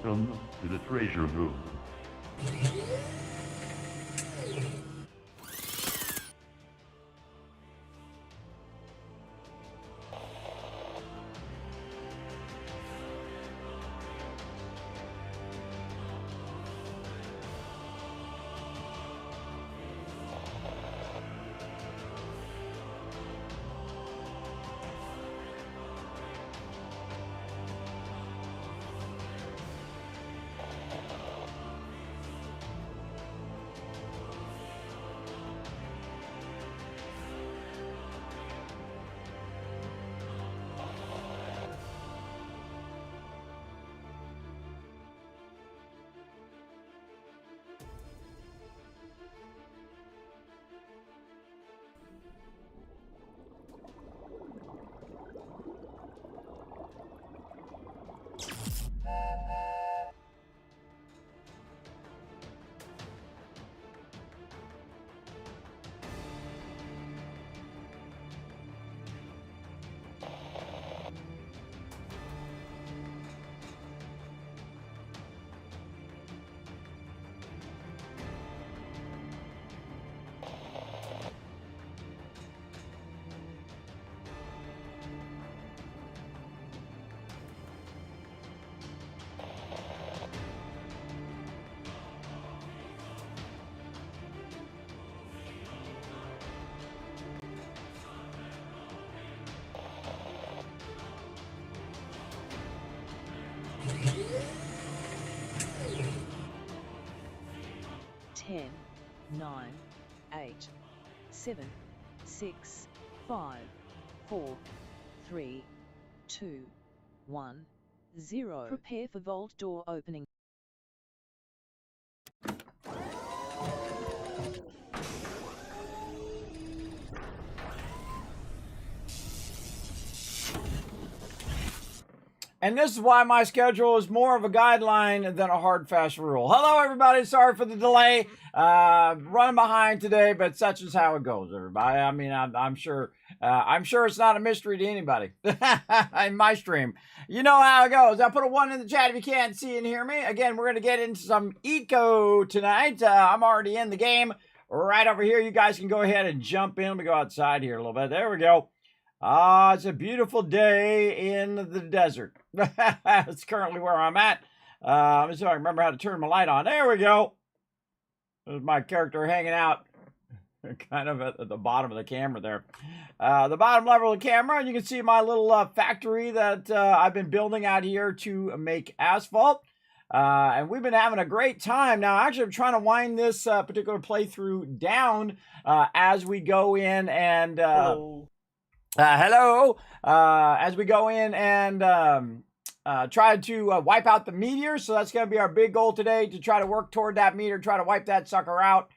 Welcome to the treasure room. Ten, 9, 8, 7, 6, 5, 4, 3, 2, 1, 0. Prepare for vault door opening. And this is why my schedule is more of a guideline than a hard, fast rule. Hello, everybody. Sorry for the delay. Running behind today, but such is how it goes, everybody. I mean, I'm sure it's not a mystery to anybody in my stream. You know how it goes. I'll put a 1 in the chat if you can't see and hear me. Again, we're going to get into some eco tonight. I'm already in the game right over here. You guys can go ahead and jump in. Let me go outside here a little bit. There we go. It's a beautiful day in the desert. That's currently where I'm at. Let me see if I can remember how to turn my light on. There we go. There's my character hanging out kind of at the bottom of the camera there. The bottom level of the camera, and you can see my little factory that I've been building out here to make asphalt. And we've been having a great time. Now, actually, I'm trying to wind this particular playthrough down as we go in and... hello. As we go in and try to wipe out the meteor. So that's going to be our big goal today, to try to work toward that meteor, try to wipe that sucker out.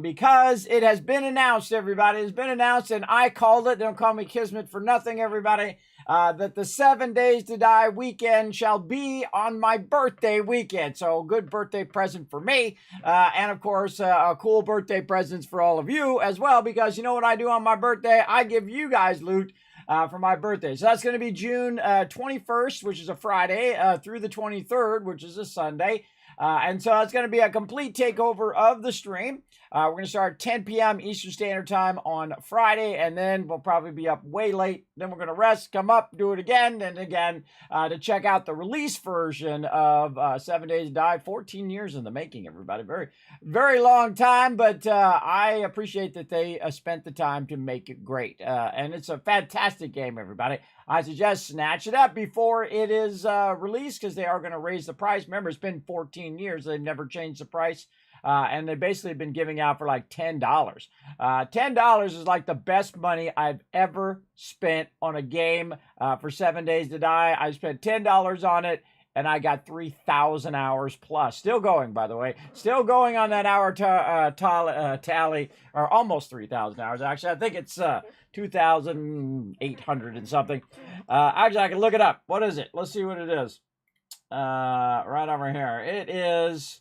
Because it has been announced, everybody. It's been announced, and I called it. Don't call me Kismet for nothing, everybody. That the 7 Days to Die weekend shall be on my birthday weekend. So, good birthday present for me. And, of course, a cool birthday presents for all of you as well. Because you know what I do on my birthday? I give you guys loot for my birthday. So, that's going to be June 21st, which is a Friday, through the 23rd, which is a Sunday. And so it's going to be a complete takeover of the stream. We're going to start 10 p.m. Eastern Standard Time on Friday, and then we'll probably be up way late. Then we're going to rest, come up, do it again and again to check out the release version of 7 Days to Die. 14 years in the making, everybody. Very, very long time, but I appreciate that they spent the time to make it great. And it's a fantastic game, everybody. I suggest snatch it up before it is released, because they are going to raise the price. Remember, it's been 14 years. They've never changed the price. And they basically been giving out for like $10. $10 is like the best money I've ever spent on a game for 7 Days to Die. I spent $10 on it, and I got 3,000 hours plus. Still going, by the way. Still going on that hour tally, or almost 3,000 hours, actually. I think it's 2,800 and something. Actually, I can look it up. What is it? Let's see what it is. Right over here. It is...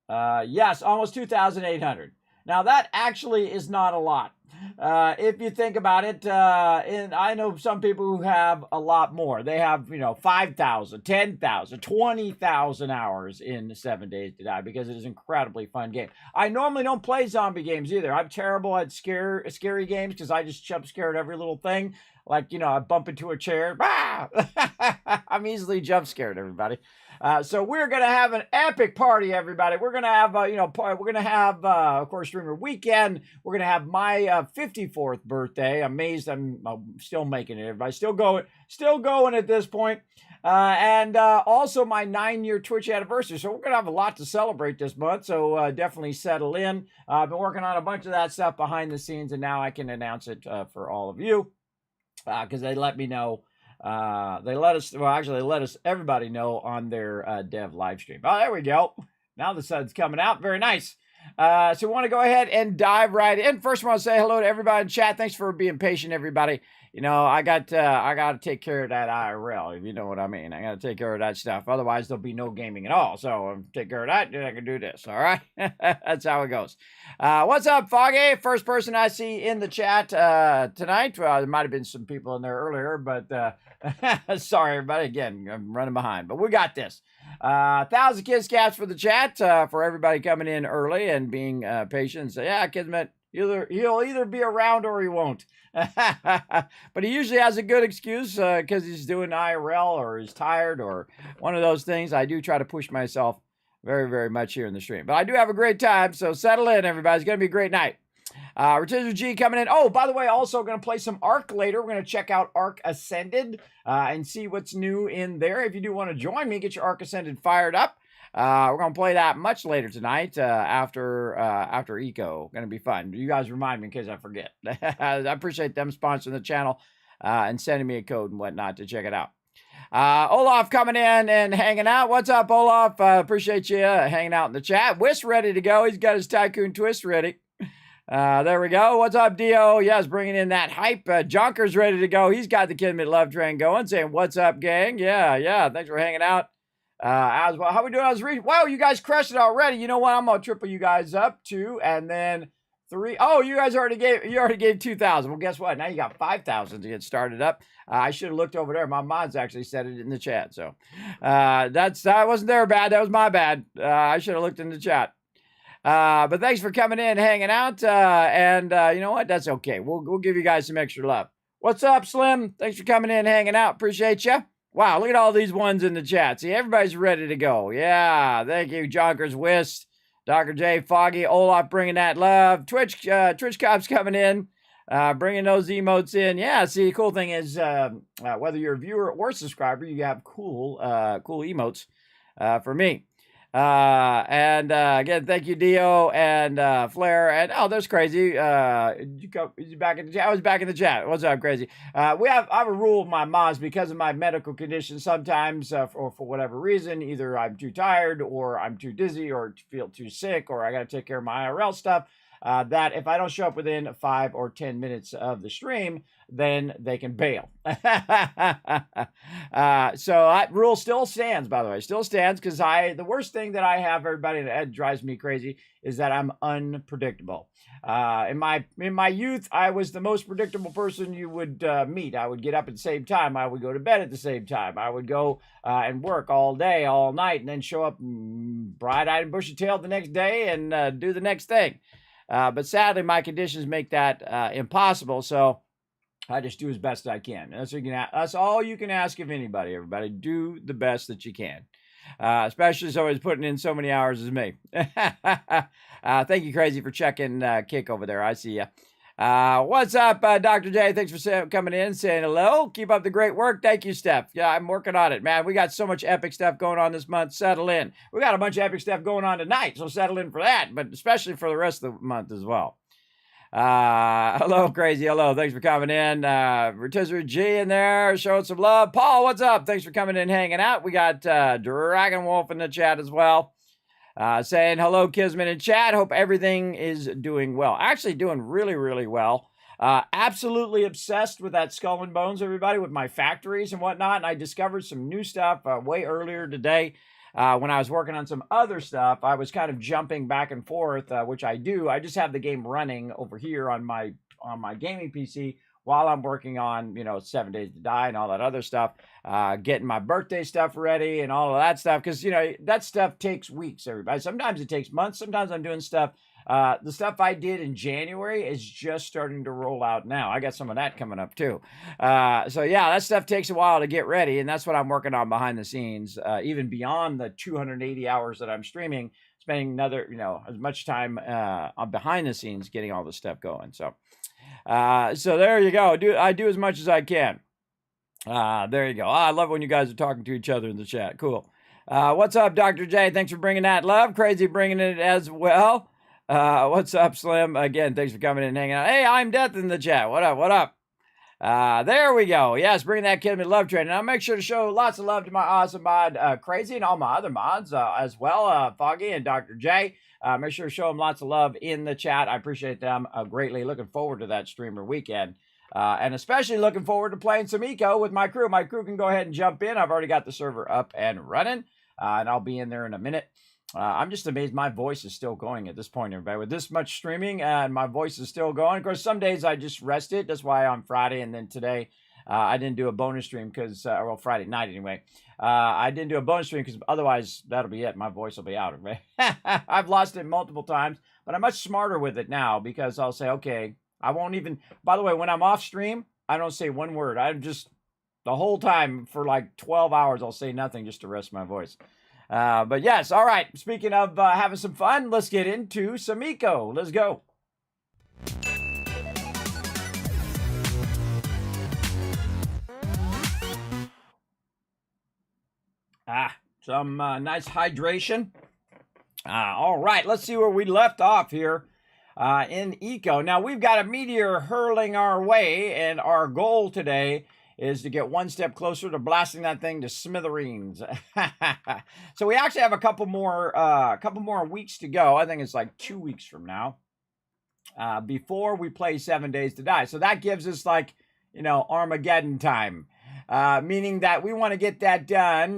yes, almost 2,800. Now, that actually is not a lot. If you think about it, and I know some people who have a lot more. They have, 5,000, 10,000, 20,000 hours in 7 Days to Die because it is an incredibly fun game. I normally don't play zombie games either. I'm terrible at scary games because I just jump scared at every little thing. Like, I bump into a chair. Ah! I'm easily jump scared, everybody. So we're going to have an epic party, everybody. We're going to have, we're going to have, of course, Streamer Weekend. We're going to have my 54th birthday. Amazed I'm still making it, everybody. Still going at this point. And also my 9-year Twitch anniversary. So we're going to have a lot to celebrate this month. So definitely settle in. I've been working on a bunch of that stuff behind the scenes, and now I can announce it for all of you because they let me know. They let us everybody know on their dev live stream. Oh, there we go. Now the sun's coming out. Very nice. So we want to go ahead and dive right in. First, I want to say hello to everybody in chat. Thanks for being patient, everybody. I got to take care of that IRL, if you know what I mean. I got to take care of that stuff. Otherwise, there'll be no gaming at all. So take care of that, then I can do this. All right. That's how it goes. What's up, Foggy? First person I see in the chat tonight. Well, there might have been some people in there earlier, but sorry, everybody. Again, I'm running behind, but we got this. 1,000 kiss caps for the chat for everybody coming in early and being patient. So yeah, Kismet, he'll either be around or he won't. But he usually has a good excuse because he's doing IRL or he's tired or one of those things. I do try to push myself very, very much here in the stream, but I do have a great time. So settle in, everybody. It's going to be a great night. Rotisserie G coming in. Oh, by the way, also going to play some Ark later. We're going to check out Ark Ascended and see what's new in there. If you do want to join me, get your Ark Ascended fired up. We're going to play that much later tonight after Eco. Going to be fun. You guys remind me in case I forget. I appreciate them sponsoring the channel and sending me a code and whatnot to check it out. Olaf coming in and hanging out. What's up, Olaf? Appreciate you hanging out in the chat. Whis ready to go. He's got his Tycoon Twist ready. There we go. What's up, Dio? Yes, bringing in that hype. Jonker's ready to go. He's got the Kismet Love Train going, saying, what's up, gang? Yeah. Thanks for hanging out. As well. How we doing? I was reading. Wow, you guys crushed it already. You know what? I'm going to triple you guys up. 2 and then 3. Oh, you guys already gave 2,000. Well, guess what? Now you got 5,000 to get started up. I should have looked over there. My mods actually said it in the chat. So that wasn't their bad. That was my bad. I should have looked in the chat. But thanks for coming in, hanging out, and you know what? That's okay. We'll give you guys some extra love. What's up, Slim? Thanks for coming in, hanging out. Appreciate you. Wow, look at all these ones in the chat. See, everybody's ready to go. Yeah, thank you, Jonkers, Wist, Dr. J, Foggy, Olaf bringing that love. Twitch Cops coming in, bringing those emotes in. Yeah, see, the cool thing is whether you're a viewer or subscriber, you have cool emotes for me. And again, thank you, Dio and Flair. And oh, there's Crazy. Is he back in the chat? I was back in the chat. What's up, Crazy? I have a rule with my mods because of my medical condition. Sometimes, or for whatever reason, either I'm too tired, or I'm too dizzy, or feel too sick, or I got to take care of my IRL stuff. That if I don't show up within 5 or 10 minutes of the stream, then they can bail. So that rule still stands, by the way. Still stands because the worst thing that I have, everybody, that drives me crazy, is that I'm unpredictable. In my youth, I was the most predictable person you would meet. I would get up at the same time. I would go to bed at the same time. I would go and work all day, all night, and then show up bright-eyed and bushy-tailed the next day and do the next thing. But sadly, my conditions make that impossible. So I just do as best I can. That's all you can ask of anybody, everybody. Do the best that you can. Especially somebody's putting in so many hours as me. Thank you, Crazy, for checking Kick over there. I see ya. What's up, Dr. J? Thanks for coming in, saying hello. Keep up the great work. Thank you, Steph. Yeah, I'm working on it, man. We got so much epic stuff going on this month. Settle in. We got a bunch of epic stuff going on tonight, so settle in for that, but especially for the rest of the month as well. Hello, Crazy. Hello. Thanks for coming in. Rotisserie G in there, showing some love. Paul, what's up? Thanks for coming in, hanging out. We got Dragon Wolf in the chat as well. Saying hello, Kismet in chat. Hope everything is doing well. Actually doing really, really well. Absolutely obsessed with that Skull and Bones, everybody, with my factories and whatnot. And I discovered some new stuff way earlier today. when I was working on some other stuff, I was kind of jumping back and forth, which I do. I just have the game running over here on my gaming PC while I'm working on, 7 Days to Die and all that other stuff, getting my birthday stuff ready and all of that stuff. Because, that stuff takes weeks, everybody. Sometimes it takes months. Sometimes I'm doing stuff. The stuff I did in January is just starting to roll out now. I got some of that coming up too. So yeah, that stuff takes a while to get ready. And that's what I'm working on behind the scenes, even beyond the 280 hours that I'm streaming, spending another, as much time on behind the scenes getting all this stuff going. So there you go. I do as much as I can. There you go. I love when you guys are talking to each other in the chat. Cool. What's up, Dr. J? Thanks for bringing that love. Crazy bringing it as well. What's up, Slim? Again, thanks for coming in and hanging out. Hey, I'm Death in the chat. What up? What up? There we go. Yes, bring that kid with love train. And I'll make sure to show lots of love to my awesome mod, Crazy, and all my other mods as well, Foggy and Dr. J. Make sure to show them lots of love in the chat. I appreciate them greatly. Looking forward to that streamer weekend. And especially looking forward to playing some Eco with my crew. My crew can go ahead and jump in. I've already got the server up and running, and I'll be in there in a minute. I'm just amazed my voice is still going at this point, everybody. With this much streaming, and my voice is still going. Of course, some days I just rest it. That's why on Friday and then today I didn't do a bonus stream because, well, Friday night anyway. I didn't do a bonus stream because otherwise that'll be it. My voice will be out, right? I've lost it multiple times, but I'm much smarter with it now because I'll say, okay, I won't even, by the way, when I'm off stream, I don't say one word. I just, the whole time for like 12 hours, I'll say nothing just to rest my voice. But yes, all right. Speaking of having some fun, let's get into some Eco. Let's go. Some nice hydration. All right, let's see where we left off here in Eco. Now, we've got a meteor hurling our way, and our goal today is to get one step closer to blasting that thing to smithereens. So we actually have a couple more weeks to go. I think it's like 2 weeks from now before we play 7 Days to Die. So that gives us like, Armageddon time, meaning that we want to get that done.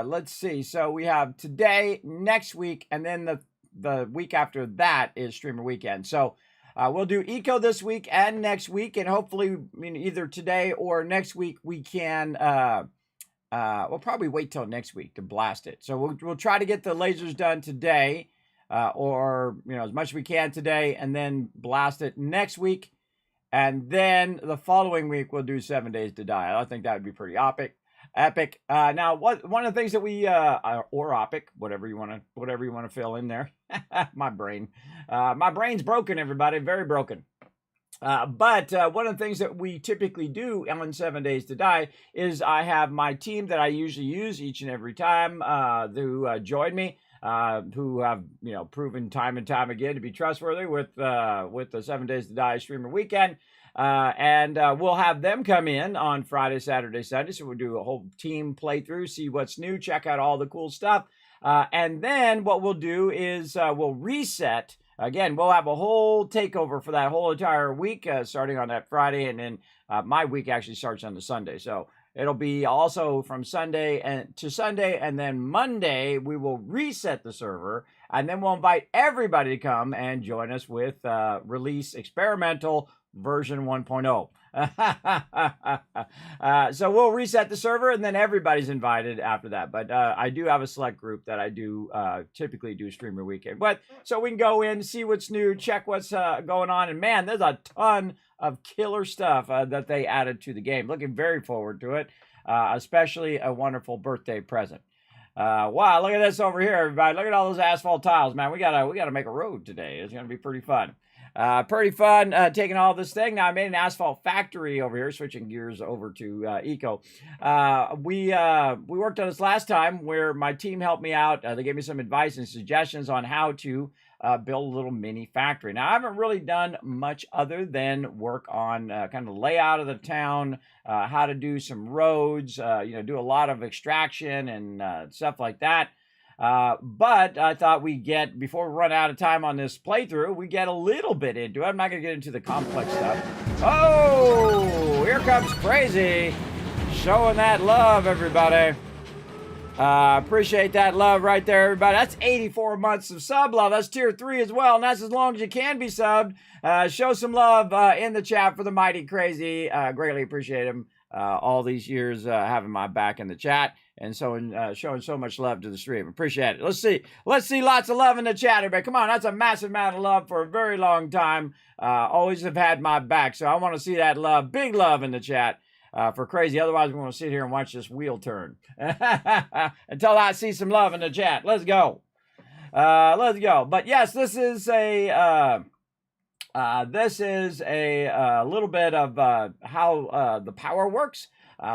Let's see. So we have today, next week, and then the week after that is streamer weekend. So we'll do Eco this week and next week, and hopefully, either today or next week we can. We'll probably wait till next week to blast it. So we'll try to get the lasers done today, or as much as we can today, and then blast it next week, and then the following week we'll do 7 Days to Die. I think that would be pretty epic. Now, one of the things that we or epic, whatever you want to fill in there. My brain's broken, everybody, very broken. But one of the things that we typically do on 7 Days to Die is I have my team that I usually use each and every time who join me, who have proven time and time again to be trustworthy with the 7 Days to Die streamer weekend. And we'll have them come in on Friday, Saturday, Sunday. So we'll do a whole team playthrough, see what's new, check out all the cool stuff. And then what we'll do is we'll reset. Again, we'll have a whole takeover for that whole entire week, starting on that Friday. And then my week actually starts on the Sunday. So it'll be also from Sunday to Sunday. And then Monday, we will reset the server. And then we'll invite everybody to come and join us with release experimental version 1.0. So we'll reset the server, and then everybody's invited after that. But I do have a select group that I do typically do streamer weekend. But so we can go in, see what's new, check what's going on. And man, there's a ton of killer stuff that they added to the game. Looking very forward to it, especially a wonderful birthday present. Wow, look at this over here, everybody. Look at all those asphalt tiles, man. We gotta make a road today. It's gonna be pretty fun. Taking all this thing. Now, I made an asphalt factory over here, switching gears over to Eco. We worked on this last time where my team helped me out. They gave me some advice and suggestions on how to build a little mini factory. Now, I haven't really done much other than work on kind of layout of the town, how to do some roads, do a lot of extraction and stuff like that. But I thought before we run out of time on this playthrough, we get a little bit into it. I'm not going to get into the complex stuff. Oh, here comes Crazy. Showing that love, everybody. Appreciate that love right there, everybody. That's 84 months of sub love. That's tier 3 as well, and that's as long as you can be subbed. Show some love in the chat for the Mighty Crazy. Greatly appreciate him all these years having my back in the chat and showing so much love to the stream. Appreciate it. Let's see lots of love in the chat, everybody. Come on, that's a massive amount of love for a very long time. Always have had my back, so I want to see that love. Big love in the chat. For Crazy. Otherwise, we're going to sit here and watch this wheel turn. Until I see some love in the chat. Let's go. Let's go. But yes, this is a little bit of how the power works.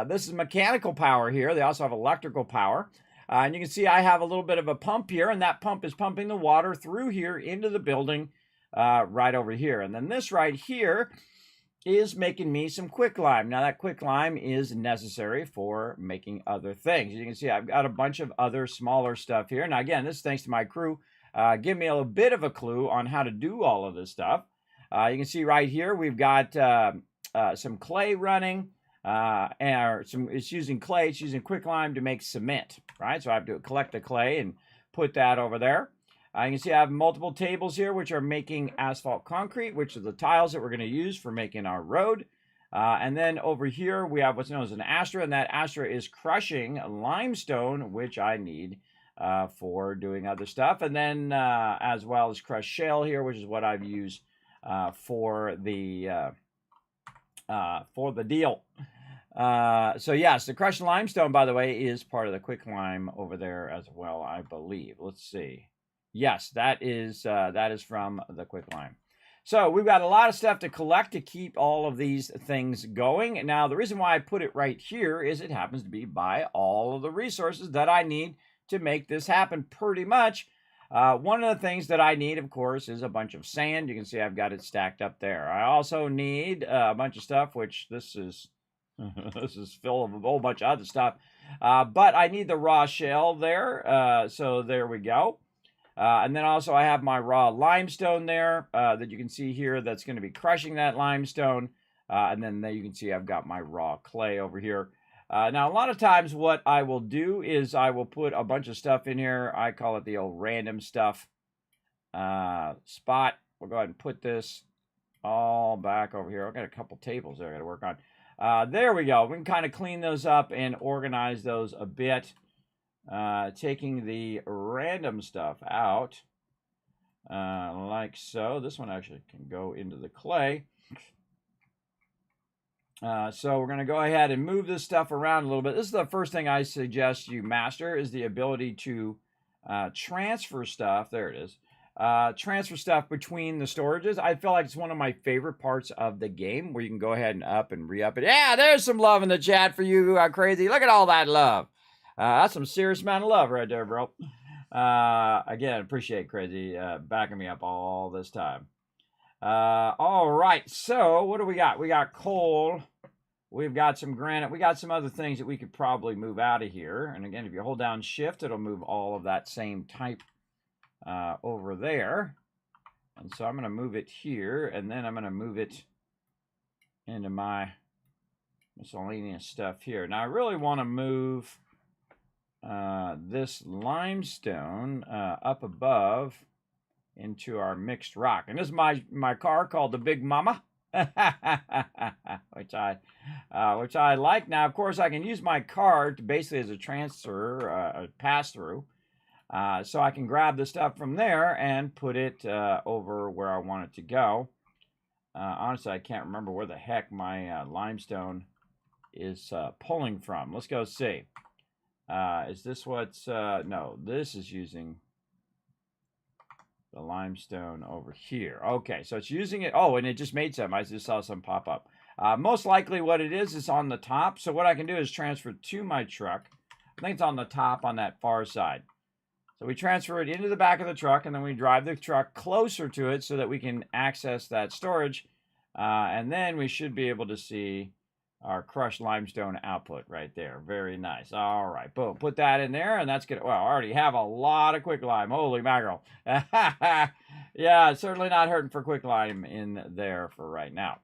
This is mechanical power here. They also have electrical power. And you can see I have a little bit of a pump here, and that pump is pumping the water through here into the building right over here. And then this right here is making me some quicklime. Now that quicklime is necessary for making other things. You can see I've got a bunch of other smaller stuff here. Now again, this is thanks to my crew. Give me a little bit of a clue on how to do all of this stuff. You can see right here we've got some clay running. It's using clay. It's using quicklime to make cement, right? So I have to collect the clay and put that over there. You can see I have multiple tables here which are making asphalt concrete, which are the tiles that we're going to use for making our road. And then over here we have what's known as an Astra, and that Astra is crushing limestone, which I need for doing other stuff. And then as well as crushed shale here, which is what I've used for the deal. So yes, the crushed limestone, by the way, is part of the quicklime over there as well, I believe. Let's see. Yes, that is from the quicklime. So we've got a lot of stuff to collect to keep all of these things going. Now, the reason why I put it right here is it happens to be by all of the resources that I need to make this happen pretty much. One of the things that I need, of course, is a bunch of sand. You can see I've got it stacked up there. I also need a bunch of stuff, which this is this is full of a whole bunch of other stuff. But I need the raw shell there. So there we go. And then also I have my raw limestone there that you can see here that's going to be crushing that limestone. And then there you can see I've got my raw clay over here. Now, a lot of times what I will do is I will put a bunch of stuff in here. I call it the old random stuff spot. We'll go ahead and put this all back over here. I've got a couple tables there I got to work on. There we go. We can kind of clean those up and organize those a bit. Taking the random stuff out like so. This one actually can go into the clay. So we're going to go ahead and move this stuff around a little bit. This is the first thing I suggest you master, is the ability to transfer stuff. There it is. Transfer stuff between the storages. I feel like it's one of my favorite parts of the game, where you can go ahead and up and re-up it. Yeah, there's some love in the chat for you, Crazy. Look at all that love. That's some serious amount of love right there, bro. Again, appreciate Crazy backing me up all this time. All right, so what do we got? We got coal. We've got some granite. We got some other things that we could probably move out of here. And again, if you hold down shift, it'll move all of that same type over there. And so I'm going to move it here, and then I'm going to move it into my miscellaneous stuff here. Now I really want to move this limestone up above into our mixed rock. And this is my car called the Big Mama, which I like. Now, of course, I can use my car to basically as a transfer, a pass-through. So I can grab the stuff from there and put it over where I want it to go. Honestly, I can't remember where the heck my limestone is pulling from. Let's go see. Is this what's... no, this is using the limestone over here. Okay, so it's using it. Oh, and it just made some. I just saw some pop up. Most likely what it is on the top. So what I can do is transfer to my truck. I think it's on the top on that far side. So we transfer it into the back of the truck, and then we drive the truck closer to it so that we can access that storage. And then we should be able to see our crushed limestone output right there. Very nice. All right, boom. Put that in there, and that's good. Well, I already have a lot of quicklime. Holy mackerel. Yeah, certainly not hurting for quicklime in there for right now.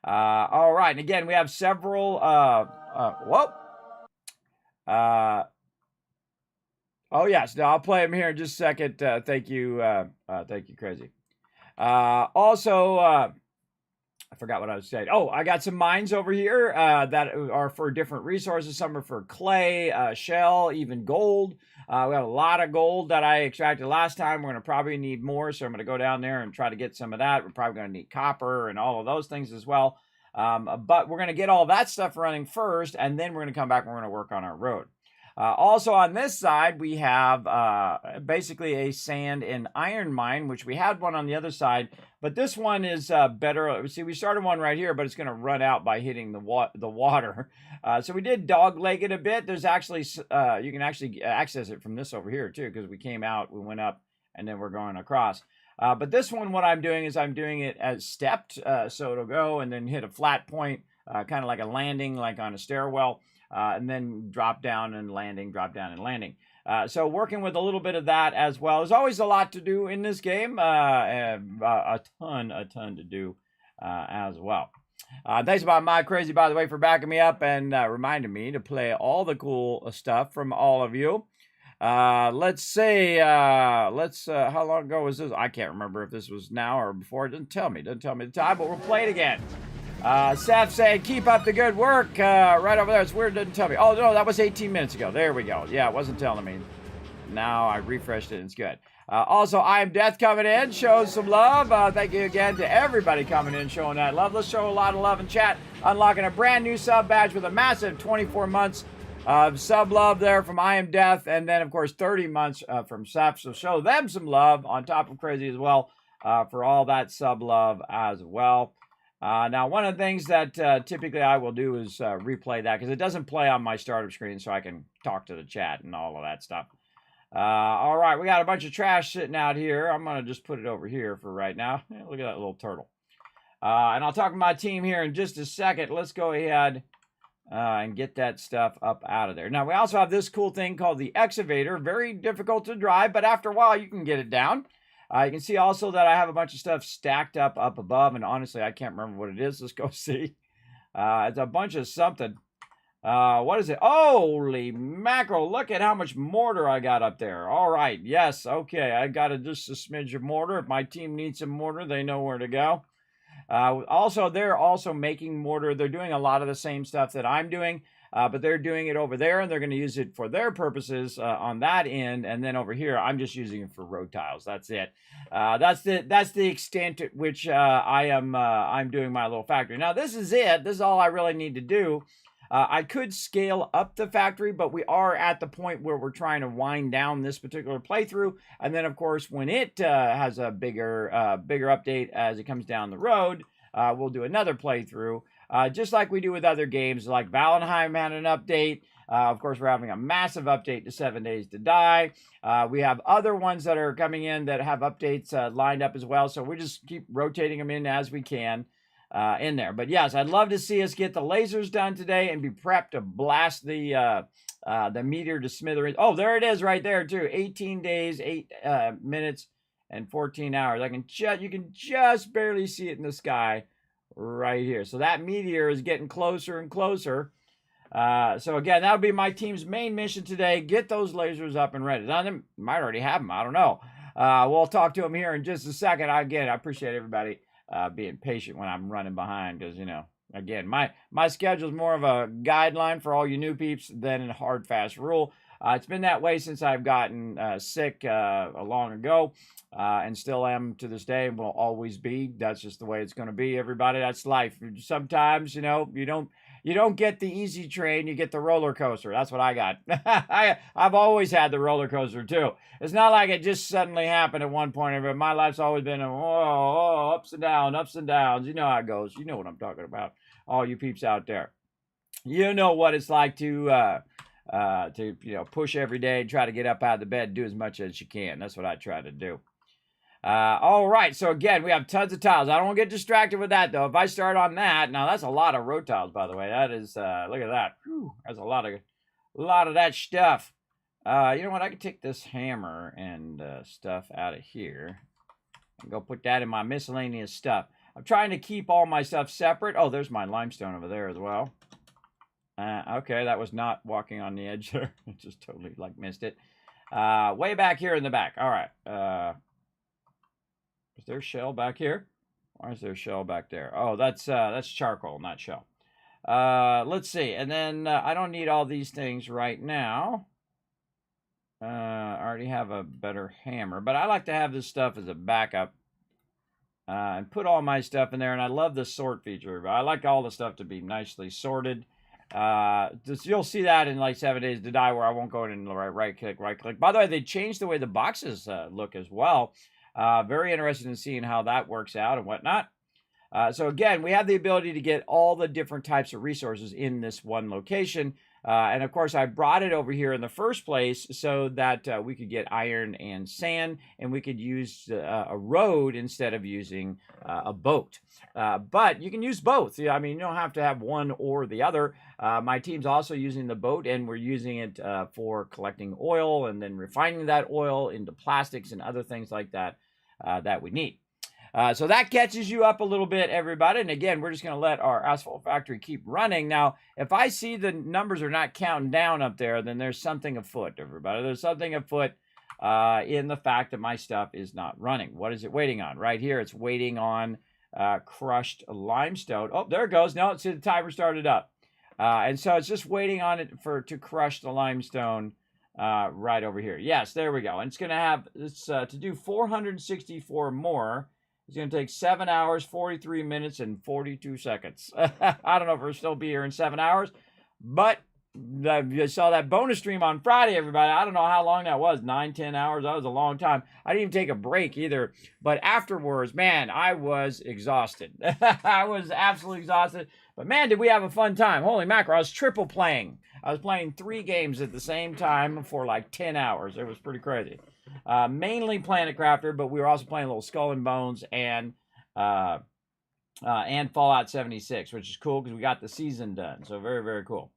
All right, and again, we have several... Oh yes, no, I'll play them here in just a second. Thank you, Crazy. Also, I forgot what I was saying. Oh, I got some mines over here that are for different resources. Some are for clay, shell, even gold. We have a lot of gold that I extracted last time. We're going to probably need more, so I'm going to go down there and try to get some of that. We're probably going to need copper and all of those things as well. But we're going to get all that stuff running first, and then we're going to come back and we're going to work on our road. Also on this side, we have basically a sand and iron mine, which we had one on the other side, but this one is better. See, we started one right here, but it's going to run out by hitting the water. So we did dogleg it a bit. There's actually, you can actually access it from this over here too, because we came out, we went up, and then we're going across. But this one, what I'm doing is I'm doing it as stepped, so it'll go and then hit a flat point, kind of like a landing, like on a stairwell. And then drop down and landing, drop down and landing. So working with a little bit of that as well. There's always a lot to do in this game. A ton to do as well. Thanks about My Crazy, by the way, for backing me up and reminding me to play all the cool stuff from all of you. Let's say, how long ago was this? I can't remember if this was now or before. It doesn't tell me the time, but we'll play it again. Seth saying, keep up the good work. Right over there. It's weird. It doesn't tell me. Oh, no, that was 18 minutes ago. There we go. Yeah, it wasn't telling me. Now I refreshed it and it's good. Also, I Am Death coming in. Shows some love. Thank you again to everybody coming in showing that love. Let's show a lot of love in chat. Unlocking a brand new sub badge with a massive 24 months of sub love there from I Am Death. And then, of course, 30 months from Seth. So show them some love on top of Crazy as well for all that sub love as well. Now, one of the things that typically I will do is replay that because it doesn't play on my startup screen, so I can talk to the chat and all of that stuff. All right, we got a bunch of trash sitting out here. I'm going to just put it over here for right now. Yeah, look at that little turtle. And I'll talk to my team here in just a second. Let's go ahead and get that stuff up out of there. Now, we also have this cool thing called the excavator. Very difficult to drive, but after a while, you can get it down. You can see also that I have a bunch of stuff stacked up above, and honestly, I can't remember what it is. Let's go see. It's a bunch of something. What is it? Holy mackerel, look at how much mortar I got up there. All right, yes, okay, I got just a smidge of mortar. If my team needs some mortar, they know where to go. Also, they're also making mortar. They're doing a lot of the same stuff that I'm doing. But they're doing it over there, and they're going to use it for their purposes on that end. And then over here, I'm just using it for road tiles. That's it. That's the extent at which I'm doing my little factory. Now, this is it. This is all I really need to do. I could scale up the factory, but we are at the point where we're trying to wind down this particular playthrough. And then, of course, when it has a bigger update as it comes down the road, we'll do another playthrough. Just like we do with other games, like Valheim had an update. Of course, we're having a massive update to 7 Days to Die. We have other ones that are coming in that have updates lined up as well. So we just keep rotating them in as we can in there. But yes, I'd love to see us get the lasers done today and be prepped to blast the Meteor to smithereens. Oh, there it is right there too. 18 days, 8 minutes, and 14 hours. You can just barely see it in the sky right here. So that meteor is getting closer and closer. So again, that would be my team's main mission today. Get those lasers up and ready. Now, they might already have them. I don't know. We'll talk to them here in just a second. Again, I appreciate everybody being patient when I'm running behind because, you know, again, my schedule is more of a guideline for all you new peeps than a hard, fast rule. It's been that way since I've gotten sick long ago. And still am to this day and will always be. That's just the way it's going to be, everybody. That's life. Sometimes, you know, you don't get the easy train, you get the roller coaster. That's what I got. I've always had the roller coaster too. It's not like it just suddenly happened at one point. But my life's always been ups and downs. You know how it goes. You know what I'm talking about. All you peeps out there. You know what it's like to push every day, try to get up out of the bed, do as much as you can. That's what I try to do. All right, so again, we have tons of tiles. I don't want to get distracted with that, though. If I start on that, now that's a lot of road tiles, by the way. That is, look at that. Whew, that's a lot of that stuff. You know what? I could take this hammer and stuff out of here and go put that in my miscellaneous stuff. I'm trying to keep all my stuff separate. Oh, there's my limestone over there as well. Okay, that was not walking on the edge there. Just totally, missed it. Way back here in the back. All right. Is there shell back here? Why is there shell back there? Oh, that's charcoal, not shell. Let's see. And then I don't need all these things right now. I already have a better hammer, but I like to have this stuff as a backup. And put all my stuff in there, and I love the sort feature. I like all the stuff to be nicely sorted. You'll see that in like 7 Days to Die, where I won't go in and right click. By the way, they changed the way the boxes look as well. Very interested in seeing how that works out and whatnot. So again, we have the ability to get all the different types of resources in this one location. And of course, I brought it over here in the first place so that we could get iron and sand, and we could use a road instead of using a boat. But you can use both. I mean, you don't have to have one or the other. My team's also using the boat, and we're using it for collecting oil and then refining that oil into plastics and other things like that that we need. So that catches you up a little bit, everybody. And again, we're just going to let our asphalt factory keep running. Now, if I see the numbers are not counting down up there, then there's something afoot, everybody. There's something afoot in the fact that my stuff is not running. What is it waiting on? Right here, it's waiting on crushed limestone. Oh, there it goes. No, see, the timer started up. And so it's just waiting on it to crush the limestone right over here. Yes, there we go. And it's going to have this to do 464 more. It's going to take 7 hours, 43 minutes, and 42 seconds. I don't know if we'll still be here in 7 hours, but you saw that bonus stream on Friday, everybody. I don't know how long that was, 9, 10 hours. That was a long time. I didn't even take a break either. But afterwards, man, I was exhausted. I was absolutely exhausted. But man, did we have a fun time. Holy mackerel, I was triple playing. I was playing 3 games at the same time for like 10 hours. It was pretty crazy. Mainly Planet Crafter, but we were also playing a little Skull and Bones and Fallout 76, which is cool because we got the season done. So very, very cool.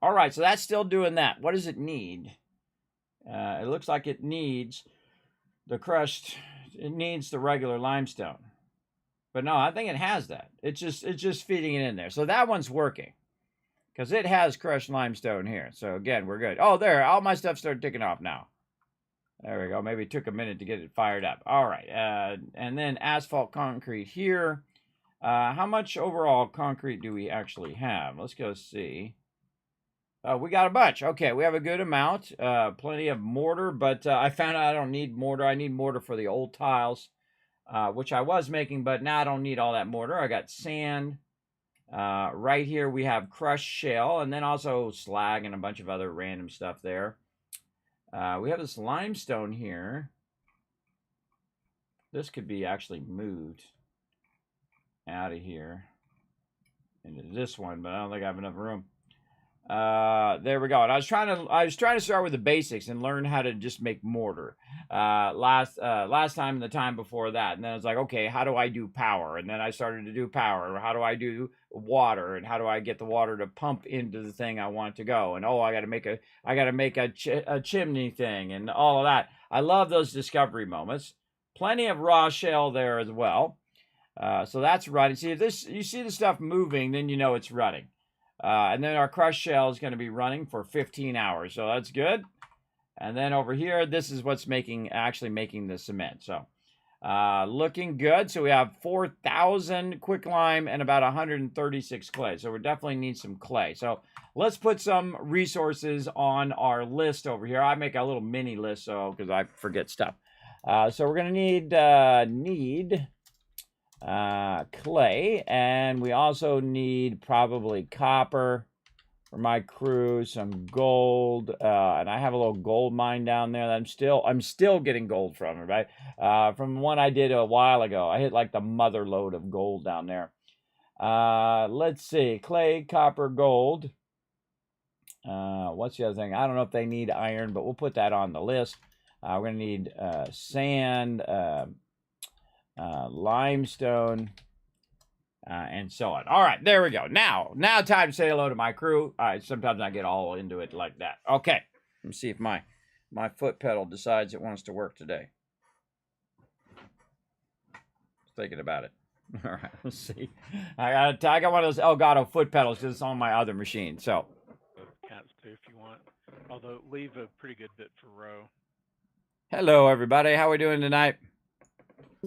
All right, so that's still doing that. What does it need? It looks like it needs it needs the regular limestone. But no, I think it has that. It's just feeding it in there. So that one's working because it has crushed limestone here. So again, we're good. Oh, there, all my stuff started ticking off now. There we go. Maybe it took a minute to get it fired up. All right. And then asphalt concrete here. How much overall concrete do we actually have? Let's go see. We got a bunch. Okay, we have a good amount. Plenty of mortar, but I found out I don't need mortar. I need mortar for the old tiles, which I was making, but now I don't need all that mortar. I got sand. Right here we have crushed shell, and then also slag and a bunch of other random stuff there. We have this limestone here. This could be actually moved out of here into this one, but I don't think I have enough room. There we go. And I was trying to start with the basics and learn how to just make mortar. Last time and the time before that. And then I was like, okay, how do I do power? And then I started to do power. How do I do water? And how do I get the water to pump into the thing I want to go? And oh, I got to make a chimney thing and all of that. I love those discovery moments. Plenty of raw shell there as well. So that's running. See, if you see the stuff moving, then you know it's running. And then our crushed shell is going to be running for 15 hours. So that's good. And then over here, this is what's actually making the cement. So looking good. So we have 4,000 quicklime and about 136 clay. So we definitely need some clay. So let's put some resources on our list over here. I make a little mini list because I forget stuff. So we're going to need clay, and we also need probably copper for my crew, some gold, and I have a little gold mine down there that I'm still getting gold from, right? From one I did a while ago. I hit like the mother load of gold down there. Let's see, clay, copper, gold. What's the other thing? I don't know if they need iron, but we'll put that on the list. We're gonna need sand, limestone, and so on. All right, there we go. Now time to say hello to my crew. All right, sometimes I get all into it like that. Okay, let me see if my foot pedal decides it wants to work today. Thinking about it. All right, let's see. I got one of those Elgato foot pedals because it's on my other machine. So Cats too, if you want. Although leave a pretty good bit for row. Hello, everybody. How we doing tonight?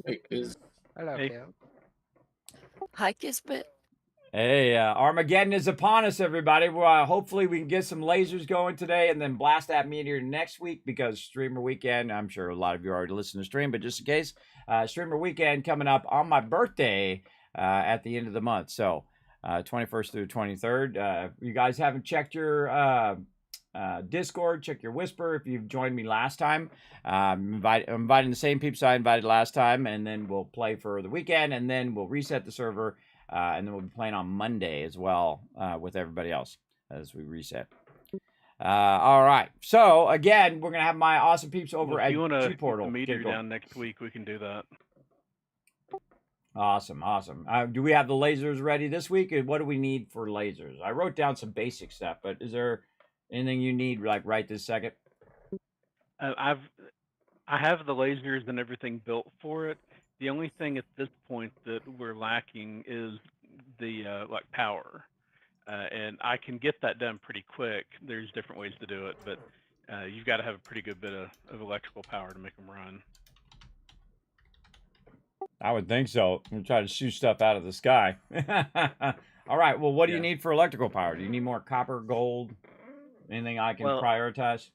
Hey, is Hello, Hey. Phil. Hi, Kismet. Hey, Armageddon is upon us, everybody. Well, hopefully we can get some lasers going today and then blast that meteor next week because Streamer Weekend, I'm sure a lot of you already listen to stream, but just in case, Streamer Weekend coming up on my birthday at the end of the month. So 21st through 23rd. You guys haven't checked your Discord, check your Whisper if you've joined me last time. I'm inviting the same peeps I invited last time, and then we'll play for the weekend, and then we'll reset the server. And then we'll be playing on Monday as well with everybody else as we reset. All right. So, again, we're going to have my awesome peeps over at If you want to G-Portal. the Meteor down next week, we can do that. Awesome. Do we have the lasers ready this week? And what do we need for lasers? I wrote down some basic stuff, but is there anything you need like right this second? I have the lasers and everything built for it. The only thing at this point that we're lacking is the like power, and I can get that done pretty quick. There's different ways to do it, but you've got to have a pretty good bit of electrical power to make them run. I would think so. I'm try to shoot stuff out of the sky. All right. Well, what do you need for electrical power? Do you need more copper, gold, anything I can prioritize?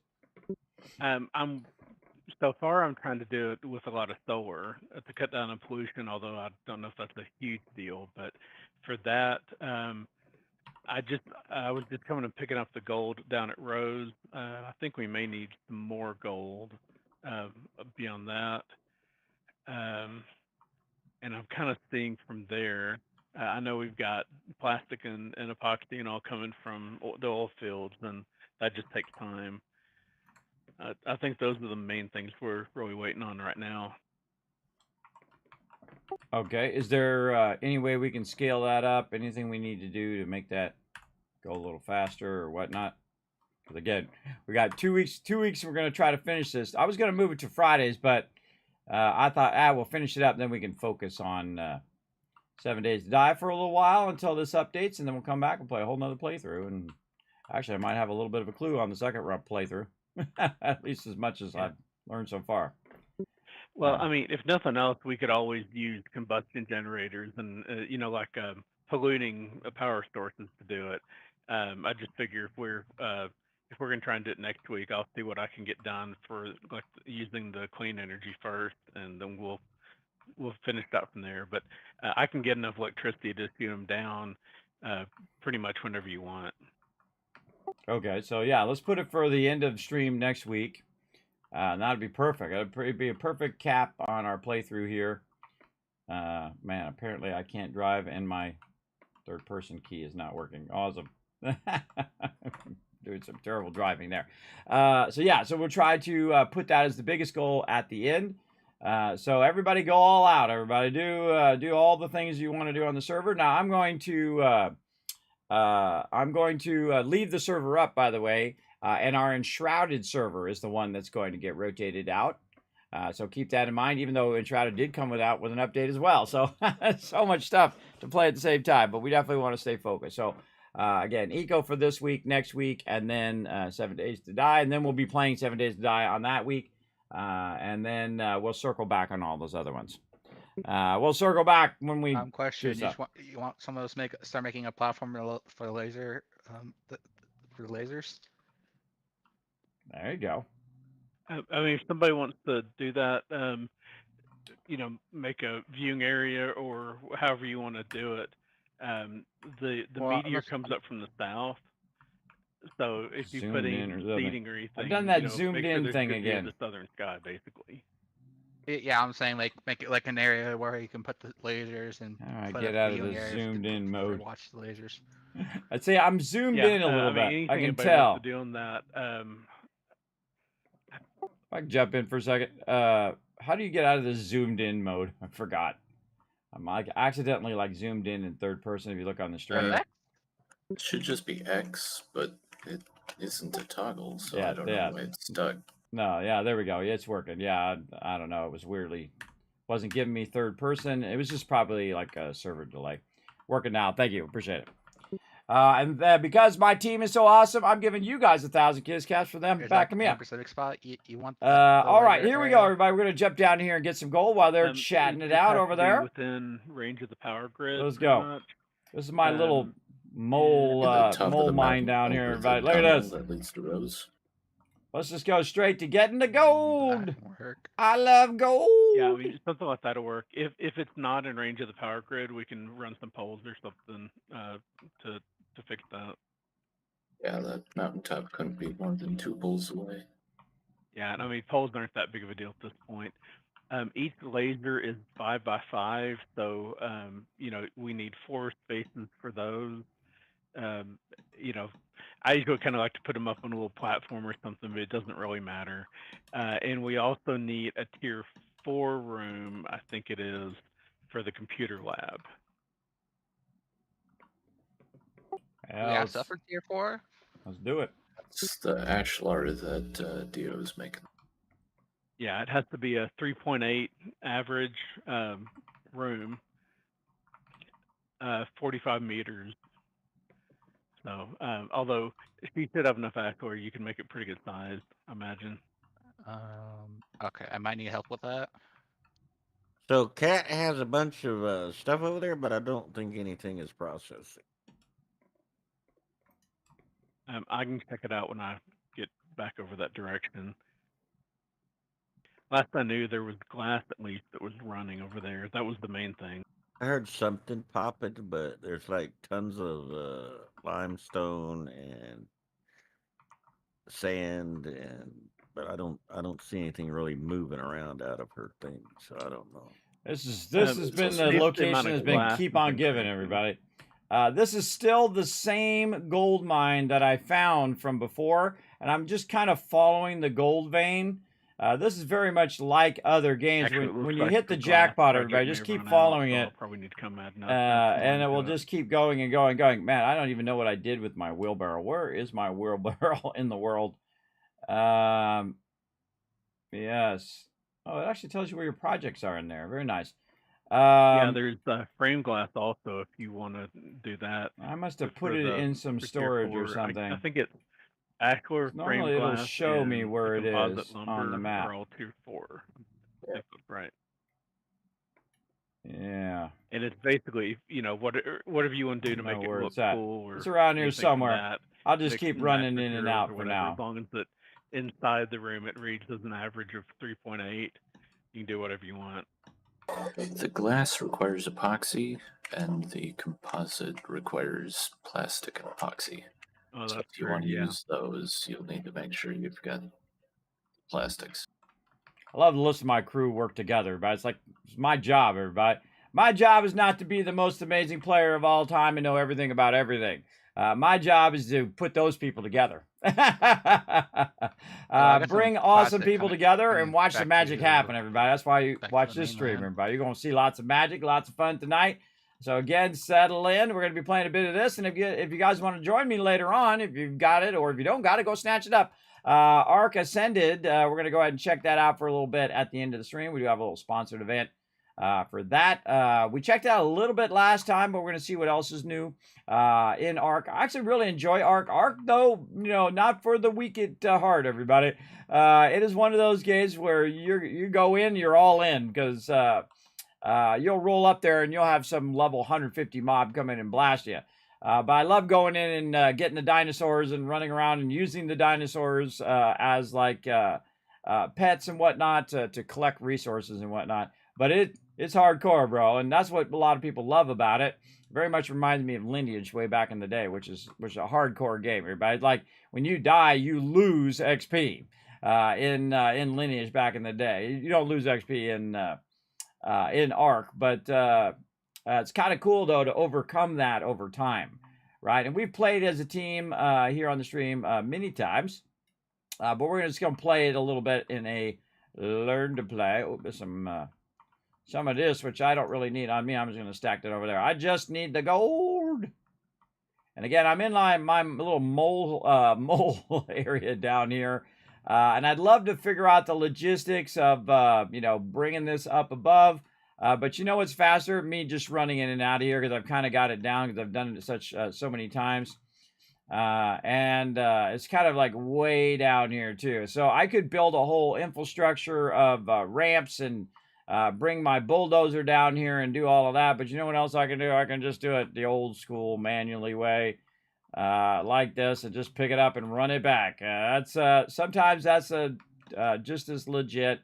So far, I'm trying to do it with a lot of solar to cut down on pollution, although I don't know if that's a huge deal. But for that, I was just coming and picking up the gold down at Rose. I think we may need some more gold beyond that. And I'm kind of seeing from there. I know we've got plastic and epoxy and all coming from the oil fields, and that just takes time. I think those are the main things we're really waiting on right now. Okay. Is there any way we can scale that up? Anything we need to do to make that go a little faster or whatnot? Because again, we got 2 weeks. 2 weeks. We're going to try to finish this. I was going to move it to Fridays, but I thought, we'll finish it up. Then we can focus on 7 Days to Die for a little while until this updates, and then we'll come back and play a whole nother playthrough. And actually, I might have a little bit of a clue on the second run playthrough. At least as much as I've learned so far. Well, I mean, if nothing else, we could always use combustion generators and, like polluting power sources to do it. I just figure if we're going to try and do it next week, I'll see what I can get done for like using the clean energy first, and then we'll finish that from there. But I can get enough electricity to shoot them down pretty much whenever you want. Okay, so yeah, let's put it for the end of stream next week. That'd be perfect. It'd be a perfect cap on our playthrough here. Man, apparently I can't drive and my third-person key is not working. Awesome. Doing some terrible driving there. So we'll try to put that as the biggest goal at the end. So everybody go all out. Everybody do all the things you want to do on the server. Now I'm going to leave the server up, by the way, and our Enshrouded server is the one that's going to get rotated out. So keep that in mind, even though Enshrouded did come with an update as well. So so much stuff to play at the same time, but we definitely want to stay focused. So again, Eco for this week, next week, and then 7 Days to Die, and then we'll be playing 7 Days to Die on that week, and then we'll circle back on all those other ones. We'll circle back when we. Question: you want some of us start making a platform for the laser, for the lasers? There you go. I mean, if somebody wants to do that, make a viewing area or however you want to do it. The meteor comes up from the south, so if you put in seating or anything, I've done that zoomed in thing again. The southern sky, basically. Yeah, I'm saying make it like an area where you can put the lasers and get out of the zoomed in mode. Watch the lasers. I'd say I'm zoomed in a little bit. I can tell. Doing that. I can jump in for a second. How do you get out of the zoomed in mode? I forgot. I'm accidentally zoomed in third person. If you look on the stream, it should just be X, but it isn't a toggle, so I don't know why it's stuck. No, yeah, there we go. Yeah, it's working. Yeah, I don't know. It was wasn't giving me third person. It was just probably like a server delay. Working now. Thank you. Appreciate it. Because my team is so awesome, I'm giving you guys 1,000 kiss caps for them There's backing me that up. Pacific spot. You want All right, here we go, everybody. We're going to jump down here and get some gold while they're chatting it out over there. Within range of the power grid. Let's go. Much. This is my little mole mine down here, everybody. Look at this. That leads to Rose. Let's just go straight to getting the gold. That won't work. I love gold. Yeah, I mean, something like that'll work. If it's not in range of the power grid, we can run some poles or something to fix that. Yeah, that mountaintop couldn't be more than 2 poles away. Yeah, and I mean, poles aren't that big of a deal at this point. Each laser is 5 by 5, so you know, we need 4 spaces for those. You know, I usually kind of like to put them up on a little platform or something, but it doesn't really matter. And we also need a tier 4 room, I think it is, for the computer lab. We have stuff for tier 4. Let's do it. It's the ashlar that Dio is making. Yeah, it has to be a 3.8 average room, 45 meters. So, although if you should have enough ashlar, you can make it pretty good size, I imagine. Okay, I might need help with that. So Cat has a bunch of stuff over there, but I don't think anything is processing. I can check it out when I get back over that direction. Last I knew, there was glass at least that was running over there. That was the main thing. I heard something popping, but there's like tons of limestone and sand, but I don't see anything really moving around out of her thing, so I don't know. This has been the location has been keep on giving, everybody. This is still the same gold mine that I found from before, and I'm just kind of following the gold vein. This is very much like other games. Actually, when you like hit the jackpot, everybody, just keep following it. I'll probably need to come add and it will just keep going and going and going. Man, I don't even know what I did with my wheelbarrow. Where is my wheelbarrow in the world? Yes. Oh, it actually tells you where your projects are in there. Very nice. Yeah, there's frame glass also if you want to do that. I must have put it in some storage or something. I think it's ashlar, frame normally glass, it'll show me where it is on the map. Are all tier 4. If that's right. Yeah. And it's basically, you know, whatever you want to do to make it look cool. Or it's around here somewhere. I'll just keep running in and out for whatever, now. As long as that inside the room it reads as an average of 3.8, you can do whatever you want. The glass requires epoxy, and the composite requires plastic and epoxy. Oh, so that's if you want to use those, you'll need to make sure you've got plastics. I love to listen to my crew work together, but it's like it's my job, everybody. My job is not to be the most amazing player of all time and know everything about everything. My job is to put those people together. Bring awesome people together and watch the magic happen, everybody. That's why you watch this stream, everybody. You're going to see lots of magic, lots of fun tonight. So again, settle in. We're going to be playing a bit of this. And if you guys want to join me later on, if you've got it or if you don't got it, go snatch it up. Arc Ascended, we're going to go ahead and check that out for a little bit at the end of the stream. We do have a little sponsored event for that. We checked out a little bit last time, but we're going to see what else is new in Arc. I actually really enjoy Arc. Arc, though, you know, not for the weak at heart, everybody. It is one of those games where you go in, you're all in, because you'll roll up there and you'll have some level 150 mob come in and blast you. But I love going in and getting the dinosaurs and running around and using the dinosaurs as like pets and whatnot to collect resources and whatnot. But it's hardcore, bro, and that's what a lot of people love about it. Very much reminds me of Lineage way back in the day, which is a hardcore game. Everybody, like when you die, you lose XP in Lineage back in the day. You don't lose XP in Arc, but it's kind of cool though to overcome that over time, right? And we've played as a team here on the stream many times, but we're just gonna play it a little bit in a learn to play. Oh, there's some of this which I don't really need on me. I'm just gonna stack it over there. I just need the gold. And again, I'm in my little mole area down here, and I'd love to figure out the logistics of you know, bringing this up above. But you know what's faster? Me just running in and out of here because I've kind of got it down because I've done it so many times. And it's kind of like way down here too. So I could build a whole infrastructure of ramps and bring my bulldozer down here and do all of that. But you know what else I can do? I can just do it the old school manually way, like this, and just pick it up and run it back. Sometimes that's just as legit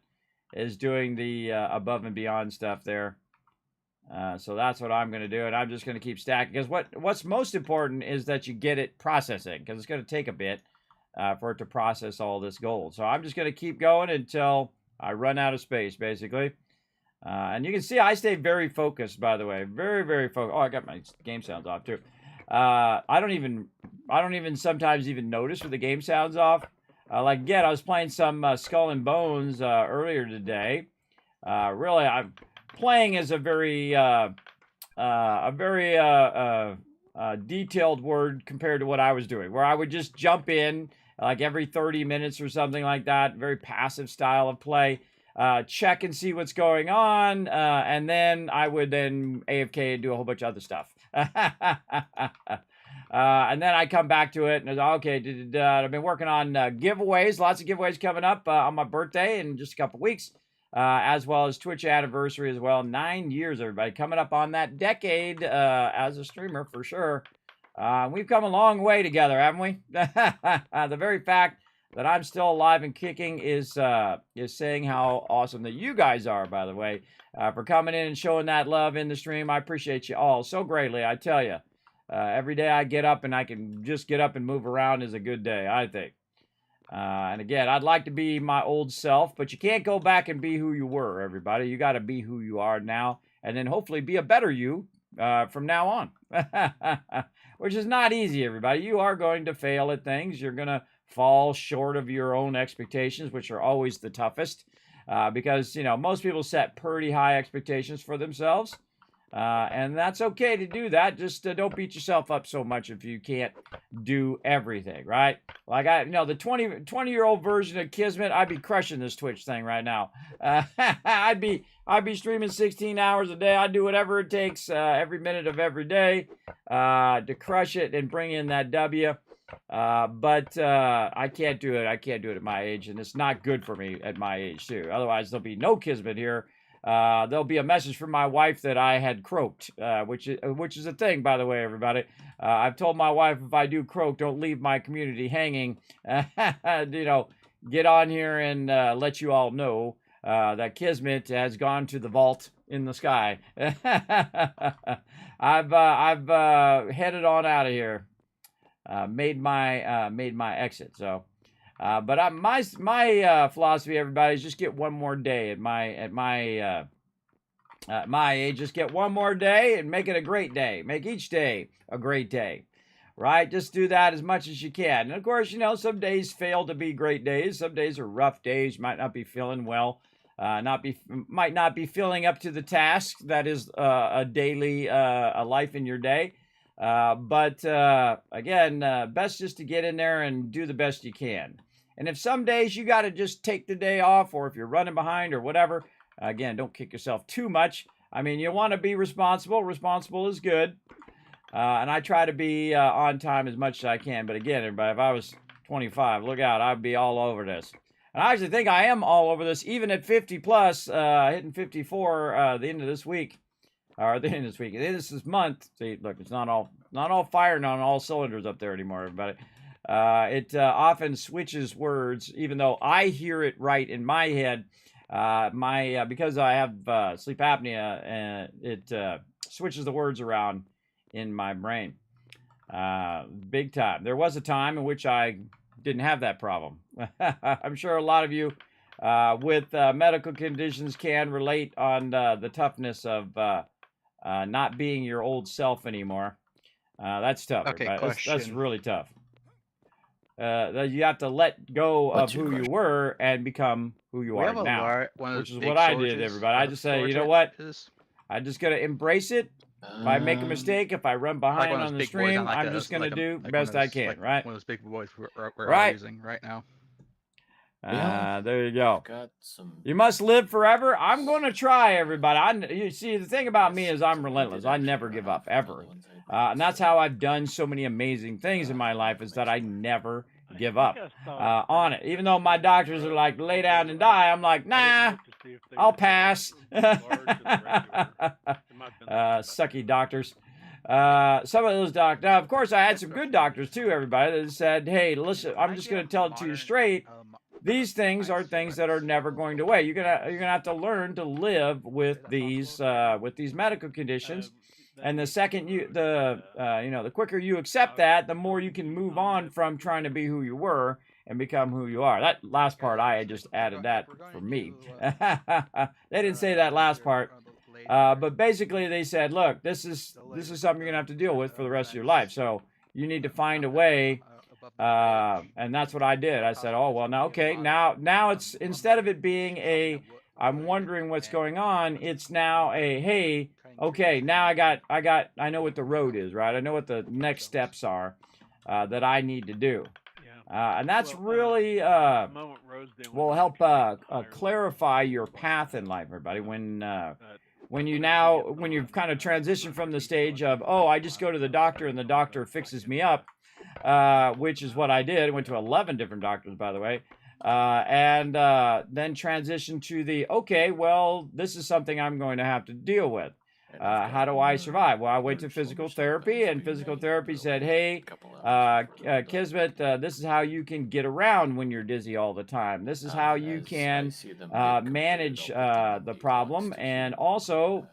as doing the above and beyond stuff there. So that's what I'm going to do, and I'm just going to keep stacking, because what's most important is that you get it processing, because it's going to take a bit for it to process all this gold. So I'm just going to keep going until I run out of space, basically. And you can see I stay very focused, by the way, very, very focused. Oh, I got my game sounds off too. I don't even sometimes even notice with the game sounds off. Like again, I was playing some Skull and Bones earlier today. Really, I'm playing is a very detailed word compared to what I was doing, where I would just jump in like every 30 minutes or something like that. Very passive style of play. Check and see what's going on, and then I would then AFK and do a whole bunch of other stuff. And then I come back to it and okay, I've been working on giveaways, lots of giveaways coming up on my birthday in just a couple weeks. As well as Twitch anniversary as well. 9 years, everybody. Coming up on that decade as a streamer, for sure. We've come a long way together, haven't we? The very fact that I'm still alive and kicking is saying how awesome that you guys are, by the way, for coming in and showing that love in the stream. I appreciate you all so greatly, I tell you. Every day I get up and I can just get up and move around is a good day, I think. And again, I'd like to be my old self, but you can't go back and be who you were, everybody. You got to be who you are now, and then hopefully be a better you from now on, which is not easy, everybody. You are going to fail at things. You're going to fall short of your own expectations, which are always the toughest, because, you know, most people set pretty high expectations for themselves. And that's okay to do that. Just don't beat yourself up so much if you can't do everything, right? Like the 20-year-old version of Kismet, I'd be crushing this Twitch thing right now. I'd be streaming 16 hours a day. I'd do whatever it takes every minute of every day to crush it and bring in that W. But I can't do it. I can't do it at my age, and it's not good for me at my age too. Otherwise, there'll be no Kismet here. There'll be a message from my wife that I had croaked, which is a thing, by the way, everybody. I've told my wife if I do croak, don't leave my community hanging. Get on here and let you all know that Kismet has gone to the vault in the sky. I've headed on out of here, made my exit. So. But my philosophy, everybody, is just get one more day at my age. Just get one more day and make it a great day. Make each day a great day, right? Just do that as much as you can. And of course, some days fail to be great days. Some days are rough days. You might not be feeling well. Might not be feeling up to the task that is a daily a life in your day. But again, best just to get in there and do the best you can. And if some days you got to just take the day off, or if you're running behind or whatever, again, don't kick yourself too much. I mean, you want to be responsible. Responsible is good. And I try to be on time as much as I can. But again, everybody, if I was 25, look out, I'd be all over this. And I actually think I am all over this, even at 50 plus, hitting 54 the end of this week. Or the end of this week. The end of this month. See, look, it's not all firing on all cylinders up there anymore, everybody. It often switches words, even though I hear it right in my head. Because I have sleep apnea, and it switches the words around in my brain. Big time. There was a time in which I didn't have that problem. I'm sure a lot of you with medical conditions can relate on the toughness of not being your old self anymore. That's tough. Okay, that's really tough. You have to let go of who you were and become who you are now, which is what I did, everybody. I just say, you know what? I just got to embrace it. If I make a mistake, if I run behind on the stream, I'm just going to do the best I can, right? One of those big boys we're right. using right now. Well, There you go. Got some. You must live forever. I'm going to try, everybody. You see, the thing about me is I'm relentless. I never give up, ever. And that's how I've done so many amazing things in my life, is that I never give up on it. Even though my doctors are like, lay down and die, I'm like, nah, I'll pass. Sucky doctors. Some of those doctors. Now, of course, I had some good doctors too, everybody, that said, hey, listen, I'm just going to tell it to you straight. These things are things that are never going to away. You're gonna have to learn to live with these medical conditions. And the second the quicker you accept that, the more you can move on from trying to be who you were and become who you are. That last part, I had just added that for me. They didn't say that last part. But basically they said, look, this is something you're gonna have to deal with for the rest of your life. So you need to find a way. And that's what I did. I said, oh, well, now it's, instead of it being I'm wondering what's going on, it's now hey, okay, now I know what the road is, right? I know what the next steps are that I need to do. And that's really will help clarify your path in life, everybody. When you've kind of transitioned from the stage of, oh, I just go to the doctor and the doctor fixes me up, which is what I did. I went to 11 different doctors, by the way, and then transitioned to the, okay, well, this is something I'm going to have to deal with. How do I survive? Well, I went to physical therapy, and physical therapy said, hey, Kismet, this is how you can get around when you're dizzy all the time. This is how you can manage the problem. And also,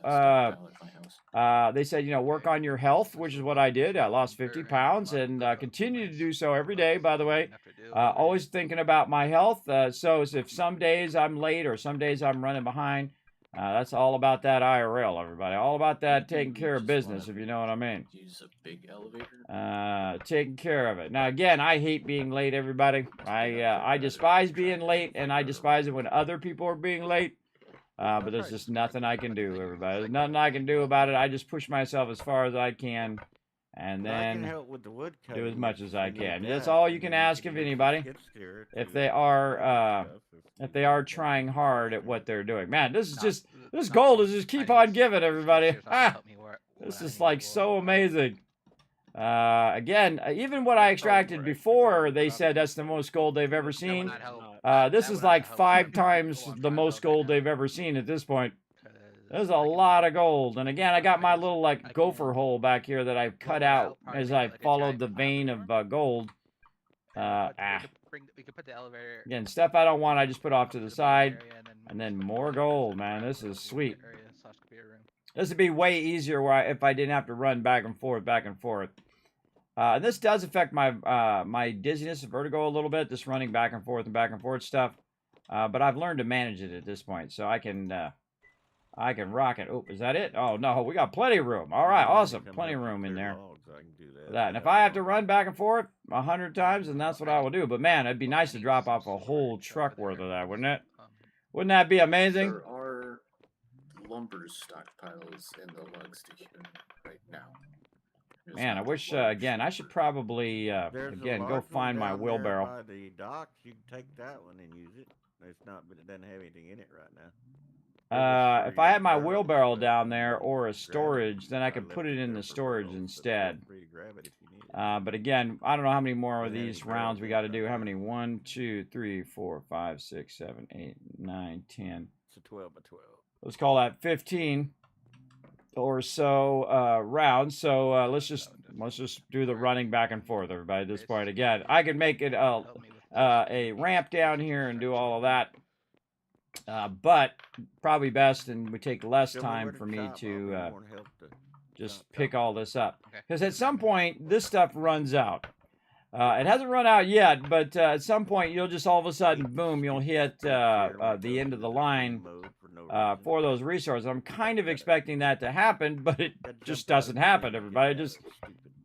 they said, work on your health, which is what I did. I lost 50 pounds and continue to do so every day, by the way. Always thinking about my health. So if some days I'm late or some days I'm running behind, that's all about that IRL, everybody. All about that taking care of business, if you know what I mean. Use a big elevator. Taking care of it. Now, again, I hate being late, everybody. I despise being late, and I despise it when other people are being late. But there's just nothing I can do, everybody. There's nothing I can do about it. I just push myself as far as I can, and then help with the wood do as much as I can. need That's that, all you and can then ask can of get anybody. skid steer If to they are stuff, if they are trying hard at what they're doing. Man, this gold is just keep on giving, everybody. This is like so amazing. Again, even what I extracted before, they said that's the most gold they've ever seen. This is like 5 times the most gold they've ever seen at this point. There's a lot of gold. And again, I got my little like gopher hole back here that I've cut out as I followed the vein of gold. We could put the elevator. Again, stuff I don't want, I just put off to the side. And then more gold, man. This is sweet. This would be way easier if I didn't have to run back and forth, back and forth. This does affect my my dizziness and vertigo a little bit, this running back and forth stuff. But I've learned to manage it at this point, so I can rock it. Oh, is that it? Oh, no, we got plenty of room. All right, awesome. Plenty of room in there. That. And if I have to run back and forth 100 times, then that's what I will do. But man, it'd be nice to drop off a whole truck worth of that, wouldn't it? Wouldn't that be amazing? There are lumber stockpiles in the lug station right now. Man, I wish, again, I should probably, again, go find my wheelbarrow. By the docks, you can take that one and use it. It doesn't have anything in it right now. If I had my wheelbarrow down there or a storage, then I could put it in the storage instead. But again, I don't know how many more of these rounds we got to do. How many? 1, 2, 3, 4, 5, 6, 7, 8, 9, 10. It's a 12 by 12. Let's call that 15 or so rounds. So let's just do the running back and forth, everybody. At this point, again, I could make it a ramp down here and do all of that. But probably best, and would take less time for me to just pick all this up. Because at some point, this stuff runs out. It hasn't run out yet, but at some point, you'll just all of a sudden, boom, you'll hit the end of the line for those resources. I'm kind of expecting that to happen, but it just doesn't happen, everybody.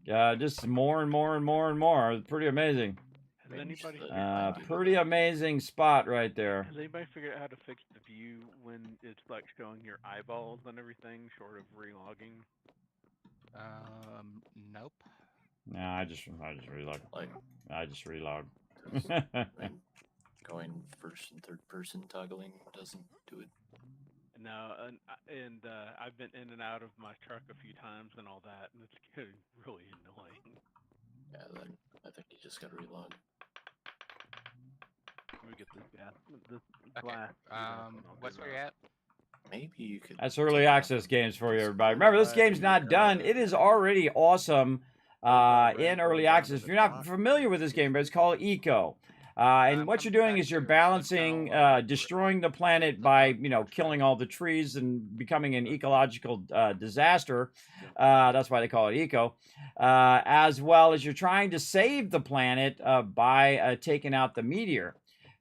Just more and more and more and more. It's pretty amazing. Pretty amazing spot right there. Has anybody figured out how to fix the view when it's like showing your eyeballs and everything, short of relogging? Nope. No, I just relog. I just relog. going first and third person toggling doesn't do it. No, and I've been in and out of my truck a few times and all that, and it's getting really annoying. Yeah, then I think you just gotta relog. Let me get this Okay. glass. What's where you're at? Maybe you could. That's early take off access of games for you, this everybody. corner. Remember, this game's not done. It is already awesome in early access. If you're not familiar with this game, but it's called Eco. And what you're doing is you're balancing destroying the planet by, you know, killing all the trees and becoming an ecological disaster. That's why they call it Eco. As well as you're trying to save the planet by taking out the meteor.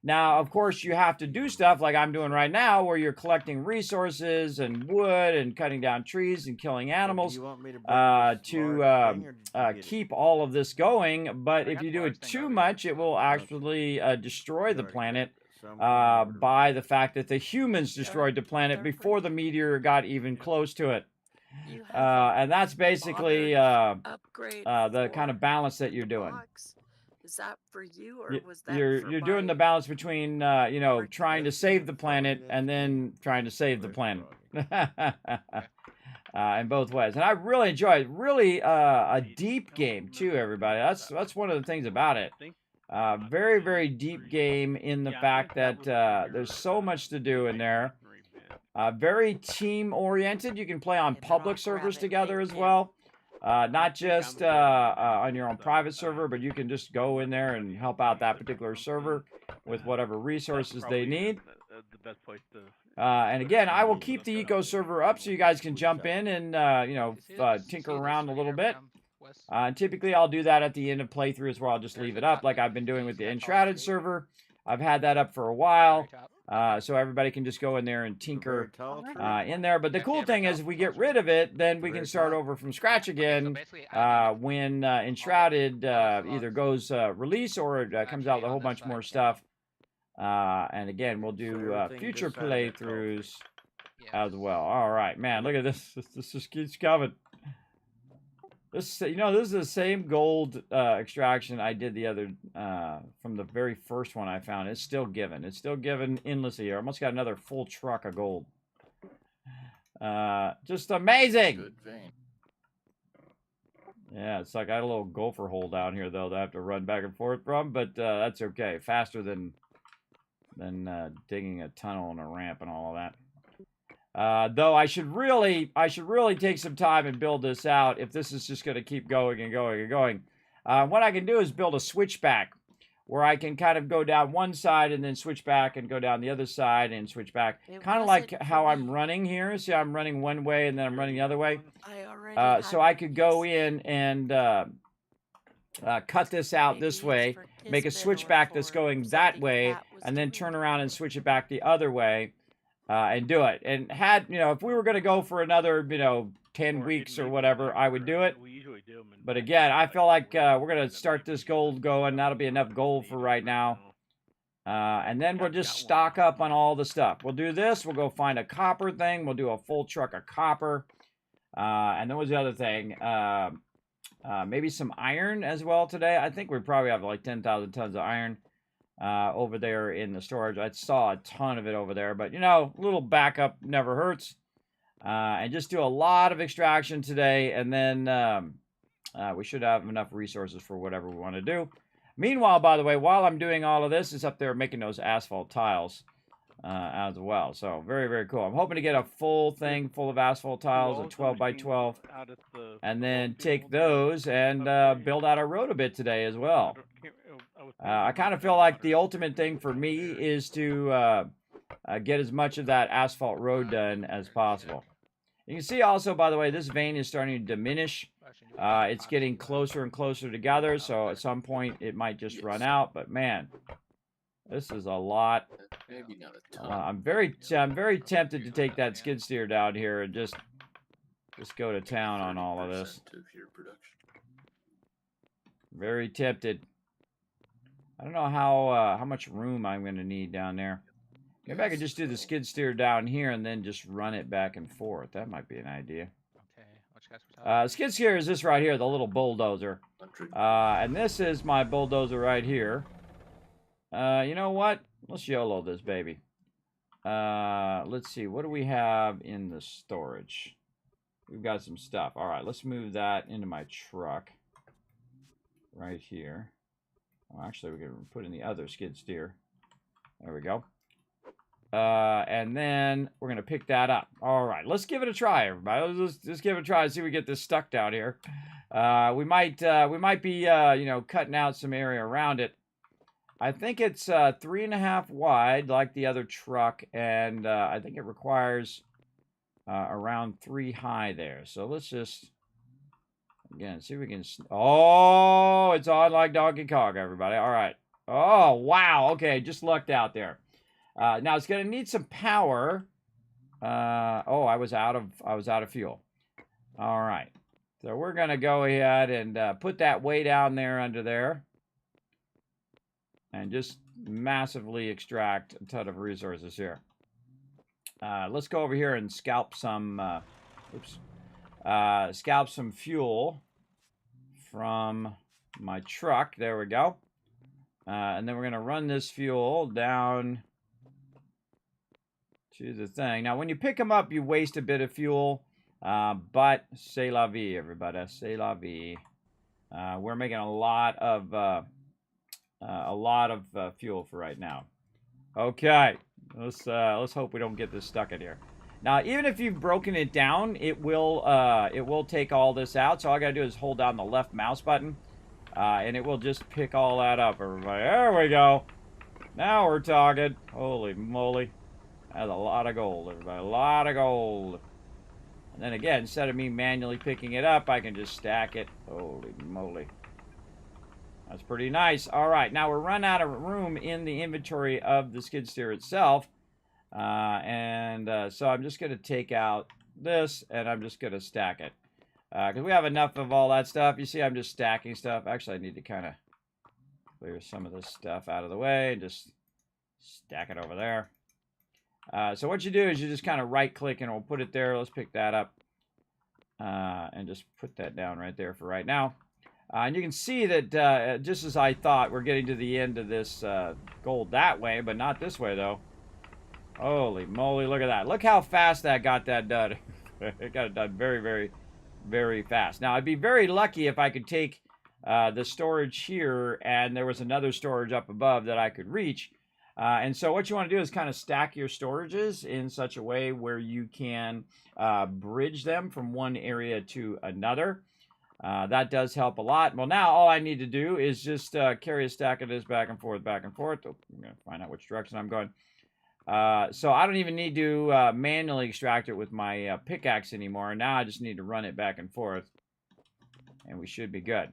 Now, of course, you have to do stuff like I'm doing right now, where you're collecting resources and wood and cutting down trees and killing animals to keep all of this going. But if you do it too much, it will actually destroy the planet by the fact that the humans destroyed the planet before the meteor got even close to it. And that's basically the kind of balance that you're doing. Is that for you, or was that you're doing the balance between you know, trying to save the planet and then trying to save the planet in both ways. And I really enjoy it. Really a deep game too, everybody. That's one of the things about it. Very, very deep game in the fact that there's so much to do in there. Very team oriented. You can play on public servers together as well. Not just on your own private server, but you can just go in there and help out that particular server with whatever resources they need. The best place to. And again, I will keep the Eco server up so you guys can jump in and you know, tinker around a little bit. Typically, I'll do that at the end of playthroughs where I'll just leave it up, like I've been doing with the Enshrouded server. I've had that up for a while. So everybody can just go in there and tinker in there. But the cool thing is, if we get rid of it, then we can start over from scratch again when Enshrouded either goes release or it comes out with a whole bunch more stuff. And again, we'll do future playthroughs as well. All right, man, look at this. This just keeps coming. This, you know, this is the same gold extraction I did the other from the very first one I found. It's still giving. It's still giving endlessly here. Almost got another full truck of gold. Just amazing. Good vein. Yeah, it's like I had a little gopher hole down here though that I have to run back and forth from, but that's okay. Faster than digging a tunnel and a ramp and all of that. Though I should really take some time and build this out if this is just going to keep going and going and going. What I can do is build a switchback where I can kind of go down one side and then switch back and go down the other side and switch back. Kind of like how I'm running here. See, I'm running one way and then I'm running the other way. So I could go in and cut this out this way, make a switchback that's going that way, and then turn around and switch it back the other way. And do it. And had, you know, if we were going to go for another, you know, 10 weeks or whatever, I would do it. But again, I feel like we're going to start this gold going. That'll be enough gold for right now. And then we'll just stock up on all the stuff. We'll do this. We'll go find a copper thing. We'll do a full truck of copper. And then was the other thing. Maybe some iron as well today. I think we probably have like 10,000 tons of iron. Over there in the storage. I saw a ton of it over there, but you know, a little backup never hurts. And just do a lot of extraction today, and then we should have enough resources for whatever we want to do. Meanwhile, by the way, while I'm doing all of this, it's up there making those asphalt tiles as well. So very, very cool. I'm hoping to get a full thing full of asphalt tiles, a 12 by 12, and then take those and build out our road a bit today as well. I kind of feel like the ultimate thing for me is to get as much of that asphalt road done as possible. You can see also, by the way, this vein is starting to diminish. It's getting closer and closer together, so at some point it might just run out. But man, this is a lot. Maybe not a ton. I'm very tempted to take that skid steer down here and just go to town on all of this. Of your production. Very tempted. I don't know how much room I'm going to need down there. Maybe I could just do the skid steer down here and then just run it back and forth. That might be an idea. Okay, what you guys were talking Skid steer is this right here, the little bulldozer. And this is my bulldozer right here. You know what? let's YOLO this baby. Let's see. What do we have in the storage? We've got some stuff. All right, let's move that into my truck right here. Well, actually, we can put in the other skid steer. There we go. And then we're gonna pick that up. All right, let's give it a try, everybody. Let's give it a try and see if we get this stuck down here. We might be you know, cutting out some area around it. I think it's 3.5 wide, like the other truck, and I think it requires around 3 high there. So let's just again see if we can. Oh, it's on like Donkey Kong, everybody. All right. Oh wow. Okay, just lucked out there. Now it's gonna need some power. Oh, I was out of fuel. All right, so we're gonna go ahead and put that way down there under there, and just massively extract a ton of resources here. Let's go over here and scalp some. Scalp some fuel from my truck. There we go. And then we're gonna run this fuel down to the thing. Now, when you pick them up, you waste a bit of fuel, but c'est la vie, everybody. C'est la vie. We're making a lot of fuel for right now. Okay, let's hope we don't get this stuck in here. Now, even if you've broken it down, it will take all this out. So all I gotta do is hold down the left mouse button, and it will just pick all that up, everybody. There we go. Now we're talking. Holy moly. That's a lot of gold, everybody. A lot of gold. And then again, instead of me manually picking it up, I can just stack it. Holy moly. That's pretty nice. All right, now we're running out of room in the inventory of the skid steer itself. So I'm just going to take out this, and I'm just going to stack it. Because we have enough of all that stuff. You see, I'm just stacking stuff. Actually, I need to kind of clear some of this stuff out of the way and just stack it over there. So what you do is you just kind of right-click and we'll put it there. Let's pick that up and just put that down right there for right now. And you can see that just as I thought, we're getting to the end of this gold that way, but not this way, though. Holy moly, look at that. Look how fast that got that done. It got it done very, very, very fast. Now, I'd be very lucky if I could take the storage here and there was another storage up above that I could reach. And so what you want to do is kind of stack your storages in such a way where you can bridge them from one area to another. That does help a lot. Well, now all I need to do is just carry a stack of this back and forth, back and forth. Oh, I'm going to find out which direction I'm going. So I don't even need to manually extract it with my pickaxe anymore. Now I just need to run it back and forth, and we should be good.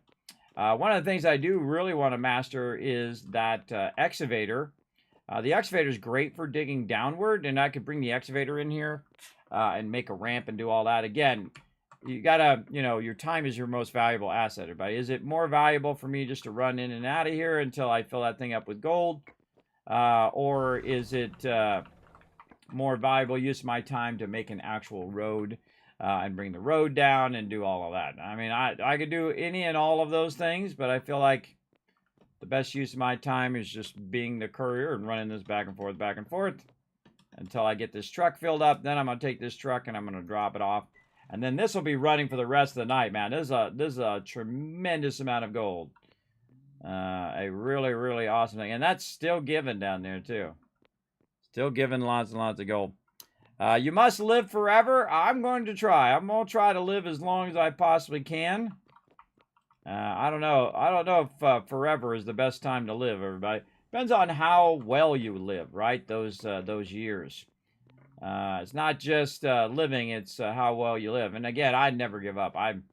One of the things I do really want to master is that excavator. The excavator is great for digging downward, and I could bring the excavator in here and make a ramp and do all that. Again, you gotta, you know, your time is your most valuable asset, everybody. Is it more valuable for me just to run in and out of here until I fill that thing up with gold? Or is it more valuable use of my time to make an actual road and bring the road down and do all of that? I mean, I could do any and all of those things, but I feel like the best use of my time is just being the courier and running this back and forth until I get this truck filled up. Then I'm going to take this truck and I'm going to drop it off. And then this will be running for the rest of the night, man. This is a tremendous amount of gold. A really, really awesome thing. And that's still giving down there, too. Still giving lots and lots of gold. You must live forever. I'm going to try. I'm going to try to live as long as I possibly can. I don't know. I don't know if forever is the best time to live, everybody. Depends on how well you live, right? Those years. It's not just living; it's how well you live. And again, I never give up. I'm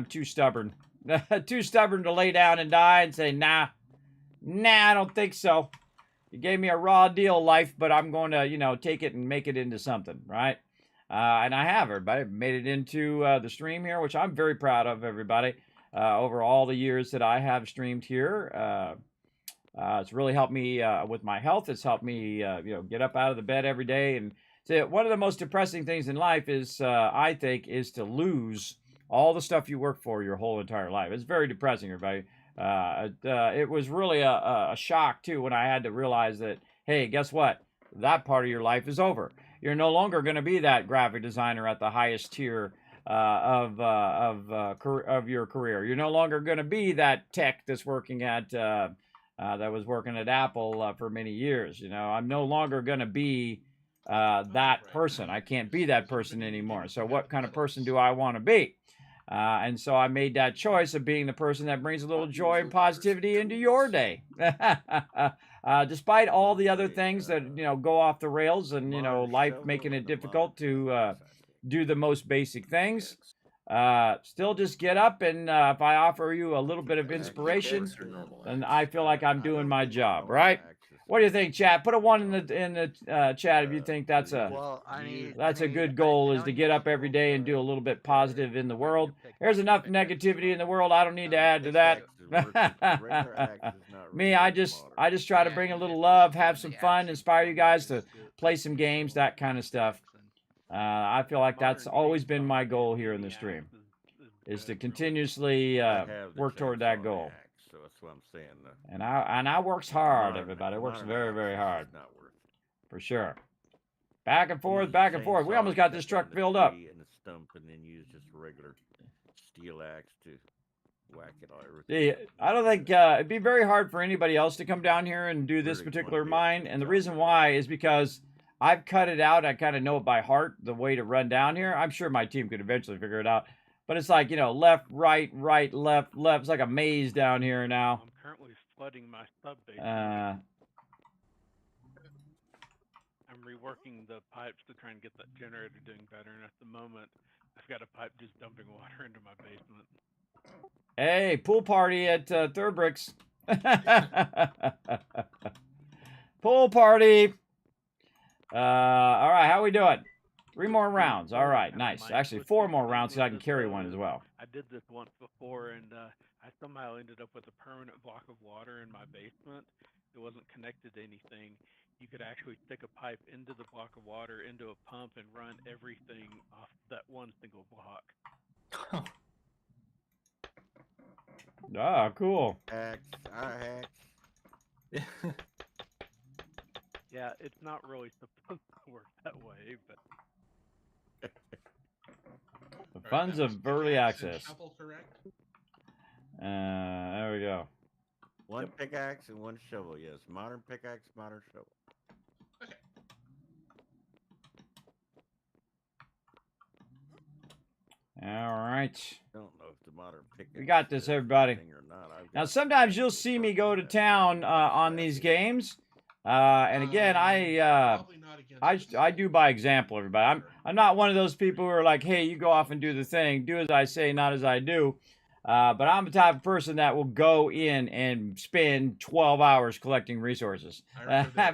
too stubborn, too stubborn to lay down and die and say, nah, I don't think so. You gave me a raw deal, life, but I'm going to, you know, take it and make it into something, right? And I have, everybody. I've made it into the stream here, which I'm very proud of, everybody. Over all the years that I have streamed here, it's really helped me with my health. It's helped me, you know, get up out of the bed every day. And so one of the most depressing things in life is, I think, is to lose all the stuff you work for your whole entire life. It's very depressing, everybody. It was really a shock too when I had to realize that, hey, guess what? That part of your life is over. You're no longer going to be that graphic designer at the highest tier of your career. You're no longer going to be that tech that's working at that was working at Apple for many years. You know, I'm no longer going to be that person. I can't be that person anymore. So what kind of person do I want to be? And so I made that choice of being the person that brings a little joy and positivity into your day. Despite all the other things that, you know, go off the rails and, you know, life making it difficult to do the most basic things. Still just get up and if I offer you a little bit of inspiration, then I feel like I'm doing my job, right? What do you think, chat? Put a 1 in the chat if you think that's a good goal, is to get up every day and do a little bit positive in the world. There's enough negativity in the world. I don't need to add to that. Me, I just try to bring a little love, have some fun, inspire you guys to play some games, that kind of stuff. I feel like that's always been my goal here in the stream, is to continuously work toward that goal. So that's what I'm saying. And I works hard, everybody. Works very, very hard. For sure. Back and forth, back and forth. We almost got this truck filled up. And the stump, and then use just a regular steel axe to whack it all. See, I don't think it'd be very hard for anybody else to come down here and do this particular mine. And the reason why is because I've cut it out. I kind of know it by heart, the way to run down here. I'm sure my team could eventually figure it out. But it's like, you know, left, right, left. It's like a maze down here now. I'm currently flooding my sub base. Uh, I'm reworking the pipes to try and get that generator doing better, and at the moment, I've got a pipe just dumping water into my basement. Hey, pool party at Third Bricks. Pool party. All right, how we doing? 3 more rounds. All right, nice. Actually, 4 more rounds so I can carry one as well. I did this once before, and I somehow ended up with a permanent block of water in my basement. It wasn't connected to anything. You could actually stick a pipe into the block of water, into a pump, and run everything off that one single block. Ah, cool. Hacks, hacks. Yeah, it's not really supposed to work that way, but... The funds of early access. Shovel, correct? There we go. One pickaxe and 1 shovel, yes. Modern pickaxe, modern shovel. Okay. All right. Don't know if the modern pickaxe. We got this, everybody. Now, sometimes you'll see me go to town on these games. And again, I do by example, everybody. I'm not one of those people who are like, hey, you go off and do the thing. Do as I say, not as I do. But I'm the type of person that will go in and spend 12 hours collecting resources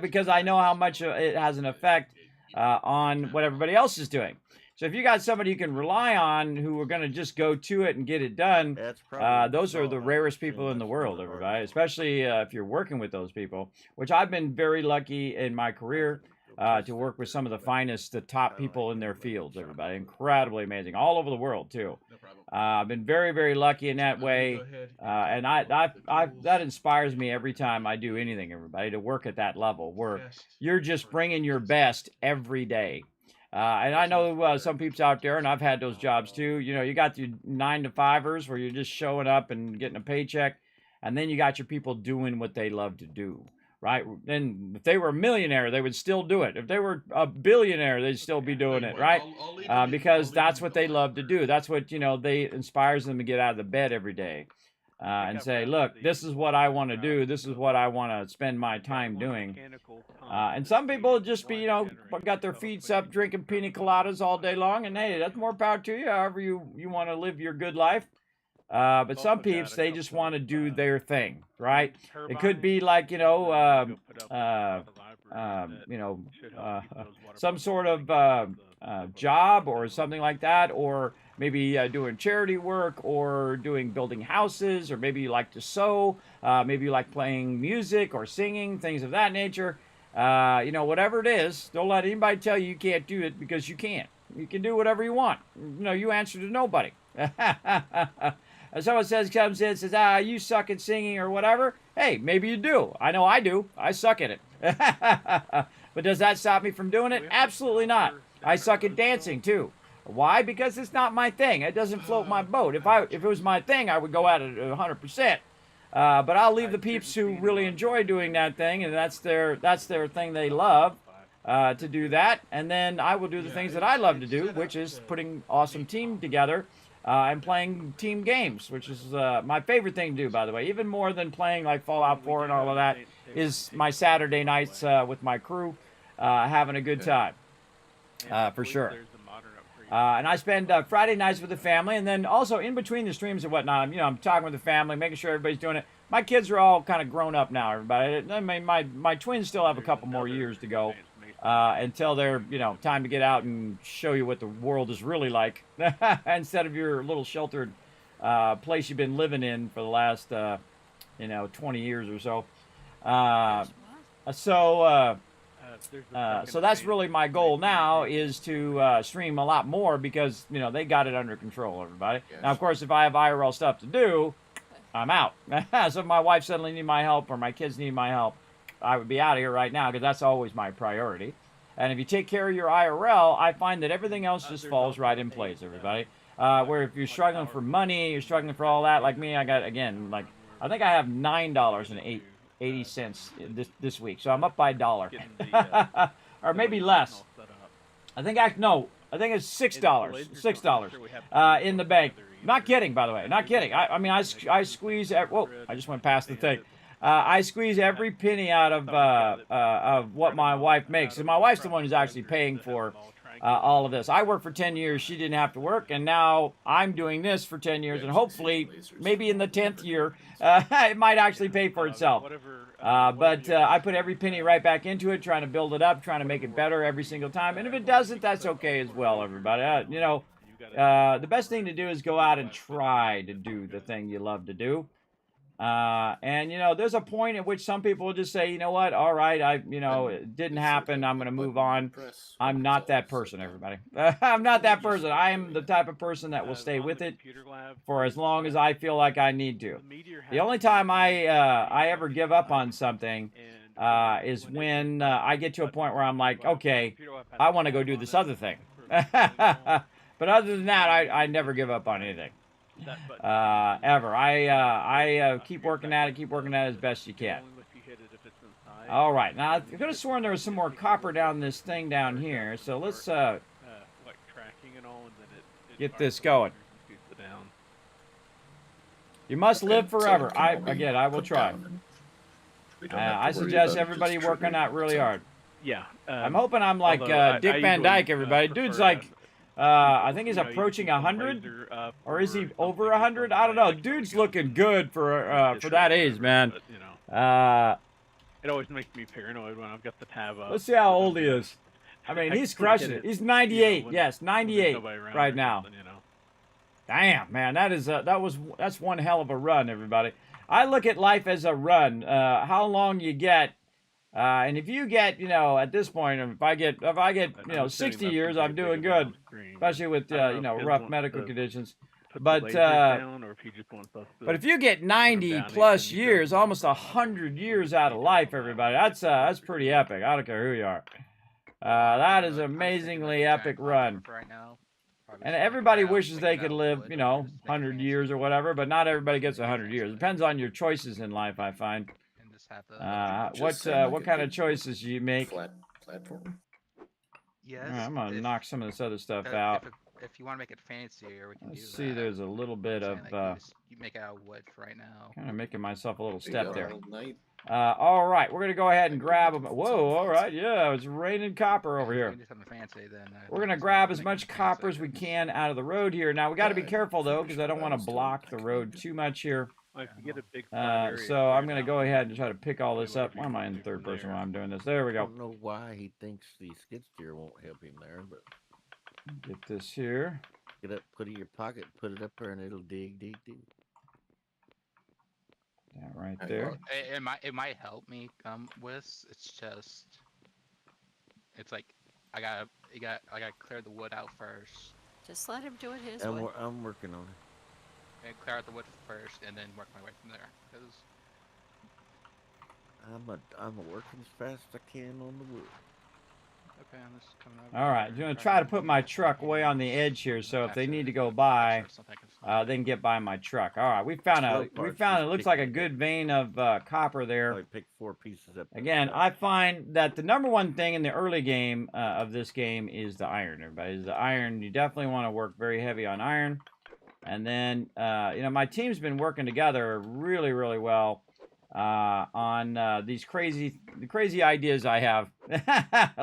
because I know how much it has an effect on what everybody else is doing. So if you got somebody you can rely on who are going to just go to it and get it done, those are the rarest people in the world, everybody, especially if you're working with those people, which I've been very lucky in my career to work with some of the finest, the top people in their fields, everybody. Incredibly amazing. All over the world, too. I've been very, very lucky in that way. And that inspires me every time I do anything, everybody, to work at that level where you're just bringing your best every day. And I know some peeps out there, and I've had those jobs too. You know, you got your 9-to-5ers where you're just showing up and getting a paycheck, and then you got your people doing what they love to do, right? Then if they were a millionaire, they would still do it. If they were a billionaire, they'd still be doing it, right? Because that's what they love to do. That's what, you know, they inspires them to get out of the bed every day. And say, look, this is what I want to do. This is what I want to spend my time doing. And some people just be, you know, got their feet up drinking pina coladas all day long. And hey, that's more power to you, however you want to live your good life. But some peeps, they just want to do their thing, right? It could be like, some sort of job or something like that, or maybe doing charity work, or building houses, or maybe you like to sew, maybe you like playing music or singing, things of that nature. Whatever it is, don't let anybody tell you can't do it, because you can't. You can do whatever you want. You answer to nobody. And someone comes in, says, you suck at singing or whatever. Hey, maybe you do. I know I do. I suck at it. But does that stop me from doing it? Absolutely not. I suck at dancing too. Why? Because it's not my thing. It doesn't float my boat. If it was my thing, I would go at it 100%. But I'll leave the peeps who really enjoy doing that thing, and that's their thing they love to do that. And then I will do the things that I love to do, which is putting awesome team together and playing team games, which is my favorite thing to do, by the way. Even more than playing like Fallout 4 and all of that is my Saturday nights with my crew having a good time, for sure. And I spend Friday nights with the family, and then also in between the streams and whatnot, I'm talking with the family, making sure everybody's doing it. My kids are all kind of grown up now, everybody. I mean, my twins still have a couple more years to go until they're, time to get out and show you what the world is really like instead of your little sheltered place you've been living in for the last, 20 years or so. So that's really my goal now, is to stream a lot more because, they got it under control, everybody. Yes. Now, of course, if I have IRL stuff to do, I'm out. So if my wife suddenly need my help or my kids need my help, I would be out of here right now because that's always my priority. And if you take care of your IRL, I find that everything else just falls right in place, everybody. Where if you're struggling for money, you're struggling for all that, like me, I got, again, I think I have $9.80 this week, so I'm up by $1, or maybe less. I think it's $6 in the bank. Not kidding, by the way, not kidding. I mean, I squeeze. Whoa, I just went past the thing. I squeeze every penny out of what my wife makes, and my wife's the one who's actually paying for all of this. I worked for 10 years. She didn't have to work, and now I'm doing this for 10 years, and hopefully, maybe in the 10th year, it might actually pay for itself. But I put every penny right back into it, trying to build it up, trying to make it better every single time. And if it doesn't, that's okay as well, everybody. The best thing to do is go out and try to do the thing you love to do. And there's a point at which some people will just say, you know what, all right, it didn't happen, I'm going to move on. I'm not that person, everybody. I'm not that person. I am the type of person that will stay with it for as long as I feel like I need to. The only time I ever give up on something is when I get to a point where I'm like, okay, I want to go do this other thing. But other than that, I never give up on anything. Ever. I keep working at it as best you can. All right, now I could have sworn there was some more copper down this thing down here, so let's get this going. You must live forever. I will try. I suggest everybody work on that really hard. Yeah. I'm hoping I'm like Dick Van Dyke, everybody. Dude's like, I think he's approaching 100, or is he over 100? I don't know. Dude's looking good for that age, man. It always makes me paranoid when I've got the tab up. Let's see how old he is. I mean, he's crushing it. He's 98. Yes, 98 right now. Damn, man, that's one hell of a run, everybody. I look at life as a run. How long you get. And if you get, at this point, if I get, 60 years, I'm doing good, especially with, rough medical conditions. But if you get 90 plus years, almost 100 years out of life, everybody, that's pretty epic. I don't care who you are. That is an amazingly epic run. And everybody wishes they could live, 100 years or whatever, but not everybody gets 100 years. It depends on your choices in life, I find. What kind of choices you make? Platform. Yes. I'm gonna knock some of this other stuff out. If you want to make it fancier, we can Let's see. There's a little bit of. You make it out of wood for right now. Kind of making myself a little step there. All right, we're gonna go ahead and grab them. Whoa! All right, yeah, it's raining copper over here. We're gonna grab as much copper as we can out of the road here. Now we got to be careful though, because I don't want to block the road too much here. So I'm going to go ahead and try to pick all this up. Why am I in the third person while I'm doing this? There we go. I don't know why he thinks the skid steer won't help him there, but get this here. Get up, put it in your pocket, put it up there, and it'll dig. That right there. Well, it might help me with. It's like I gotta clear the wood out first. Just let him do it his way. I'm working on it. And clear out the wood first, and then work my way from there. 'Cause I'm a working as fast as I can on the wood. okay, I'm just coming over. All right, I'm going to try to put my truck way on the edge here, so if they need to go by, they can get by my truck. All right, we found it looks like a good vein of copper there. I picked 4 pieces up. Again, I find that the number one thing in the early game of this game is the iron, everybody. Is the iron. You definitely want to work very heavy on iron. And then, you know, my team's been working together really, really well on these crazy ideas I have.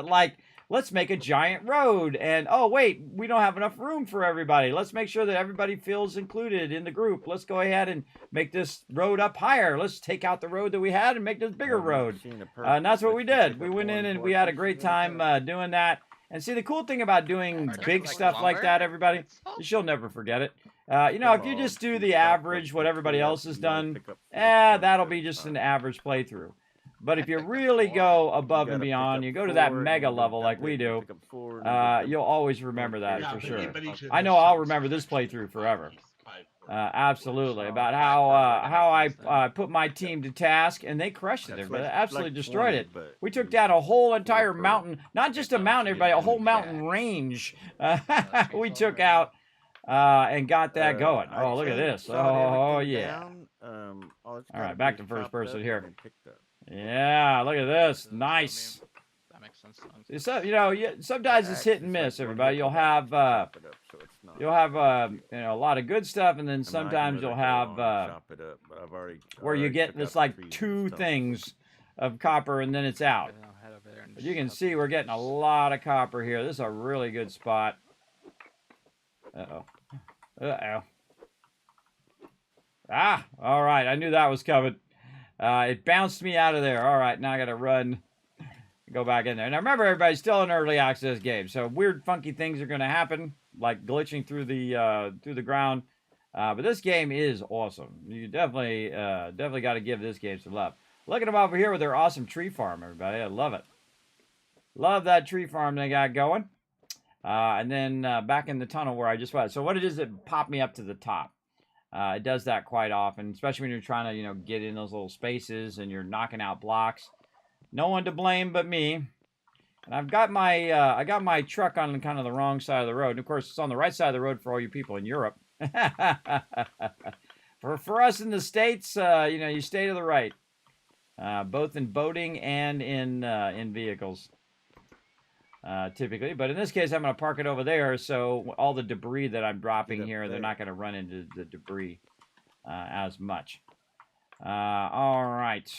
Like, let's make a giant road. And, oh, wait, we don't have enough room for everybody. Let's make sure that everybody feels included in the group. Let's go ahead and make this road up higher. Let's take out the road that we had and make this bigger road. And that's what we did. We went in and we had a great time doing that. And see, the cool thing about doing big stuff like that, everybody, is you'll never forget it. You know, if you just do the average, what everybody else has done, that'll be just an average playthrough. But if you really go above and beyond, you go to that mega level like we do, you'll always remember that for sure. I know I'll remember this playthrough forever. Absolutely. About how I put my team to task, and they crushed it. Everybody absolutely destroyed it. We took down a whole entire mountain, not just a mountain, everybody, a whole mountain range. We took out and got that going. Oh, look at this. Oh, yeah. All right, back to first person here. Yeah, look at this. Nice. That makes sense. So, you know, sometimes it's hit and miss, everybody. You'll have you know, a lot of good stuff, and then sometimes you'll have where you get this like 2 things of copper, and then it's out. But you can see we're getting a lot of copper here. This is a really good spot. Uh-oh. Uh-oh. Ah, all right. I knew that was coming. It bounced me out of there. All right, now I got to run, go back in there. Now remember, everybody's still in early access game, so weird, funky things are going to happen, like glitching through the ground. But this game is awesome. You definitely got to give this game some love. Look at them over here with their awesome tree farm, everybody. I love it. Love that tree farm they got going. And then back in the tunnel where I just was. So what it is, it popped me up to the top. It does that quite often, especially when you're trying to, you know, get in those little spaces and you're knocking out blocks. No one to blame but me. And I've got my I got my truck on kind of the wrong side of the road. And of course, it's on the right side of the road for all you people in Europe. for us in the States, you know, you stay to the right, both in boating and in vehicles. Typically, but in this case, I'm going to park it over there, so all the debris that I'm dropping here, they're not going to run into the debris as much. All right.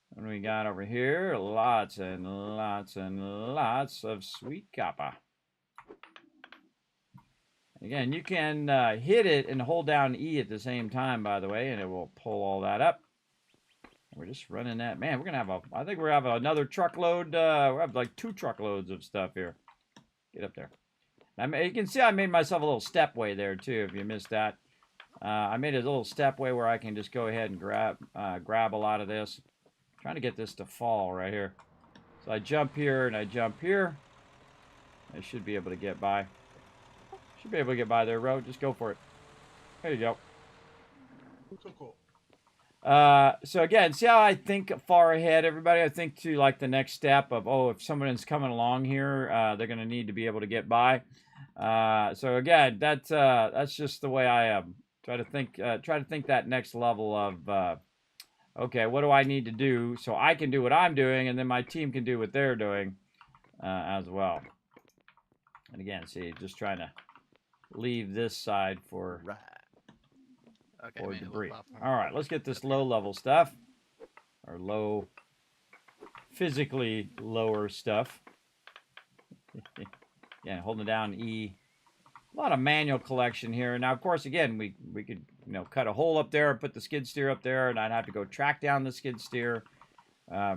What do we got over here? Lots and lots and lots of sweet copper. Again, you can hit it and hold down E at the same time, by the way, and it will pull all that up. We're just running that. Man, we're going to have I think we're going to have another truckload. We'll have like 2 truckloads of stuff here. Get up there. You can see I made myself a little stepway there, too, if you missed that. I made a little stepway where I can just go ahead and grab a lot of this. I'm trying to get this to fall right here. So I jump here and I jump here. I should be able to get by. Should be able to get by there, road. Just go for it. There you go. So cool. So again, see how I think far ahead, everybody? I think to like the next step of, oh, if someone's coming along here, they're going to need to be able to get by. So again, that's just the way I am. Try to think that next level of, okay, what do I need to do so I can do what I'm doing, and then my team can do what they're doing as well. And again, see, just trying to leave this side for debris. All right, let's get this low-level stuff, or low, physically lower stuff. Yeah, holding down E. A lot of manual collection here. Now, of course, again, we could, you know, cut a hole up there and put the skid steer up there, and I'd have to go track down the skid steer,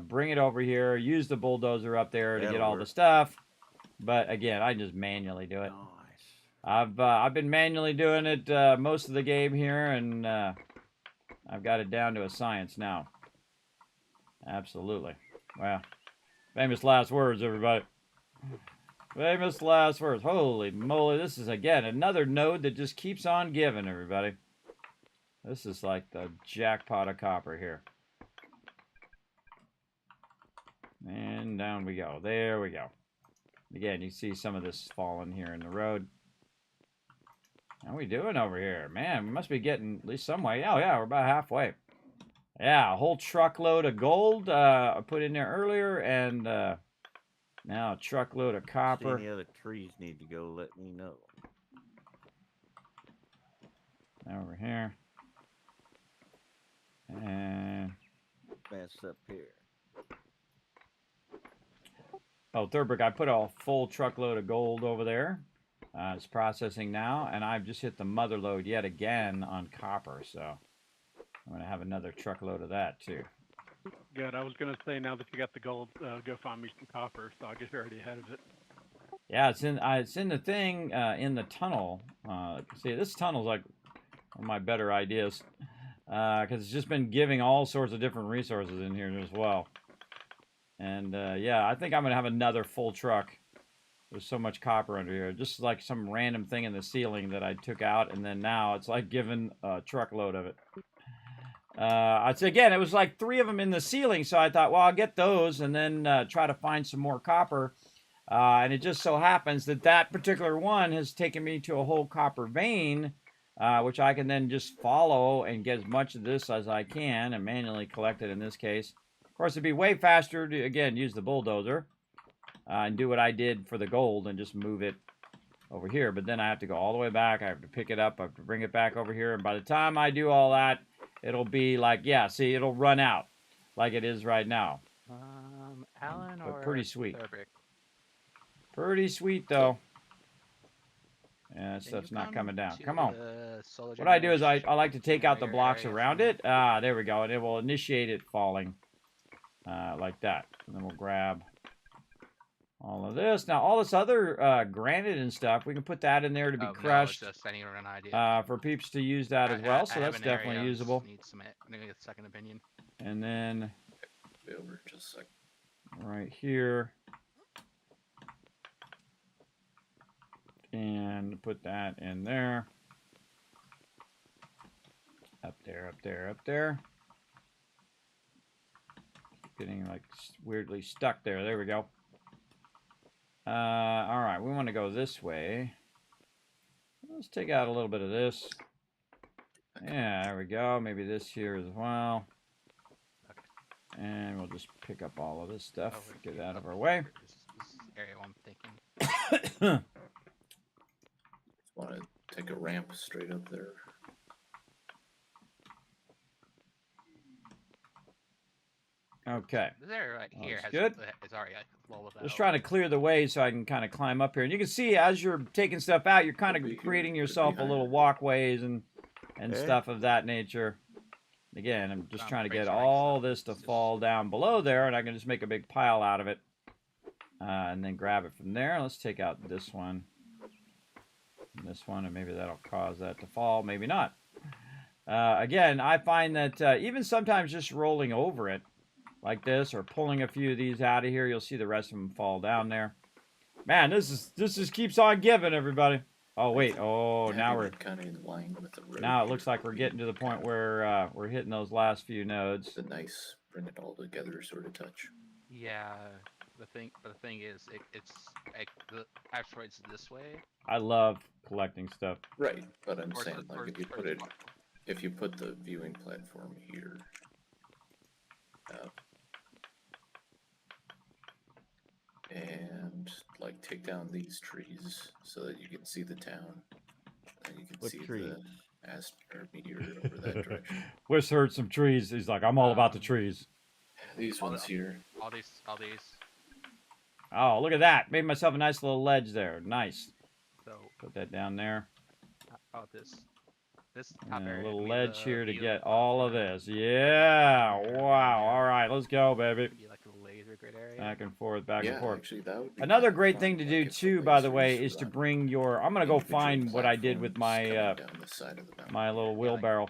bring it over here, use the bulldozer up there to get all the stuff. But again, I just manually do it. I've been manually doing it most of the game here, and I've got it down to a science now. Absolutely. Well, famous last words, everybody. Famous last words. Holy moly, this is, again, another node that just keeps on giving, everybody. This is like the jackpot of copper here. And down we go. There we go. Again, you see some of this falling here in the road. How are we doing over here? Man, we must be getting at least some way. Oh, yeah, we're about halfway. Yeah, a whole truckload of gold I put in there earlier, and now a truckload of copper. If any other trees need to go, let me know. Over here. And Pass up here. oh, Thurberg, I put a full truckload of gold over there. It's processing now, and I've just hit the mother load yet again on copper, so I'm going to have another truckload of that, too. Good. I was going to say, now that you got the gold, go find me some copper, so I guess you're already ahead of it. Yeah, it's in the thing, in the tunnel. See, this tunnel's like one of my better ideas, because it's just been giving all sorts of different resources in here as well. And, yeah, I think I'm going to have another full truck. There's so much copper under here. Just like some random thing in the ceiling that I took out, and then now it's like giving a truckload of it. I'd say, again, it was like 3 of them in the ceiling, so I thought, well, I'll get those and then try to find some more copper. And it just so happens that that particular one has taken me to a whole copper vein, which I can then just follow and get as much of this as I can and manually collect it in this case. Of course, it'd be way faster to, again, use the bulldozer. And do what I did for the gold and just move it over here. But then I have to go all the way back. I have to pick it up. I have to bring it back over here. And by the time I do all that, it'll be like, yeah, see, it'll run out like it is right now. Alan but or pretty sweet. Thurbrick? Pretty sweet, though. Yeah, that stuff's not coming down. Come on. What I do is I like to take out the blocks around it. Ah, there we go. And it will initiate it falling like that. And then we'll grab all of this. Now, all this other granite and stuff, we can put that in there to be crushed. No, just an idea. For peeps to use that as well, so that's definitely usable. Need some, I'm gonna get a second opinion. And then Over just a sec. right here. And put that in there. Up there, up there, up there. Getting like weirdly stuck there. There we go. All right, we want to go this way. Let's take out a little bit of this. Yeah, there we go. Maybe this here as well. And we'll just pick up all of this stuff. Get it out of our way. This area I'm thinking. Just want to take a ramp straight up there. Okay. This area right here has good. It's already full of Just trying to clear the way so I can kind of climb up here. And you can see as you're taking stuff out, you're kind of creating yourself a little walkways and stuff of that nature. Again, I'm just trying to get all this to fall down below there, and I can just make a big pile out of it. And then grab it from there. Let's take out this one. And this one, and maybe that'll cause that to fall. Maybe not. Again, I find that even sometimes just rolling over it, like this, or pulling a few of these out of here, you'll see the rest of them fall down there. Man, this just keeps on giving, everybody. Oh wait, oh Yeah, now we're kind of in line with the road. now it here. looks like we're getting to the point where we're hitting those last few nodes. It's a nice bring it all together sort of touch. Yeah, the thing is, it's like the asteroids this way. I love collecting stuff. Right, but I'm Or- saying or- like if you put the viewing platform here, and like take down these trees so that you can see the town, and you can What see tree? the meteor over that direction. Wish heard some trees. He's like, I'm all about the trees. These All ones the- here. All these. Oh, look at that. Made myself a nice little ledge there. Nice. So Put that down there. how this top And a area little would be ledge the here to view get of all of the- this. Yeah. Wow. All right. Let's go, baby. Be like a laser grid area. Back and forth, back Yeah, and forth. actually, that would be Another kinda great fun, thing to like do if the too, by the way, lasers is to run bring your. I'm gonna go individual find what I did with platforms my coming down the side of the mountain. my little wheelbarrow.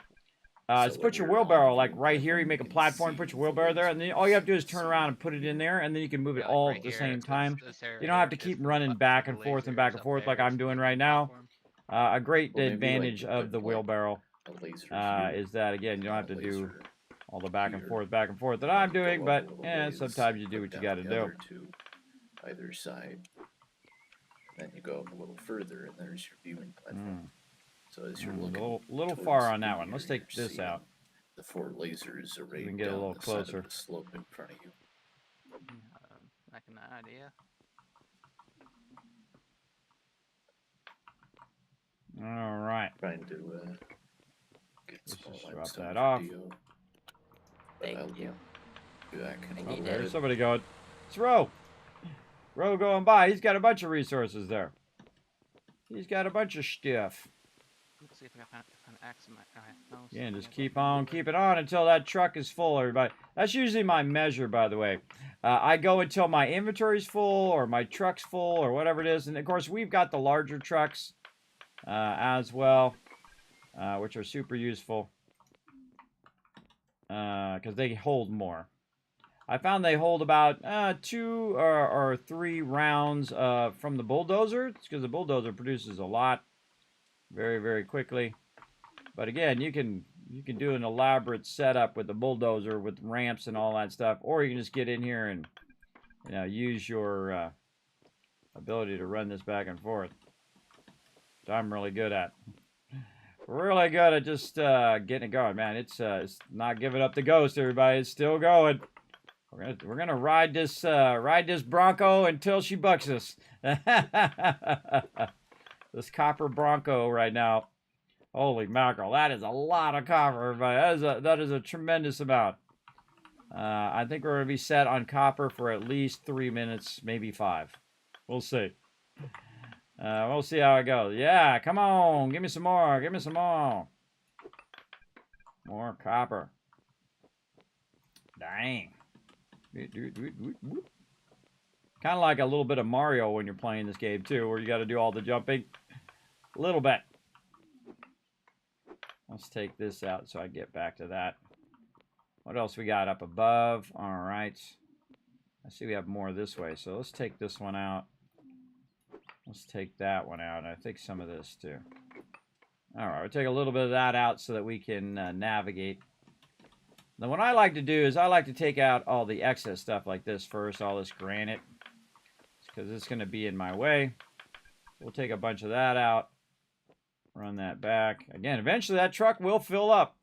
So Just put your when you're on wheelbarrow the like viewing right here. You platform, make a you can platform, see put your the wheelbarrow there, and then all you have to do is lasers turn around and put it in there, and then you can move it Yeah, like all right at the here, same time. this area You don't have to here is keep the running left back with and the forth and lasers back and up forth like there I'm is doing the right now. platform. A great Well, maybe, like, advantage you of put, the like, wheelbarrow. a laser here, is that, again, you don't have and to a do laser all the back and here, forth that and I'm then doing, go up but a little yeah, ways, sometimes you do put what you down got to the do. other two either side. Then you go up a little further, and there's your viewing platform. So as you're A looking little towards far on the that one. meteor, Let's take you're this seeing out. the 4 lasers we arrayed can get a down little the side closer. of the slope in front of you. Like an idea. All right. Trying to get Let's small just drop limestone that for off. Dio. But I'll Thank you. be back in a I little need There's bit. somebody going. It's Ro. Ro going by. He's got a bunch of resources there. He's got a bunch of stuff. Let's see if I can find an axe in my house. Yeah, just keep on keeping on until that truck is full, everybody. That's usually my measure, by the way. I go until my inventory's full or my truck's full or whatever it is. And, of course, we've got the larger trucks as well, which are super useful because they hold more. I found they hold about 2 or 3 rounds from the bulldozer. It's because the bulldozer produces a lot very, very quickly. But again, you can do an elaborate setup with the bulldozer with ramps and all that stuff, or you can just get in here and use your ability to run this back and forth. Which I'm really good at. Really good at just getting it going, man. It's not giving up the ghost, everybody. It's still going. We're gonna ride this Bronco until she bucks us. This copper Bronco right now. Holy mackerel! That is a lot of copper, everybody. That is a tremendous amount. I think we're gonna be set on copper for at least 3 minutes, maybe 5. We'll see. We'll see how it goes. Yeah, come on, give me some more. Give me some more. More copper. Dang. Kind of like a little bit of Mario when you're playing this game too, where you got to do all the jumping. A little bit. Let's take this out so I get back to that. What else we got up above? All right. I see we have more this way, so let's take this one out. Let's take that one out. I think some of this too. All right, we'll take a little bit of that out so that we can navigate. Now, what I like to do is I like to take out all the excess stuff like this first, all this granite, because it's going to be in my way. We'll take a bunch of that out, run that back. Again, eventually that truck will fill up.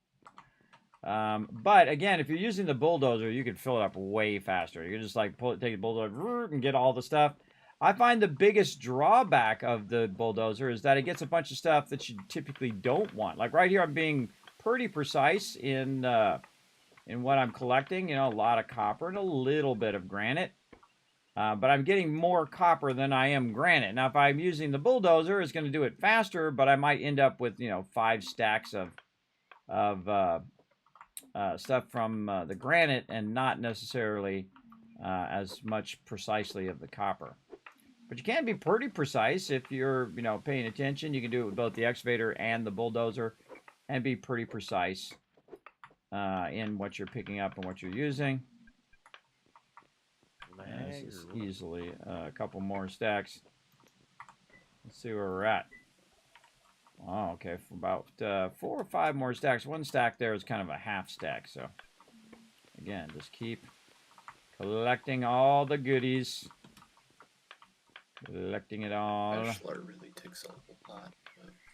But again, if you're using the bulldozer, you can fill it up way faster. You can just like take the bulldozer and get all the stuff. I find the biggest drawback of the bulldozer is that it gets a bunch of stuff that you typically don't want. Like right here, I'm being pretty precise in what I'm collecting. You know, a lot of copper and a little bit of granite. But I'm getting more copper than I am granite. Now, if I'm using the bulldozer, it's going to do it faster, but I might end up with, 5 stacks of stuff from the granite and not necessarily as much precisely of the copper. But you can be pretty precise if you're, paying attention. You can do it with both the excavator and the bulldozer and be pretty precise in what you're picking up and what you're using. This is easily a couple more stacks. Let's see where we're at. Oh, okay, for about 4 or 5 more stacks. One stack there is kind of a half stack. So, again, just keep collecting all the goodies. Collecting it all. Ashlar really takes a lot.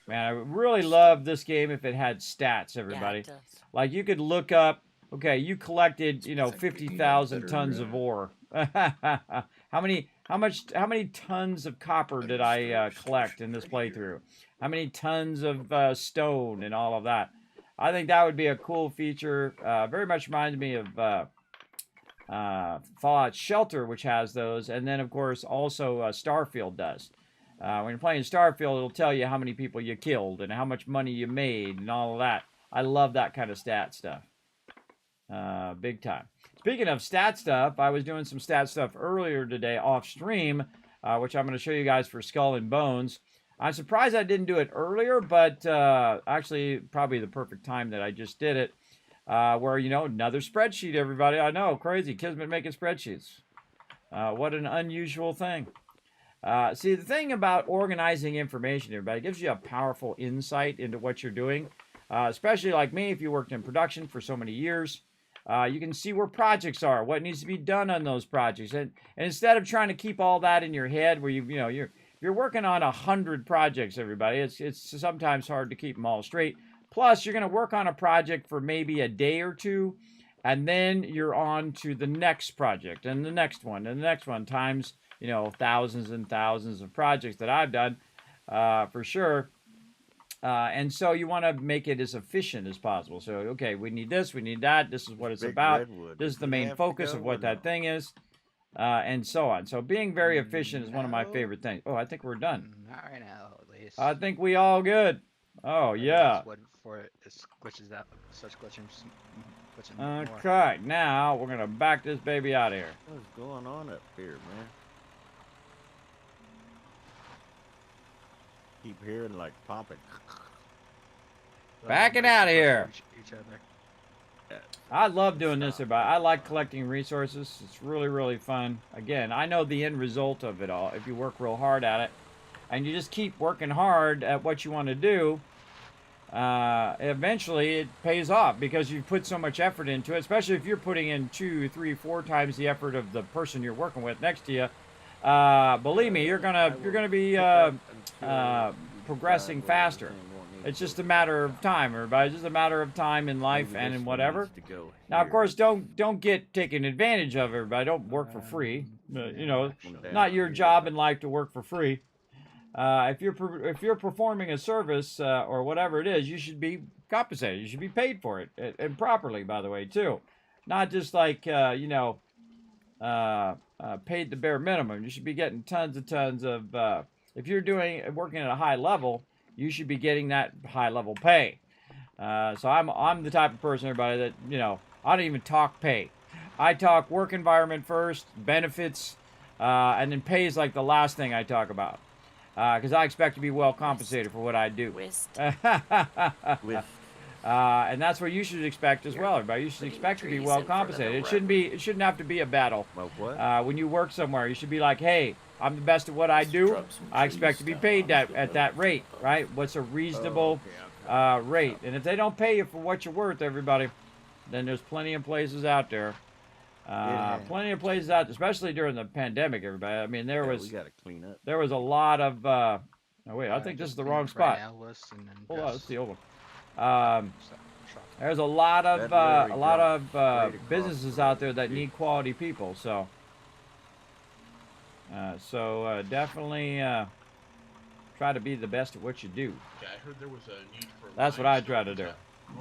Man, I would really love this game if it had stats, everybody. Yeah, it does. Like, you could look up, okay, you collected, 50,000 tons of ore. How many tons of copper did I collect in this playthrough? How many tons of stone and all of that? I think that would be a cool feature. Very much reminds me of Fallout Shelter, which has those, and then of course also Starfield does. When you're playing Starfield, it'll tell you how many people you killed and how much money you made and all of that. I love that kind of stat stuff. Big time. Speaking of stat stuff, I was doing some stat stuff earlier today off stream, which I'm going to show you guys for Skull and Bones. I'm surprised I didn't do it earlier, but actually probably the perfect time that I just did it. Where, another spreadsheet, everybody. I know, crazy. Kismet making spreadsheets. What an unusual thing. See, the thing about organizing information, everybody, it gives you a powerful insight into what you're doing. especially like me, if you worked in production for so many years. You can see where projects are, what needs to be done on those projects, and instead of trying to keep all that in your head, where you're working on 100 projects, everybody, it's sometimes hard to keep them all straight. Plus, you're going to work on a project for maybe a day or two, and then you're on to the next project and the next one and the next one, times thousands and thousands of projects that I've done, for sure. And so you want to make it as efficient as possible. So, okay, we need this, we need that. This is what it's about. This is the main focus of what that thing is, and so on. So being very efficient is one of my favorite things. Oh, I think we're done. Not right now, at least. I think we all good. Oh, yeah. What for it glitches out, starts glitching more. Okay, now we're going to back this baby out of here. What's going on up here, man? Keep hearing like popping. Back it out of here. Each other. I love doing this, everybody. I like collecting resources. It's really, really fun. Again, I know the end result of it all. If you work real hard at it, and you just keep working hard at what you want to do, eventually it pays off because you've put so much effort into it, especially if you're putting in 2, 3, 4 times the effort of the person you're working with next to you. Believe me, you're gonna be progressing faster. It's just a matter of time, everybody. It's just a matter of time in life and in whatever. Now, of course, don't get taken advantage of, everybody. Don't work for free. Not your job in life to work for free. If you're performing a service or whatever it is, you should be compensated. You should be paid for it, and properly, by the way, too. Not just like paid the bare minimum. You should be getting tons of. If you're working at a high level, you should be getting that high level pay. So I'm the type of person, everybody, that I don't even talk pay. I talk work environment first, benefits, and then pay is like the last thing I talk about. Because I expect to be well compensated for what I do. And that's what you should expect as well, everybody. You should expect to be well compensated. It shouldn't have to be a battle. When you work somewhere, you should be like, hey, I'm the best at what I do. I expect to be paid at that rate, right? What's a reasonable rate? And if they don't pay you for what you're worth, everybody, then there's plenty of places out there. Plenty of places out, especially during the pandemic, everybody. I mean, we gotta clean up. There was a lot of. Oh wait, I think this is the wrong spot. Hold on, let's see over. There's a lot of businesses out there that need quality people. So definitely try to be the best at what you do. Yeah, I heard there was a need for. That's what I try to do,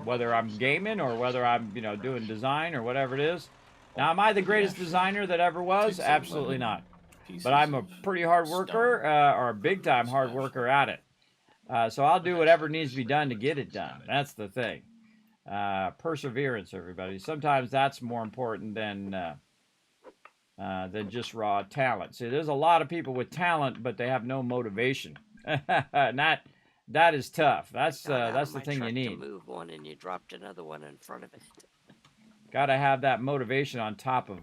whether I'm gaming or whether I'm doing design or whatever it is. Now, am I the greatest designer that ever was? Absolutely not. But I'm a pretty hard worker, or a big-time hard worker at it. So I'll do whatever needs to be done to get it done. That's the thing. Perseverance, everybody. Sometimes that's more important than just raw talent. See, there's a lot of people with talent, but they have no motivation. And that is tough. That's the thing you need. To move one and you dropped another one in front of it. Got to have that motivation on top of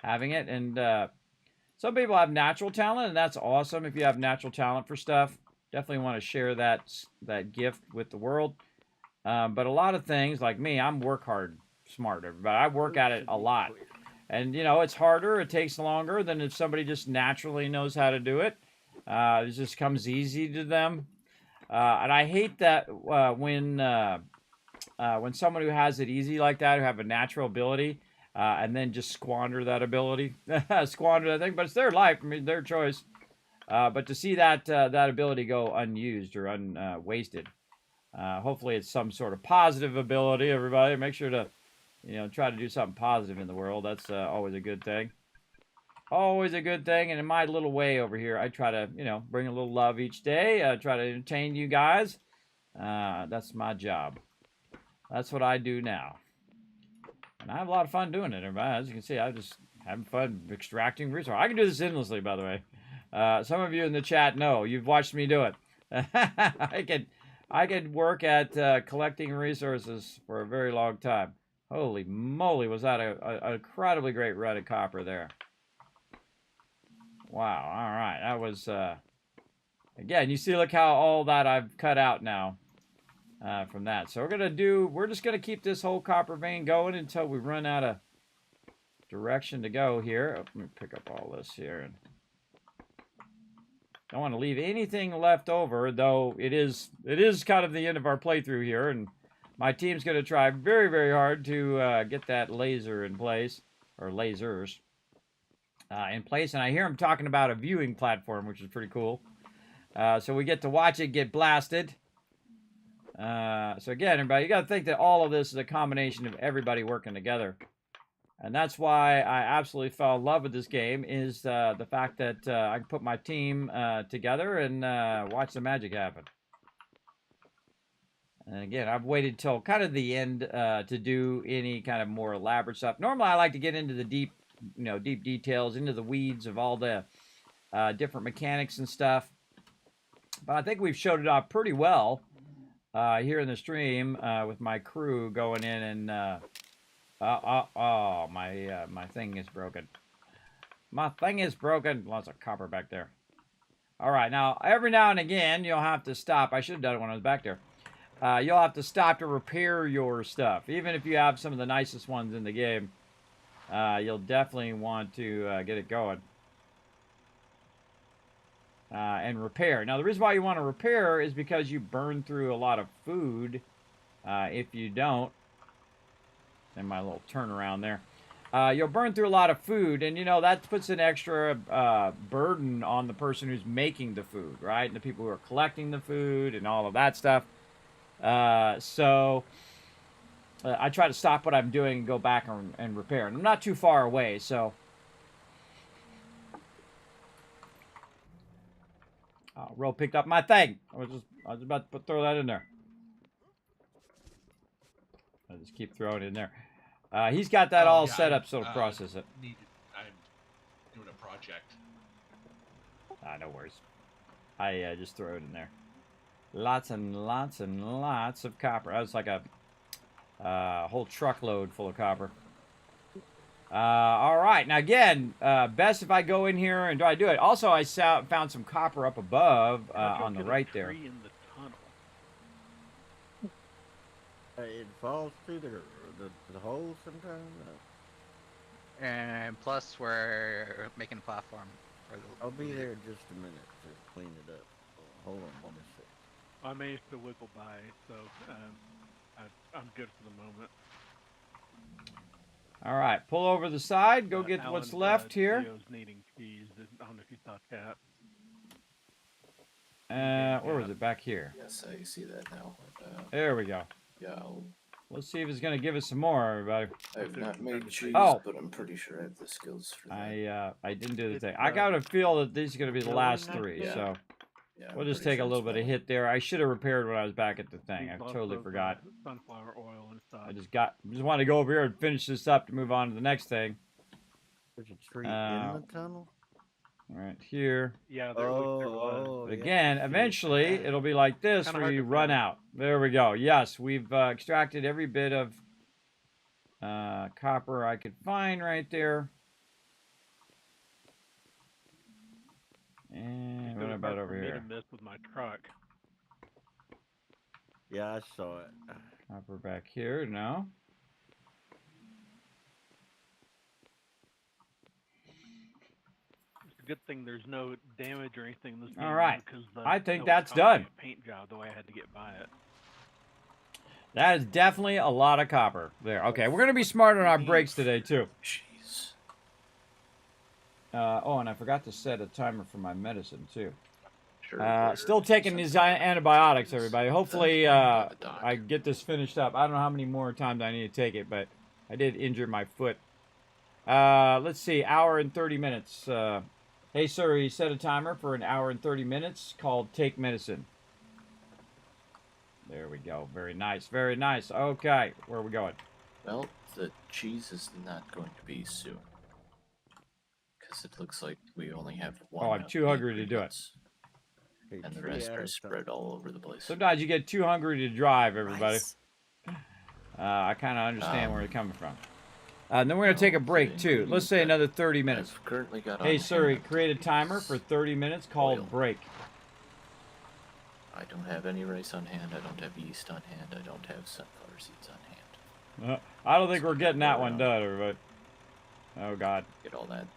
having it. And some people have natural talent, and that's awesome. If you have natural talent for stuff, definitely want to share that gift with the world. But a lot of things, like me, I'm work hard, smart. Everybody, I work at it a lot. And, it's harder. It takes longer than if somebody just naturally knows how to do it. It just comes easy to them. And I hate that when someone who has it easy like that, who have a natural ability, and then just squander that ability, squander that thing. But it's their life. I mean, their choice. But to see that ability go unused or unwasted, hopefully it's some sort of positive ability. Everybody, make sure to, try to do something positive in the world. That's always a good thing. Always a good thing. And in my little way over here, I try to, bring a little love each day. Try to entertain you guys. That's my job. That's what I do now. And I have a lot of fun doing it, everybody. As you can see, I'm just having fun extracting resources. I can do this endlessly, by the way. Some of you in the chat know. You've watched me do it. I could work at collecting resources for a very long time. Holy moly, was that an incredibly great run of copper there. Wow, all right. That was, again, you see, look how all that I've cut out now. from that. So we're just gonna keep this whole copper vein going until we run out of direction to go here. Let me pick up all this here. And don't want to leave anything left over, though it is kind of the end of our playthrough here, and my team's going to try very, very hard to get that laser in place, or lasers in place. And I hear him talking about a viewing platform, which is pretty cool. So we get to watch it get blasted. So again, everybody, you got to think that all of this is a combination of everybody working together. And that's why I absolutely fell in love with this game, is the fact that I can put my team together and watch the magic happen. And again, I've waited till kind of the end to do any kind of more elaborate stuff. Normally, I like to get into the deep details, into the weeds of all the different mechanics and stuff. But I think we've showed it off pretty well here in the stream with my crew going in and... my thing is broken. My thing is broken. Lots of copper back there. All right, now, every now and again, you'll have to stop. I should have done it when I was back there. You'll have to stop to repair your stuff. Even if you have some of the nicest ones in the game, you'll definitely want to get it going. And repair. Now, the reason why you want to repair is because you burn through a lot of food. If you don't, and my little turnaround there, you'll burn through a lot of food, and that puts an extra burden on the person who's making the food, right? And the people who are collecting the food and all of that stuff. So I try to stop what I'm doing and go back and repair. And I'm not too far away, so Ro picked up my thing. I was about to throw that in there. I just keep throwing it in there. He's got that all set up so to process it. I'm doing a project. No worries. I just throw it in there. Lots and lots and lots of copper. That was like a whole truckload full of copper. All right. Now, again, best if I go in here and do it. Also, I found some copper up above on the right there. In the tunnel. It falls through the hole sometimes. And plus, we're making a platform. For the I'll be there in just a minute to clean it up. Hold on one second. I managed to wiggle by, so I'm good for the moment. All right, pull over the side. Go get Alan, what's left here. Leo's needing keys. I don't know if you saw that. Where was it? Back here. Yes, I see that now. There we go. Yeah, Let's see if it's gonna give us some more, everybody. I've not made cheese, Oh. but I'm pretty sure I have the skills for that. I didn't do the thing. I got a feel that these are gonna be the last three, Yeah. so Yeah, we'll I'm just pretty take a sure little it's bit of hit there. I should have repaired when I was back at the thing. I Lots totally of, forgot. Sunflower oil and stuff. I just wanted to go over here and finish this up to move on to the next thing. There's a tree in Uh, the tunnel. Right here. Yeah, there was. But again, eventually it'll be like this Kinda where hard you to run find. out. There we go. Yes, we've extracted every bit of copper I could find right there. And what about over here? To miss with my truck. Yeah, I saw it. Copper back here. No. It's a good thing there's no damage or anything in this game. All right. Because I think that's done. Paint job the way I had to get by it. That is definitely a lot of copper there. Okay, we're going to be smart on our brakes today, too. Jeez. Oh, and I forgot to set a timer for my medicine, too. Sure. Still taking these antibiotics, everybody. Hopefully, I get this finished up. I don't know how many more times I need to take it, but I did injure my foot. Let's see, hour and 30 minutes. Hey, sir, he set a timer for an hour and 30 minutes called Take Medicine. There we go. Very nice. Very nice. Okay, where are we going? Well, the cheese is not going to be soon. Because it looks like we only have one. Oh, I'm of too the hungry to do it. ingredients, and the rest are spread all over the place. Sometimes you get too hungry to drive, everybody. Nice. I kind of understand where you're coming from. And then we're going to take a break, too. Let's say another 30 minutes. I've currently got Hey, on sir, hand create a timer for 30 minutes called oil. break. I don't have any rice on hand. I don't have yeast on hand. I don't have sunflower seeds on hand. I don't think we're getting that go one around. done, everybody. Oh, God. Get all that.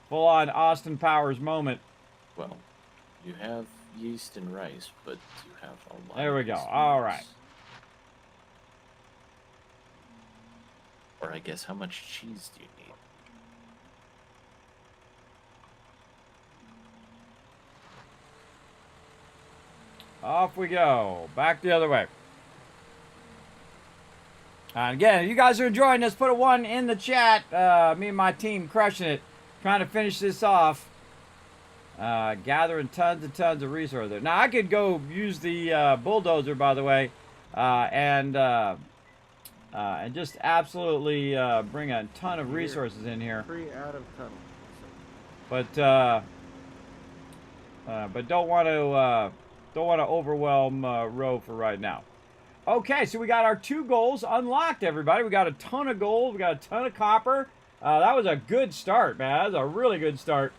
Full-on Austin Powers moment. Well, you have yeast and rice, but you have a lot. There we of go. yeast and All rice. right. Or I guess, how much cheese do you need? Off we go. Back the other way. And again, if you guys are enjoying this, put a 1 in the chat. Me and my team crushing it. Trying to finish this off. Gathering tons and tons of resources. Now, I could go use the bulldozer, by the way, and just absolutely bring a ton of resources in here. 3 out of tunnel. But don't want to overwhelm Roe for right now. Okay, so we got our 2 goals unlocked, everybody. We got a ton of gold. We got a ton of copper. That was a good start, man. That was a really good start.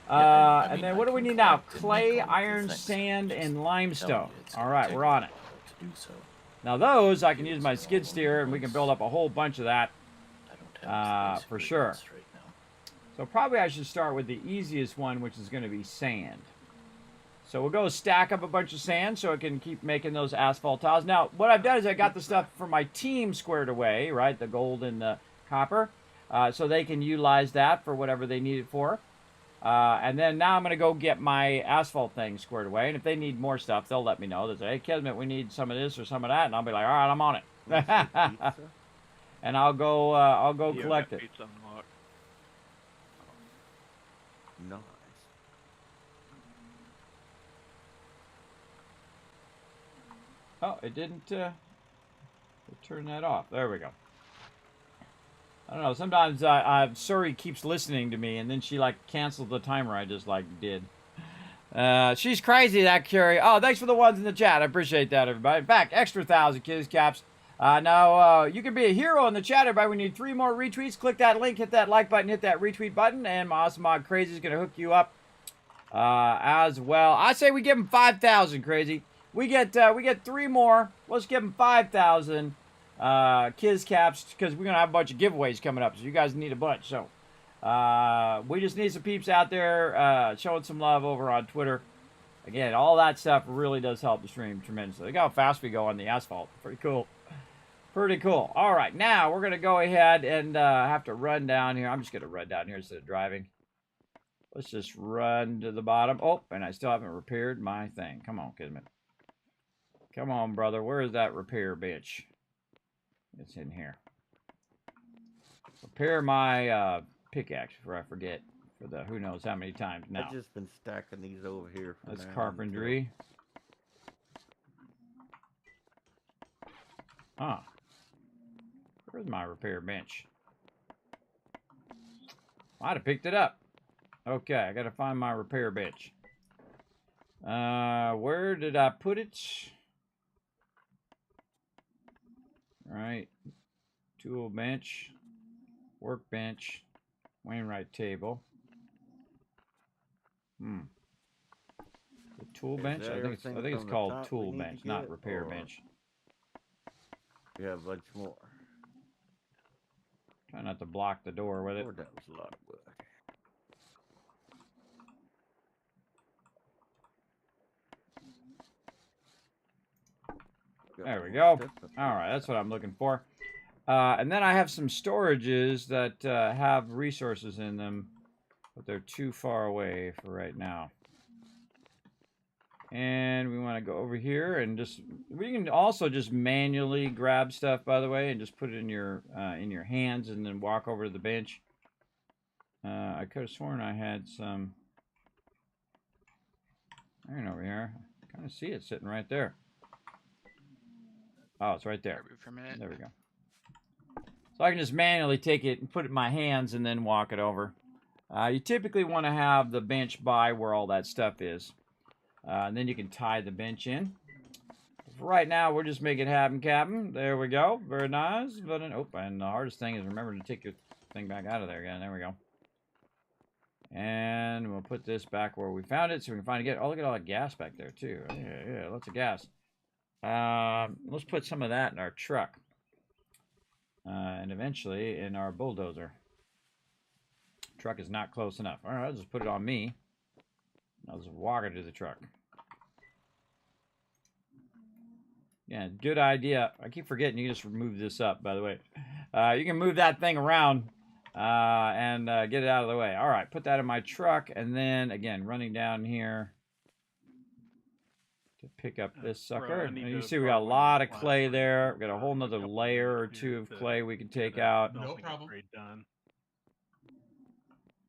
I mean, and then I what do we can need now? collect and Clay, make all of the iron, things. sand, Just and telling limestone. you, it's All gonna right, take we're a on it. while to do so. Now those I can use my skid steer, and we can build up a whole bunch of that. I don't have these For basic sure. ingredients right now. So probably I should start with the easiest one, which is going to be sand. So we'll go stack up a bunch of sand so it can keep making those asphalt tiles. Now, what I've done is I got the stuff for my team squared away, right? The gold and the copper. So they can utilize that for whatever they need it for. And then now I'm going to go get my asphalt thing squared away. And if they need more stuff, they'll let me know. They'll say, hey, Kismet, we need some of this or some of that. And I'll be like, all right, I'm on it. Pizza? And I'll go Yeah, collect got it. pizza unlocked. Nice. Oh, it didn't turn that off. There we go. I don't know. Sometimes Suri keeps listening to me, and then she like canceled the timer I just like did. She's crazy, that Curie. Oh, thanks for the ones in the chat. I appreciate that, everybody. In fact, extra 1,000 kids caps. Now you can be a hero in the chat, everybody. We need 3 more retweets. Click that link, hit that like button, hit that retweet button, and my awesome mod Crazy is gonna hook you up as well. I say we give him 5,000, Crazy. We get 3 more. Let's give him 5,000 Kiz caps because we're gonna have a bunch of giveaways coming up. So you guys need a bunch. So we just need some peeps out there showing some love over on Twitter. Again, all that stuff really does help the stream tremendously. Look how fast we go on the asphalt. Pretty cool. Pretty cool. All right, now we're gonna go ahead and have to run down here. I'm just gonna run down here instead of driving. Let's just run to the bottom. Oh, and I still haven't repaired my thing. Come on, Kismet. Come on, brother. Where is that repair bench? It's in here. Repair my pickaxe before I forget for the who knows how many times now. I've just been stacking these over here. For That's now carpentry. Huh. Where's my repair bench? Might have picked it up. Okay, I gotta find my repair bench. Where did I put it? Right. Tool bench. Workbench. Wainwright table. The tool bench? I think it's called tool bench, not repair bench. You have a bunch more. Try not to block the door with it. Lord, that was a lot of wood. There we go. All right, that's what I'm looking for. And then I have some storages that have resources in them, but they're too far away for right now. And we want to go over here and just, we can also just manually grab stuff, by the way, and just put it in your hands and then walk over to the bench. I could have sworn I had some iron over here. I kind of see it sitting right there. Oh, it's right there. For a minute. There we go. So I can just manually take it and put it in my hands and then walk it over. You typically want to have the bench by where all that stuff is. And then you can tie the bench in. For right now, we'll just make it happen, Captain. There we go. Very nice. But and the hardest thing is remember to take your thing back out of there again. There we go. And we'll put this back where we found it so we can finally get it. Oh, look at all that gas back there, too. Yeah, lots of gas. Let's put some of that in our truck. And eventually in our bulldozer. Truck is not close enough. All right, I'll just put it on me. I'll just walk it to the truck. Yeah, good idea. I keep forgetting you can just move this up, by the way. You can move that thing around and get it out of the way. All right, put that in my truck. And then, again, running down here to pick up this sucker. And you see we got a lot of clay there. We've got a whole nother layer or two of clay we can take out. No problem.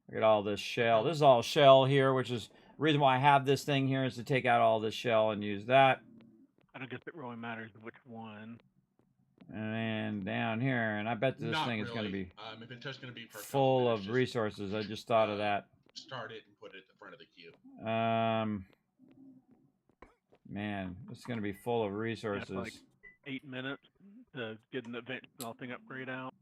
Look at all this shell. This is all shell here, which is the reason why I have this thing here is to take out all this shell and use that. I don't guess it really matters which one. And then down here, and I bet this Not thing is going to really. be If it's just going to be for a couple full minutes, of just, resources. I just thought of that. Start it and put it at the front of the queue. Man, it's going to be full of resources. That's like 8 minutes to get an advanced smelting upgrade out.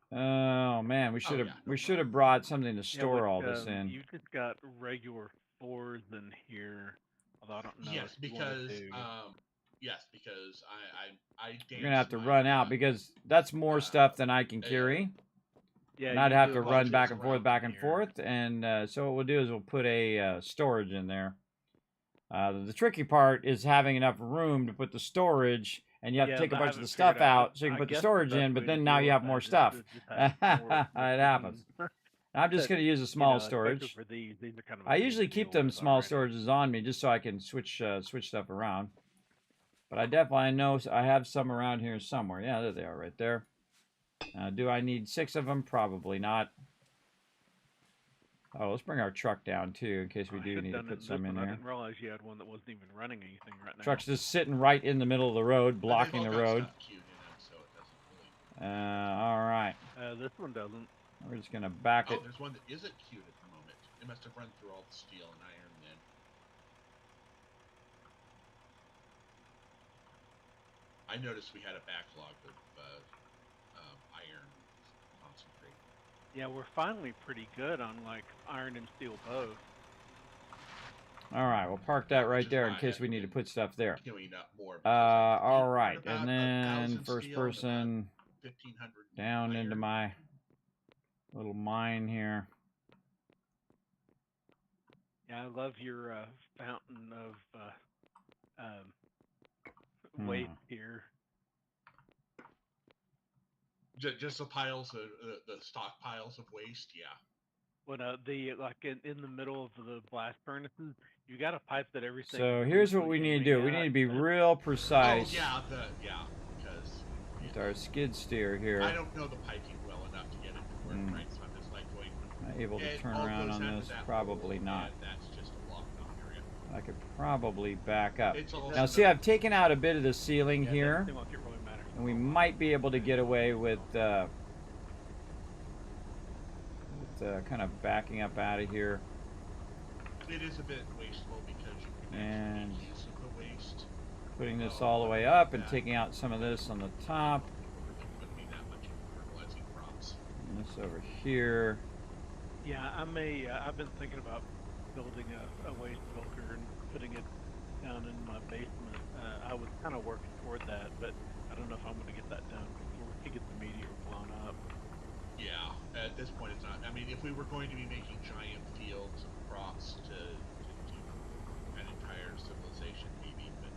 Oh man, we should have yeah, no should have brought something to store but, all this in. You just got regular 4s in here. Although I don't know. Yes, if you wanna because do- I You're gonna have to danced run my, out because that's more stuff than I can carry. Yeah, And I'd you have do to a run bunch back of and forth, around back and here. forth. And so what we'll do is we'll put a storage in there. The tricky part is having enough room to put the storage, and you have Yeah, to take a but I bunch of the haven't stuff figured out- out so you can I put the guess storage best in, but way then to now deal you have with more that is stuff. to just It have more happens. machines. I'm just But, going to use a you small know, especially storage. for these are kind of a I big usually deal keep them with small already. storages on me just so I can switch stuff around. But I definitely know I have some around here somewhere. Yeah, there they are right there. Do I need 6 of them? Probably not. Oh, let's bring our truck down too in case we I do had need to done it put this some in one. I there. didn't realize you had one that wasn't even running anything right now. Truck's just sitting right in the middle of the road, But they've blocking all the got road. stuff queued in them, so it doesn't really. All right. This one doesn't. We're just gonna back it. Oh, there's one that isn't queued at the moment. It must have run through all the steel and iron then. I noticed we had a backlog of iron concentrate. Yeah, we're finally pretty good on like iron and steel both. All right, we'll park that right Which is there in why I case we haven't need to been put stuff there. Queuing up more. because I All think right, about and then 1,000 first steel and about person 1,500 down into iron. my little mine here. Yeah, I love your fountain of Hmm. waste here. Just the piles of the stockpiles of waste. Yeah. When the like in the middle of the blast furnaces, you got a pipe that everything. So is here's what loosely we need to do. We aiming need to at. be real precise Oh yeah, because with our skid steer I here. don't know the piping well enough to get it to work right, so I'm just like going. Am I able to it turn all around goes on down to this? that Probably hole, not. and that's just a blocked off area. I could probably back up. It's also Now see, I've taken out a bit of the ceiling Yeah, here, doesn't seem like it really matters and we a lot. might be able to get away with kind of backing up out of here. It is a bit wasteful because you can And actually make use of the waste. putting this all the way up and taking out some of this on the top. It wouldn't be that much of fertilizing crops. And this over here. Yeah, I may. I've been thinking about building a waste filter and putting it down in my basement. I was kind of working toward that, but I don't know if I'm going to get that done before we get the meteor blown up. Yeah, at this point it's not. I mean, if we were going to be making giant fields of crops to an entire civilization, maybe, but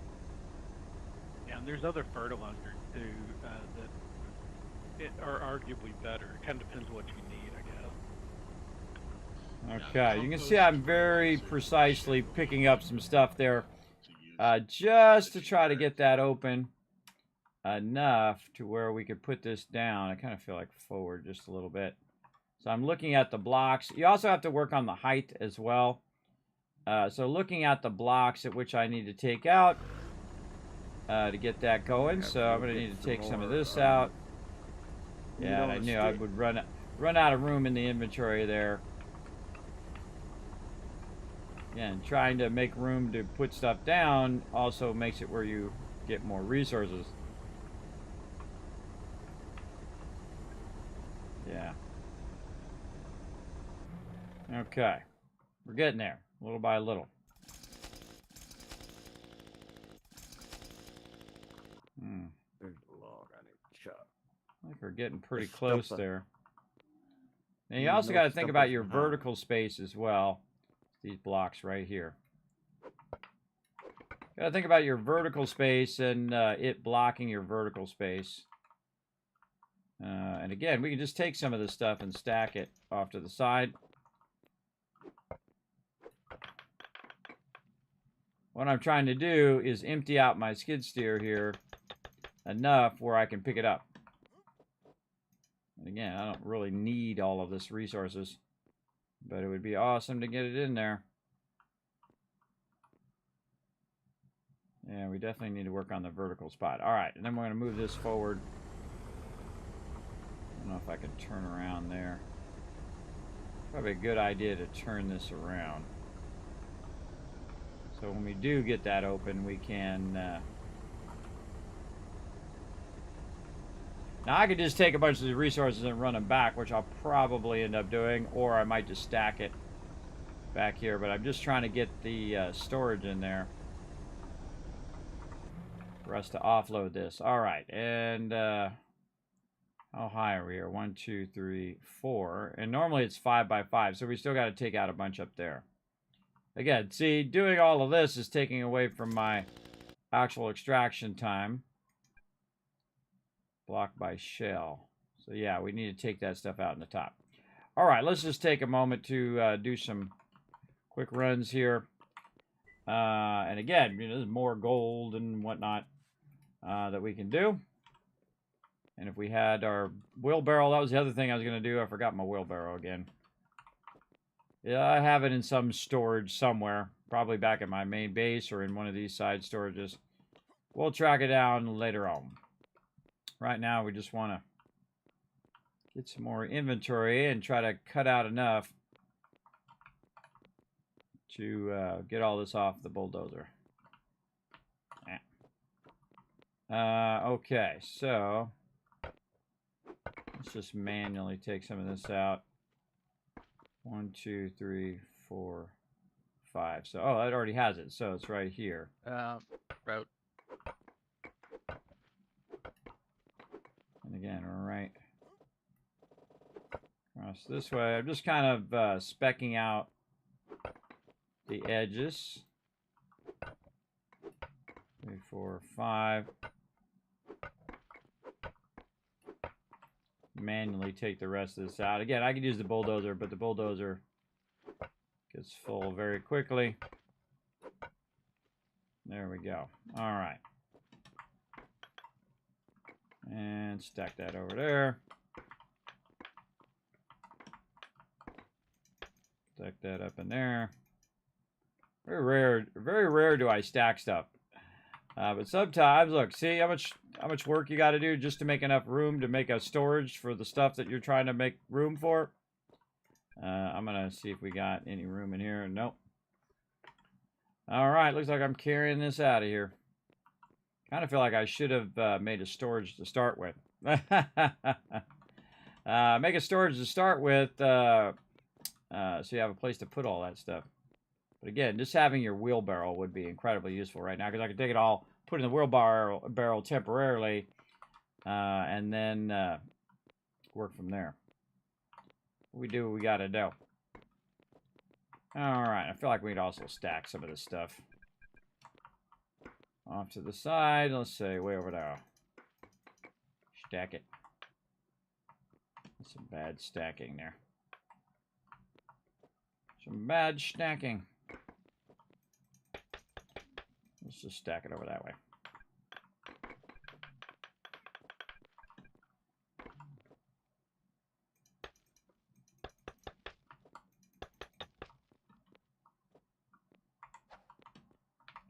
Yeah, and there's other fertilizers too that are arguably better. It kind of depends what you need, I guess. Okay, you can see I'm very precisely picking up some stuff there, just to try to get that open enough to where we could put this down. I kind of feel like forward just a little bit. So I'm looking at the blocks. You also have to work on the height as well. So looking at the blocks at which I need to take out to get that going. So I'm going to need to take some of this out. Yeah, and I knew I would run out of room in the inventory there. Again, trying to make room to put stuff down also makes it where you get more resources. Yeah. Okay. We're getting there, little by little. There's a log I need to chop. I think we're getting pretty The close stump- there. And you Need also no got to think about stumpers your behind. vertical space as well. These blocks right here. Got to think about your vertical space and it blocking your vertical space. And again, we can just take some of this stuff and stack it off to the side. What I'm trying to do is empty out my skid steer here enough where I can pick it up. And again, I don't really need all of this resources, but it would be awesome to get it in there. Yeah, we definitely need to work on the vertical spot. All right, and then we're going to move this forward. I don't know if I can turn around there. Probably a good idea to turn this around. So when we do get that open, we can... Now I could just take a bunch of the resources and run them back, which I'll probably end up doing, or I might just stack it back here, but I'm just trying to get the storage in there for us to offload this. All right, and how high are we here? 1, 2, 3, 4, and normally it's 5 by 5, so we still got to take out a bunch up there. Again, see, doing all of this is taking away from my actual extraction time. Blocked by shell. So yeah, we need to take that stuff out in the top. All right, let's just take a moment to do some quick runs here. And again, you know, there's more gold and whatnot that we can do. And if we had our wheelbarrow, that was the other thing I was going to do. I forgot my wheelbarrow again. Yeah, I have it in some storage somewhere, probably back at my main base or in one of these side storages. We'll track it down later on. Right now, we just want to get some more inventory and try to cut out enough to get all this off the bulldozer. Okay, so let's just manually take some of this out. 1, 2, 3, 4, 5. So, oh, that already has it. So it's right here. Route. And again, we're right across this way. I'm just kind of specking out the edges. 3, 4, 5. Manually take the rest of this out. Again, I could use the bulldozer, but the bulldozer gets full very quickly. There we go. All right. And stack that over there. Stack that up in there. Very rare do I stack stuff. But sometimes, look, see how much work you got to do just to make enough room to make a storage for the stuff that you're trying to make room for. I'm gonna see if we got any room in here. Nope. All right, looks like I'm carrying this out of here. Kind of feel like I should have made a storage to start with. Make a storage to start with, so you have a place to put all that stuff. But again, just having your wheelbarrow would be incredibly useful right now, because I can take it all, put it in the wheelbarrow temporarily, and then work from there. We do what we got to do. All right, I feel like we'd also stack some of this stuff off to the side. Let's say way over there. Stack it. That's some bad stacking there. Some bad stacking. Let's just stack it over that way.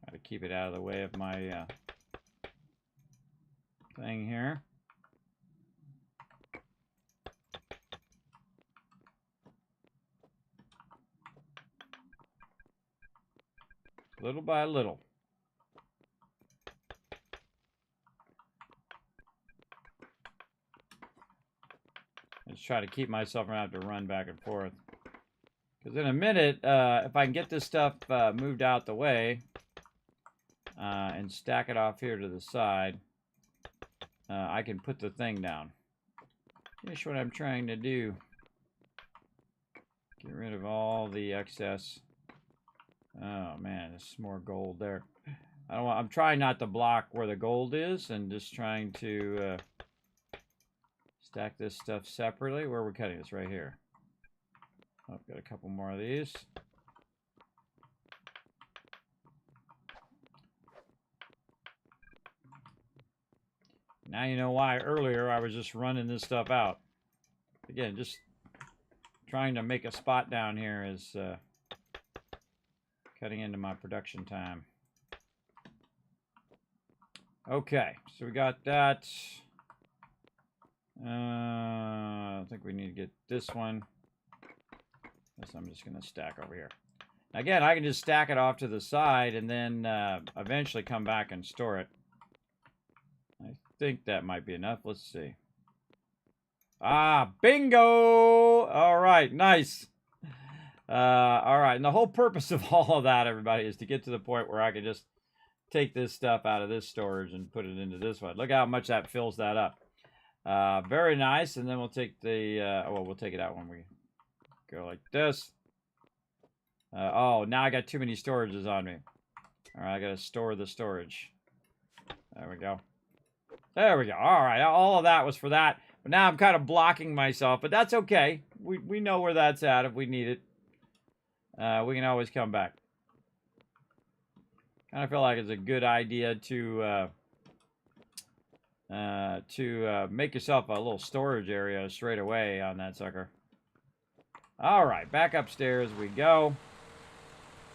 Got to keep it out of the way of my thing here. Little by little. Just try to keep myself from having to run back and forth. Because in a minute, if I can get this stuff moved out the way and stack it off here to the side, I can put the thing down. Here's what I'm trying to do. Get rid of all the excess. Oh man, there's more gold there. I'm trying not to block where the gold is, and just trying to stack this stuff separately. Where we're cutting this right here. Oh, I've got a couple more of these. Now you know why earlier I was just running this stuff out. Again, just trying to make a spot down here is cutting into my production time. Okay, so we got that. I think we need to get this one. This I'm just going to stack over here. Again, I can just stack it off to the side and then eventually come back and store it. I think that might be enough. Let's see. Ah, bingo! All right, nice. All right, and the whole purpose of all of that, everybody, is to get to the point where I can just take this stuff out of this storage and put it into this one. Look how much that fills that up. Very nice, and then we'll take the, well, we'll take it out when we go like this. Oh, now I got too many storages on me. All right, I got to store the storage. There we go. There we go. All right, all of that was for that. But now I'm kind of blocking myself, but that's okay. We know where that's at if we need it. We can always come back. Kind of feel like it's a good idea to make yourself a little storage area straight away on that sucker. All right, back upstairs we go.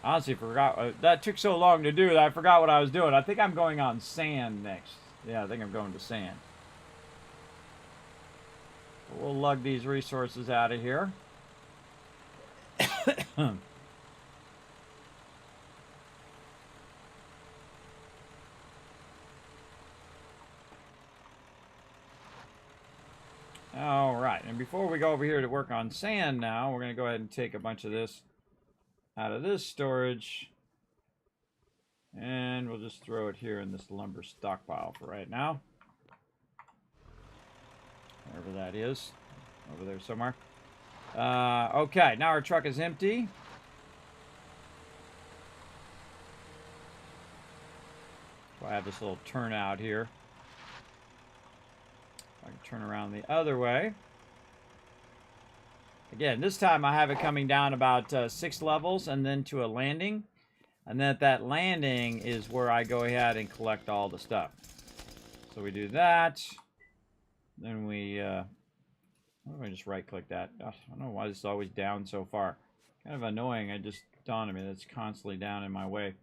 Honestly, forgot that took so long to do that I forgot what I was doing. I think I'm going on sand next. Yeah, I think I'm going to sand. We'll lug these resources out of here. All right, and before we go over here to work on sand now, we're going to go ahead and take a bunch of this out of this storage. And we'll just throw it here in this lumber stockpile for right now. Wherever that is. Over there somewhere. Okay, now our truck is empty. So I have this little turnout here. I can turn around the other way. Again, this time I have it coming down about 6 levels and then to a landing. And then at that landing is where I go ahead and collect all the stuff. So we do that. Then we, why don't I just right click that? Oh, I don't know why this is always down so far. Kind of annoying. It just dawned on me that's constantly down in my way.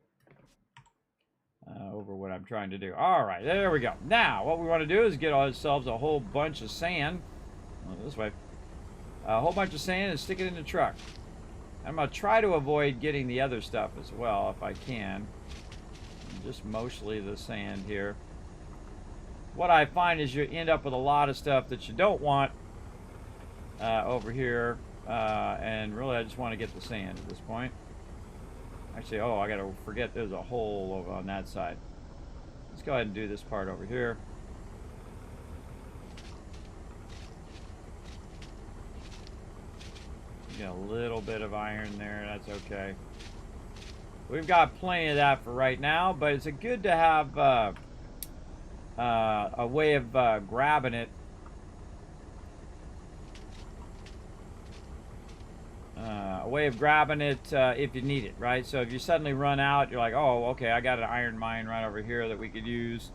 Over what I'm trying to do. All right, there we go. Now, what we want to do is get ourselves a whole bunch of sand. This way. A whole bunch of sand and stick it in the truck. I'm going to try to avoid getting the other stuff as well, if I can. Just mostly the sand here. What I find is you end up with a lot of stuff that you don't want over here. And really, I just want to get the sand at this point. Actually, oh, I got to forget there's a hole over on that side. Let's go ahead and do this part over here. Get a little bit of iron there, that's okay. We've got plenty of that for right now, but it's good to have a way of grabbing it. A way of grabbing it if you need it, right? So if you suddenly run out, you're like, oh, okay, I got an iron mine right over here that we could use.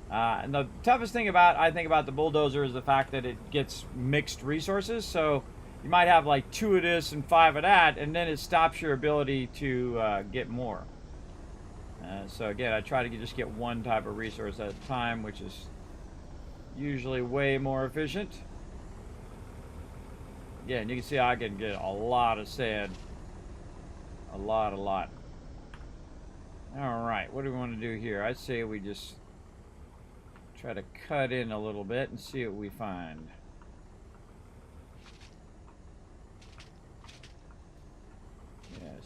And the toughest thing I think about the bulldozer is the fact that it gets mixed resources. So you might have like 2 of this and 5 of that, and then it stops your ability to get more. So again, I try to just get one type of resource at a time, which is usually way more efficient. Again, you can see I can get a lot of sand. A lot. Alright, what do we want to do here? I'd say we just try to cut in a little bit and see what we find.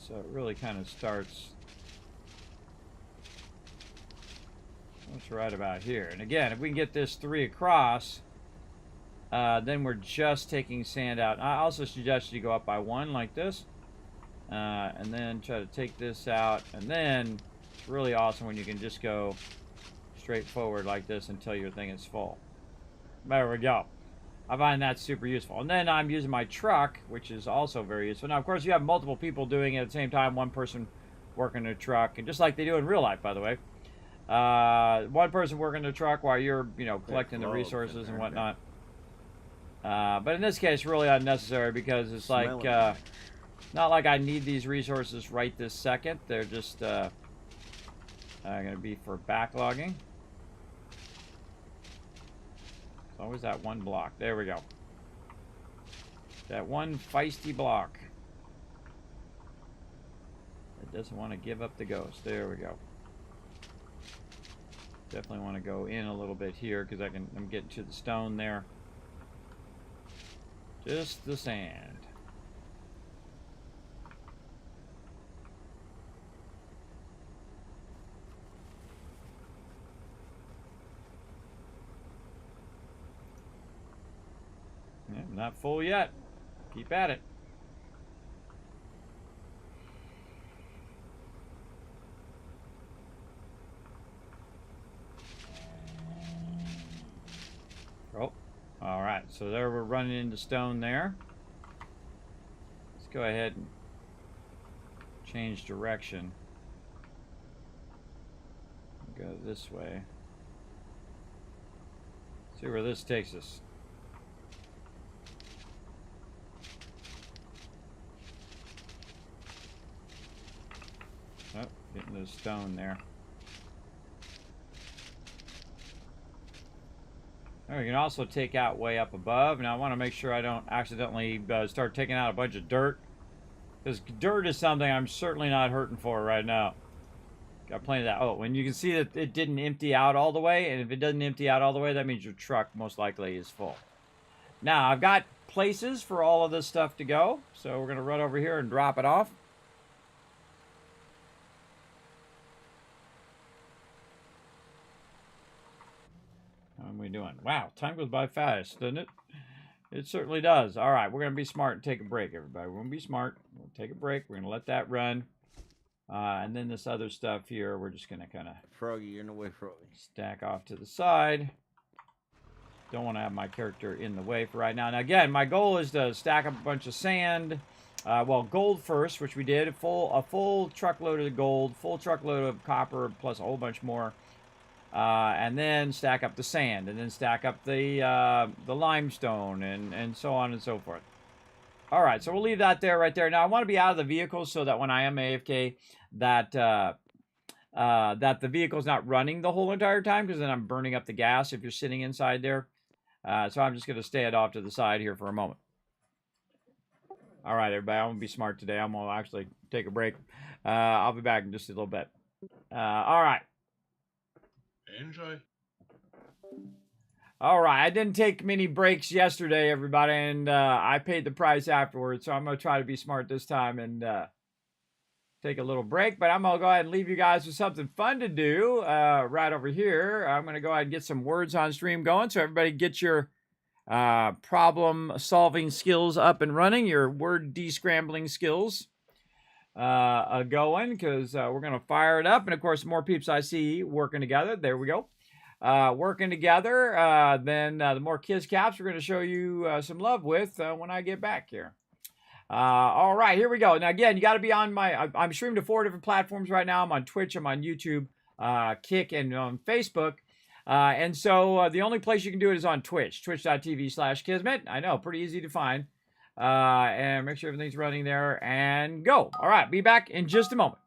So it really kind of starts. That's right about here. And again, if we can get this 3 across, then we're just taking sand out. I also suggest you go up by 1 like this. And then try to take this out. And then it's really awesome when you can just go straight forward like this until your thing is full. There we go. I find that super useful. And then I'm using my truck, which is also very useful. Now, of course, you have multiple people doing it at the same time. One person working the truck, and just like they do in real life, by the way. One person working the truck while you're, collecting the resources and whatnot. But in this case, really unnecessary because it's like, not like I need these resources right this second. They're just going to be for backlogging. It's always that one block. There we go. That one feisty block. It doesn't want to give up the ghost. There we go. Definitely want to go in a little bit here because I'm getting to the stone there. Just the sand. Yeah, not full yet. Keep at it. Oh, all right. So there we're running into stone there. Let's go ahead and change direction. Go this way. See where this takes us. Oh, getting the stone there. Oh, you can also take out way up above. Now I want to make sure I don't accidentally start taking out a bunch of dirt. Because dirt is something I'm certainly not hurting for right now. Got plenty of that. Oh, and you can see that it didn't empty out all the way. And if it doesn't empty out all the way, that means your truck most likely is full. Now, I've got places for all of this stuff to go. So we're going to run over here and drop it off. How are we doing? Wow, time goes by fast, doesn't it? It certainly does. All right, we're going to be smart and take a break, everybody. We're going to be smart. We'll take a break. We're going to let that run. And then this other stuff here, we're just going to kind of... Froggy, you're in the way, Froggy. Stack off to the side. Don't want to have my character in the way for right now. Now, again, my goal is to stack up a bunch of sand. Well, gold first, which we did. A full truckload of gold, full truckload of copper, plus a whole bunch more. And then stack up the sand, and then stack up the limestone, and so on and so forth. All right, so we'll leave that there, right there. Now, I want to be out of the vehicle so that when I am AFK, that the vehicle's not running the whole entire time, because then I'm burning up the gas if you're sitting inside there. So I'm just going to stay it off to the side here for a moment. All right, everybody, I'm going to be smart today. I'm going to actually take a break. I'll be back in just a little bit. All right. Enjoy. All right, I didn't take many breaks yesterday, everybody, and I paid the price afterwards, so I'm going to try to be smart this time and take a little break, but I'm going to go ahead and leave you guys with something fun to do right over here. I'm going to go ahead and get some words on stream going, so everybody get your problem-solving skills up and running, your word de-scrambling skills going, because we're going to fire it up, and of course, the more peeps I see working together, there we go. Working together, then the more kids caps we're going to show you some love with when I get back here. All right, here we go. Now, again, you got to be on I'm streaming to 4 different platforms right now. I'm on Twitch, I'm on YouTube, Kick, and on Facebook. And so the only place you can do it is on Twitch, twitch.tv/Kismet. I know, pretty easy to find. And make sure everything's running there and go. All right, be back in just a moment.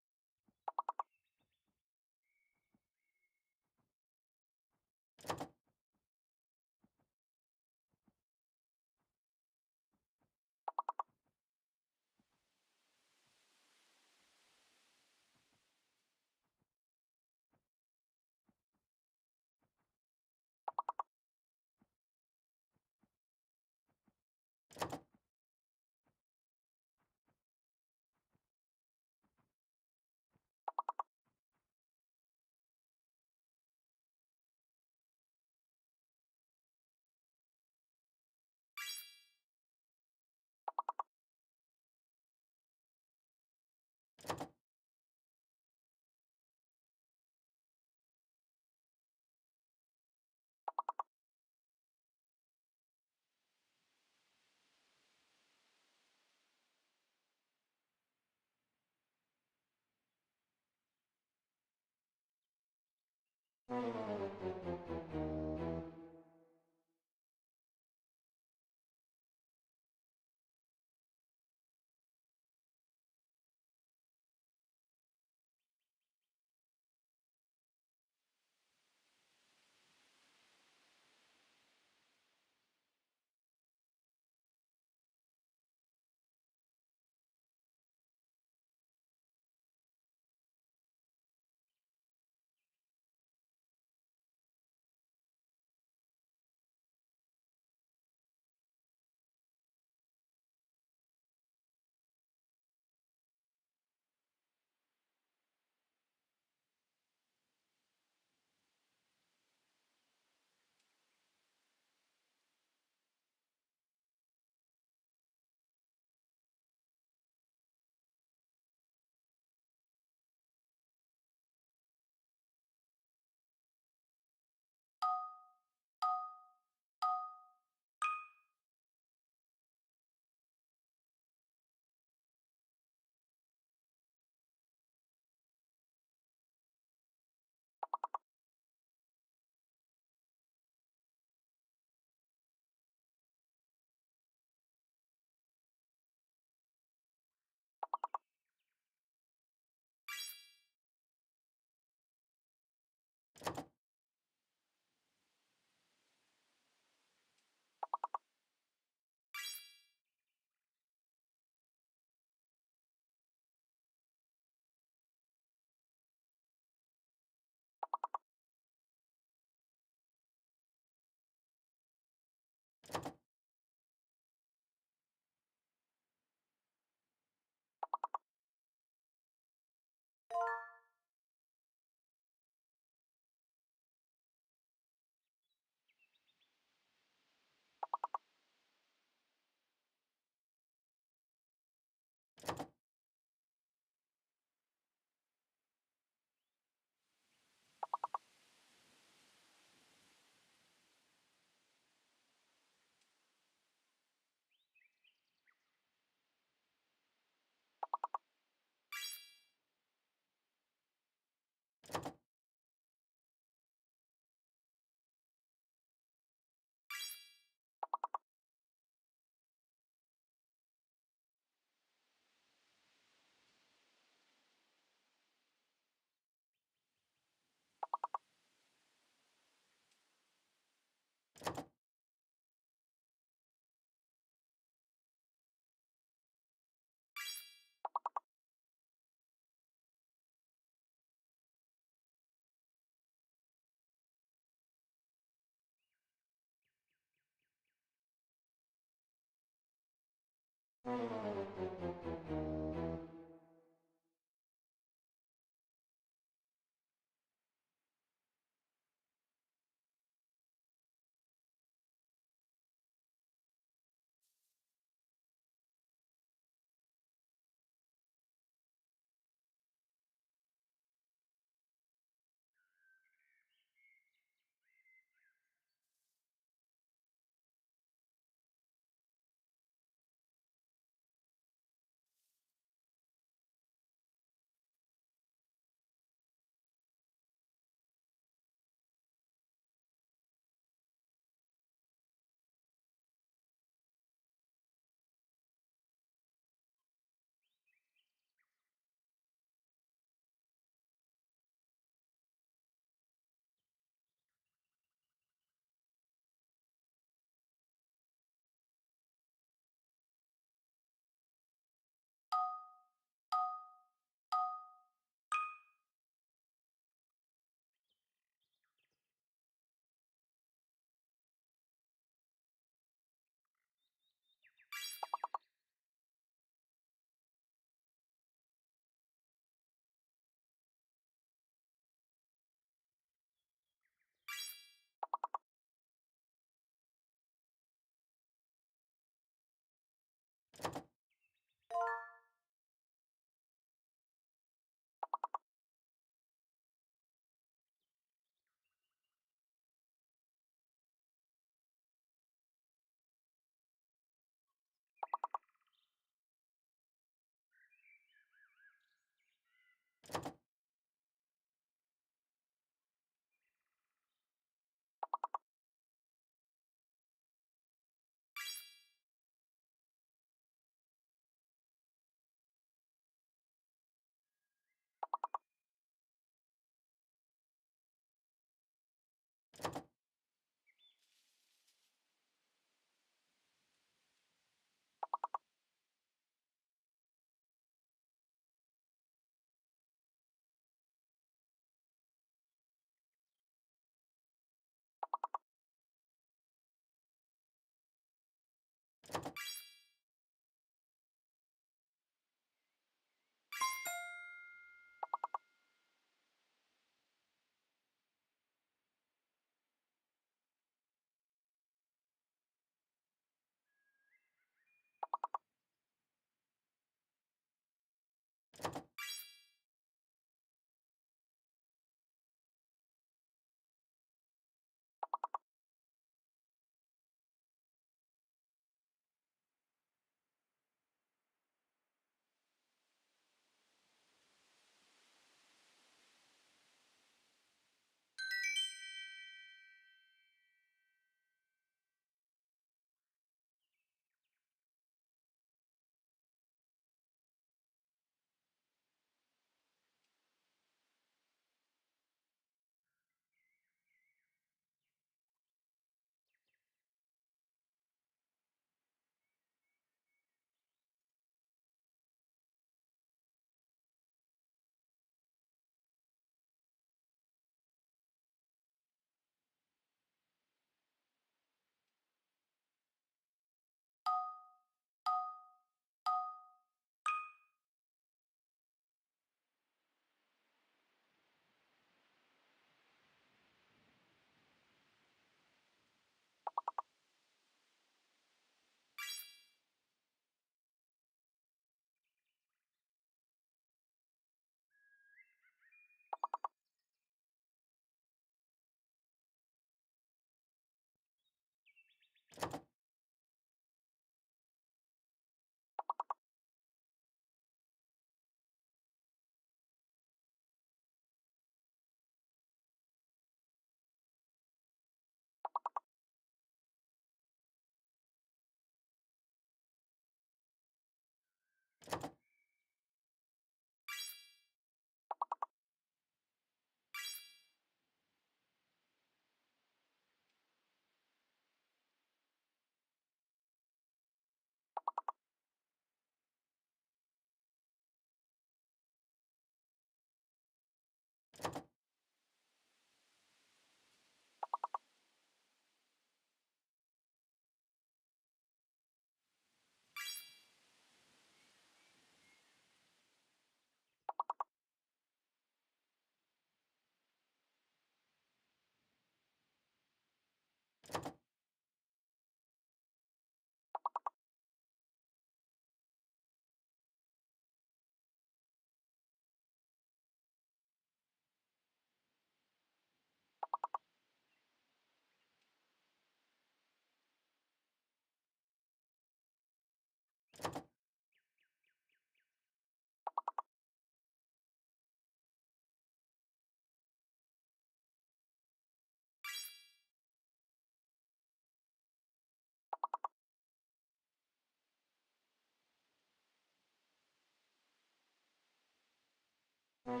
I'm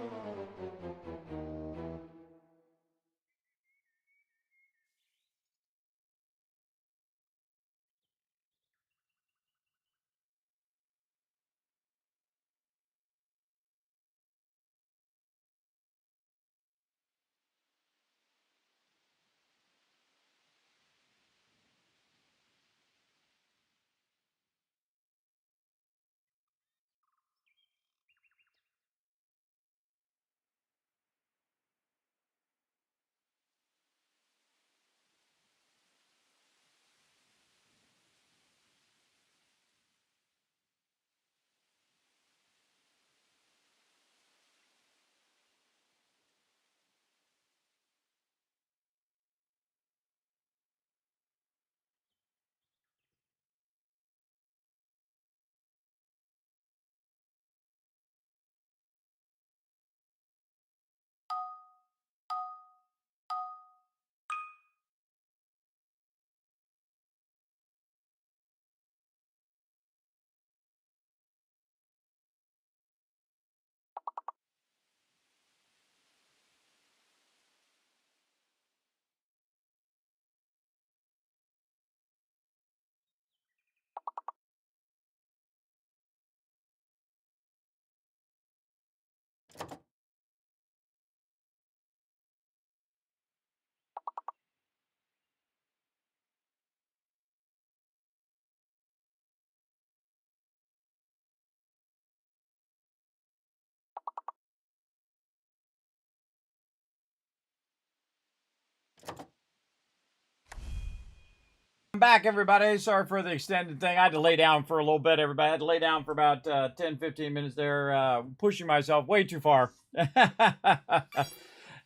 back, everybody. Sorry for the extended thing. I had to lay down for a little bit, everybody. I had to lay down for about 10, 15 minutes there, pushing myself way too far. Having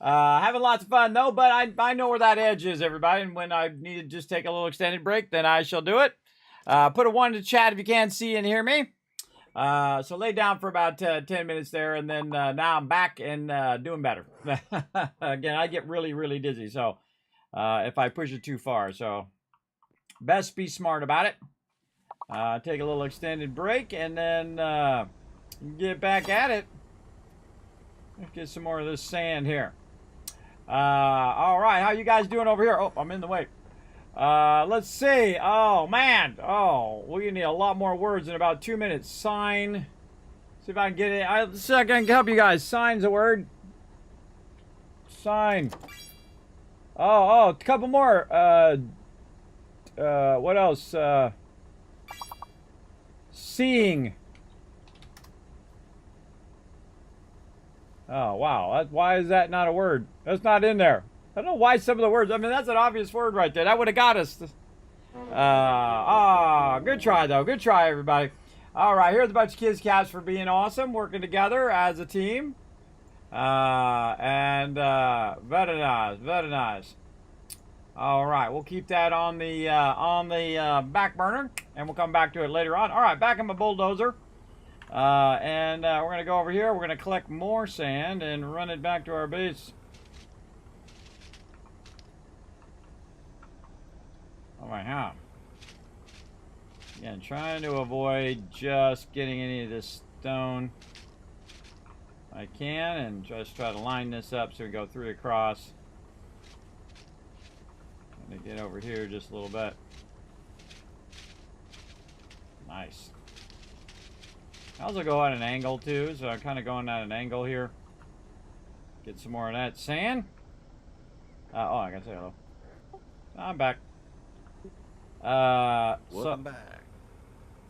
lots of fun, though, but I know where that edge is, everybody. And when I need to just take a little extended break, then I shall do it. Put a 1 in the chat if you can't see and hear me. So lay down for about 10 minutes there, and then now I'm back and doing better. Again, I get really, really dizzy, so if I push it too far. So best be smart about it. Take a little extended break, and then get back at it. Let's get some more of this sand here. All right, how you guys doing over here? Oh, I'm in the way. Let's see. Oh, man. Oh, we need a lot more words in about 2 minutes. Sign. See if I can get it. See if I can help you guys. Sign's a word. Sign. Oh, a couple more. What else? Seeing. Oh, wow. Why is that not a word? That's not in there. I don't know why some of the words. I mean, that's an obvious word right there. That would have got us. Good try, though. Good try, everybody. All right, here's a bunch of kids cats for being awesome, working together as a team. Very nice, very nice. All right, we'll keep that on the back burner, and we'll come back to it later on. All right, back in my bulldozer. We're going to go over here. We're going to collect more sand and run it back to our base. Oh my God. Again, trying to avoid just getting any of this stone I can, and just try to line this up so we go 3 across. Let me get over here just a little bit. Nice. I also go at an angle too, so I'm kind of going at an angle here. Get some more of that sand. I gotta say hello. I'm back. Welcome back.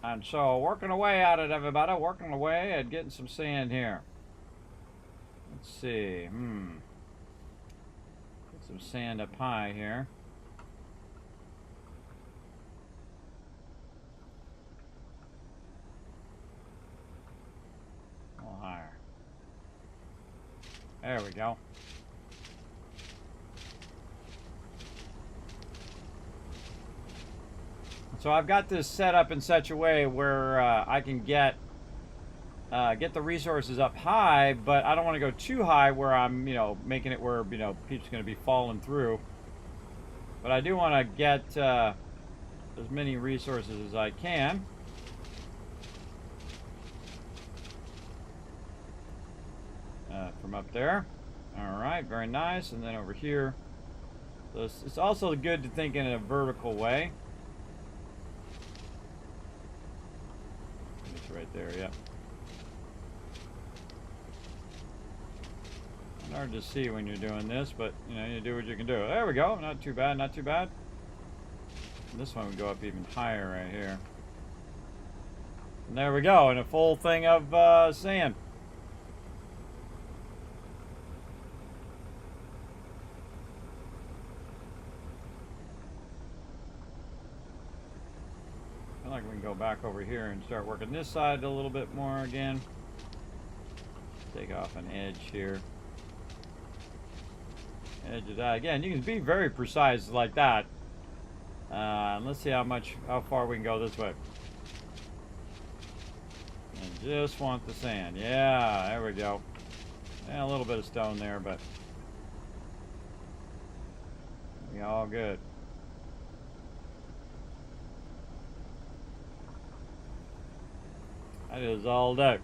And so working away at it, everybody. Working away at getting some sand here. Let's see. Get some sand up high here. A little higher. There we go. So I've got this set up in such a way where I can get the resources up high, but I don't want to go too high where I'm, making it where, people's going to be falling through. But I do want to get as many resources as I can. from up there. All right, very nice. And then over here. So it's also good to think in a vertical way. It's right there, yeah. It's hard to see when you're doing this, but you know, you do what you can do. There we go. Not too bad, not too bad. And this one would go up even higher right here. And there we go, and a full thing of sand. I feel like we can go back over here and start working this side a little bit more again. Take off an edge here. Edge of that. Again, you can be very precise like that. And let's see how far we can go this way. And just want the sand. Yeah, there we go. Yeah, a little bit of stone there, but we all good. That is all day.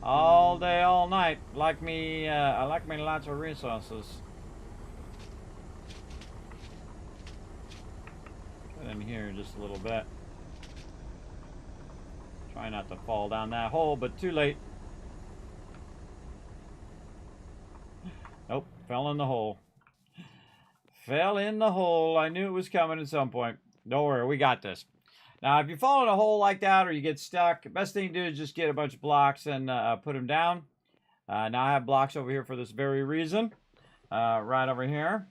All day, all night. Like me, I like me lots of resources. Put in here just a little bit. Try not to fall down that hole, but too late. Nope, fell in the hole. Fell in the hole. I knew it was coming at some point. Don't worry, we got this. Now, if you fall in a hole like that or you get stuck, the best thing to do is just get a bunch of blocks and put them down. Now I have blocks over here for this very reason. Right over here.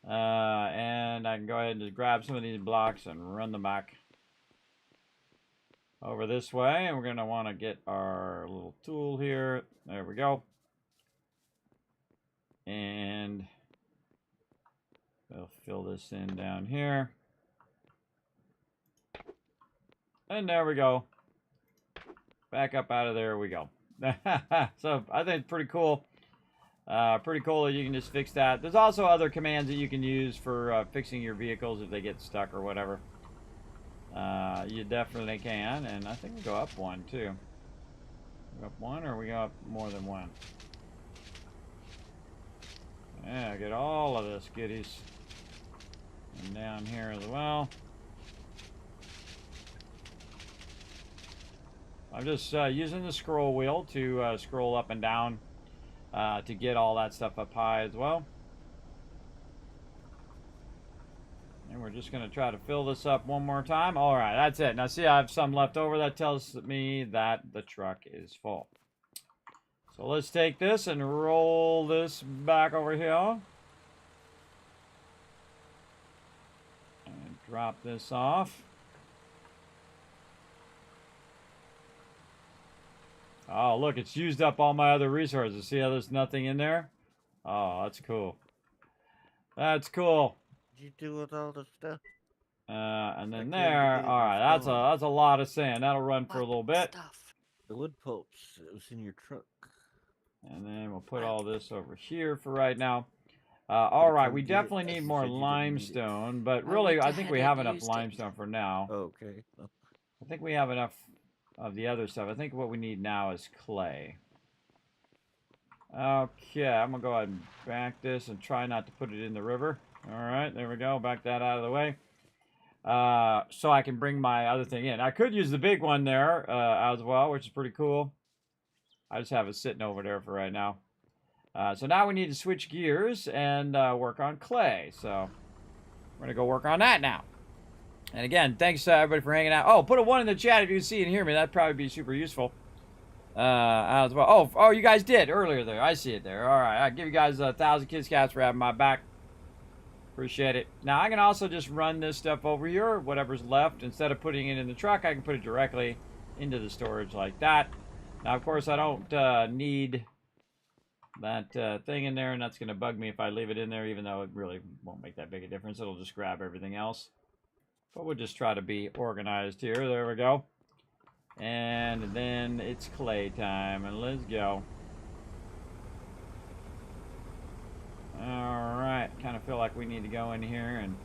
And I can go ahead and just grab some of these blocks and run them back over this way. And we're going to want to get our little tool here. There we go. And we'll fill this in down here. And there we go. Back up out of there we go. So I think it's pretty cool. Pretty cool that you can just fix that. There's also other commands that you can use for fixing your vehicles if they get stuck or whatever. You definitely can. And I think we go up one too. Go up one or we go up more than one? Yeah, get all of this goodies. And down here as well. I'm just using the scroll wheel to scroll up and down to get all that stuff up high as well. And we're just going to try to fill this up one more time. All right, that's it. Now see, I have some left over. That tells me that the truck is full. So let's take this and roll this back over here. And drop this off. Oh, look, it's used up all my other resources. See how there's nothing in there? Oh, that's cool. That's cool. What'd you do with all the stuff? And then there, all right, that's a lot of sand. That'll run for a little bit. The wood pulps. It was in your truck. And then we'll put all this over here for right now. All right, we definitely need more limestone, but really, I think we have enough limestone for now. Okay. I think we have enough of the other stuff. I think what we need now is clay. Okay, I'm gonna go ahead and back this and try not to put it in the river. All right, there we go. Back that out of the way. So I can bring my other thing in. I could use the big one there as well, which is pretty cool. I just have it sitting over there for right now. So now we need to switch gears and work on clay. So we're gonna go work on that now. And again, thanks everybody for hanging out. Oh, put a 1 in the chat if you can see and hear me. That'd probably be super useful as well. Oh, you guys did earlier there. I see it there. All right, I'll give you guys 1,000 Kids Cats for having my back. Appreciate it. Now, I can also just run this stuff over here, whatever's left. Instead of putting it in the truck, I can put it directly into the storage like that. Now, of course, I don't need that thing in there, and that's going to bug me if I leave it in there, even though it really won't make that big a difference. It'll just grab everything else. But we'll just try to be organized here. There we go. And then it's clay time, and let's go. Alright, kind of feel like we need to go in here and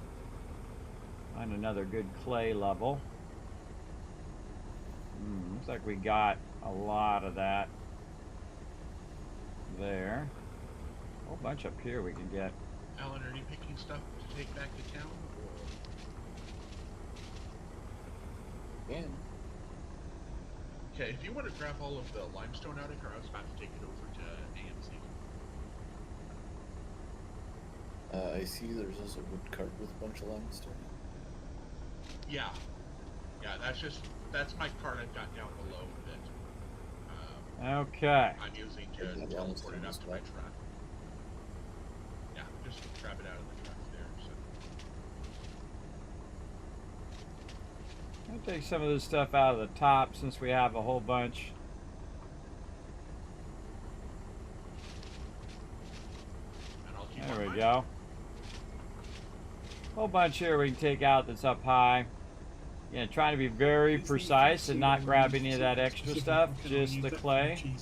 find another good clay level. Looks like we got a lot of that. there. A whole bunch up here we can get. Alan, are you picking stuff to take back to town, or? Yeah. Okay, if you want to grab all of the limestone out of here, I was about to take it over to AMC. I see there's also a wood cart with a bunch of limestone. Yeah. Yeah, that's my cart I've got down below that Okay. I'm using to teleport it up to my truck. Yeah, just grab it out of the truck there. So. I'll take some of this stuff out of the top since we have a whole bunch. And I'll keep There on we mine. go. Whole bunch here we can take out that's up high. Yeah, trying to be very precise and not grab any of that extra stuff, just the clay.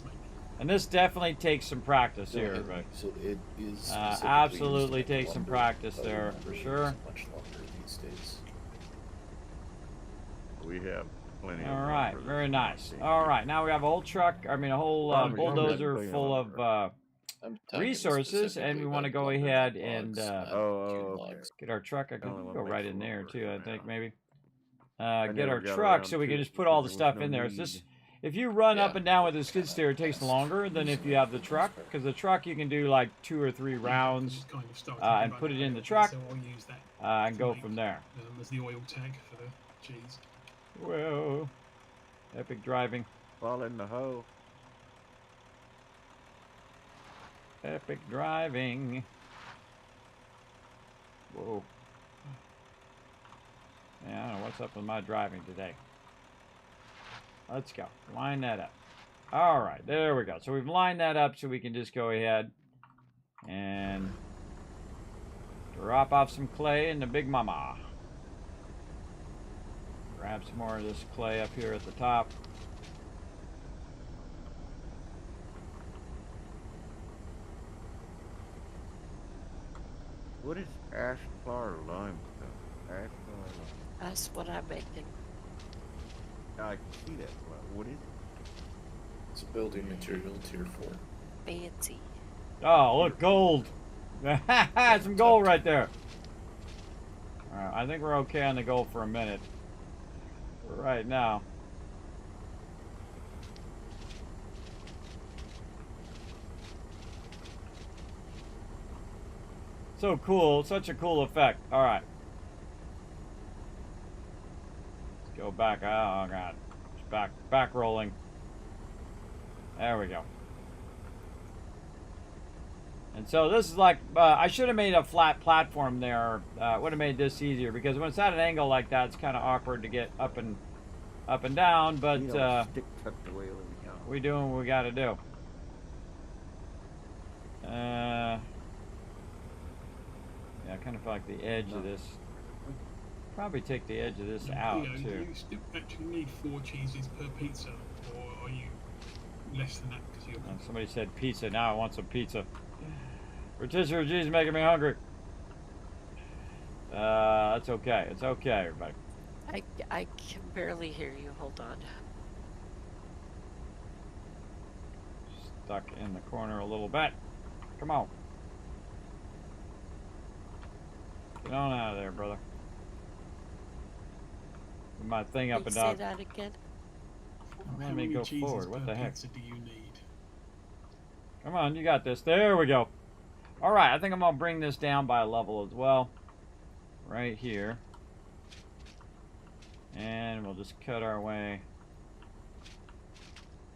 And this definitely takes some practice here, but So it is absolutely takes some practice there for sure. Much longer these days. We have plenty. All right, very nice. All right, now we have a whole truck. I mean, a whole bulldozer full of resources, and we want to go ahead and get our truck. I can go right in there too, I think maybe. Get our truck so we can just put all the stuff in there. It's just, if you run up and down with the skid steer, it takes longer than if you have the truck, because the truck you can do like 2 or 3 rounds and put it in the truck and go from there. There's the oil tag for the cheese. Whoa, epic driving. Fall in the hole. Epic driving. Whoa. Yeah, I don't know what's up with my driving today. Let's go. Line that up. All right, there we go. So we've lined that up so we can just go ahead and drop off some clay in the Big Mama. Grab some more of this clay up here at the top. What is ashlar limestone? Ashlar limestone. That's what I'm making. I can see that. What is it? It's a building material tier 4. Fancy. Oh, look, gold. Some gold right there. All right, I think we're okay on the gold for a minute. For right now. So cool, such a cool effect. All right. Let's go back. Oh God, it's back rolling. There we go. And so this is like, I should have made a flat platform there. Would have made this easier, because when it's at an angle like that, it's kind of awkward to get up and down. But stick tuck the wheel in the we doing what we got to do. Yeah, I kind of feel like the edge of this. Probably take the edge of this out Do too. you still actually need 4 cheeses per pizza, or are you less than that because you're? Somebody said pizza. Now I want some pizza. Rotisserie cheese is making me hungry. That's okay. It's okay, everybody. I can barely hear you. Hold on. Stuck in the corner a little bit. Come on. Get on out of there, brother. Get my thing up and Say down. that again. Let me go forward. What the heck? Do you need? Come on, you got this. There we go. All right, I think I'm gonna bring this down by a level as well. Right here. And we'll just cut our way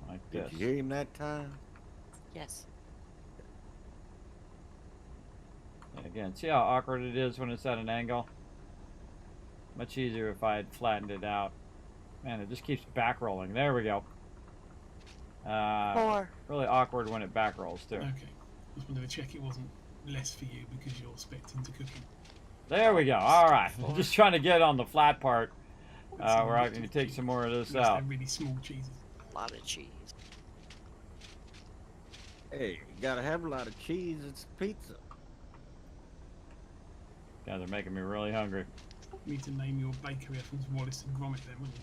like this. Did you hear him that time? Yes. And again, see how awkward it is when it's at an angle? Much easier if I had flattened it out. Man, it just keeps back rolling. There we go. 4. Really awkward when it back rolls too. Okay. Just wanted to check it wasn't less for you because you're spec'd into cooking. There we go. All right. I'm just trying to get on the flat part where I can take some more of this Unless out. they're really small cheeses. A lot of cheese. Hey, you gotta have a lot of cheese. It's pizza. Guys are making me really hungry. You need to name your bakery after Wallace and Gromit then, wouldn't you?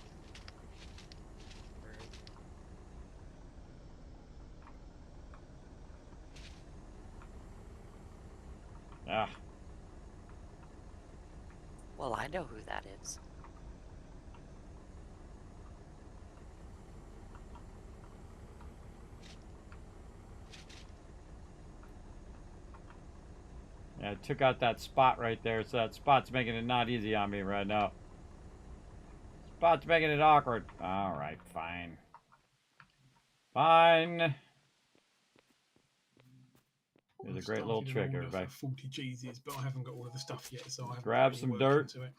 Ah. Well, I know who that is. Yeah, I took out that spot right there, so that spot's making it not easy on me right now. Spot's making it awkward. Alright, fine. Fine. Here's a great little trick, everybody. 40 cheeses, but I haven't got all of the stuff yet, so I haven't Grab put any some work dirt. into it.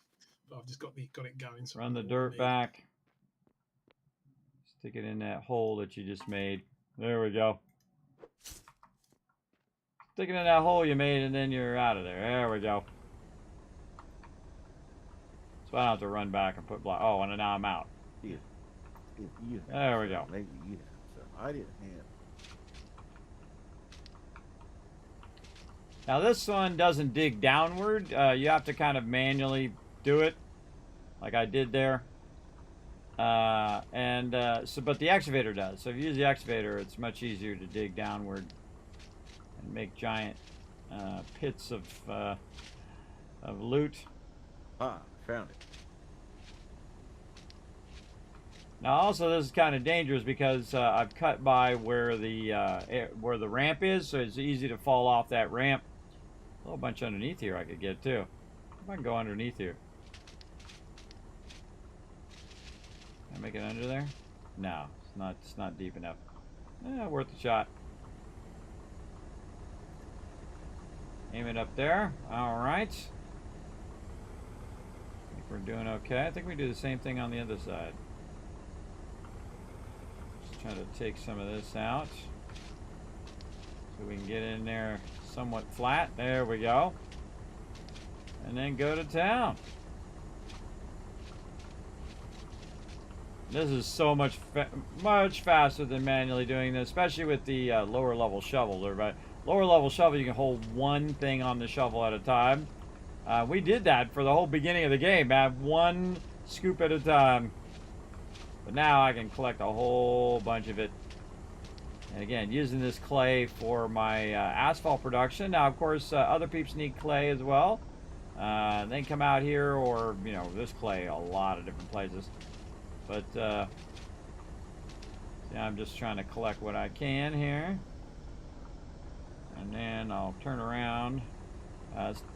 But I've just got it going. So Run the dirt back. Stick it in that hole that you just made. There we go. Stick it in that hole you made, and then you're out of there. There we go. So I don't have to run back and put block. Oh, and now I'm out. If you there we go. Maybe you have some. I didn't have. Now this one doesn't dig downward. You have to kind of manually do it, like I did there. But the excavator does. So if you use the excavator, it's much easier to dig downward and make giant pits of loot. Ah, found it. Now also this is kind of dangerous because I've cut by where the ramp is, so it's easy to fall off that ramp. A whole bunch underneath here I could get too. If I can go underneath here. Can I make it under there? No, it's not deep enough. Worth a shot. Aim it up there. Alright. I think we're doing okay. I think we do the same thing on the other side. Just try to take some of this out. So we can get in there somewhat flat. There we go. And then go to town. This is so much faster than manually doing this, especially with the lower level shovels. Everybody, lower level shovel, you can hold one thing on the shovel at a time. We did that for the whole beginning of the game, man. One scoop at a time. But now I can collect a whole bunch of it. And again, using this clay for my asphalt production. Now, of course, other peeps need clay as well. They can come out here, or, you know, this clay a lot of different places. But, see, I'm just trying to collect what I can here. And then I'll turn around.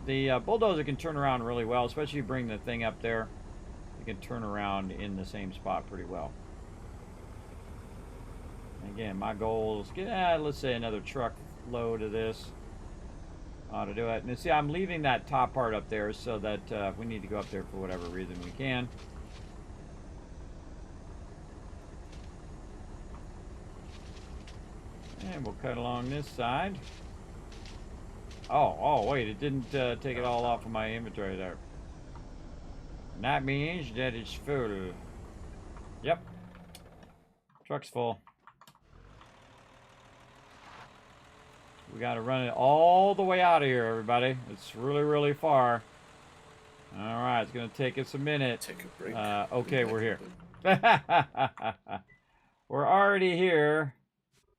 The bulldozer can turn around really well, especially if you bring the thing up there. You can turn around in the same spot pretty well. Again, my goal is get, let's say, another truck load of this. Ought to do it. And see, I'm leaving that top part up there so that if we need to go up there for whatever reason, we can. And we'll cut along this side. Oh, wait, it didn't take it all off of my inventory there. And that means that it's full. Yep. Truck's full. We got to run it all the way out of here, everybody. It's really, really far. All right, it's going to take us a minute. Take a break. Okay, we're here. We're already here.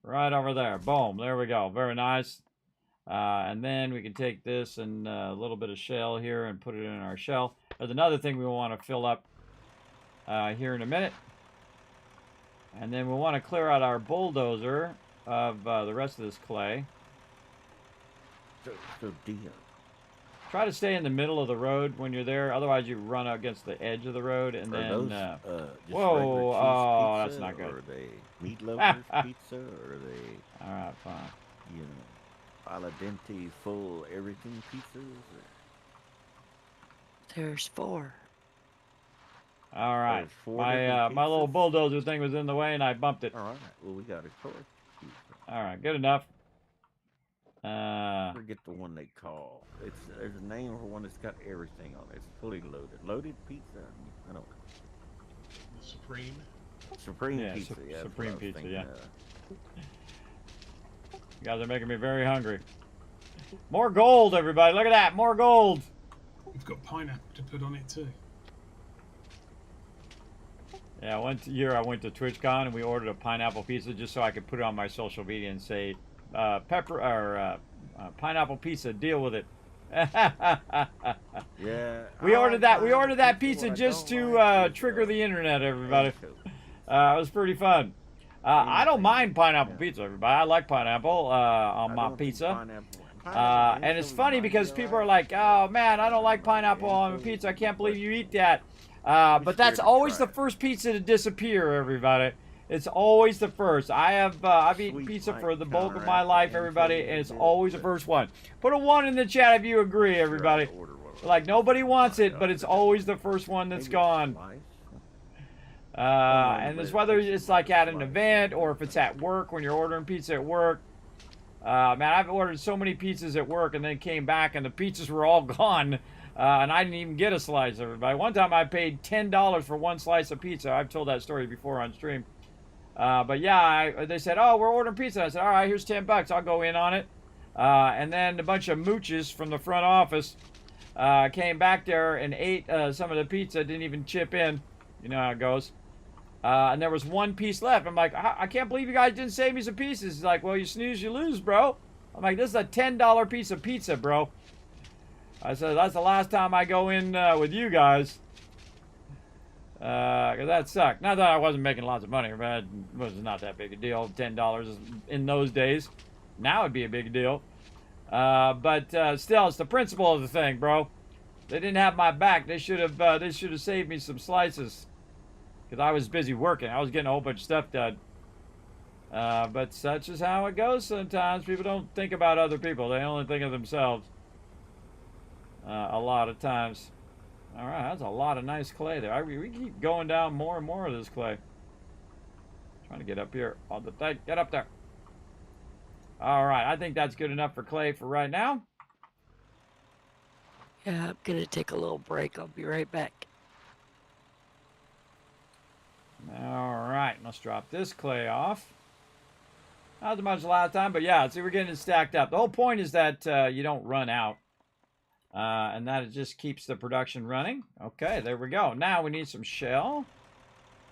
Right over there. Boom. There we go. Very nice. And then we can take this and a little bit of shell here and put it in our shell. There's another thing we want to fill up here in a minute. And then we want to clear out our bulldozer of the rest of this clay. So deep. Try to stay in the middle of the road when you're there. Otherwise, you run against the edge of the road, and then. Whoa! Oh, that's not good. Or are they meat lovers pizza? Or are they? All right, fine. You know, al dente, full everything pizzas. Or? There's 4. All right. There's 4 my little bulldozer thing was in the way, and I bumped it. All right. Well, we got a choice. All right, good enough. Forget the one they call. There's a name for one that's got everything on it. It's fully loaded. Loaded pizza. I don't know. Supreme. Supreme pizza. Yeah, Supreme pizza. Yeah. You guys are making me very hungry. More gold, everybody! Look at that, more gold. We've got pineapple to put on it too. Yeah, one year I went to TwitchCon and we ordered a pineapple pizza just so I could put it on my social media and say, pineapple pizza, deal with it. Yeah. We I ordered like that. We ordered that pineapple pizza What I just don't to like is, trigger the internet, everybody. egg toast. It was pretty fun. I don't Anything, mind pineapple yeah. pizza, everybody. I like pineapple on I my don't think pizza. pineapple and And it's anchovy funny might be because people are alright, like, "Oh but man, I don't like maybe pineapple on a anchovy pizza. I would be can't believe you eat questionable. that." Be But that's scared to always try the it. first pizza to disappear, everybody. It's always the first. I've eaten Sweet pizza might for the bulk of counteract my the life, everybody, anchovies and a it's bit, always the but first one. Put a 1 in the chat if you agree, sure everybody. I'd order one of Like those nobody and wants find it, but out it's if always the first one that's maybe a gone. slice. Somewhere in the And it's middle, whether takes it's some like at an slice, event something or like if it's that. at work when you're ordering pizza at work. Man, I've ordered so many pizzas at work and then came back and the pizzas were all gone. And I didn't even get a slice, everybody. One time I paid $10 for one slice of pizza. I've told that story before on stream. But yeah, they said, "Oh, we're ordering pizza." I said, "All right, here's $10. I'll go in on it." And then a bunch of mooches from the front office came back there and ate some of the pizza, didn't even chip in. You know how it goes. And there was one piece left. I'm like, I can't believe you guys didn't save me some pieces. He's like, well, you snooze, you lose, bro. I'm like, this is a $10 piece of pizza, bro. I said, that's the last time I go in with you guys. Because that sucked. Not that I wasn't making lots of money, but it was not that big a deal. $10 in those days. Now it'd be a big deal. But still, it's the principle of the thing, bro. They didn't have my back. They should have saved me some slices. Because I was busy working. I was getting a whole bunch of stuff done. But such is how it goes sometimes. People don't think about other people. They only think of themselves. A lot of times. Alright, that's a lot of nice clay there. We keep going down more and more of this clay. Trying to get up here on the thing. Get up there. Alright, I think that's good enough for clay for right now. Yeah, I'm gonna take a little break. I'll be right back. Alright, let's drop this clay off. Not as much last time, but yeah, see, we're getting it stacked up. The whole point is that you don't run out. And that it just keeps the production running. Okay, there we go. Now we need some shell.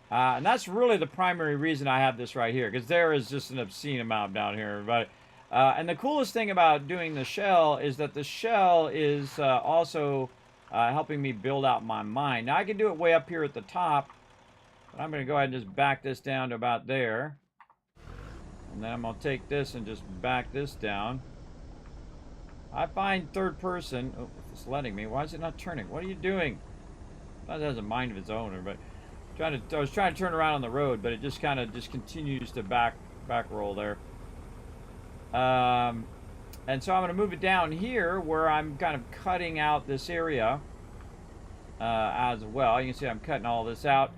And that's really the primary reason I have this right here, because there is just an obscene amount down here, everybody. And the coolest thing about doing the shell is that the shell is also helping me build out my mine. Now, I can do it way up here at the top. But I'm going to go ahead and just back this down to about there. And then I'm going to take this and just back this down. I find third person. Oh, it's letting me. Why is it not turning? What are you doing? It has a mind of its own. But I was trying to turn around on the road, but it just kind of just continues to back roll there. And so I'm going to move it down here where I'm kind of cutting out this area as well. You can see I'm cutting all this out.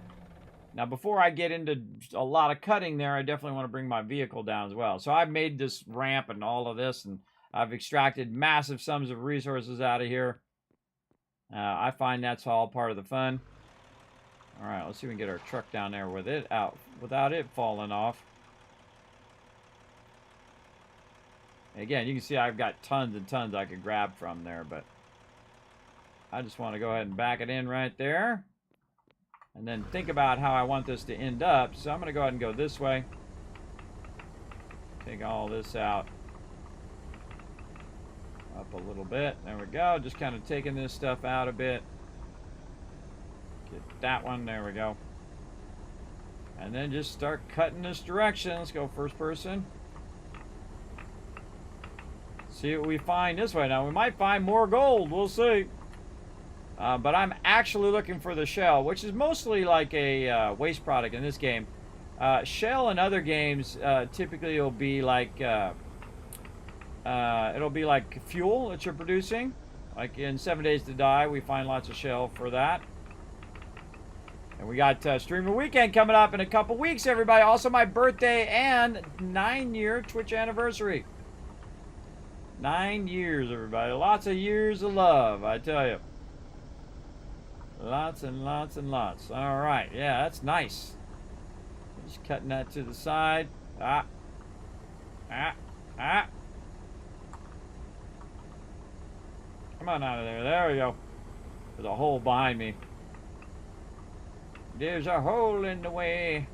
Now, before I get into a lot of cutting there, I definitely want to bring my vehicle down as well. So I've made this ramp and all of this, and I've extracted massive sums of resources out of here. I find that's all part of the fun. All right, let's see if we can get our truck down there with it out without it falling off. Again, you can see I've got tons and tons I could grab from there, but I just want to go ahead and back it in right there. And then think about how I want this to end up. So I'm going to go ahead and go this way. Take all this out. Up a little bit. There we go. Just kind of taking this stuff out a bit. Get that one. There we go. And then just start cutting this direction. Let's go first person. See what we find this way. Now, we might find more gold. We'll see. But I'm actually looking for the shell, which is mostly like a waste product in this game. Shell in other games typically will be like it'll be like fuel that you're producing. Like in 7 Days to Die, we find lots of shell for that. And we got Streamer Weekend coming up in a couple weeks, everybody. Also my birthday and 9-year Twitch anniversary. 9 years, everybody. Lots of years of love, I tell you. Lots and lots and lots. All right. Yeah, that's nice. Just cutting that to the side. Come on out of there. There we go. There's a hole behind me. There's a hole in the way.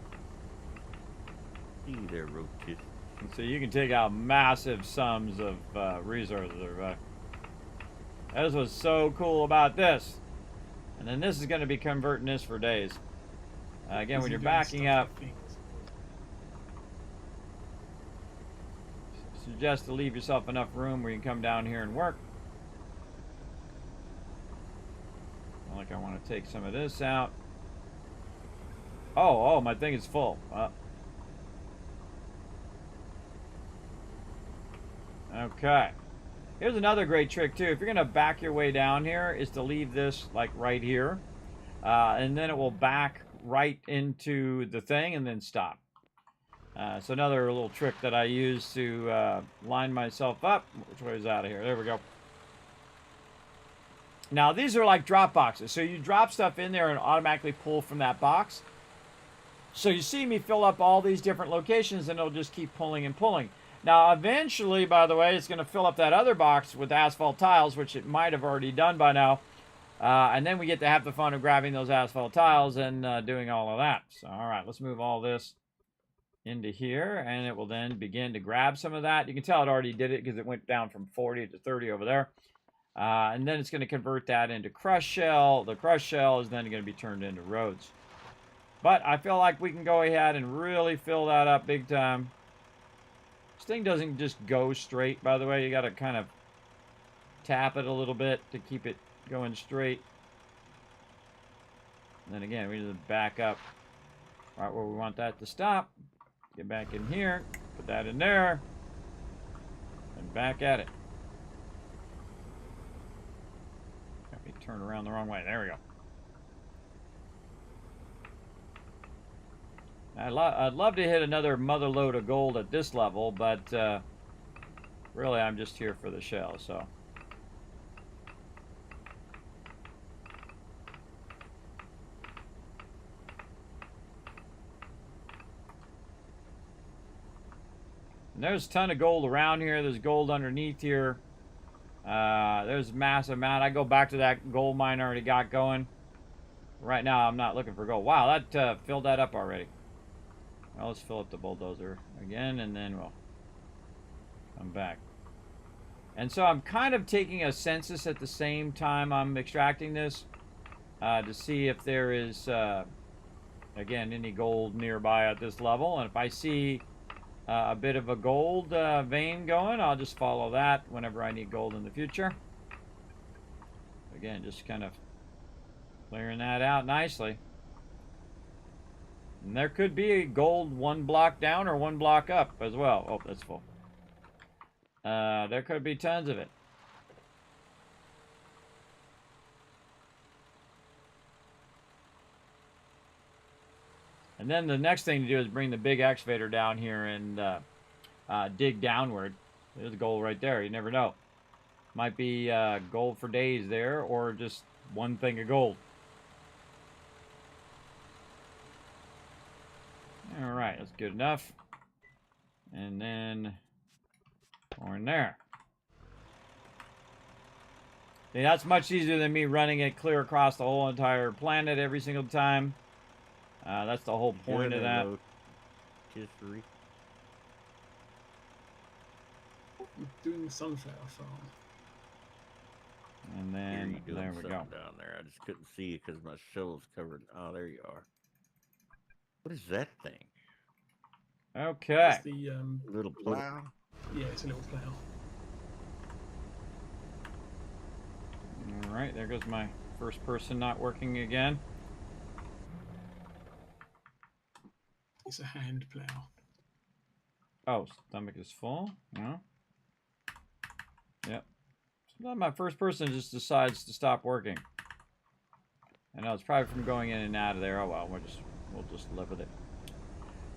See there, roaches. So you can take out massive sums of resources, everybody. That's what's so cool about this. And then this is going to be converting this for days. Again, when you're backing up, suggest to leave yourself enough room where you can come down here and work. Like I want to take some of this out. Oh, my thing is full. Okay. Here's another great trick too. If you're gonna back your way down here, is to leave this like right here, and then it will back right into the thing and then stop. So another little trick that I use to line myself up. Which way is out of here? There we go. Now these are like drop boxes. So you drop stuff in there and automatically pull from that box. So you see me fill up all these different locations and it'll just keep pulling and pulling. Now, eventually, by the way, it's going to fill up that other box with asphalt tiles, which it might have already done by now. And then we get to have the fun of grabbing those asphalt tiles and doing all of that. So, all right, let's move all this into here, and it will then begin to grab some of that. You can tell it already did it because it went down from 40 to 30 over there. And then it's going to convert that into crushed shell. The crushed shell is then going to be turned into roads. But I feel like we can go ahead and really fill that up big time. This thing doesn't just go straight, by the way. You got to kind of tap it a little bit to keep it going straight. And then again, we need to back up right where we want that to stop. Get back in here, put that in there, and back at it. Got me turned around the wrong way. There we go. I'd love to hit another mother load of gold at this level, but really I'm just here for the shell, so. And there's a ton of gold around here. There's gold underneath here. There's a massive amount. I go back to that gold mine I already got going. Right now I'm not looking for gold. Wow, that filled that up already. Well, let's fill up the bulldozer again, and then we'll come back. And so I'm kind of taking a census at the same time I'm extracting this to see if there is, again, any gold nearby at this level. And if I see a bit of a gold vein going, I'll just follow that whenever I need gold in the future. Again, just kind of clearing that out nicely. And there could be gold one block down or one block up as well. Oh, that's full. There could be tons of it. And then the next thing to do is bring the big excavator down here and dig downward. There's gold right there. You never know. Might be gold for days there, or just one thing of gold. All right, that's good enough. And then more in there. See, that's much easier than me running it clear across the whole entire planet every single time. That's the whole point of that. History. I'm doing the sunflower farm. And then there we go. Down there, I just couldn't see it because my shovel's covered. Oh, there you are. What is that thing? Okay. It's the Little plow. Yeah, it's a little plow. All right, there goes my first person not working again. It's a hand plow. Oh, stomach is full. No. Yep. Sometimes my first person just decides to stop working. I know it's probably from going in and out of there. Oh well, we'll just live with it.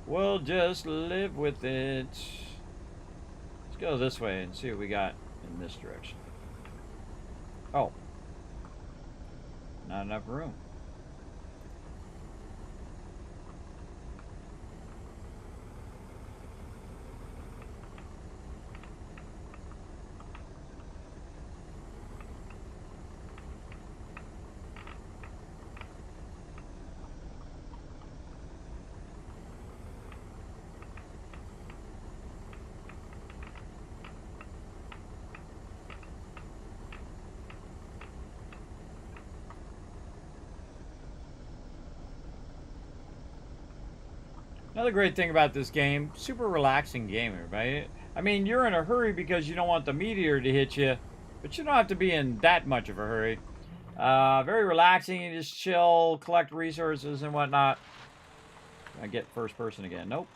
We'll just live with it. Let's go this way and see what we got in this direction. Oh. Not enough room. Another great thing about this game, super relaxing game, everybody. I mean, you're in a hurry because you don't want the meteor to hit you, but you don't have to be in that much of a hurry. Very relaxing. You just chill, collect resources and whatnot. I get first person again. Nope.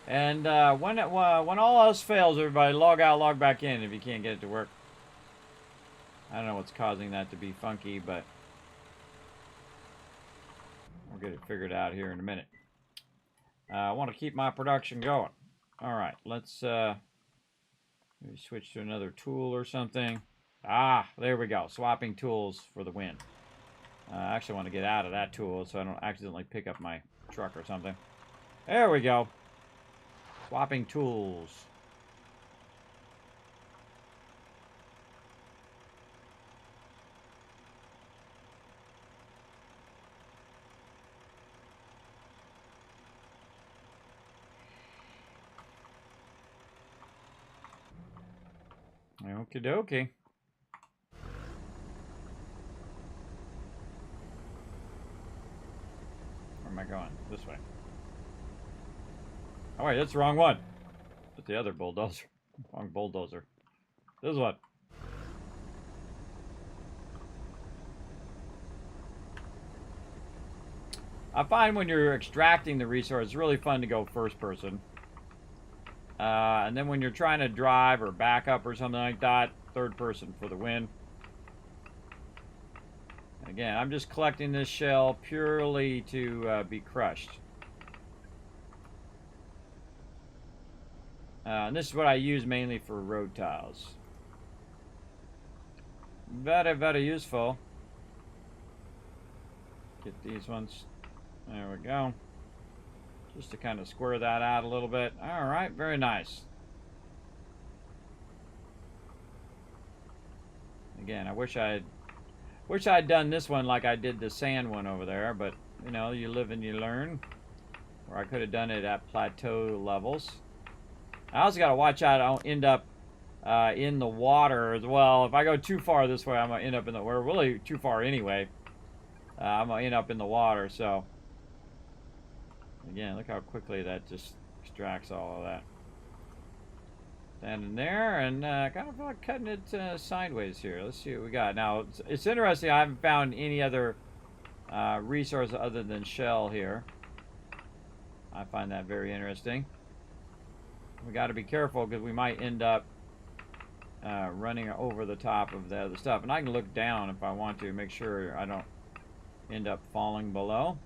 And when all else fails, everybody log out, log back in if you can't get it to work. I don't know what's causing that to be funky, but we'll get it figured out here in a minute. I want to keep my production going. All right, let's maybe switch to another tool or something. Ah, there we go. Swapping tools for the win. I actually want to get out of that tool so I don't accidentally pick up my truck or something. There we go. Swapping tools. Okie dokie. Where am I going? This way. Oh wait, that's the wrong one. That's the other bulldozer. Wrong bulldozer. This one. I find when you're extracting the resource, it's really fun to go first person. And then when you're trying to drive or back up or something like that, third person for the win. Again, I'm just collecting this shell purely to be crushed. And this is what I use mainly for road tiles. Very, very useful. Get these ones. There we go. Just to kind of square that out a little bit. All right, very nice. Again, I wish I'd done this one like I did the sand one over there, but you know, you live and you learn. Or I could have done it at plateau levels. I also got to watch out I don't end up in the water as well. If I go too far this way, I'm going to end up in the... We're really too far anyway. I'm going to end up in the water, so... Again, look how quickly that just extracts all of that. Standing there, and kind of like cutting it sideways here. Let's see what we got. Now, it's interesting. I haven't found any other resource other than shell here. I find that very interesting. We got to be careful because we might end up running over the top of the other stuff. And I can look down if I want to, make sure I don't end up falling below.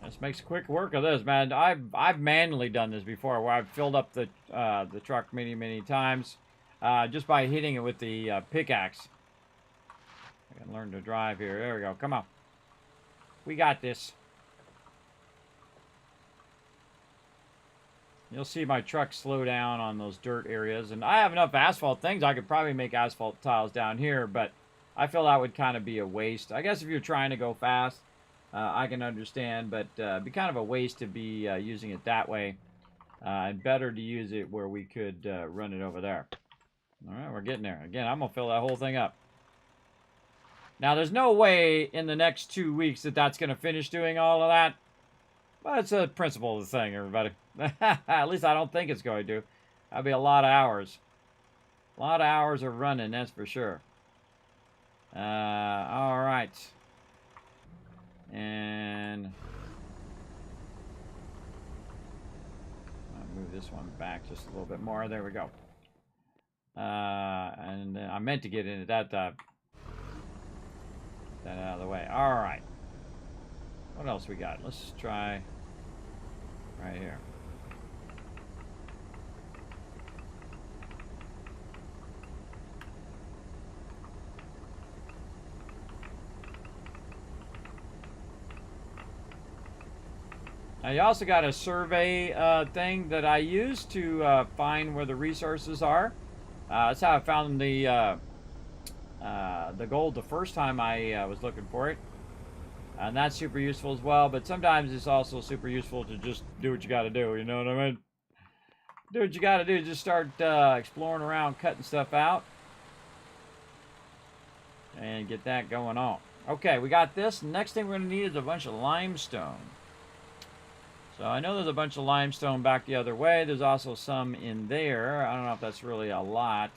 This makes quick work of this, man. I've manually done this before, where I've filled up the truck many times just by hitting it with the pickaxe. I can learn to drive here. There we go. Come on. We got this. You'll see my truck slow down on those dirt areas. And I have enough asphalt things. I could probably make asphalt tiles down here, but I feel that would kind of be a waste. I guess if you're trying to go fast, I can understand, but it'd be kind of a waste to be using it that way. And better to use it where we could run it over there. All right, we're getting there. Again, I'm going to fill that whole thing up. Now, there's no way in the next 2 weeks that that's going to finish doing all of that. But it's a principle of the thing, everybody. At least I don't think it's going to. That'll be a lot of hours. A lot of hours of running, that's for sure. All right. And I'll move this one back just a little bit more. There we go. And then I meant to get into that that out of the way. All right. What else we got? Let's try right here. Now you also got a survey thing that I use to find where the resources are. That's how I found the gold the first time I was looking for it. And that's super useful as well, but sometimes it's also super useful to just do what you got to do, you know what I mean? Do what you got to do, just start exploring around, cutting stuff out. And get that going on. Okay, we got this. Next thing we're going to need is a bunch of limestone. So I know there's a bunch of limestone back the other way. There's also some in there. I don't know if that's really a lot.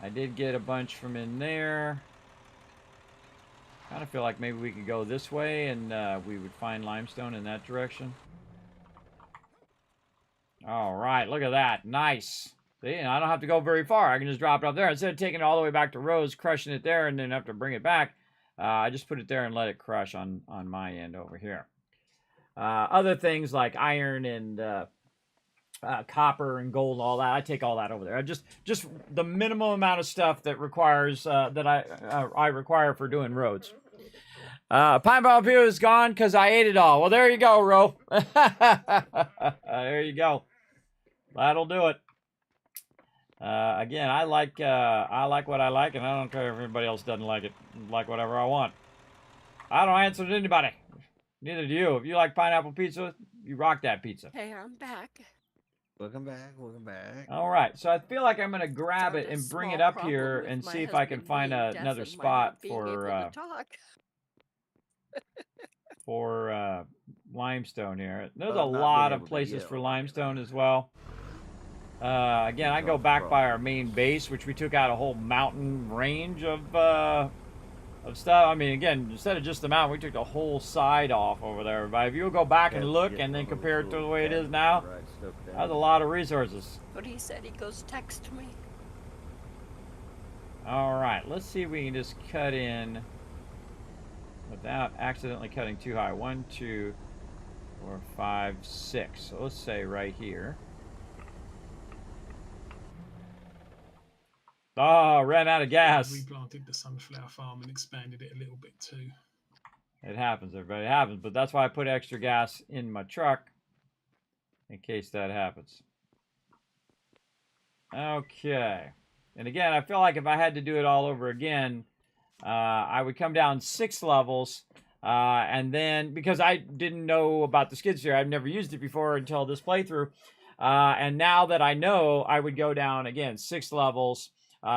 I did get a bunch from in there. Kind of feel like maybe we could go this way and we would find limestone in that direction. All right, look at that. Nice. See, and I don't have to go very far. I can just drop it up there. Instead of taking it all the way back to Rose, crushing it there, and then have to bring it back, I just put it there and let it crush on my end over here. Other things like iron and copper and gold and all that, I take all that over there. I just the minimum amount of stuff that requires that I require for doing roads. Pineapple peel is gone because I ate it all. Well, there you go, Ro. There you go. That'll do it. Again, I like what I like, and I don't care if anybody else doesn't like it. Like whatever I want. I don't answer to anybody. Neither do you. If you like pineapple pizza, you rock that pizza. Hey, I'm back. Welcome back. Welcome back. All right, so I feel like I'm gonna grab Found it a and bring it small up here problem and with see my if I can husband find being deaf another and my spot not being able to talk. for limestone here. There's a Not being lot of able to places yell. for limestone as well. Again, I go back by our main base, which we took out a whole mountain range of stuff. I mean, again, instead of just the mountain, we took the whole side off over there. But if you go back and look and then compare it to the way it is now, that's a lot of resources. But he said he goes text me. All right, let's see if we can just cut in without accidentally cutting too high. 1, 2, 4, 5, 6. So let's say right here. Oh, ran out of gas. We planted the sunflower farm and expanded it a little bit too. It happens, everybody. It happens. But that's why I put extra gas in my truck in case that happens. Okay. And again, I feel like if I had to do it all over again, I would come down 6 levels. And then, because I didn't know about the skid steer, I've never used it before until this playthrough. And now that I know, I would go down, again, 6 levels.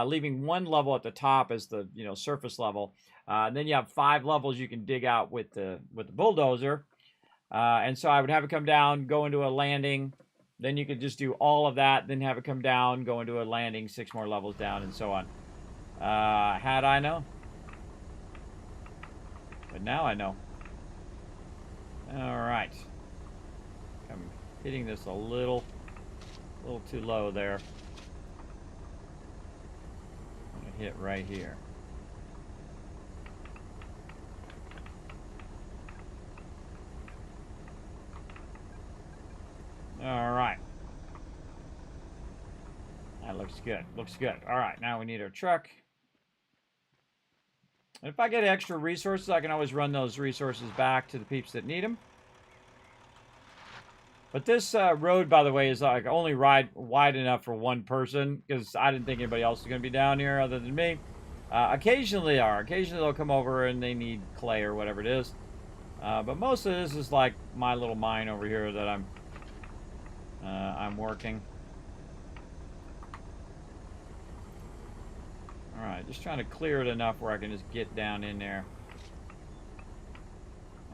Leaving 1 level at the top as the surface level. Then you have 5 levels you can dig out with the bulldozer. And so I would have it come down, go into a landing. Then you could just do all of that, then have it come down, go into a landing, 6 more levels down, and so on. Had I known. But now I know. All right. I'm hitting this a little too low there. Hit right here. All right. That looks good. Looks good. All right, now we need our truck. And if I get extra resources, I can always run those resources back to the peeps that need them. But this road, by the way, is like only wide enough for 1 person because I didn't think anybody else was going to be down here other than me. Occasionally they are. Occasionally they'll come over and they need clay or whatever it is. But most of this is like my little mine over here that I'm working. All right, just trying to clear it enough where I can just get down in there.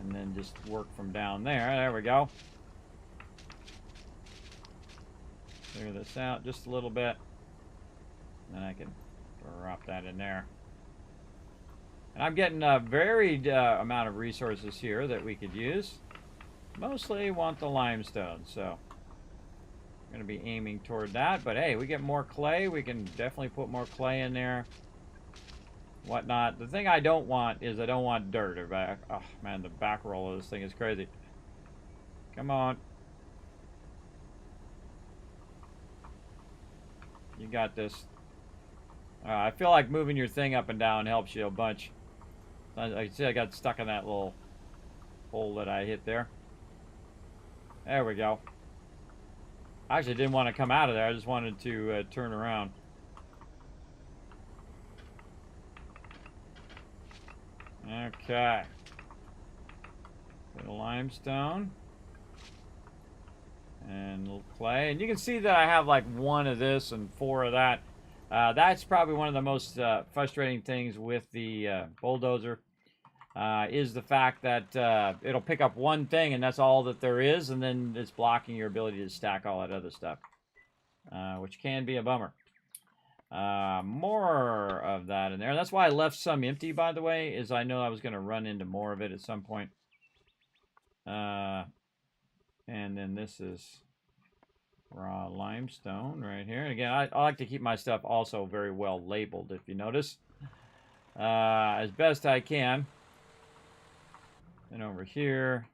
And then just work from down there. There we go. Clear this out just a little bit. Then I can drop that in there. And I'm getting a varied amount of resources here that we could use. Mostly want the limestone, so I'm going to be aiming toward that. But hey, we get more clay. We can definitely put more clay in there. Whatnot. The thing I don't want is I don't want dirt. Oh man, the back roll of this thing is crazy. Come on. You got this. I feel like moving your thing up and down helps you a bunch. I see I got stuck in that little hole that I hit there. There we go. I actually didn't want to come out of there. I just wanted to turn around. Okay. Little limestone. And little clay. And you can see that I have like 1 of this and 4 of that. That's probably one of the most frustrating things with the bulldozer. Is the fact that it'll pick up 1 thing and that's all that there is, and then it's blocking your ability to stack all that other stuff, which can be a bummer. More of that in there. That's why I left some empty, by the way, is I know I was going to run into more of it at some point. And then this is raw limestone right here. And again, I like to keep my stuff also very well labeled, if you notice, as best I can. And over here,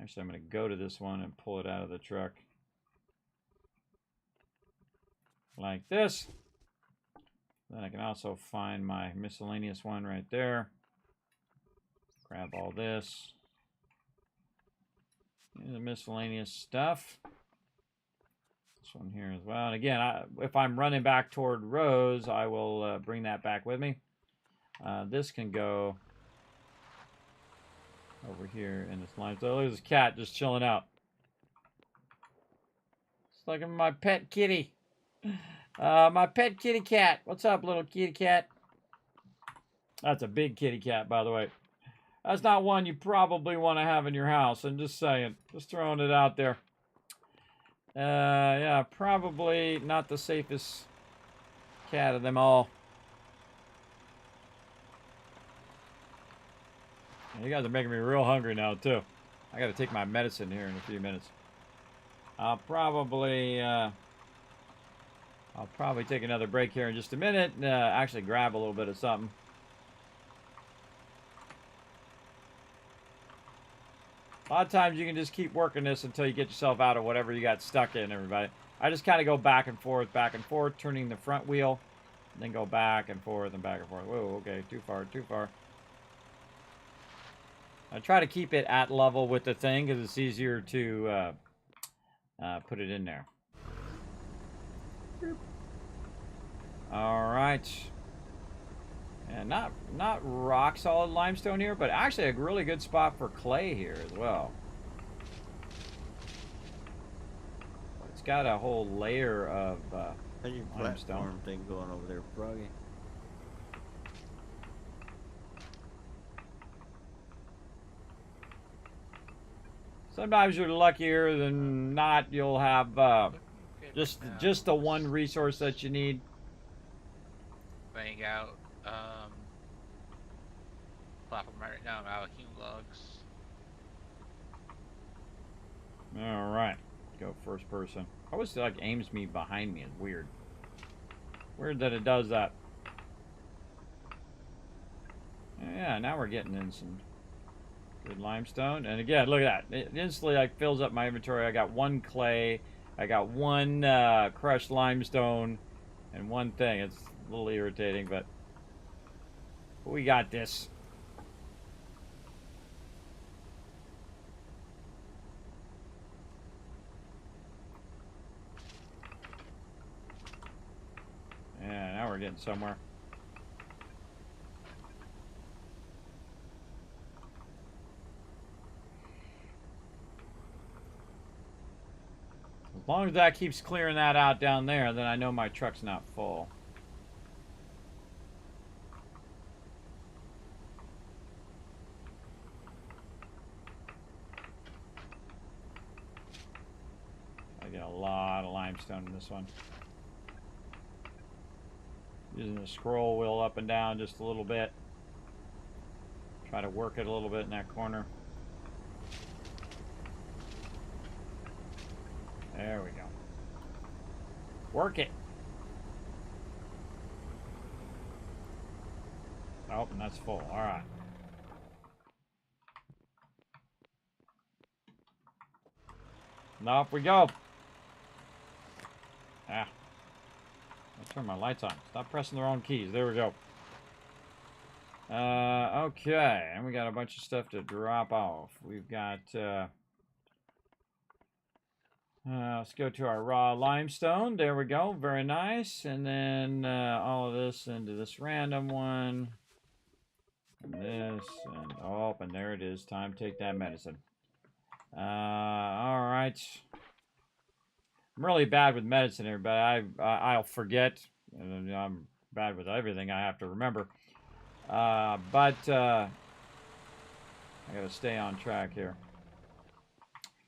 actually, I'm going to go to this one and pull it out of the truck like this. Then I can also find my miscellaneous one right there. Grab all this. And the miscellaneous stuff. This one here as well. And again, if I'm running back toward rows, I will bring that back with me. This can go over here in this limestone. Look at this cat just chilling out. It's like my pet kitty. My pet kitty cat. What's up, little kitty cat? That's a big kitty cat, by the way. That's not one you probably want to have in your house. I'm just saying. Just throwing it out there. Yeah, probably not the safest cat of them all. You guys are making me real hungry now, too. I got to take my medicine here in a few minutes. I'll probably take another break here in just a minute and actually grab a little bit of something. A lot of times you can just keep working this until you get yourself out of whatever you got stuck in, everybody. I just kind of go back and forth, turning the front wheel, and then go back and forth and back and forth. Whoa, okay, too far, too far. I try to keep it at level with the thing because it's easier to put it in there. All right. And not rock solid limestone here, but actually a really good spot for clay here as well. It's got a whole layer of How's your limestone platform thing going over there, Froggy? Sometimes you're luckier than not. You'll have just the one resource that you need. Laying out platform right now. I'm out of hewn logs. All right, go first person. I always like aims me behind me. It's weird. Weird that it does that. Yeah, now we're getting in some good limestone. And again, look at that. It instantly like fills up my inventory. I got 1 clay. I got 1 crushed limestone and 1 thing. It's a little irritating, but we got this. Yeah, now we're getting somewhere. As long as that keeps clearing that out down there, then I know my truck's not full. I get a lot of limestone in this one. Using the scroll wheel up and down just a little bit. Try to work it a little bit in that corner. There we go. Work it. Oh, and that's full. All right. Now off we go. Ah. I'll turn my lights on. Stop pressing the wrong keys. There we go. Okay. And we got a bunch of stuff to drop off. We've got... let's go to our raw limestone. There we go. Very nice. And then all of this into this random one. And this, and oh, and there it is. Time to take that medicine. All right. I'm really bad with medicine here, but I'll forget. I'm bad with everything. I have to remember. But I gotta stay on track here.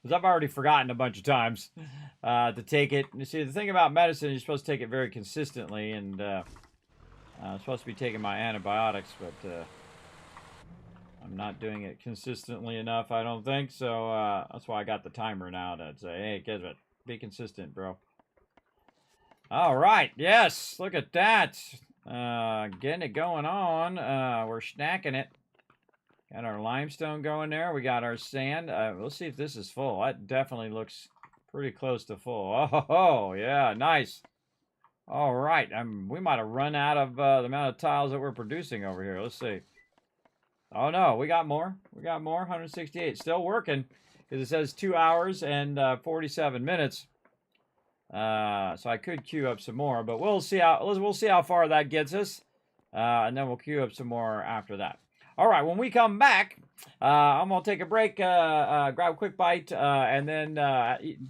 Because I've already forgotten a bunch of times to take it. You see, the thing about medicine, you're supposed to take it very consistently, and I'm supposed to be taking my antibiotics, but I'm not doing it consistently enough, I don't think. So that's why I got the timer now to say, hey, Kismet, be consistent, bro. All right, yes, look at that. Getting it going on. We're snacking it. Got our limestone going there. We got our sand. Let's see if this is full. That definitely looks pretty close to full. Oh, yeah, nice. All right. We might have run out of the amount of tiles that we're producing over here. Let's see. Oh, no, we got more. We got more. 168. Still working because it says 2 hours and 47 minutes. So I could queue up some more, but we'll see how far that gets us, and then we'll queue up some more after that. All right, when we come back, I'm gonna take a break, grab a quick bite, and then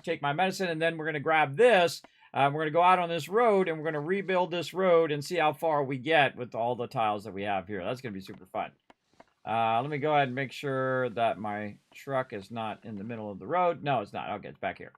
take my medicine, and then we're gonna grab this. We're gonna go out on this road, and we're gonna rebuild this road and see how far we get with all the tiles that we have here. That's gonna be super fun. Let me go ahead and make sure that my truck is not in the middle of the road. No, it's not. Okay, it's back here.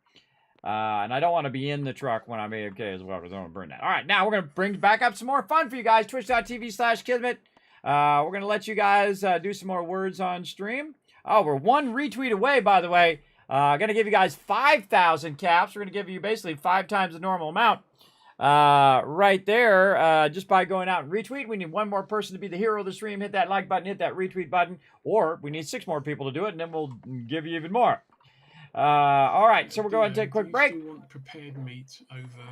And I don't want to be in the truck when I'm AFK as well, because I don't want to burn that. All right, now we're going to bring back up some more fun for you guys. Twitch.tv/Kismet. We're going to let you guys do some more words on stream. Oh, we're one retweet away, by the way. Going to give you guys 5,000 caps. We're going to give you basically 5 times the normal amount. Right there, just by going out and retweet. We need one more person to be the hero of the stream. Hit that like button, hit that retweet button. Or we need 6 more people to do it, and then we'll give you even more. All right, so we're going to take a quick break. Do you still want prepared meat over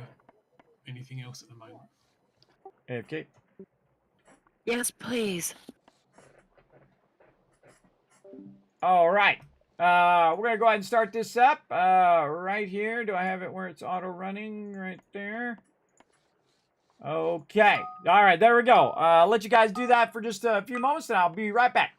anything else at the moment? AFK. Yes, please. All right. We're going to go ahead and start this up right here. Do I have it where it's auto running right there? Okay. All right, there we go. I'll let you guys do that for just a few moments, and I'll be right back.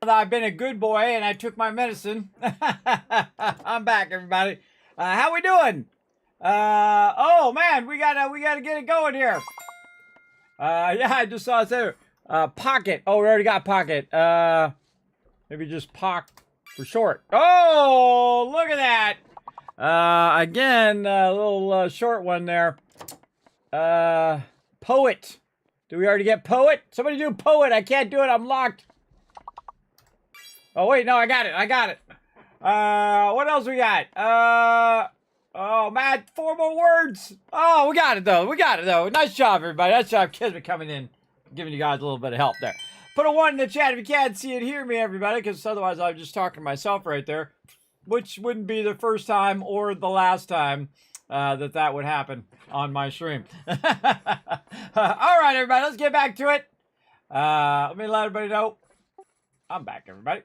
I've been a good boy and I took my medicine. I'm back, everybody. How we doing? Oh man, we gotta get it going here. Yeah, I just saw it there. Pocket. Oh, we already got pocket. Maybe just Pock for short. Oh, look at that. Again, a little short one there. Poet. Do we already get poet? Somebody do poet. I can't do it. I'm locked. Oh, wait. No, I got it. What else we got? Oh, man. 4 more words. Oh, we got it, though. Nice job, everybody. Nice job, Kismet, coming in. Giving you guys a little bit of help there. Put a 1 in the chat if you can't see and hear me, everybody, because otherwise I'm just talking to myself right there, which wouldn't be the first time or the last time that would happen on my stream. All right, everybody, let's get back to it. Let me let everybody know. I'm back, everybody.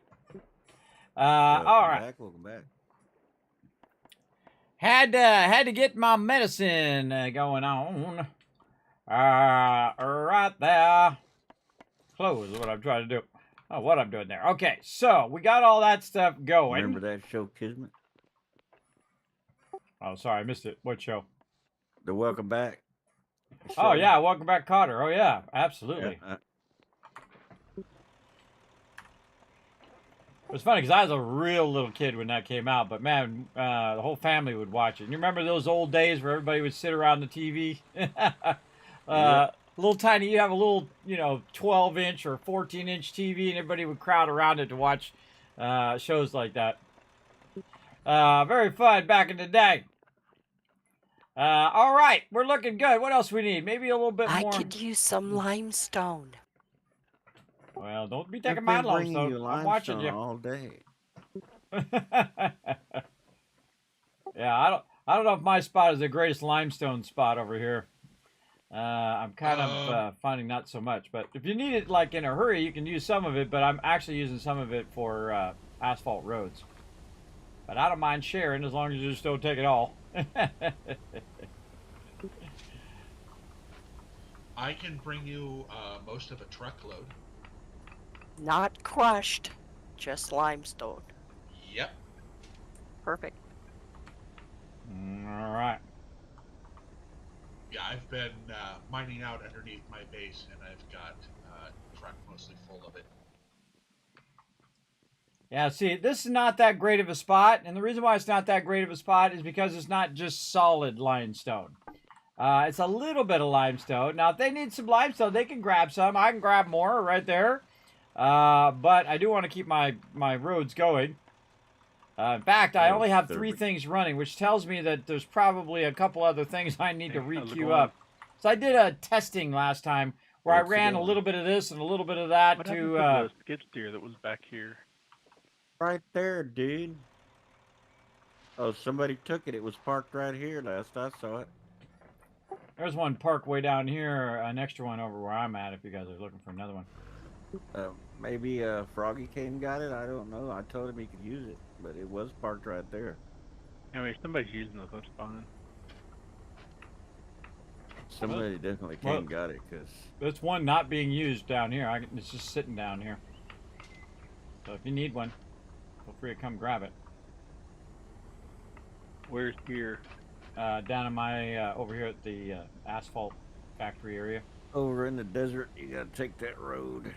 All right. Welcome back. Had to get my medicine going on. Right there. Close is what I'm trying to do. Oh, what I'm doing there. Okay, so we got all that stuff going. Remember that show, Kismet? Oh, sorry, I missed it. What show? The Welcome Back. Oh, yeah, Welcome Back, Cotter. Oh, yeah, absolutely. Yeah, It was funny because I was a real little kid when that came out, but man, the whole family would watch it. And you remember those old days where everybody would sit around the TV? yeah. Little tiny, you have a little, 12-inch or 14-inch TV, and everybody would crowd around it to watch shows like that. Very fun back in the day. All right, we're looking good. What else we need? Maybe a little bit more. I could use some limestone. Well, don't be taking my limestone. I'm watching you all day. Yeah, I don't know if my spot is the greatest limestone spot over here. I'm kind of finding not so much, but if you need it like in a hurry, you can use some of it, but I'm actually using some of it for asphalt roads. But I don't mind sharing as long as you just don't take it all. I can bring you most of a truckload. Not crushed, just limestone. Yep. Perfect. All right. Yeah, I've been mining out underneath my base, and I've got truck mostly full of it. Yeah, see, this is not that great of a spot, and the reason why it's not that great of a spot is because it's not just solid limestone. It's a little bit of limestone. Now, if they need some limestone, they can grab some. I can grab more right there. But I do want to keep my roads going. In fact, I only have 3 things running, which tells me that there's probably a couple other things I need to re-queue up. So I did a testing last time where I ran a little bit of this and a little bit of that What to... happened to the skid steer that was back here? Right there, dude. Oh, somebody took it. It was parked right here last I saw it. There's one parked way down here, an extra one over where I'm at if you guys are looking for another one. Maybe Froggy came and got it. I don't know. I told him he could use it, but it was parked right there. I mean, if somebody's using it, that's fine. Somebody definitely came and got it, because... There's one not being used down here. It's just sitting down here. So if you need one, feel free to come grab it. Where's here? Down in my, over here at the asphalt factory area. Over in the desert, you gotta take that road.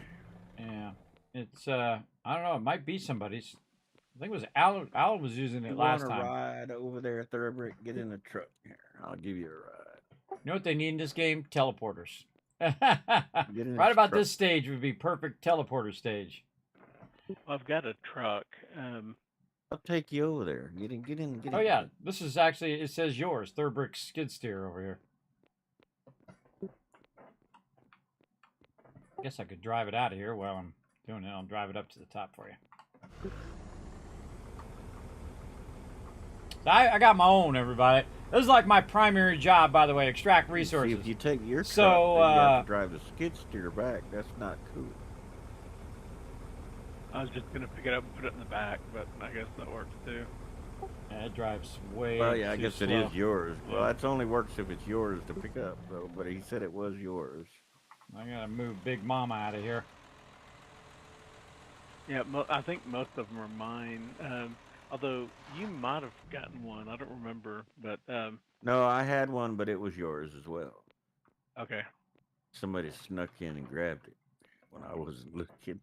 Yeah. It's, I don't know, it might be somebody's. I think it was Alan was using it last time. You want to ride over there, Thoroughbred? Get in the truck here. I'll give you a ride. You know what they need in this game? Teleporters. Right about this stage would be perfect teleporter stage. I've got a truck. I'll take you over there. Get in. Oh yeah, this is actually, it says yours. Thoroughbred skid steer over here. I guess I could drive it out of here while I'm doing it. I'll drive it up to the top for you. I got my own, everybody. This is like my primary job, by the way, extract resources. See, if you take your truck, so, then you have to drive the skid steer back. That's not cool. I was just gonna pick it up and put it in the back, but I guess that works too. Yeah, it drives way Well, yeah, I too guess slow. it is yours. Well, that's only works if it's yours to pick up, though. But he said it was yours. I gotta move Big Mama out of here. Yeah, I think most of them are mine. Although you might have gotten one, I don't remember. But No, I had one, but it was yours as well. Okay. Somebody snuck in and grabbed it when I wasn't looking.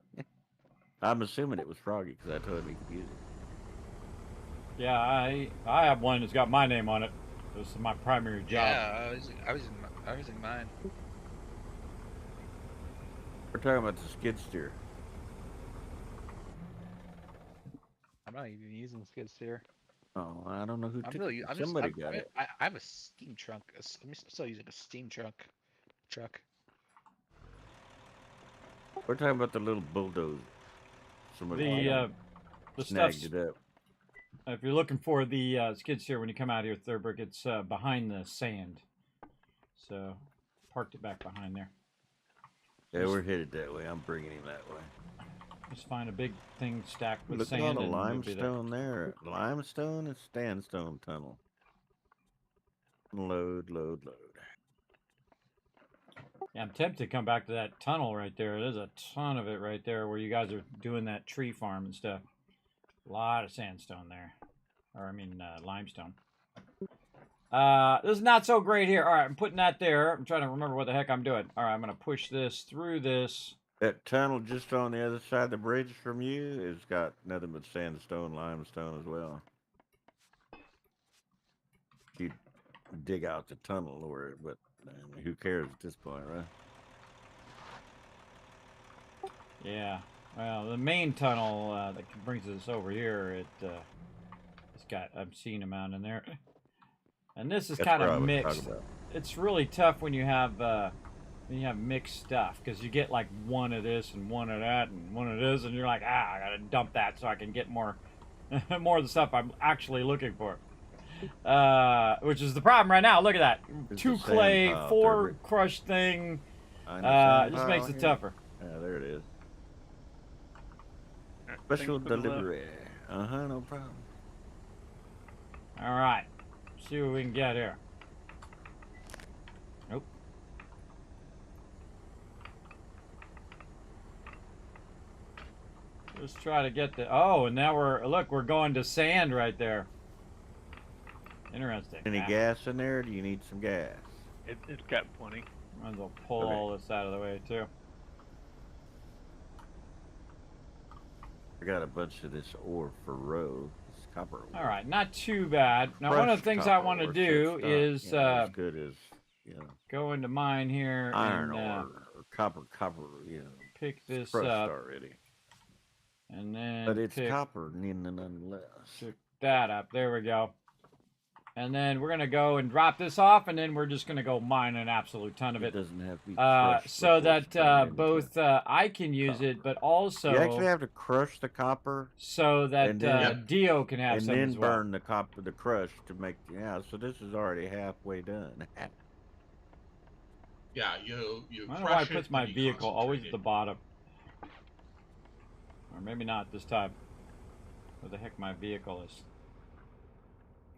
I'm assuming it was Froggy because I told him he could use it. Yeah, I have one that's got my name on it. This is my primary job. Yeah, I was in mine. We're talking about the skid steer. I'm not even using skid steer. Oh, I don't know who took it. I'm Somebody got it. I have a steam trunk. I'm still using a steam truck. We're talking about the little bulldozer. Somebody The snagged stuff's, it up. if you're looking for the skid steer when you come out here, Thoroughbred, it's behind the sand. So, parked it back behind there. Yeah, we're headed that way. I'm bringing him that way. Just find a big thing stacked with Look sand. at all the and we'll be there. limestone there. Limestone and sandstone tunnel. Load. Yeah, I'm tempted to come back to that tunnel right there. There's a ton of it right there where you guys are doing that tree farm and stuff. A lot of sandstone there. Or, I mean, limestone. This is not so great here. All right, I'm putting that there. I'm trying to remember what the heck I'm doing. All right, I'm going to push this through this. That tunnel just on the other side of the bridge from you has got nothing but sandstone, limestone as well. You dig out the tunnel or but who cares at this point, right? Yeah. Well, the main tunnel that brings us over here, it's got obscene amount in there. And this is kind of mixed. It's really tough when you have mixed stuff because you get like one of this and one of that and one of this, and you're like, I gotta dump that so I can get more more of the stuff I'm actually looking for. Which is the problem right now. Look at that. It's 2 clay, 4 crushed thing. It just makes it tougher. Yeah, there it is. Special delivery. No problem. All right. See what we can get here. Nope. Let's try to get the... Oh, and now we're going to sand right there. Interesting. Any Ah, gas in there? Or do you need some gas? It's got plenty. might as well pull Okay. all this out of the way too. I got a bunch of this ore for row. This copper ore. All right, not too bad. Now, one of the Crushed things I copper want to ore, so do it's not, is you know, as good as, you know, go into mine here iron and ore or copper, you know, pick it's this crushed up, already. and then But it's pick copper, nonetheless. that up. There we go. And then we're gonna go and drop this off, and then we're just gonna go mine an absolute ton of It it, doesn't have to be crushed so before it's that turned into both I can use it, but also You actually have to crush the copper so that and then- Dio can have and some then as well. burn the copper, the crush to make. Yeah, so this is already halfway done. Yeah, you I don't know why it crush puts it, my then you vehicle always concentrate at the it. bottom. Or maybe not this time. Where the heck my vehicle is.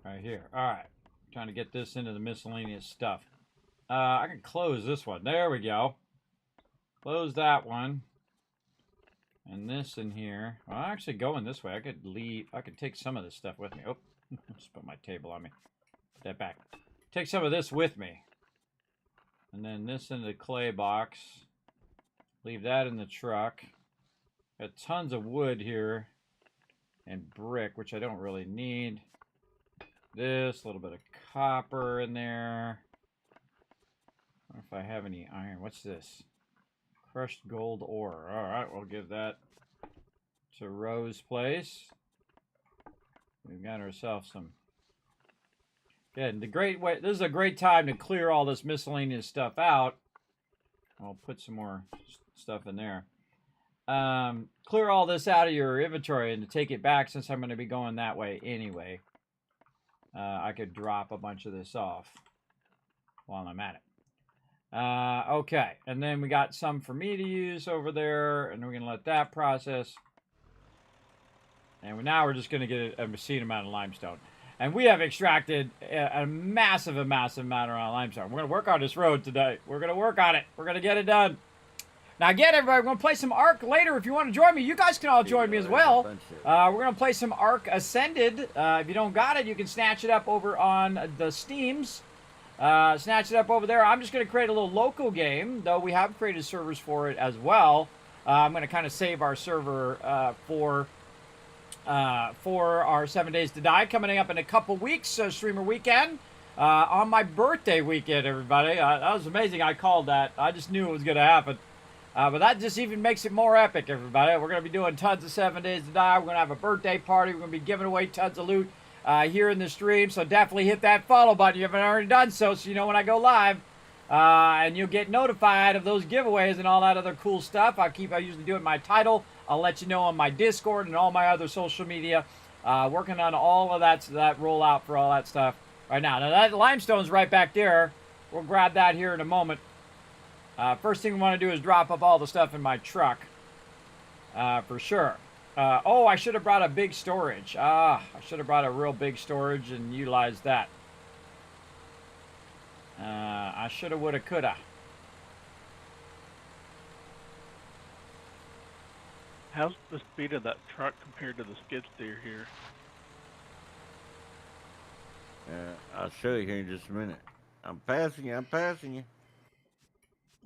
Right here. Alright. Trying to get this into the miscellaneous stuff. I can close this one. There we go. Close that one. And this in here. Well, I'm actually going this way. I could leave. I could take some of this stuff with me. Oh, just put my table on me. Put that back. Take some of this with me. And then this in the clay box. Leave that in the truck. Got tons of wood here. And brick, which I don't really need. This, a little bit of copper in there. I don't know if I have any iron. What's this? Crushed gold ore. Alright, we'll give that to Rose Place. We've got ourselves some. Good. The great way. This is a great time to clear all this miscellaneous stuff out. I'll put some more stuff in there. Clear all this out of your inventory and to take it back, since I'm going to be going that way anyway. I could drop a bunch of this off while I'm at it. Okay, and then we got some for me to use over there, and we're going to let that process. And now we're just going to get a obscene amount of limestone. And we have extracted a massive amount of limestone. We're going to work on this road today. We're going to work on it. We're going to get it done. Now, again, everybody, we're going to play some Ark later. If you want to join me, you guys can all join me as well. We're going to play some Ark Ascended. If you don't got it, you can snatch it up over on the Steams. Snatch it up over there. I'm just going to create a little local game, though we have created servers for it as well. I'm going to kind of save our server for our 7 Days to Die coming up in a couple weeks, streamer weekend. On my birthday weekend, everybody. That was amazing. I called that. I just knew it was going to happen. But that just even makes it more epic, everybody. We're going to be doing tons of 7 Days to Die. We're going to have a birthday party. We're going to be giving away tons of loot here in the stream. So definitely hit that follow button if you haven't already done so you know when I go live. And you'll get notified of those giveaways and all that other cool stuff. I usually do it in my title. I'll let you know on my Discord and all my other social media. Working on all of that rollout for all that stuff right now. Now that limestone's right back there. We'll grab that here in a moment. First thing we want to do is drop up all the stuff in my truck. For sure. Oh, I should have brought a big storage. I should have brought a real big storage and utilized that. I shoulda, woulda, coulda. How's the speed of that truck compared to the skid steer here? I'll show you here in just a minute. I'm passing you.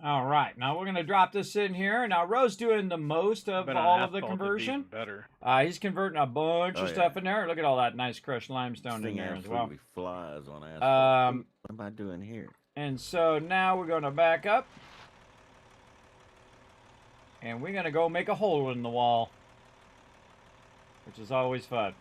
All right, now we're going to drop this in here. Now, Ro's doing the most of But on all of the asphalt, it'd be conversion. even better. He's converting a bunch of stuff in there. Look at all that nice crushed limestone This in thing there as well. absolutely flies on asphalt. What am I doing here? And so now we're going to back up. And we're going to go make a hole in the wall. Which is always fun.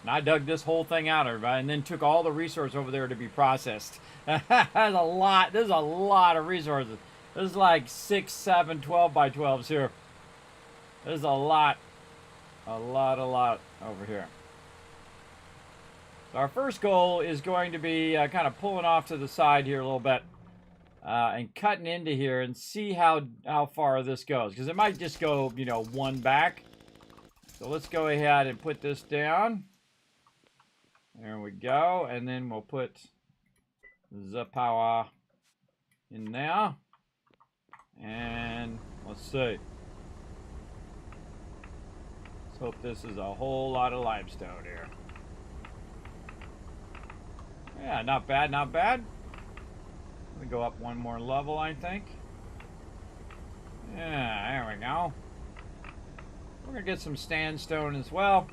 And I dug this whole thing out, everybody, and then took all the resources over there to be processed. That's a lot. There's a lot of resources. There's like 6, 7, 12 by 12s here. There's a lot. A lot over here. So our first goal is going to be kind of pulling off to the side here a little bit. And cutting into here and see how far this goes. Because it might just go, one back. So let's go ahead and put this down. There we go. And then we'll put the power in there. And let's see. Hope this is a whole lot of limestone here. Yeah, not bad, not bad. Let me go up one more level, I think. Yeah, there we go. We're gonna get some sandstone as well.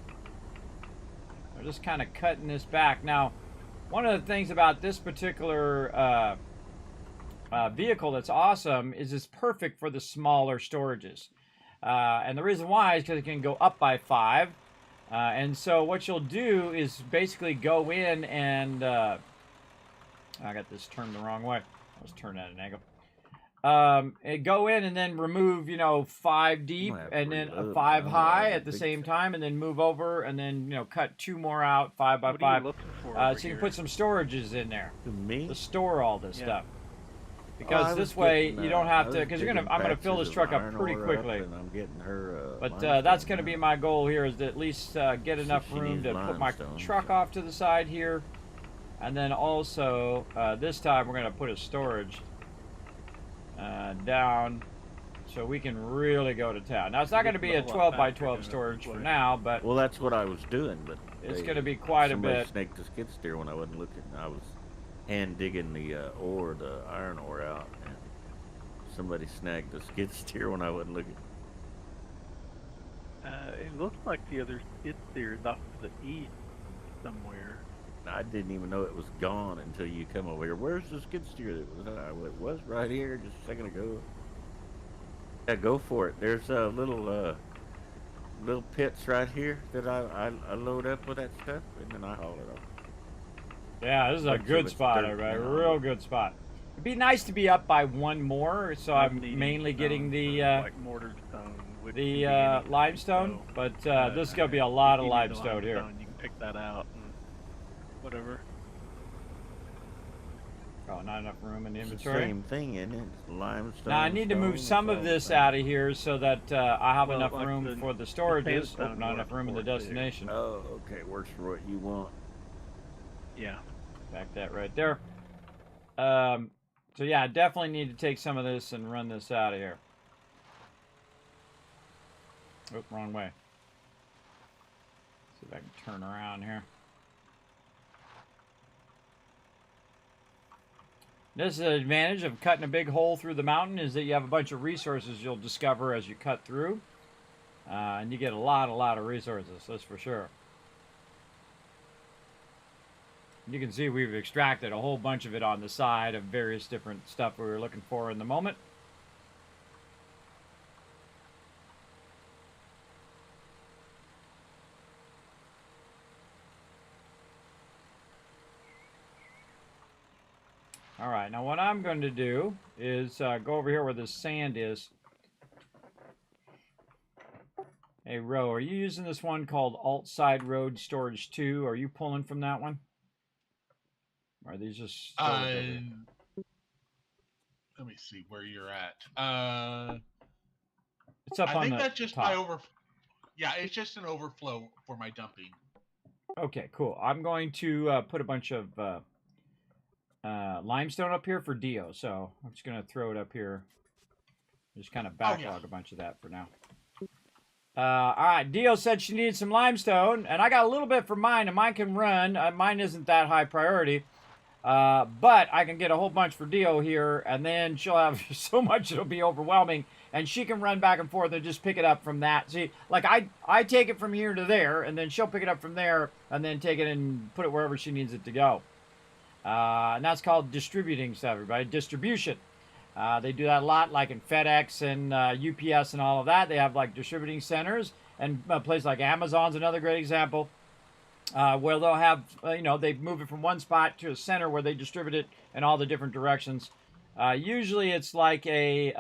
We're just kind of cutting this back. Now, one of the things about this particular vehicle that's awesome is it's perfect for the smaller storages. And the reason why is because it can go up by 5. And so what you'll do is basically go in and... I got this turned the wrong way. I was turned at an angle. Go in and then remove, 5 deep and then 5 high at the same time, and then move over and then, cut 2 more out, 5 by 5. What are you looking for so you can put some storages in there Me? to store all this stuff. Because this way you don't have to, because I'm gonna fill this truck up pretty quickly. And I'm getting her. But that's gonna be my goal here, is to at least get enough room to put my truck off to the side here, and then also this time we're gonna put a storage down, so we can really go to town. Now it's not gonna be a 12 by 12 storage for now, but well, that's what I was doing, but it's gonna be quite a bit. Somebody snaked the skid steer when I wasn't looking. I was hand digging the iron ore out, and somebody snagged the skid steer when I wasn't looking. It looks like the other skid steer is off to the east somewhere. I didn't even know it was gone until you come over here. Where's the skid steer that was? It was right here just a second ago. Yeah, go for it. There's little pits right here that I load up with that stuff, and then I haul it off. Yeah, this is a good spot, everybody. Real good spot. It'd be nice to be up by 1 more, so I'm mainly getting the like mortar stone, limestone, but this is gonna be a lot of limestone here. You can pick that out and whatever. Oh, not enough room in the It's inventory. the same thing, isn't it? It's limestone. Now I need to move some of this out of here so that I have enough like room for the storages. sandstone Oh, not enough room in the destination. Oh, okay. Works for what you want. Yeah. Back that right there. So yeah, I definitely need to take some of this and run this out of here. Oh, wrong way. See if I can turn around here. This is an advantage of cutting a big hole through the mountain, is that you have a bunch of resources you'll discover as you cut through. And you get a lot of resources, that's for sure. You can see we've extracted a whole bunch of it on the side of various different stuff we were looking for in the moment. All right, now what I'm going to do is go over here where the sand is. Hey, Ro, are you using this one called Alt Side Road Storage 2? Are you pulling from that one? Or are these just... let me see where you're at. It's up I on think the that's just top. my over. Yeah, it's just an overflow for my dumping. Okay, cool. I'm going to put a bunch of limestone up here for Dio, so I'm just going to throw it up here. Just kind of backlog a bunch of that for now. All right, Dio said she needed some limestone, and I got a little bit for mine, and mine can run. Mine isn't that high priority, but I can get a whole bunch for Dio here, and then she'll have so much it'll be overwhelming, and she can run back and forth and just pick it up from that. See, like I take it from here to there, and then she'll pick it up from there, and then take it and put it wherever she needs it to go. And that's called distributing stuff, everybody. Distribution. They do that a lot, like in FedEx and UPS and all of that. They have like distributing centers, and a place like Amazon's another great example, where they'll have, they move it from one spot to a center where they distribute it in all the different directions. Usually it's like an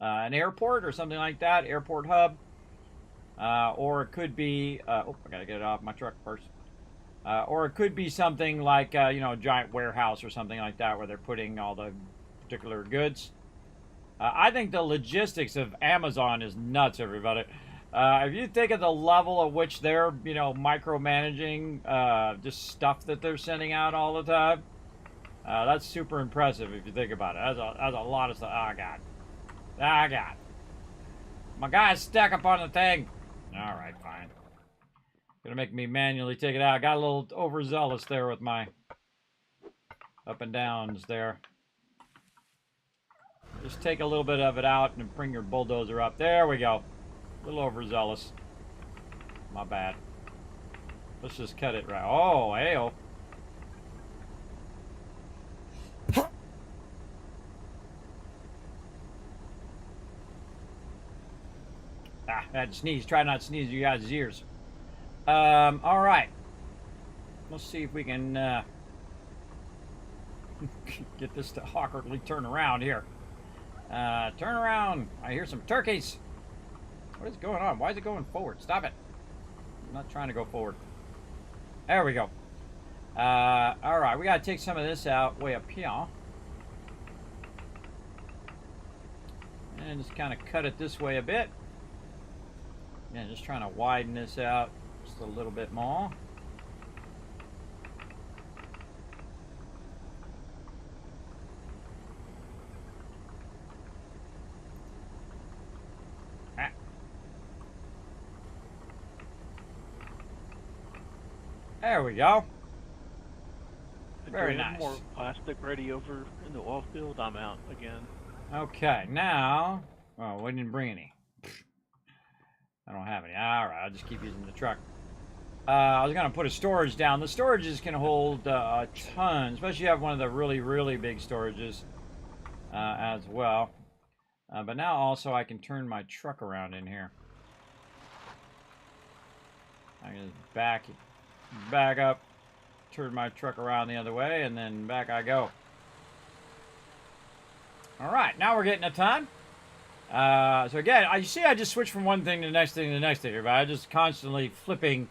airport or something like that, airport hub, or it could be, I gotta get it off my truck first. Or it could be something like, a giant warehouse or something like that where they're putting all the particular goods. I think the logistics of Amazon is nuts, everybody. If you think of the level at which they're, micromanaging just stuff that they're sending out all the time, that's super impressive if you think about it. That's a lot of stuff. Oh, God. My guy's stuck up on the thing. All right, fine. Gonna make me manually take it out. Got a little overzealous there with my up and downs there. Just take a little bit of it out and bring your bulldozer up. There we go. A little overzealous. My bad. Let's just cut it right. Oh, hey-oh. I had to sneeze. Try not to sneeze in you guys' ears. All right. Let's see if we can get this to awkwardly turn around here. Turn around. I hear some turkeys. What is going on? Why is it going forward? Stop it. I'm not trying to go forward. There we go. All right. We got to take some of this out way up here. And just kind of cut it this way a bit. And just trying to widen this out just a little bit more. There we go. Very nice. More plastic ready over in the oil field. I'm out again. Okay, now... Oh, we didn't bring any. I don't have any. All right, I'll just keep using the truck. I was going to put a storage down. The storages can hold a ton, especially if you have one of the really, really big storages as well. But now also I can turn my truck around in here. I can just back up, turn my truck around the other way, and then back I go. All right, now we're getting a ton. So again, you see I just switched from one thing to the next thing to the next thing. I'm just constantly flipping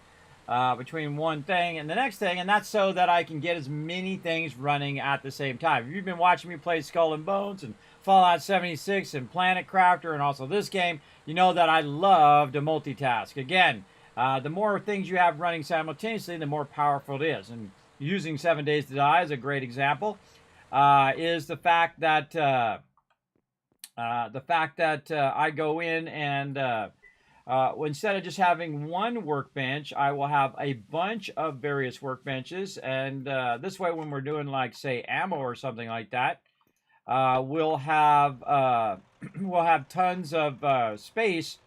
between one thing and the next thing, and that's so that I can get as many things running at the same time. If you've been watching me play Skull and Bones and Fallout 76 and Planet Crafter and also this game, you know that I love to multitask. Again, the more things you have running simultaneously, the more powerful it is. And using 7 Days to Die is a great example. Is the fact that I go in and instead of just having one workbench, I will have a bunch of various workbenches, and this way, when we're doing like say ammo or something like that, we'll have tons of space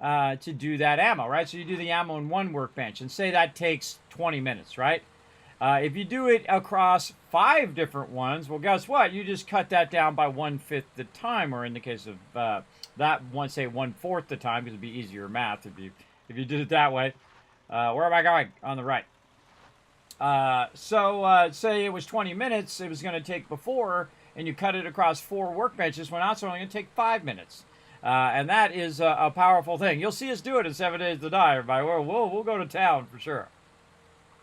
to do that ammo, right? So you do the ammo in one workbench, and say that takes 20 minutes, right? If you do it across 5 different ones, well, guess what? You just cut that down by 1/5 the time, or in the case of that one, say 1/4 the time, because it'd be easier math if you did it that way. Where am I going? On the right. Say it was 20 minutes, it was going to take before, and you cut it across 4 workbenches. Well, now it's only going to take 5 minutes. And that is a powerful thing. You'll see us do it in 7 Days to Die, everybody. We'll go to town for sure.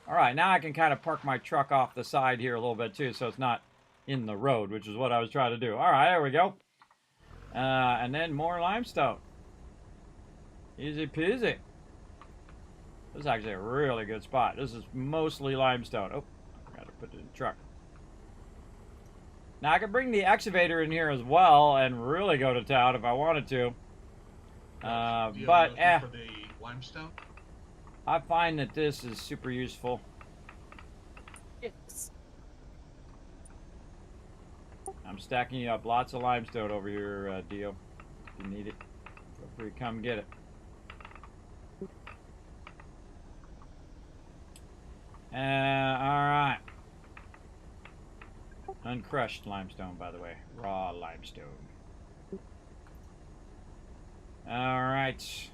All right, now I can kind of park my truck off the side here a little bit too, so it's not in the road, which is what I was trying to do. All right, there we go. And then more limestone. Easy peasy. This is actually a really good spot. This is mostly limestone. Oh, I got to put it in the truck. Now I could bring the excavator in here as well and really go to town if I wanted to. Do you have a for the limestone? I find that this is super useful. Yes. I'm stacking you up lots of limestone over here, Dio. If you need it, feel free to come get it. Alright. Uncrushed limestone, by the way. Raw limestone. Alright.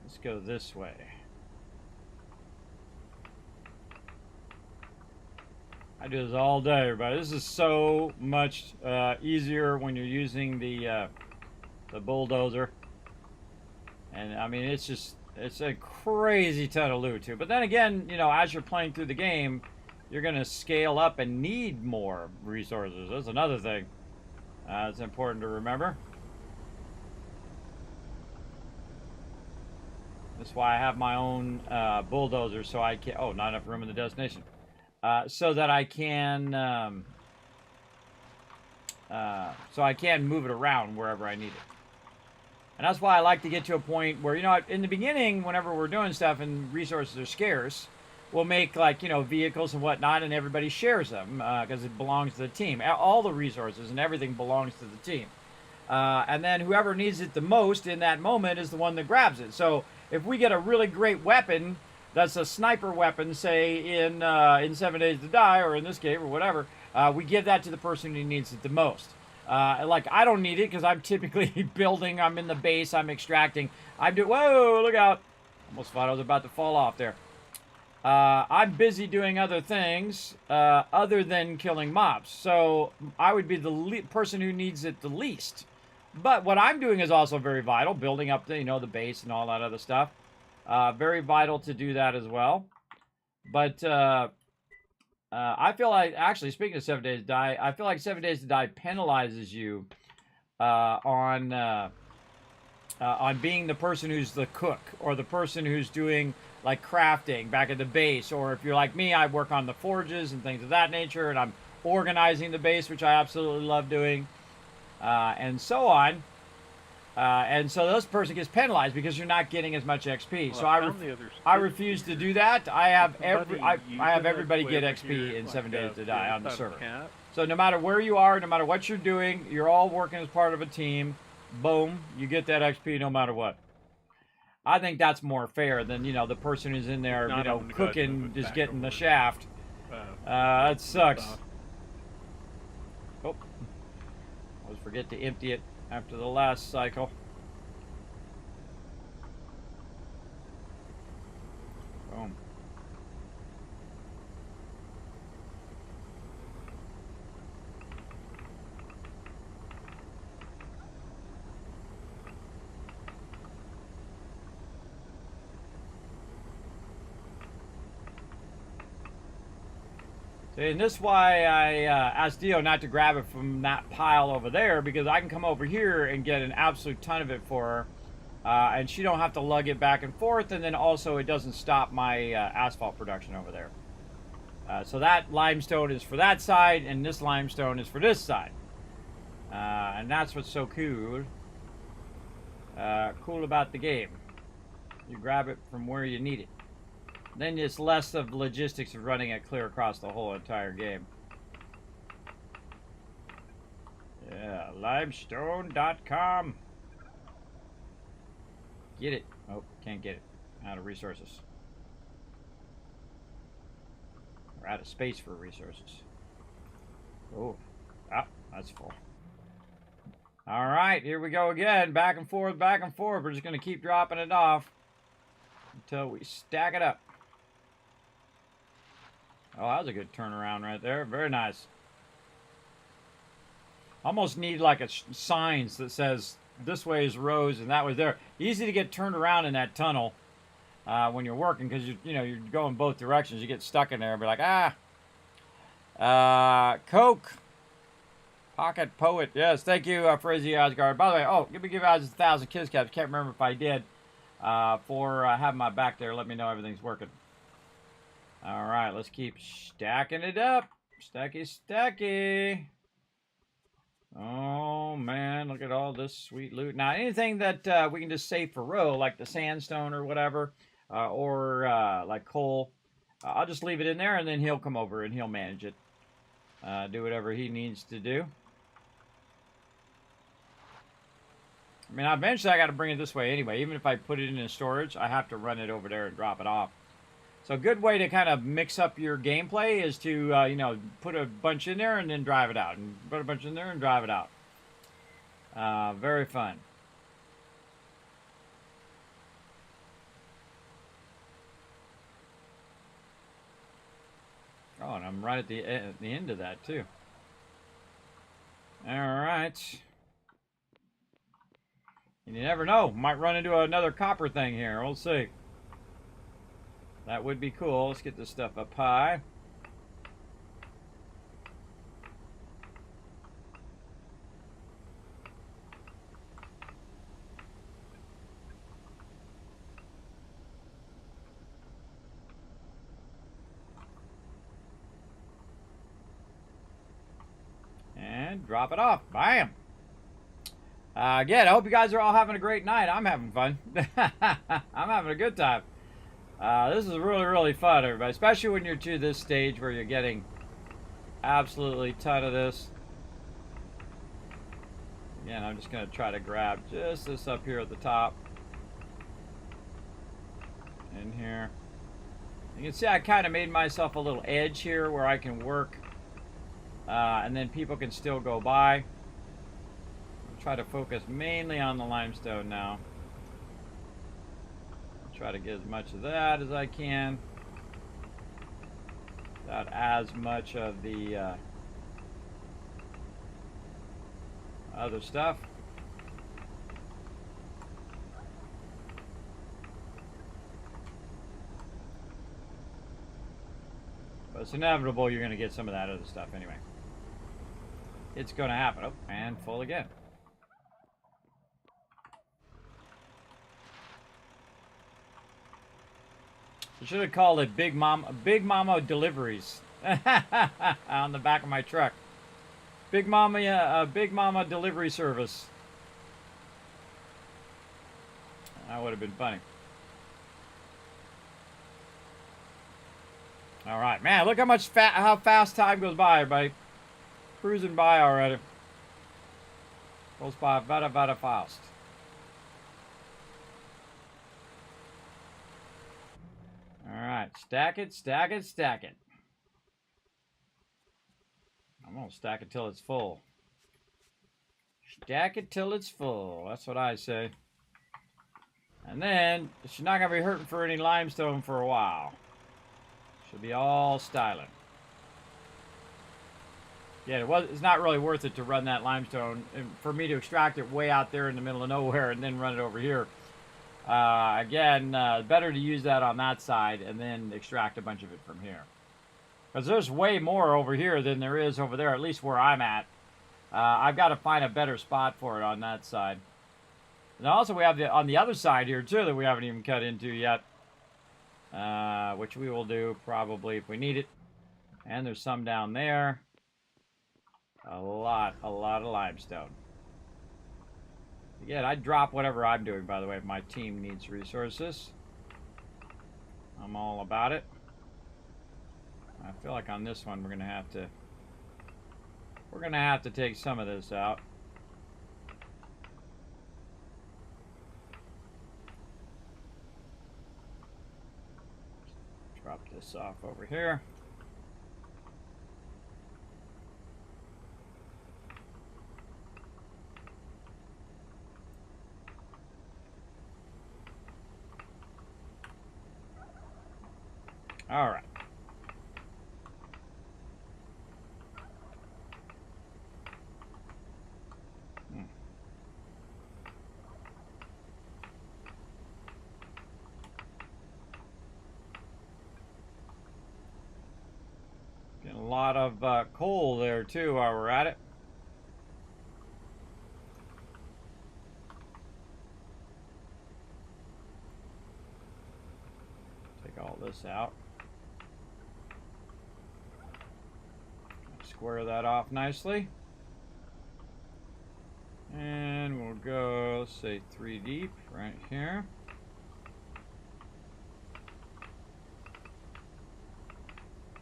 Let's go this way. I do this all day, everybody. This is so much easier when you're using the bulldozer. And I mean, it's a crazy ton of loot too. But then again, you know, as you're playing through the game, you're gonna scale up and need more resources. That's another thing. It's important to remember. That's why I have my own bulldozer, so I can. Oh, not enough room in the destination. So that I can. So I can move it around wherever I need it. And that's why I like to get to a point where, you know, in the beginning, whenever we're doing stuff and resources are scarce, we'll make, like, you know, vehicles and whatnot, and everybody shares them because it belongs to the team. All the resources and everything belongs to the team. And then whoever needs it the most in that moment is the one that grabs it. So if we get a really great weapon that's a sniper weapon, say in 7 Days to Die, or in this game, or whatever, we give that to the person who needs it the most. Like, I don't need it because I'm typically building, I'm in the base, I'm extracting. Whoa, look out. Almost thought I was about to fall off there. I'm busy doing other things other than killing mobs. So I would be the person who needs it the least. But what I'm doing is also very vital, building up the, you know, the base and all that other stuff. Very vital to do that as well. But I feel like, actually, speaking of 7 Days to Die, I feel like 7 Days to Die penalizes you on being the person who's the cook, or the person who's doing, like, crafting back at the base. Or if you're like me, I work on the forges and things of that nature, and I'm organizing the base, which I absolutely love doing, and so on. And so this person gets penalized because you're not getting as much XP. Well, so I refuse to do that. I have everybody get XP in 7 Days to Die on the server. So no matter where you are, no matter what you're doing, you're all working as part of a team. Boom, you get that XP no matter what. I think that's more fair than, you know, the person who's in there, you know, cooking, just getting the shaft. That sucks. Oh, always forget to empty it after the last cycle. Boom. See, and this is why I asked Dio not to grab it from that pile over there, because I can come over here and get an absolute ton of it for her, and she don't have to lug it back and forth, and then also it doesn't stop my asphalt production over there. So that limestone is for that side, and this limestone is for this side. And that's what's so cool. Cool about the game. You grab it from where you need it. Then it's less of the logistics of running it clear across the whole entire game. Yeah, limestone.com. Get it. Oh, can't get it. Out of resources. We're out of space for resources. Oh, that's full. All right, here we go again. Back and forth, back and forth. We're just going to keep dropping it off until we stack it up. Oh, that was a good turnaround right there. Very nice. Almost need like a signs that says this way is rows and that way there. Easy to get turned around in that tunnel when you're working, because you're going both directions. You get stuck in there and be like, Coke. Pocket Poet. Yes, thank you, Frizzy Asgard. By the way, give Oz 1,000 kiss caps. Can't remember if I did. For having my back there. Let me know everything's working. All right, let's keep stacking it up. Stacky. Oh, man, look at all this sweet loot. Now, anything that we can just save for row, like the sandstone or whatever, or like coal, I'll just leave it in there, and then he'll come over and he'll manage it. Do whatever he needs to do. I mean, eventually I got to bring it this way anyway. Even if I put it in storage, I have to run it over there and drop it off. So a good way to kind of mix up your gameplay is to, put a bunch in there and then drive it out. And put a bunch in there and drive it out. Very fun. Oh, and I'm right at the end of that, too. All right. And you never know. Might run into another copper thing here. We'll see. That would be cool. Let's get this stuff up high. And drop it off. Bam! Again, I hope you guys are all having a great night. I'm having fun. I'm having a good time. This is really, really fun, everybody. Especially when you're to this stage where you're getting absolutely ton of this. Again, I'm just going to try to grab just this up here at the top. In here. You can see I kind of made myself a little edge here where I can work. And then people can still go by. I'll try to focus mainly on the limestone now. I'll try to get as much of that as I can. Without as much of the other stuff. But it's inevitable you're going to get some of that other stuff anyway. It's going to happen. Oh, and full again. I should have called it Big Mama Deliveries on the back of my truck. Big Mama delivery service. That would have been funny. All right, man. Look how fast time goes by, everybody. Cruising by already. Goes by very, very fast. All right, stack it, stack it, stack it. I'm gonna stack it till it's full. Stack it till it's full. That's what I say. And then she's not gonna be hurting for any limestone for a while. Should be all styling. Yeah, it's not really worth it to run that limestone and for me to extract it way out there in the middle of nowhere and then run it over here. Again, better to use that on that side and then extract a bunch of it from here. Because there's way more over here than there is over there, at least where I'm at. I've got to find a better spot for it on that side. And also we have on the other side here too that we haven't even cut into yet. Which we will do probably if we need it. And there's some down there. A lot of limestone. Again, I drop whatever I'm doing, by the way, if my team needs resources. I'm all about it. I feel like on this one we're gonna have to take some of this out. Drop this off over here. All right. Getting a lot of coal there too while we're at it. Take all this out. Square that off nicely. And we'll go, let's say 3 deep right here.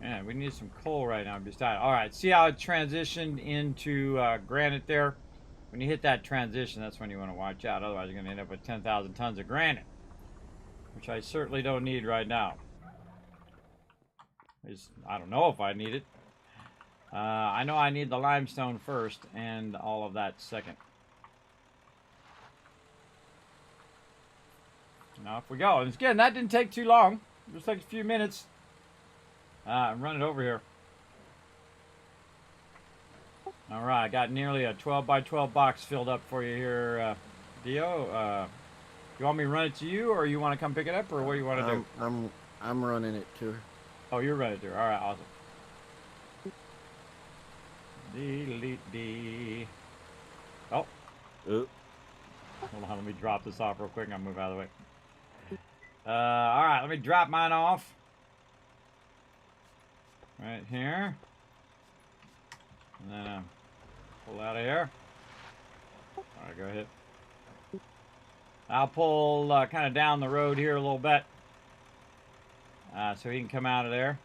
And we need some coal right now. All right, see how it transitioned into granite there? When you hit that transition, that's when you want to watch out. Otherwise, you're going to end up with 10,000 tons of granite, which I certainly don't need right now. I don't know if I need it. I know I need the limestone first and all of that second. Now off we go. And again, that didn't take too long. It just takes a few minutes. Run it over here. All right, I got nearly a 12 by 12 box filled up for you here, Dio. You want me to run it to you, or you want to come pick it up, or what do you want to do? I'm running it to her. Oh, you're running it to her. All right, awesome. D. Oh. Oop. Hold on, let me drop this off real quick and I'll move out of the way. All right, let me drop mine off. Right here. And then pull out of here. All right, go ahead. I'll pull kind of down the road here a little bit so he can come out of there.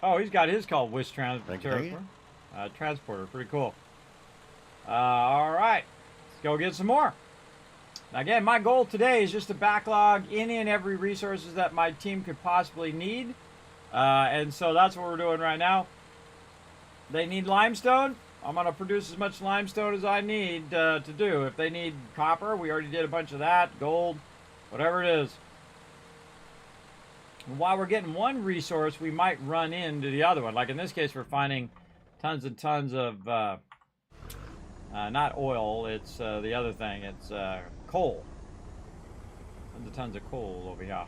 Oh, he's got his called Wish Transporter. Transporter, pretty cool. All right, let's go get some more. Now, again, my goal today is just to backlog any and every resources that my team could possibly need. And so that's what we're doing right now. They need limestone. I'm going to produce as much limestone as I need to do. If they need copper, we already did a bunch of that. Gold, whatever it is. And while we're getting one resource, we might run into the other one. Like in this case, we're finding tons and tons of, not oil, it's the other thing. It's coal. Tons and tons of coal over here.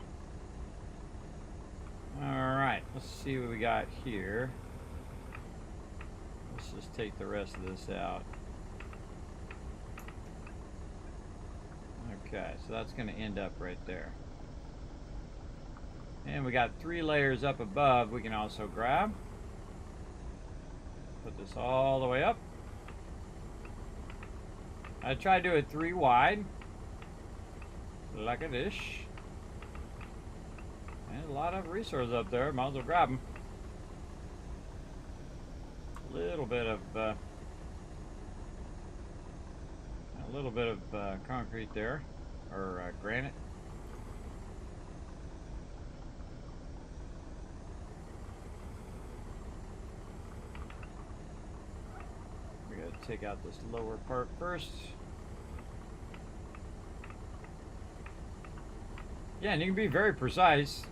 Alright, let's see what we got here. Let's just take the rest of this out. Okay, so that's going to end up right there. And we got 3 layers up above we can also grab. Put this all the way up. I try to do it 3 wide. Like a dish. And a lot of resources up there. Might as well grab them. A little bit of concrete there, or granite. We gotta take out this lower part first. Yeah, and you can be very precise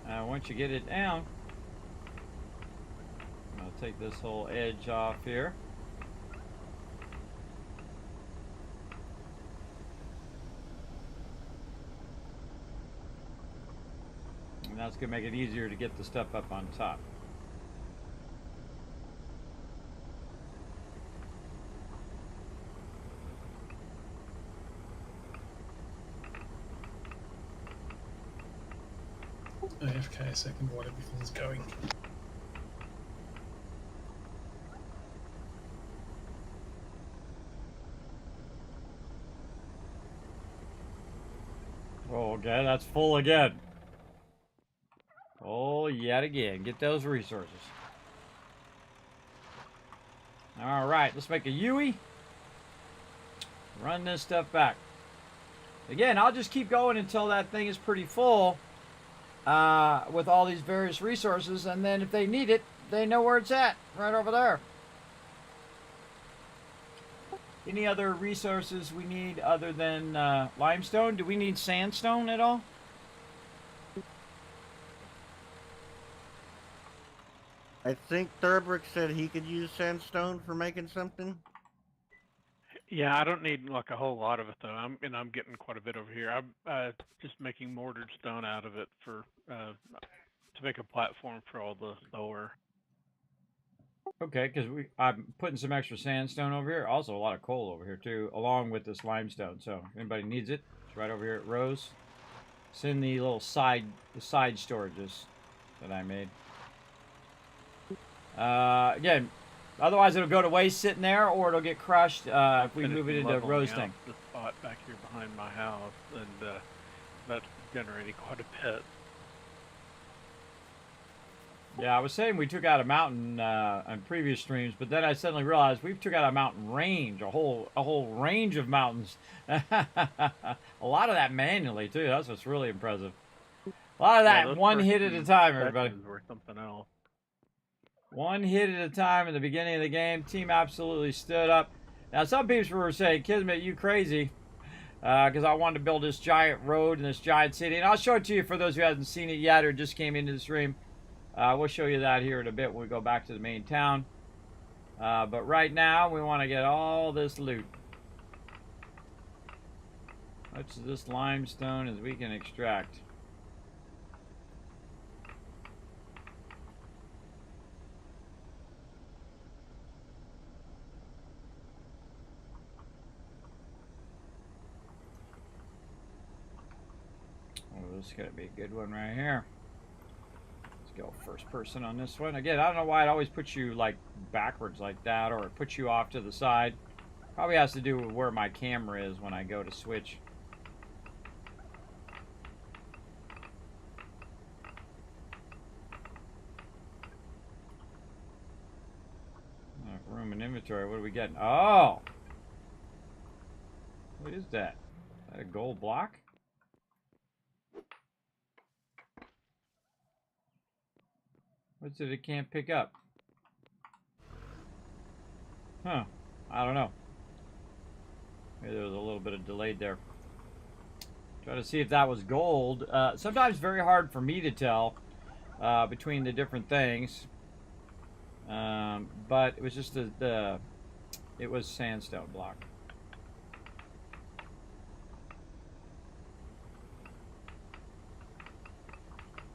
once you get it down. I'll take this whole edge off here. And that's going to make it easier to get the stuff up on top. AFK a second while everything's going. Oh, okay, that's full again. Oh, yet again. Get those resources. All right, let's make a Yui. Run this stuff back. Again, I'll just keep going until that thing is pretty full with all these various resources, and then if they need it, they know where it's at, right over there. Any other resources we need other than limestone? Do we need sandstone at all? I think Thurbrick said he could use sandstone for making something. Yeah, I don't need like a whole lot of it though. I'm getting quite a bit over here. I'm just making mortared stone out of it for to make a platform for all the solar. Okay, because I'm putting some extra sandstone over here. Also, a lot of coal over here too, along with this limestone. So, if anybody needs it, it's right over here at Rose. It's in the little side storages that I made. Again, otherwise it'll go to waste sitting there, or it'll get crushed if we move it into Rose tank. The spot back here behind my house, and that's generating quite a bit. Yeah, I was saying we took out a mountain on previous streams, but then I suddenly realized we've took out a mountain range, a whole range of mountains. A lot of that manually too. That's what's really impressive. A lot of that one hit at a time, everybody. Or something else. One hit at a time in the beginning of the game. Team absolutely stood up. Now, some people were saying, Kismet, you crazy. Because I wanted to build this giant road and this giant city. And I'll show it to you for those who haven't seen it yet or just came into the stream. We'll show you that here in a bit when we go back to the main town. But right now, we want to get all this loot. Much of this limestone as we can extract. Oh, this is going to be a good one right here. Let's go first person on this one. Again, I don't know why it always puts you like backwards like that, or it puts you off to the side. Probably has to do with where my camera is when I go to switch. Room and inventory. What are we getting? Oh! What is that? Is that a gold block? What's it can't pick up? Huh. I don't know. Maybe there was a little bit of delayed there. Try to see if that was gold. Sometimes very hard for me to tell between the different things. But it was just it was sandstone block.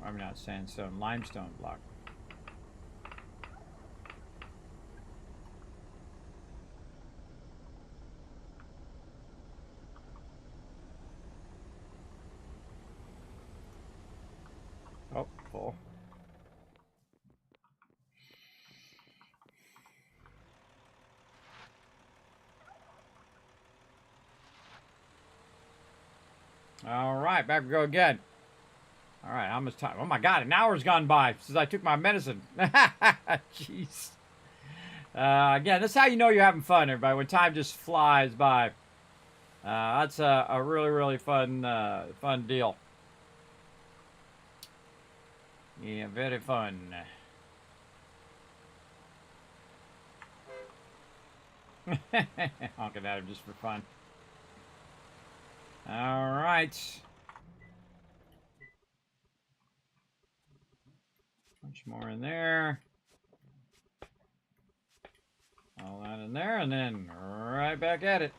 I mean, not sandstone, limestone block. Oh, full. All right, back we go again. All right, how much time? Oh my God, an hour's gone by since I took my medicine. Jeez. Again, that's how you know you're having fun, everybody, when time just flies by. That's a really, really fun deal. Yeah, very fun. Honking at him just for fun. All right. Much more in there. All that in there, and then right back at it.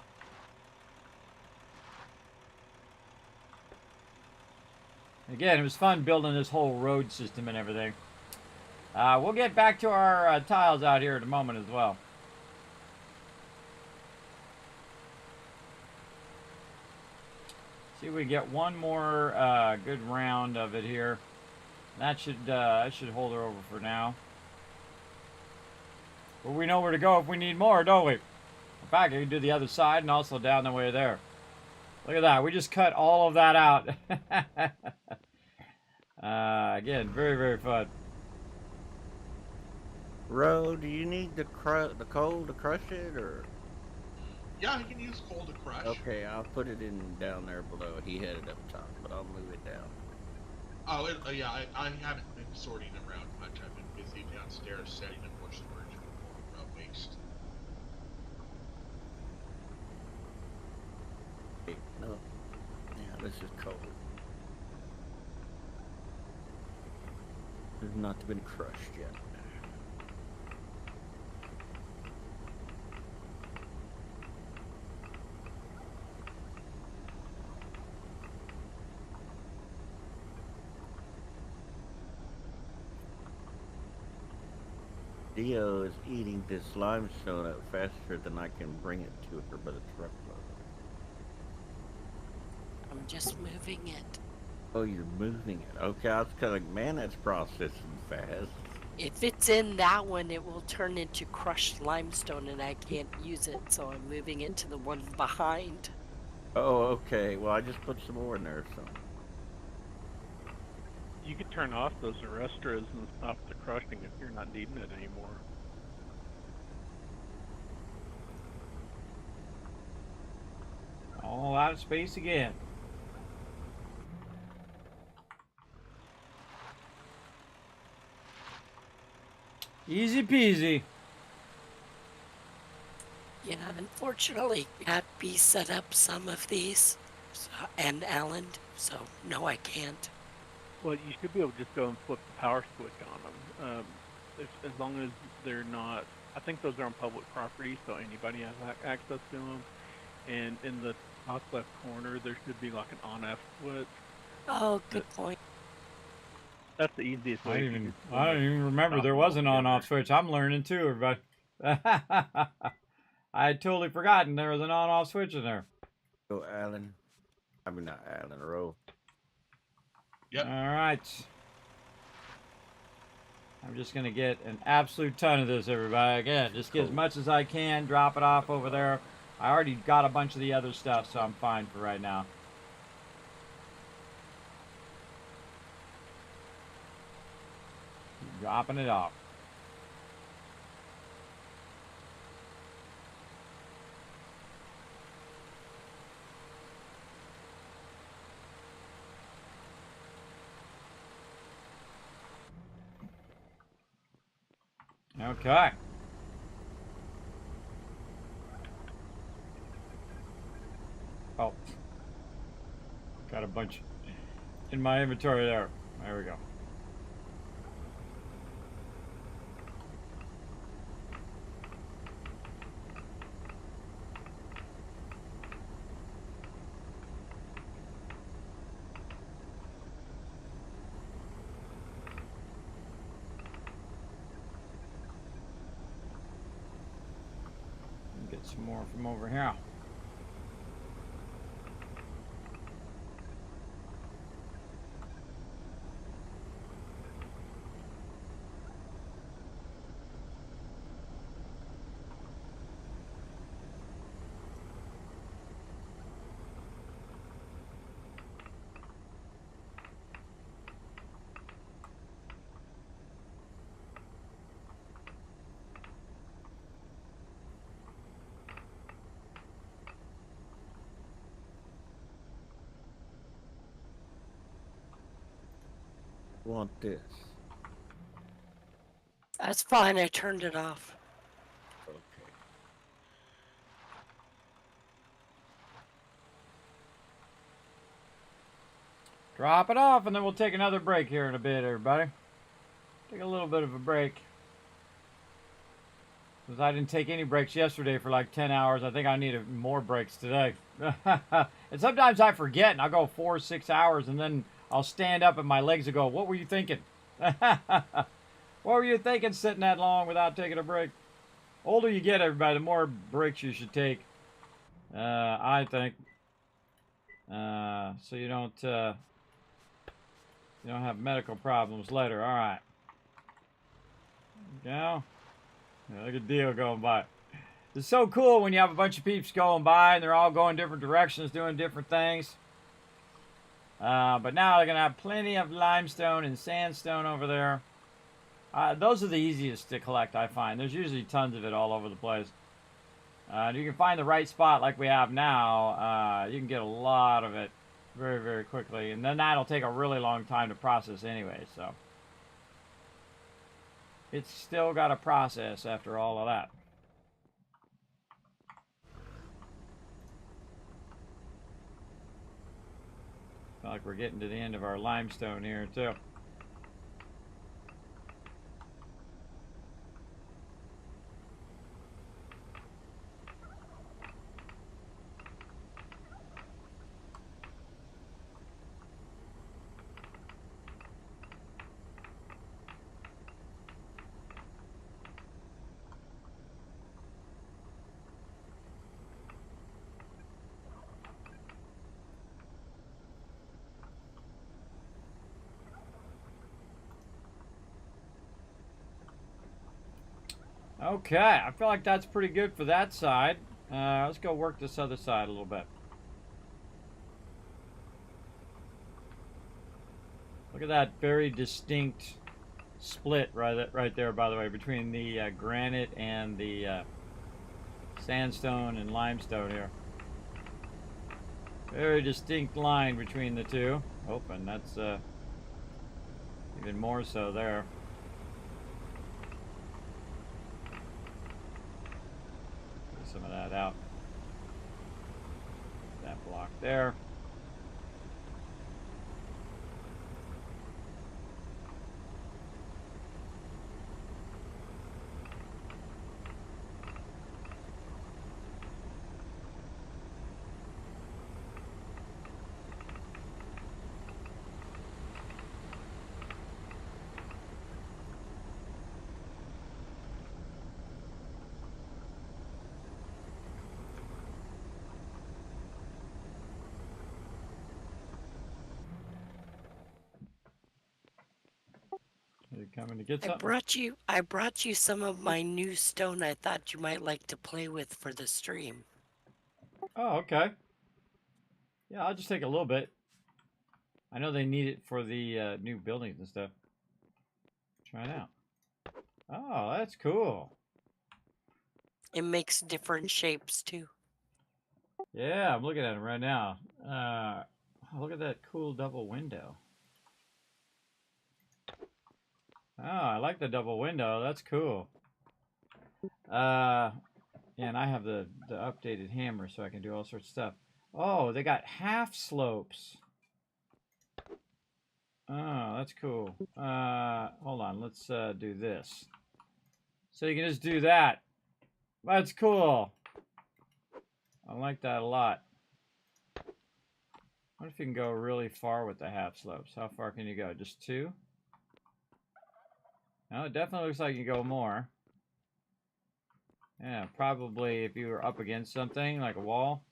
Again, it was fun building this whole road system and everything. We'll get back to our tiles out here in a moment as well. See if we get one more good round of it here. That should hold her over for now. But we know where to go if we need more, don't we? In fact, I can do the other side and also down the way there. Look at that. We just cut all of that out. Again, very, very fun. Ro, do you need the coal to crush it, or? Yeah, you can use coal to crush. Okay, I'll put it in down there below. He had it up top, but I'll move it down. Oh, yeah, I haven't been sorting around much. I've been busy downstairs setting up more storage for waste. Wait, no. Yeah, this is coal. It's not been crushed yet. Dio is eating this limestone up faster than I can bring it to her by the truckload. I'm just moving it. Oh, you're moving it. Okay, I was kind of like, man, that's processing fast. If it's in that one, it will turn into crushed limestone and I can't use it, so I'm moving it to the one behind. Oh, okay. Well, I just put some more in there, so. You could turn off those arrestras and stop the crushing if you're not needing it anymore. All out of space again. Easy peasy. Yeah, unfortunately, Happy set up some of these, and Alan, so no, I can't. Well, you should be able to just go and flip the power switch on them. As long as they're not, I think those are on public property, so anybody has access to them. And in the top left corner, there should be like an on-off switch. Oh, good point. That's the easiest way. I don't even remember there was an on-off switch. I'm learning too, everybody. I had totally forgotten there was an on-off switch in there. Go, Alan. I mean, not Alan, Ro. Yep. All right. I'm just going to get an absolute ton of this, everybody. Again, just get as much as I can, drop it off over there. I already got a bunch of the other stuff, so I'm fine for right now. Keep dropping it off. Okay. Oh. Got a bunch in my inventory there. There we go. Get some more from over here. Want this? That's fine. I turned it off. Okay. Drop it off, and then we'll take another break here in a bit, everybody. Take a little bit of a break. Because I didn't take any breaks yesterday for like 10 hours. I think I need more breaks today. And sometimes I forget, and I'll go 4 or 6 hours, and then I'll stand up, and my legs will go, what were you thinking? What were you thinking sitting that long without taking a break? Older you get, everybody, the more breaks you should take. I think. So you don't have medical problems later. All right. There we go. Yeah, look at Dio going by. It's so cool when you have a bunch of peeps going by and they're all going different directions, doing different things. But now they're going to have plenty of limestone and sandstone over there. Those are the easiest to collect, I find. There's usually tons of it all over the place. You can find the right spot like we have now. You can get a lot of it very, very quickly. And then that'll take a really long time to process anyway, so. It's still got a process after all of that. Feel like we're getting to the end of our limestone here too. Okay, I feel like that's pretty good for that side. Let's go work this other side a little bit. Look at that very distinct split right there, by the way, between the granite and the sandstone and limestone here. Very distinct line between the two. Oh, and that's even more so there. Some of that out. That block there. We coming to get I something? brought you some of my new stone I thought you might like to play with for the stream. Oh, okay. Yeah, I'll just take a little bit. I know they need it for the new buildings and stuff. Try it out. Oh, that's cool. It makes different shapes too. Yeah, I'm looking at it right now. Look at that cool double window. Oh, I like the double window. That's cool. Yeah, and I have the updated hammer, so I can do all sorts of stuff. Oh, they got half slopes. Oh, that's cool. Hold on. Let's do this. So you can just do that. That's cool. I like that a lot. What if you can go really far with the half slopes? How far can you go? Just 2? No, it definitely looks like you can go more. Yeah, probably if you were up against something like a wall.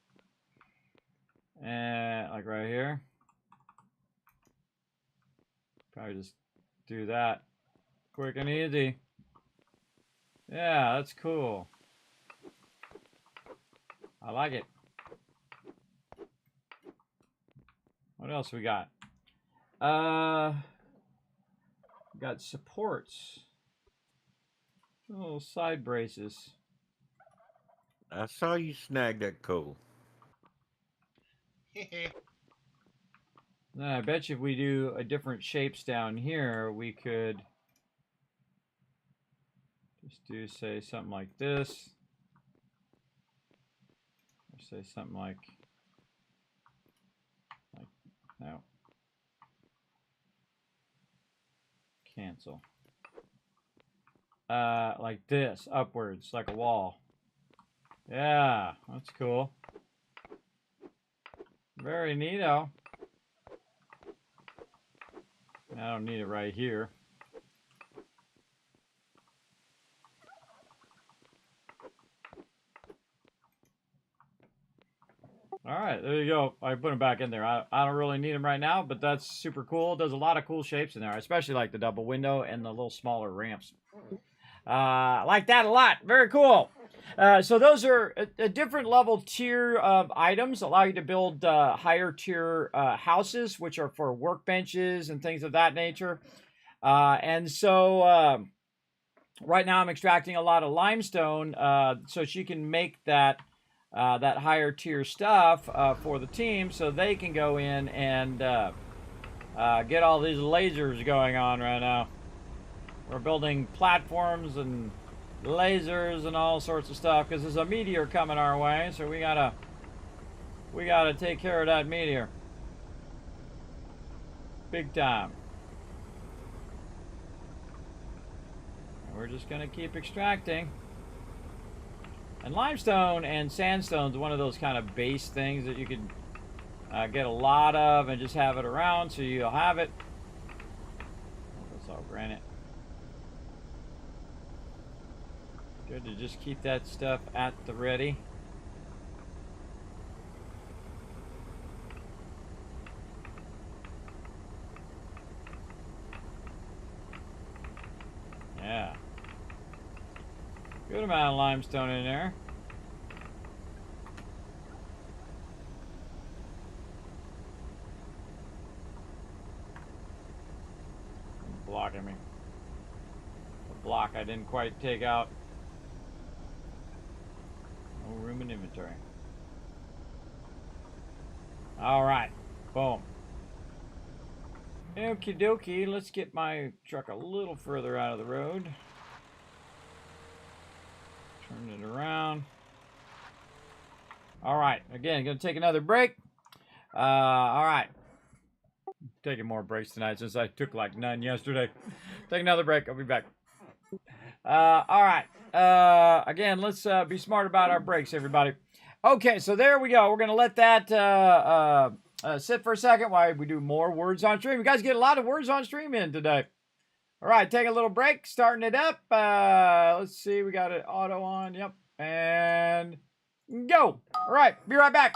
And like right here. Probably just do that. Quick and easy. Yeah, that's cool. I like it. What else we got? Got supports. Little side braces. I saw you snag that coal. Then I bet you if we do a different shapes down here, we could just do, say, something like this. Or say something like no. Cancel. Like this, upwards, like a wall. Yeah, that's cool. Very neato. I don't need it right here. All right, there you go. I put them back in there. I don't really need them right now, but that's super cool. There's a lot of cool shapes in there. I especially like the double window and the little smaller ramps. I like that a lot. Very cool. So those are a different level tier of items. Allow you to build higher tier houses, which are for workbenches and things of that nature. And so right now I'm extracting a lot of limestone so she can make that that higher tier stuff for the team so they can go in and get all these lasers going on right now. We're building platforms and lasers and all sorts of stuff because there's a meteor coming our way, so we gotta take care of that meteor. Big time. And we're just gonna keep extracting. And limestone and sandstone is one of those kind of base things that you can get a lot of and just have it around, so you'll have it. That's all granite. Good to just keep that stuff at the ready. Yeah. Good amount of limestone in there. Blocking me. The block I didn't quite take out. No room in inventory. Alright. Boom. Okie dokie. Let's get my truck a little further out of the road. Turn it around. Alright. Again, gonna take another break. Alright. Taking more breaks tonight since I took like none yesterday. Take another break. I'll be back. Alright. Again, let's be smart about our breaks, everybody. Okay, so there we go. We're going to let that sit for a second while we do more words on stream. You guys get a lot of words on stream in today. All right, take a little break, starting it up. Let's see, we got it auto on. Yep, and go. All right, be right back.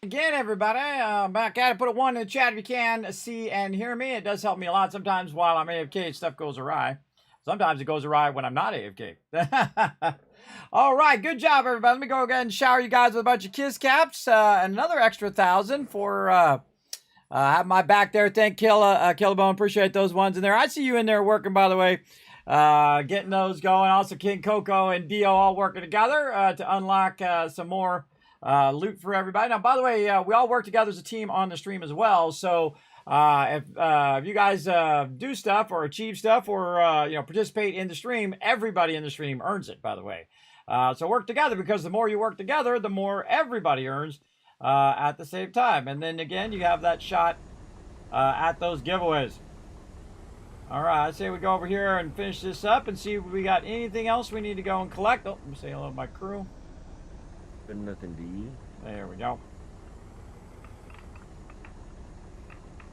Again, everybody, back at it. Put a 1 in the chat if you can see and hear me. It does help me a lot. Sometimes while I'm AFK, stuff goes awry. Sometimes it goes awry when I'm not AFK. All right, good job, everybody. Let me go ahead and shower you guys with a bunch of kiss caps. Another extra 1,000 for having my back there. Thank Killabone. Appreciate those ones in there. I see you in there working, by the way. Getting those going. Also, King Coco and Dio all working together to unlock some more loot for everybody. Now, by the way, we all work together as a team on the stream as well. So if you guys do stuff or achieve stuff or participate in the stream, everybody in the stream earns it. By the way, so work together, because the more you work together, the more everybody earns at the same time. And then again, you have that shot at those giveaways. All right, I say we go over here and finish this up and see if we got anything else we need to go and collect. Oh, let me say hello to my crew. Good nothing to you. There we go.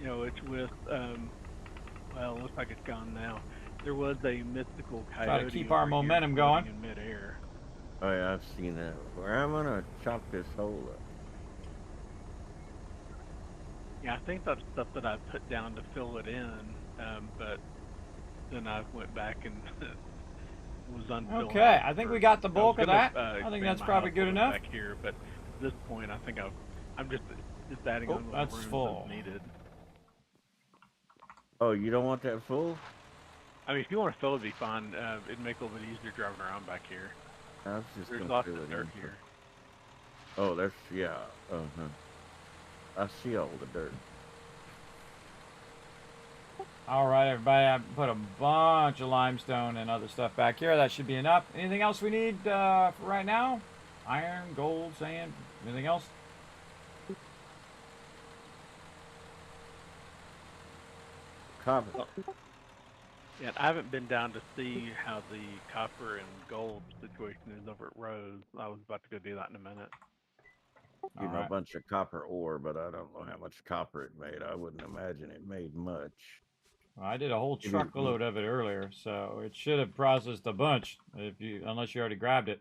You know, it's with, well, it looks like it's gone now. There was a mystical coyote. Try to keep our momentum going. In midair. Oh yeah, I've seen that before. I'm gonna chop this hole up. Yeah, I think that's stuff that I put down to fill it in, but then I went back and was unfilled. Okay, I think we got the bulk of that. I think that's probably good enough. Back here, but at this point, I think I'm just adding on the that's rooms full. as needed. Oh, you don't want that full? I mean, if you want to fill, it'd be fine. It'd make it a little bit easier driving around back here. I was just There's gonna lots fill of it dirt in. here. Oh, there's yeah. I see all the dirt. All right, everybody. I put a bunch of limestone and other stuff back here. That should be enough. Anything else we need for right now? Iron, gold, sand. Anything else? Copper. Yeah, I haven't been down to see how the copper and gold situation is over at Rose. I was about to go do that in a minute. You know, a Alright. bunch of copper ore, but I don't know how much copper it made. I wouldn't imagine it made much. Well, I did a whole It is- truckload of it earlier, so it should have processed a bunch unless you already grabbed it.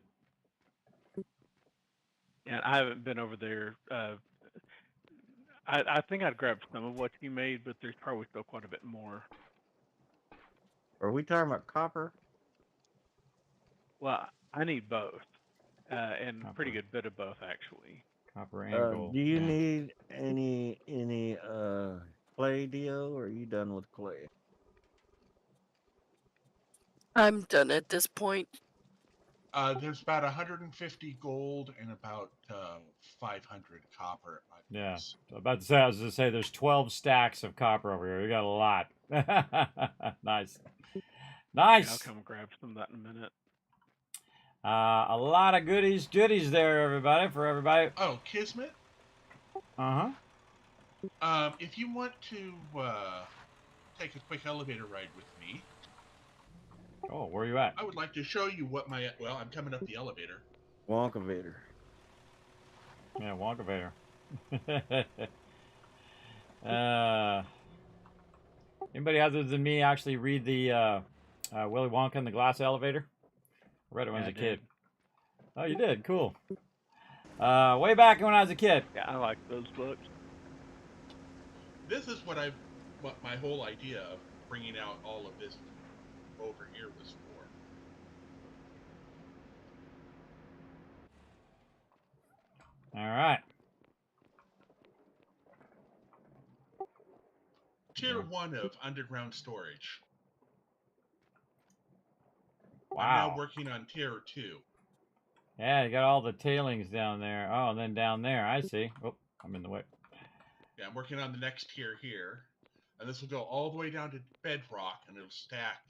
And I haven't been over there. I think I'd grab some of what you made, but there's probably still quite a bit more. Are we talking about copper? Well, I need both, and a pretty Copper. good bit of both actually. Copper and gold. Do you yeah. need any clay, Dio, or are you done with clay? I'm done at this point. There's about 150 gold and about 500 copper. At my Yeah. place. So I was to say there's 12 stacks of copper over here. We got a lot. Nice. Yeah, Nice. I'll come grab some of that in a minute. A lot of goodies there, everybody, for everybody. Oh, Kismet. Uh-huh. If you want to take a quick elevator ride with me, Oh, where are you at? I would like to show you what my. Well, I'm coming up the elevator. Wonkavator. Yeah, Wonkavator. Anybody other than me actually read the Willy Wonka and the Glass Elevator? I read it when I was a kid. Oh, you did? Cool. Way back when I was a kid. Yeah, I like those books. This is what my whole idea of bringing out all of this over here was for. All right. Tier 1 of underground storage. Wow. I'm now working on tier 2. Yeah, you got all the tailings down there. Oh, and then down there, I see. Oh, I'm in the way. Yeah, I'm working on the next tier here, and this will go all the way down to bedrock, and it'll stack.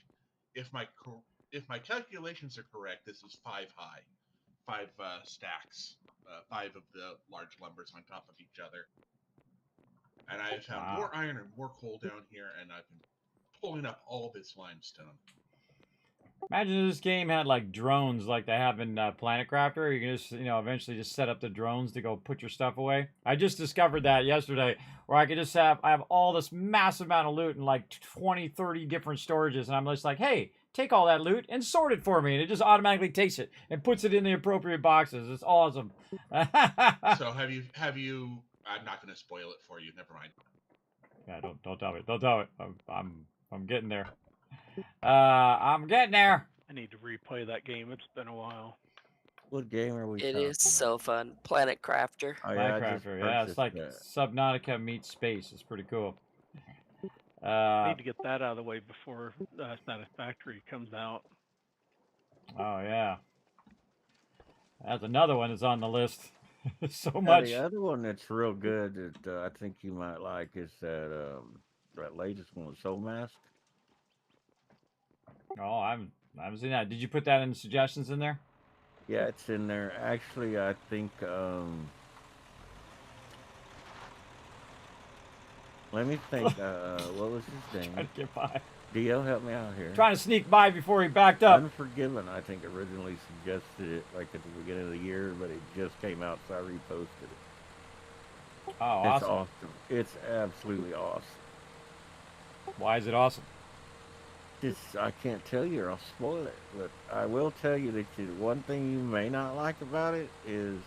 If my calculations are correct, this is 5 high, 5 stacks, 5 of the large lumbers on top of each other. And I have found more iron and more coal down here, and I've been pulling up all this limestone. Imagine if this game had like drones like they have in Planet Crafter. You can just, eventually just set up the drones to go put your stuff away. I just discovered that yesterday where I could just I have all this massive amount of loot in like 20, 30 different storages. And I'm just like, hey, take all that loot and sort it for me. And it just automatically takes it and puts it in the appropriate boxes. It's awesome. So have you, I'm not going to spoil it for you. Never mind. Yeah, don't tell me. Don't tell me. I'm getting there. I'm getting there. I need to replay that game. It's been a while. What game are we It talking is so fun. Planet Crafter. Oh, Planet I just Crafter. Yeah, it's like purchased Subnautica meets space. It's pretty cool. I need to get that out of the way before Satisfactory comes out. Oh yeah, that's another one that's on the list. So that. much. The other one that's real good that I think you might like is that latest one, Soul Mask. Oh, I haven't seen that. Did you put that in the suggestions in there? Yeah, it's in there. Actually, I think. Let me think. What was his name? Trying to get by. Dio, help me out here. Trying to sneak by before he backed up. Unforgiven, I think, originally suggested it like at the beginning of the year, but it just came out, so I reposted it. Oh, It's awesome. awesome. It's absolutely awesome. Why is it awesome? I can't tell you or I'll spoil it, but I will tell you that the one thing you may not like about it is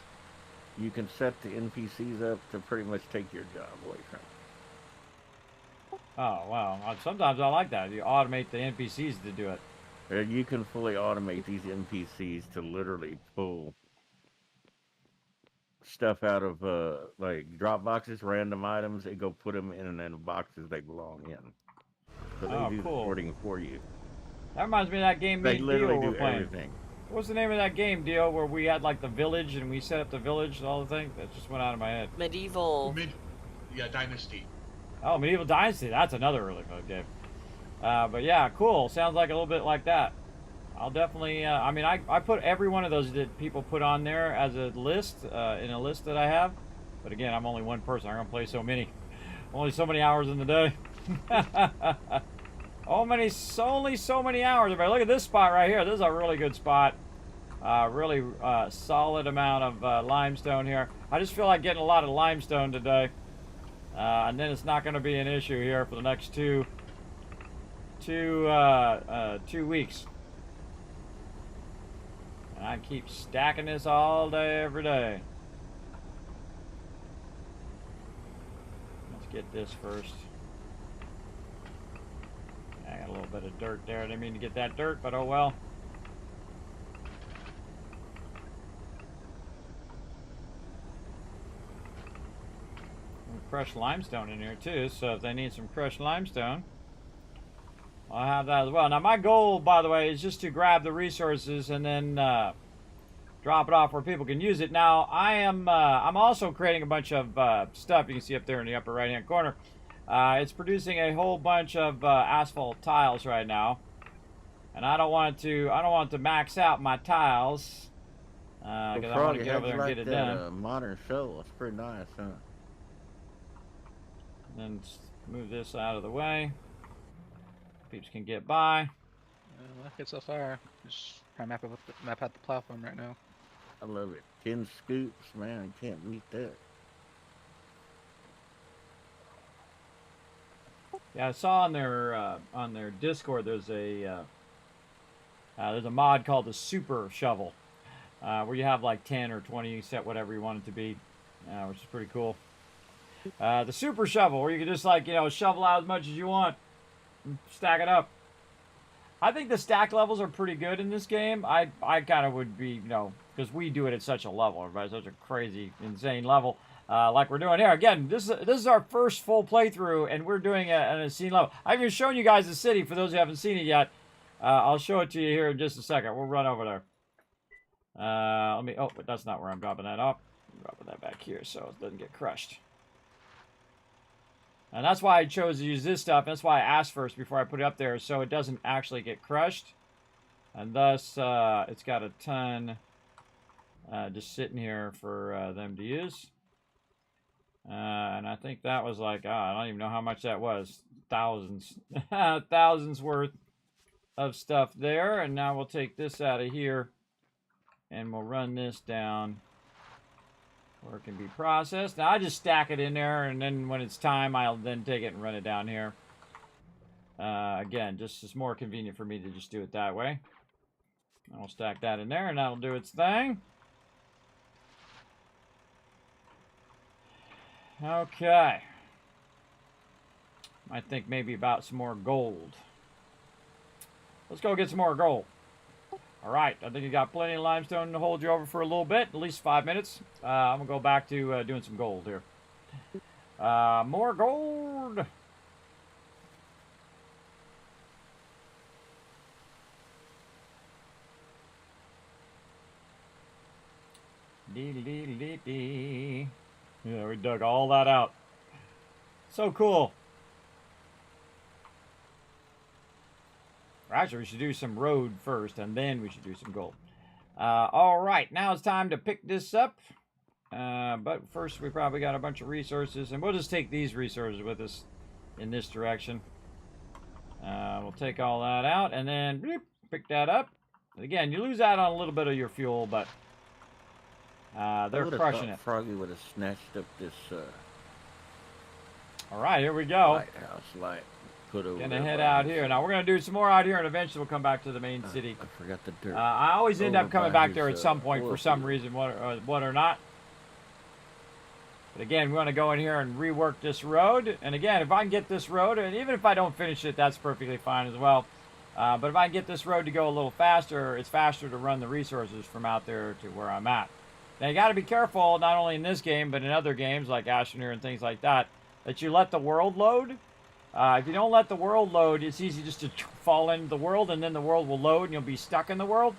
you can set the NPCs up to pretty much take your job away from them. Oh, wow. Sometimes I like that. You automate the NPCs to do it. You can fully automate these NPCs to literally pull stuff out of like drop boxes, random items, and go put them in and then boxes they belong in. so they Oh, do the cool. sorting for you. That reminds me of that game They me and literally Dio do were playing. everything. What's the name of that game, Dio, where we had like the village and we set up the village and all the things? That just went out of my head. Medieval. Yeah, Dynasty. Oh, Medieval Dynasty. That's another really fun game. But yeah, cool. Sounds like a little bit like that. I'll definitely, I mean, I put every one of those that people put on there as a list, in a list that I have. But again, I'm only one person. I'm going to play so many. Only so many hours in the day. Only so many hours. Everybody, look at this spot right here. This is a really good spot. Really solid amount of limestone here. I just feel like getting a lot of limestone today. And then it's not going to be an issue here for the next two weeks. And I keep stacking this all day, every day. Let's get this first. I got a little bit of dirt there. I didn't mean to get that dirt, but oh well. Crushed limestone in here too, so if they need some crushed limestone, I'll have that as well. Now my goal, by the way, is just to grab the resources and then drop it off where people can use it. Now I'm also creating a bunch of stuff you can see up there in the upper right hand corner. It's producing a whole bunch of asphalt tiles right now, and I don't want to max out my tiles because I want to get over there and get it done. Modern shovel, it's pretty nice, huh? And then move this out of the way. Peeps can get by. I like it so far. Just trying to map out the platform right now. I love it. 10 scoops, man. I can't beat that. Yeah, I saw on their Discord there's a mod called the Super Shovel, where you have like 10 or 20, you set whatever you want it to be, which is pretty cool. The Super Shovel, where you can just like, shovel out as much as you want, and stack it up. I think the stack levels are pretty good in this game. I kind of would be, because we do it at such a level, right? Such a crazy, insane level, like we're doing here. Again, this is our first full playthrough, and we're doing it at a scene level. I've even shown you guys the city for those who haven't seen it yet. I'll show it to you here in just a second. We'll run over there. But that's not where I'm dropping that off. I'm dropping that back here so it doesn't get crushed. And that's why I chose to use this stuff. That's why I asked first before I put it up there, so it doesn't actually get crushed. And thus, it's got a ton just sitting here for them to use. And I think that was like, I don't even know how much that was. Thousands. Thousands worth of stuff there. And now we'll take this out of here. And we'll run this down where it can be processed. Now I just stack it in there, and then when it's time, I'll then take it and run it down here. Again, just it's more convenient for me to just do it that way. I'll stack that in there, and that'll do its thing. Okay. I think maybe about some more gold. Let's go get some more gold. All right, I think you got plenty of limestone to hold you over for a little bit, at least 5 minutes. I'm going to go back to doing some gold here. More gold. Dee-dee-dee-dee-dee. Yeah, we dug all that out. So cool. Actually, we should do some road first, and then we should do some gold. All right, now it's time to pick this up. But first, we probably got a bunch of resources, and we'll just take these resources with us in this direction. We'll take all that out, and then bloop, pick that up. Again, you lose out on a little bit of your fuel, but they're crushing it. Froggy would have snatched up this. All right, here we go. Lighthouse light. Gonna head out here. Now we're gonna do some more out here, and eventually we'll come back to the main city. I forgot the dirt. I always end up coming back there at some point for some reason, what or not. But again, we want to go in here and rework this road. And again, if I can get this road, and even if I don't finish it, that's perfectly fine as well. But if I can get this road to go a little faster, it's faster to run the resources from out there to where I'm at. Now you got to be careful, not only in this game, but in other games like Astroneer and things like that, that you let the world load. If you don't let the world load, it's easy just to fall into the world, and then the world will load, and you'll be stuck in the world.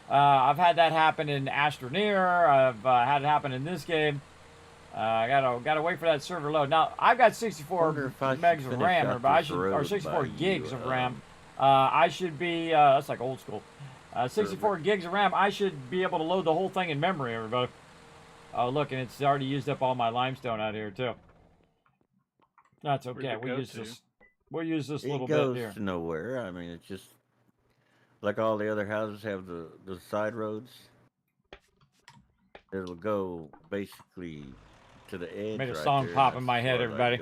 I've had that happen in Astroneer. I've had it happen in this game. I gotta wait for that server load. Now I've got 64 megs of RAM, but I should, or 64 gigs of RAM. I should be. That's like old school. 64 gigs of RAM. I should be able to load the whole thing in memory, everybody. Oh, look, and it's already used up all my limestone out here too. That's okay. We'll use this. We'll use this little bit here. It goes to nowhere. I mean, it's just like all the other houses have the side roads. It'll go basically to the edge. Made a right song there, pop in my head, everybody.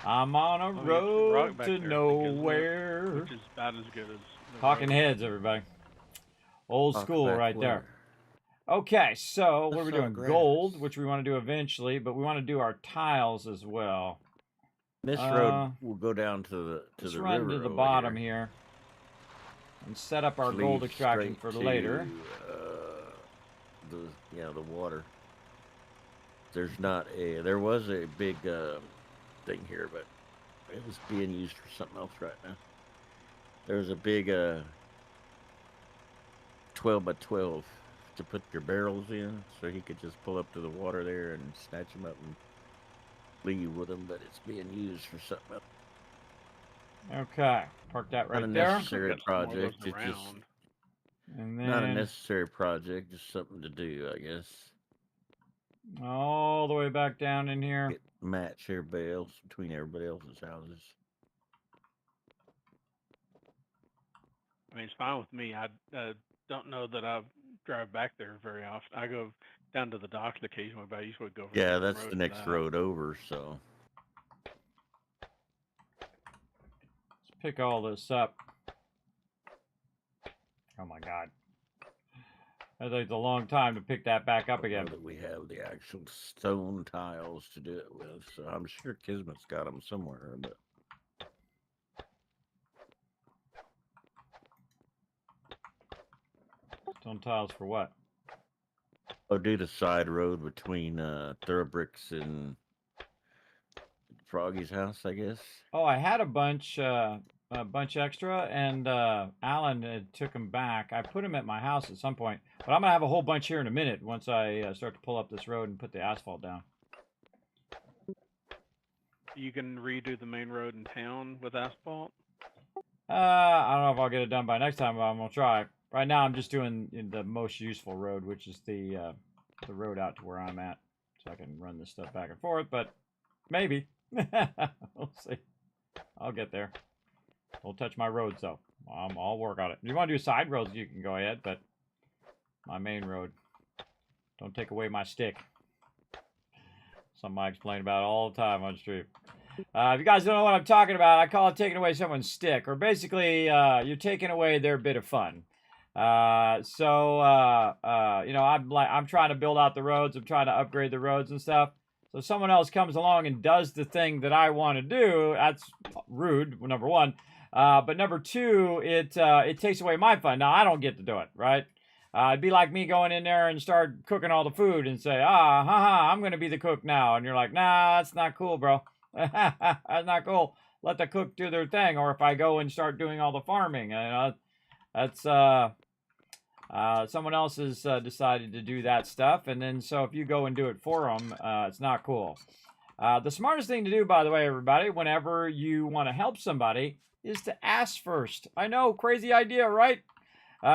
I'm on a road to nowhere. Which is about as good as Talking Heads, everybody. Old school right there. Okay, so what are we doing? Gold, which we want to do eventually, but we want to do our tiles as well. This road will go down to the let's the run river to the over bottom here and set up our gold Leads extraction for straight later. to, the water. There was a big thing here, but it was being used for something else right now. There's a big 12 by 12 to put your barrels in, so he could just pull up to the water there and snatch them up and leave with them, but it's being used for something else. Okay, park that right Not a there. necessary project. It's just And then not a necessary project, just something to do, I guess. all the way back down in here. Match everybody else between everybody else's houses. I mean, it's fine with me. I don't know that I drive back there very often. I go down to the docks occasionally, but I usually go. Yeah, that's the next road over. So let's pick all this up. Oh my God, that takes a long time to pick that back up again. That we have the actual stone tiles to do it with, so I'm sure Kismet's got them somewhere, but. Stone tiles for what? Oh, do the side road between Thoroughbricks and Froggy's house, I guess. Oh, I had a bunch extra, and Alan took them back. I put them at my house at some point, but I'm gonna have a whole bunch here in a minute once I start to pull up this road and put the asphalt down. You can redo the main road in town with asphalt? I don't know if I'll get it done by next time, but I'm gonna try. Right now, I'm just doing the most useful road, which is the road out to where I'm at, so I can run this stuff back and forth. But maybe we'll see. I'll get there. Don't touch my roads though. I'll work on it. If you want to do side roads, you can go ahead, but my main road. Don't take away my stick. Something I explain about all the time on stream. If you guys don't know what I'm talking about, I call it taking away someone's stick, or basically you're taking away their bit of fun. You know, I'm trying to build out the roads. I'm trying to upgrade the roads and stuff. So someone else comes along and does the thing that I want to do. That's rude, number one. But number two, it takes away my fun. Now I don't get to do it, right? It'd be like me going in there and start cooking all the food and say, I'm going to be the cook now. And you're like, nah, that's not cool, bro. That's not cool. Let the cook do their thing. Or if I go and start doing all the farming, that's someone else has decided to do that stuff, and then so if you go and do it for them, it's not cool. The smartest thing to do, by the way, everybody, whenever you want to help somebody, is to ask first. I know, crazy idea, right?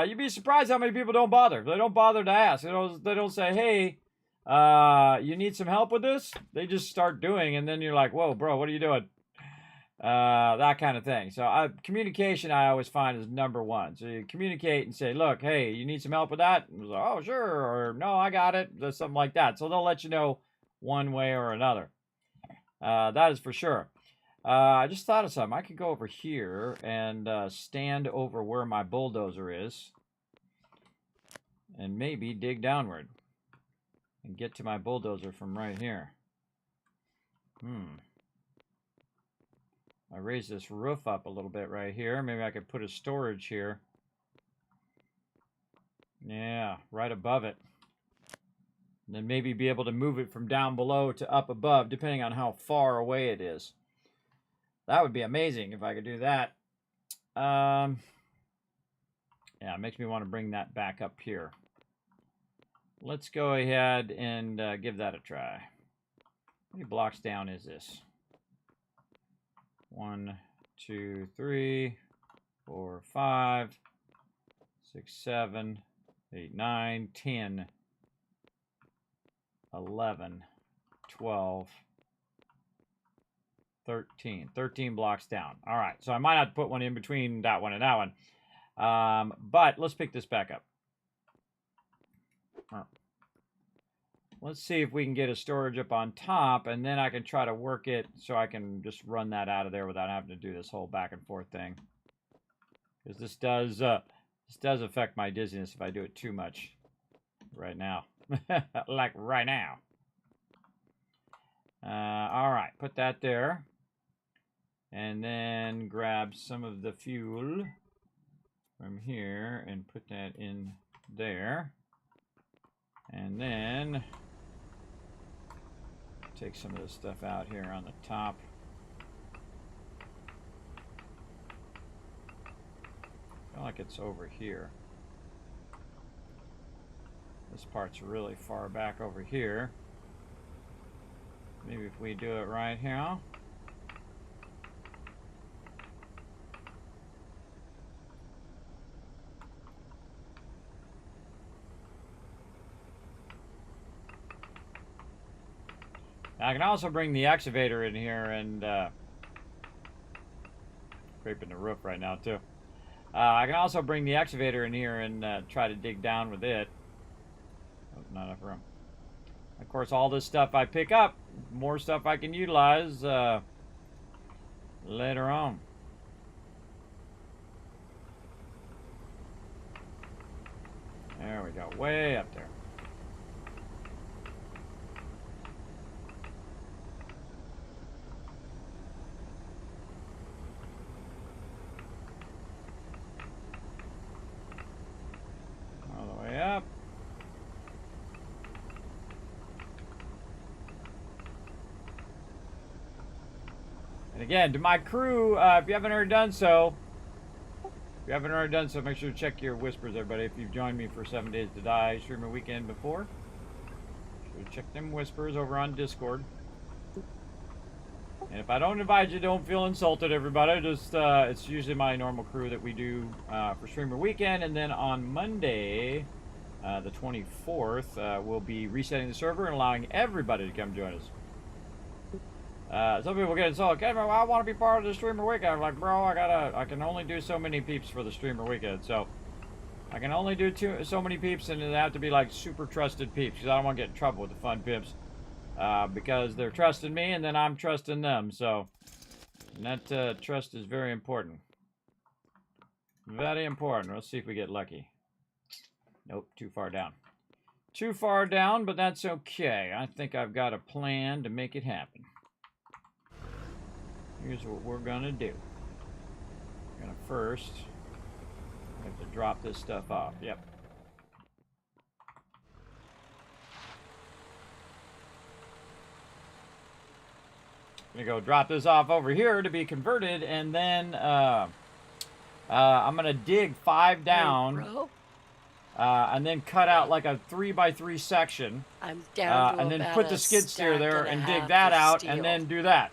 You'd be surprised how many people don't bother. They don't bother to ask. They don't say, hey, you need some help with this? They just start doing, and then you're like, whoa, bro, what are you doing? That kind of thing. So communication, I always find, is number one. So you communicate and say, look, hey, you need some help with that? And like, oh, sure. Or no, I got it. There's something like that. So they'll let you know one way or another. That is for sure. I just thought of something. I could go over here and stand over where my bulldozer is and maybe dig downward and get to my bulldozer from right here. I raise this roof up a little bit right here. Maybe I could put a storage here. Yeah, right above it. And then maybe be able to move it from down below to up above, depending on how far away it is. That would be amazing if I could do that. Yeah, it makes me want to bring that back up here. Let's go ahead and give that a try. How many blocks down is this? 1, 2, 3, 4, 5, 6, 7, 8, 9, 10, 11, 12, 13. 13 blocks down. All right, so I might have to put one in between that one and that one. But let's pick this back up. Let's see if we can get a storage up on top, and then I can try to work it so I can just run that out of there without having to do this whole back and forth thing. Because this does affect my dizziness if I do it too much right now. Like right now. All right, put that there. And then grab some of the fuel from here and put that in there. And then take some of this stuff out here on the top. I feel like it's over here. This part's really far back over here. Maybe if we do it right here. I can also bring the excavator in here and scraping the roof right now too. I can also bring the excavator in here and try to dig down with it. Oh, not enough room. Of course, all this stuff I pick up, more stuff I can utilize later on. There we go, way up there. Up. And again, to my crew, if you haven't already done so, make sure to check your whispers, everybody. If you've joined me for 7 Days to Die streamer weekend before, be sure to check them whispers over on Discord. And if I don't invite you, don't feel insulted, everybody. Just it's usually my normal crew that we do for streamer weekend, and then on Monday, the 24th, we'll be resetting the server and allowing everybody to come join us. Some people get insulted. Kevin, I want to be part of the streamer weekend. I'm like, bro, I can only do so many peeps for the streamer weekend. So I can only do so many peeps, and they have to be like super trusted peeps, because I don't want to get in trouble with the fun pimps. Because they're trusting me, and then I'm trusting them. So that trust is very important. Very important. Let's see if we get lucky. Nope, too far down. Too far down, but that's okay. I think I've got a plan to make it happen. Here's what we're gonna do. We're gonna first have to drop this stuff off. Yep. I'm gonna go drop this off over here to be converted, and then I'm gonna dig 5 down. And then cut out like a 3x3 section. I'm down to and then about put the a skid steer stack there and and a dig half that of out, steel. and then do that.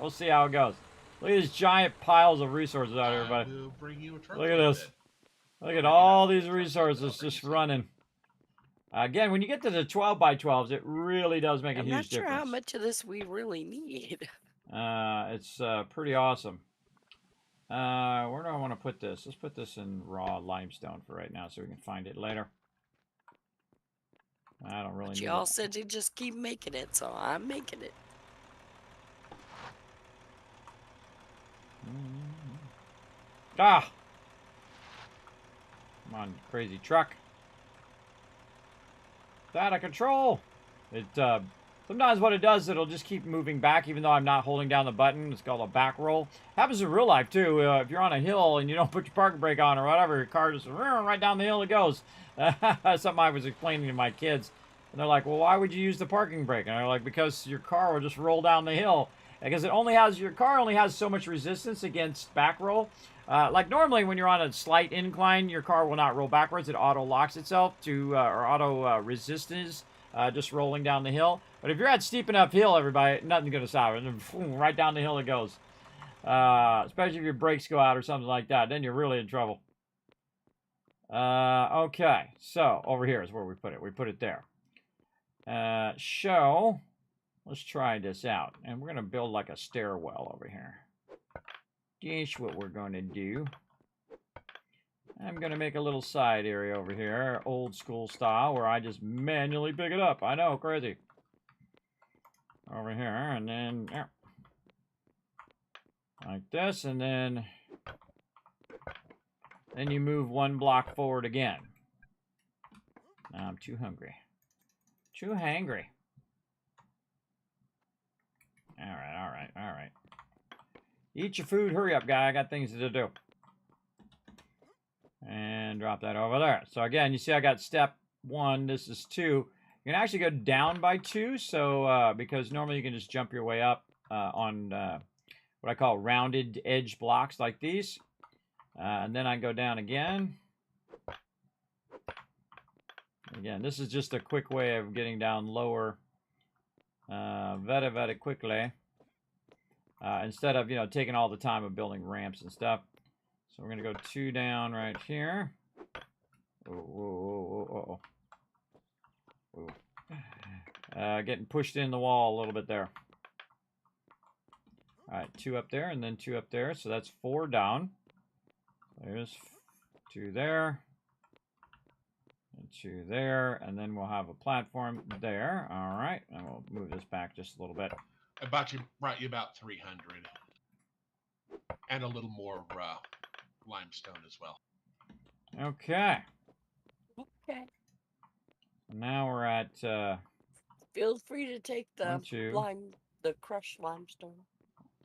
We'll see how it goes. Look at these giant piles of resources out here, everybody. We'll bring you a truck Look at this. Look at all these resources just running. Again, when you get to the 12x12s, it really does make a huge difference. I'm not sure how much of this we really need. It's pretty awesome. Where do I want to put this? Let's put this in raw limestone for right now so we can find it later. I don't really But need y'all it. said to just keep making it, so I'm making it. Ah! Come on, crazy truck. It's out of control. It sometimes what it does, it'll just keep moving back even though I'm not holding down the button. It's called a back roll. Happens in real life too. If you're on a hill and you don't put your parking brake on or whatever, your car just right down the hill it goes. Something I was explaining to my kids. And they're like, well, why would you use the parking brake? And I'm like, because your car will just roll down the hill. because it only has, your car only has so much resistance against back roll. Like normally when you're on a slight incline, your car will not roll backwards. It auto locks itself to, or auto resists just rolling down the hill. But if you're at steep enough hill, everybody, nothing's going to stop it. And boom, right down the hill it goes. Especially if your brakes go out or something like that. Then you're really in trouble. Okay, so over here is where we put it. We put it there. Show. Let's try this out. And we're going to build like a stairwell over here. That's what we're going to do. I'm going to make a little side area over here, old school style, where I just manually pick it up. I know, crazy. Over here, and then like this, and then you move one block forward again. Now I'm too hungry. Too hangry. All right. Eat your food. Hurry up, guy. I got things to do. And drop that over there. So again, you see I got step 1. This is 2. You can actually go down by 2. So because normally you can just jump your way up on what I call rounded edge blocks like these. And then I go down again. Again, this is just a quick way of getting down lower very, very quickly. Instead of, taking all the time of building ramps and stuff. So we're going to go 2 down right here. Getting pushed in the wall a little bit there. All right, 2 up there and then 2 up there. So that's 4 down. There's 2 there. And 2 there. And then we'll have a platform there. All right. And we'll move this back just a little bit. I brought you about 300. And a little more limestone as well. Okay. Okay. Now we're at Feel free to take the 1, 2, crushed limestone.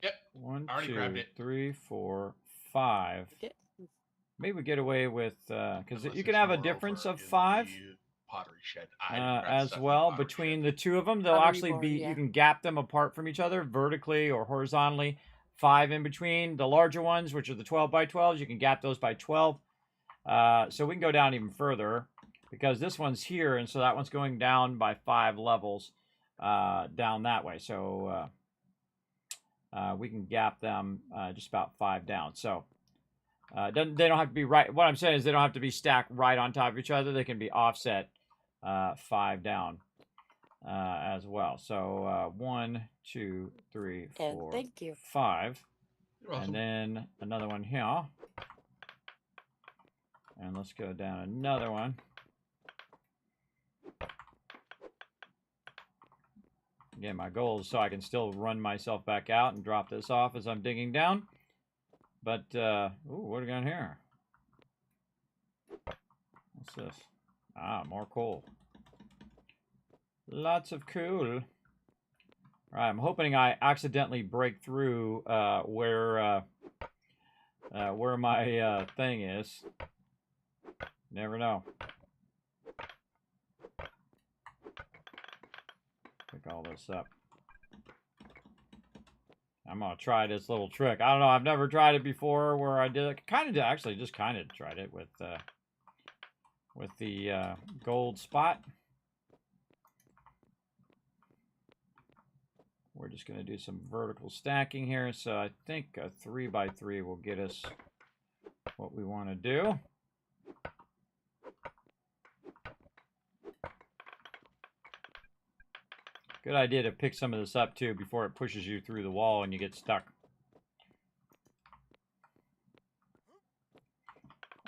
Yep. 1, I already 2, grabbed it. 3, 4, 5. Okay. Maybe we get away with because Unless you can there's have a more difference over of in 5 the pottery shed. I didn't grab as stuff in the well pottery between shed. the 2 of them. They'll Pottery actually board, be yeah. you can gap them apart from each other vertically or horizontally. 5 in between. The larger ones, which are the 12 by 12s, you can gap those by 12. So we can go down even further because this one's here, and so that one's going down by 5 levels down that way. So we can gap them just about 5 down. So they don't have to be right. What I'm saying is they don't have to be stacked right on top of each other. They can be offset 5 down as well. So 1, 2, 3, 4, thank you. 5. You're welcome. And then another one here. And let's go down another one. Again, my goal is so I can still run myself back out and drop this off as I'm digging down. But, ooh, what do we got here? What's this? Ah, more coal. Lots of coal. All right, I'm hoping I accidentally break through where my thing is. Never know. Pick all this up. I'm gonna try this little trick. I don't know. I've never tried it before. Where I did it, kind of actually just kind of tried it with the gold spot. We're just gonna do some vertical stacking here. So I think a 3 by 3 will get us what we want to do. Good idea to pick some of this up too before it pushes you through the wall and you get stuck.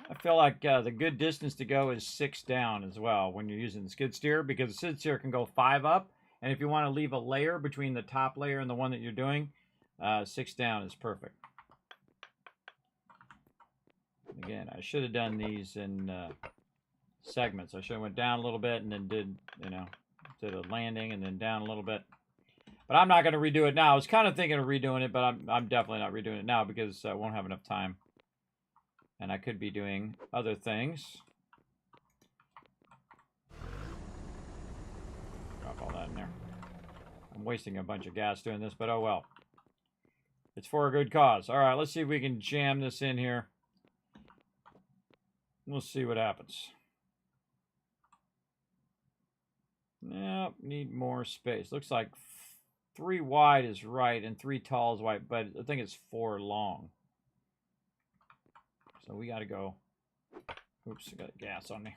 I feel like the good distance to go is 6 down as well when you're using the skid steer, because the skid steer can go 5 up, and if you want to leave a layer between the top layer and the one that you're doing, 6 down is perfect. Again, I should have done these in segments. I should have went down a little bit and then did a landing and then down a little bit. But I'm not going to redo it now. I was kind of thinking of redoing it, but I'm definitely not redoing it now because I won't have enough time. And I could be doing other things. Drop all that in there. I'm wasting a bunch of gas doing this, but oh well. It's for a good cause. All right, let's see if we can jam this in here. We'll see what happens. Nope, need more space. Looks like 3 wide is right and 3 tall is right, but I think it's 4 long. So we got to go. Oops, I got gas on me.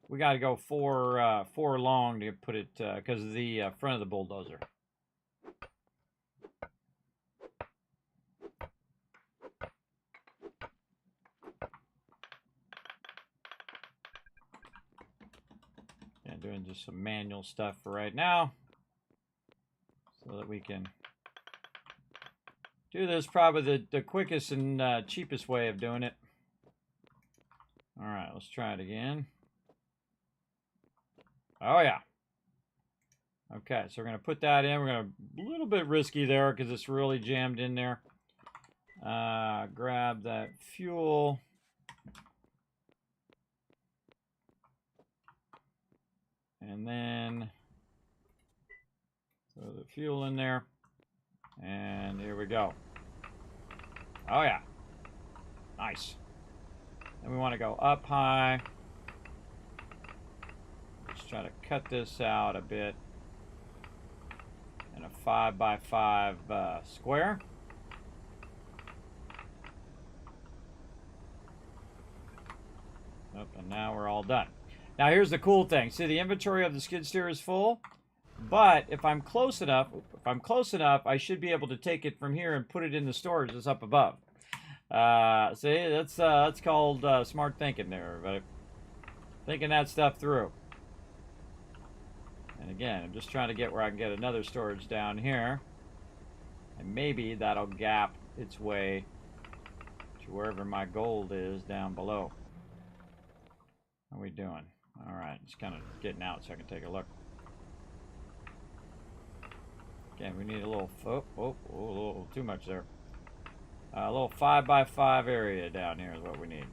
We got to go 4 long to put it because of the front of the bulldozer. Yeah, doing just some manual stuff for right now, so that we can do this probably the quickest and cheapest way of doing it. All right, let's try it again. Oh, yeah. Okay, so we're going to put that in. We're going to, a little bit risky there because it's really jammed in there. Grab that fuel. And then throw the fuel in there. And here we go. Oh, yeah. Nice. Then we want to go up high. Let's try to cut this out a bit. In a 5x5 square. Oh, and now we're all done. Now here's the cool thing. See, the inventory of the skid steer is full. But if I'm close enough, I should be able to take it from here and put it in the storage that's up above. See, that's called smart thinking there, everybody. Thinking that stuff through. And again, I'm just trying to get where I can get another storage down here. And maybe that'll gap its way to wherever my gold is down below. How are we doing? All right, it's kind of getting out so I can take a look. Again, we need a little, a little too much there. A little 5x5 area down here is what we need.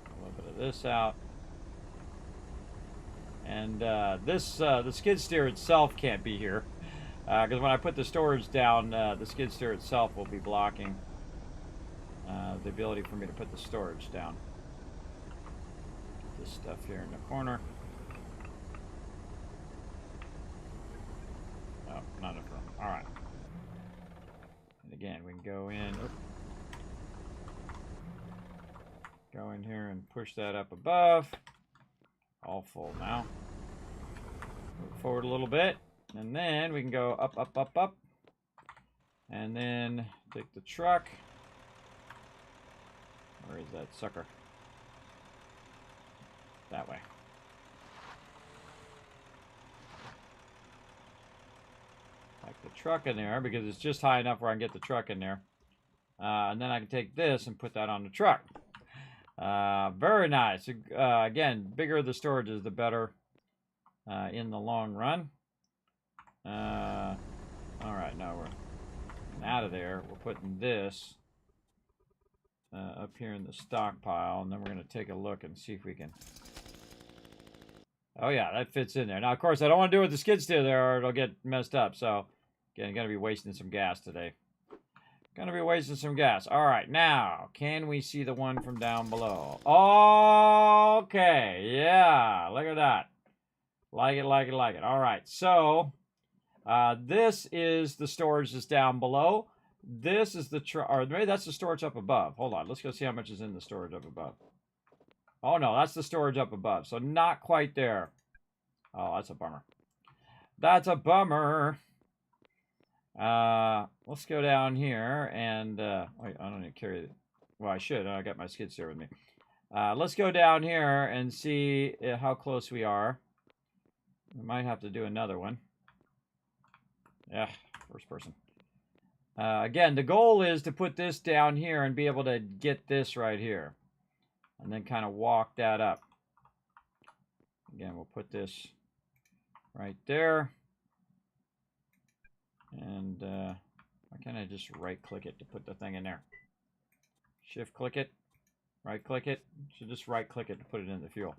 A little bit of this out. And the skid steer itself can't be here. Because when I put the storage down, the skid steer itself will be blocking the ability for me to put the storage down. Get this stuff here in the corner. Oh, not enough room. All right. And again, we can go in. Go in here and push that up above. All full now. Move forward a little bit. And then we can go up, up, up, up. And then take the truck. Where is that sucker? That way. Like the truck in there because it's just high enough where I can get the truck in there. And then I can take this and put that on the truck. Very nice. Again, bigger the storage is, the better in the long run. All right, now we're out of there. We're putting this up here in the stockpile, and then we're going to take a look and see if we can. Oh yeah, that fits in there. Now, of course, I don't want to do it with the skid steer there, or it'll get messed up. So, again, going to be wasting some gas today. Going to be wasting some gas. All right, now, can we see the one from down below? Okay, yeah, look at that. Like it, like it, like it. All right, so this is the storage that's down below. This is the or maybe that's the storage up above. Hold on, let's go see how much is in the storage up above. Oh no, that's the storage up above. So not quite there. Oh, that's a bummer. That's a bummer. Let's go down here and wait, I don't need to carry it. Well, I should. I got my skid steer with me. Let's go down here and see how close we are. We might have to do another one. Yeah, first person. Again, the goal is to put this down here and be able to get this right here. And then kind of walk that up. Again, we'll put this right there. And why can't I just right-click it to put the thing in there? Shift-click it. Right-click it. Should just right-click it to put it in the fuel.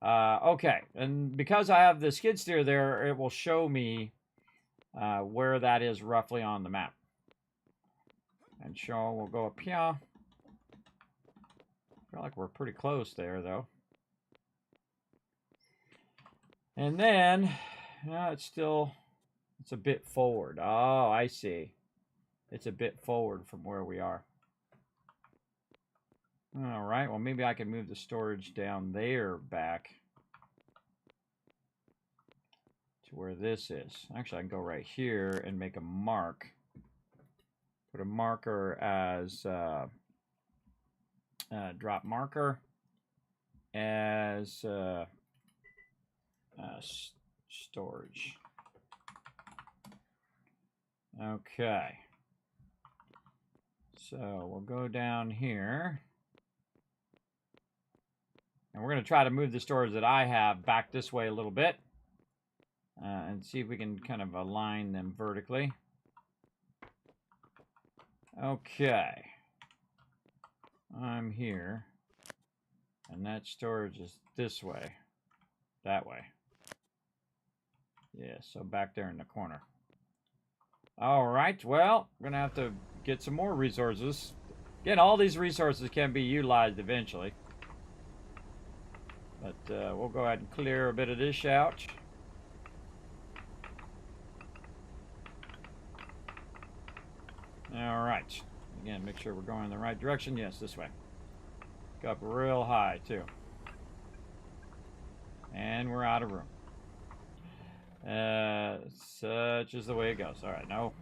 Okay, and because I have the skid steer there, it will show me where that is roughly on the map. And so we'll go up here. I feel like we're pretty close there, though. And then, it's a bit forward. Oh, I see. It's a bit forward from where we are. All right, well, maybe I can move the storage down there back to where this is. Actually, I can go right here and make a mark. Put a marker as drop marker as storage. Okay. So we'll go down here. And we're going to try to move the storage that I have back this way a little bit. And see if we can kind of align them vertically. Okay. I'm here. And that storage is this way. That way. Yeah, so back there in the corner. All right, well, we're going to have to get some more resources. Again, all these resources can be utilized eventually. But we'll go ahead and clear a bit of this out. All right. Again, make sure we're going in the right direction. Yes, this way. Go up real high, too. And we're out of room. Such is the way it goes. All right, no.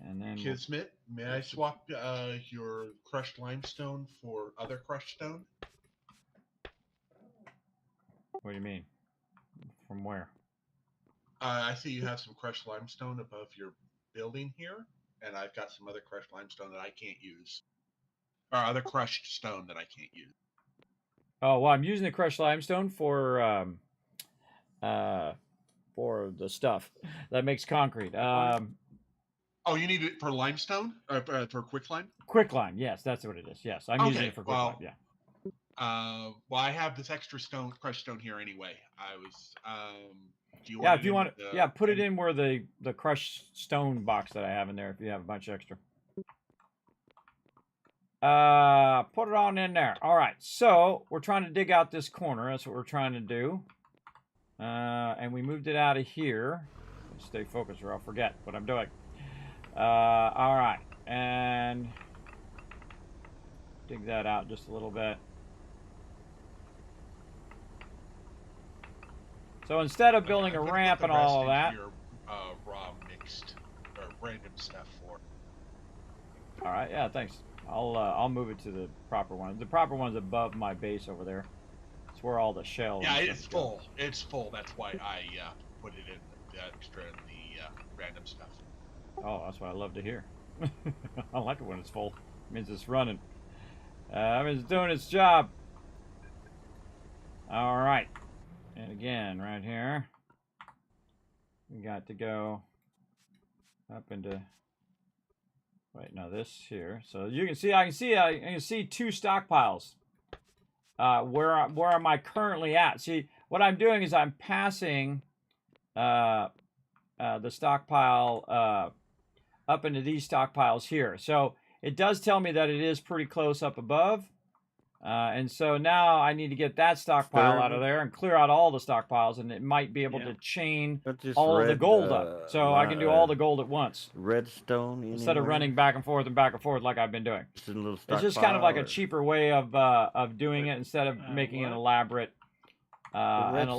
And then Kismet, may I swap your crushed limestone for other crushed stone? What do you mean? From where? I see you have some crushed limestone above your building here, and I've got some other crushed limestone that I can't use. Or other crushed stone that I can't use. Oh, well, I'm using the crushed limestone for the stuff that makes concrete. Oh, you need it for limestone? For quicklime? Quicklime, yes, that's what it is. Yes, I'm using it for quicklime, yeah. Well, I have this extra stone, crushed stone here anyway. I was, do you Yeah, want if you want to, yeah, put it in where the crushed stone box that I have in there if you have a bunch extra. Put it on in there. All right, so we're trying to dig out this corner. That's what we're trying to do. And we moved it out of here. Stay focused or I'll forget what I'm doing. All right, and dig that out just a little bit. So instead of building a ramp and all of that, your raw mixed or random stuff for. All right, yeah, thanks. I'll move it to the proper one. The proper one's above my base over there. It's where all the shells. Yeah, it's full. It's full. That's why I put it in the extra in the random stuff. Oh, that's what I love to hear. I like it when it's full. It means it's running. I mean, it's doing its job. All right. And again, right here, we got to go up into. Wait, no, this here. So you can see, I can see two stockpiles. Where am I currently at? See, what I'm doing is I'm passing the stockpile up into these stockpiles here. So it does tell me that it is pretty close up above. And so now I need to get that stockpile out of there and clear out all the stockpiles, and it might be able to chain all of the gold up. So I can do all the gold at once. Redstone instead of running back and forth like I've been doing. It's just kind of like a cheaper way of doing it instead of making an elaborate ramp and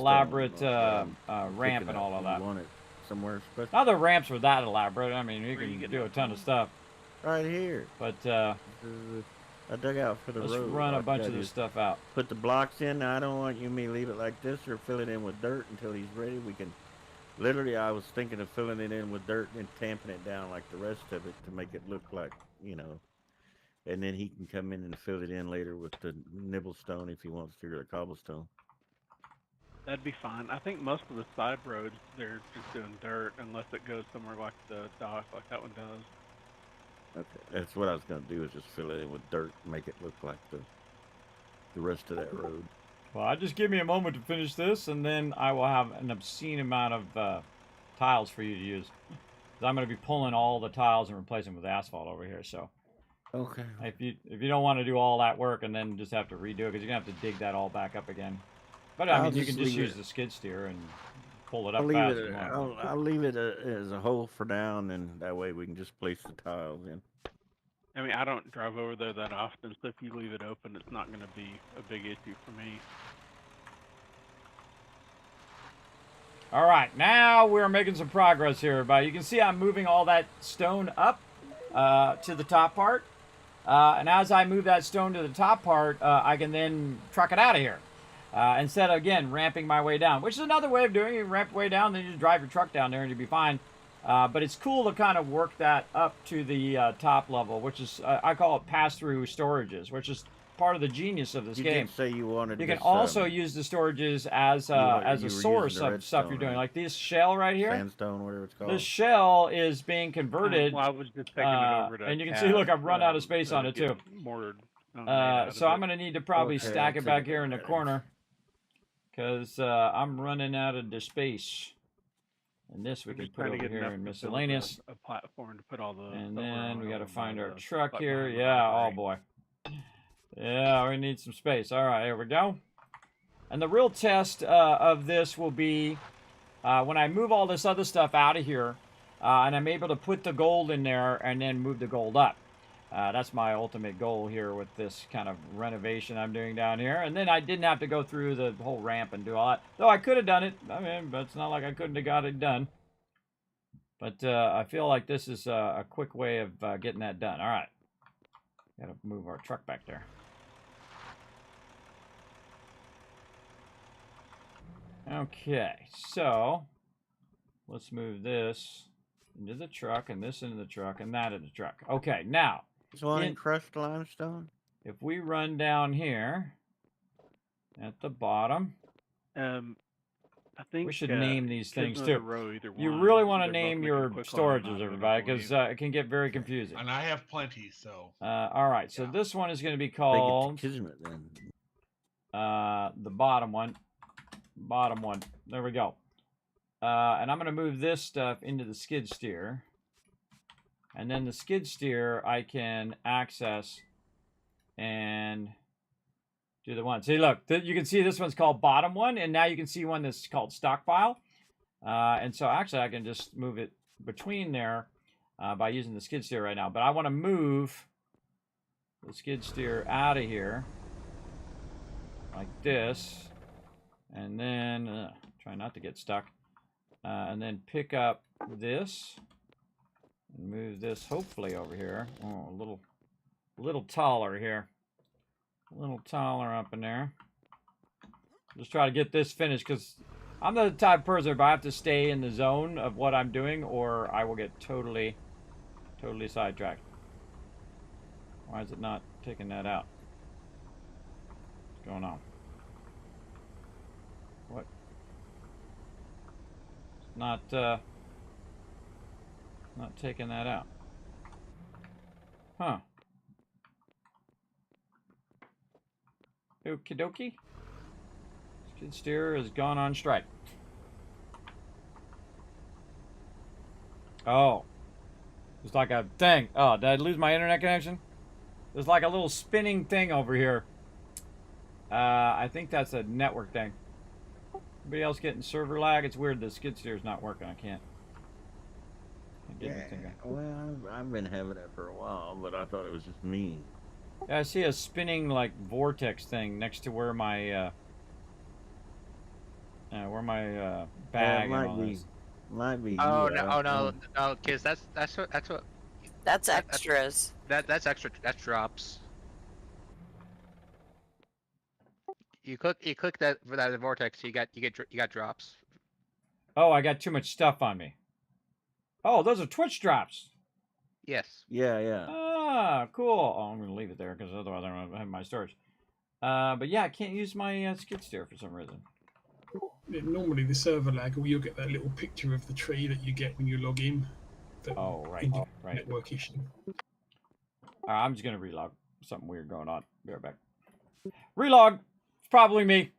all of that. Somewhere special. Not the ramps were that elaborate. I mean, you can do a ton of stuff. Right here. But I dug out for the road. Let's run a bunch of this stuff out. Put the blocks in. Now, I don't want you and me leave it like this or fill it in with dirt until he's ready. We can, literally, I was thinking of filling it in with dirt and tamping it down like the rest of it to make it look like, you know. And then he can come in and fill it in later with the nibble stone if he wants to, or the cobblestone. That'd be fine. I think most of the side roads, they're just doing dirt unless it goes somewhere like the dock, like that one does. Okay, that's what I was going to do, is just fill it in with dirt and make it look like the rest of that road. Well, just give me a moment to finish this, and then I will have an obscene amount of tiles for you to use. 'Cause I'm going to be pulling all the tiles and replacing them with asphalt over here. So Okay. if you don't want to do all that work and then just have to redo it, because you're going to have to dig that all back up again. But I mean, you can just use the skid steer and pull it up fast. if you want. I'll leave it as a hole for now, and then that way we can just place the tiles in. I mean, I don't drive over there that often, so if you leave it open, it's not going to be a big issue for me. All right, now we're making some progress here, everybody. You can see I'm moving all that stone up to the top part. And as I move that stone to the top part, I can then truck it out of here. Instead of, again, ramping my way down, which is another way of doing it. You ramp way down, then you just drive your truck down there and you'll be fine. But it's cool to kind of work that up to the top level, which is, I call it pass-through storages, which is part of the genius of this game. You did say you wanted. You can also use the storages as a source of stuff you're doing, like this shell right here. Sandstone, whatever it's called. This shell is being converted. Well, I was just taking it over to and you can see, look, I've run out of space on it too. So I'm going to need to probably stack it back here in the corner, because I'm running out of the space. And this we can put over here in miscellaneous. A platform to put all the. And then we got to find our truck here. Yeah, oh boy. Yeah, we need some space. All right, here we go. And the real test of this will be when I move all this other stuff out of here, and I'm able to put the gold in there and then move the gold up. That's my ultimate goal here with this kind of renovation I'm doing down here. And then I didn't have to go through the whole ramp and do all that. Though I could have done it. I mean, but it's not like I couldn't have got it done. But I feel like this is a quick way of getting that done. All right. Got to move our truck back there. Okay, so let's move this into the truck and this into the truck and that into the truck. Okay, now. This one in crushed limestone? If we run down here at the bottom. I think we should name these things too. One, you really want to name your storages, everybody, because it can get very confusing. And I have plenty, so. All right, so this one is going to be called Kismet, then. The bottom one. Bottom one. There we go. And I'm going to move this stuff into the skid steer. And then the skid steer I can access and do the one. See, look, you can see this one's called bottom one, and now you can see one that's called stockpile. And so actually I can just move it between there by using the skid steer right now. But I want to move the skid steer out of here like this. And then, try not to get stuck. And then pick up this. And move this hopefully over here. Oh, a little taller here. A little taller up in there. Just try to get this finished, because I'm the type of person, if I have to stay in the zone of what I'm doing, or I will get totally sidetracked. Why is it not taking that out? What's going on? What? It's not taking that out. Huh. Okie dokie. Skid steer has gone on strike. Oh. It's like a thing. Oh, did I lose my internet connection? There's like a little spinning thing over here. I think that's a network thing. Anybody else getting server lag? It's weird the skid steer's not working. I can't get anything going. Well, I've been having that for a while, but I thought it was just me. Yeah, I see a spinning like vortex thing next to where my bag might be. Oh no, kids. That's what. That's extras. That's extra. That's drops. You click that for that vortex. You got drops. Oh, I got too much stuff on me. Oh, those are Twitch drops. Yes. Yeah. Ah, cool. Oh, I'm gonna leave it there because otherwise I'm gonna have my storage. But yeah, I can't use my skid steer for some reason. Normally the server lag, or you'll get that little picture of the tree that you get when you log in. Oh, right. Network issue. I'm just gonna relog. Something weird going on. Be right back. Relog. It's probably me.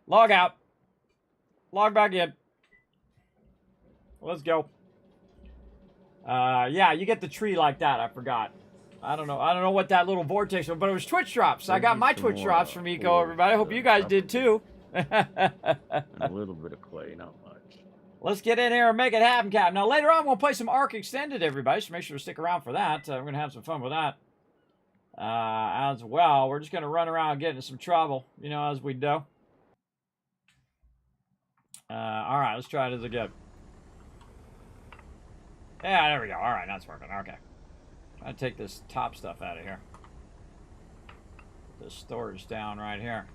Log out. Log back in. Let's go. Yeah, you get the tree like that. I forgot. I don't know what that little vortex was, but it was Twitch drops. I got my Twitch drops from Eco, everybody. I hope you guys did too. And a little bit of clay, not much. Let's get in here and make it happen, Cap. Now, later on, we'll play some Ark Extended, everybody, so make sure to stick around for that. We're going to have some fun with that as well. We're just going to run around and get into some trouble, you know, as we do. All right, let's try this again. Yeah, there we go. All right, that's working. Okay. Try to take this top stuff out of here. Put this storage down right here.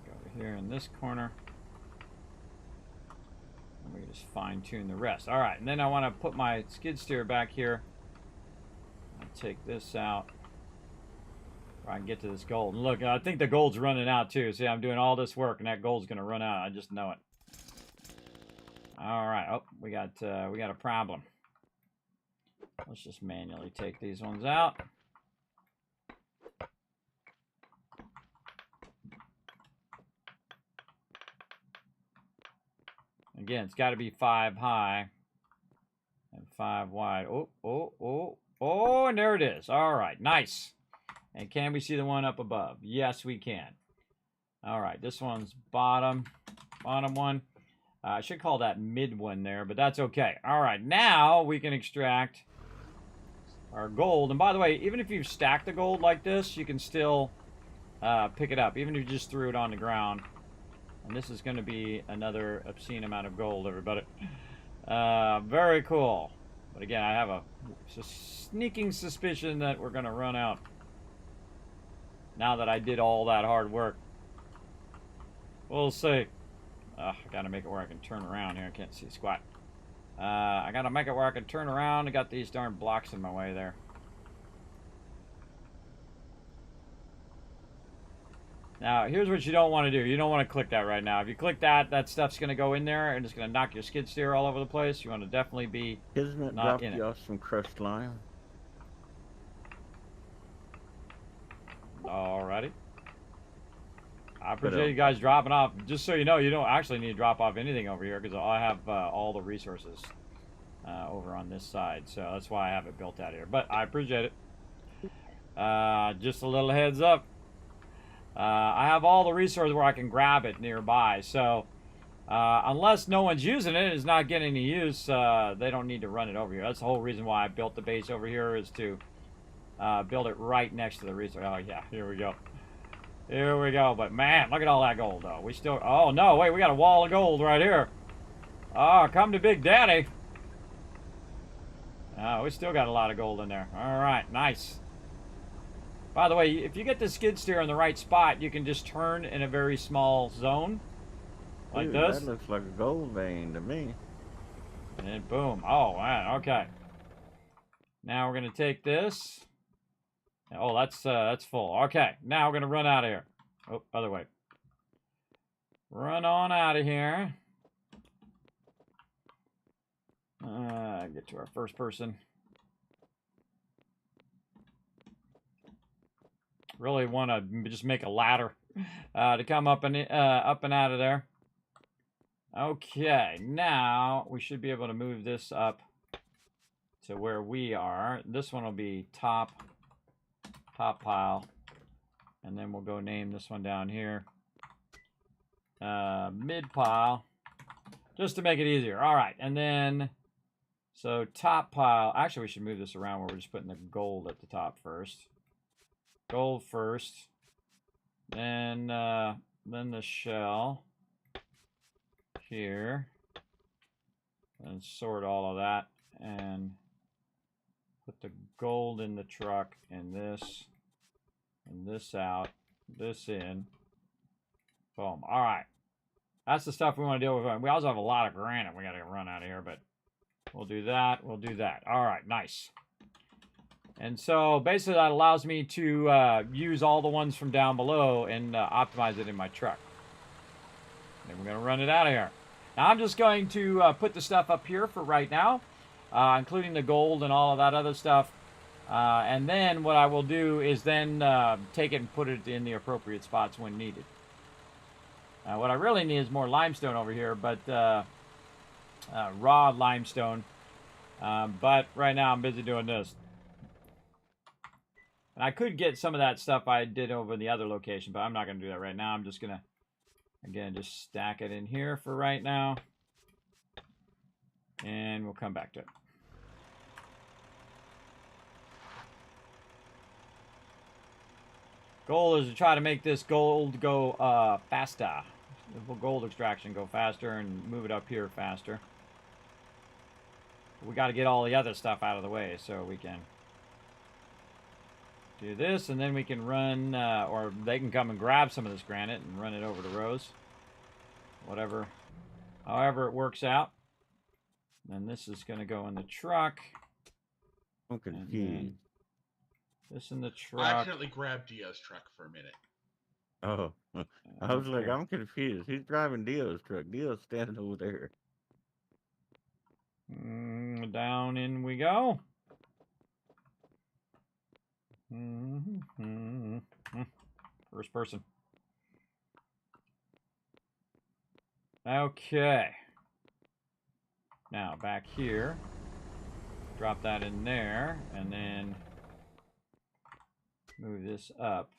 Go over here in this corner. And we can just fine tune the rest. All right, and then I want to put my skid steer back here. I'll take this out. I can get to this gold. And look, I think the gold's running out too. See, I'm doing all this work and that gold's gonna run out. I just know it. All right. Oh, we got a problem. Let's just manually take these ones out. Again, it's got to be 5 high and 5 wide. Oh, and there it is. All right, nice. And can we see the one up above? Yes, we can. All right, this one's bottom one. I should call that mid one there, but that's okay. All right, now we can extract our gold. And by the way, even if you've stacked the gold like this, you can still pick it up, even if you just threw it on the ground. And this is going to be another obscene amount of gold, everybody. Very cool. But again, I have a sneaking suspicion that we're going to run out. Now that I did all that hard work. We'll see. I gotta make it where I can turn around here. I can't see squat. I gotta make it where I can turn around. I got these darn blocks in my way there. Now, here's what you don't want to do. You don't want to click that right now. If you click that, that stuff's going to go in there and it's going to knock your skid steer all over the place. You want to definitely be Kismet not dropped in you it. off some crushed lime. Alrighty. I appreciate you guys dropping off. Just so you know, you don't actually need to drop off anything over here because I have all the resources over on this side. So that's why I have it built out here. But I appreciate it. Just a little heads up. I have all the resources where I can grab it nearby. So unless no one's using it, it's not getting any use, they don't need to run it over here. That's the whole reason why I built the base over here, is to build it right next to the resource. Oh, yeah, here we go. Here we go. But, man, look at all that gold, though. We still... Oh, no, wait, we got a wall of gold right here. Oh, come to Big Daddy. We still got a lot of gold in there. All right, nice. By the way, if you get the skid steer in the right spot, you can just turn in a very small zone. Like this. That looks like a gold vein to me. And then boom. Oh, man, okay. Now we're going to take this. Oh, that's full. Okay, now we're going to run out of here. Oh, other way. Run on out of here. Get to our first person. Really want to just make a ladder to come up and out of there. Okay, now we should be able to move this up to where we are. This one will be top pile, and then we'll go name this one down here mid pile, just to make it easier. All right, and then so top pile. Actually, we should move this around where we're just putting the gold at the top first. Gold first, then the shell here, and sort all of that, and put the gold in the truck, and this out, this in. Boom. All right, that's the stuff we want to deal with. We also have a lot of granite we got to run out of here, but we'll do that. We'll do that. All right, nice. And so basically that allows me to use all the ones from down below and optimize it in my truck. And we're going to run it out of here. Now I'm just going to put the stuff up here for right now, including the gold and all of that other stuff. And then what I will do is then take it and put it in the appropriate spots when needed. What I really need is more limestone over here, but raw limestone. But right now I'm busy doing this. And I could get some of that stuff I did over in the other location, but I'm not going to do that right now. I'm just going to, again, just stack it in here for right now. And we'll come back to it. Goal is to try to make this gold go faster. The gold extraction go faster and move it up here faster. We got to get all the other stuff out of the way so we can do this, and then we can run, or they can come and grab some of this granite and run it over to Rose. Whatever, however it works out. Then this is going to go in the truck. I'm confused. This in the truck. I accidentally grabbed Dio's truck for a minute. Oh, I was like, I'm confused. He's driving Dio's truck. Dio's standing over there. Down in we go. First person. Okay. Now back here. Drop that in there, and then move this up.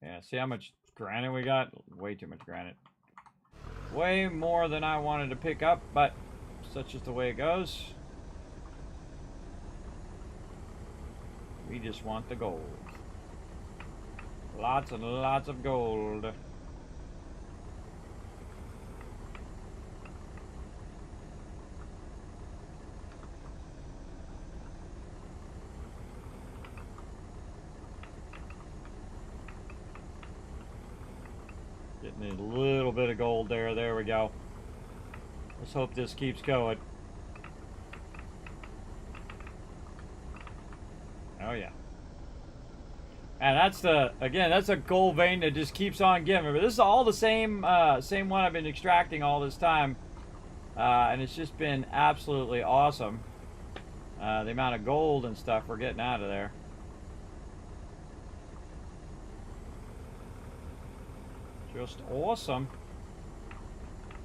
Yeah, see how much granite we got? Way too much granite. Way more than I wanted to pick up, but such is the way it goes. We just want the gold. Lots and lots of gold. Getting a little bit of gold there. There we go. Let's hope this keeps going. Oh yeah. And that's that's a gold vein that just keeps on giving. But this is all the same same one I've been extracting all this time. And it's just been absolutely awesome. The amount of gold and stuff we're getting out of there. Just awesome.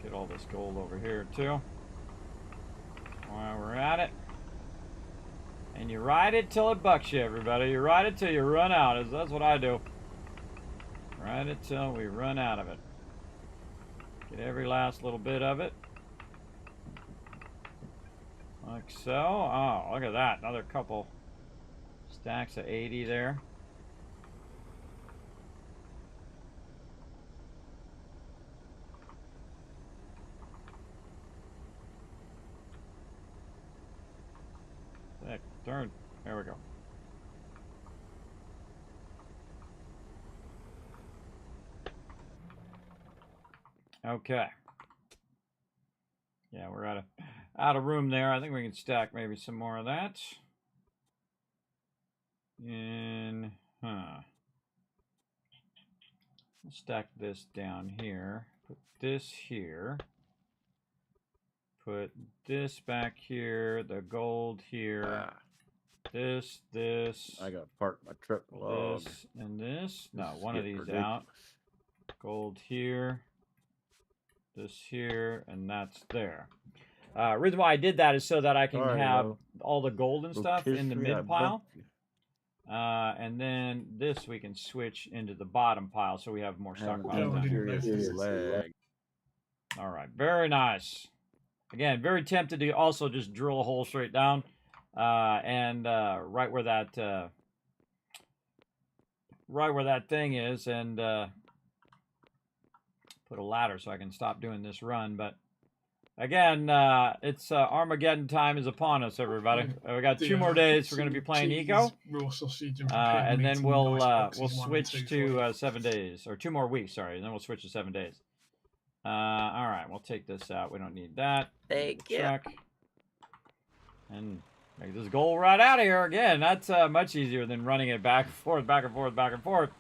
Get all this gold over here too. While we're at it. And you ride it till it bucks you, everybody. You ride it till you run out. That's what I do. Ride it till we run out of it. Get every last little bit of it. Like so. Oh, look at that. Another couple stacks of 80 there. Darn. There we go. Okay. Yeah, we're out of room there. I think we can stack maybe some more of that. And let's stack this down here. Put this here. Put this back here. The gold here. This. I got to park my truck log. This and this. No, one of these out. Gold here. This here, and that's there. Reason why I did that is so that I can have all the gold and stuff in the mid pile. And then this we can switch into the bottom pile so we have more stockpile. All right, very nice. Again, very tempted to also just drill a hole straight down. And right where that thing is, and put a ladder so I can stop doing this run. But again, it's Armageddon time is upon us, everybody. We got 2 more days. We're going to be playing Eco, raw sausage, and then we'll switch to 7 days, or 2 more weeks. Sorry, and then we'll switch to 7 days. All right, we'll take this out. We don't need that. Thank you. And make this gold right out of here again. That's much easier than running it back and forth, back and forth, back and forth.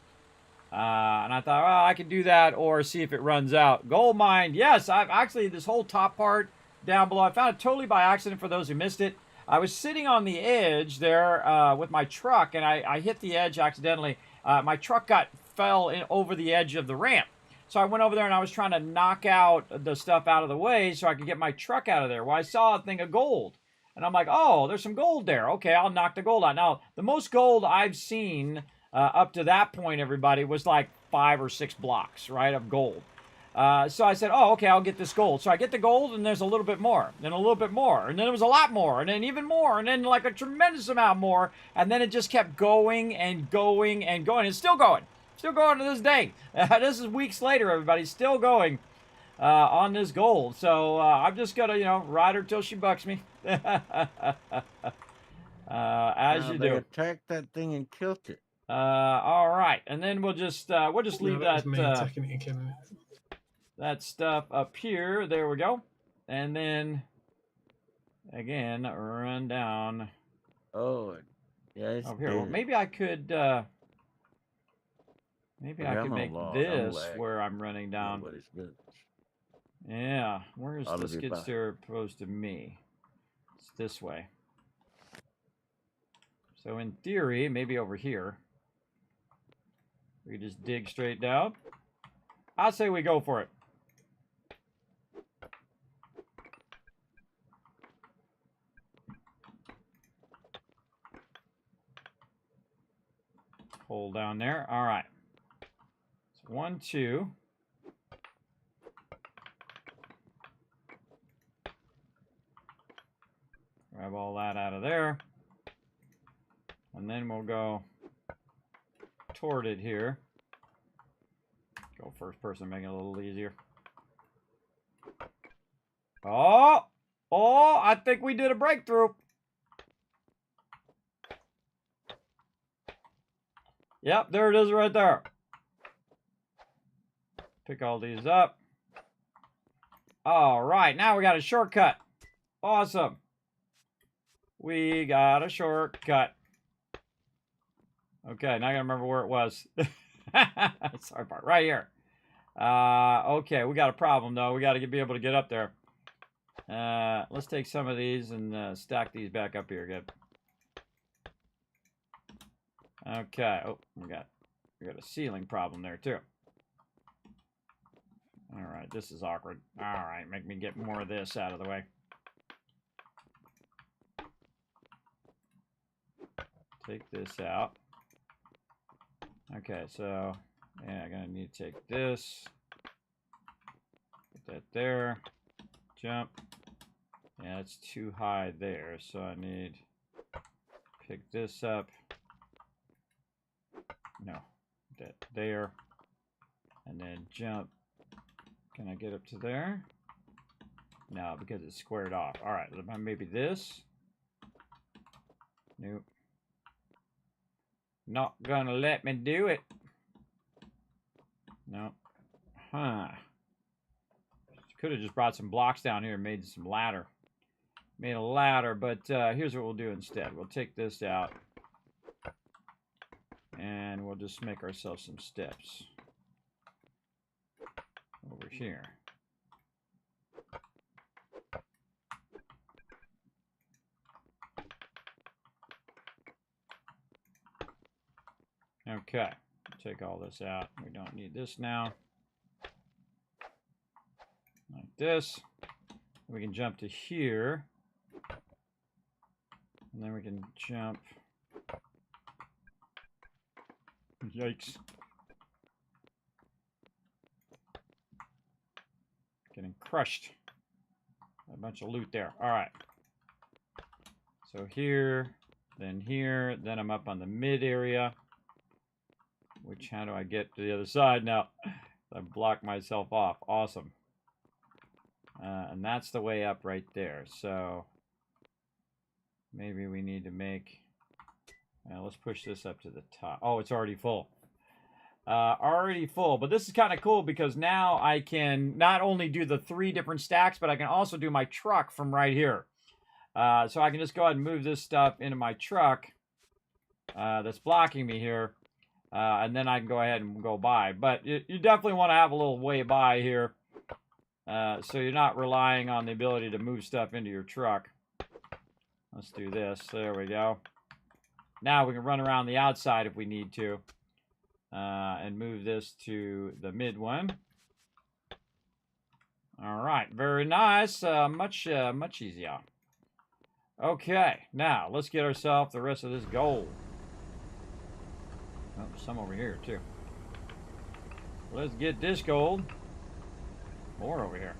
And I thought, well, I could do that or see if it runs out. Gold mine, yes. I've actually, this whole top part down below, I found it totally by accident for those who missed it. I was sitting on the edge there with my truck, and I hit the edge accidentally. My truck fell in over the edge of the ramp. So I went over there and I was trying to knock out the stuff out of the way so I could get my truck out of there. Well, I saw a thing of gold. And I'm like, oh, there's some gold there. Okay, I'll knock the gold out. Now, the most gold I've seen up to that point, everybody, was like 5 or 6 blocks, right, of gold. So I said, oh, okay, I'll get this gold. So I get the gold, and there's a little bit more, then a little bit more, and then it was a lot more, and then even more, and then like a tremendous amount more, and then it just kept going and going and going. It's still going. Still going to this day. This is weeks later, everybody. Still going on this gold. So I'm just going to, you know, ride her till she bucks me. As you They do. attacked that thing and killed it. All right. And then we'll just leave was me attacking it and killing it. that stuff up here. There we go. And then, again, run down Oh, yeah, it's over here. Well, dead. maybe I could... Maybe I Yeah, could I'm make on log. I'm this lagging. where I'm running down. Nobody's good. Yeah, where's Ought the to be skid fine. steer opposed to me? It's this way. So in theory, maybe over here. We just dig straight down. I say we go for it. Hold down there. All right. 1, 2. Grab all that out of there. And then we'll go toward it here. Go first person, make it a little easier. Oh! Oh, I think we did a breakthrough. Yep, there it is right there. Pick all these up. All right, now we got a shortcut. Awesome. We got a shortcut. Okay, now I gotta remember where it was. Sorry, part right here. Okay, we got a problem though. We got to be able to get up there. Let's take some of these and stack these back up here. Good. Okay. Oh, we got a ceiling problem there too. All right, this is awkward. All right, make me get more of this out of the way. Take this out. Okay, so yeah, I'm gonna need to take this. Put that there. Jump. Yeah, it's too high there, so I need to pick this up. No, that there. And then jump. Can I get up to there? No, because it's squared off. All right, maybe this. Nope. Not gonna let me do it. No. Huh. Could have just brought some blocks down here and made some ladder. Made a ladder, but here's what we'll do instead. We'll take this out. And we'll just make ourselves some steps. Over here. Okay, take all this out. We don't need this now. Like this. We can jump to here. And then we can jump. Yikes. Getting crushed. A bunch of loot there. All right. So here, then I'm up on the mid area. Which, how do I get to the other side now? I blocked myself off. Awesome. And that's the way up right there. So maybe we need to make... let's push this up to the top. Oh, it's already full. Already full. But this is kind of cool because now I can not only do the 3 different stacks, but I can also do my truck from right here. So I can just go ahead and move this stuff into my truck that's blocking me here. And then I can go ahead and go by. But you definitely want to have a little way by here. So you're not relying on the ability to move stuff into your truck. Let's do this. There we go. Now we can run around the outside if we need to. And move this to the mid one. All right, very nice. Much easier. Okay, now let's get ourselves the rest of this gold. Oh, there's some over here too. Let's get this gold. More over here.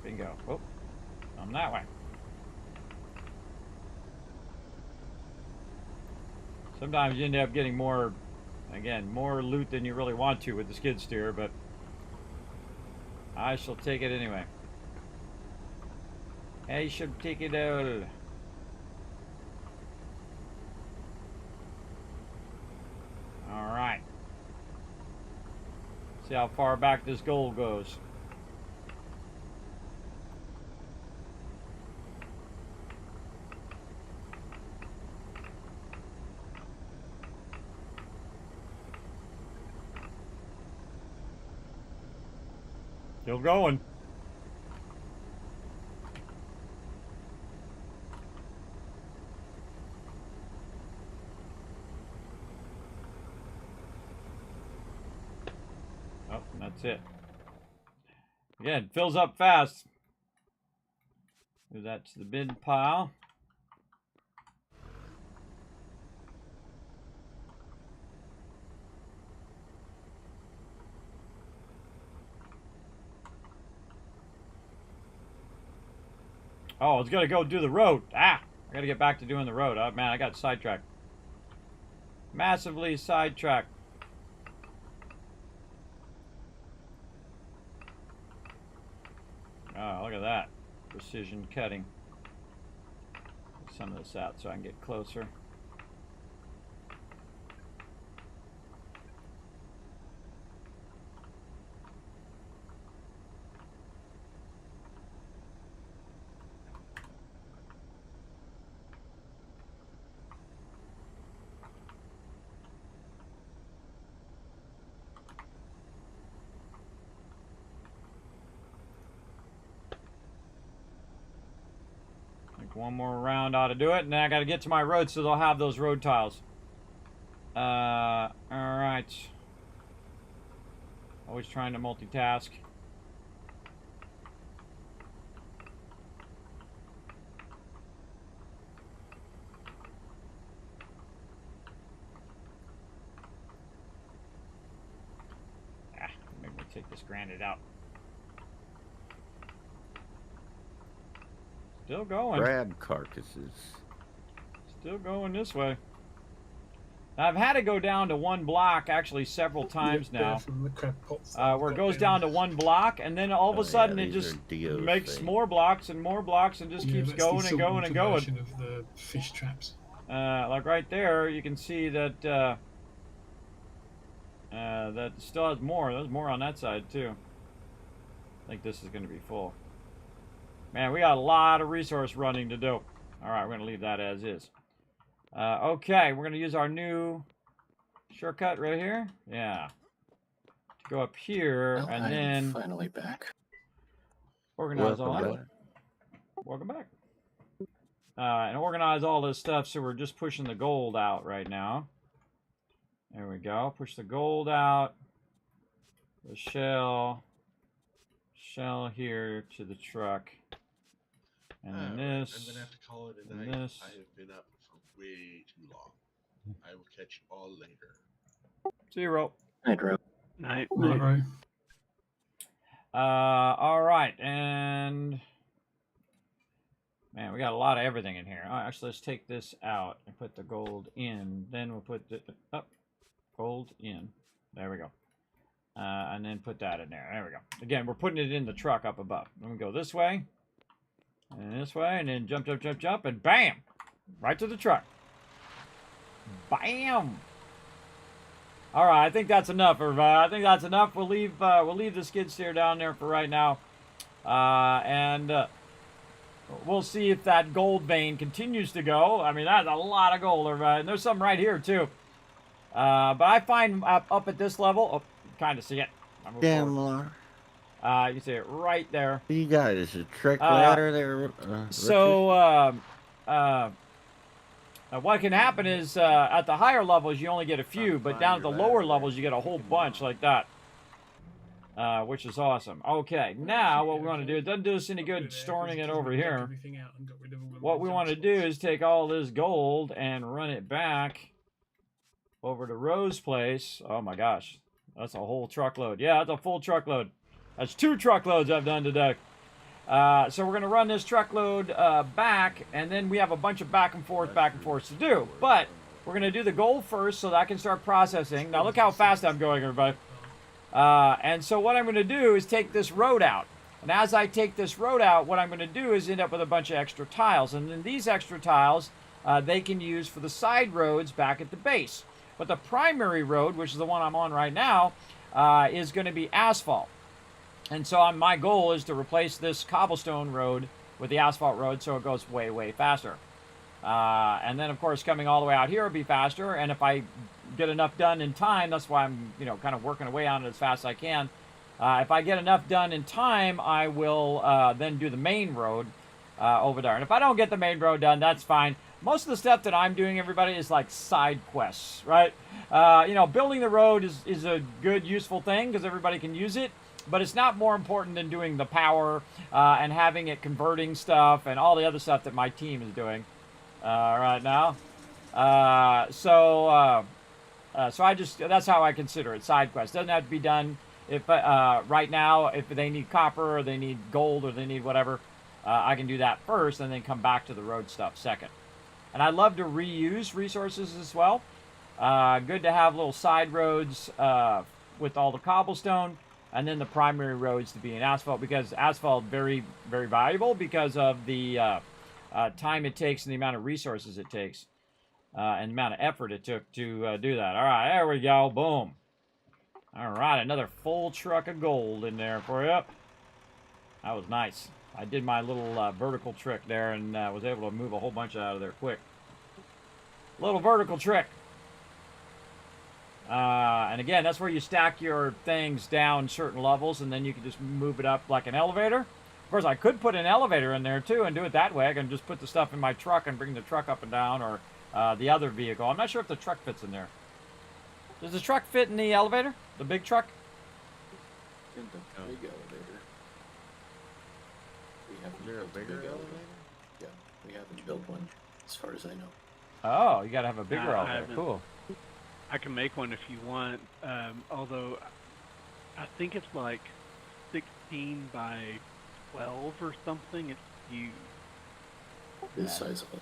Bingo. Oh, I'm that way. Sometimes you end up getting more, again, more loot than you really want to with the skid steer, but I shall take it anyway. I shall take it all. Alright. See how far back this gold goes. Still going. Oh, that's it. Again, fills up fast. Move that to the bin pile. Oh, it's gonna go do the road. Ah, I gotta get back to doing the road. Oh, man, I got sidetracked. Massively sidetracked. Oh, look at that. Precision cutting. Get some of this out so I can get closer. One more round ought to do it, and then I got to get to my road so they'll have those road tiles. All right. Always trying to multitask. Ah, maybe we'll take this granite out. Still going. Crab carcasses. Still going this way. Now, I've had to go down to one block actually several times now. Where it goes down to one block, and then all of a sudden it just makes more blocks and more blocks and just keeps going and going and going. Of the fish traps. Like right there, you can see that that still has more. There's more on that side too. I think this is going to be full. Man, we got a lot of resource running to do. All right, we're going to leave that as is. Okay, we're going to use our new shortcut right here. Yeah. To go up here, Well, and I'm then finally back. organize Welcome all that. back. Welcome back. And organize all this stuff, so we're just pushing the gold out right now. There we go. Push the gold out. The shell here to the truck. And then this. I'm going to have to call it a and night. this. I have been up for way too long. I will catch you all later. 0. Night, Rob. Night. Right. All right, and man, we got a lot of everything in here. All right, actually, let's take this out and put the gold in. Then we'll put the gold in. There we go. And then put that in there. There we go. Again, we're putting it in the truck up above. Then we go this way, and this way, and then jump, jump, jump, jump, and bam, right to the truck. Bam. All right, I think that's enough, everybody. I think that's enough. We'll leave the skid steer down there for right now, and we'll see if that gold vein continues to go. I mean, that's a lot of gold, everybody. And there's some right here too. But I find up at this level, oh, you kind of see it. Damn, Lar. You see it right there. What you got? Is it a trick ladder there? So, what can happen is at the higher levels you only get a few, but down at the lower levels you get a whole bunch like that, which is awesome. Okay, now what we want to do, it doesn't do us any good storing it over here. What we want to do is take all this gold and run it back over to Rose's place. Oh my gosh, that's a whole truckload. Yeah, that's a full truckload. That's 2 truckloads I've done today. So we're going to run this truckload back, and then we have a bunch of back and forth to do. But we're going to do the gold first so that I can start processing. Now look how fast I'm going, everybody. And so what I'm going to do is take this road out. And as I take this road out, what I'm going to do is end up with a bunch of extra tiles. And then these extra tiles, they can use for the side roads back at the base. But the primary road, which is the one I'm on right now, is going to be asphalt. And so my goal is to replace this cobblestone road with the asphalt road so it goes way, way faster. And then, of course, coming all the way out here will be faster. And if I get enough done in time, that's why I'm, kind of working away on it as fast as I can. If I get enough done in time, I will then do the main road over there. And if I don't get the main road done, that's fine. Most of the stuff that I'm doing, everybody, is like side quests, right? Building the road is a good, useful thing because everybody can use it. But it's not more important than doing the power and having it converting stuff and all the other stuff that my team is doing right now. So that's how I consider it, side quest. Doesn't have to be done if right now if they need copper or they need gold or they need whatever. I can do that first and then come back to the road stuff second. And I love to reuse resources as well. Good to have little side roads with all the cobblestone. And then the primary roads to be in asphalt, because asphalt very, very valuable because of the time it takes and the amount of resources it takes and the amount of effort it took to do that. All right, there we go. Boom. All right, another full truck of gold in there for you. That was nice. I did my little vertical trick there and was able to move a whole bunch out of there quick. Little vertical trick. And again, that's where you stack your things down certain levels, and then you can just move it up like an elevator. Of course, I could put an elevator in there, too, and do it that way. I can just put the stuff in my truck and bring the truck up and down, or the other vehicle. I'm not sure if the truck fits in there. Does the truck fit in the elevator? The big truck? In the big elevator. We haven't there a bigger elevator? Yeah, we haven't built one, as far as I know. Oh, you got to have a bigger elevator. Cool. I can make one if you want, although I think it's like 16 by 12 or something. It's huge. It's sizable.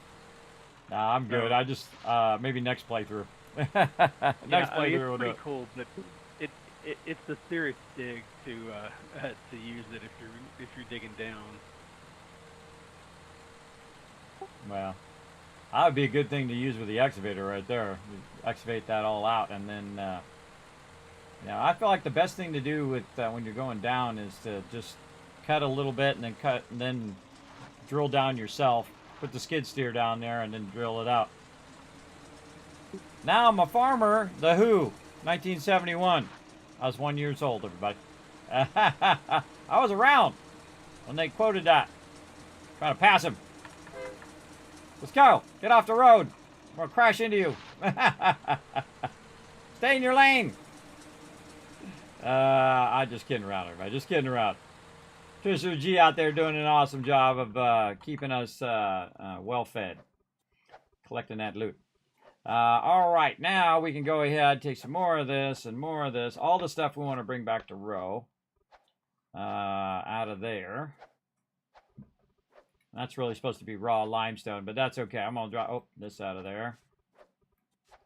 Nah, I'm good. I just, maybe next playthrough. Next playthrough will do it's it. pretty cool, but it's a serious dig to use it if you're digging down. Well, that would be a good thing to use with the excavator right there. You excavate that all out, and then, I feel like the best thing to do with when you're going down is to just cut a little bit and then drill down yourself. Put the skid steer down there and then drill it out. Now I'm a farmer. The Who, 1971. I was 1 year old, everybody. I was around when they quoted that. Trying to pass him. Let's go. Get off the road. I'm going to crash into you. Stay in your lane. I'm just kidding around, everybody. Just kidding around. Trisha G out there doing an awesome job of keeping us well fed. Collecting that loot. All right. Now we can go ahead, take some more of this and more of this. All the stuff we want to bring back to row. Out of there. That's really supposed to be raw limestone, but that's okay. I'm going to drop this out of there.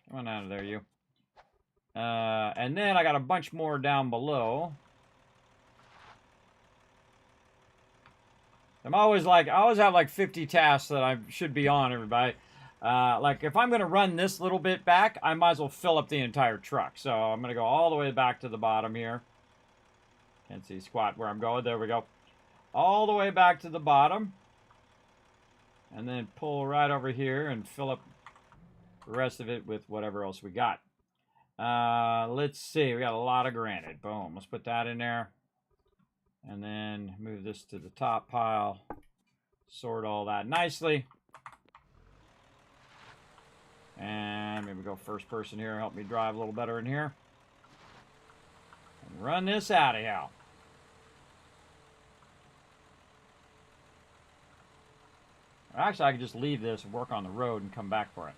Come on out of there, you. And then I got a bunch more down below. I always have like 50 tasks that I should be on, everybody. Like if I'm going to run this little bit back, I might as well fill up the entire truck. So I'm going to go all the way back to the bottom here. Can't see squat where I'm going. There we go. All the way back to the bottom. And then pull right over here and fill up the rest of it with whatever else we got. Let's see. We got a lot of granite. Boom. Let's put that in there. And then move this to the top pile. Sort all that nicely. And maybe go first person here. Help me drive a little better in here. And run this out of here. Actually, I could just leave this and work on the road and come back for it.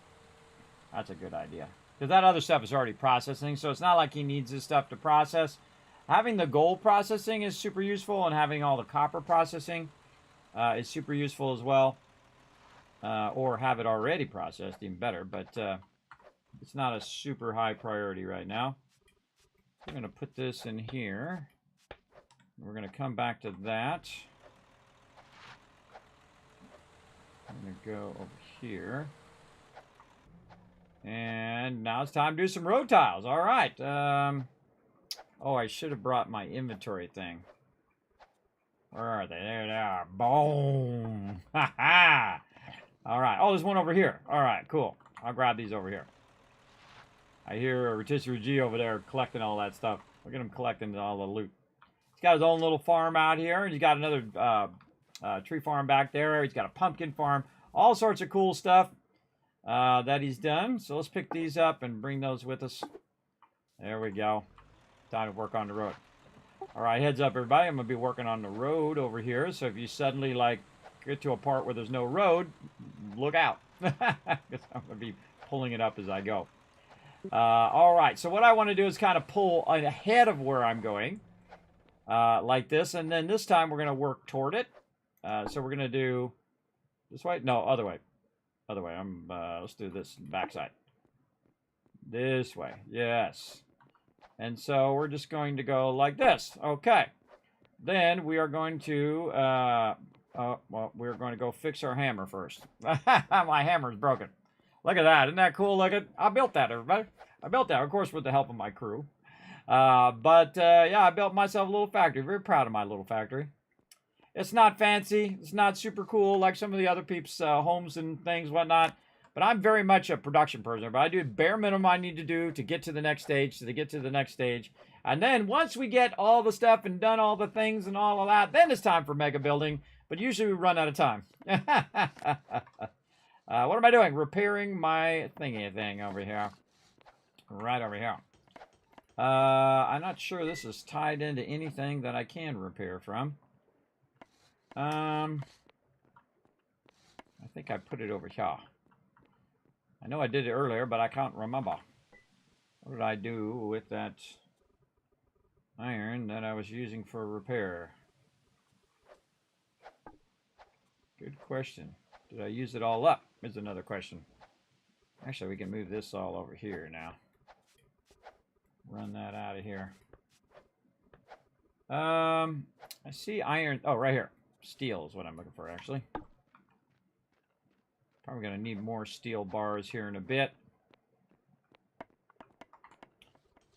That's a good idea. Because that other stuff is already processing, so it's not like he needs this stuff to process. Having the gold processing is super useful, and having all the copper processing is super useful as well. Or have it already processed, even better. But it's not a super high priority right now. I'm going to put this in here. We're going to come back to that. I'm going to go over here. And now it's time to do some road tiles. All right. Oh, I should have brought my inventory thing. Where are they? There they are. Boom. Ha ha. All right. Oh, there's one over here. All right, cool. I'll grab these over here. I hear Rotisserie G over there collecting all that stuff. Look at him collecting all the loot. He's got his own little farm out here. He's got another tree farm back there. He's got a pumpkin farm. All sorts of cool stuff that he's done. So let's pick these up and bring those with us. There we go. Time to work on the road. All right, heads up, everybody. I'm going to be working on the road over here. So if you suddenly, like, get to a part where there's no road, look out. Because I'm going to be pulling it up as I go. All right, so what I want to do is kind of pull ahead of where I'm going. Like this. And then this time we're going to work toward it. So we're going to do this way. No, other way. Other way. Let's do this backside. This way. Yes. And so we're just going to go like this. Okay. Then we are going to, well, we're going to go fix our hammer first. My hammer's broken. Look at that. Isn't that cool looking? I built that, everybody. I built that, of course, with the help of my crew. Yeah, I built myself a little factory. Very proud of my little factory. It's not fancy. It's not super cool like some of the other people's homes and things, whatnot. But I'm very much a production person. But I do bare minimum I need to do to get to the next stage, And then once we get all the stuff and done all the things and all of that, then it's time for mega building. But usually we run out of time. What am I doing? Repairing my thingy thing over here. Right over here. I'm not sure this is tied into anything that I can repair from. I think I put it over here. I know I did it earlier, but I can't remember. What did I do with that iron that I was using for repair? Good question. Did I use it all up? Is another question. Actually, we can move this all over here now. Run that out of here. I see iron. Oh, right here. Steel is what I'm looking for, actually. Probably going to need more steel bars here in a bit.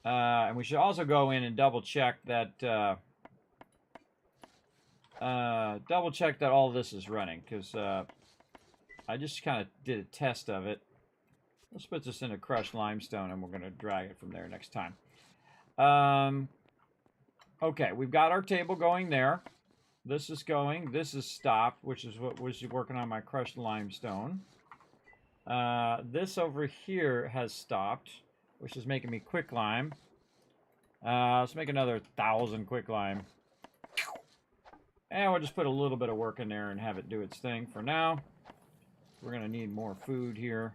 And we should also go in and double check that all this is running, because I just kind of did a test of it. Let's put this in a crushed limestone, and we're going to drag it from there next time. Okay, we've got our table going there. This is going. This is stopped, which is what was working on my crushed limestone. This over here has stopped, which is making me quicklime. Let's make another 1,000 quicklime. And we'll just put a little bit of work in there and have it do its thing for now. We're going to need more food here.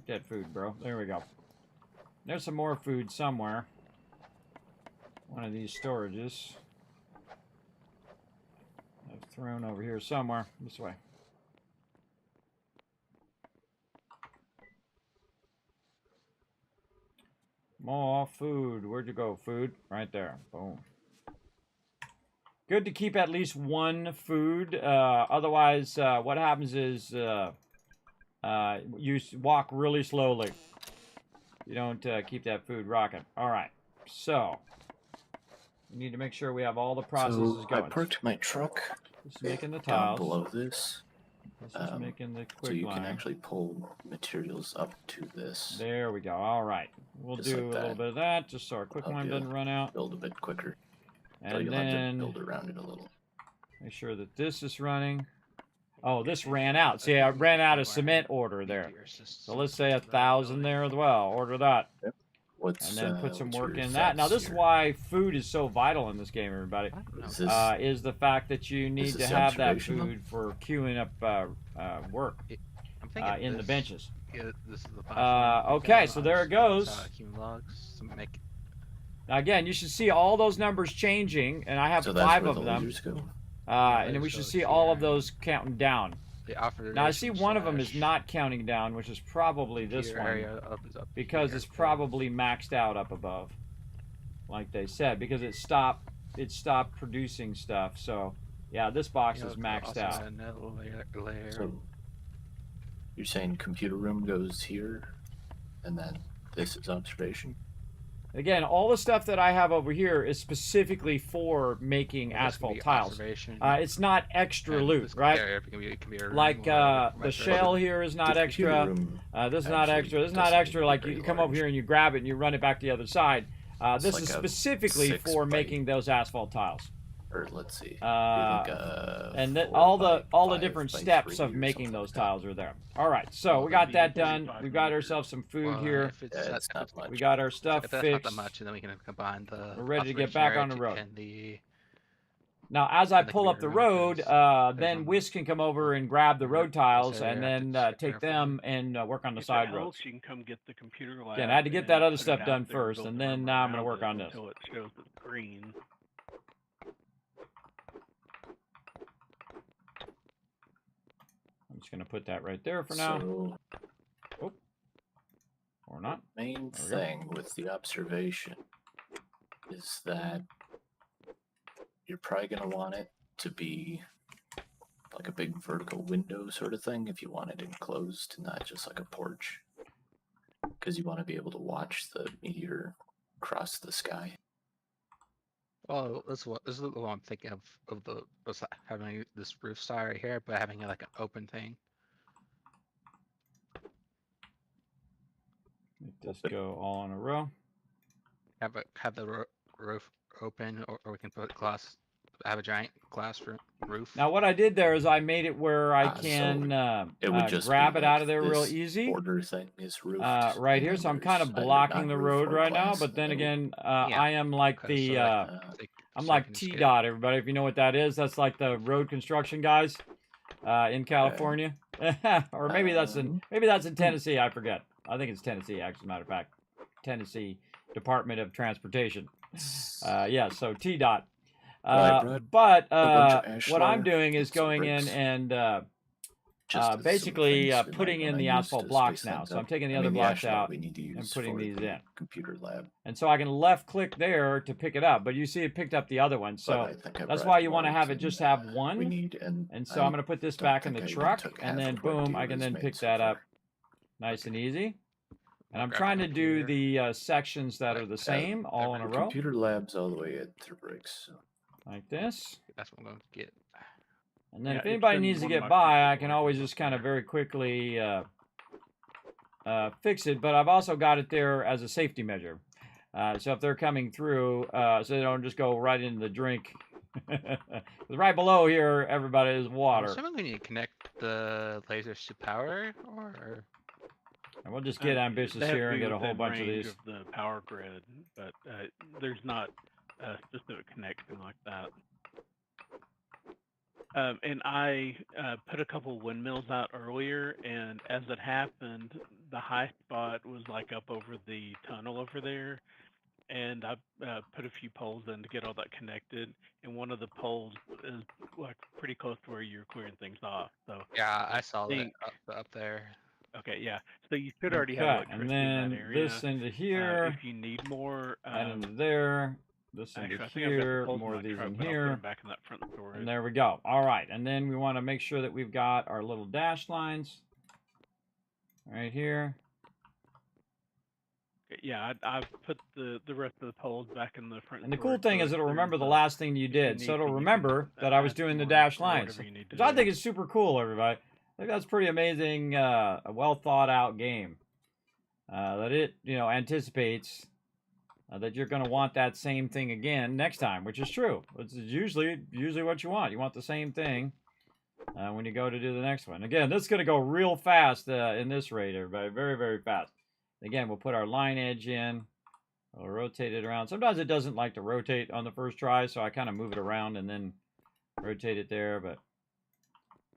Get food, bro. There we go. There's some more food somewhere. One of these storages. I've thrown over here somewhere. This way. More food. Where'd you go, food? Right there. Boom. Good to keep at least one food. Otherwise, what happens is you walk really slowly. You don't keep that food rocking. All right. So, we need to make sure we have all the processes going. I parked my truck Just making the down tiles. below this. This is making the quick so you line. can actually pull materials up to this. There we go. All right. We'll Just do like a little that. bit of that just so our quick Help line you doesn't run out. Build a bit quicker. So And you'll have to then build around it a little. make sure that this is running. Oh, this ran out. See, I ran out of cement order there. So let's say 1,000 there as well. Order that. Yep. And then put some what's work your in that. Now, this is here? why food is so vital in this game, everybody. Is this, Is the fact that you need to this have that observational? food for queuing up work I'm thinking in the this- benches. Yeah, this is the platform. Okay, so there it goes. Human logs to make Now, again, you should see all those numbers changing, and I have so that's 5 where of the them. lasers go? And then we should goes see all of here. those counting down. the offer. Now, I see one of them is not counting down, which is probably this one, area opens up because here. it's probably maxed out up above, like they said, because it stopped producing stuff. So, yeah, this box You know, is maxed also out. another layer. So you're saying computer room goes here, and then this is observation? Again, all the stuff that I have over here is specifically for making This can asphalt be tiles. observation, It's not extra and loot, this right? area can be a room Like or the shell here is not The computer extra. room This is not actually extra. This is not doesn't extra. need to be Like very you come over large. here and you grab it and you run it back to the other side. This like is a specifically 6 for by- making those asphalt tiles. Or let's see. And then 4 all by the 5 different by steps 3 of or making something those like that. tiles are there. All right, so Well, we got that'd that be done. 45 We've got meters. ourselves some food Well, here. If it's, Yeah, it's if not it's- much. We got our stuff if that's not that fixed. much, then we can combine the. We're ready to get observation back area on the road. And the Now, as I and the pull up the computer room, road, because then there's Whisk can come over and grab the this road tiles area and I have to then check take carefully. them and work on the If it side helps, roads. you can come get the computer lab. Again, I had to get and that other put it stuff out done there, first, build and the then room now I'm gonna around work it on this. until it shows it's green. I'm just gonna put that right there for now, So or not. main There we go. thing with the observation is that you're probably going to want it to be like a big vertical window sort of thing if you want it enclosed, not just like a porch. Because you want to be able to watch the meteor cross the sky. Well, this is what I'm thinking of the having this roof side right here, but having like an open thing. Let this go all in a row. Have the roof open, or we can put glass. Have a giant glass roof. Now, what I did there is I made it where I So can it would just grab be it out like of there real this easy. border thing is roofed. Right and here, then so I'm kind of there's either blocking the non-roof road or right now. glass But in then the middle. again, Yeah, I am like Okay, the so I'm so I like can just get- T-Dot, everybody. If you know what that is, that's like the road construction guys in California, or maybe that's in Tennessee. I forget. I think it's Tennessee, actually. As a matter of fact, Tennessee Department of Transportation. Yeah, so T-Dot. Right, Brad. But bunch of what I'm ashlar, doing is get some going in bricks. and Just as some basically things we putting might in wanna the use asphalt to blocks space now. things So I'm up. taking the I other mean, the blocks ashlar out we need to use putting for these the in. computer lab. and so I can left click there to pick it up. But you see it picked up the other one. But So I think I that's brought why you want to logs have it just and, have we one. need, And so I'm going to put this back in the truck, and then boom, I can then pick that up nice and easy. And I'm grab trying the to do computer. the sections that are the same all in a The row, computer lab's all the way at 3 bricks. So. like this. That's what I'm going to get. And then Yeah, if it's anybody in needs to one of get my by, previous I can always ones just kind of there. very quickly fix it. But I've also got it there as a safety measure. So if they're coming through, so they don't just go right into the drink. 'Cause right below here, everybody is I'm water. assuming we need to connect the lasers to power, or And we'll just get ambitious They have here to and be get a whole within bunch of range these. the power grid, but there's not a specific connection like that. And I put a couple windmills out earlier, and as it happened, the high spot was like up over the tunnel over there, and I put a few poles in to get all that connected. And one of the poles is like pretty close to where you're clearing things off. So yeah, I saw that think- up there. okay, yeah. So you should already have Okay, electricity and then in that area. this into here, If you need more, and into there, this actually, into I think I've got the here, poles more in of my these truck, in but I'll put here. them back in that front storage. And there we go. All right. And then we want to make sure that we've got our little dash lines right here. Yeah, I've put the rest of the poles back in the front. And the cool storage, thing so is it'll there's remember the a- last thing you if did. need So to, it'll you can remember put that I was back doing the on dash or lines. whatever you need to Which I do. think is super cool, everybody. I think that's pretty amazing. A well thought out game that it anticipates that you're going to want that same thing again next time, which is true. It's usually what you want. You want the same thing when you go to do the next one. Again, this is going to go real fast in this raid, everybody. Very, very fast. Again, we'll put our line edge in. We'll rotate it around. Sometimes it doesn't like to rotate on the first try, so I kind of move it around and then rotate it there. But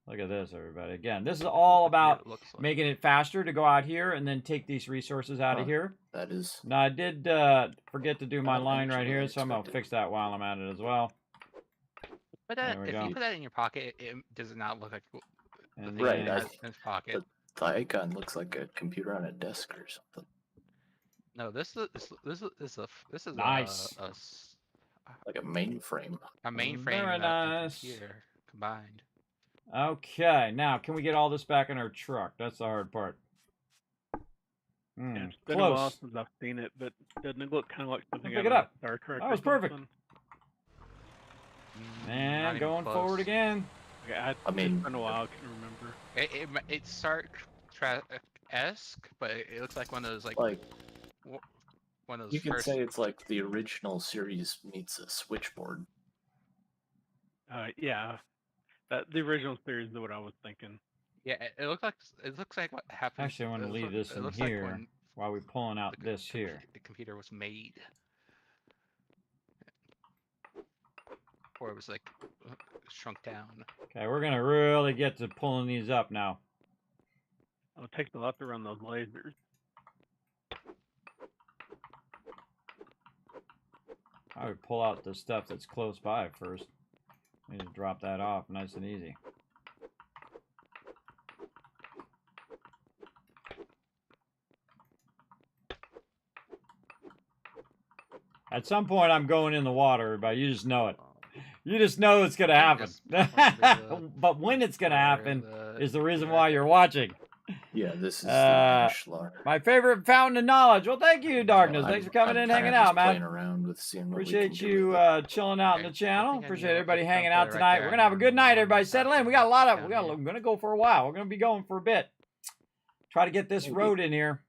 look at this, everybody. Again, this is all about making it faster to go out here and then take these resources out of here. That is. Now, I did forget to do my line right here, so I'm going to fix that while I'm at it as well. But if you put that in your pocket, it does not look like the thing Right, in his pocket. But the icon looks like a computer on a desk or something. No, this is nice. Like a mainframe. A mainframe Very and a nice. computer combined. Okay, now can we get all this back in our truck? That's the hard part. Yeah, it's been a while since I've seen it, but doesn't it look kind of like something Pick out it of up. Star Trek? That was perfect. And going forward again. Okay, I mean, it's been a while. I can't remember. It's Star Trek-esque, but it looks like one of those one of those. You could say it's like the original series meets a switchboard. Yeah, the original series is what I was thinking. Yeah, it looks like what happened. Actually, I want to leave this in here while we're pulling out this here. The computer was made, or it was like shrunk down. Okay, we're gonna really get to pulling these up now. It takes a lot to run those lasers. I would pull out the stuff that's close by first. Need to drop that off nice and easy. At some point, I'm going in the water, everybody. You just know it. You just know it's going to happen. But when it's going to happen is the reason why you're watching. Yeah, this is the my favorite fountain of knowledge. Well, thank you, Darkness. Thanks for coming in, hanging out, man. Around with seeing what Appreciate you chilling out in the channel. Appreciate everybody hanging out tonight. We're gonna have a good night. Everybody, settle in. We got a lot of. We're gonna go for a while. We're gonna be going for a bit. Try to get this road in here.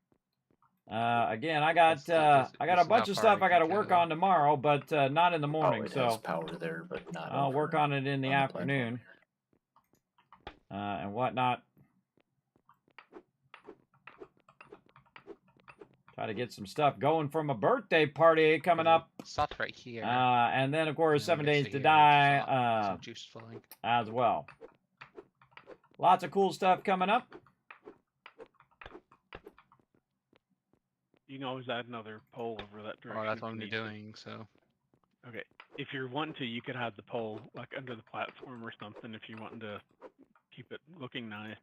Again, I got a bunch of stuff I got to work on tomorrow, but not in the morning. So has power there, but not. I'll work on it in the afternoon and whatnot. Try to get some stuff going from a birthday party coming up. Stuff right here. And then, of course, 7 Days to Die juice flowing as well. Lots of cool stuff coming up. You can always add another pole over that direction. Oh, that's what I'm doing, so. Okay. If you're wanting to, you could have the pole like under the platform or something if you're wanting to keep it looking nice.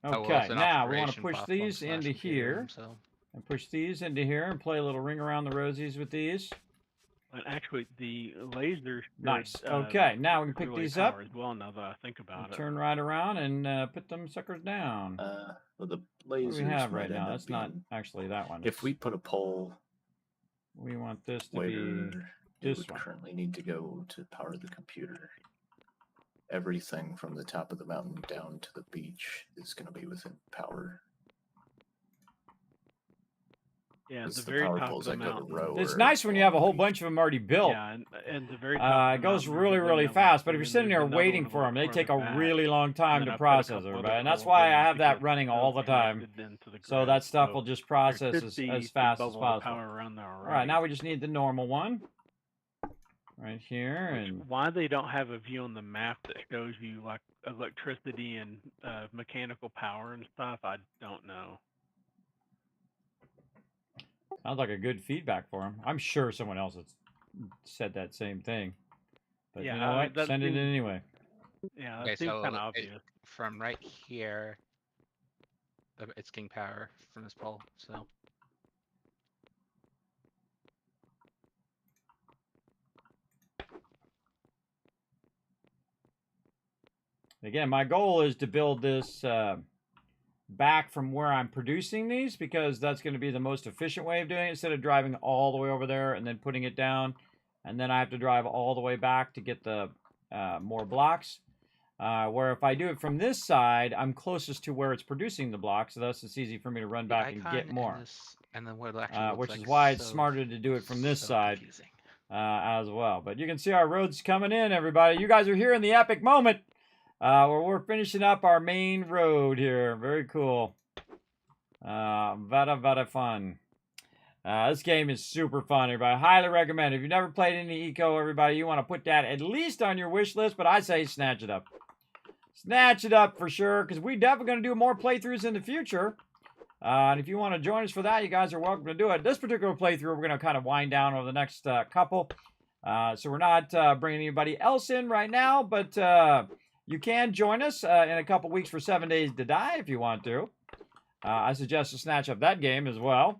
Okay, now we want to push these into here. And push these into here and play a little ring around the rosies with these. And actually, the laser. Nice. Okay, now we can pick these up. As well, now that I think about it. Turn right around and put them suckers down. Well, the lasers. What do we have right now? That's not actually that one. If we put a pole, we want this to be this one. Currently need to go to power the computer. Everything from the top of the mountain down to the beach is going to be within power. Yeah, the very top of the mountain. It's nice when you have a whole bunch of them already built. Yeah, and the very top it goes really, really fast. But if you're sitting there waiting for them, they take a really long time to process, everybody. And that's why I have that running all the time. So that stuff will just process as fast as possible. All right, now we just need the normal one. Right here. And why they don't have a view on the map that shows you like electricity and mechanical power and stuff, I don't know. Sounds like a good feedback for him. I'm sure someone else has said that same thing. But yeah, you know what? Send it in anyway. Yeah, that seems kind of obvious. From right here, it's getting power from this pole, so. Again, my goal is to build this back from where I'm producing these, because that's going to be the most efficient way of doing it, instead of driving all the way over there and then putting it down, and then I have to drive all the way back to get the more blocks. Where if I do it from this side, I'm closest to where it's producing the block, so thus it's easy for me to run back and get more. And then what it actually looks Which like is why it's so- smarter to do it from this so side confusing. as well. But you can see our roads coming in, everybody. You guys are here in the epic moment where we're finishing up our main road here. Very cool. Very fun. This game is super fun, everybody. Highly recommend it. If you've never played any Eco, everybody, you want to put that at least on your wish list, but I say snatch it up. Snatch it up for sure, because we're definitely going to do more playthroughs in the future. And if you want to join us for that, you guys are welcome to do it. This particular playthrough, we're going to kind of wind down over the next couple. So we're not bringing anybody else in right now, but you can join us in a couple weeks for 7 Days to Die if you want to. I suggest to snatch up that game as well.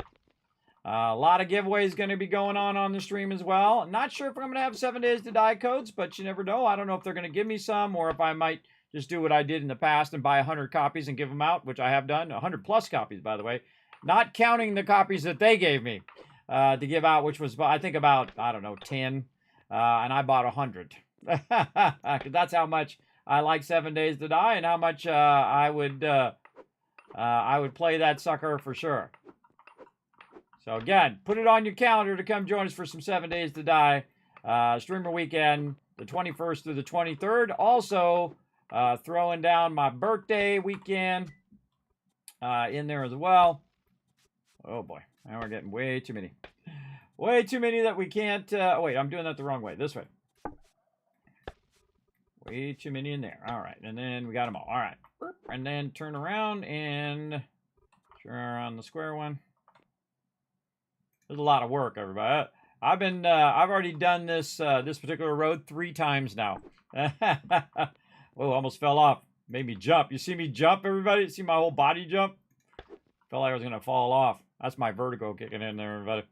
A lot of giveaways going to be going on the stream as well. Not sure if I'm going to have 7 Days to Die codes, but you never know. I don't know if they're going to give me some or if I might just do what I did in the past and buy 100 copies and give them out, which I have done. 100 plus copies, by the way. Not counting the copies that they gave me to give out, which was, I think, about, I don't know, 10. And I bought 100. That's how much I like 7 Days to Die and how much I would play that sucker for sure. So again, put it on your calendar to come join us for some 7 Days to Die. Streamer weekend, the 21st through the 23rd. Also, throwing down my birthday weekend in there as well. Oh boy, now we're getting way too many. Way too many that we can't... wait, I'm doing that the wrong way. This way. Way too many in there. All right, and then we got them all. All right. And then turn around and turn on the square one. There's a lot of work, everybody. I've already done this this particular road 3 times now. Whoa, almost fell off. Made me jump. You see me jump, everybody? See my whole body jump? Felt like I was gonna fall off. That's my vertigo kicking in there, everybody.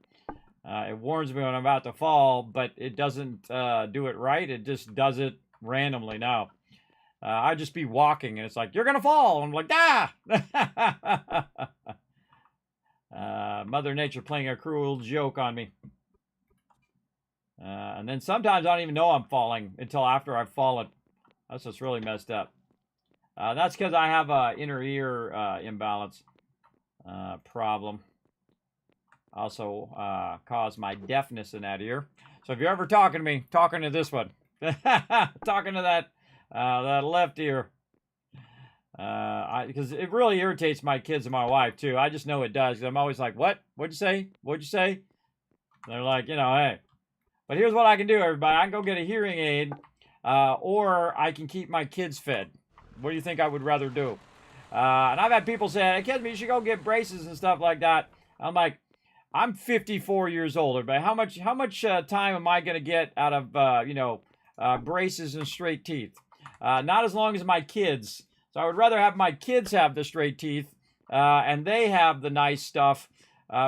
It warns me when I'm about to fall, but it doesn't do it right. It just does it randomly now. I'd just be walking, and it's like, you're gonna fall. And I'm like, ah! Mother Nature playing a cruel joke on me. And then sometimes I don't even know I'm falling until after I've fallen. That's what's really messed up. That's because I have a inner ear imbalance problem. Also caused my deafness in that ear. So if you're ever talking to me, talking to this one. Talking to that left ear. Because it really irritates my kids and my wife too. I just know it does. I'm always like, what? What'd you say? What'd you say? They're like, you know, hey. But here's what I can do, everybody. I can go get a hearing aid, or I can keep my kids fed. What do you think I would rather do? And I've had people say, hey, Kismet, you should go get braces and stuff like that. I'm like, I'm 54 years old, everybody. How much time am I going to get out of, braces and straight teeth? Not as long as my kids. So I would rather have my kids have the straight teeth and they have the nice stuff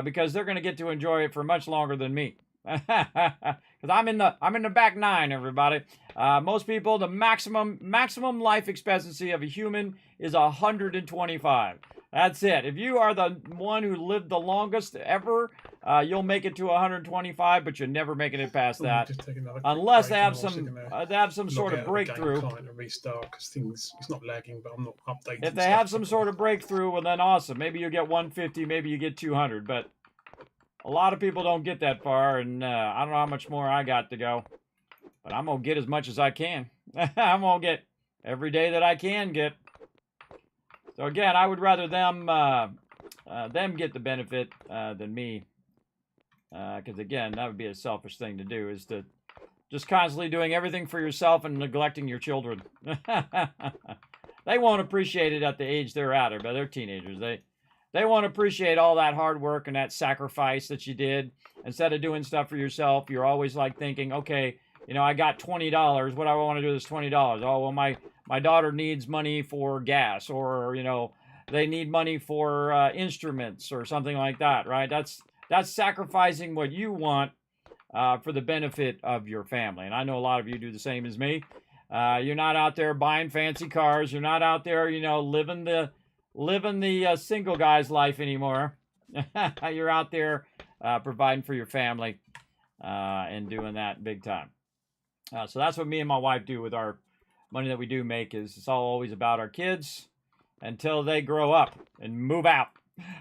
because they're going to get to enjoy it for much longer than me. Because I'm in the back 9, everybody. Most people, the maximum life expectancy of a human is 125. That's it. If you are the one who lived the longest ever, you'll make it to 125, but you're never making it past that, unless they have some sort of breakthrough. Restart because it's not lagging, but I'm not updating. If they have some sort of breakthrough, well then awesome. Maybe you get 150, maybe you get 200, but a lot of people don't get that far, and I don't know how much more I got to go, but I'm gonna get as much as I can. I'm gonna get every day that I can get. So again, I would rather them get the benefit than me, because again, that would be a selfish thing to do, is to just constantly doing everything for yourself and neglecting your children. They won't appreciate it at the age they're at, but they're teenagers. They won't appreciate all that hard work and that sacrifice that you did. Instead of doing stuff for yourself, you're always like thinking, okay, I got $20. What do I want to do with this $20? Oh, well, my daughter needs money for gas, or, they need money for instruments or something like that, right? That's sacrificing what you want for the benefit of your family. And I know a lot of you do the same as me. You're not out there buying fancy cars. You're not out there, living the single guy's life anymore. You're out there providing for your family and doing that big time. So that's what me and my wife do with money that we do make is it's all always about our kids until they grow up and move out.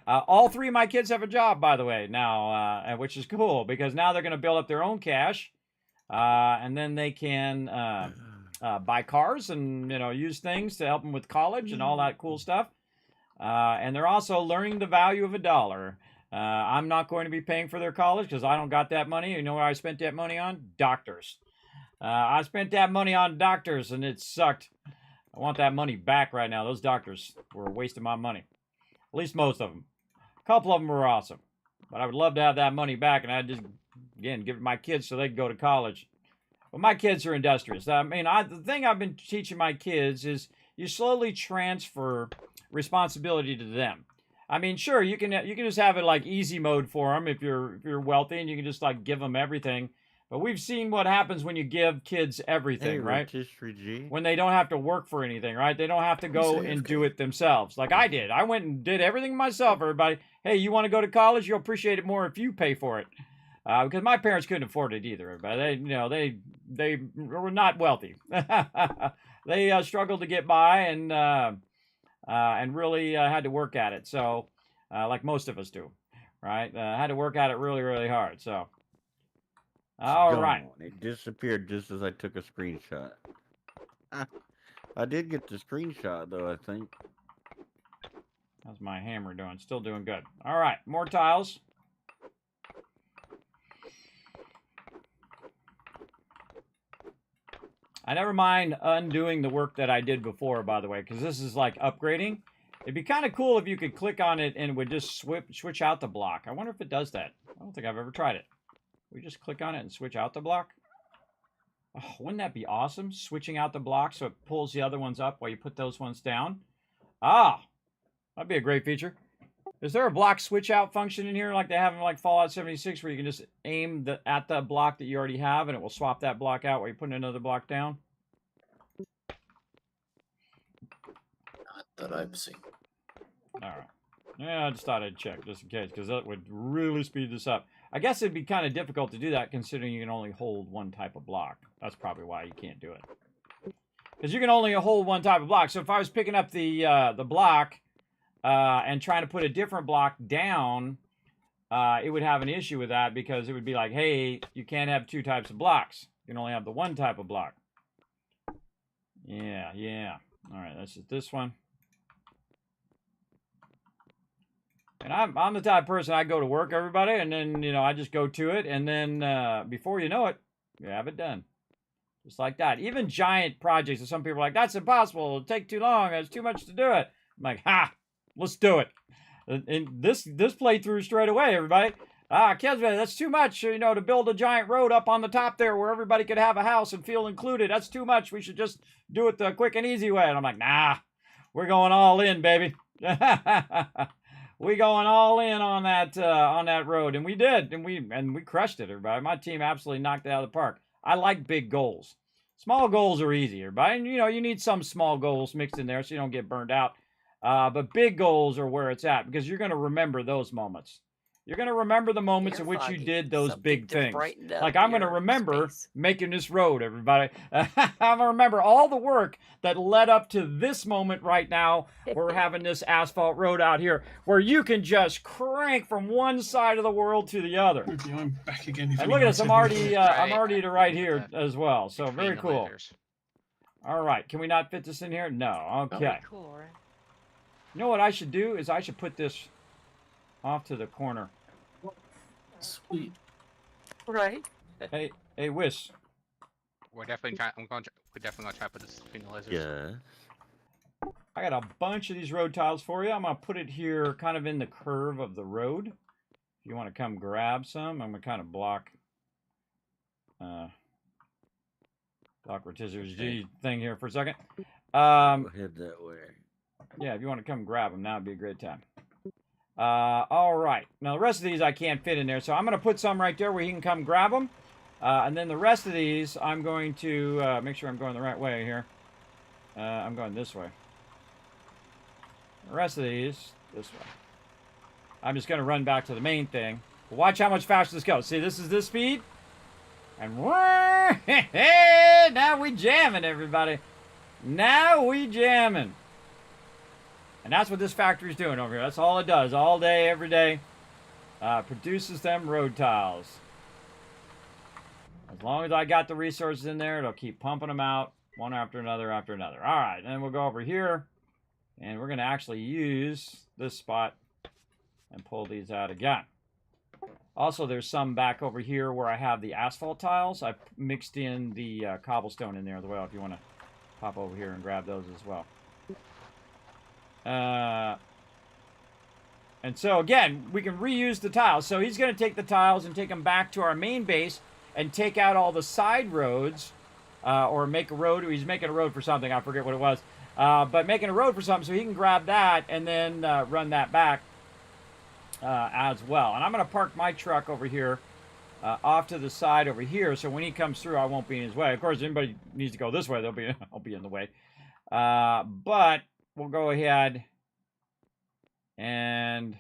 All 3 of my kids have a job, by the way, now, which is cool because now they're going to build up their own cash, and then they can buy cars and use things to help them with college and all that cool stuff. And they're also learning the value of a dollar. I'm not going to be paying for their college because I don't got that money. You know what I spent that money on? Doctors. I spent that money on doctors and it sucked. I want that money back right now. Those doctors were wasting my money. At least most of them. A couple of them were awesome. But I would love to have that money back, and I'd just, again, give it to my kids so they could go to college. But my kids are industrious. I mean, the thing I've been teaching my kids is you slowly transfer responsibility to them. I mean, sure, you can just have it like easy mode for them if you're wealthy, and you can just like give them everything. But we've seen what happens when you give kids everything, right? When they don't have to work for anything, right? They don't have to go and do it themselves. Like I did. I went and did everything myself, everybody. Hey, you want to go to college? You'll appreciate it more if you pay for it. Because my parents couldn't afford it either, everybody. They were not wealthy. They struggled to get by and really had to work at it. So, like most of us do, right? Had to work at it really, really hard. So, all right. It disappeared just as I took a screenshot. I did get the screenshot, though, I think. How's my hammer doing? Still doing good. All right, more tiles. I never mind undoing the work that I did before, by the way, because this is like upgrading. It'd be kind of cool if you could click on it and it would just switch out the block. I wonder if it does that. I don't think I've ever tried it. We just click on it and switch out the block. Oh, wouldn't that be awesome? Switching out the block so it pulls the other ones up while you put those ones down. Ah, that'd be a great feature. Is there a block switch out function in here like they have in like Fallout 76 where you can just aim at the block that you already have and it will swap that block out while you're putting another block down? Not that I've seen. All right. Yeah, I just thought I'd check just in case because that would really speed this up. I guess it'd be kind of difficult to do that considering you can only hold one type of block. That's probably why you can't do it. Because you can only hold one type of block. So if I was picking up the block and trying to put a different block down, it would have an issue with that because it would be like, hey, you can't have 2 types of blocks. You can only have the 1 type of block. Yeah. All right, that's just this one. And I'm the type of person, I go to work, everybody, and then, I just go to it, and then before you know it, you have it done. Just like that. Even giant projects, and some people are like, that's impossible, it'll take too long, there's too much to do it. I'm like, let's do it. And this playthrough straight away, everybody. Kismet, that's too much, to build a giant road up on the top there where everybody could have a house and feel included. That's too much, we should just do it the quick and easy way. And I'm like, nah, we're going all in, baby. We going all in on that road, and we did, and we crushed it, everybody. My team absolutely knocked it out of the park. I like big goals. Small goals are easy, everybody. And, you need some small goals mixed in there so you don't get burned out. But big goals are where it's at because you're going to remember those moments. You're going to remember the moments in which you did those big things. Like I'm going to remember making this road, everybody. I'm going to remember all the work that led up to this moment right now. We're having this asphalt road out here where you can just crank from one side of the world to the other. Okay, I'm back again. And look at this, I'm already to right here as well. So very cool. All right, can we not fit this in here? No, okay. Cool, right? You know what I should do is I should put this off to the corner. Sweet. Right. Hey, Whis. We're definitely trying. We're definitely gonna try to put this between the lasers. Yeah. I got a bunch of these road tiles for you. I'm gonna put it here, kind of in the curve of the road. If you want to come grab some, I'm gonna kind of block rotisseries G thing here for a second. Go ahead that way. Yeah, if you want to come grab them, now would be a great time. All right. Now, the rest of these I can't fit in there, so I'm going to put some right there where he can come grab them. And then the rest of these, I'm going to make sure I'm going the right way here. I'm going this way. The rest of these, this way. I'm just going to run back to the main thing. But watch how much faster this goes. See, this is this speed. And now we jamming, everybody. Now we jamming. And that's what this factory's doing over here. That's all it does, all day, every day. Produces them road tiles. As long as I got the resources in there, it'll keep pumping them out, one after another after another. All right, then we'll go over here, and we're going to actually use this spot and pull these out again. Also, there's some back over here where I have the asphalt tiles. I mixed in the cobblestone in there as well, if you want to pop over here and grab those as well. And so, again, we can reuse the tiles. So he's going to take the tiles and take them back to our main base and take out all the side roads, or make a road. He's making a road for something. I forget what it was. But making a road for something so he can grab that and then run that back as well. And I'm going to park my truck over here off to the side over here, so when he comes through, I won't be in his way. Of course, if anybody needs to go this way, I'll be in the way. But we'll go ahead and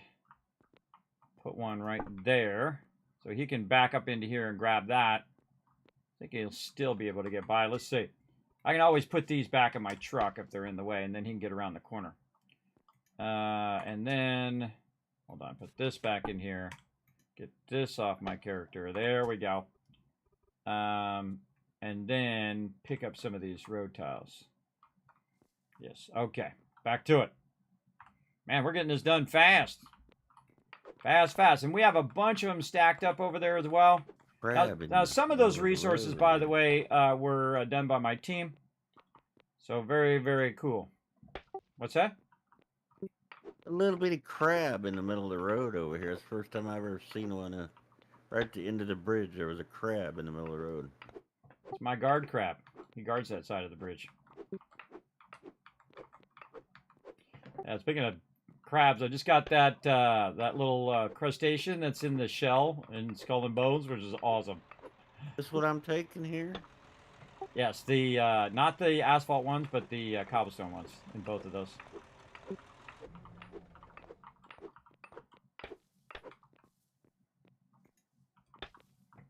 put one right there, so he can back up into here and grab that. I think he'll still be able to get by. Let's see. I can always put these back in my truck if they're in the way, and then he can get around the corner. And then, hold on, put this back in here. Get this off my character. There we go. And then pick up some of these road tiles. Yes, okay. Back to it. Man, we're getting this done fast. Fast. And we have a bunch of them stacked up over there as well. Now some of those resources, by the way, were done by my team. So very, very cool. What's that? A little bitty crab in the middle of the road over here. It's the first time I've ever seen one. Right at the end of the bridge, there was a crab in the middle of the road. It's my guard crab. He guards that side of the bridge. Yeah, speaking of crabs, I just got that that little crustacean that's in the shell in Skull and Bones, which is awesome. This what I'm taking here? Yes, the not the asphalt ones, but the cobblestone ones in both of those.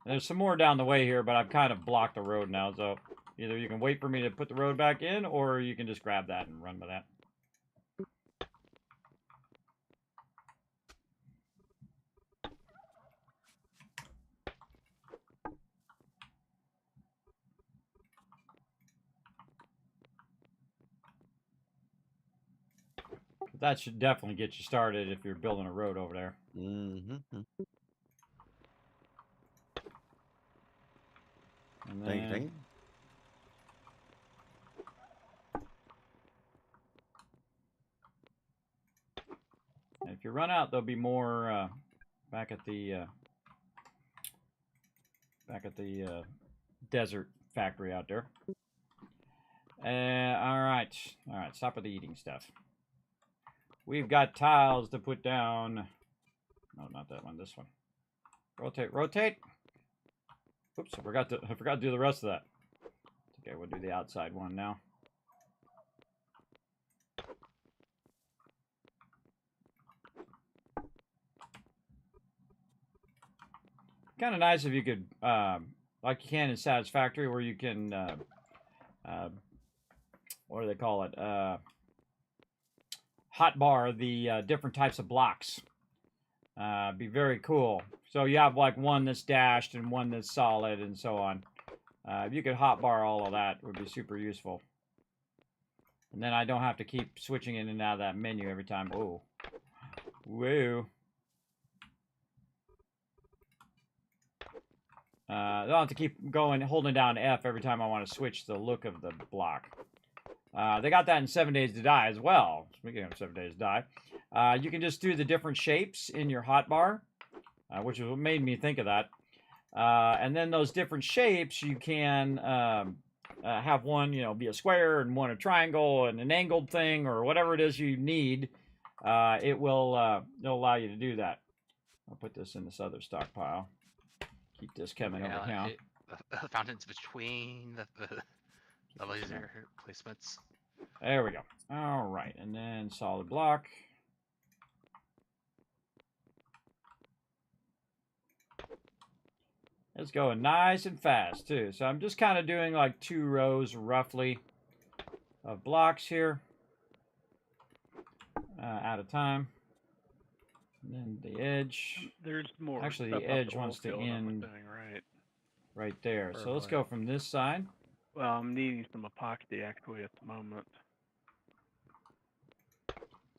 There's some more down the way here, but I've kind of blocked the road now, so either you can wait for me to put the road back in, or you can just grab that and run with that. That should definitely get you started if you're building a road over there. Mm-hmm. And Thank then, you. if you run out, there'll be more back at the desert factory out there. All right. Stop with the eating stuff. We've got tiles to put down. No, not that one. This one. Rotate. Oops, I forgot to do the rest of that. Okay, we'll do the outside one now. Kind of nice if you could, like you can in Satisfactory, where you can, what do they call it? Hotbar the different types of blocks. Be very cool. So you have like one that's dashed and one that's solid and so on. If you could hotbar all of that, it would be super useful. And then I don't have to keep switching in and out of that menu every time. Oh, whoa. I don't have to keep holding down F every time I want to switch the look of the block. They got that in 7 Days to Die as well. Speaking of 7 Days to Die. You can just do the different shapes in your hotbar, which is what made me think of that. And then those different shapes, you can have one, be a square, and one a triangle, and an angled thing, or whatever it is you need. It'll allow you to do that. I'll put this in this other stockpile. Keep this coming over here. The fountains between the laser placements. There we go. All right, and then solid block. It's going nice and fast too. So I'm just kind of doing like 2 rows roughly. of blocks here at a time. And then the edge. There's more. Actually, stuff the out edge oil wants to field, I'm end assuming, right? right there. Or So let's oil. go from this side. Well, I'm needing some epoxy actually at the moment.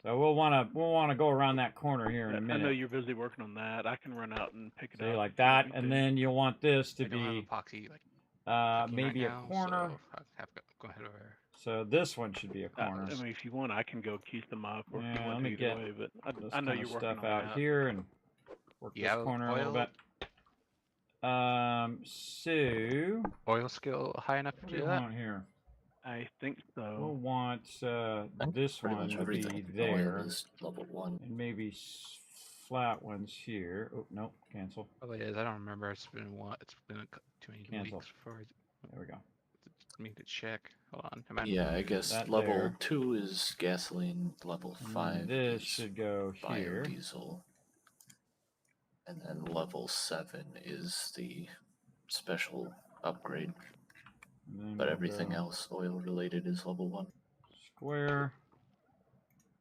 So we'll wanna go around that corner here in a I minute. know you're busy working on that. I can run out and pick it See, up. like if you want that, me and to. then you'll want this to I don't have be epoxy like maybe right a now, corner. So I'll have to go ahead over. So this one should be a corner. I mean, if you want, I can go queue them up, or if Yeah, you want let to me either get way. But this I know kind you're of working stuff on out that. here and work this Yeah, corner a little oil. bit. So Oil skill high enough what to do do we that? want here? I think We'll so. want this Pretty one much to everything be in oil there, is level 1. and maybe flat ones here. Oh no, cancel. Probably is. I don't remember. It's been what? It's been too many Cancel. weeks before There we go. I need to check. Hold on. Am I- Yeah, I guess that level there. 2 is gasoline, level And 5 this is should go here. biodiesel, and then level 7 is the special upgrade. And then But we'll everything go else oil related is level 1. square.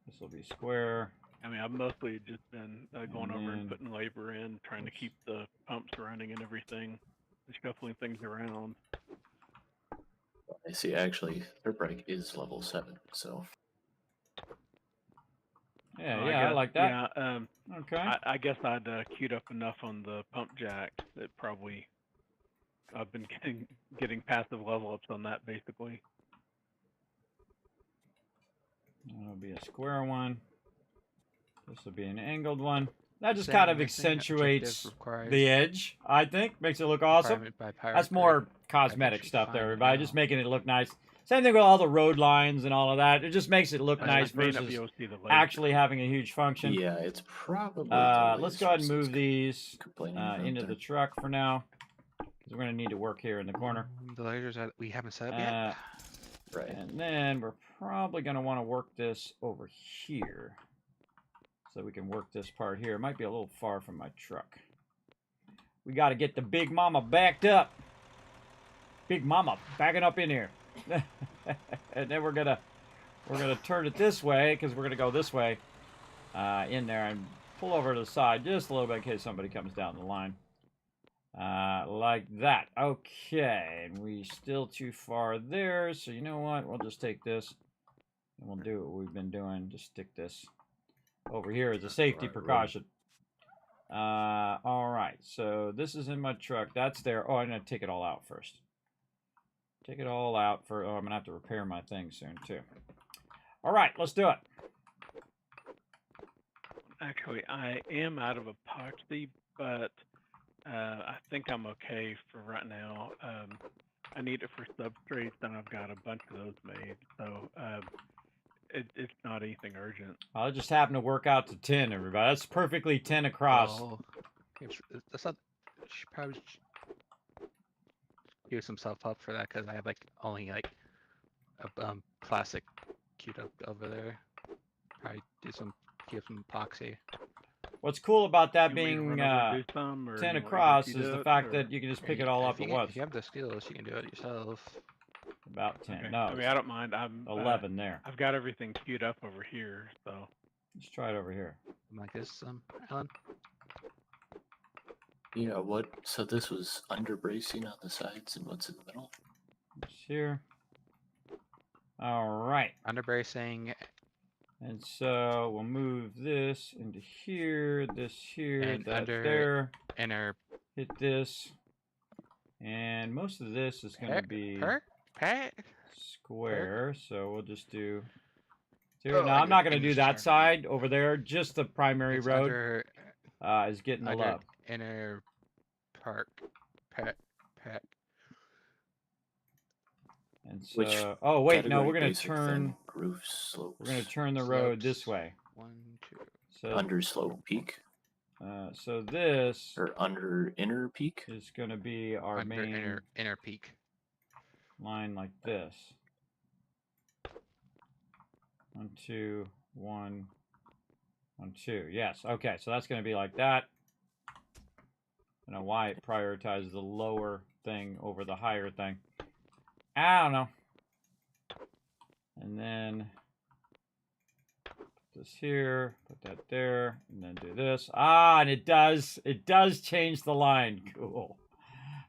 This will be square. I mean, I've mostly just been going And over then- and putting labor in, trying to keep the pumps running and everything, shuffling things around. I see, actually, their brake is level 7, so Yeah, Oh, I like that. Yeah, Okay. I guess I'd queued up enough on the pump jack that probably I've been getting passive level ups on that basically. That'll be a square one. This will be an angled one. That just Same kind of listing, accentuates objective requires the edge, I think. Makes it look awesome. requirement by pirate That's grade. more cosmetic should stuff there, find everybody. now. Just making it look nice. Same thing with all the road lines and all of that. It just makes it look I nice may not versus be able to see the laser. actually having a huge function. yeah, it's probably the Let's go ahead and lasers move these complaining about into there. the truck for now. Because we're going to need to work here in the corner. The lasers that we haven't set up yet. Right. And then we're probably going to want to work this over here. So we can work this part here. It might be a little far from my truck. We got to get the Big Mama backed up. Big Mama backing up in here. And then we're gonna turn it this way because we're gonna go this way in there and pull over to the side just a little bit in case somebody comes down the line. Like that. Okay, and we still too far there, so you know what? We'll just take this and we'll do what we've been doing. Just stick this over here as a safety precaution. All right, so this is in my truck. That's there. Oh, I'm gonna take it all out first. Take it all out for. Oh, I'm gonna have to repair my thing soon too. All right, let's do it. Actually, I am out of epoxy, but I think I'm okay for right now. I need it for substrates, and I've got a bunch of those made, so it's not anything urgent. I'll just happen to work out to 10, everybody. That's perfectly 10 across. Oh, that's not. Should probably give some stuff up for that because I have like only like a plastic queued up over there. Probably give some epoxy. What's cool about that You want me to being run over and do some, or 10 you want me to across do is the it, fact or- that you can just pick Yeah, it all if up you at can- once. If you have the skills, you can do it yourself. About 10. Okay. No, I mean, I don't mind. I'm 11 there. I've got everything queued up over here, so Let's try it over here. Like this, Alan. Yeah, what? So this was under bracing on the sides, and what's in the middle? It's here. All right. Under bracing And so we'll move this into here, this here, And that under- there. inner Hit this. And most of this is going to be square, so we'll just do here. Oh, No, I I'm not get going to do English that term. side over there. Just the primary It's road is getting the under love. inner park pet. And so, Which oh wait, no, category we're going to basic turn. thing? Roof slopes. We're going to turn the road this Slopes. way. 1, 2. So, Under slope peak so this or under inner peak. is going to be our Under main inner peak. line like this. 1, 2, 1, 1, 2. Yes. Okay. So that's going to be like that. I don't know why it prioritizes the lower thing over the higher thing. I don't know. and then put this here, put that there, and then do this. Ah, and it does change the line. Cool.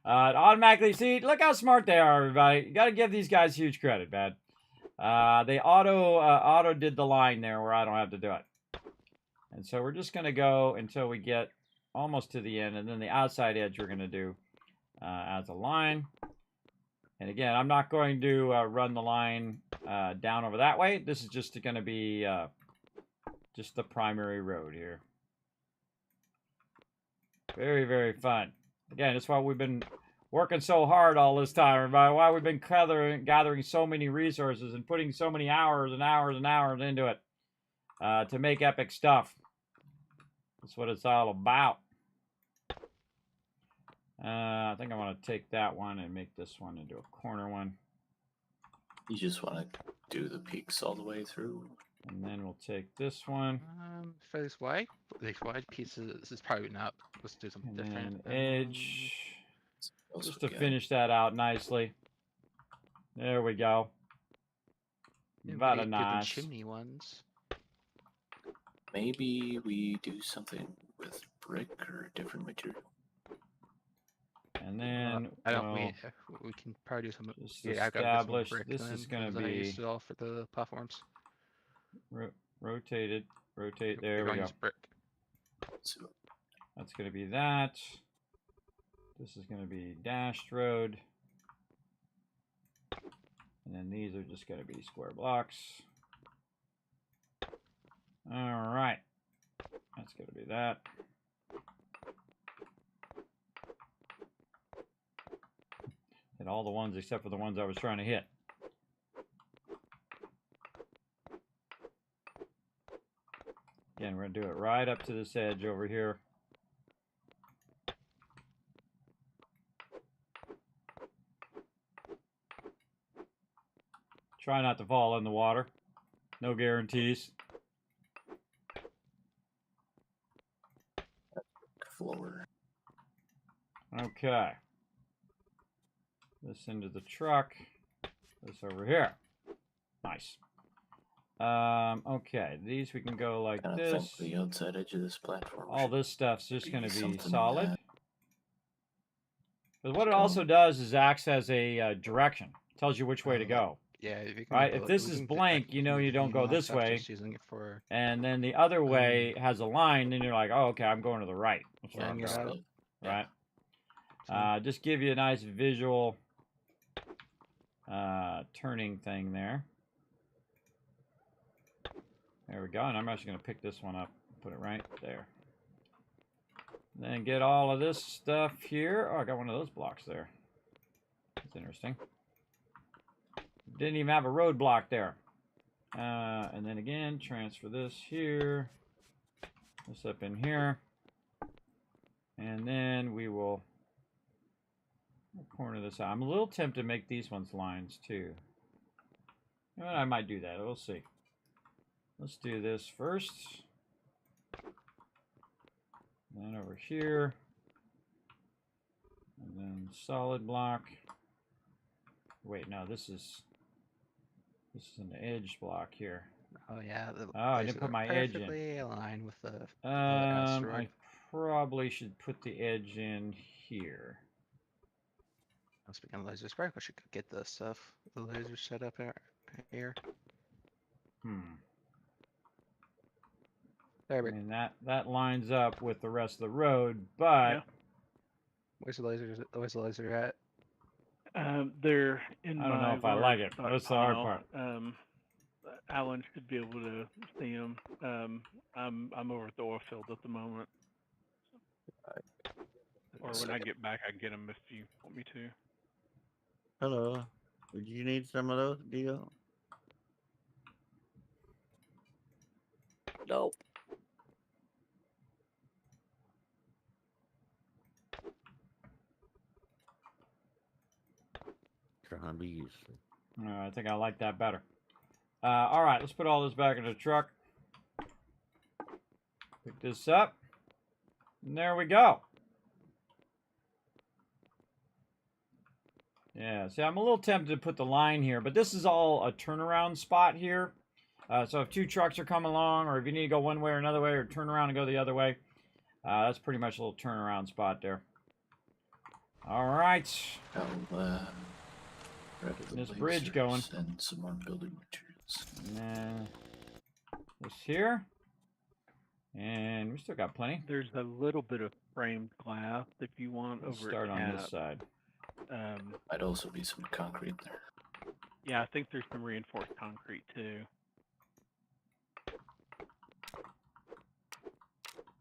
It automatically, see, look how smart they are, everybody. You got to give these guys huge credit, man. They auto did the line there where I don't have to do it. And so we're just going to go until we get almost to the end, and then the outside edge we're going to do as a line. And again, I'm not going to run the line down over that way. This is just going to be just the primary road here. Very, very fun. Again, that's why we've been working so hard all this time, everybody. Why we've been gathering so many resources and putting so many hours and hours and hours into it to make epic stuff. That's what it's all about. I think I want to take that one and make this one into a corner one. You just want to do the peaks all the way through. And then we'll take this one. For these wide pieces, this is probably not. Let's do something And different. then edge. Also Just to get- finish that out nicely. There we go. Maybe Very give the nice. chimney ones. Maybe we do something with brick or a different material. And then I don't. we'll We can probably do some. just Yeah, I've got to get some establish brick this then, is going to because I be used it all for the platforms. rotated. Rotate. We're There we going to go. use brick. So That's going to be that. This is going to be dashed road. And then these are just going to be square blocks. All right. That's going to be that. Hit all the ones except for the ones I was trying to hit. Again, we're going to do it right up to this edge over here. Try not to fall in the water. No guarantees. floor. Okay. This into the truck. This over here. Nice. Okay, these we can go like Kind of this. think the outside edge of this platform. All should this stuff's just be going to be something solid. that- But what it Go. also does is acts as a direction. Tells you which way to go. Yeah, if you can Right? do If it, this we is can do- blank, you know you don't go want this stuff, way. Just using it for And then the other way has a line, then you're like, oh, okay, I'm going to the right. That's where I'm Figuring it going. out. Right? So- Just give you a nice visual turning thing there. There we go. And I'm actually going to pick this one up. Put it right there. Then get all of this stuff here. Oh, I got one of those blocks there. That's interesting. Didn't even have a roadblock there. And then again, transfer this here. This up in here. And then we will corner this out. I'm a little tempted to make these ones lines too. You know what, I might do that. We'll see. Let's do this first. Then over here. And then solid block. Wait, no, this is an edge block here. Oh yeah. I didn't put my edge in. Perfectly aligned with the I asteroid. probably should put the edge in here. Speaking of lasers, probably should get the stuff, the laser set up here. There I we mean that lines up with the rest of the road, but Yeah. Where's the lasers? Where's the laser at? They're in I don't know my if I large like it. That's the hard stockpile. Alan should be able to see them. I'm over at the oil field at the moment. Or when I get back, I can get them if you want me to. Hello. Would you need some of those, Dio? Nope. Trying to be useful. I think I like that better. All right, let's put all this back in the truck. Pick this up. And there we go. Yeah, see, I'm a little tempted to put the line here, but this is all a turnaround spot here. So if 2 trucks are coming along, or if you need to go one way or another way, or turn around and go the other way, that's pretty much a little turnaround spot there. All right. I'll grab the This bridge going. and some more building materials. And then this here. And we still got plenty. There's a little bit of framed glass if you want Let's over start at on this Cap. side. Might also be some concrete there. Yeah, I think there's some reinforced concrete too.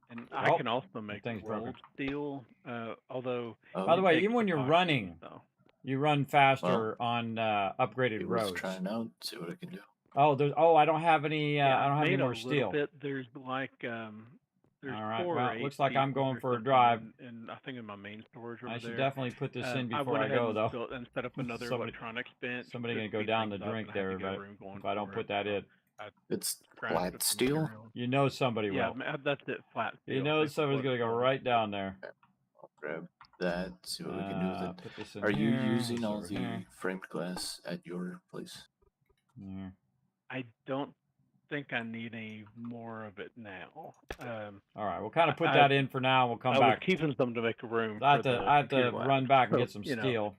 And I Oh, can also make thing's broken. rolled steel, although... By the way, it even when takes you're epoxy, running, so. you run faster on upgraded It roads. was trying out, see what I can do. Oh, I don't have any. Yeah, I don't have any made more a steel. little bit. There's like there's All right, 4 well, or it 8 looks like I'm pieces going or for a something drive. And I think in my main storage over I should there. definitely put this in I before went I ahead go, and though. built, and set up another electronics bench. Somebody to gonna go speed down the things up, drink and I had there, to get but room going if I don't for put it, that so in, I It's crafted flat some steel. materials. you know somebody Yeah, will. that's it. Flat steel. You know It's somebody's what gonna go it's right down there. I'll grab that, see what we can do with it. Put this in Are you here, using this all over the here. framed glass at your place? Yeah. I don't think I need any more of it now. All right, we'll kind of put that in for now. We'll come I back. was keeping some to make room. I have for to. the I have to computer lab. run back and So, get some you know, steel.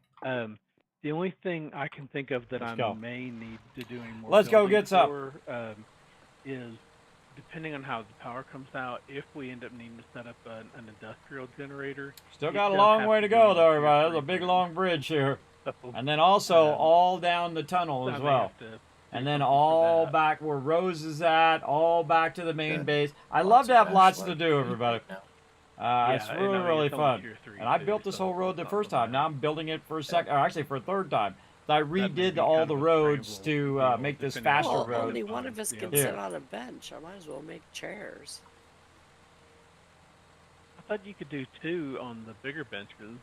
The only thing I can think of that Let's I go. may need to do any more Let's go building get some. for, is depending on how the power comes out, if we end up needing to set up an industrial generator. Still it got a does long have way to be go, in though, Tier everybody. There's 3 a big room. long bridge here, So, and then also um, all down the tunnel I as may well. have to do And then something for all that. back where Rose is at, all back to the main Yeah. base. I Lots love to of have lots flashlight to do, right everybody. now. It's Yeah, and really, I mean, really it's only fun. Tier 3 And I too, built this so whole road it's the not first so time. Now bad. I'm building it for a second, or actually for a third time. I That may redid be all kind the of a roads scramble to deal, make this depending on faster Well, what road. only one of us can Yeah. sit on a bench. I might as well make chairs. I thought you could do 2 on the bigger benches.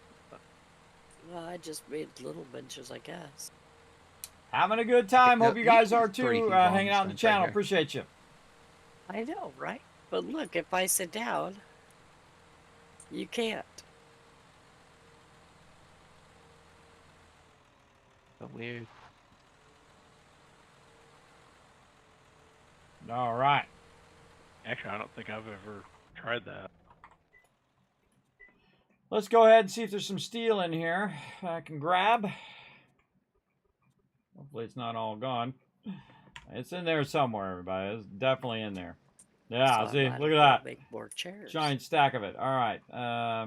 Well, I just made little benches, I guess. Having a good time. Hope you guys are too. Hanging out on the channel. Right here. Appreciate you. I know, right? But look, if I sit down, you can't. So weird. All right. Actually, I don't think I've ever tried that. Let's go ahead and see if there's some steel in here I can grab. Hopefully it's not all gone. It's in there somewhere, everybody. It's definitely in there. Yeah, So I see, might look as at well that. Make more chairs. Giant stack of it. All right. I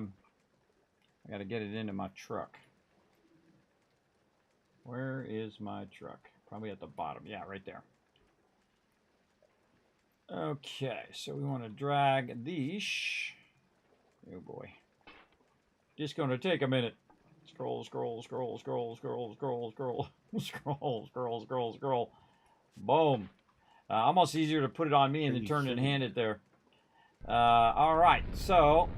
got to get it into my truck. Where is my truck? Probably at the bottom. Yeah, right there. Okay, so we want to drag these. Oh boy. Just going to take a minute. Scroll, scroll, scroll, scroll, scroll, scroll, scroll, scroll, scroll, scroll, scroll. Boom. Almost easier to put it on me and then turn it and hand it there. All right, so.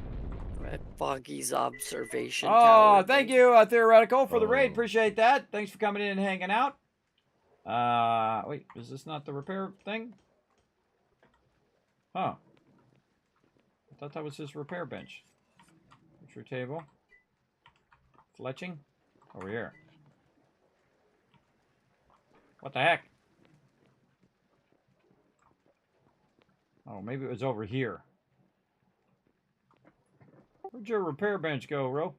At Foggy's observation Oh, tower thank thing. you, Theoretical, for the raid. Oh. Appreciate that. Thanks for coming in and hanging out. Wait, is this not the repair thing? Huh. I thought that was his repair bench. Picture table. Fletching. Over here. What the heck? Oh, maybe it was over here. Where'd your repair bench go, Ro?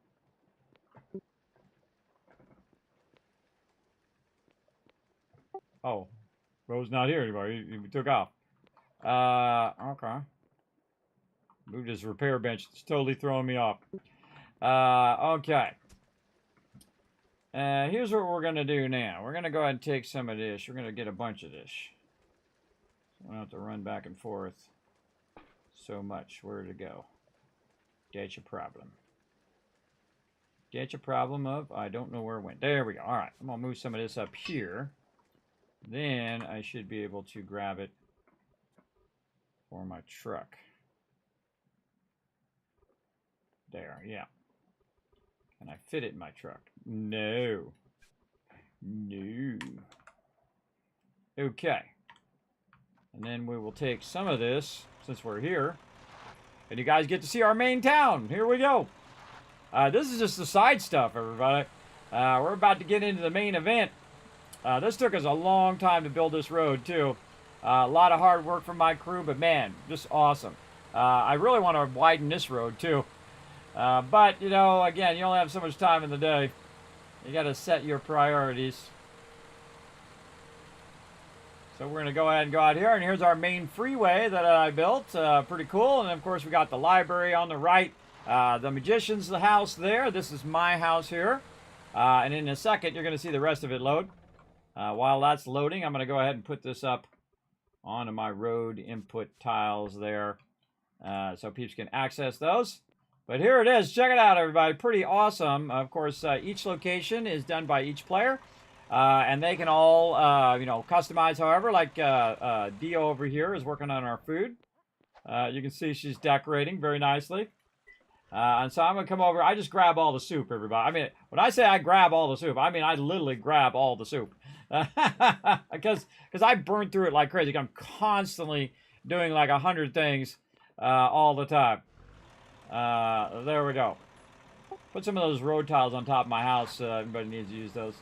Oh, Ro's not here anymore. He took off. Okay. Moved his repair bench. It's totally throwing me off. Okay. Here's what we're going to do now. We're going to go ahead and take some of this. We're going to get a bunch of this. So we don't have to run back and forth so much. Where to go? Get your problem. Get your problem of, I don't know where it went. There we go. All right. I'm going to move some of this up here. Then I should be able to grab it for my truck. There, yeah. Can I fit it in my truck? No. No. Okay. And then we will take some of this, since we're here. And you guys get to see our main town. Here we go. This is just the side stuff, everybody. We're about to get into the main event. This took us a long time to build this road, too. A lot of hard work from my crew, but man, just awesome. I really want to widen this road, too. But, you know, again, you only have so much time in the day. You got to set your priorities. So we're going to go ahead and go out here, and here's our main freeway that I built. Pretty cool. And, of course, we got the library on the right. The magician's the house there. This is my house here. And in a second, you're going to see the rest of it load. While that's loading, I'm going to go ahead and put this up onto my road input tiles there so peeps can access those. But here it is. Check it out, everybody. Pretty awesome. Of course, each location is done by each player. And they can all, you know, customize however. Like Dio over here is working on our food. You can see she's decorating very nicely. And so I'm going to come over. I just grab all the soup, everybody. I mean, when I say I grab all the soup, I mean I literally grab all the soup. Because I burn through it like crazy. I'm constantly doing like 100 things all the time. There we go. Put some of those road tiles on top of my house. Everybody needs to use those.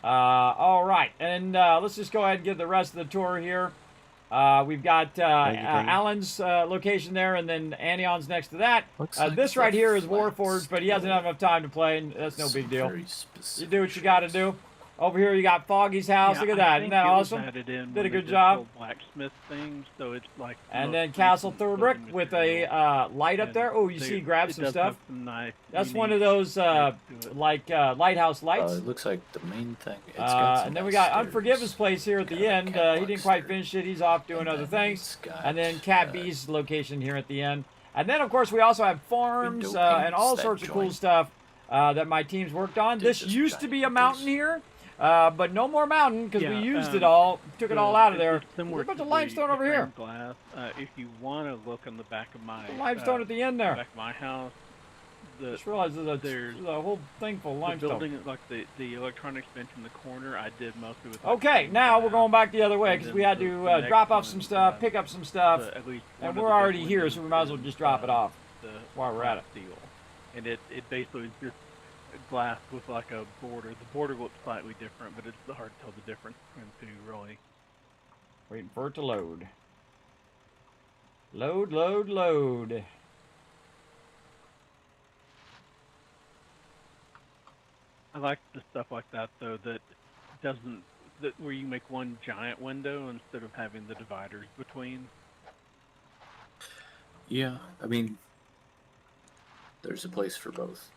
All right. And let's just go ahead and get the rest of the tour here. We've got thank you. Alan's location there, and then Anion's next to that. Like this right here is flat Warforged, but he hasn't had enough time to play, and that's no big deal. Very You specific do what you got to do. Over here, you got Foggy's house. Yeah, Look at I that. think Isn't that it was awesome? added in Did when a they good the job. whole blacksmith thing, so it's like the And most then Castle recent Thurbrick building with material. a light up And there. Oh, you they- see, grab it some does stuff. have some nice, That's one of unique those aspects to it. like lighthouse lights. It looks like the main thing. It's got some And then we nice got stairs. Unforgiven's place here at the Got a end. He catwalk didn't quite stair. finish it. He's off doing And other then things. it's got, And then Cat B's location here at the end. And then, of course, we also have farms window and all paints, sorts that of cool joint. stuff that my team's worked on. Did This just used to giant be a windows. mountain here, but no more mountain because we Yeah, used it all, took it all out of there. It's similar There's a bunch to of limestone the over here. framed glass. If you want to look on the back of my Limestone at the end there. back of my house, the Just realized there's there's a whole thing full of the limestone. building, like the electronics bench in the corner, I did mostly with. Okay, now we're going back the other way because we had to drop off some stuff, pick up some stuff, At least and one of we're the big already here, windows so we might as well is, just drop it off the while we're at it. steel, and it basically is just glass with like a border. The border looks slightly different, but it's hard to tell the difference between the two, really. Waiting for it to load. Load, load, load. I like the stuff like that though that doesn't where you make one giant window instead of having the dividers between. Yeah, I mean, there's a place for both.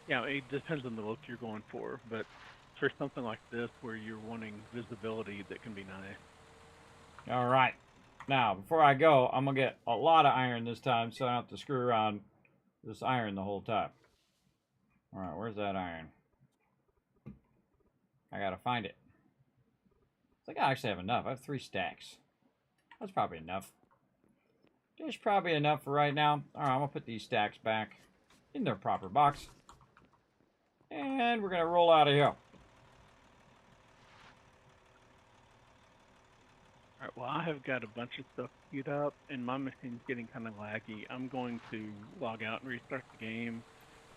Yeah, it depends on the look you're going for, but for something like this where you're wanting visibility, that can be nice. All right. Now, before I go, I'm going to get a lot of iron this time so I don't have to screw around this iron the whole time. All right, where's that iron? I got to find it. I think I actually have enough. I have 3 stacks. That's probably enough. There's probably enough for right now. All right, I'm going to put these stacks back in their proper box. And we're going to roll out of here. Alright, well I have got a bunch of stuff queued up and my machine's getting kind of laggy. I'm going to log out and restart the game,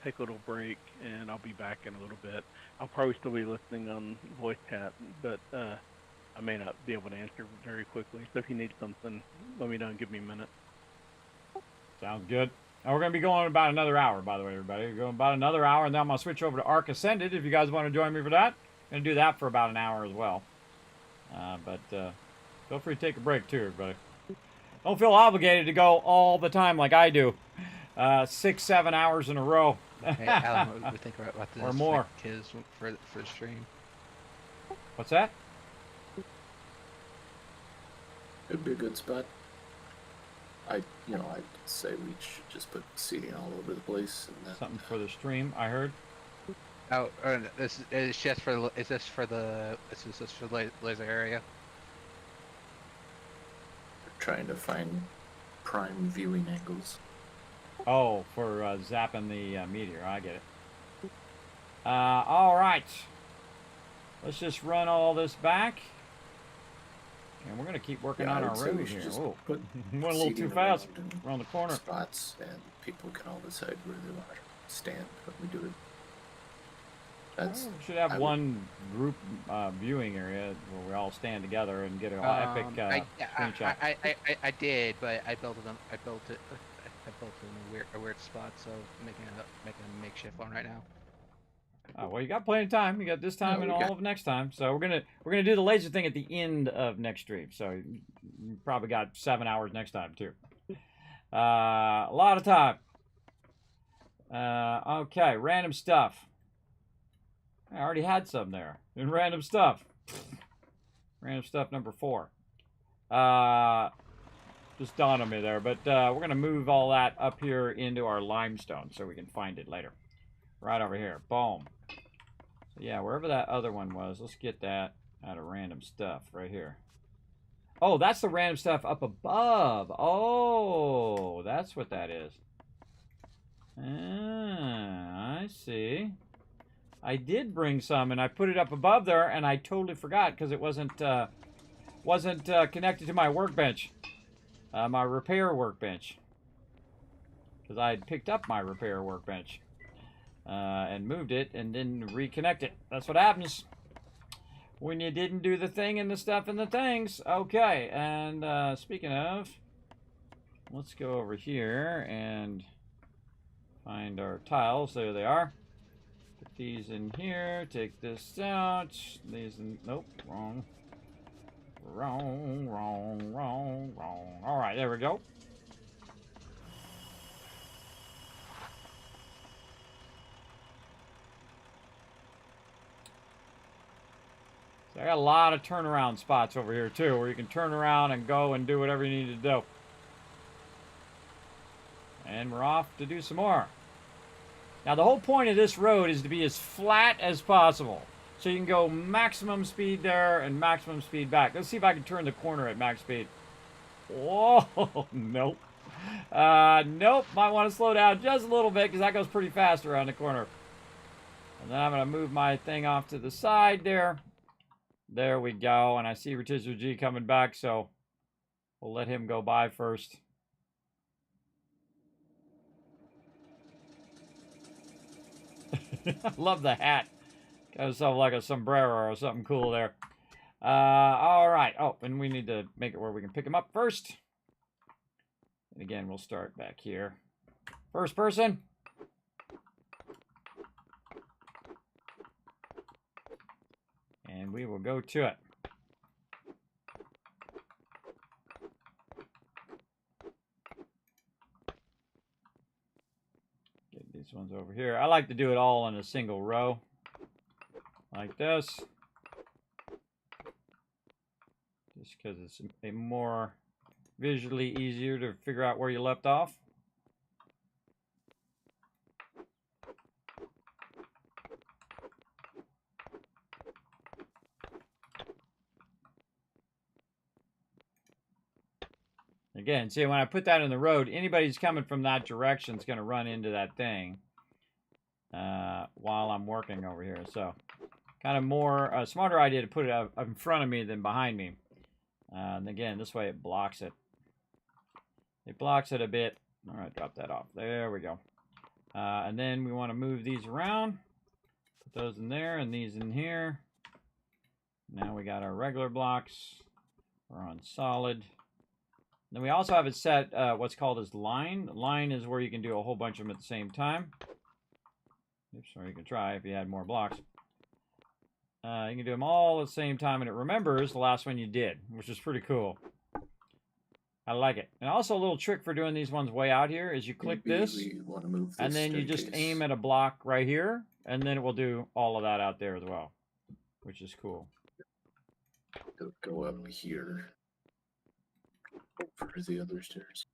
take a little break, and I'll be back in a little bit. I'll probably still be listening on voice chat, but I may not be able to answer very quickly. So if you need something, let me know and give me a minute. Sounds good. And we're going to be going about another hour, by the way, everybody. We're going about another hour, and then I'm going to switch over to Ark Ascended if you guys want to join me for that. I'm going to do that for about an hour as well. But feel free to take a break, too, everybody. Don't feel obligated to go all the time like I do. 6, 7 hours in a row. Hey, Alan, what do you think about this? Or more. Like, kids for the stream. What's that? It'd be a good spot. I'd say we should just put seating all over the place and then Something for the stream, I heard. Oh, this is just for the. Is this for the laser area? trying to find prime viewing angles. Oh, for zapping the meteor. I get it. All right. Let's just run all this back. And we're going to keep working on I our would say we road should here. just Oh, put went a little seating too fast around around the corner. spots, and people can all decide where they want to stand when we do it. That's We should have I would- one group viewing area where we all stand together and get an epic screenshot. I did, but I built it. I built it in a weird spot, so making a makeshift one right now. Well, you got plenty of time. You got this time and all of next time. So we're gonna do the laser thing at the end of next stream. So you probably got 7 hours next time too. A lot of time. Okay, random stuff. I already had some there. And random stuff. Random stuff number 4. Just dawned on me there, but we're gonna move all that up here into our limestone so we can find it later. Right over here. Boom. So yeah, wherever that other one was, let's get that out of random stuff right here. Oh, that's the random stuff up above. Oh, that's what that is. I see. I did bring some, and I put it up above there, and I totally forgot because it wasn't connected to my workbench, my repair workbench. Because I had picked up my repair workbench and moved it and didn't reconnect it. That's what happens when you didn't do the thing and the stuff and the things. Okay, and speaking of, let's go over here and find our tiles. There they are. Put these in here. Take this out. These in. Nope. Wrong. Wrong. All right. There we go. So I got a lot of turnaround spots over here too, where you can turn around and go and do whatever you need to do. And we're off to do some more. Now the whole point of this road is to be as flat as possible. So you can go maximum speed there and maximum speed back. Let's see if I can turn the corner at max speed. Whoa, nope. Nope, might want to slow down just a little bit because that goes pretty fast around the corner. And then I'm going to move my thing off to the side there. There we go. And I see Rotisserie G coming back, so we'll let him go by first. I love the hat. Got something like a sombrero or something cool there. All right. Oh, and we need to make it where we can pick him up first. And again, we'll start back here. First person. And we will go to it. Get these ones over here. I like to do it all in a single row. Like this. Just because it's a more visually easier to figure out where you left off. Again, see, when I put that in the road, anybody who's coming from that direction is going to run into that thing while I'm working over here. So, kind of more, a smarter idea to put it up in front of me than behind me. And again, this way it blocks it. It blocks it a bit. All right, drop that off. There we go. And then we want to move these around. Put those in there and these in here. Now we got our regular blocks. We're on solid. Then we also have it set what's called as line. Line is where you can do a whole bunch of them at the same time. Oops, or you can try if you had more blocks. You can do them all at the same time, and it remembers the last one you did, which is pretty cool. I like it. And also a little trick for doing these ones way out here is you click this, and then you just aim at a block right here, and then it will do all of that out there as well, which is cool. Go up here. Over the other stairs.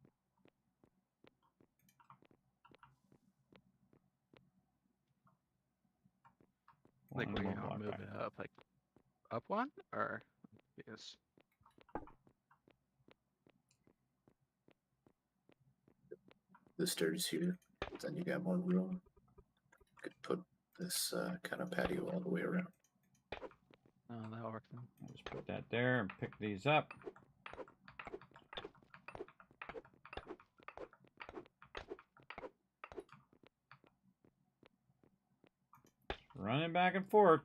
Like when you move it up, like up one, or yes. The stairs here. Then you got more room. You could put this kind of patio all the way around. Oh, that'll work then. I'll just put that there and pick these up. running back and forth.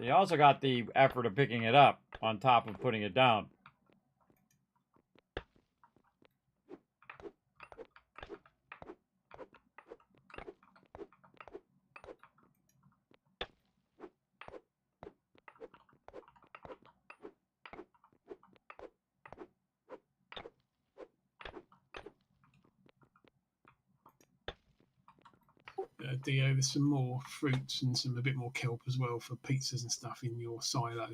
You also got the effort of picking it up on top of putting it down. Dio, there's some more fruits and a bit more kelp as well for pizzas and stuff in your silo.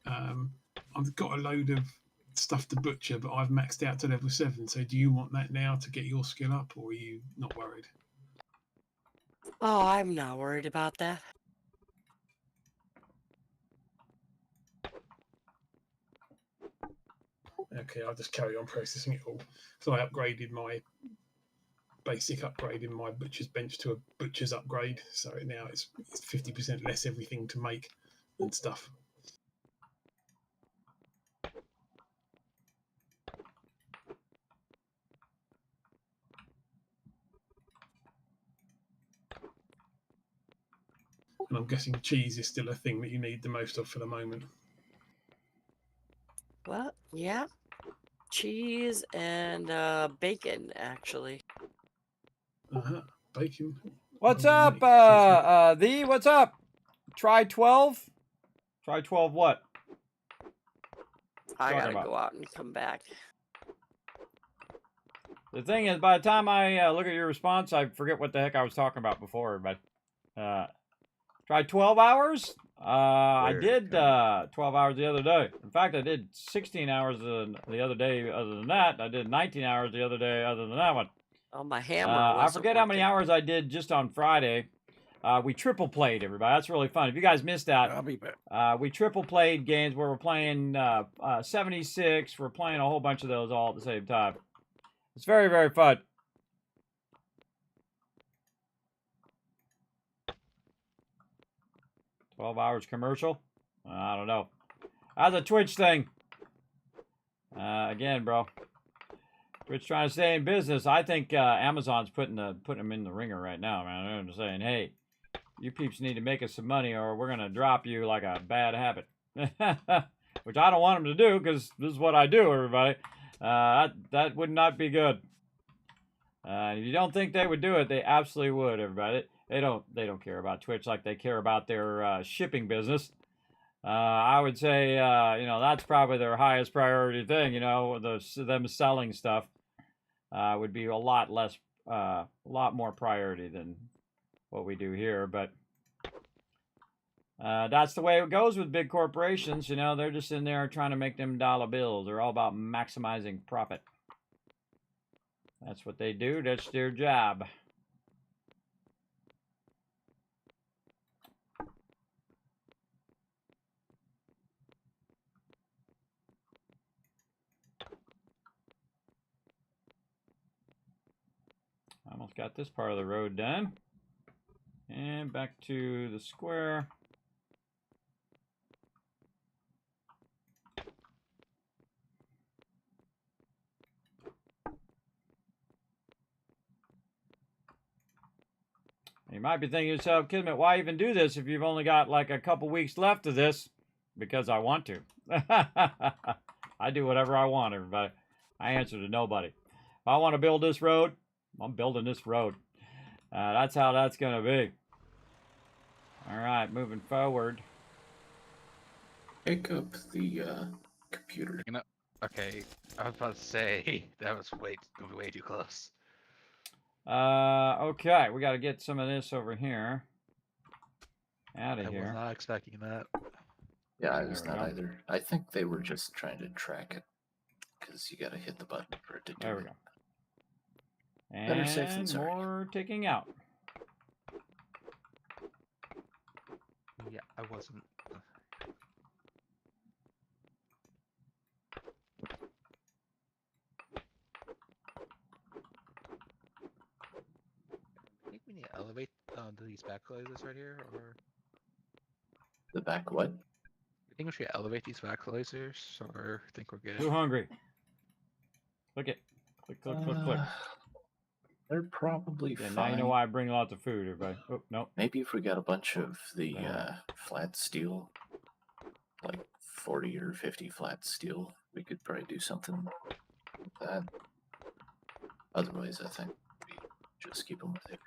I've got a load of stuff to butcher, but I've maxed out to level 7. So do you want that now to get your skill up, or are you not worried? Oh, I'm not worried about that. Okay, I'll just carry on processing it all. So I upgraded my basic upgrade in my butcher's bench to a butcher's upgrade. So now it's 50% less everything to make and stuff. And I'm guessing cheese is still a thing that you need the most of for the moment. Well, yeah. Cheese and bacon, actually. Bacon. What's up, what's up? Try 12? Try 12 what? I Talking gotta about? go out and come back. The thing is, by the time I look at your response, I forget what the heck I was talking about before, but try 12 hours? I did 12 hours the other day. In fact, I did 16 hours the other day other than that. I did 19 hours the other day other than that one. Oh, my hammer I wasn't forget how many working. hours I did just on Friday. We triple played, everybody. That's really fun. If you guys missed that, I'll be back. we triple played games where we're playing 76. We're playing a whole bunch of those all at the same time. It's very, very fun. $12 commercial? I don't know. That's a Twitch thing. Again, bro. Twitch trying to stay in business. I think Amazon's putting them in the ringer right now, man. They're saying, hey, you peeps need to make us some money or we're going to drop you like a bad habit. Which I don't want them to do because this is what I do, everybody. That would not be good. If you don't think they would do it, they absolutely would, everybody. They don't care about Twitch like they care about their shipping business. I would say, that's probably their highest priority thing. Them selling stuff would be a lot more priority than what we do here. But that's the way it goes with big corporations. They're just in there trying to make them dollar bills. They're all about maximizing profit. That's what they do. That's their job. Almost got this part of the road done. And back to the square. You might be thinking to yourself, Kismet, why even do this if you've only got like a couple weeks left of this? Because I want to. I do whatever I want, everybody. I answer to nobody. If I want to build this road, I'm building this road. That's how that's going to be. All right, moving forward. Pick up the computer. Okay, I was about to say that was way too close. Okay, we got to get some of this over here. Out of I here. was not expecting that. Yeah, I was There we not go. either. I think they were just trying to track it because you got to hit the button for it to do There we it. go. Better safe than And sorry. more taking out. Yeah, I wasn't. I think we need to elevate these back lasers right here, or The back what? I think we should elevate these back lasers, or I think we're good. Too hungry. Click it. Click, click, click, click. They're probably Yeah, fine. now you know why I bring lots of food, everybody. Oh, no. Maybe if we got a bunch of the flat steel, like 40 or 50 flat steel, we could probably do something with that. Otherwise, I think we just keep them with it.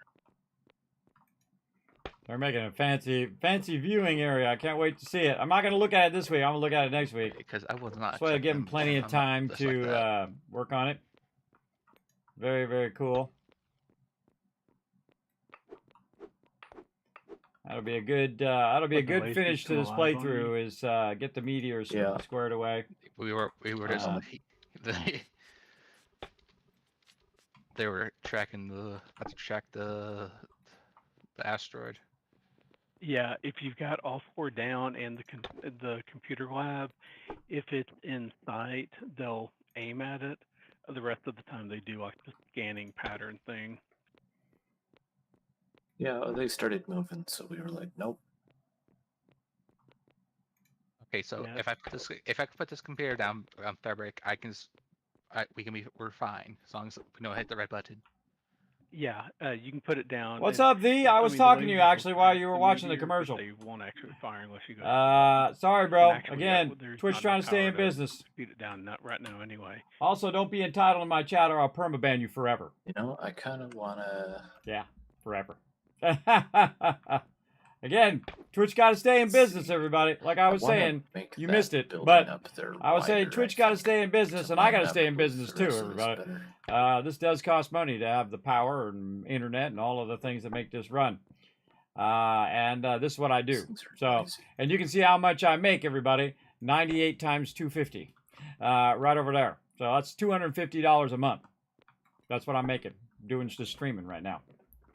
They're making a fancy viewing area. I can't wait to see it. I'm not going to look at it this week. I'm going to look at it next week. Because I was not. This way I give them plenty of time to work on it. Very, very cool. That'll be a good finish to this playthrough. Is get the meteors squared away. We were just they were tracking the asteroid. Yeah, if you've got all 4 down and the computer lab, if it's in sight, they'll aim at it. The rest of the time, they do like the scanning pattern thing. Yeah, they started moving, so we were like, nope. Okay, so Yeah. if I put this computer down on fabric, we're fine as long as we don't hit the red button. Yeah, you can put it down. What's and- up, V? I was mean, talking to the you way actually while you were watching the meteor, commercial. They won't actually fire unless you go. Sorry, bro. Actually, Again, there's Twitch not trying enough to stay in power to business. Speed it down, not right now anyway. Also, don't be entitled in my chat or I'll permaban you forever. You know, I kind of want to... Yeah, forever. Again, Twitch got to stay in business, everybody. Like I was saying, you missed it. But I was saying Twitch got to stay in business, and I got to stay in business too, everybody. This does cost money to have the power and internet and all of the things that make this run. And this is what I do. So, and you can see how much I make, everybody. 98 times 250, right over there. So that's $250 a month. That's what I'm making, doing just streaming right now.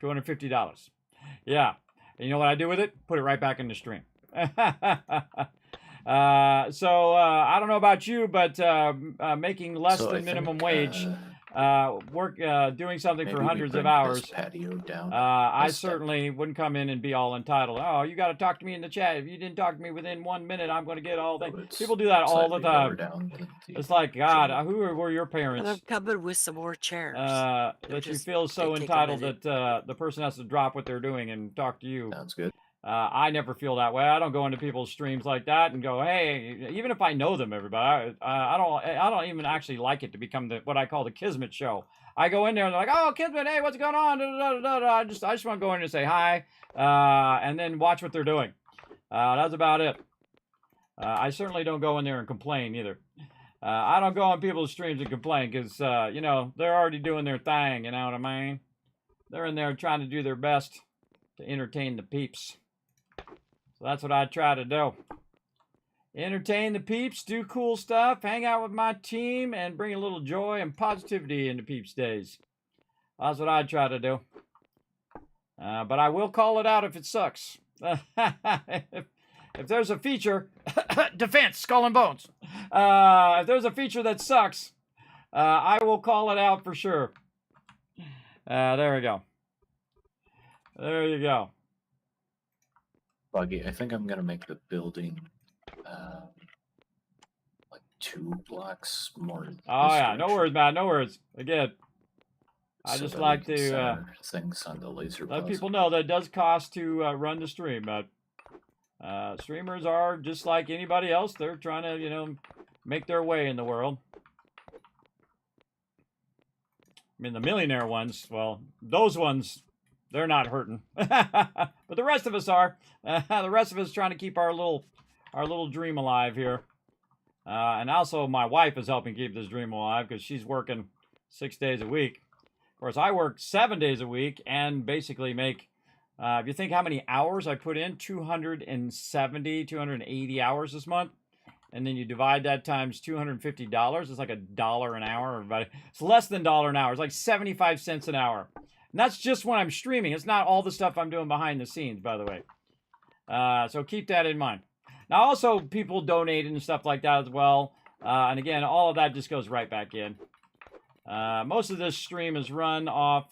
$250. Yeah. And you know what I do with it? Put it right back in the stream. So I don't know about you, but making less than minimum wage, doing something for hundreds of hours, patio down I certainly wouldn't come in and be all entitled. Oh, you got to talk to me in the chat. If you didn't talk to me within 1 minute, I'm going to get all things. People do that all the time. It's like, God, who were your parents? I'm coming with some more chairs. That you feel so entitled that the person has to drop what they're doing and talk to you. Sounds good. I never feel that way. I don't go into people's streams like that and go, hey, even if I know them, everybody. I don't even actually like it to become what I call the Kismet show. I go in there and they're like, oh, Kismet, hey, what's going on? I just want to go in and say hi, and then watch what they're doing. That's about it. I certainly don't go in there and complain either. I don't go on people's streams and complain because, you know, they're already doing their thing, you know what I mean? They're in there trying to do their best to entertain the peeps. So that's what I try to do. Entertain the peeps, do cool stuff, hang out with my team, and bring a little joy and positivity into peeps' days. That's what I try to do. But I will call it out if it sucks. If there's a feature, defense, skull and bones. If there's a feature that sucks, I will call it out for sure. There we go. There you go. Buggy, I think I'm going to make the building like 2 blocks more. Oh, yeah. No worries, man. No worries. Again, I just like to things on the laser let plaza. people know that it does cost to run the stream, but streamers are just like anybody else. They're trying to, you know, make their way in the world. I mean, the millionaire ones, well, those ones, they're not hurting. But the rest of us are. The rest of us trying to keep our little dream alive here. And also my wife is helping keep this dream alive because she's working 6 days a week. Of course, I work 7 days a week and basically make, if you think how many hours I put in, 280 hours this month. And then you divide that times $250. It's like $1 an hour. Everybody. It's less than $1 an hour. It's like 75 cents an hour. And that's just when I'm streaming. It's not all the stuff I'm doing behind the scenes, by the way. So keep that in mind. Now, also, people donate and stuff like that as well. And again, all of that just goes right back in. Most of this stream is run off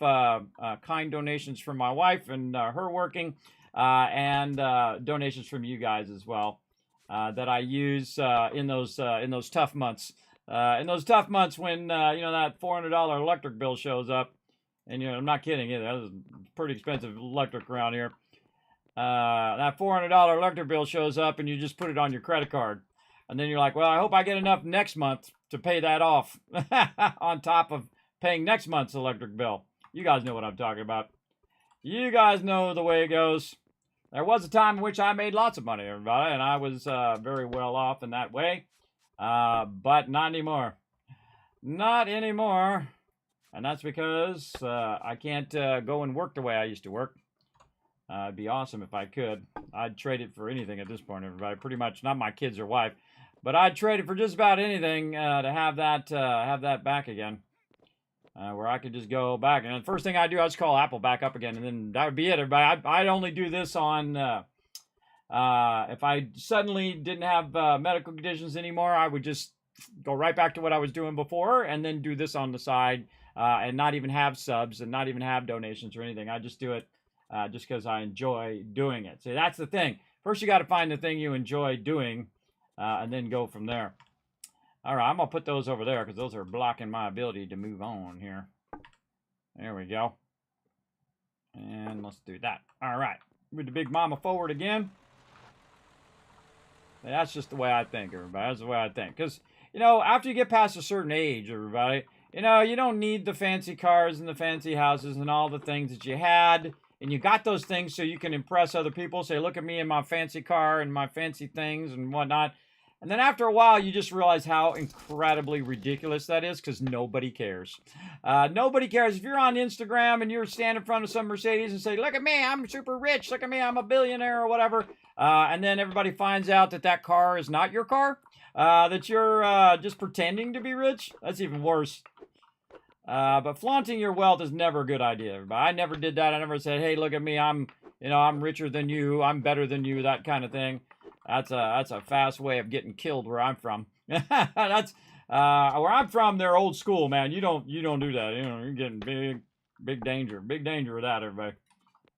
kind donations from my wife and her working, and donations from you guys as well that I use in those tough months. In those tough months when you know that $400 electric bill shows up. And, you know, I'm not kidding either. That was pretty expensive electric around here. That $400 electric bill shows up and you just put it on your credit card. And then you're like, well, I hope I get enough next month to pay that off on top of paying next month's electric bill. You guys know what I'm talking about. You guys know the way it goes. There was a time in which I made lots of money, everybody, and I was very well off in that way. But not anymore. Not anymore. And that's because I can't go and work the way I used to work. It'd be awesome if I could. I'd trade it for anything at this point, everybody. Pretty much, not my kids or wife, but I'd trade it for just about anything to have that back again, where I could just go back. And the first thing I do, I just call Apple back up again, and then that would be it, everybody. I'd only do this on if I suddenly didn't have medical conditions anymore. I would just go right back to what I was doing before, and then do this on the side, and not even have subs and not even have donations or anything. I just do it. Just because I enjoy doing it. See, that's the thing. First, you got to find the thing you enjoy doing, and then go from there. All right, I'm going to put those over there because those are blocking my ability to move on here. There we go. And let's do that. All right. Move the big mama forward again. That's just the way I think, everybody. That's the way I think. Because, you know, after you get past a certain age, everybody, you know, you don't need the fancy cars and the fancy houses and all the things that you had. And you got those things so you can impress other people. Say, look at me in my fancy car and my fancy things and whatnot. And then after a while, you just realize how incredibly ridiculous that is because nobody cares. Nobody cares. If you're on Instagram and you're standing in front of some Mercedes and say, look at me, I'm super rich. Look at me, I'm a billionaire or whatever. And then everybody finds out that that car is not your car. That you're just pretending to be rich. That's even worse. But flaunting your wealth is never a good idea. I never did that. I never said, hey, look at me. I'm richer than you. I'm better than you. That kind of thing. That's a fast way of getting killed where I'm from. That's where I'm from. They're old school, man. You don't do that. You know, you're getting big danger with that, everybody.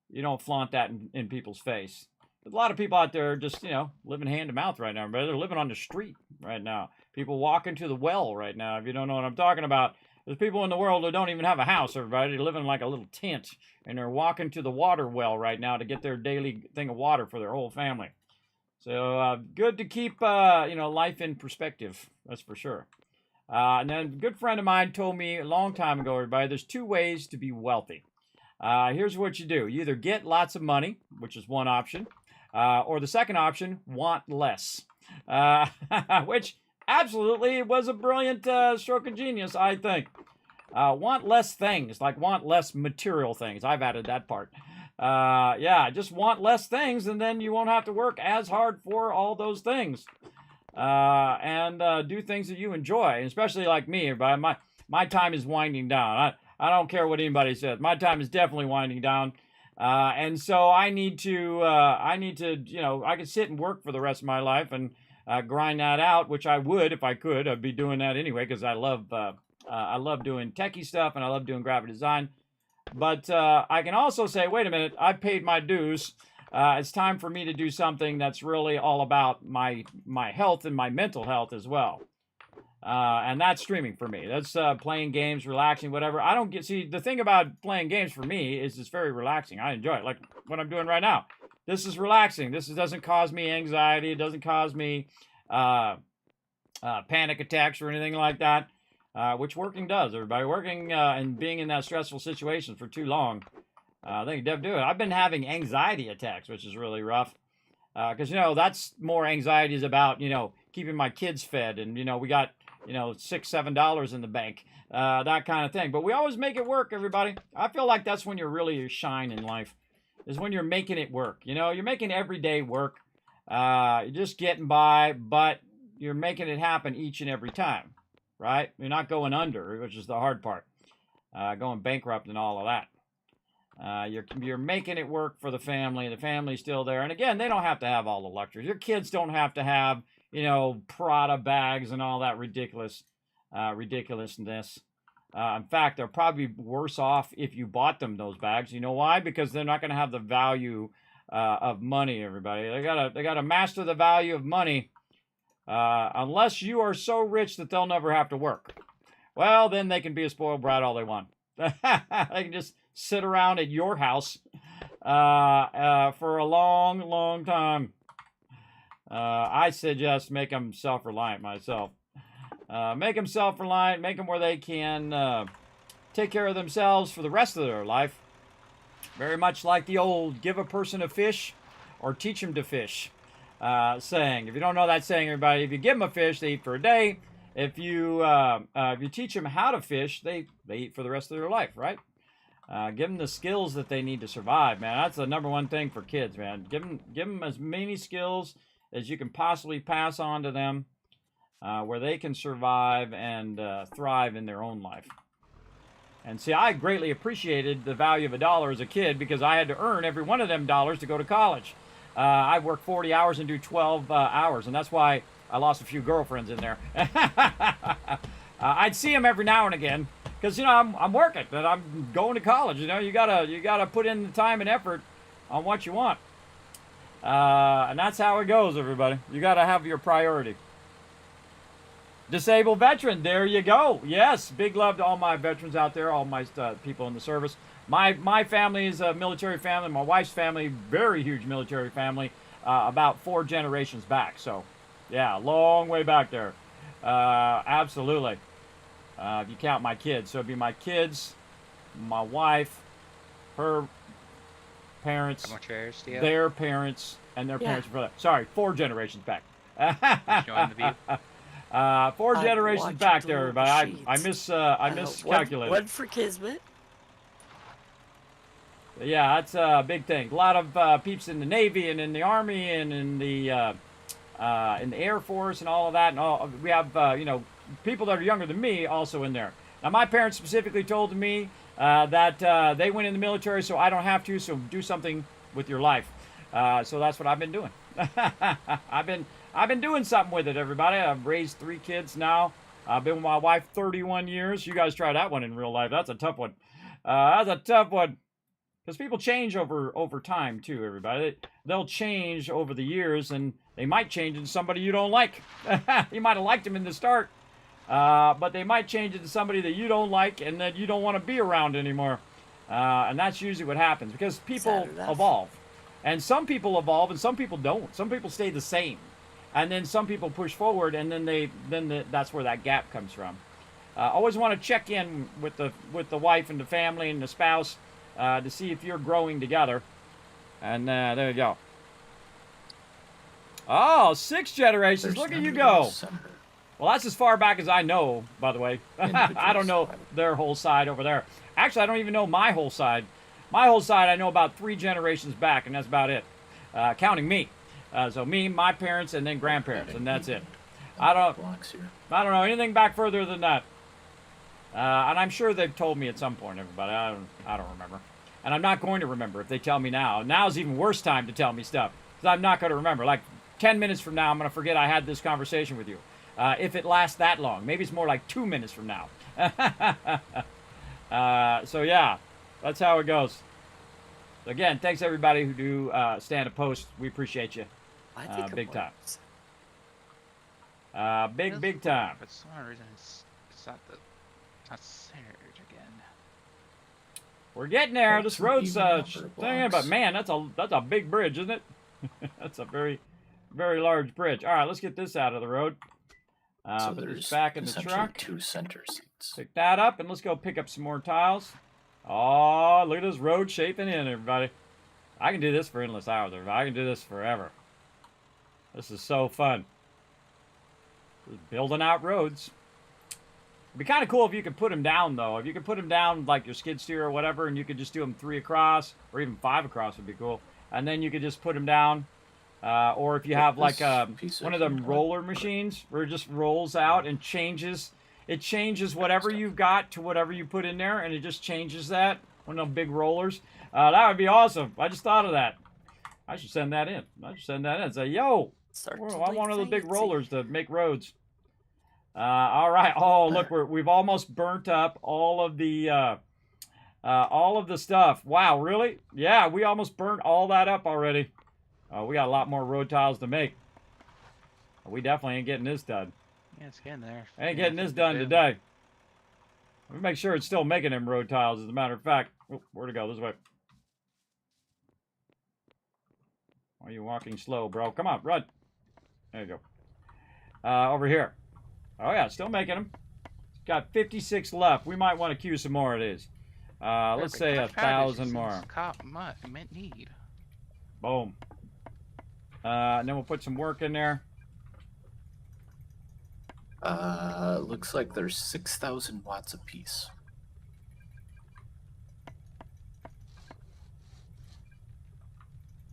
You don't flaunt that in people's face. There's a lot of people out there just, you know, living hand to mouth right now, everybody. They're living on the street right now. People walking to the well right now. If you don't know what I'm talking about. There's people in the world who don't even have a house, everybody. They're living like a little tent. And they're walking to the water well right now to get their daily thing of water for their whole family. So good to keep, you know, life in perspective. That's for sure. And then a good friend of mine told me a long time ago, everybody, there's two ways to be wealthy. Here's what you do. You either get lots of money, which is one option. Or the second option, want less. Which... absolutely, it was a brilliant stroke of genius, I think. Want less things, like want less material things. I've added that part. Yeah, just want less things, and then you won't have to work as hard for all those things. And do things that you enjoy, and especially like me, everybody. My time is winding down. I don't care what anybody says. My time is definitely winding down. And so I need to, you know, I could sit and work for the rest of my life and grind that out, which I would if I could. I'd be doing that anyway because I love doing techie stuff and I love doing graphic design. But I can also say, wait a minute, I've paid my dues. It's time for me to do something that's really all about my health and my mental health as well. And that's streaming for me. That's playing games, relaxing, whatever. I don't see the thing about playing games for me is it's very relaxing. I enjoy it, like what I'm doing right now. This is relaxing. This doesn't cause me anxiety. It doesn't cause me panic attacks or anything like that, which working does. Everybody working and being in that stressful situation for too long, I think you definitely do it. I've been having anxiety attacks, which is really rough because, you know, that's more anxiety is about, you know, keeping my kids fed and, you know, we got, you know, $6-7 in the bank, that kind of thing. But we always make it work, everybody. I feel like that's when you're really shine in life. Is when you're making it work. You know, you're making every day work. You're just getting by, but you're making it happen each and every time, right? You're not going under, which is the hard part. Going bankrupt and all of that. You're making it work for the family. The family's still there. And again, they don't have to have all the luxuries. Your kids don't have to have, you know, Prada bags and all that ridiculousness. In fact, they're probably worse off if you bought them those bags. You know why? Because they're not going to have the value of money, everybody. They gotta master the value of money unless you are so rich that they'll never have to work. Well, then they can be a spoiled brat all they want. They can just sit around at your house for a long, long time. I suggest make them self-reliant myself. Make them self-reliant, make them where they can take care of themselves for the rest of their life. Very much like the old give a person a fish or teach them to fish saying. If you don't know that saying, everybody, if you give them a fish, they eat for a day. If you teach them how to fish, they eat for the rest of their life, right? Give them the skills that they need to survive, man. That's the number one thing for kids, man. Give them as many skills as you can possibly pass on to them where they can survive and thrive in their own life. And see, I greatly appreciated the value of $1 as a kid because I had to earn every one of them dollars to go to college. I work 40 hours and do 12 hours, and that's why I lost a few girlfriends in there. I'd see them every now and again because, you know, I'm working and I'm going to college. You know, you gotta put in the time and effort on what you want. And that's how it goes, everybody. You got to have your priority. Disabled veteran, there you go. Yes, big love to all my veterans out there, all my people in the service. My family is a military family. My wife's family, very huge military family, about 4 generations back. So, yeah, long way back there. Absolutely. If you count my kids. So it'd be my kids, my wife, her parents, How much heirs do you have? their parents, and their parents before that. Sorry, 4 generations back. Join the view. 4 I'm generations watching back the there, little everybody. I sheets. miscalculated. One for Kismet. Yeah, that's a big thing. A lot of peeps in the Navy and in the Army and in the Air Force and all of that. And all we have, you know, people that are younger than me also in there. Now, my parents specifically told me that they went in the military, so I don't have to. So do something with your life. So that's what I've been doing. I've been doing something with it, everybody. I've raised 3 kids now. I've been with my wife 31 years. You guys try that one in real life. That's a tough one. That's a tough one. Because people change over time, too, everybody. They'll change over the years, and they might change into somebody you don't like. You might have liked them in the start, but they might change into somebody that you don't like and that you don't want to be around anymore. And that's usually what happens, because people evolve. And some people evolve, and some people don't. Some people stay the same. And then some people push forward, and then that's where that gap comes from. Always want to check in with the wife and the family and the spouse, to see if you're growing together. And there you go. Oh, 6 generations. Look at you go. Well, that's as far back as I know, by the way. I don't know their whole side over there. Actually, I don't even know my whole side. My whole side, I know about 3 generations back, and that's about it. Counting me. So me, my parents, and then grandparents, and that's it. I don't know anything back further than that. And I'm sure they've told me at some point, everybody. I don't remember. And I'm not going to remember if they tell me now. Now's even worse time to tell me stuff, because I'm not going to remember. Like 10 minutes from now, I'm going to forget I had this conversation with you. If it lasts that long. Maybe it's more like 2 minutes from now. So yeah, that's how it goes. So again, thanks everybody who do stand a post. We appreciate you. Big time. Big time. For some reason, it's not centered again. We're getting there. This road's thing, but man, that's a big bridge, isn't it? That's a very, very large bridge. All right, let's get this out of the road. So Put there's this back in the truck. 2 center seats. Pick that up, and let's go pick up some more tiles. Oh, look at this road shaping in, everybody. I can do this for endless hours, everybody. I can do this forever. This is so fun. Just building out roads. It'd be kind of cool if you could put them down, though. If you could put them down like your skid steer or whatever, and you could just do them 3 across, or even 5 across would be cool. And then you could just put them down. Or if you have like one of them roller machines where it just rolls out and changes. It changes whatever you've got to whatever you put in there, and it just changes that. One of them big rollers. That would be awesome. I just thought of that. I should send that in. Say, yo, I want one of those big rollers to make roads. All right. Oh, look, we've almost burnt up all of the stuff. Wow, really? Yeah, we almost burnt all that up already. We got a lot more road tiles to make. We definitely ain't getting this done. Yeah, it's getting there. Ain't getting this done today. Let me make sure it's still making them road tiles, as a matter of fact. Oh, where'd it go? This way. Why are you walking slow, bro? Come on, run. There you go. Over here. Oh, yeah, still making them. Got 56 left. We might want to queue some more of these. Let's Perfect. say How much power 1,000 does more. this cop might need? Boom. And then we'll put some work in there. Looks like there's 6,000 watts apiece.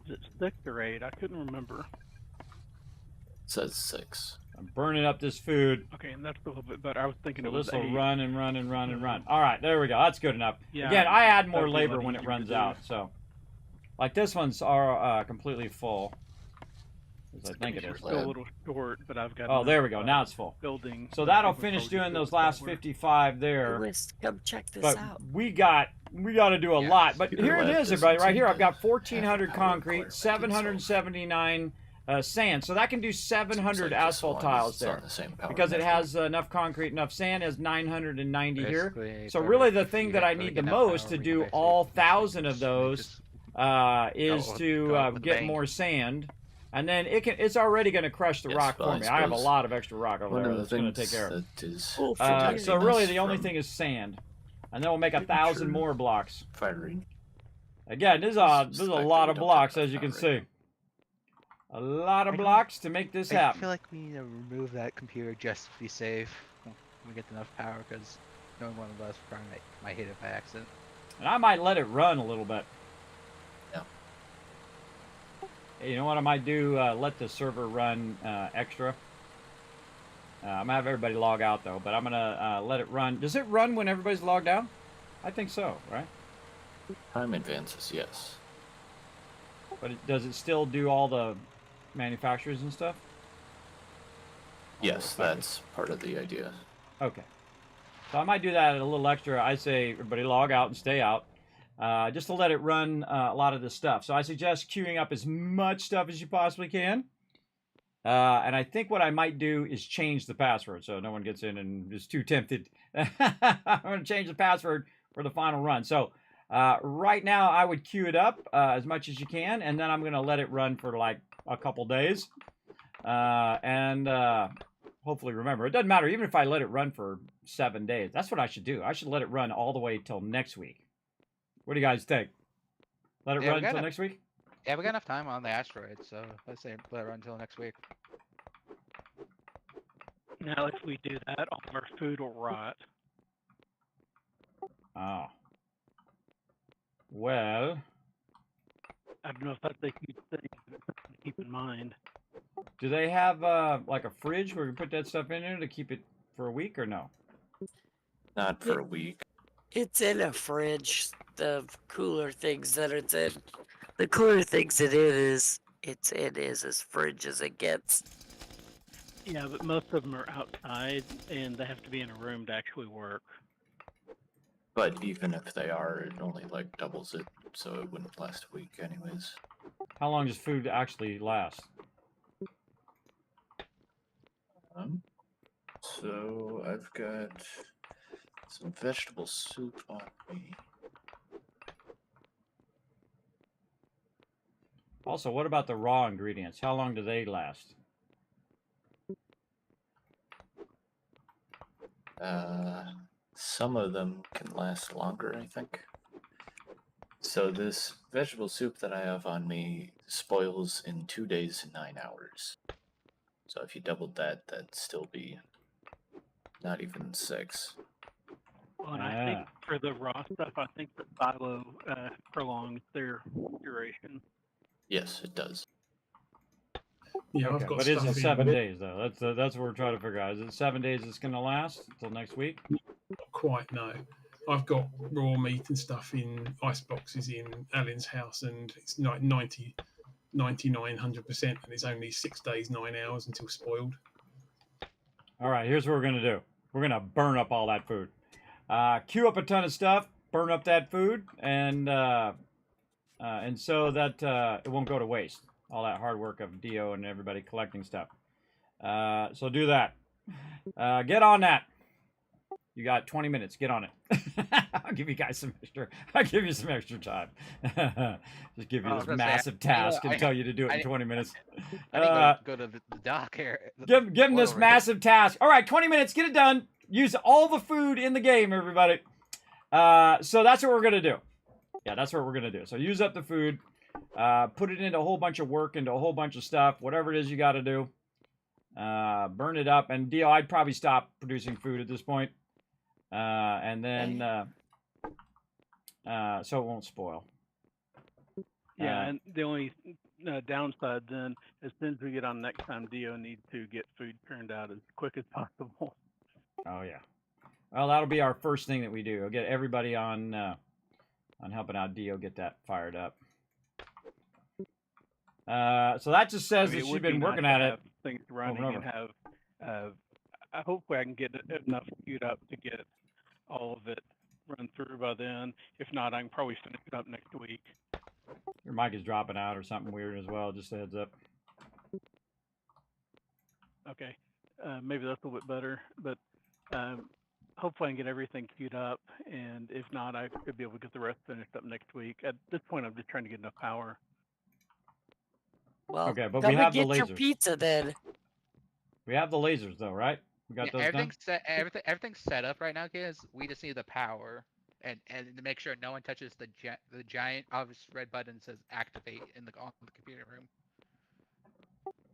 Is it 6 or 8? I couldn't remember. It says 6. I'm burning up this food. Okay, and that's a little bit better. I was thinking So it was this will 8. run and run and run and run. All right, there we go. That's good enough. Yeah, Again, I add more that'd be a labor lot when it easier to runs do. out. So, like this one's are completely full. As I think it You're is. still a little short, but I've got. Oh, there we enough, go. Now it's full. Building. So that'll people finish told you doing to those go last somewhere. 55 there. Lewis, come check this But out. we got to do a Yeah. lot. But Your here it lab is, everybody. doesn't Right here, seem I've got to 1,400 have a power concrete, requirement, 779 sand. So that can do 700 Seems like just asphalt as long as tiles it's on there. the same power Because it network. has enough concrete, enough sand, has 990 here. Basically, So if really every- the if thing you that don't I really need get the enough most power, to we can do basically all just 1,000 of make those this- is go to up with a get bang. more sand. And then it's already going to crush the Yes, rock well, for I me. I have a suppose lot of extra rock over One there of the that's going to take things care of. that is Oh, So protecting really us the only from thing is sand. And then we'll make Making 1,000 sure- more blocks. firing. Again, this is Just a the fact lot that of we don't blocks, have as you can enough see. A lot of I don't- blocks to make this I happen. feel like we need to remove that computer just to be safe when we get enough power, because no one of us probably might hit it by accident. And I might let it run a little bit. Yeah. Hey, you know what I might do? Let the server run extra. I'm going to have everybody log out, though. But I'm going to let it run. Does it run when everybody's logged out? I think so, right? Time advances, yes. But does it still do all the manufacturers and stuff? Yes, that's part of the idea. Okay. So I might do that a little extra. I say everybody log out and stay out. Just to let it run a lot of this stuff. So I suggest queuing up as much stuff as you possibly can. And I think what I might do is change the password so no one gets in and is too tempted. I'm going to change the password for the final run. So right now I would queue it up as much as you can, and then I'm going to let it run for like a couple days. And hopefully remember, it doesn't matter even if I let it run for 7 days. That's what I should do. I should let it run all the way till next week. What do you guys think? Let it Yeah, we run got until it. next week? Yeah, we got enough time on the asteroid, so let's say let it run until next week. Now, if we do that, all of our food will rot. Oh. Well, I don't know if that's a huge thing to keep in mind. do they have like a fridge where we put that stuff in there to keep it for a week or no? Not for a week. It's in a fridge. The cooler things that it's in. The cooler things it is as fridge as it gets. Yeah, but most of them are outside, and they have to be in a room to actually work. But even if they are, it only like doubles it, so it wouldn't last a week anyways. How long does food actually last? So I've got some vegetable soup on me. Also, what about the raw ingredients? How long do they last? Some of them can last longer, I think. So this vegetable soup that I have on me spoils in 2 days and 9 hours. So if you doubled that, that'd still be not even 6. Well, and I think for the raw stuff, I think the silo prolongs their duration. Yes, it does. Yeah, Okay, I've got but is stuff it in, 7 but days though? That's what we're trying to figure out. Is it 7 days it's going to last until next week? not quite, no. I've got raw meat and stuff in ice boxes in Alan's house, and it's like 99, 100%, and it's only 6 days, 9 hours until spoiled. All right, here's what we're going to do. We're going to burn up all that food. Queue up a ton of stuff, burn up that food, and so that it won't go to waste. All that hard work of Dio and everybody collecting stuff. So do that. Get on that. You got 20 minutes. Get on it. I'll give you guys some extra. I'll give you some extra time. Just give you I was this gonna say, massive task and tell you to do it in 20 minutes. I didn't go to the dock here. Give him this massive task. All right, 20 minutes. Get it done. Use all the food in the game, everybody. So that's what we're gonna do. Yeah, that's what we're gonna do. So use up the food. Put it into a whole bunch of work, into a whole bunch of stuff. Whatever it is you got to do. Burn it up. And Dio, I'd probably stop producing food at this point. And then so it won't spoil. Yeah, and the only downside then, as soon as we get on next time, Dio needs to get food turned out as quick as possible. Oh yeah. Well, that'll be our first thing that we do. We'll get everybody on helping out Dio get that fired up. So that just says that she's been working at it. Things running and have. Hopefully, I can get enough queued up to get all of it run through by then. If not, I can probably finish it up next week. Your mic is dropping out or something weird as well. Just a heads up. Okay, maybe that's a little bit better, but hopefully I can get everything queued up, and if not, I could be able to get the rest finished up next week. At this point, I'm just trying to get enough power. Well, okay, but come we have and the get lasers. your pizza then. We have the lasers though, right? We got those everything's done? set. Everything's set up right now, kids. We just need the power, and to make sure no one touches the giant obvious red button that says activate on the computer room.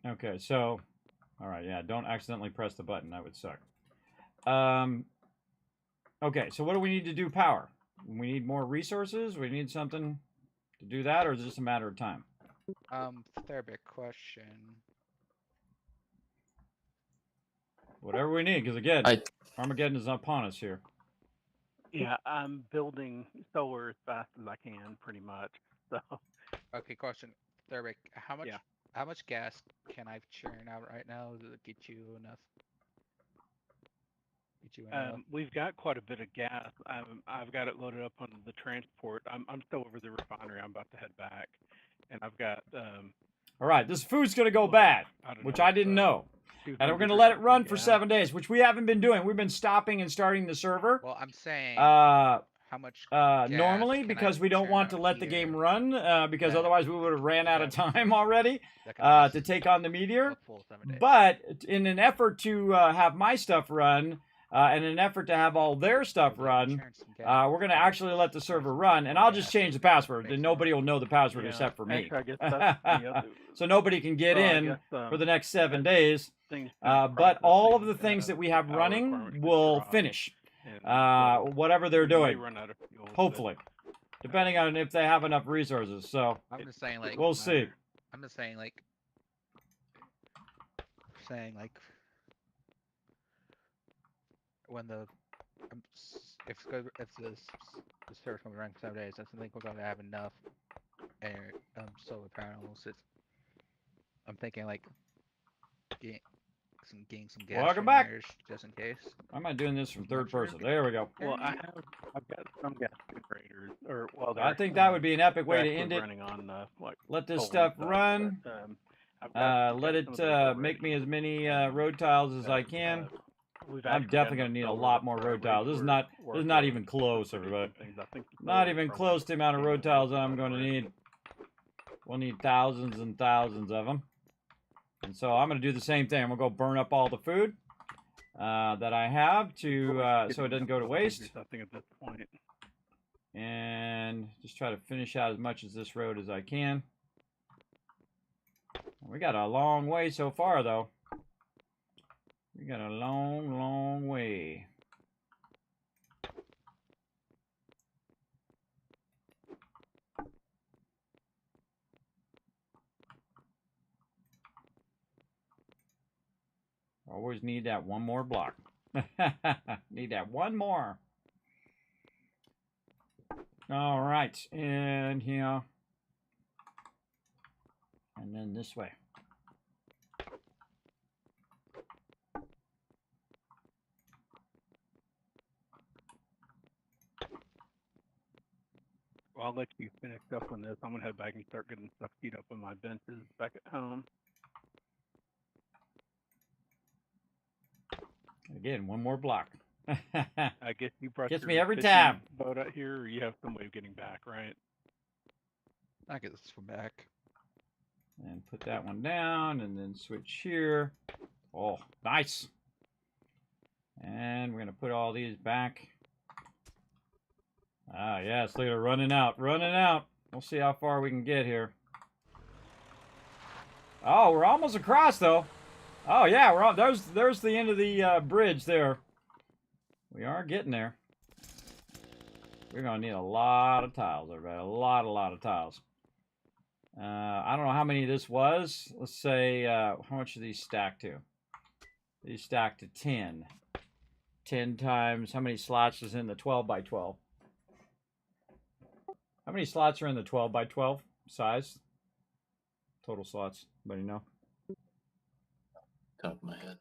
Okay, so all right, yeah, don't accidentally press the button. That would suck. Okay, so what do we need to do power? We need more resources? We need something to do that, or is it just a matter of time? Third big question. Whatever we need, because again, Armageddon is upon us here. Yeah, I'm building solar as fast as I can, pretty much. So. Okay, question. Third big. How much gas can I churn out right now to get you enough? We've got quite a bit of gas. I've got it loaded up on the transport. I'm still over the refinery. I'm about to head back, and I've got. All right, this food's gonna go bad, which I didn't know, and we're gonna let it run for 7 days, which we haven't been doing. We've been stopping and starting the server. Well, I'm saying how much normally because we don't want to let the game run because otherwise we would have ran out of time already to take on the Meteor. But in an effort to have my stuff run. In an effort to have all their stuff run, we're going to actually let the server run, and I'll just change the password, and nobody will know the password except for me. I guess that's so nobody can get in for the next 7 days, but all of the things that we have running will finish, whatever they're doing, hopefully, depending on if they have enough resources. So I'm just saying, like, we'll see. I'm just saying, like, when the if the server's gonna be running for 7 days, I think we're gonna have enough solar panels. I'm thinking like getting some gas. Welcome back. Just in case. Why am I doing this from third person? There we go. Well, I've got some gas generators, I think that would be an epic way to end it. On, let this stuff run. Let it make me as many road tiles as I can. I'm definitely going to need a lot more road tiles. This is not even close, everybody. Not even close to the amount of road tiles I'm going to need. We'll need thousands and thousands of them. And so I'm going to do the same thing. I'm going to go burn up all the food that I have to so it doesn't go to waste. And just try to finish out as much as this road as I can. We got a long way so far, though. We got a long, long way. Always need that one more block. Need that one more. All right, and here. And then this way. Well, I'll let you finish up on this. I'm going to head back and start getting stuff queued up on my benches back at home. Again, one more block. I guess you brought Gets your me every fishing time. boat out here, or you have some way of getting back, right? I get this from back. And put that one down, and then switch here. Oh, nice. And we're gonna put all these back. Ah, yes, look at it running out, running out. We'll see how far we can get here. Oh, we're almost across though. Oh yeah, we're on. There's the end of the bridge there. We are getting there. We're gonna need a lot of tiles, everybody. A lot of tiles. I don't know how many this was. Let's say how much do these stack to? These stack to 10. 10 times how many slots is in the 12 by 12? How many slots are in the 12 by 12 size? Total slots. Anybody know? Top of my head.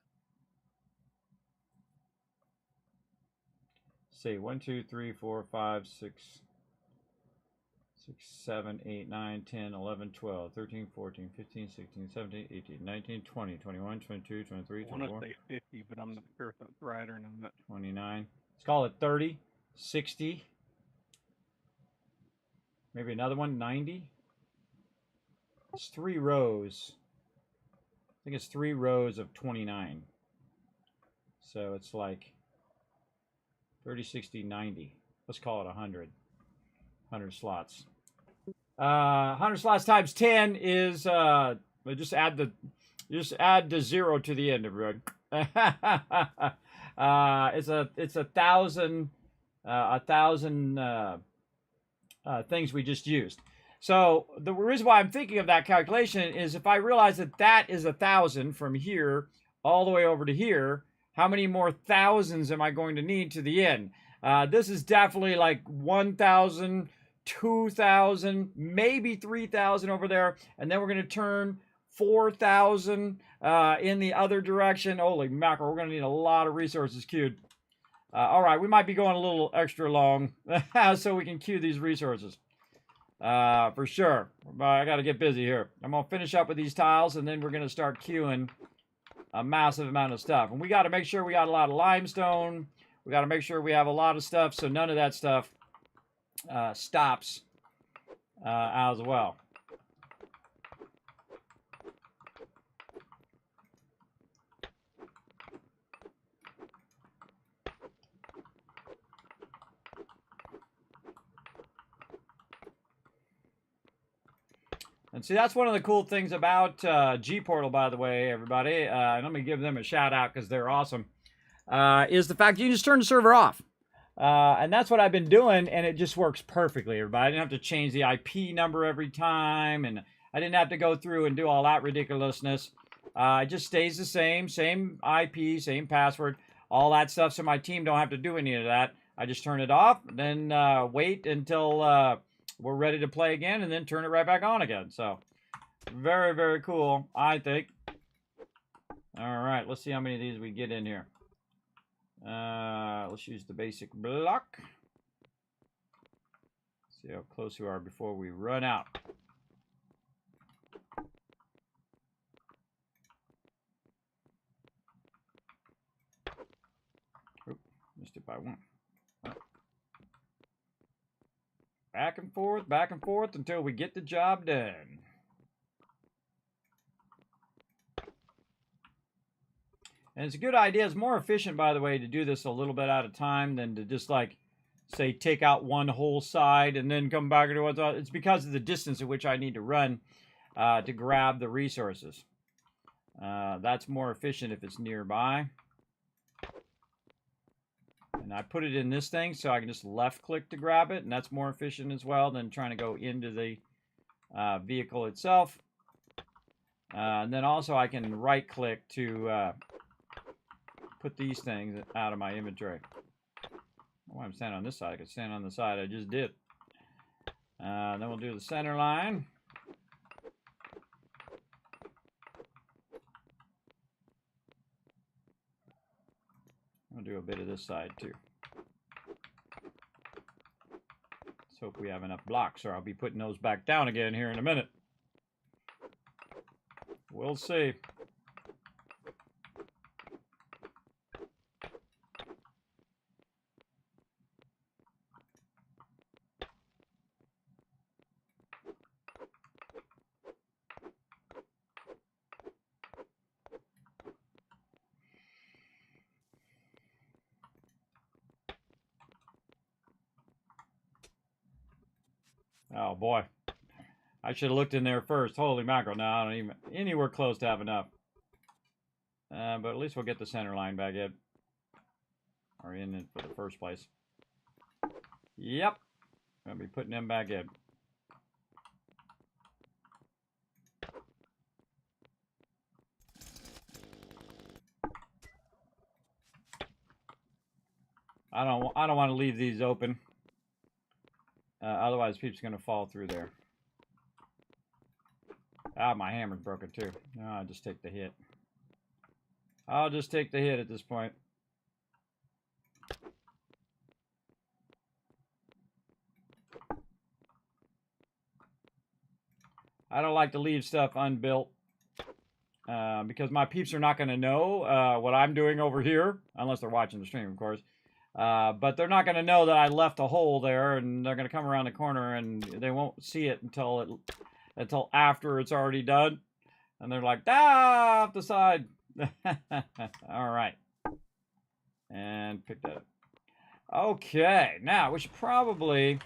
Say 1, 2, 3, 4, 5, 6, 7, 8, 9, 10, 11, 12, 13, 14, 15, 16, 17, 18, 19, 20, 21, 22, 23, I want 24, to say 50, but I'm not sure if that's right or not. 29. Let's call it 30, 60. Maybe another one, 90. It's 3 rows. I think it's 3 rows of 29. So it's like 30, 60, 90. Let's call it 100. 100 slots. 100 slots times 10 is just add the 0 to the end, everyone. It's 1,000 things we just used. So the reason why I'm thinking of that calculation is if I realize that that is 1,000 from here all the way over to here, how many more thousands am I going to need to the end? This is definitely like 1,000, 2,000, maybe 3,000 over there, and then we're going to turn 4,000 in the other direction. Holy mackerel, we're going to need a lot of resources queued. All right, we might be going a little extra long so we can queue these resources. For sure. I got to get busy here. I'm going to finish up with these tiles, and then we're going to start queuing a massive amount of stuff. And we got to make sure we got a lot of limestone. We got to make sure we have a lot of stuff so none of that stuff stops as well. And see, that's one of the cool things about G-Portal, by the way, everybody. And let me give them a shout out because they're awesome. Is the fact you can just turn the server off. And that's what I've been doing, and it just works perfectly, everybody. I didn't have to change the IP number every time, and I didn't have to go through and do all that ridiculousness. It just stays the same IP, same password, all that stuff, so my team don't have to do any of that. I just turn it off, then wait until we're ready to play again, and then turn it right back on again. So, very, very cool, I think. All right, let's see how many of these we get in here. Let's use the basic block. See how close we are before we run out. Oop, missed it by 1. Back and forth until we get the job done. And it's a good idea. It's more efficient, by the way, to do this a little bit at a time than to just like, say, take out one whole side and then come back to what's on. It's because of the distance at which I need to run to grab the resources. That's more efficient if it's nearby. And I put it in this thing so I can just left click to grab it, and that's more efficient as well than trying to go into the vehicle itself. And then also I can right click to put these things out of my inventory. Oh, I'm standing on this side. I could stand on the side I just did. Then we'll do the center line. I'll do a bit of this side too. Let's hope we have enough blocks, or I'll be putting those back down again here in a minute. We'll see. Oh boy. I should have looked in there first. Holy mackerel. No, I don't even anywhere close to have enough. But at least we'll get the center line back in. Or in it for the first place. Yep. Gonna be putting them back in. I don't want to leave these open. Otherwise, people's gonna fall through there. Ah, my hammer's broken too. No, I'll just take the hit. I'll just take the hit at this point. I don't like to leave stuff unbuilt because my peeps are not going to know what I'm doing over here, unless they're watching the stream, of course. But they're not going to know that I left a hole there, and they're going to come around the corner, and they won't see it until after it's already done. And they're like, ah, off the side. All right. And pick that up. Okay, now we should probably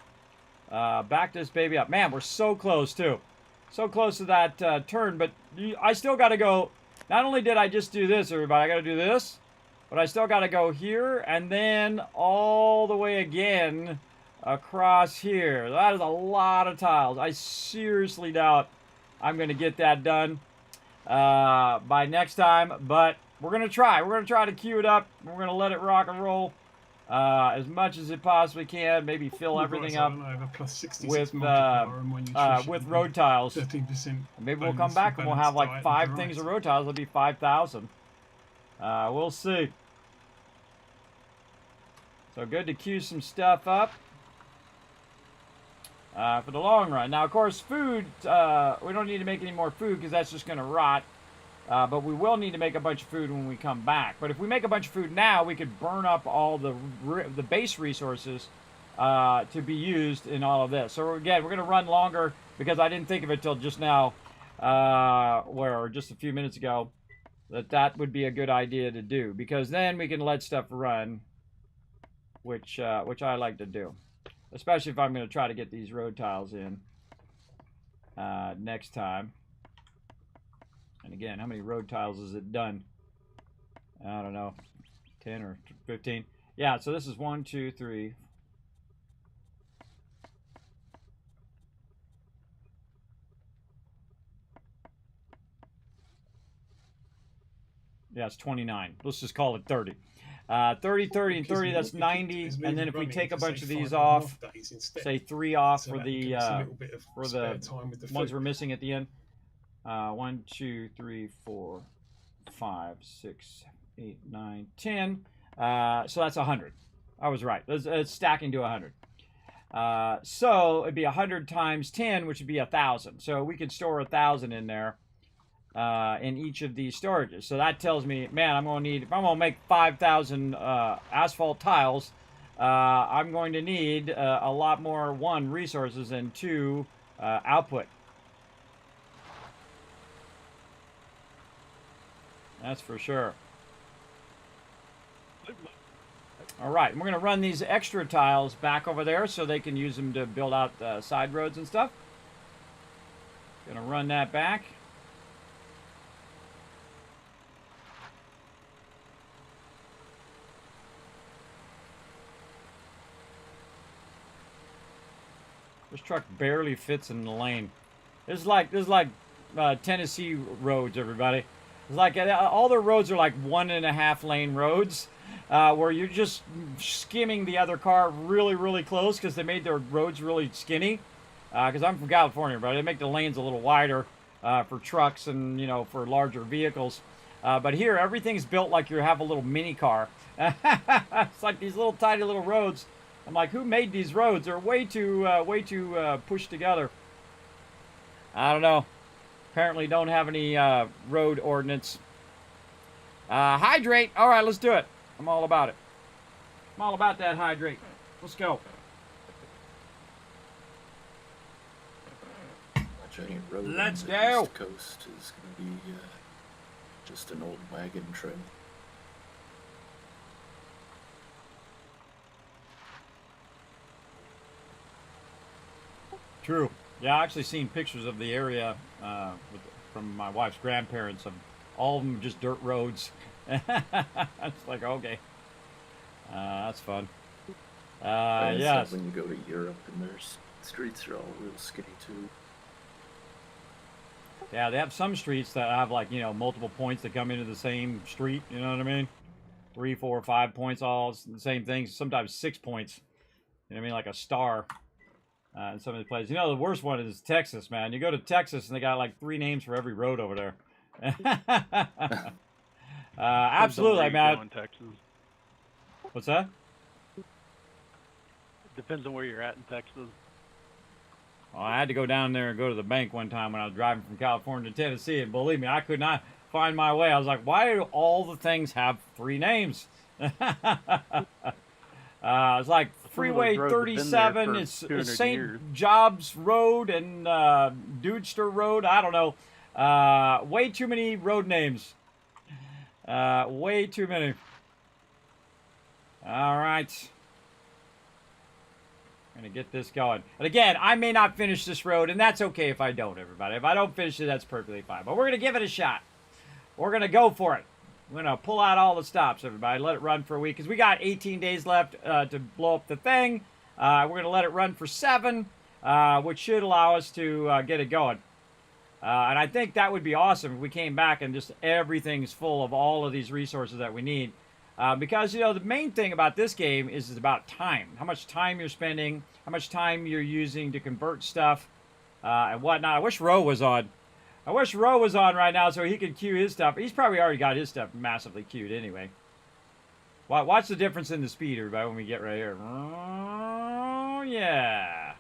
back this baby up. Man, we're so close, too. So close to that turn, but I still got to go. Not only did I just do this, everybody, I got to do this, but I still got to go here and then all the way again across here. That is a lot of tiles. I seriously doubt I'm going to get that done by next time, but we're going to try. We're going to try to queue it up. We're going to let it rock and roll as much as it possibly can. Maybe fill everything up with road tiles. 13%. Maybe we'll come back and we'll have like 5 things of road tiles. It'll be 5,000. We'll see. So good to queue some stuff up for the long run. Now, of course, food, we don't need to make any more food because that's just going to rot. But we will need to make a bunch of food when we come back. But if we make a bunch of food now, we could burn up all the base resources to be used in all of this. So again, we're going to run longer because I didn't think of it till just now, or just a few minutes ago, that would be a good idea to do. Because then we can let stuff run, which I like to do. Especially if I'm going to try to get these road tiles in next time. And again, how many road tiles is it done? I don't know, 10 or 15. Yeah, so this is 1, 2, 3. Yeah, it's 29. Let's just call it 30. 30, 30, and 30, that's 90. And then if we take a bunch of these off, say 3 off for the ones we're missing at the end. 1, 2, 3, 4, 5, 6, 8, 9, 10. So that's 100. I was right. It's stacking to 100. So it'd be 100 times 10, which would be 1,000. So we could store 1,000 in there in each of these storages. So that tells me, man, I'm going to need, if I'm going to make 5,000 asphalt tiles, I'm going to need a lot more, 1, resources, and 2, output. That's for sure. All right, we're going to run these extra tiles back over there so they can use them to build out the side roads and stuff. Going to run that back. This truck barely fits in the lane. This is like Tennessee roads, everybody. It's like all the roads are like 1.5 lane roads, where you're just skimming the other car really, really close because they made their roads really skinny. Because I'm from California, but they make the lanes a little wider for trucks and for larger vehicles. But here, everything's built like you have a little mini car. It's like these little tiny little roads. I'm like, who made these roads? They're way too pushed together. I don't know. Apparently don't have any road ordinance. Hydrate. All right, let's do it. I'm all about it. I'm all about that hydrate. Let's go. Giant road Let's on go. the East Coast is going to be just an old wagon trail. True. Yeah, I actually seen pictures of the area from my wife's grandparents of all of them just dirt roads. It's like, okay. That's fun. And it's Yes. like when you go to Europe and their streets are all real skinny too. Yeah, they have some streets that have like, multiple points that come into the same street. You know what I mean? 3, 4, 5 points, all the same things. Sometimes 6 points. You know what I mean? Like a star in some of the places. The worst one is Texas, man. You go to Texas and they got like 3 names for every road over there. Absolutely, man. In Texas. What's that? Depends on where you're at in Texas. Well, I had to go down there and go to the bank one time when I was driving from California to Tennessee, and believe me, I could not find my way. I was like, why do all the things have 3 names? It's like Freeway 37, it's St. Jobs Road and Dudester Road. I don't know. Way too many road names. Way too many. All right. I'm going to get this going. And again, I may not finish this road, and that's okay if I don't, everybody. If I don't finish it, that's perfectly fine. But we're going to give it a shot. We're going to go for it. We're going to pull out all the stops, everybody. Let it run for a week, because we got 18 days left to blow up the thing. We're going to let it run for 7, which should allow us to get it going. And I think that would be awesome if we came back and just everything's full of all of these resources that we need. Because, the main thing about this game is about time. How much time you're spending, how much time you're using to convert stuff, and whatnot. I wish Ro was on. I wish Ro was on right now so he could queue his stuff. He's probably already got his stuff massively queued anyway. Watch the difference in the speed, everybody, when we get right here. Oh, yeah.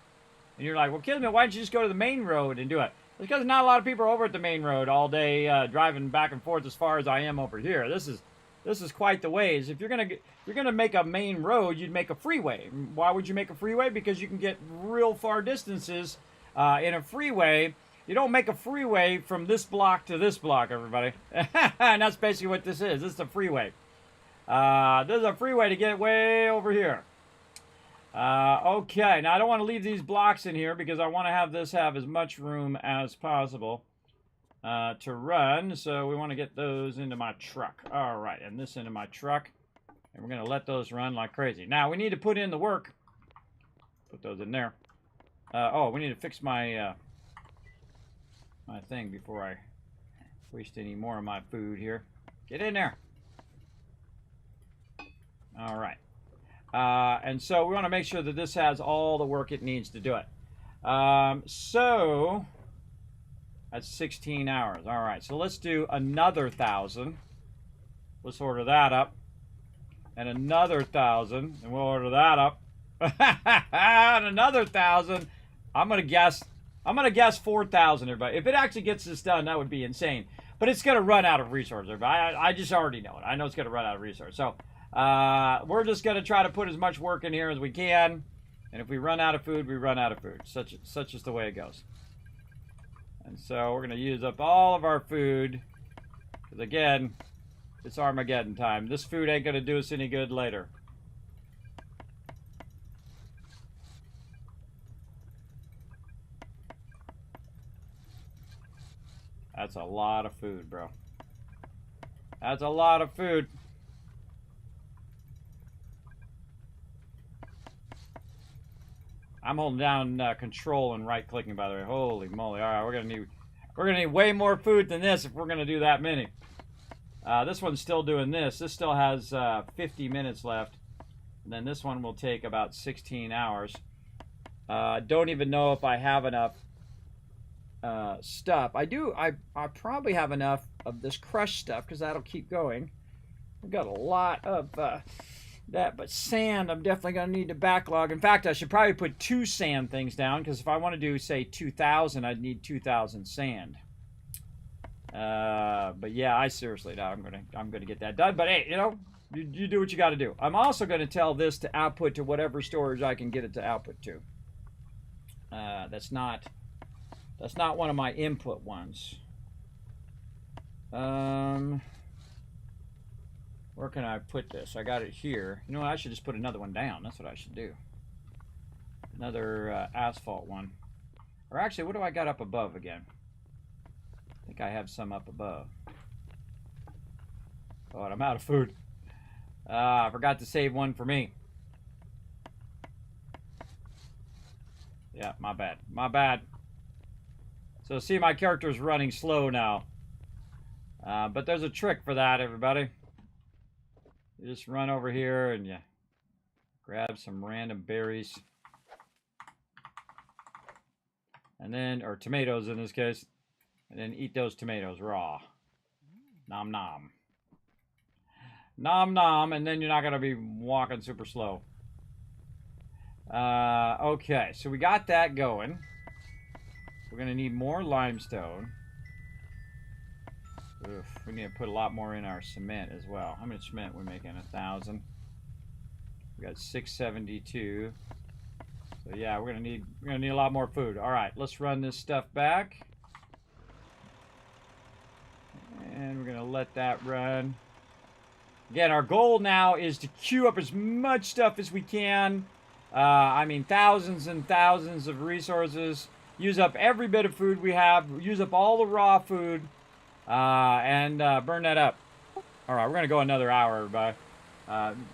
And you're like, well, Kismet, why don't you just go to the main road and do it? It's because not a lot of people are over at the main road all day driving back and forth as far as I am over here. This is quite the ways. If you're gonna make a main road, you'd make a freeway. Why would you make a freeway? Because you can get real far distances in a freeway. You don't make a freeway from this block to this block, everybody. And that's basically what this is. This is a freeway. This is a freeway to get way over here. Okay, now I don't want to leave these blocks in here because I want to have this have as much room as possible to run. So we want to get those into my truck. All right, and this into my truck. And we're going to let those run like crazy. Now, we need to put in the work. Put those in there. Oh, we need to fix my my thing before I waste any more of my food here. Get in there. All right. And so we want to make sure that this has all the work it needs to do it. So that's 16 hours. All right, so let's do another 1,000. Let's order that up. And another 1,000, and we'll order that up. And another 1,000. I'm gonna guess 4,000, everybody. If it actually gets this done, that would be insane. But it's gonna run out of resources, everybody. I just already know it. I know it's gonna run out of resources. So we're just gonna try to put as much work in here as we can. And if we run out of food, we run out of food. Such is the way it goes. And so we're gonna use up all of our food. Because again, it's Armageddon time. This food ain't gonna do us any good later. That's a lot of food, bro. That's a lot of food. I'm holding down control and right clicking, by the way. Holy moly. All right, we're gonna need way more food than this if we're gonna do that many. This one's still doing this. This still has 50 minutes left. And then this one will take about 16 hours. Don't even know if I have enough stuff. I probably have enough of this crushed stuff because that'll keep going. We've got a lot of that, but sand I'm definitely going to need to backlog. In fact, I should probably put 2 sand things down because if I want to do, say, 2,000, I'd need 2,000 sand. But yeah, I'm gonna get that done. But hey, you do what you got to do. I'm also going to tell this to output to whatever storage I can get it to output to. That's not one of my input ones. Where can I put this? I got it here. You know what? I should just put another one down. That's what I should do. Another asphalt one. Or actually, what do I got up above again? I think I have some up above. Oh, and I'm out of food. I forgot to save one for me. Yeah, my bad. My bad. So see, my character's running slow now. But there's a trick for that, everybody. You just run over here and you grab some random berries. And then, or tomatoes in this case. And then eat those tomatoes raw. Nom nom. Nom nom, and then you're not going to be walking super slow. Okay, so we got that going. We're going to need more limestone. Oof, we need to put a lot more in our cement as well. How much cement we making? 1,000. We got 672. So yeah, we're gonna need a lot more food. All right, let's run this stuff back, and we're gonna let that run. Again, our goal now is to queue up as much stuff as we can. I mean, thousands and thousands of resources. Use up every bit of food we have. Use up all the raw food. And burn that up. All right, we're going to go another hour, everybody.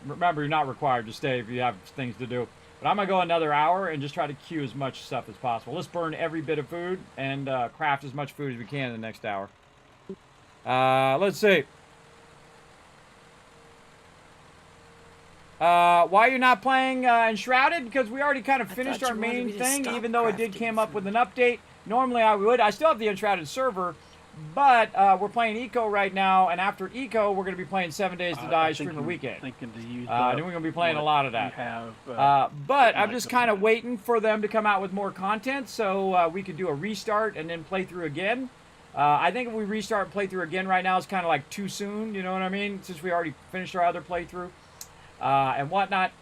Remember, you're not required to stay if you have things to do. But I'm going to go another hour and just try to queue as much stuff as possible. Let's burn every bit of food and craft as much food as we can in the next hour. Let's see. Why you're not playing Enshrouded? Because we already kind of finished our main thing, even though it did come up with an update. Normally I would. I still have the Enshrouded server. But we're playing Eco right now, and after Eco, we're going to be playing 7 Days to Die Streamer Weekend. Thinking to use and we're going to be playing a lot of that. But I'm just kind of waiting for them to come out with more content so we could do a restart and then play through again. I think if we restart and play through again right now, it's kind of like too soon, you know what I mean? Since we already finished our other playthrough and whatnot.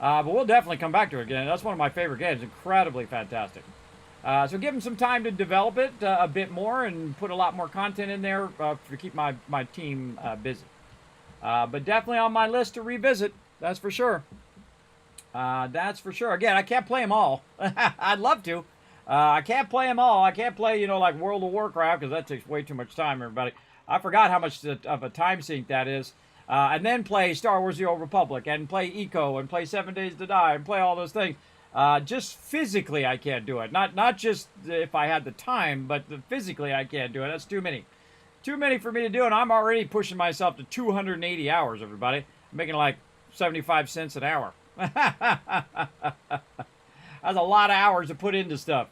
But we'll definitely come back to it again. That's one of my favorite games. Incredibly fantastic. So give them some time to develop it a bit more and put a lot more content in there to keep my team busy. But definitely on my list to revisit, that's for sure. That's for sure. Again, I can't play them all. I'd love to. I can't play them all. I can't play, you know, like World of Warcraft because that takes way too much time, everybody. I forgot how much of a time sink that is. And then play Star Wars The Old Republic and play Eco and play 7 Days to Die and play all those things. Just physically, I can't do it. Not just if I had the time, but physically, I can't do it. That's too many. Too many for me to do, and I'm already pushing myself to 280 hours, everybody. I'm making like 75 cents an hour. That's a lot of hours to put into stuff.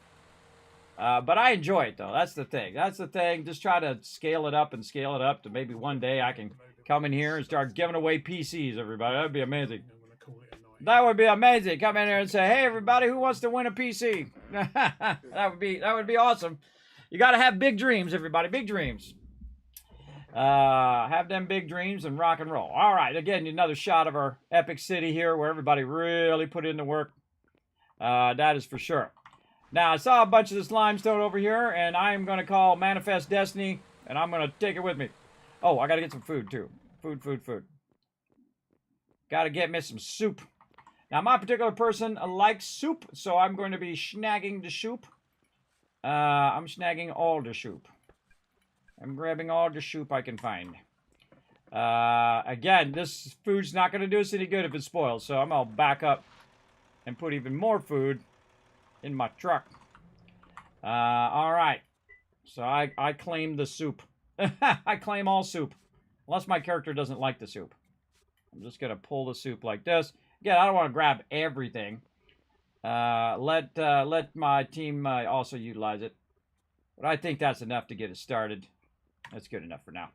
But I enjoy it, though. That's the thing. That's the thing. Just try to scale it up and scale it up to maybe one day I can come in here and start giving away PCs, everybody. That would be amazing. That would be amazing. Come in here and say, "Hey, everybody, who wants to win a PC?" that would be awesome. You got to have big dreams, everybody. Big dreams. Have them big dreams and rock and roll. All right. Again, another shot of our epic city here, where everybody really put in the work. That is for sure. Now, I saw a bunch of this limestone over here, and I am going to call Manifest Destiny, and I'm going to take it with me. Oh, I got to get some food too. Food. Got to get me some soup. Now, my particular person likes soup, so I'm going to be snagging the soup. I'm snagging all the soup. I'm grabbing all the soup I can find. Again, this food's not going to do us any good if it spoils, so I'm going to back up and put even more food in my truck. All right. So I claim the soup. I claim all soup. Unless my character doesn't like the soup. I'm just going to pull the soup like this. Again, I don't want to grab everything. Let my team also utilize it. But I think that's enough to get it started. That's good enough for now.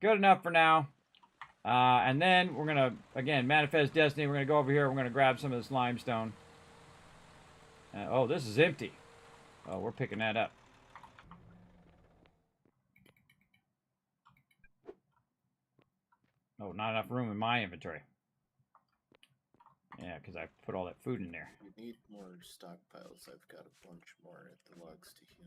Good enough for now. And then we're going to, again, Manifest Destiny. We're going to go over here. We're going to grab some of this limestone. Oh, this is empty. Oh, we're picking that up. Oh, not enough room in my inventory. Yeah, because I put all that food in there. You need more stockpiles. I've got a bunch more at the log station.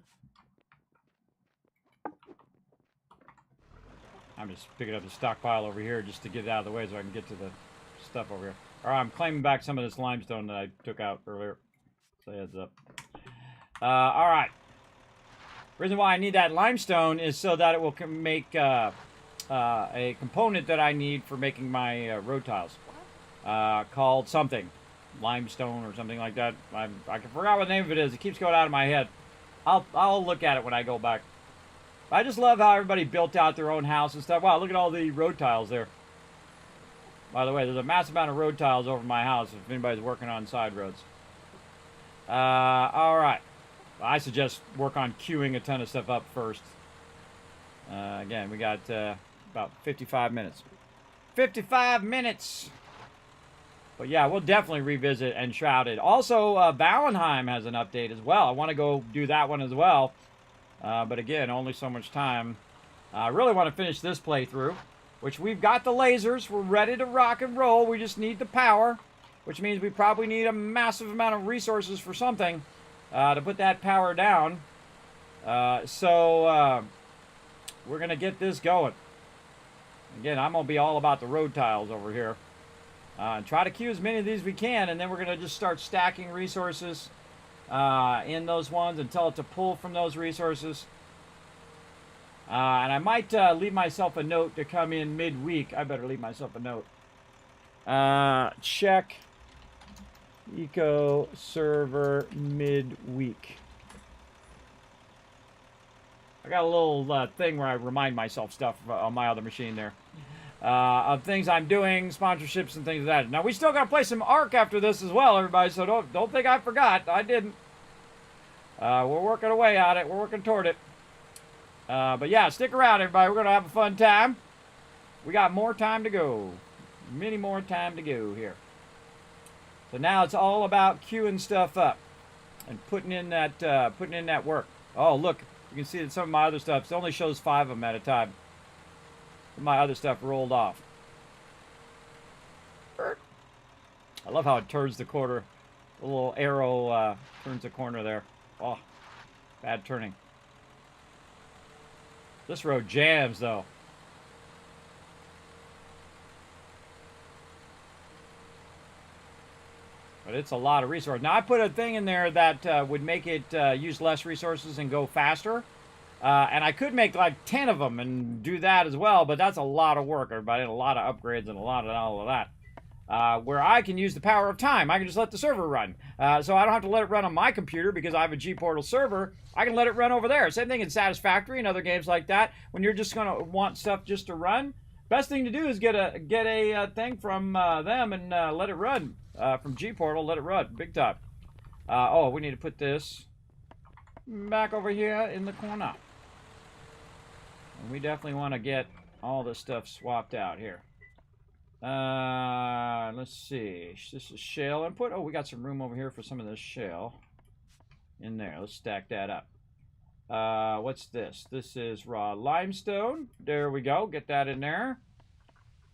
I'm just picking up the stockpile over here just to get it out of the way so I can get to the stuff over here. All right, I'm claiming back some of this limestone that I took out earlier. So heads up. All right. Reason why I need that limestone is so that it will make a component that I need for making my road tiles. Called something. Limestone or something like that. I forgot what the name of it is. It keeps going out of my head. I'll look at it when I go back. I just love how everybody built out their own house and stuff. Wow, look at all the road tiles there. By the way, there's a massive amount of road tiles over my house if anybody's working on side roads. All right. I suggest work on queuing a ton of stuff up first. Again, we got about 55 minutes. 55 minutes! But yeah, we'll definitely revisit Enshrouded. Also, Valheim has an update as well. I want to go do that one as well. But again, only so much time. I really want to finish this playthrough, which we've got the lasers. We're ready to rock and roll. We just need the power, which means we probably need a massive amount of resources for something to put that power down. So we're going to get this going. Again, I'm going to be all about the road tiles over here. And try to queue as many of these as we can, and then we're going to just start stacking resources in those ones and tell it to pull from those resources. And I might leave myself a note to come in midweek. I better leave myself a note. Check eco server midweek. I got a little thing where I remind myself stuff on my other machine there. Of things I'm doing, sponsorships and things like that. Now, we still got to play some Ark after this as well, everybody, so don't think I forgot. I didn't. We're working away at it. We're working toward it. But yeah, stick around, everybody. We're going to have a fun time. We got more time to go. Many more time to go here. So now it's all about queuing stuff up and putting in that work. Oh, look. You can see that some of my other stuff, it only shows 5 of them at a time. My other stuff rolled off. I love how it turns the corner. The little arrow turns the corner there. Oh, bad turning. This road jams, though. But it's a lot of resources. Now, I put a thing in there that would make it use less resources and go faster. And I could make like 10 of them and do that as well, but that's a lot of work, everybody, and a lot of upgrades and a lot of all of that. Where I can use the power of time. I can just let the server run. So I don't have to let it run on my computer because I have a G-Portal server. I can let it run over there. Same thing in Satisfactory and other games like that. When you're just going to want stuff just to run, best thing to do is get a thing from them and let it run. From G-Portal, let it run. Big time. Oh, we need to put this back over here in the corner. And we definitely want to get all this stuff swapped out here. Let's see. This is shale input. Oh, we got some room over here for some of this shale in there. Let's stack that up. What's this? This is raw limestone. There we go. Get that in there.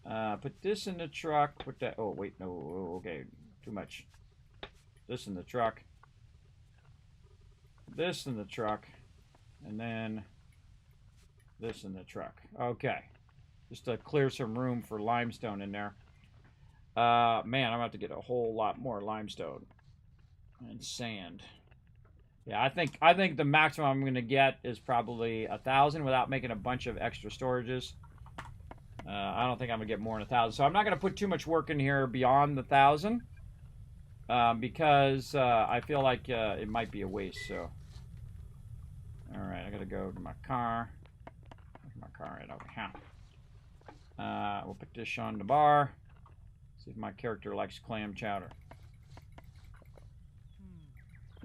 Put this in the truck. Put that. Oh, wait. No. Okay. Too much. This in the truck. This in the truck. And then this in the truck. Okay. Just to clear some room for limestone in there. Man, I'm going to have to get a whole lot more limestone and sand. Yeah, I think the maximum I'm going to get is probably 1,000 without making a bunch of extra storages. I don't think I'm going to get more than 1,000. So I'm not going to put too much work in here beyond the 1,000 because I feel like it might be a waste. So, all right, I got to go to my car. Where's my car right over here? We'll put this on the bar. See if my character likes clam chowder.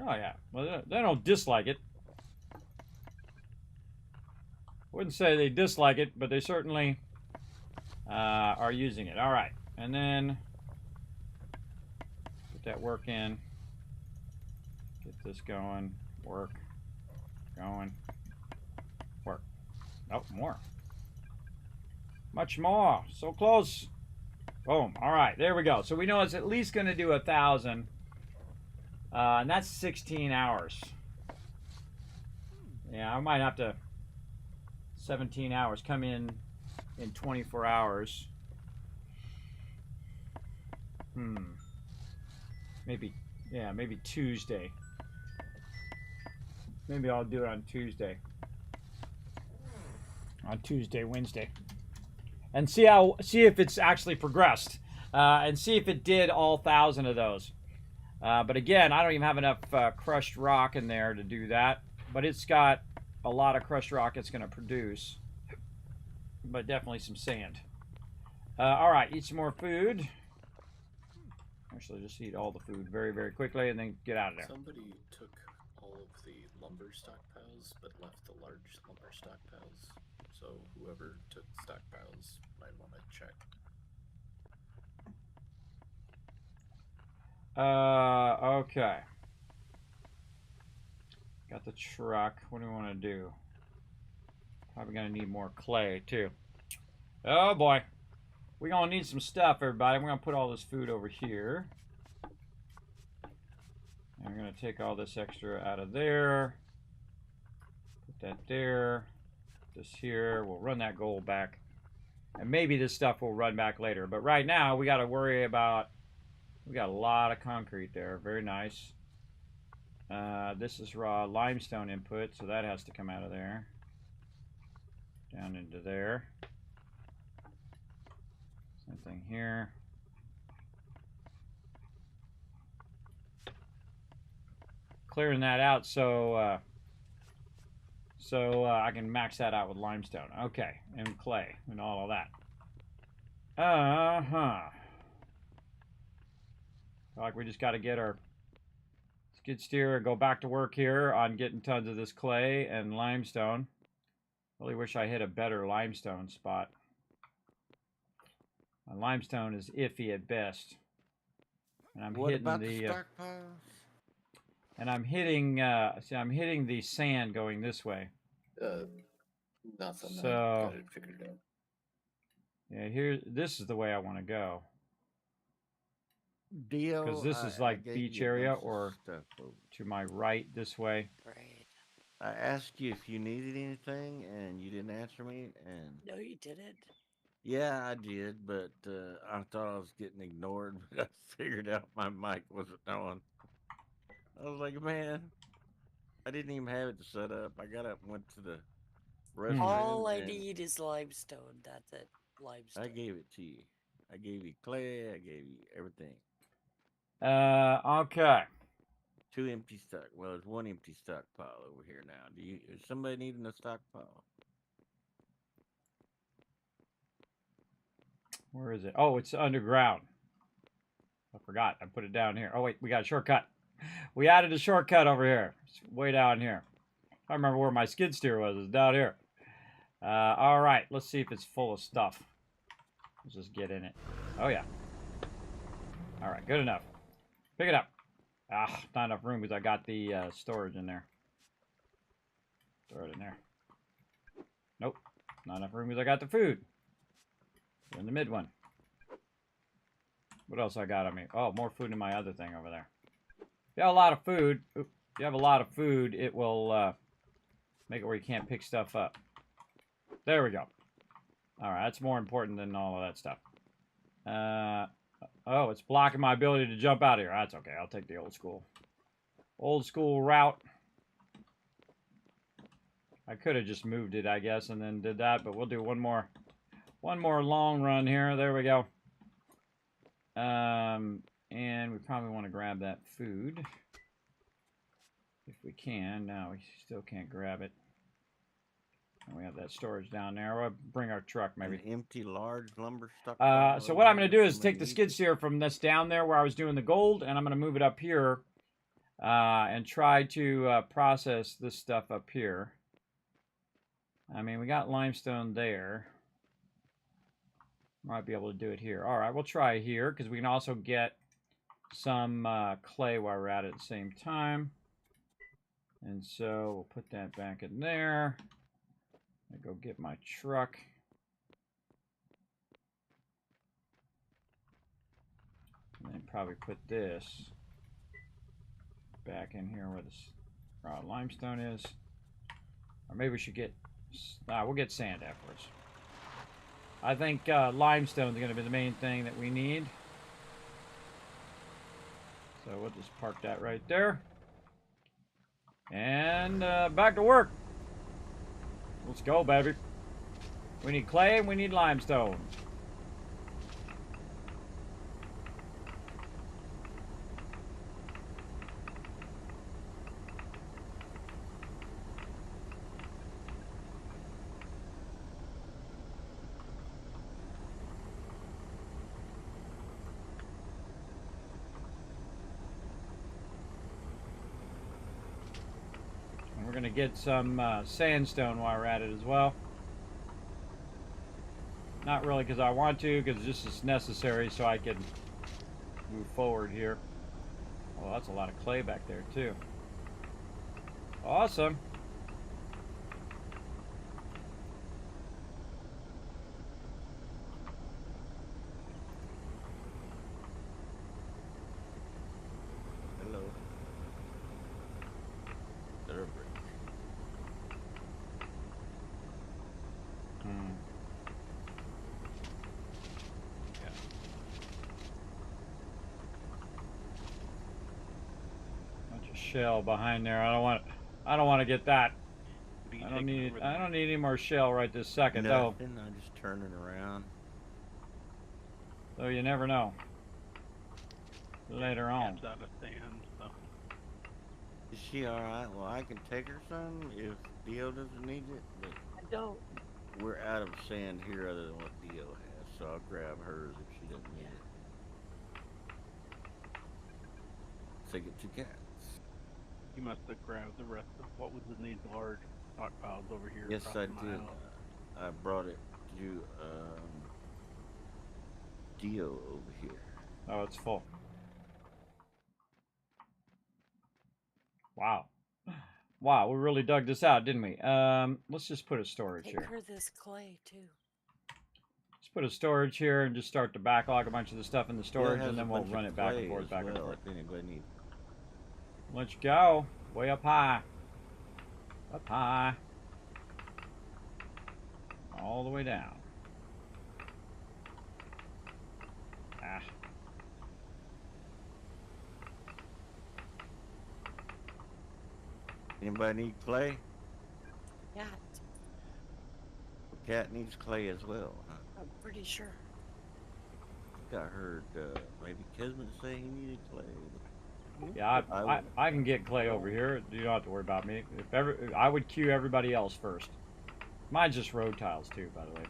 Oh yeah, well they don't dislike it. Wouldn't say they dislike it, but they certainly are using it. All right, and then put that work in. Get this going. Work. Going. Work. Oh, more. Much more. So close. Boom. All right, there we go. So we know it's at least going to do 1,000. And that's 16 hours. Yeah, I might have to 17 hours. Come in 24 hours. Maybe, yeah, maybe Tuesday. Maybe I'll do it on Tuesday. On Tuesday, Wednesday. And see if it's actually progressed. And see if it did all 1,000 of those. But again, I don't even have enough crushed rock in there to do that. But it's got a lot of crushed rock it's going to produce. But definitely some sand. All right, eat some more food. Actually, just eat all the food very, very quickly and then get out of there. Somebody took all of the lumber stockpiles but left the large lumber stockpiles. So whoever took stockpiles might want to check. Okay. Got the truck. What do we want to do? Probably going to need more clay, too. Oh, boy. We're going to need some stuff, everybody. We're going to put all this food over here. And we're going to take all this extra out of there. Put that there. This here. We'll run that gold back. And maybe this stuff will run back later. But right now, we got to worry about... We got a lot of concrete there. Very nice. This is raw limestone input, so that has to come out of there. Down into there. Same thing here. Clearing that out so I can max that out with limestone. Okay, and clay and all of that. Like we just got to get our skid steer and go back to work here on getting tons of this clay and limestone. Really wish I hit a better limestone spot. My limestone is iffy at best. And I'm What hitting about the stockpiles? and I'm hitting see I'm hitting the sand going this way. Nothing. So I got it figured out. yeah, this is the way I want to go. Dio, Because this is I like gave beach you a area bunch of or stuff over. to my right this way. Great. I asked you if you needed anything, and you didn't answer me. And No, you didn't. yeah, I did, but I thought I was getting ignored. But I figured out my mic wasn't on. I was like, man, I didn't even have it set up. I got up and went to the restroom. All I and need is limestone. That's it. Limestone. I gave it to you. I gave you clay. I gave you everything. Okay. 2 empty stock. Well, there's 1 empty stockpile over here now. Is somebody needing a stockpile? Where is it? Oh, it's underground. I forgot. I put it down here. Oh, wait. We got a shortcut. We added a shortcut over here. It's way down here. I remember where my skid steer was. It's down here. All right. Let's see if it's full of stuff. Let's just get in it. Oh, yeah. All right. Good enough. Pick it up. Ah, not enough room because I got the storage in there. Throw it in there. Nope. Not enough room because I got the food. In the mid one. What else I got on me? Oh, more food in my other thing over there. If you have a lot of food, it will make it where you can't pick stuff up. There we go. All right, that's more important than all of that stuff. Oh, it's blocking my ability to jump out of here. That's okay. I'll take the old school route. I could have just moved it, I guess, and then did that, but we'll do one more long run here. There we go. And we probably want to grab that food if we can. No, we still can't grab it. And we have that storage down there. We'll bring our truck, maybe. An empty large lumber stockpile. So what I'm going to do is take the skid steer from this down there where I was doing the gold, and I'm going to move it up here and try to process this stuff up here. I mean, we got limestone there. Might be able to do it here. All right, we'll try here because we can also get some clay while we're at it at the same time. And so we'll put that back in there. I go get my truck. And then probably put this back in here where this raw limestone is. Or maybe we should get, we'll get sand afterwards. I think limestone is going to be the main thing that we need. So we'll just park that right there. And back to work. Let's go, baby. We need clay and we need limestone. And we're going to get some sandstone while we're at it as well. Not really because I want to, because this is necessary so I can move forward here. Oh, that's a lot of clay back there too. Awesome. Hello. There a brick. Bunch of shell behind there. I don't want to get that. Be I don't taking need over I the- don't need any more shell right this second though. Nothing. I'm just turning around. Though you never know. Later on. Camp's out of sand, so. Is she alright? Well, I can take her some if Dio doesn't need it, but I don't. we're out of sand here other than what Dio has, so I'll grab hers if she doesn't need it. Take it to cats. You must have grabbed the rest of what was in these large stockpiles over here. Yes, across I from my did. house. I brought it to Dio over here. Oh, it's full. Wow. Wow, we really dug this out, didn't we? Let's just put a storage Take here. her this clay too. Let's put a storage here and just start to backlog a bunch of the stuff in the storage, Yeah, it has and then a we'll bunch run of it back and clay forth, as back and well, forth. if anybody needs. Let's go. Way up high. Up high. All the way down. Ah. Anybody need clay? Yeah, Cat needs clay as well. Huh? I'm pretty sure. I think I heard maybe Kismet say he needed clay. Yeah, I I can get clay over here. You don't have to worry about me. If ever, I would queue everybody else first. Mine's just road tiles too, by the way.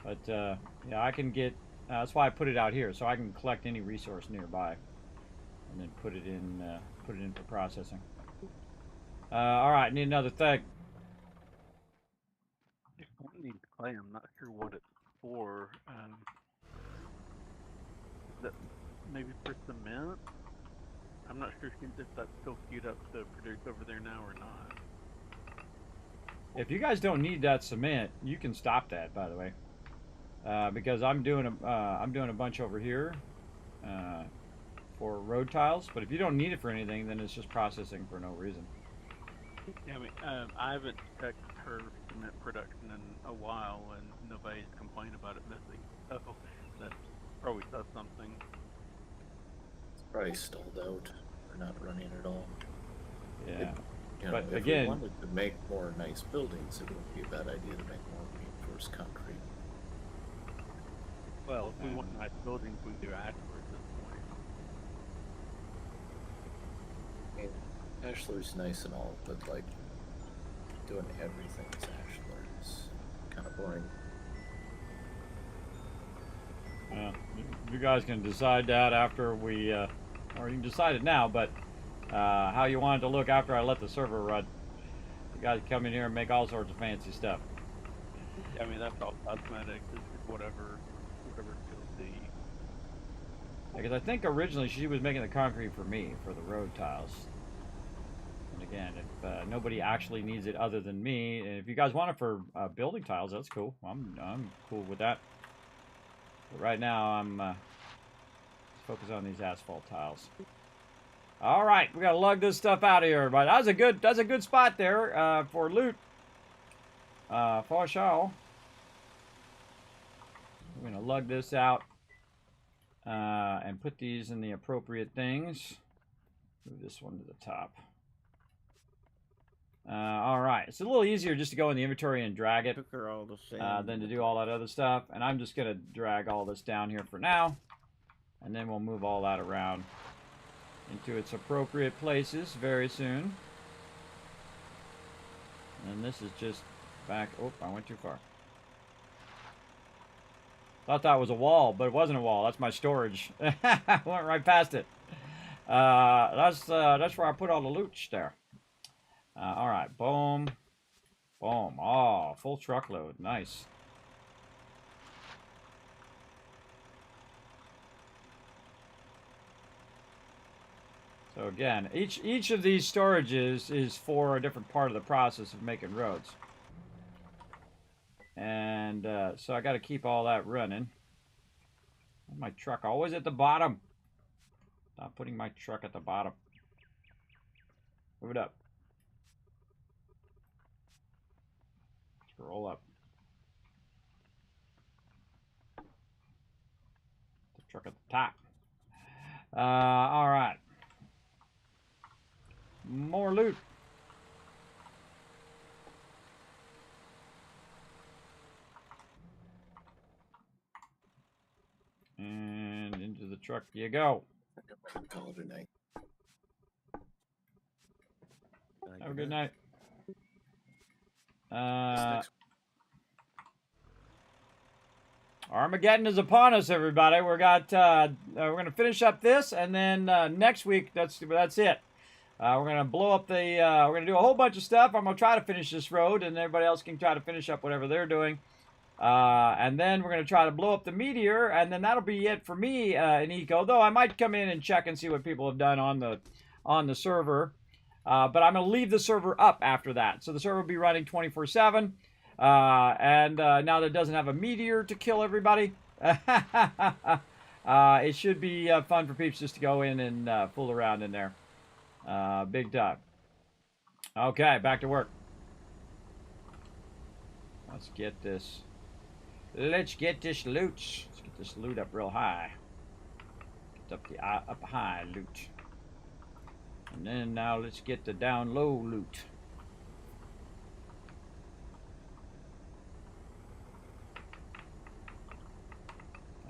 But yeah, I can get. That's why I put it out here, so I can collect any resource nearby, and then put it in for processing. All right, need another thing. If one needs clay, I'm not sure what it's for. Is that maybe for cement? I'm not sure if that's still queued up to produce over there now or not. If you guys don't need that cement, you can stop that, by the way, because I'm doing a bunch over here for road tiles. But if you don't need it for anything, then it's just processing for no reason. Yeah, I mean, I haven't checked her cement production in a while, and nobody's complained about it missing. So that probably does something. It's probably stalled out or not running at all. Yeah. You know, But if again- we wanted to make more nice buildings, it wouldn't be a bad idea to make more reinforced concrete. Well, if we want nice buildings, we can do Ashford at this point. I mean, Ashler's nice and all, but like doing everything as Ashler is kind of boring. You guys can decide that after we, or you can decide it now, but how you want it to look after I let the server run. You guys come in here and make all sorts of fancy stuff. I mean, that's all cosmetic. It's just whatever feels the. Because I think originally she was making the concrete for me, for the road tiles. And again, if nobody actually needs it other than me, and if you guys want it for building tiles, that's cool. I'm cool with that. But right now, I'm focused on these asphalt tiles. All right, we gotta lug this stuff out of here. But that's a good spot there for loot. For sure. We're gonna lug this out and put these in the appropriate things. Move this one to the top. All right. It's a little easier just to go in the inventory and drag it Took her all the sand. than to do all that other stuff. And I'm just going to drag all this down here for now. And then we'll move all that around into its appropriate places very soon. And this is just back. Oh, I went too far. Thought that was a wall, but it wasn't a wall. That's my storage. I went right past it. That's where I put all the loot there. All right, boom, boom. Oh, full truckload. Nice. So again, each of these storages is for a different part of the process of making roads. And so I got to keep all that running. My truck always at the bottom. Stop putting my truck at the bottom. Move it up. Scroll up. The truck at the top. All right. More loot. And into the truck you go. Call it a night. Have a good night. Armageddon is upon us, everybody. We're gonna finish up this, and then next week that's it. We're gonna blow up the. We're gonna do a whole bunch of stuff. I'm gonna try to finish this road, and everybody else can try to finish up whatever they're doing. And then we're going to try to blow up the Meteor, and then that'll be it for me in Eco. Though I might come in and check and see what people have done on the server. But I'm going to leave the server up after that. So the server will be running 24/7. And now that it doesn't have a Meteor to kill everybody, it should be fun for peeps just to go in and fool around in there. Big time. Okay, back to work. Let's get this. Let's get this loot. Let's get this loot up real high. Get up the up high loot. And then now let's get the down low loot.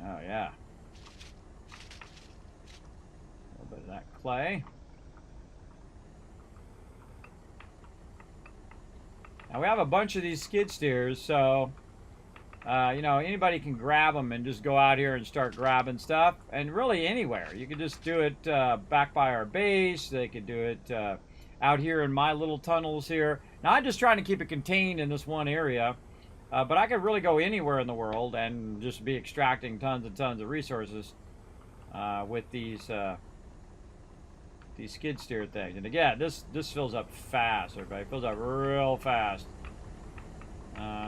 Oh yeah. A little bit of that clay. Now we have a bunch of these skid steers, so you know, anybody can grab them and just go out here and start grabbing stuff, and really anywhere. You can just do it back by our base. They could do it out here in my little tunnels here. Now I'm just trying to keep it contained in this one area, but I could really go anywhere in the world and just be extracting tons and tons of resources with these skid steer things. And again, this fills up fast, everybody. It fills up real fast.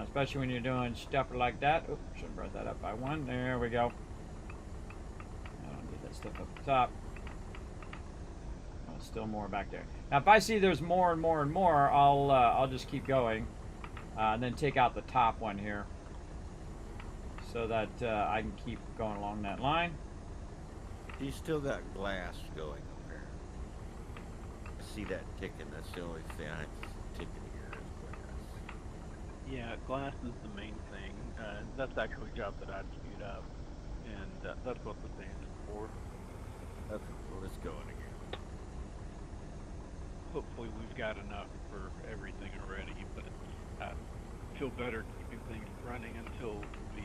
Especially when you're doing stuff like that. Oops, should have brought that up by one. There we go. I don't need that stuff up the top. Oh, still more back there. Now, if I see there's more and more and more, I'll just keep going, and then take out the top one here, so that I can keep going along that line. You still got glass going up there. I see that ticking. That's the only thing I ticking here is glass. Yeah, glass is the main thing. That's actually a job that I'd speed up, and that's what the sand is for. Okay, well, let's go in again. Hopefully we've got enough for everything already, but I feel better keeping things running until we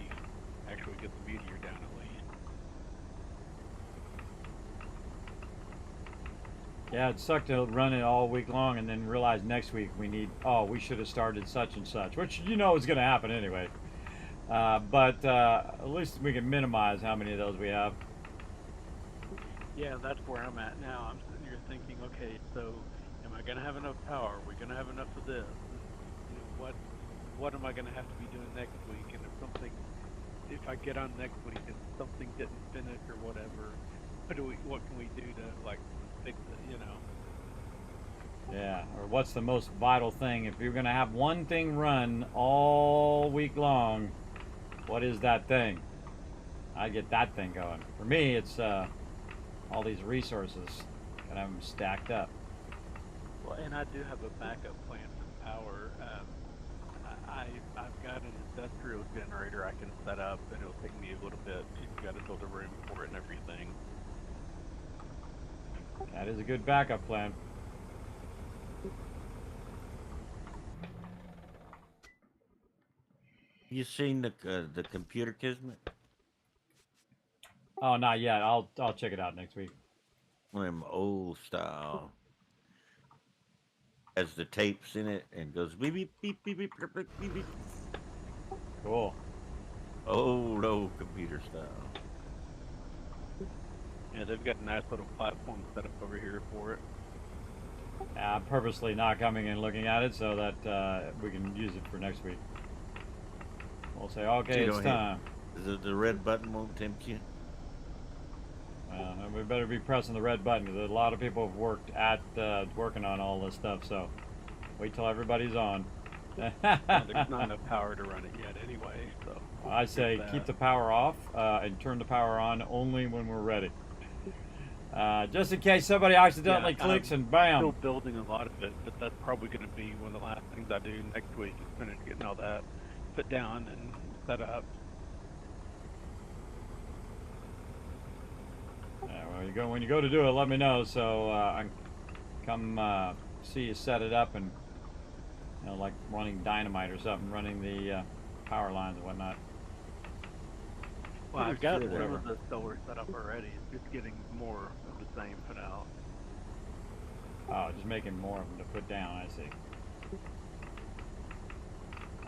actually get the Meteor down at least. Yeah, it sucked to run it all week long and then realize next week we need, oh, we should have started such and such, which you know is going to happen anyway. But at least we can minimize how many of those we have. Yeah, that's where I'm at now. I'm sitting here thinking, okay, so am I going to have enough power? Are we going to have enough of this? You know, what am I going to have to be doing next week? And if I get on next week and something didn't finish or whatever, what can we do to like fix it, you know? Yeah, or what's the most vital thing? If you're going to have one thing run all week long, what is that thing? I get that thing going. For me, it's all these resources. Gotta have them stacked up. Well, and I do have a backup plan for the power. I've got an industrial generator I can set up, and it'll take me a little bit. You got to build a room for it and everything. That is a good backup plan. You seen the computer, Kismet? Oh, not yet. I'll check it out next week. One of them old style. Has the tapes in it and goes beep beep beep beep beep beep beep beep. Beep. Cool. Old computer style. Yeah, they've got a nice little platform set up over here for it. I'm purposely not coming and looking at it so that we can use it for next week. We'll say, okay, it's time. The red button won't tempt you? We better be pressing the red button because a lot of people have working on all this stuff. So wait till everybody's on. Well, there's not enough power to run it yet anyway. So I say keep the power off and turn the power on only when we're ready. Just in case somebody accidentally clicks and bam. I'm still building a lot of it, but that's probably going to be one of the last things I do next week is finish getting all that put down and set up. Well, when you go to do it, let me know so I can come see you set it up and like running dynamite or something, running the power lines and whatnot. Well, I've got some of the solar set up already. It's just getting more of the same put out. Oh, just making more of them to put down. I see.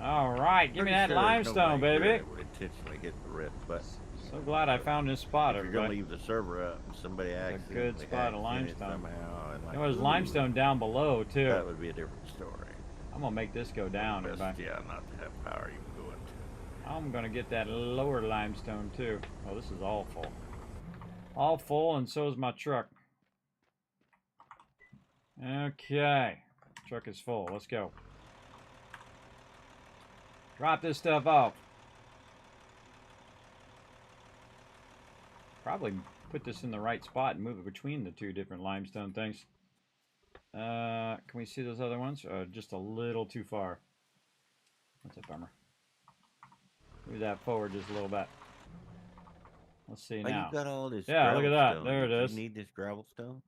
All right, give me that limestone, baby. Would intentionally hit the red button. So glad I found this spot. If you're gonna leave the server up, and somebody accidentally a good spot of limestone. Somehow, and There's limestone down below too. That would be a different story. I'm gonna make this go down. Best, yeah, not to have power even go into. I'm gonna get that lower limestone too. Oh, this is all full. All full, and so is my truck. Okay, truck is full. Let's go. Drop this stuff off. Probably put this in the right spot and move it between the two different limestone things. Can we see those other ones? Just a little too far. That's a bummer. Move that forward just a little bit. Let's see now. You got all this. Yeah, look at that. There it is. You need this gravel stone.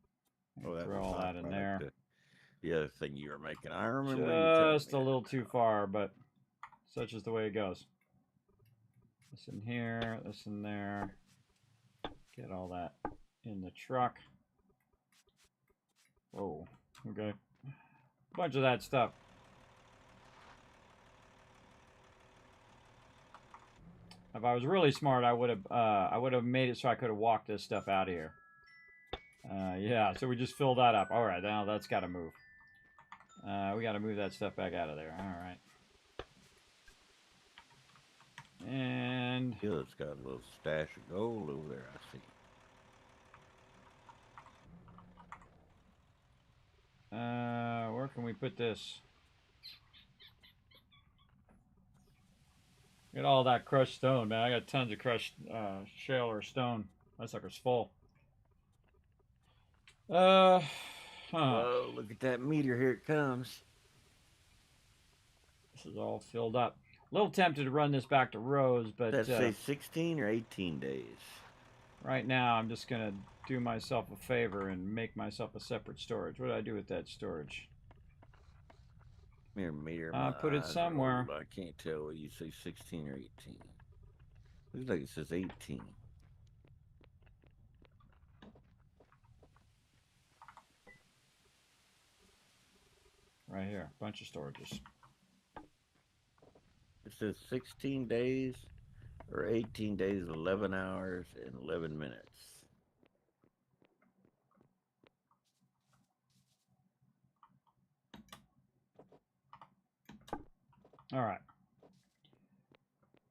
Oh, throw all that in there. The other thing you were making, I remember. Just a little too far, but such is the way it goes. This in here, this in there. Get all that in the truck. Oh, okay. Bunch of that stuff. If I was really smart, I would have made it so I could have walked this stuff out of here. Yeah, so we just fill that up. All right, now that's got to move. We got to move that stuff back out of there. All right. And it's got a little stash of gold over there, I see. Where can we put this? Get all that crushed stone, man. I got tons of crushed shale or stone. That sucker's full. Whoa, look at that meteor. Here it comes. This is all filled up. A little tempted to run this back to Rose, but Does that say 16 or 18 days? Right now, I'm just going to do myself a favor and make myself a separate storage. What do I do with that storage? Meteor. Put it somewhere. I can't tell whether you say 16 or 18. Looks like it says 18. Right here. Bunch of storages. It says 16 days or 18 days, 11 hours, and 11 minutes. All right.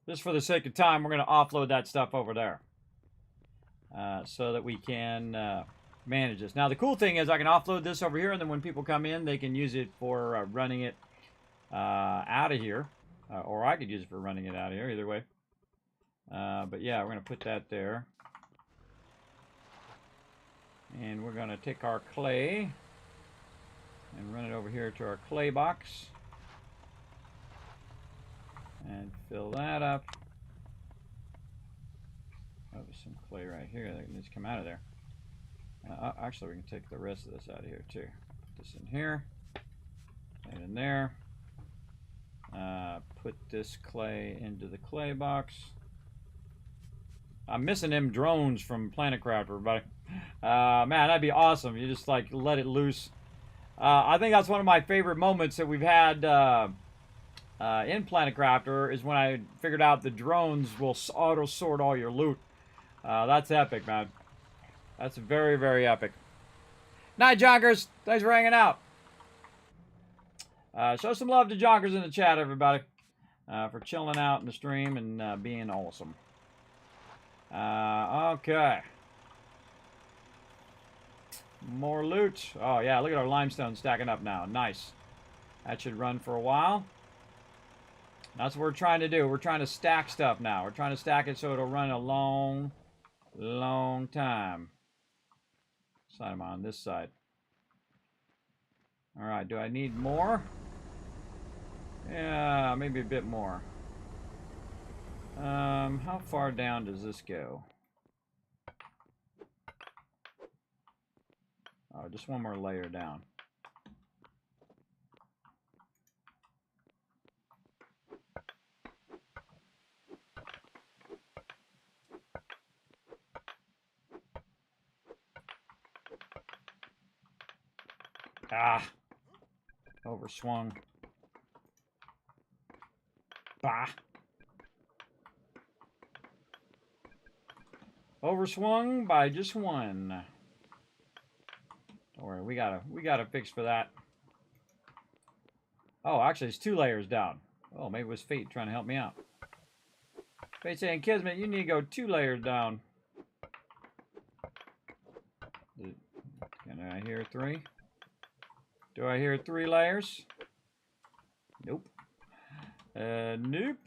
Just for the sake of time, we're going to offload that stuff over there so that we can manage this. Now, the cool thing is I can offload this over here, and then when people come in, they can use it for running it out of here. Or I could use it for running it out of here, either way. But yeah, we're going to put that there. And we're going to take our clay. and run it over here to our clay box. And fill that up. Oh, there's some clay right here that needs to come out of there. Actually, we can take the rest of this out of here too. Put this in here. And in there. Put this clay into the clay box. I'm missing them drones from Planet Crafter, everybody. Man, that'd be awesome. You just like let it loose. I think that's one of my favorite moments that we've had in Planet Crafter is when I figured out the drones will auto sort all your loot. That's epic, man. That's very, very epic. Night, Jonkers. Thanks for hanging out. Show some love to Jonkers in the chat, everybody, for chilling out in the stream and being awesome. Okay. More loot. Oh, yeah, look at our limestone stacking up now. Nice. That should run for a while. That's what we're trying to do. We're trying to stack stuff now. We're trying to stack it so it'll run a long, long time. Side am I on this side? All right, do I need more? Yeah, maybe a bit more. How far down does this go? Oh, just one more layer down. Ah! Overswung. Bah! Overswung by just one. Don't worry, we got a fix for that. Oh, actually, it's 2 layers down. Oh, maybe it was Fate trying to help me out. Fate saying, Kismet, you need to go 2 layers down. Can I hear 3? Do I hear 3 layers? Nope. Nope.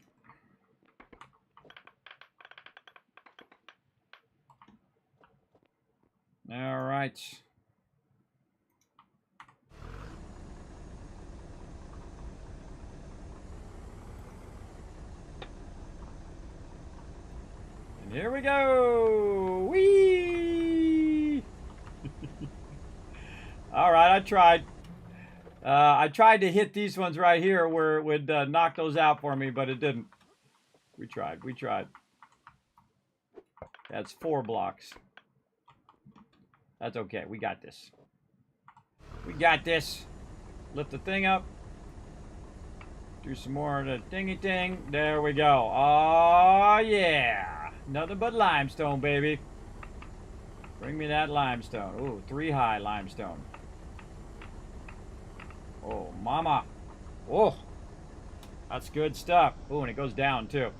All right. And here we go. Whee! All right, I tried. I tried to hit these ones right here where it would knock those out for me, but it didn't. We tried. We tried. That's 4 blocks. That's okay. We got this. We got this. Lift the thing up. Do some more of the dingy ding. There we go. Oh, yeah. Nothing but limestone, baby. Bring me that limestone. Ooh, 3 high limestone. Oh, mama. Oh, that's good stuff. Oh, and it goes down, too.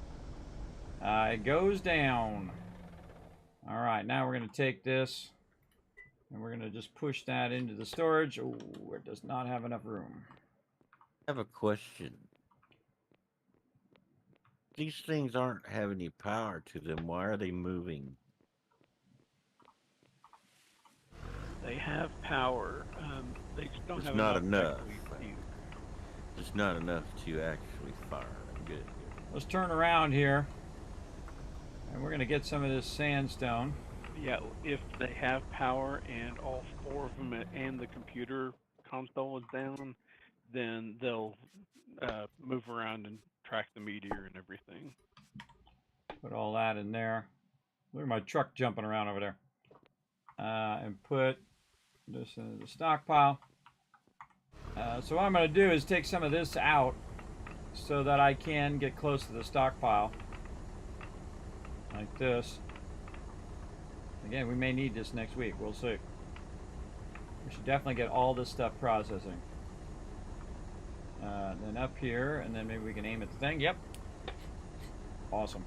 It goes down. All right, now we're going to take this, and we're going to just push that into the storage. Oh, it does not have enough room. I have a question. These things aren't having any power to them. Why are they moving? They have power. They just don't It's have not enough. It's not enough to actually fire them. Good. Let's turn around here. And we're going to get some of this sandstone. Yeah, if they have power and all 4 of them and the computer console is down, then they'll move around and track the meteor and everything. Put all that in there. Look at my truck jumping around over there. And put this into the stockpile. So what I'm going to do is take some of this out so that I can get close to the stockpile. Like this. Again, we may need this next week. We'll see. We should definitely get all this stuff processing. Then up here, and then maybe we can aim at the thing. Yep. Awesome.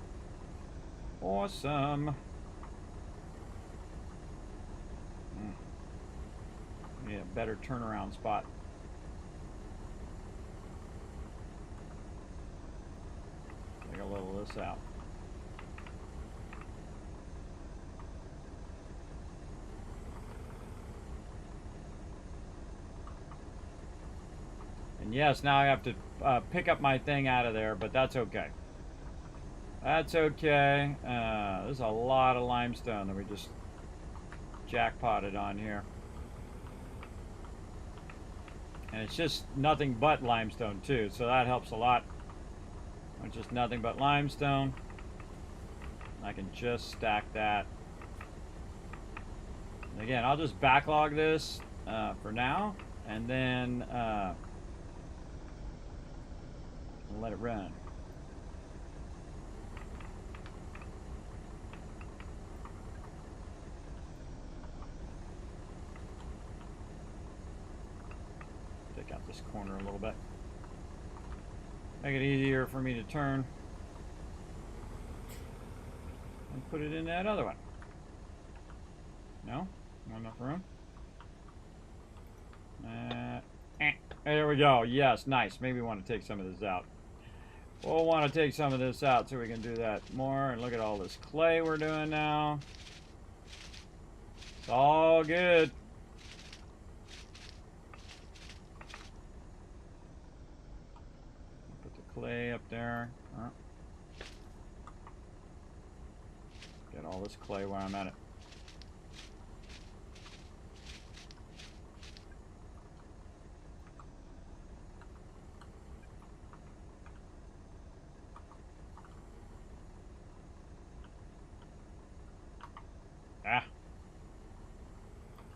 Awesome. Need a better turnaround spot. Take a little of this out. yes, now I have to pick up my thing out of there, but that's okay. That's okay. There's a lot of limestone that we just jackpotted on here. And it's just nothing but limestone too, so that helps a lot. It's just nothing but limestone. I can just stack that. And again, I'll just backlog this for now, and then let it run. Take out this corner a little bit. Make it easier for me to turn. And put it in that other one. No? Not enough room? There we go. Yes, nice. Maybe we want to take some of this out. We'll want to take some of this out so we can do that more. And look at all this clay we're doing now. It's all good. Put the clay up there. Get all this clay while I'm at it.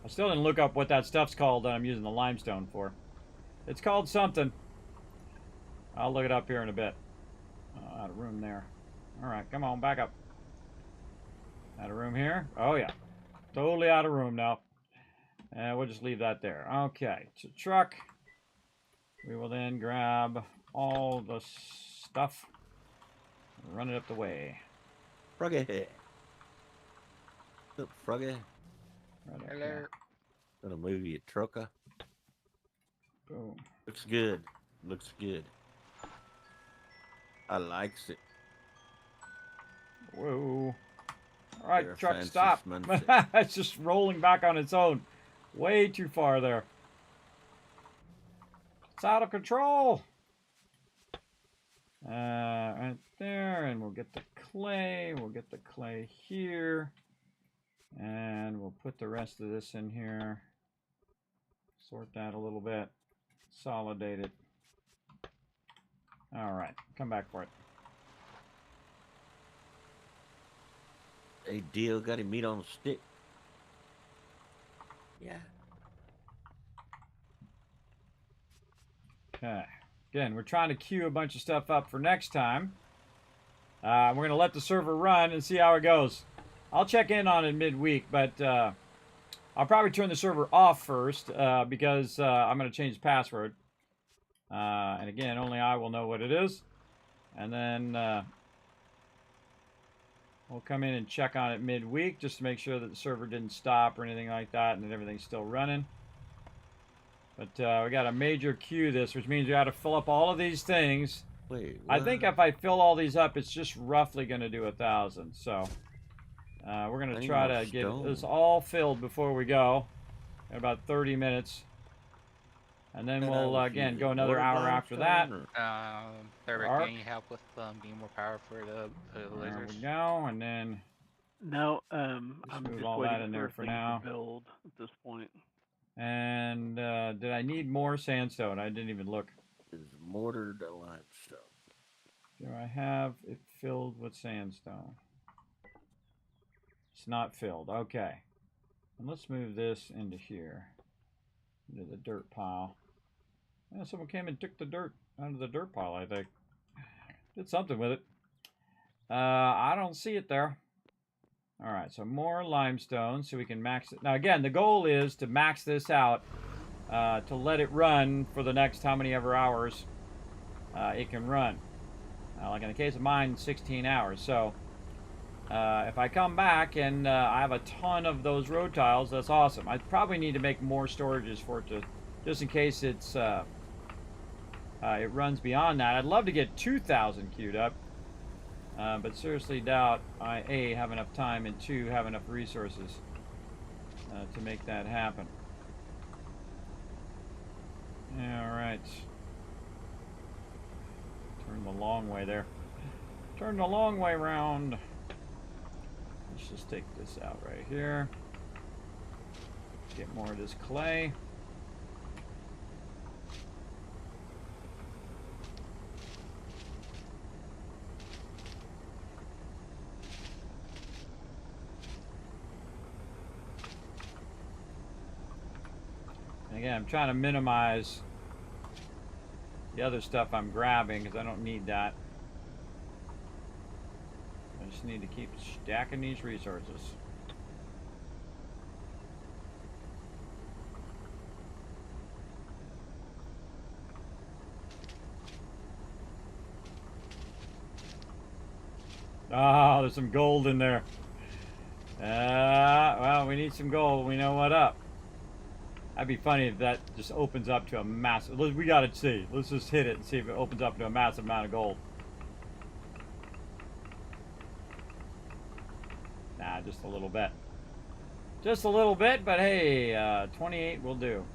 I still didn't look up what that stuff's called that I'm using the limestone for. It's called something. I'll look it up here in a bit. Out of room there. Alright, come on, back up. Out of room here? Oh yeah. Totally out of room now. And we'll just leave that there. Okay, to truck. We will then grab all the stuff and run it up the way. Froggy. Look, Froggy. Right up Hello. there. Gonna move you, trucker. Boom. Looks good. Looks good. I likes it. Whoa. Alright, They're truck, fancy stop. schmancy. It's just rolling back on its own. Way too far there. It's out of control. Right there, and we'll get the clay. We'll get the clay here. And we'll put the rest of this in here. Sort that a little bit. Consolidate it. Alright, come back for it. Hey, deal got him meat on a stick. Yeah. Okay. Again, we're trying to queue a bunch of stuff up for next time. We're going to let the server run and see how it goes. I'll check in on it midweek, but I'll probably turn the server off first because I'm going to change the password. And again, only I will know what it is. And then we'll come in and check on it midweek just to make sure that the server didn't stop or anything like that and that everything's still running. But we got a major queue this, which means we got to fill up all of these things. Wait, I think if I fill all these up, it's just roughly going to do 1,000. So we're going to try to get this all filled before we go in about 30 minutes. And then we'll, again, go another hour after that. Thurber, can you help with getting more power for the There lasers? we go. And then No, I'm move just all waiting that in there for things now. to build at this point. And did I need more sandstone? I didn't even look. Is mortared limestone. Do I have it filled with sandstone? It's not filled. Okay. And let's move this into here. Into the dirt pile. Yeah, someone came and took the dirt out of the dirt pile, I think. Did something with it. I don't see it there. Alright, so more limestone so we can max it. Now again, the goal is to max this out to let it run for the next how many ever hours it can run. Like in the case of mine, 16 hours. So if I come back and I have a ton of those road tiles, that's awesome. I probably need to make more storages for it to, just in case it's it runs beyond that. I'd love to get 2,000 queued up. But seriously doubt I, A, have enough time, and 2, have enough resources to make that happen. Alright. Turn the long way there. Turn the long way round. Let's just take this out right here. Get more of this clay. And again, I'm trying to minimize the other stuff I'm grabbing because I don't need that. I just need to keep stacking these resources. Oh, there's some gold in there. Well, we need some gold. We know what up. That'd be funny if that just opens up to a massive... We gotta see. Let's just hit it and see if it opens up to a massive amount of gold. Nah, just a little bit. Just a little bit, but hey, 28 will do.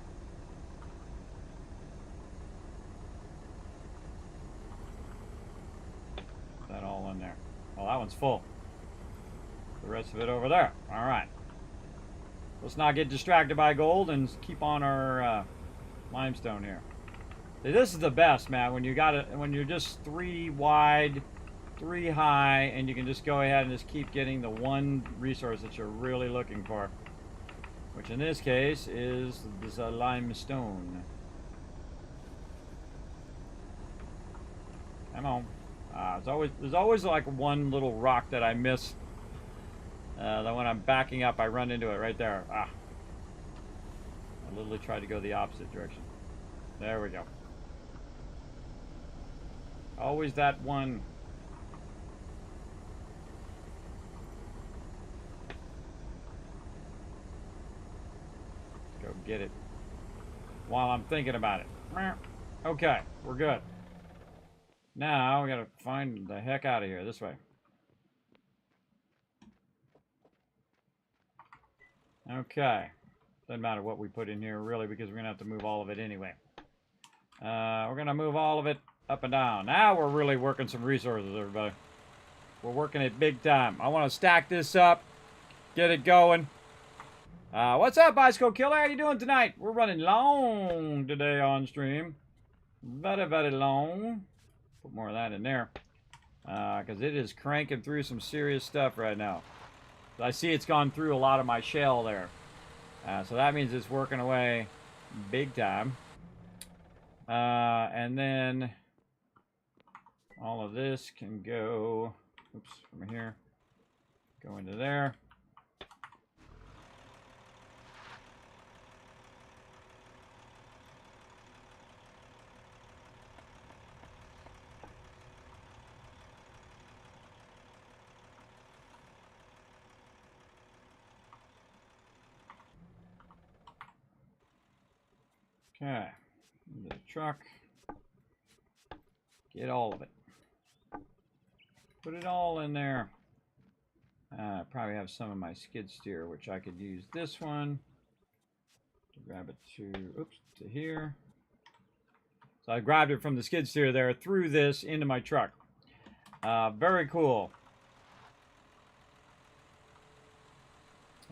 Put that all in there. Oh, that one's full. The rest of it over there. All right. Let's not get distracted by gold and keep on our limestone here. See, this is the best, man. When you got it, when you're just 3 wide, 3 high, and you can just go ahead and just keep getting the one resource that you're really looking for, which in this case is the limestone. Come on. There's always like one little rock that I miss. That when I'm backing up, I run into it right there. I literally tried to go the opposite direction. There we go. Always that one. Go get it while I'm thinking about it. Okay, we're good. Now we gotta find the heck out of here. This way. Okay. Doesn't matter what we put in here really because we're gonna have to move all of it anyway. We're gonna move all of it up and down. Now we're really working some resources, everybody. We're working it big time. I want to stack this up, get it going. What's up, Bicycle Killer? How you doing tonight? We're running long today on stream. Very, very long. Put more of that in there. Because it is cranking through some serious stuff right now. I see it's gone through a lot of my shell there. So that means it's working away big time. And then all of this can go, oops, from here, go into there. Okay, into the truck. Get all of it. Put it all in there. Probably have some of my skid steer, which I could use this one to grab it to, oops, to here. So I grabbed it from the skid steer there, threw this into my truck. Very cool.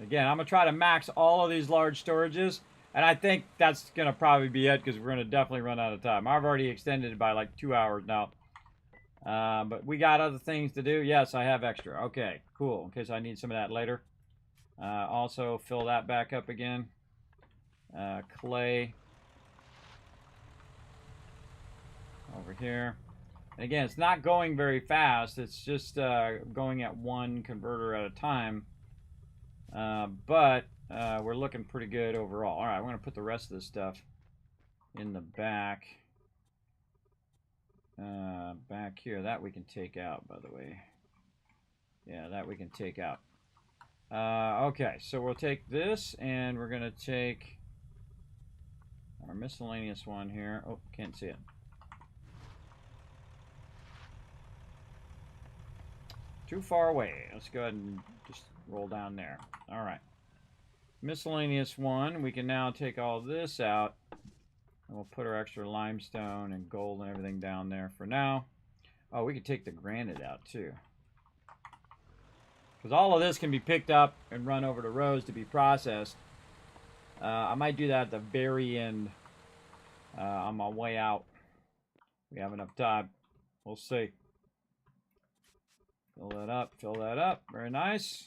Again, I'm going to try to max all of these large storages. And I think that's going to probably be it because we're going to definitely run out of time. I've already extended it by like 2 hours now. But we got other things to do. Yes, I have extra. Okay, cool. In case I need some of that later. Also, fill that back up again. Clay. Over here. And again, it's not going very fast. It's just going at 1 converter at a time. But we're looking pretty good overall. All right, we're going to put the rest of this stuff in the back. Back here. That we can take out, by the way. Yeah, that we can take out. Okay, so we'll take this, and we're going to take our miscellaneous one here. Oh, can't see it. Too far away. Let's go ahead and just roll down there. All right. Miscellaneous one. We can now take all this out. And we'll put our extra limestone and gold and everything down there for now. Oh, we could take the granite out too. Because all of this can be picked up and run over to Rose to be processed. I might do that at the very end on my way out. We have enough time. We'll see. Fill that up. Fill that up. Very nice.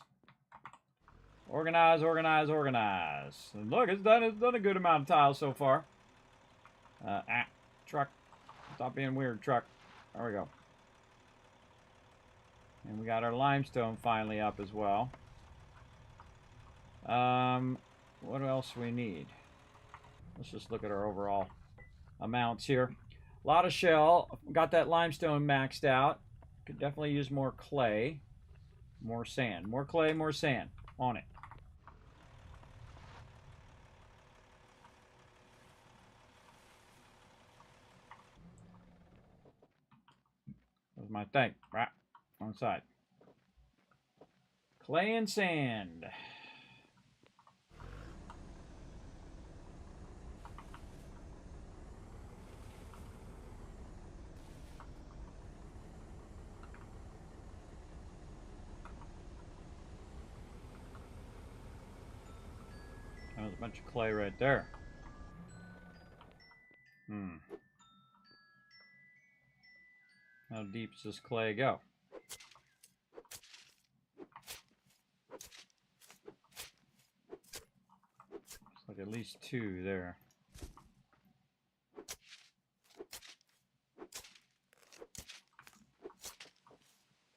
Organize, organize, organize. And look, it's done a good amount of tiles so far. Truck. Stop being weird, truck. There we go. And we got our limestone finally up as well. What else we need? Let's just look at our overall amounts here. A lot of shell. Got that limestone maxed out. Could definitely use more clay. More sand. More clay, more sand. On it. There's my thing. Right on the side. Clay and sand. There's a bunch of clay right there. How deep does this clay go? It's like at least 2 there.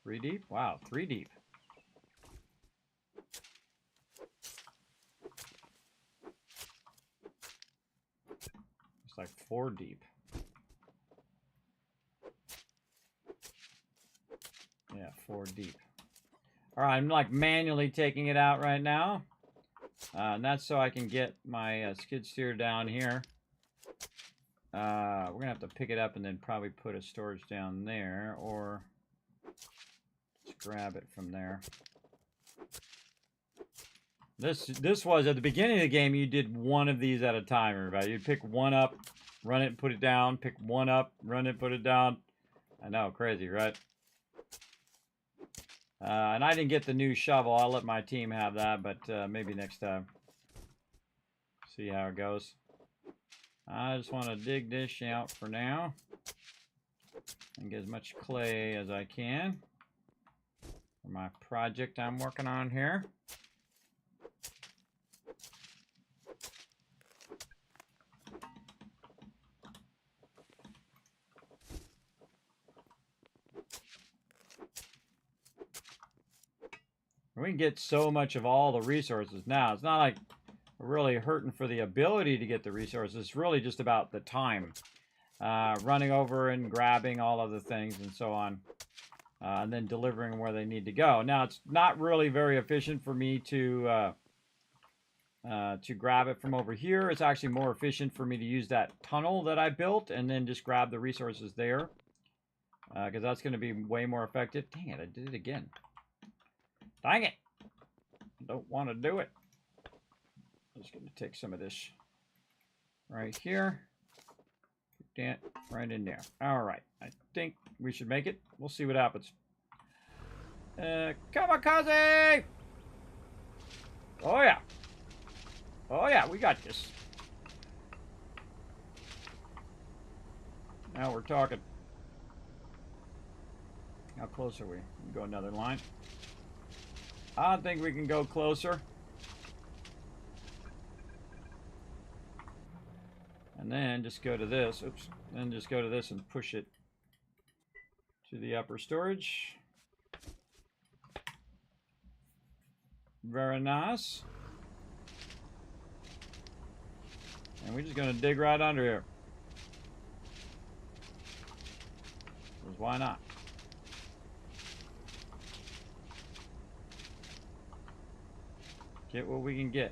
Three deep? Wow, 3 deep. It's like 4 deep. Yeah, 4 deep. All right, I'm like manually taking it out right now. And that's so I can get my skid steer down here. We're going to have to pick it up and then probably put a storage down there. Or just grab it from there. This was, at the beginning of the game, you did one of these at a time, everybody. You'd pick one up, run it, put it down. Pick one up, run it, put it down. I know, crazy, right? And I didn't get the new shovel. I'll let my team have that, but maybe next time. See how it goes. I just want to dig this out for now. And get as much clay as I can. For my project I'm working on here. We can get so much of all the resources now. It's not like we're really hurting for the ability to get the resources. It's really just about the time. Running over and grabbing all of the things and so on. And then delivering where they need to go. Now, it's not really very efficient for me to grab it from over here. It's actually more efficient for me to use that tunnel that I built and then just grab the resources there. Because that's going to be way more effective. Dang it, I did it again. Dang it! Don't want to do it. I'm just going to take some of this right here. Put that right in there. All right. I think we should make it. We'll see what happens. Kamikaze! Oh, yeah. Oh, yeah. We got this. Now we're talking. How close are we? Go another line. I think we can go closer. And then just go to this. Oops. Then just go to this and push it to the upper storage. Very nice. And we're just going to dig right under here. Because why not? Get what we can get.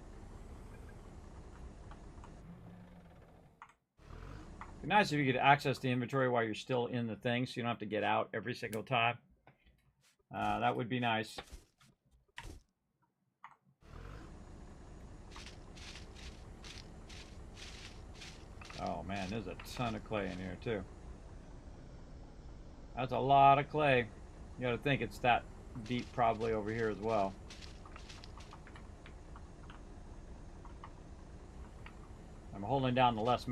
It'd be nice if you could access the inventory while you're still in the thing, so you don't have to get out every single time. That would be nice. Oh man, there's a ton of clay in here too. That's a lot of clay. You gotta think it's that deep probably over here as well. I'm holding down the left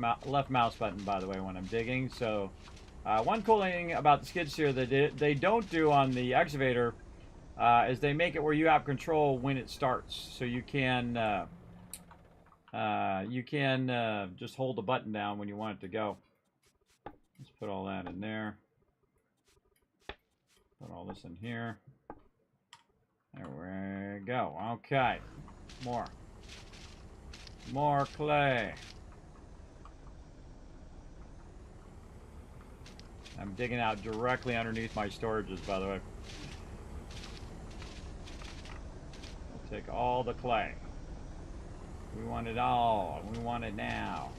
mouse button, by the way, when I'm digging. So, one cool thing about the skid steer that they don't do on the excavator is they make it where you have control when it starts. So you can just hold the button down when you want it to go. Let's put all that in there. Put all this in here. There we go. Okay. More. More clay. I'm digging out directly underneath my storages, by the way. We'll take all the clay. We want it all. We want it now.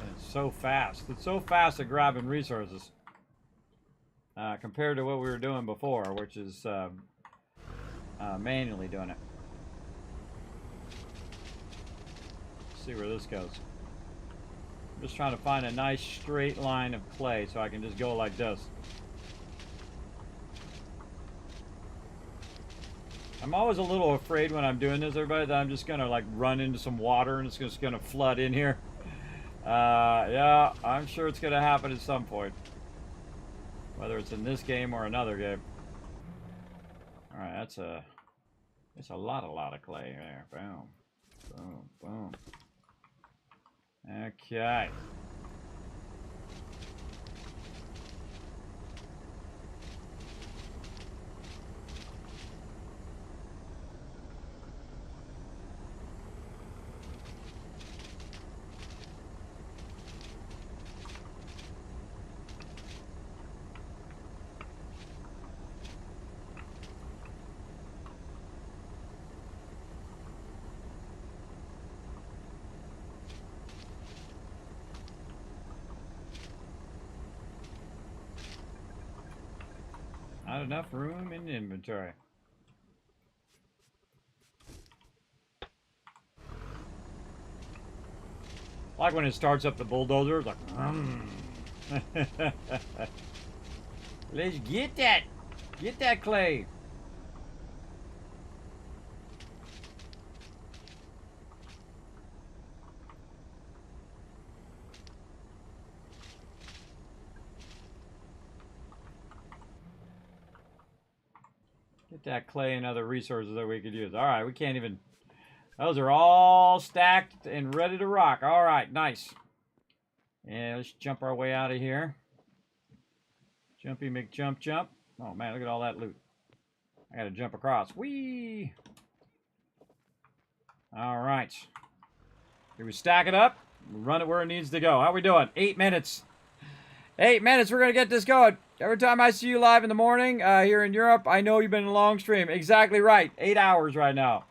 And it's so fast. It's so fast at grabbing resources compared to what we were doing before, which is manually doing it. Let's see where this goes. I'm just trying to find a nice straight line of clay so I can just go like this. I'm always a little afraid when I'm doing this, everybody, that I'm just gonna like run into some water and it's just gonna flood in here. Yeah, I'm sure it's gonna happen at some point, whether it's in this game or another game. All right, that's a lot of clay there. Boom, boom, boom. Okay. Not enough room in the inventory. Like when it starts up the bulldozer, it's like, let's get that clay. Get that clay and other resources that we could use. All right, we can't even... Those are all stacked and ready to rock. All right, nice. Yeah, let's jump our way out of here. Jumpy McJump jump. Oh, man, look at all that loot. I got to jump across. Whee! All right. Here we stack it up. Run it where it needs to go. How we doing? 8 minutes. 8 minutes. We're going to get this going. Every time I see you live in the morning here in Europe, I know you've been in a long stream. Exactly right. 8 hours right now.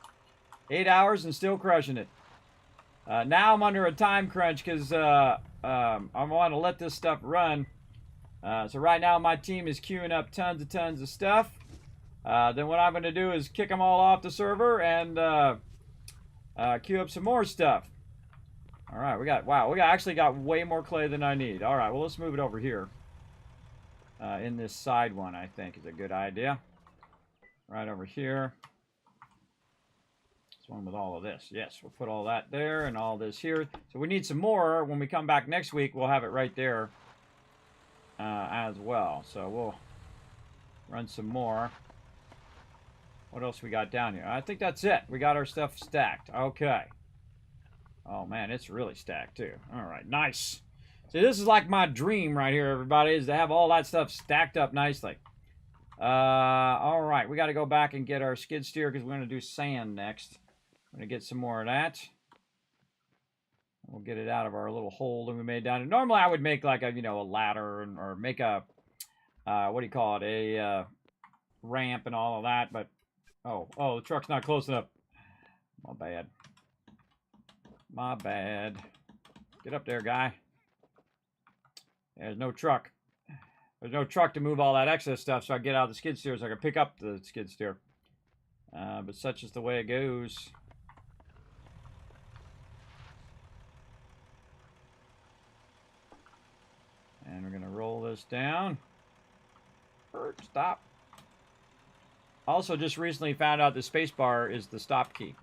8 hours and still crushing it. Now I'm under a time crunch because I want to let this stuff run. So right now my team is queuing up tons of stuff. Then what I'm going to do is kick them all off the server and queue up some more stuff. All right, we actually got way more clay than I need. All right, well, let's move it over here. In this side one, I think, is a good idea. Right over here. This one with all of this. Yes, we'll put all that there and all this here. So we need some more. When we come back next week, we'll have it right there as well. So we'll run some more. What else we got down here? I think that's it. We got our stuff stacked. Okay. Oh, man, it's really stacked, too. All right, nice. See, this is like my dream right here, everybody, is to have all that stuff stacked up nicely. All right, we got to go back and get our skid steer because we're going to do sand next. I'm going to get some more of that. We'll get it out of our little hole that we made down here. Normally, I would make like a, a ladder or make a, what do you call it, a ramp and all of that. But, oh, the truck's not close enough. My bad. My bad. Get up there, guy. There's no truck. There's no truck to move all that excess stuff, so I get out the skid steer so I can pick up the skid steer. But such is the way it goes. this down. Stop. Also, just recently found out the space bar is the stop key.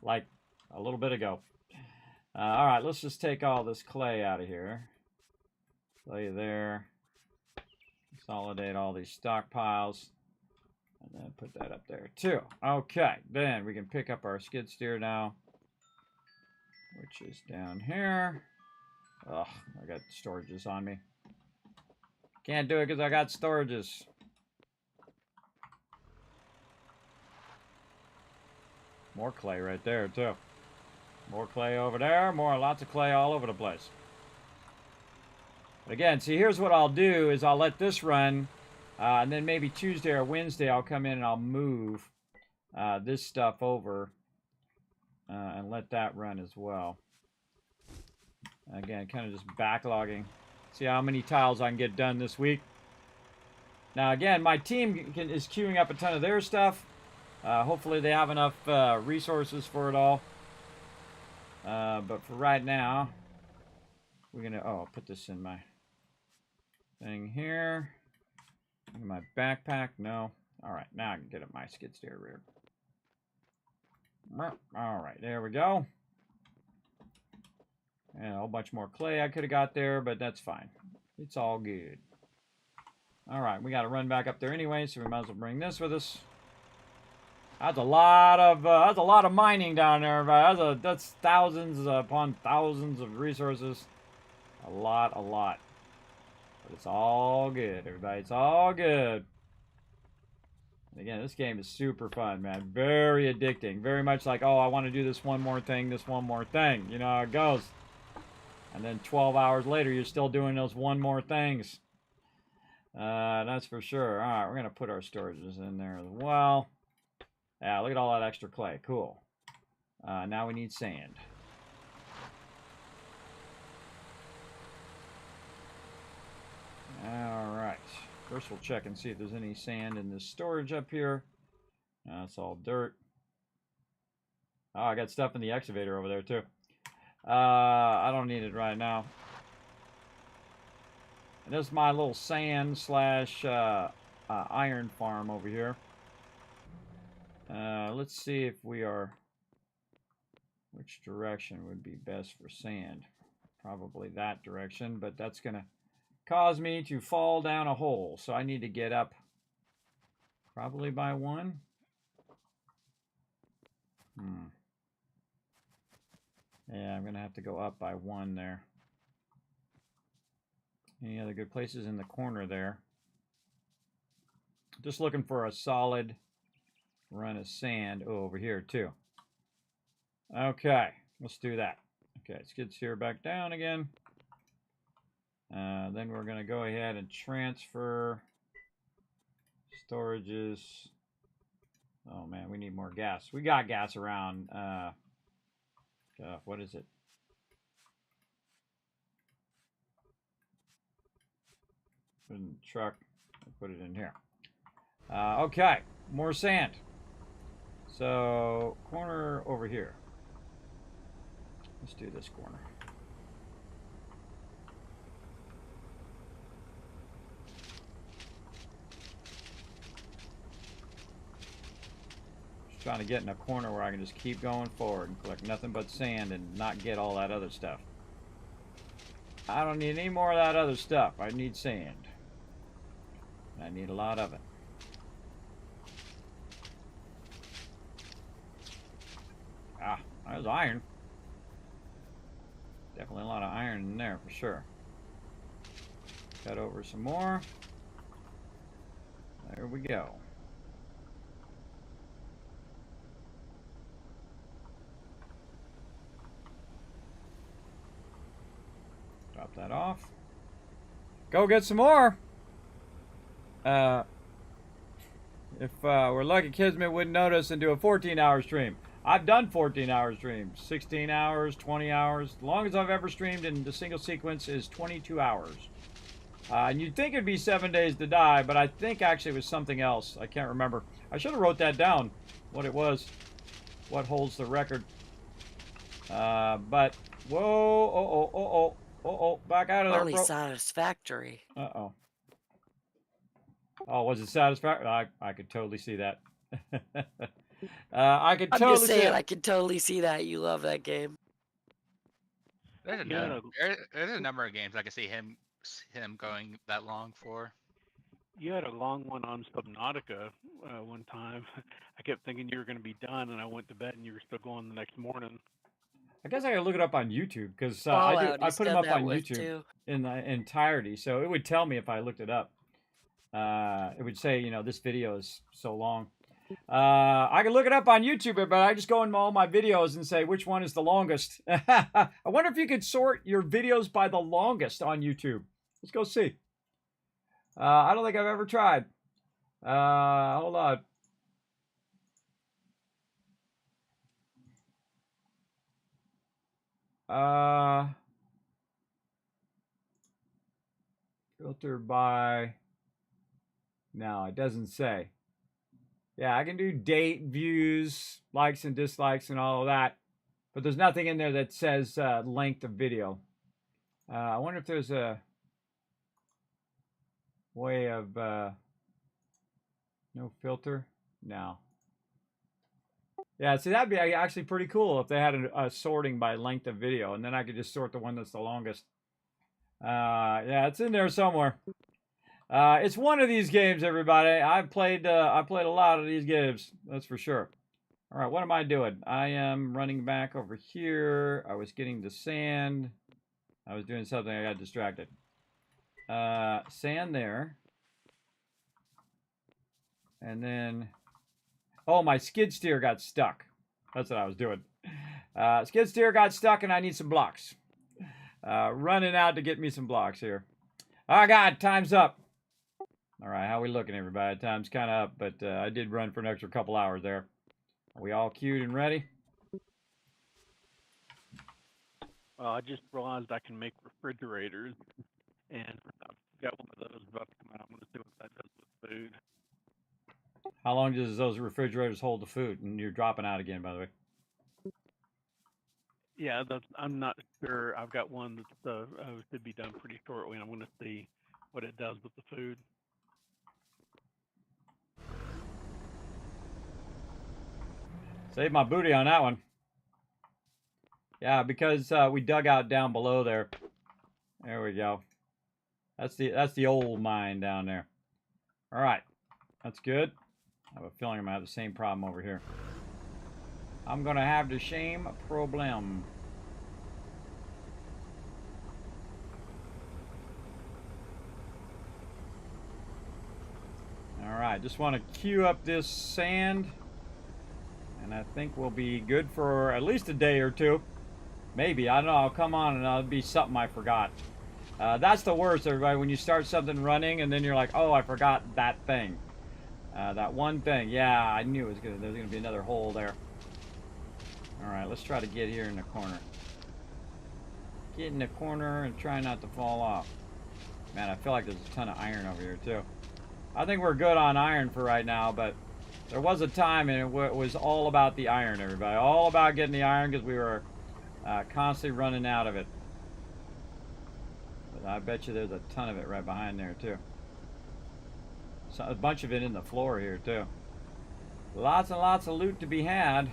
Like a little bit ago. All right, let's just take all this clay out of here. Lay there. Consolidate all these stockpiles. And then put that up there too. Okay, then we can pick up our skid steer now, which is down here. Ugh, I got storages on me. Can't do it because I got storages. More clay right there too. More clay over there. Lots of clay all over the place. But again, see, here's what I'll do is I'll let this run, and then maybe Tuesday or Wednesday I'll come in and I'll move this stuff over and let that run as well. Again, kind of just backlogging. See how many tiles I can get done this week. Now, again, my team is queuing up a ton of their stuff. Hopefully they have enough resources for it all. But for right now, we're going to... Oh, I'll put this in my thing here. In my backpack. No. All right, now I can get up my skid steer rear. All right, there we go. And a whole bunch more clay I could have got there, but that's fine. It's all good. All right, we got to run back up there anyway, so we might as well bring this with us. That's a lot of mining down there, everybody. That's thousands upon thousands of resources. A lot. But it's all good, everybody. It's all good. And again, this game is super fun, man. Very addicting. Very much like, oh, I want to do this one more thing, You know how it goes. And then 12 hours later, you're still doing those one more things. That's for sure. All right, we're going to put our storages in there as well. Yeah, look at all that extra clay. Cool. Now we need sand. All right. First, we'll check and see if there's any sand in this storage up here. It's all dirt. Oh, I got stuff in the excavator over there, too. I don't need it right now. And this is my little sand slash iron farm over here. Let's see if we are... Which direction would be best for sand? Probably that direction, but that's going to cause me to fall down a hole. So I need to get up probably by one. Yeah, I'm going to have to go up by one there. Any other good places in the corner there? Just looking for a solid run of sand. Oh, over here too. Okay, let's do that. Okay, skid steer back down again. Then we're going to go ahead and transfer storages. Oh man, we need more gas. We got gas around. What is it? Put it in the truck. Put it in here. Okay, more sand. So, corner over here. Let's do this corner. Just trying to get in a corner where I can just keep going forward and collect nothing but sand and not get all that other stuff. I don't need any more of that other stuff. I need sand. I need a lot of it. Ah, there's iron. Definitely a lot of iron in there for sure. Cut over some more. There we go. Drop that off. Go get some more. If we're lucky, Kismet wouldn't notice and do a 14-hour stream. I've done 14-hour streams, 16 hours, 20 hours. The longest I've ever streamed in the single sequence is 22 hours. And you'd think it'd be 7 days to die, but I think actually it was something else. I can't remember. I should have wrote that down, what it was, what holds the record. But, whoa, Oh, back out of there, Hardly bro. satisfactory. Uh-oh. Oh, was it satisfactory? I could totally see that. I could I'm totally just see saying, it. I can totally see that. You love that game. There's a, Yeah. there's a number of games I can see him going that long for. You had a long one on Subnautica one time. I kept thinking you were going to be done, and I went to bed, and you were still going the next morning. I guess I gotta look it up on YouTube because Fallout, I he's put them done up that on with YouTube too. in the entirety, so it would tell me if I looked it up. It would say, this video is so long. I can look it up on YouTube, but I just go into all my videos and say which one is the longest. I wonder if you could sort your videos by the longest on YouTube. Let's go see. I don't think I've ever tried. Hold on. Filter by... No, it doesn't say. Yeah, I can do date, views, likes and dislikes and all of that. But there's nothing in there that says length of video. I wonder if there's a way of... no filter? No. Yeah, see, that'd be actually pretty cool if they had a sorting by length of video. And then I could just sort the one that's the longest. Yeah, it's in there somewhere. It's one of these games, everybody. I played a lot of these games. That's for sure. All right, what am I doing? I am running back over here. I was getting the sand. I was doing something. I got distracted. Sand there. And then... Oh, my skid steer got stuck. That's what I was doing. Skid steer got stuck, and I need some blocks. Running out to get me some blocks here. Oh, God, time's up. All right, how we looking, everybody? Time's kind of up, but I did run for an extra couple hours there. Are we all queued and ready? I just realized I can make refrigerators, and I've got one of those about to come out. I'm going to see what that does with food. How long does those refrigerators hold the food? And you're dropping out again, by the way. Yeah, I'm not sure. I've got one that should be done pretty shortly, and I'm going to see what it does with the food. Save my booty on that one. Yeah, because we dug out down below there. There we go. That's the old mine down there. All right, that's good. I have a feeling I'm gonna have the same problem over here. I'm gonna have the same problem. All right, just want to queue up this sand. And I think we'll be good for at least a day or two. Maybe. I don't know. I'll come on and it'll be something I forgot. That's the worst, everybody. When you start something running and then you're like, oh, I forgot that thing. That one thing. Yeah, I knew there's going to be another hole there. All right, let's try to get here in the corner. Get in the corner and try not to fall off. Man, I feel like there's a ton of iron over here, too. I think we're good on iron for right now, but... There was a time and it was all about the iron, everybody. All about getting the iron because we were constantly running out of it. But I bet you there's a ton of it right behind there, too. So, a bunch of it in the floor here, too. Lots and lots of loot to be had.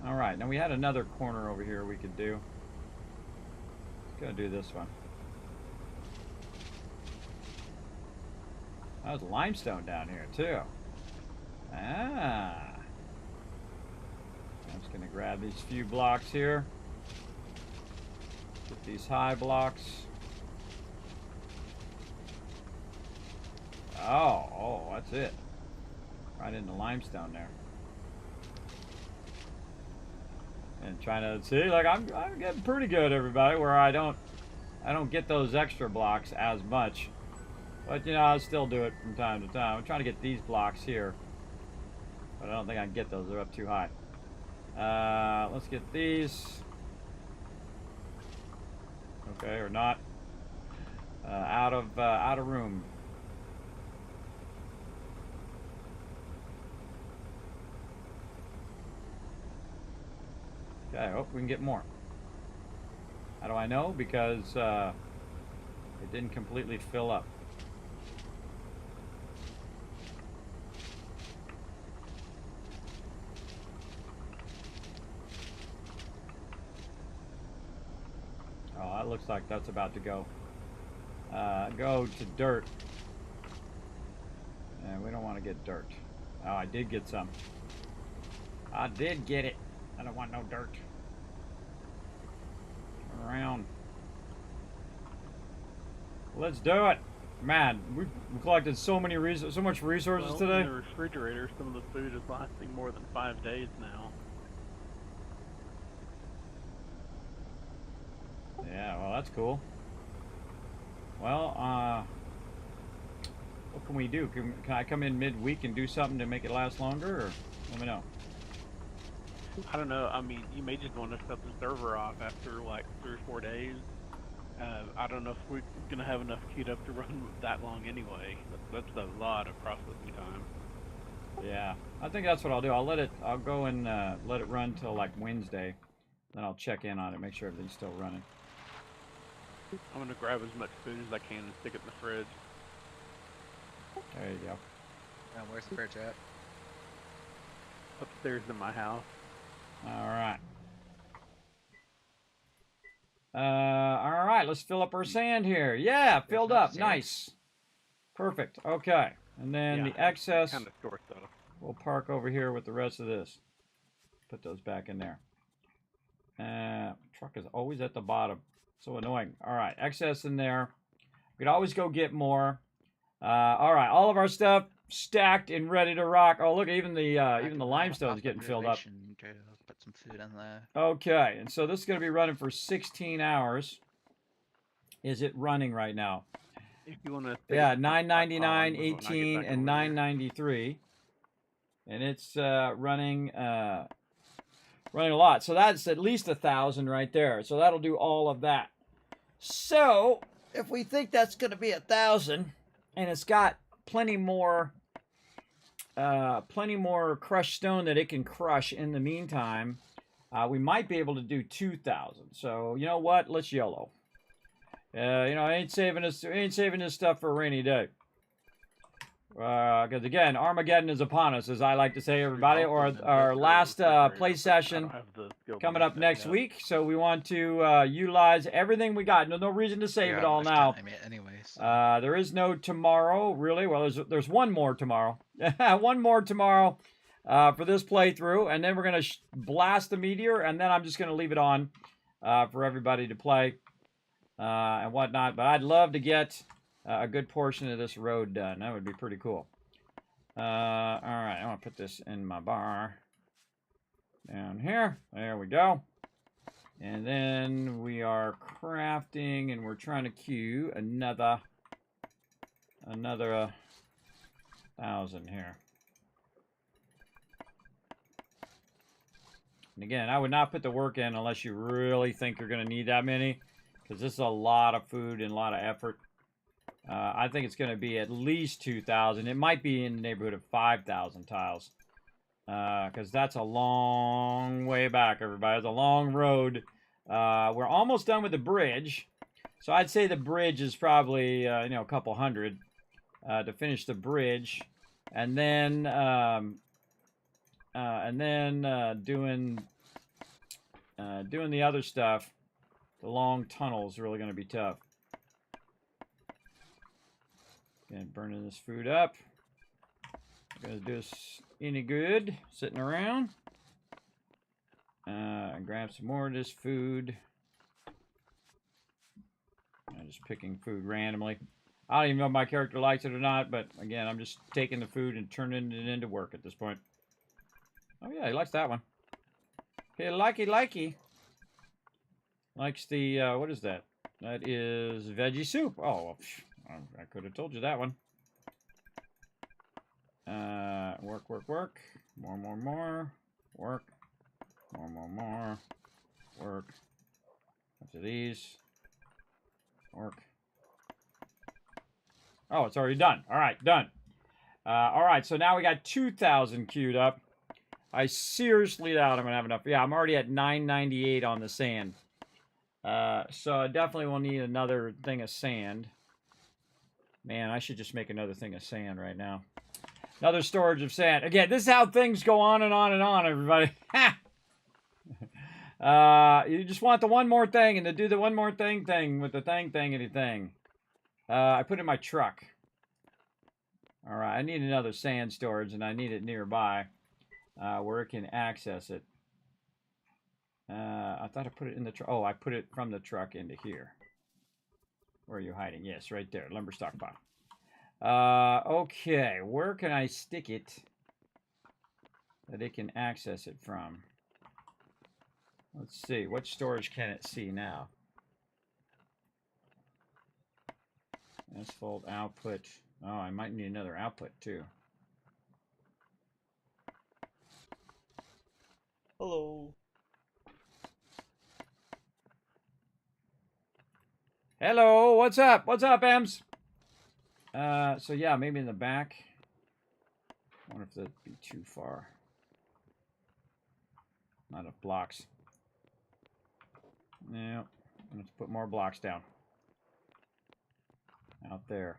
Alright, now we had another corner over here we could do. Let's go do this one. There's limestone down here, too. Ah. I'm just going to grab these few blocks here. Get these high blocks. Oh, that's it. Right in the limestone there. And trying to see, like I'm getting pretty good, everybody, where I don't get those extra blocks as much. But, I'll still do it from time to time. I'm trying to get these blocks here. But I don't think I can get those. They're up too high. Let's get these. Okay, or not. Out of room. Okay, I hope we can get more. How do I know? Because it didn't completely fill up. Oh, that looks like that's about to go. Go to dirt. And we don't want to get dirt. Oh, I did get some. I did get it. I don't want no dirt. Turn around. Let's do it. Man, we collected so many so much resources Well, today. in the refrigerator, some of the food is lasting more than 5 days now. Yeah, well, that's cool. Well, what can we do? Can I come in midweek and do something to make it last longer, or let me know? I don't know. I mean, you may just want to shut the server off after like 3 or 4 days. I don't know if we're gonna have enough queued up to run that long anyway. That's a lot of processing time. Yeah, I think that's what I'll do. I'll go and let it run till like Wednesday. Then I'll check in on it, make sure everything's still running. I'm gonna grab as much food as I can and stick it in the fridge. There you go. Where's the fridge at? Upstairs in my house. All right. All right, let's fill up our sand here. Yeah, filled up. Nice. Perfect. Okay. And then the excess, Kind of short though. we'll park over here with the rest of this. Put those back in there. Truck is always at the bottom. So annoying. All right, excess in there. We could always go get more. All right, all of our stuff stacked and ready to rock. Oh, look, even the limestone's getting filled up. Put some food in there. Okay, and so this is going to be running for 16 hours. Is it running right now? If you want to. Yeah, 9.99, 18, and 9.93, and it's running a lot. So that's at least 1,000 right there. So that'll do all of that. So if we think that's going to be 1,000, and it's got plenty more crushed stone that it can crush in the meantime, we might be able to do 2,000. So you know what? Let's YOLO. I ain't saving this stuff for a rainy day. Because again, Armageddon is upon us, as I like to say, everybody. Or our last play session coming up next week. So we want to utilize everything we got. No reason to save it all now. There is no tomorrow, really. Well, there's one more tomorrow. One more tomorrow for this playthrough, and then we're gonna blast the meteor, and then I'm just gonna leave it on for everybody to play and whatnot. But I'd love to get a good portion of this road done. That would be pretty cool. All right, I'm gonna put this in my bar down here. There we go. And then we are crafting, and we're trying to queue another 1,000 here. And again, I would not put the work in unless you really think you're going to need that many, because this is a lot of food and a lot of effort. I think it's going to be at least 2,000. It might be in the neighborhood of 5,000 tiles, because that's a long way back, everybody. It's a long road. We're almost done with the bridge, so I'd say the bridge is probably a couple hundred to finish the bridge, and then doing the other stuff. The long tunnel is really going to be tough. And burning this food up. Gonna do us any good sitting around. Grab some more of this food. I'm just picking food randomly. I don't even know if my character likes it or not, but again, I'm just taking the food and turning it into work at this point. Oh yeah, he likes that one. Okay, likey. Likes the, what is that? That is veggie soup. Oh, well, I could have told you that one. Work. More. Work. More. Work. After these. Work. Oh, it's already done. All right, done. All right, so now we got 2,000 queued up. I seriously doubt I'm going to have enough. Yeah, I'm already at 998 on the sand. So I definitely will need another thing of sand. Man, I should just make another thing of sand right now. Another storage of sand. Again, this is how things go on and on and on, everybody. You just want the one more thing and to do the one more thing with the thing. I put it in my truck. All right, I need another sand storage, and I need it nearby where it can access it. I thought I put it in the truck. Oh, I put it from the truck into here. Where are you hiding? Yes, right there. Lumber stockpile. Okay, where can I stick it that it can access it from? Let's see. What storage can it see now? Asphalt output. Oh, I might need another output too. Hello. Hello, what's up? What's up, Ems? So yeah, maybe in the back. I wonder if that'd be too far. Not enough blocks. Yeah, let's put more blocks down. Out there.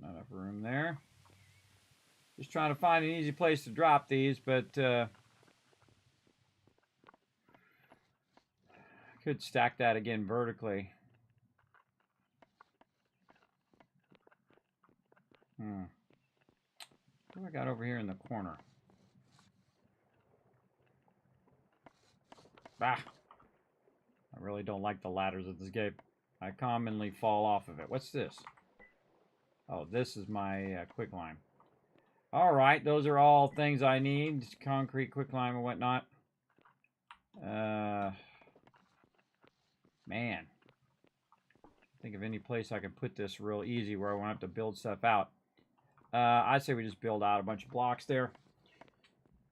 Not enough room there. Just trying to find an easy place to drop these, but could stack that again vertically. What do I got over here in the corner? Bah! I really don't like the ladders of this game. I commonly fall off of it. What's this? Oh, this is my quicklime. Alright, those are all things I need. Concrete, quicklime, and whatnot. Man. Think of any place I can put this real easy where I won't have to build stuff out. I say we just build out a bunch of blocks there.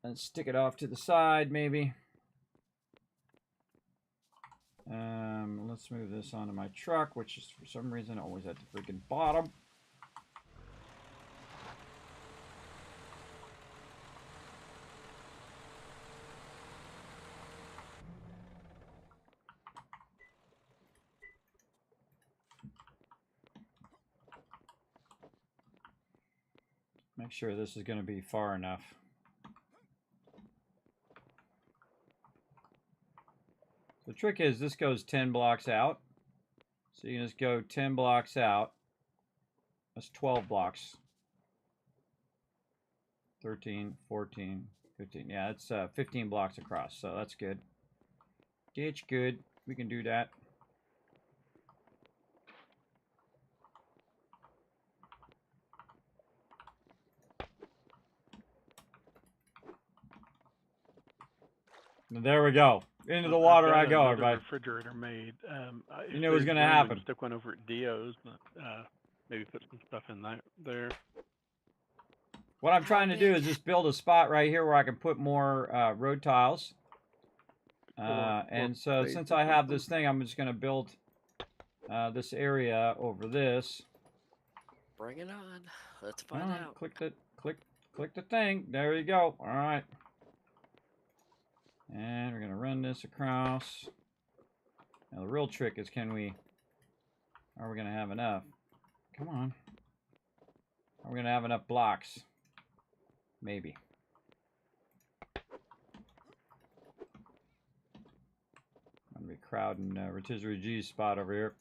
And stick it off to the side, maybe. Let's move this onto my truck, which is for some reason always at the freaking bottom. Make sure this is going to be far enough. The trick is this goes 10 blocks out. So you can just go 10 blocks out. That's 12 blocks. 13, 14, 15. Yeah, it's 15 blocks across, so that's good. It's good. We can do that. There we go. Into the water I go, everybody. Refrigerator made. You knew it was going to happen. Stick one over at Dio's, but maybe put some stuff in there. What I'm trying to do is just build a spot right here where I can put more road tiles. And so since I have this thing, I'm just going to build this area over this. Bring it on. Let's find out. Click the thing. There you go. All right. And we're going to run this across. Now the real trick is are we going to have enough? Come on. Are we going to have enough blocks? Maybe. I'm going to be crowding Rotisserie G's spot over here.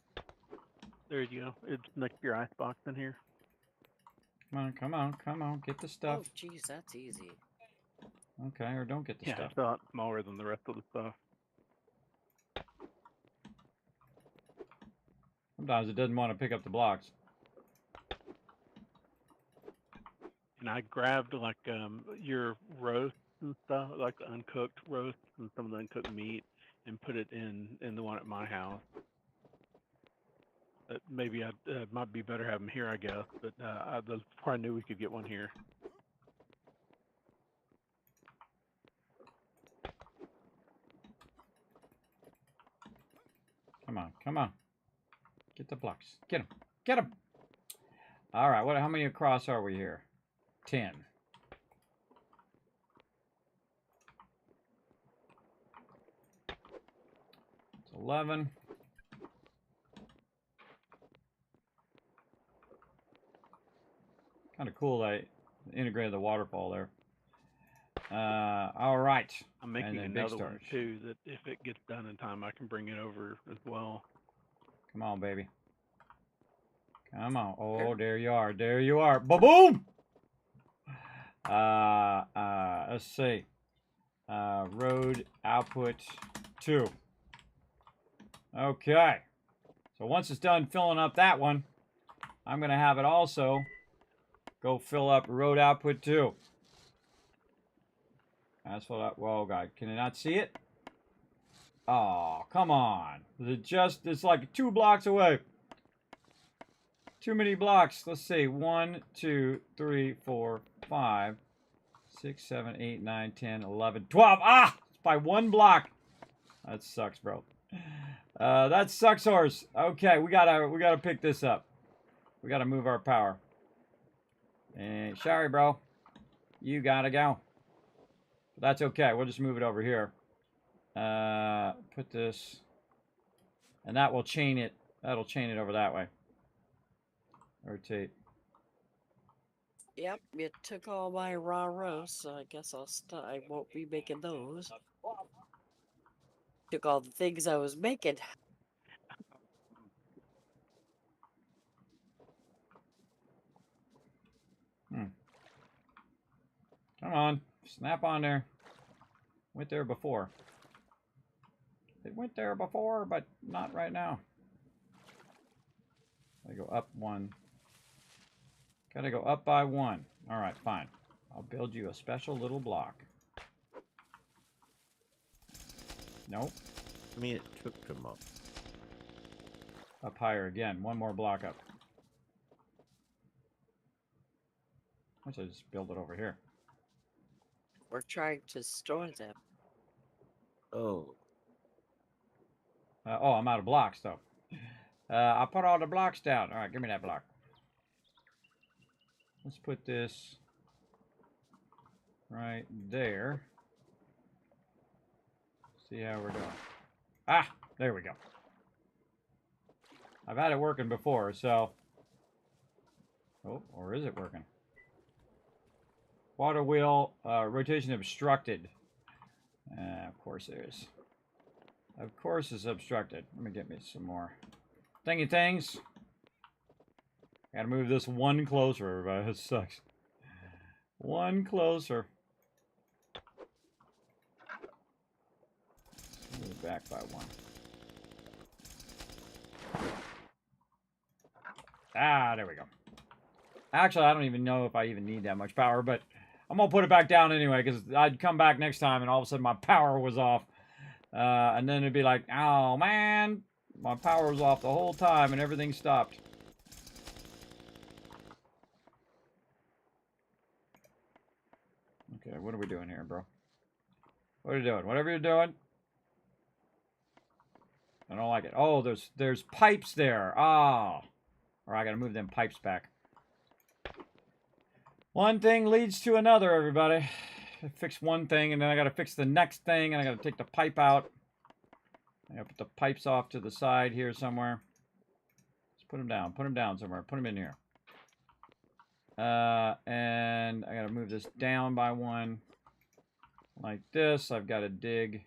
There you go. It's next to your icebox in here. Come on. Get the stuff. Oh, geez, that's easy. Okay, or don't get the stuff. It's a lot smaller than the rest of the stuff. Sometimes it doesn't want to pick up the blocks. And I grabbed like your roast and stuff, like the uncooked roast and some of the uncooked meat, and put it in the one at my house. Maybe it might be better having them here, I guess. But before I knew we could get one here. Come on. Get the blocks. Get them. All right, how many across are we here? 10. It's 11. Kind of cool I integrated the waterfall there. All right. I'm making And then big another one storage. too. That if it gets done in time, I can bring it over as well. Come on, baby. Come on. Oh, there you are. There you are. Ba-boom! Let's see. Road output 2. Okay. So once it's done filling up that one, I'm going to have it also go fill up road output 2. That's what I... Whoa, God. Can you not see it? Oh, come on. It's like 2 blocks away. Too many blocks. Let's see. 1, 2, 3, 4, 5, 6, 7, 8, 9, 10, 11, 12. Ah! It's by 1 block. That sucks, bro. That sucks, horse. Okay, we gotta pick this up. We gotta move our power. And sorry, bro. You gotta go. But that's okay. We'll just move it over here. Put this, and that will chain it. That'll chain it over that way. Rotate. Yep, you took all my raw roasts, so I guess I won't be making those. Took all the things I was making. Come on, snap on there. Went there before. It went there before, but not right now. I go up 1. Gotta go up by 1. All right, fine. I'll build you a special little block. Nope. I mean, it took them up. Up higher again. 1 more block up. Let's just build it over here. We're trying to store them. Oh. Oh, I'm out of blocks, though. I'll put all the blocks down. All right, give me that block. Let's put this right there. See how we're doing. Ah, there we go. I've had it working before, so... Oh, or is it working? Water wheel, rotation obstructed. Of course there is. Of course it's obstructed. Let me get me some more thingy things. Gotta move this 1 closer, everybody. This sucks. 1 closer. Move back by 1. Ah, there we go. Actually, I don't even know if I even need that much power, but I'm gonna put it back down anyway, because I'd come back next time and all of a sudden my power was off. And then it'd be like, oh man, my power was off the whole time and everything stopped. Okay, what are we doing here, bro? What are you doing? Whatever you're doing. I don't like it. Oh, there's pipes there. Oh. Or I gotta move them pipes back. One thing leads to another, everybody. I fix one thing, and then I gotta fix the next thing, and I gotta take the pipe out. I gotta put the pipes off to the side here somewhere. Let's put them down. Put them down somewhere. Put them in here. And I gotta move this down by 1. Like this. I've gotta dig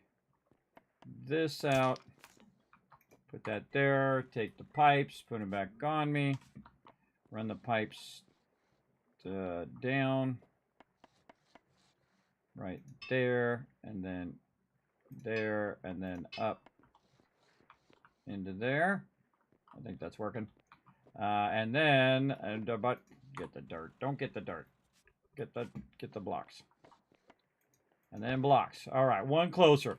this out. Put that there. Take the pipes. Put them back on me. Run the pipes down. Right there. And then there. And then up into there. I think that's working. And then, but get the dirt. Don't get the dirt. Get the blocks. And then blocks. All right, 1 closer.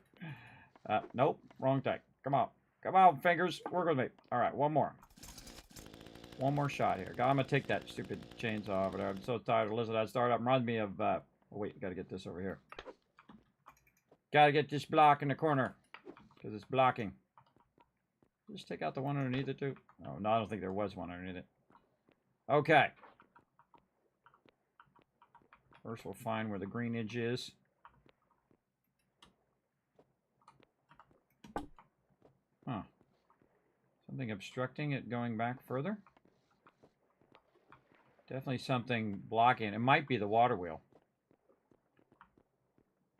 Nope, wrong thing. Come on. Come on, fingers. Work with me. All right, 1 more. 1 more shot here. I'm going to take that stupid chainsaw over there. I'm so tired of listening to that startup. Reminds me of... oh, wait, got to get this over here. Got to get this block in the corner. Because it's blocking. Just take out the one underneath it, too. Oh, no, I don't think there was one underneath it. Okay. First, we'll find where the greenage is. Huh. Something obstructing it going back further? Definitely something blocking. It might be the water wheel.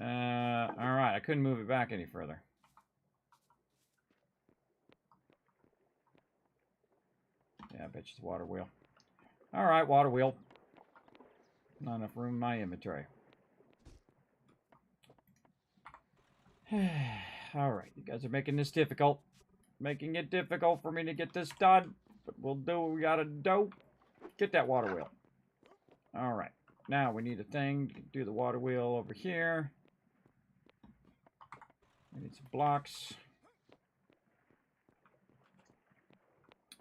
Alright, I couldn't move it back any further. Yeah, I bet you it's the water wheel. Alright, water wheel. Not enough room in my inventory. Alright, you guys are making this difficult. Making it difficult for me to get this done. But we'll do what we gotta do. Get that water wheel. Alright. Now we need a thing to do the water wheel over here. We need some blocks.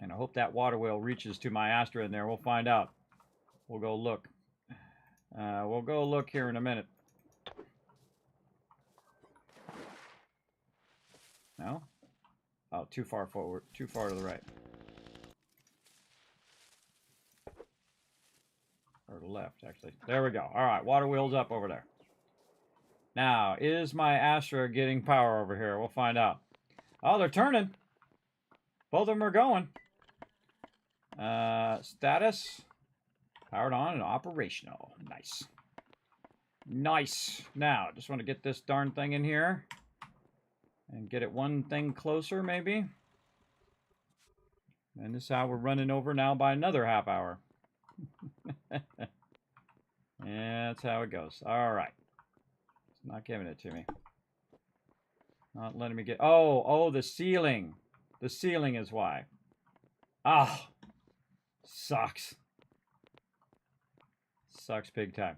And I hope that water wheel reaches to my Astra in there. We'll find out. We'll go look. We'll go look here in a minute. No? Oh, too far forward. Too far to the right. Or to the left, actually. There we go. All right, water wheel's up over there. Now, is my Astra getting power over here? We'll find out. Oh, they're turning. Both of them are going. Status. Powered on and operational. Nice. Nice. Now, just want to get this darn thing in here. And get it one thing closer, maybe. And this is how we're running over now by another half hour. Yeah, that's how it goes. All right. It's not giving it to me. Not letting me get... Oh, the ceiling. The ceiling is why. Ah. Sucks. Sucks big time.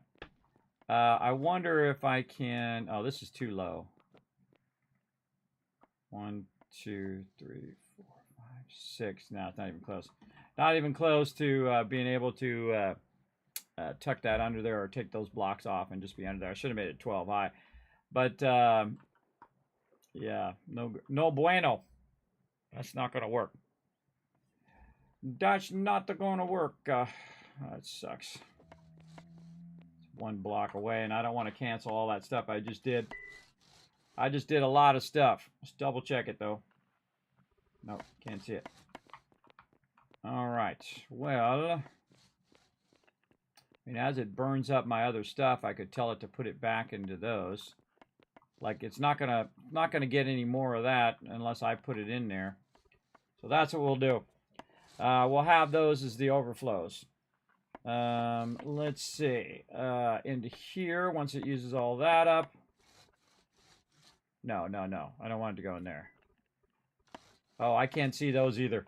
I wonder if I can... Oh, this is too low. 1, 2, 3, 4, 5, 6. No, it's not even close. Not even close to being able to tuck that under there or take those blocks off and just be under there. I should have made it 12 high. But, yeah, no bueno. That's not going to work. That's not going to work. That sucks. It's one block away, and I don't want to cancel all that stuff I just did. I just did a lot of stuff. Let's double check it, though. Nope, can't see it. All right. Well, I mean, as it burns up my other stuff, I could tell it to put it back into those. Like, it's not gonna get any more of that unless I put it in there. So that's what we'll do. We'll have those as the overflows. Let's see. Into here, once it uses all that up. No. I don't want it to go in there. Oh, I can't see those either.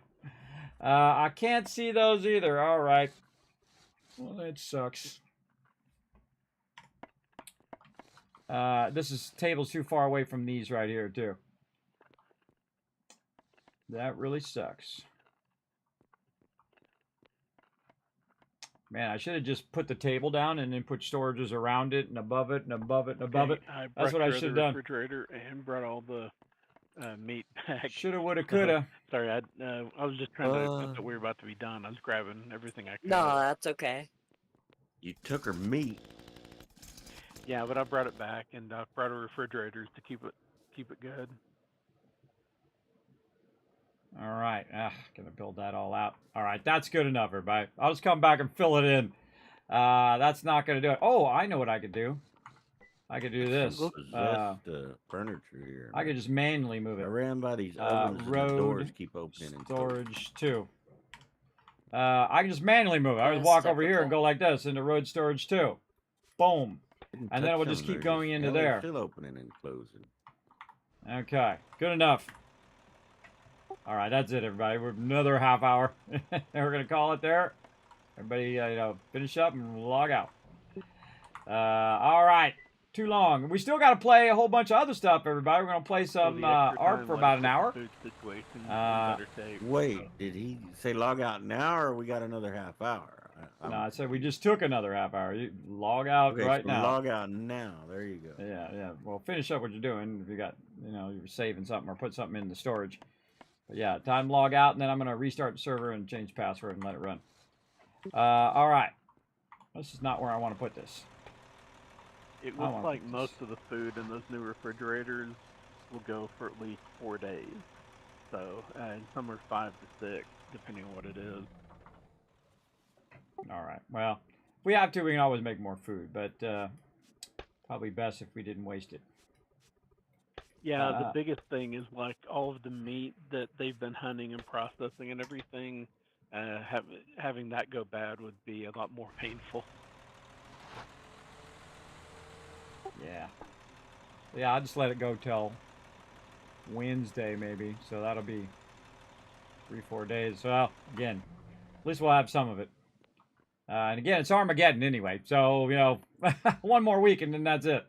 I can't see those either. All right. Well, that sucks. This table's too far away from these right here, too. That really sucks. Man, I should have just put the table down and then put storages around it and above it and above it and above it. That's what I should have done. Refrigerator and brought all the meat back. Shoulda, woulda, coulda. Sorry, I was just trying to. I thought we were about to be done. I was grabbing everything I could. No, that's okay. You took her meat. Yeah, but I brought it back and I brought her refrigerators to keep it good. All right, gonna build that all out. All right, that's good enough, everybody. I'll just come back and fill it in. That's not gonna do it. Oh, I know what I could do. I could do this. Furniture here. I could just manually move it. I ran by these ovens and the doors keep opening and storage 2. I can just manually move it. I just walk over here and go like this into road storage 2. Boom. And then it will just keep going into there. Still opening and closing. Okay, good enough. All right, that's it, everybody. We're another half hour. We're gonna call it there. Everybody, finish up and log out. All right, too long. We still got to play a whole bunch of other stuff, everybody. We're gonna play some ARK for about an hour. Wait, did he say log out now, or we got another half hour? No, I said we just took another half hour. You log out right now. Log out now. There you go. Yeah. Well, finish up what you're doing. If you got, you're saving something or put something in the storage. But yeah, time to log out, and then I'm going to restart the server and change password and let it run. All right. This is not where I want to put this. It I looks wanna like put most this- of the food in those new refrigerators will go for at least 4 days. So, and some are 5 to 6, depending on what it is. All right. Well, if we have to, we can always make more food, but probably best if we didn't waste it. Yeah, the biggest thing is like all of the meat that they've been hunting and processing and everything. Having that go bad would be a lot more painful. Yeah. Yeah, I'll just let it go till Wednesday maybe. So that'll be 3-4 days. So again, at least we'll have some of it. And again, it's Armageddon anyway. So, you know, one more week and then that's it.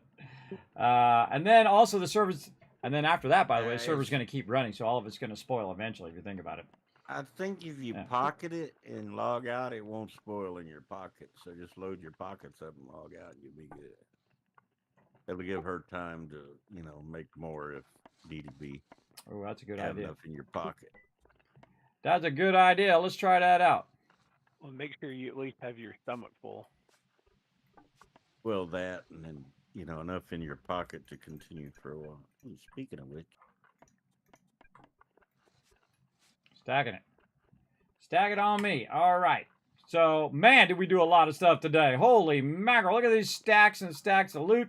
And then also the servers, and then after that, by the way, the server's going to keep running. So all of it's going to spoil eventually if you think about it. I think if you Yeah. pocket it and log out, it won't spoil in your pocket. So just load your pockets up and log out, and you'll be good. It'll give her time to, you know, make more if need be. Oh, that's a good Have idea. enough in your pocket. That's a good idea. Let's try that out. Well, make sure you at least have your stomach full. Well, that, and then, you know, enough in your pocket to continue for a while. Speaking of which, Stacking it. Stack it on me. All right. So, man, did we do a lot of stuff today. Holy mackerel. Look at these stacks and stacks of loot.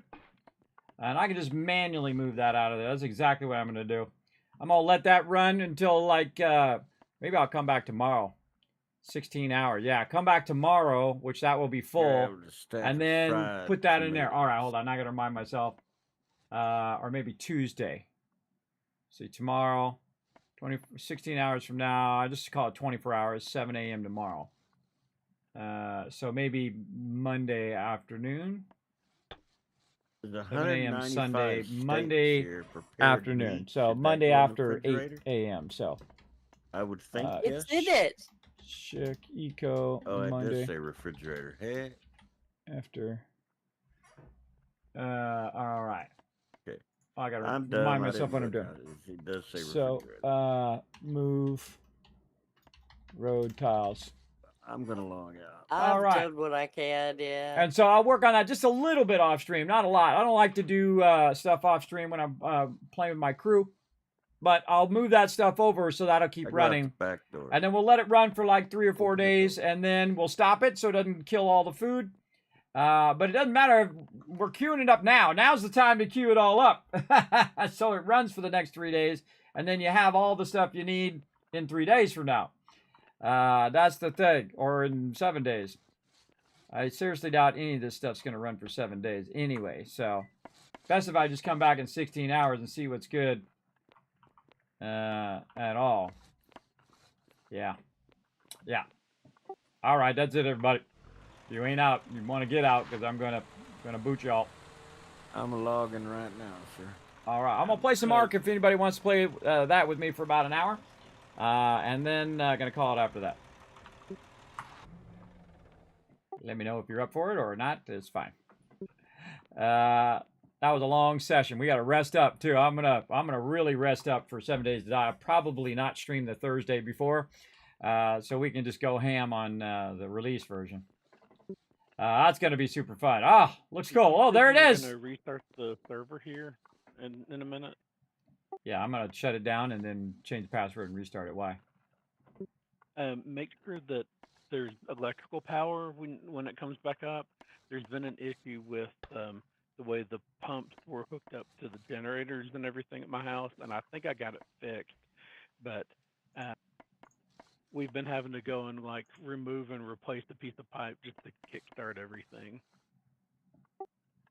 And I can just manually move that out of there. That's exactly what I'm going to do. I'm going to let that run until, like, maybe I'll come back tomorrow. 16 hours. Yeah, come back tomorrow, which that will be full. And then put that in there. All right, hold on. I got to remind myself. Or maybe Tuesday. See, tomorrow, 16 hours from now. I just call it 24 hours, 7 a.m. tomorrow. So maybe Monday afternoon. 7 a.m. Sunday, Monday afternoon. So Monday after 8 a.m. So I would think It's in it. check eco Oh, it Monday does say refrigerator. Hey. after. All right. Okay. I gotta I'm done. remind I myself didn't what I'm look doing. at it. It does say So, refrigerator. move road tiles. I'm gonna log out. I've right. done what I can, yeah. And so I'll work on that just a little bit off stream, not a lot. I don't like to do stuff off stream when I'm playing with my crew, but I'll move that stuff over so that'll keep I got running. the back door. And then we'll let it run for like 3 or 4 Open the days, door. and then we'll stop it so it doesn't kill all the food. But it doesn't matter if we're queuing it up now. Now's the time to queue it all up. So it runs for the next 3 days, and then you have all the stuff you need in 3 days from now. That's the thing, or in 7 days. I seriously doubt any of this stuff's going to run for 7 days anyway. So best if I just come back in 16 hours and see what's good at all. Yeah. Yeah. All right, that's it, everybody. If you ain't out, you want to get out because I'm gonna boot y'all. I'm logging right now, sir. All right, I'm gonna play some Ark if anybody wants to play that with me for about an hour, and then gonna call it after that. Let me know if you're up for it or not. It's fine. That was a long session. We got to rest up too. I'm gonna really rest up for 7 days. I'll probably not stream the Thursday before, so we can just go ham on the release version. That's gonna be super fun. Ah, looks cool. Oh, there it is. You're gonna restart the server here in a minute. Yeah, I'm gonna shut it down and then change the password and restart it. Why? Make sure that there's electrical power when it comes back up. There's been an issue with the way the pumps were hooked up to the generators and everything at my house, and I think I got it fixed. But we've been having to go and like remove and replace a piece of pipe just to kickstart everything.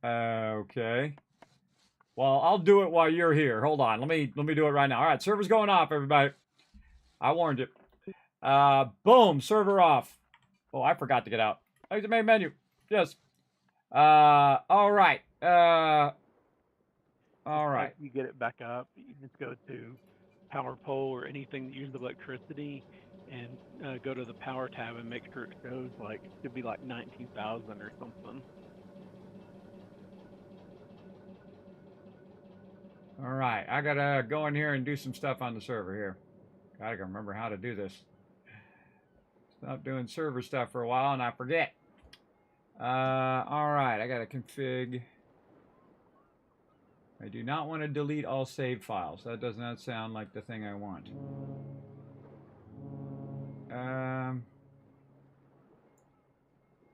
Okay. Well, I'll do it while you're here. Hold on. Let me do it right now. All right, server's going off, everybody. I warned you. Boom, server off. Oh, I forgot to get out. Exit main menu. Yes. All right. All right. Like you get it back up, you just go to power pole or anything that uses electricity and go to the power tab and make sure it shows like it could be like 19,000 or something. All right. I gotta go in here and do some stuff on the server here. Gotta remember how to do this. Stop doing server stuff for a while and I forget. All right, I got to config. I do not want to delete all saved files. That does not sound like the thing I want.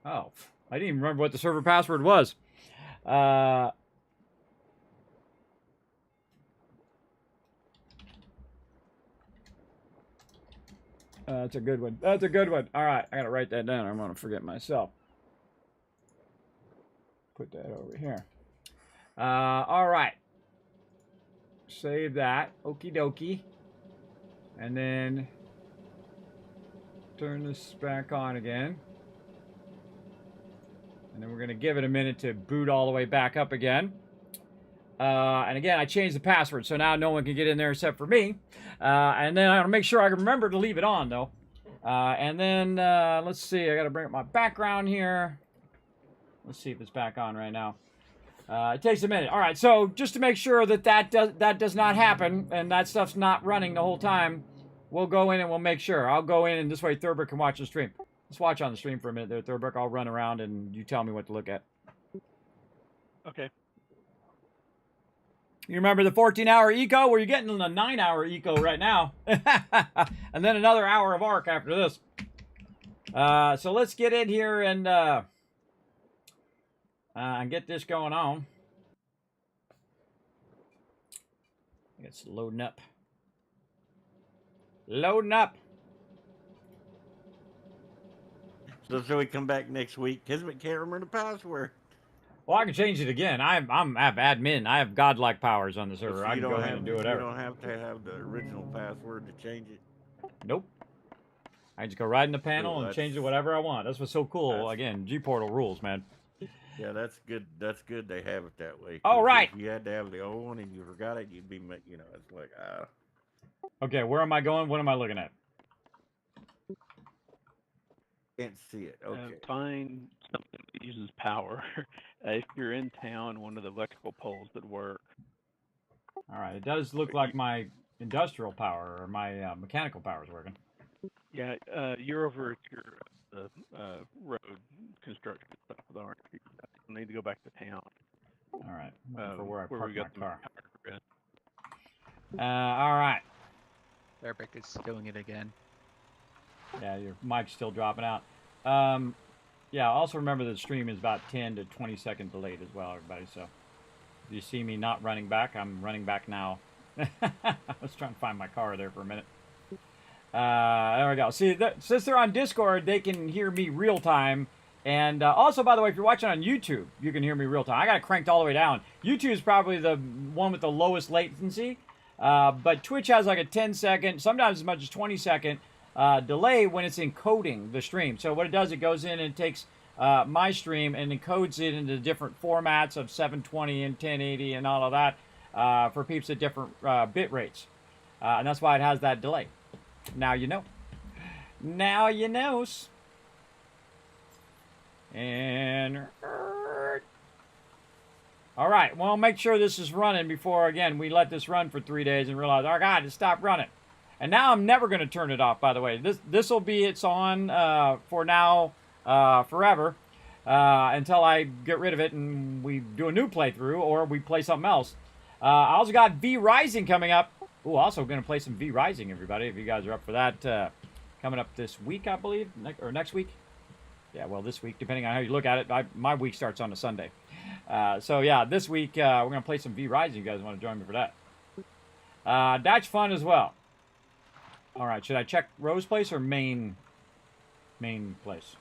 Oh, I didn't even remember what the server password was. That's a good one. That's a good one. All right, I got to write that down. I'm going to forget myself. Put that over here. All right. Save that. Okie dokie. And then turn this back on again. And then we're going to give it a minute to boot all the way back up again. And again, I changed the password, so now no one can get in there except for me. And then I want to make sure I remember to leave it on, though. And then, let's see, I got to bring up my background here. Let's see if it's back on right now. It takes a minute. All right, so just to make sure that that does not happen and that stuff's not running the whole time, we'll go in and we'll make sure. I'll go in and this way Thurber can watch the stream. Let's watch on the stream for a minute there, Thurber. I'll run around and you tell me what to look at. Okay. You remember the 14-hour eco? Well, you're getting a 9-hour eco right now. And then another hour of arc after this. So let's get in here and get this going on. It's loading up. Loading up. So shall we come back next week? Kismet can't remember the password. Well, I can change it again. I have admin. I have godlike powers on the server. So I can go ahead and do whatever. You don't have to have the original password to change it. Nope. I just go right in the panel Cool, and change it whatever I want. That's what's so cool. Again, G-Portal rules, man. Yeah, that's good. That's good they have it that way. All right. If you had to have the old one and you forgot it, you'd be, you know, it's like, Okay, where am I going? What am I looking at? can't see it. Okay. Find something that uses power. If you're in town, one of the electrical poles that work. All right, it does look like my industrial power or my mechanical power is working. Yeah, you're over at your road construction stuff with orange. You need to go back to town. All right, for where I park we got my car. the All right. Arabic is doing it again. Yeah, your mic's still dropping out. Yeah, also remember the stream is about 10 to 20 seconds delayed as well, everybody. So if you see me not running back, I'm running back now. I was trying to find my car there for a minute. There we go. See, since they're on Discord, they can hear me real time. And also, by the way, if you're watching on YouTube, you can hear me real time. I got it cranked all the way down. YouTube is probably the one with the lowest latency. But Twitch has like a 10-second, sometimes as much as 20-second delay when it's encoding the stream. So what it does, it goes in and takes my stream and encodes it into different formats of 720 and 1080 and all of that for peeps at different bit rates. And that's why it has that delay. Now you know. Now you knows. And all right, well, make sure this is running before, again, we let this run for 3 days and realize, oh God, it stopped running. And now I'm never going to turn it off, by the way. This will be it's on for now, forever, until I get rid of it and we do a new playthrough or we play something else. I also got V Rising coming up. Ooh, also going to play some V Rising, everybody, if you guys are up for that. Coming up this week, I believe, or next week. Yeah, well, this week, depending on how you look at it. My week starts on a Sunday. So, yeah, this week we're going to play some V Rising. You guys want to join me for that. That's fun as well. All right, should I check Rose Place or main place?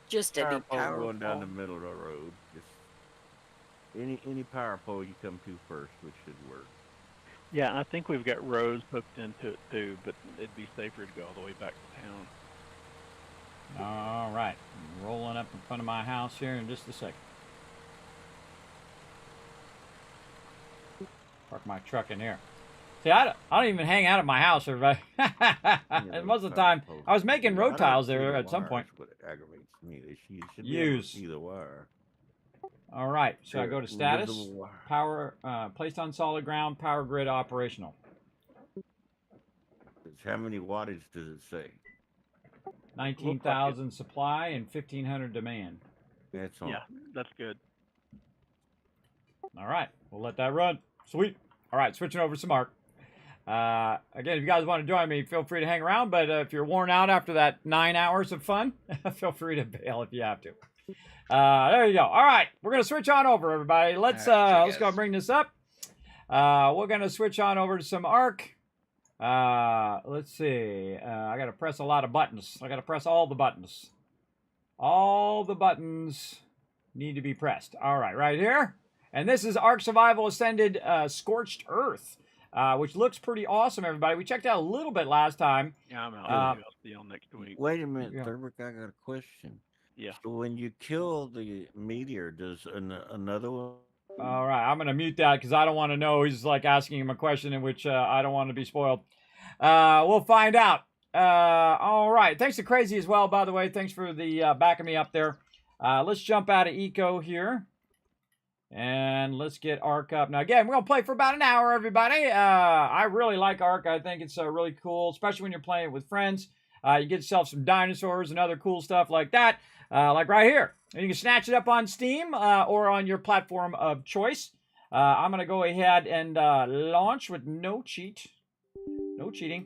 Just any Power pole power going down the pole. middle of the road. Just any power pole you come to first, which should work. Yeah, I think we've got rows hooked into it too, but it'd be safer to go all the way back to town. All right, I'm rolling up in front of my house here in just a second. Park my truck in here. See, I don't even hang out at my house, everybody. And most of the time, I was making road tiles there at some point. What aggravates me is you should be Use. able to see the wire. All right, so I go to status, Invisible wire. power, placed on solid ground, power grid operational. How many wattage does it say? 19,000 supply and 1,500 demand. That's all. Yeah, that's good. All right, we'll let that run. Sweet. All right, switching over to Mark. Again, if you guys want to join me, feel free to hang around. But if you're worn out after that 9 hours of fun, feel free to bail if you have to. There you go. All right, we're gonna switch on over, everybody. Let's let's go bring this up. We're gonna switch on over to some Ark. Let's see. I gotta press a lot of buttons. I gotta press all the buttons. All the buttons need to be pressed. All right, right here. And this is Ark Survival Ascended Scorched Earth, which looks pretty awesome, everybody. We checked out a little bit last time. Yeah, I'm out. I'll see y'all next week. Wait a minute, Thurber, I got a question. Yeah. So when you kill the meteor, does another one? All right, I'm going to mute that because I don't want to know. He's like asking him a question in which I don't want to be spoiled. We'll find out. All right. Thanks to Crazy as well, by the way. Thanks for the backing me up there. Let's jump out of Eco here. And let's get Ark up. Now, again, we're going to play for about an hour, everybody. I really like Ark. I think it's really cool, especially when you're playing it with friends. You get yourself some dinosaurs and other cool stuff like that, like right here. And you can snatch it up on Steam or on your platform of choice. I'm going to go ahead and launch with no cheating,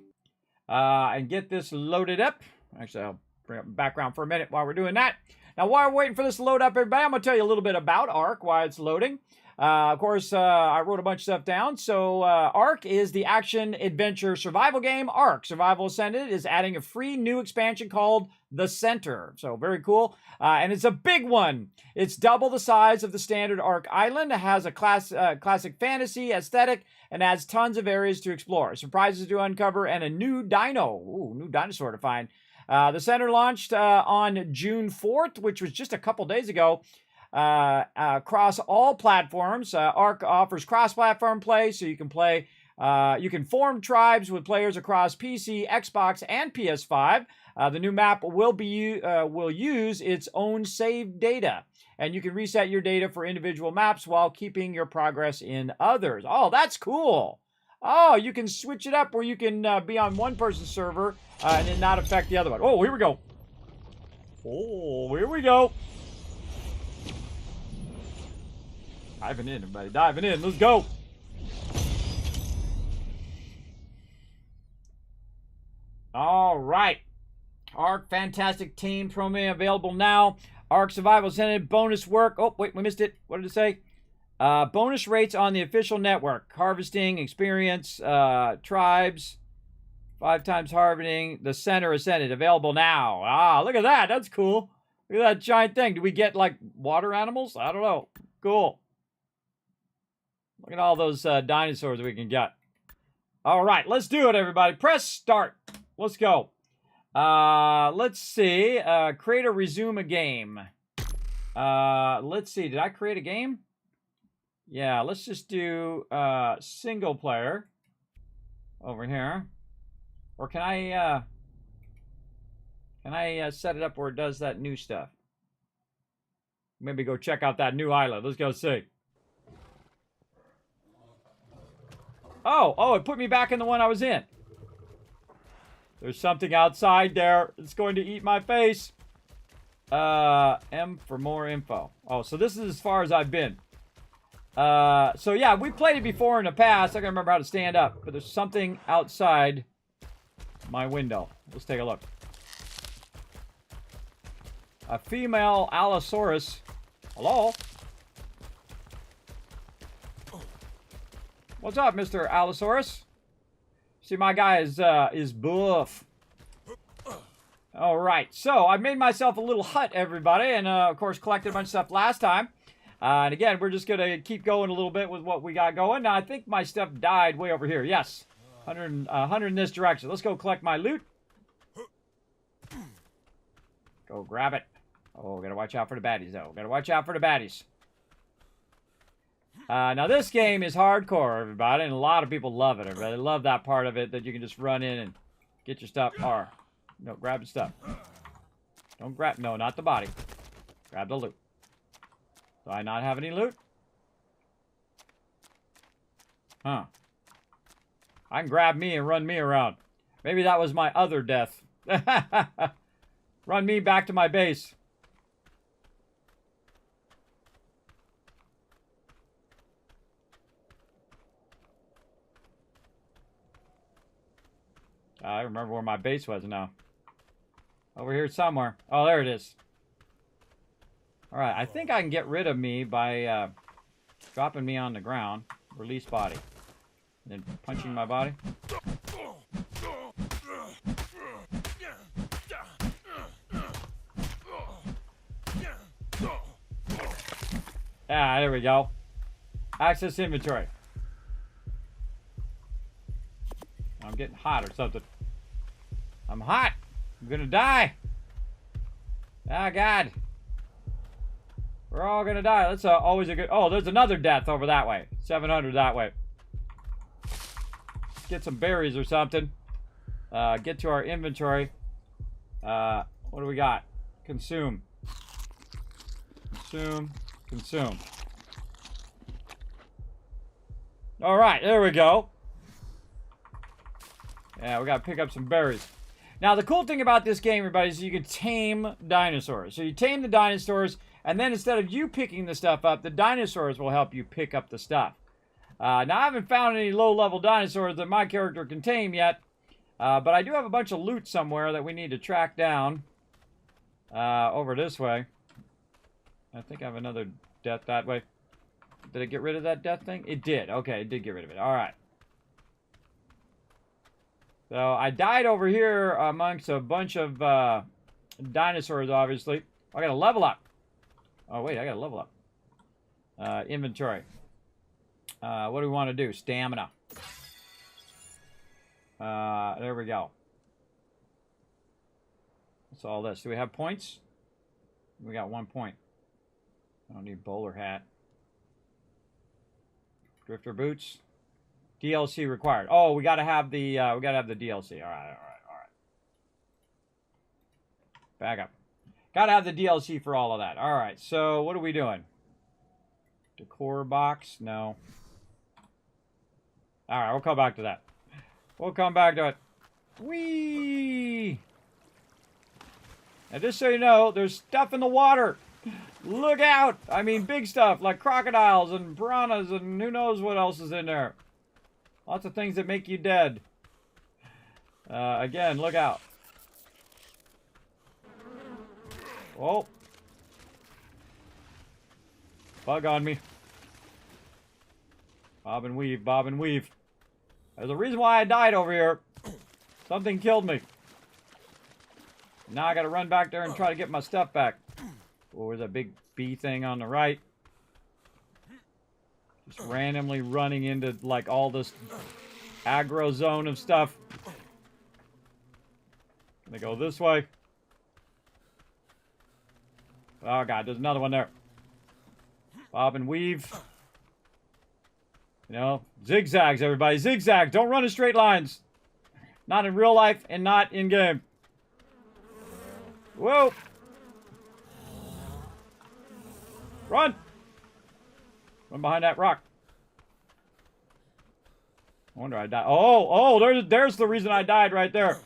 and get this loaded up. Actually, I'll bring up the background for a minute while we're doing that. Now, while we're waiting for this to load up, everybody, I'm going to tell you a little bit about Ark, why it's loading. Of course, I wrote a bunch of stuff down. So, Ark is the action-adventure survival game. Ark Survival Ascended is adding a free new expansion called The Center. So, very cool. And it's a big one. It's double the size of the standard Ark Island. It has a classic fantasy aesthetic and adds tons of areas to explore, surprises to uncover, and a new new dinosaur to find. The center launched on June 4th, which was just a couple days ago, across all platforms. Ark offers cross-platform play, so you can play. You can form tribes with players across PC, Xbox, and PS5. The new map will use its own saved data, and you can reset your data for individual maps while keeping your progress in others. Oh, that's cool. Oh, you can switch it up where you can be on one person's server and then not affect the other one. Oh, here we go. Oh, here we go. Diving in, everybody. Diving in. Let's go. All right. Ark Fantastic Team Promo available now. Ark Survival Ascended bonus work. Oh, wait, we missed it. What did it say? Bonus rates on the official network. Harvesting, experience, tribes, 5 times harvesting. The Center Ascended available now. Ah, look at that. That's cool. Look at that giant thing. Do we get, like, water animals? I don't know. Cool. Look at all those dinosaurs we can get. All right, let's do it, everybody. Press start. Let's go. Let's see. Create or resume a game. Let's see. Did I create a game? Yeah, let's just do single player over here. Or can I set it up where it does that new stuff? Maybe go check out that new island. Let's go see. Oh, it put me back in the one I was in. There's something outside there. It's going to eat my face. M for more info. Oh, so this is as far as I've been. So yeah, we played it before in the past. I can't remember how to stand up, but there's something outside my window. Let's take a look. A female Allosaurus. Hello? What's up, Mr. Allosaurus? See, my guy is buff. All right, so I made myself a little hut, everybody, and of course collected a bunch of stuff last time. And again, we're just gonna keep going a little bit with what we got going. Now, I think my stuff died way over here. Yes, 100 in this direction. Let's go collect my loot. Go grab it. Oh, gotta watch out for the baddies, though. Gotta watch out for the baddies. Now, this game is hardcore, everybody, and a lot of people love it. Everybody love that part of it, that you can just run in and get your stuff. Or, no, grab the stuff. Don't grab, no, not the body. Grab the loot. Do I not have any loot? Huh. I can grab me and run me around. Maybe that was my other death. Run me back to my base. I remember where my base was now. Over here somewhere. Oh, there it is. Alright, I think I can get rid of me by dropping me on the ground. Release body. And then punching my body. Ah, there we go. Access inventory. I'm getting hot or something. I'm hot. I'm gonna die. Ah, God. We're all gonna die. That's always a good... Oh, there's another death over that way. 700 that way. Get some berries or something. Get to our inventory. What do we got? Consume. Consume. Consume. All right, there we go. Yeah, we got to pick up some berries. Now, the cool thing about this game, everybody, is you can tame dinosaurs. So you tame the dinosaurs, and then instead of you picking the stuff up, the dinosaurs will help you pick up the stuff. Now, I haven't found any low-level dinosaurs that my character can tame yet, but I do have a bunch of loot somewhere that we need to track down over this way. I think I have another death that way. Did it get rid of that death thing? It did. Okay, it did get rid of it. All right. So I died over here amongst a bunch of dinosaurs, obviously. I got to level up. Oh, wait, I got to level up. Inventory. What do we want to do? Stamina. There we go. What's all this? Do we have points? We got 1 point. I don't need bowler hat. Drifter boots. DLC required. Oh, we gotta have the DLC. All right. Back up. Gotta have the DLC for all of that. All right. So what are we doing? Decor box? No. All right. We'll come back to that. We'll come back to it. Whee! And just so you know, there's stuff in the water. Look out! I mean, big stuff like crocodiles and piranhas and who knows what else is in there. Lots of things that make you dead. Again, look out. Oh. Bug on me. Bob and weave, bob and weave. There's a reason why I died over here. Something killed me. Now I gotta run back there and try to get my stuff back. Oh, there's a big bee thing on the right. Just randomly running into, like, all this aggro zone of stuff. Gonna go this way. Oh, God, there's another one there. Bob and weave. You know, zigzags, everybody. Zigzag. Don't run in straight lines. Not in real life and not in game. Whoa. Run! Run behind that rock. I wonder I died. Oh, there's the reason I died right there.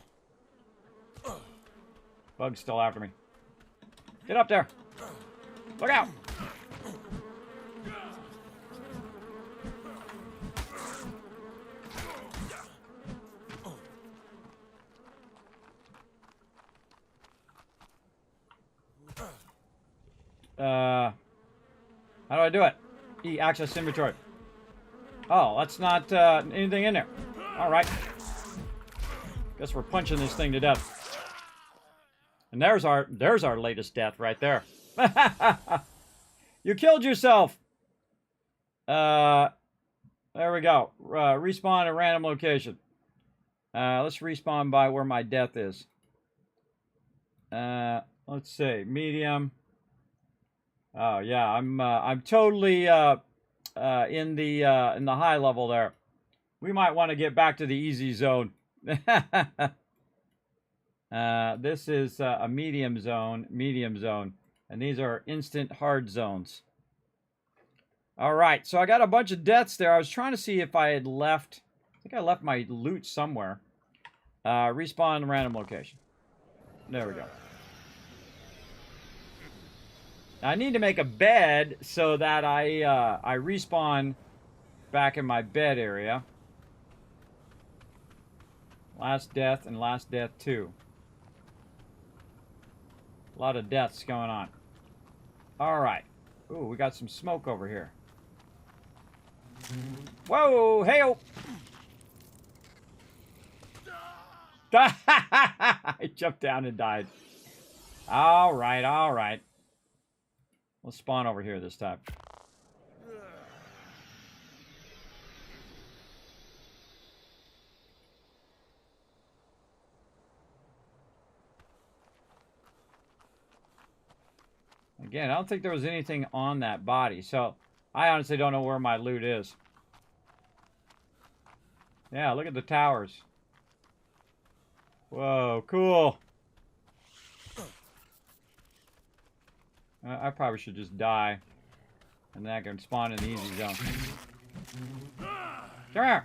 Bug's still after me. Get up there. Look out. How do I do it? E, access inventory. Oh, that's not anything in there. All right. Guess we're punching this thing to death. And there's our latest death right there. You killed yourself. There we go. Respawn at random location. Let's respawn by where my death is. Let's see. Medium. Oh yeah, I'm totally in the high level there. We might want to get back to the easy zone. This is a medium zone, and these are instant hard zones. All right, so I got a bunch of deaths there. I was trying to see if I had left. I think I left my loot somewhere. Respawn random location. There we go. I need to make a bed so that I respawn back in my bed area. Last death and last death too. A lot of deaths going on. All right. Ooh, we got some smoke over here. Whoa, hey-oh. I jumped down and died. All right, all right. We'll spawn over here this time. Again, I don't think there was anything on that body, so I honestly don't know where my loot is. Yeah, look at the towers. Whoa, cool. I probably should just die. And then I can spawn in the easy zone. Come here.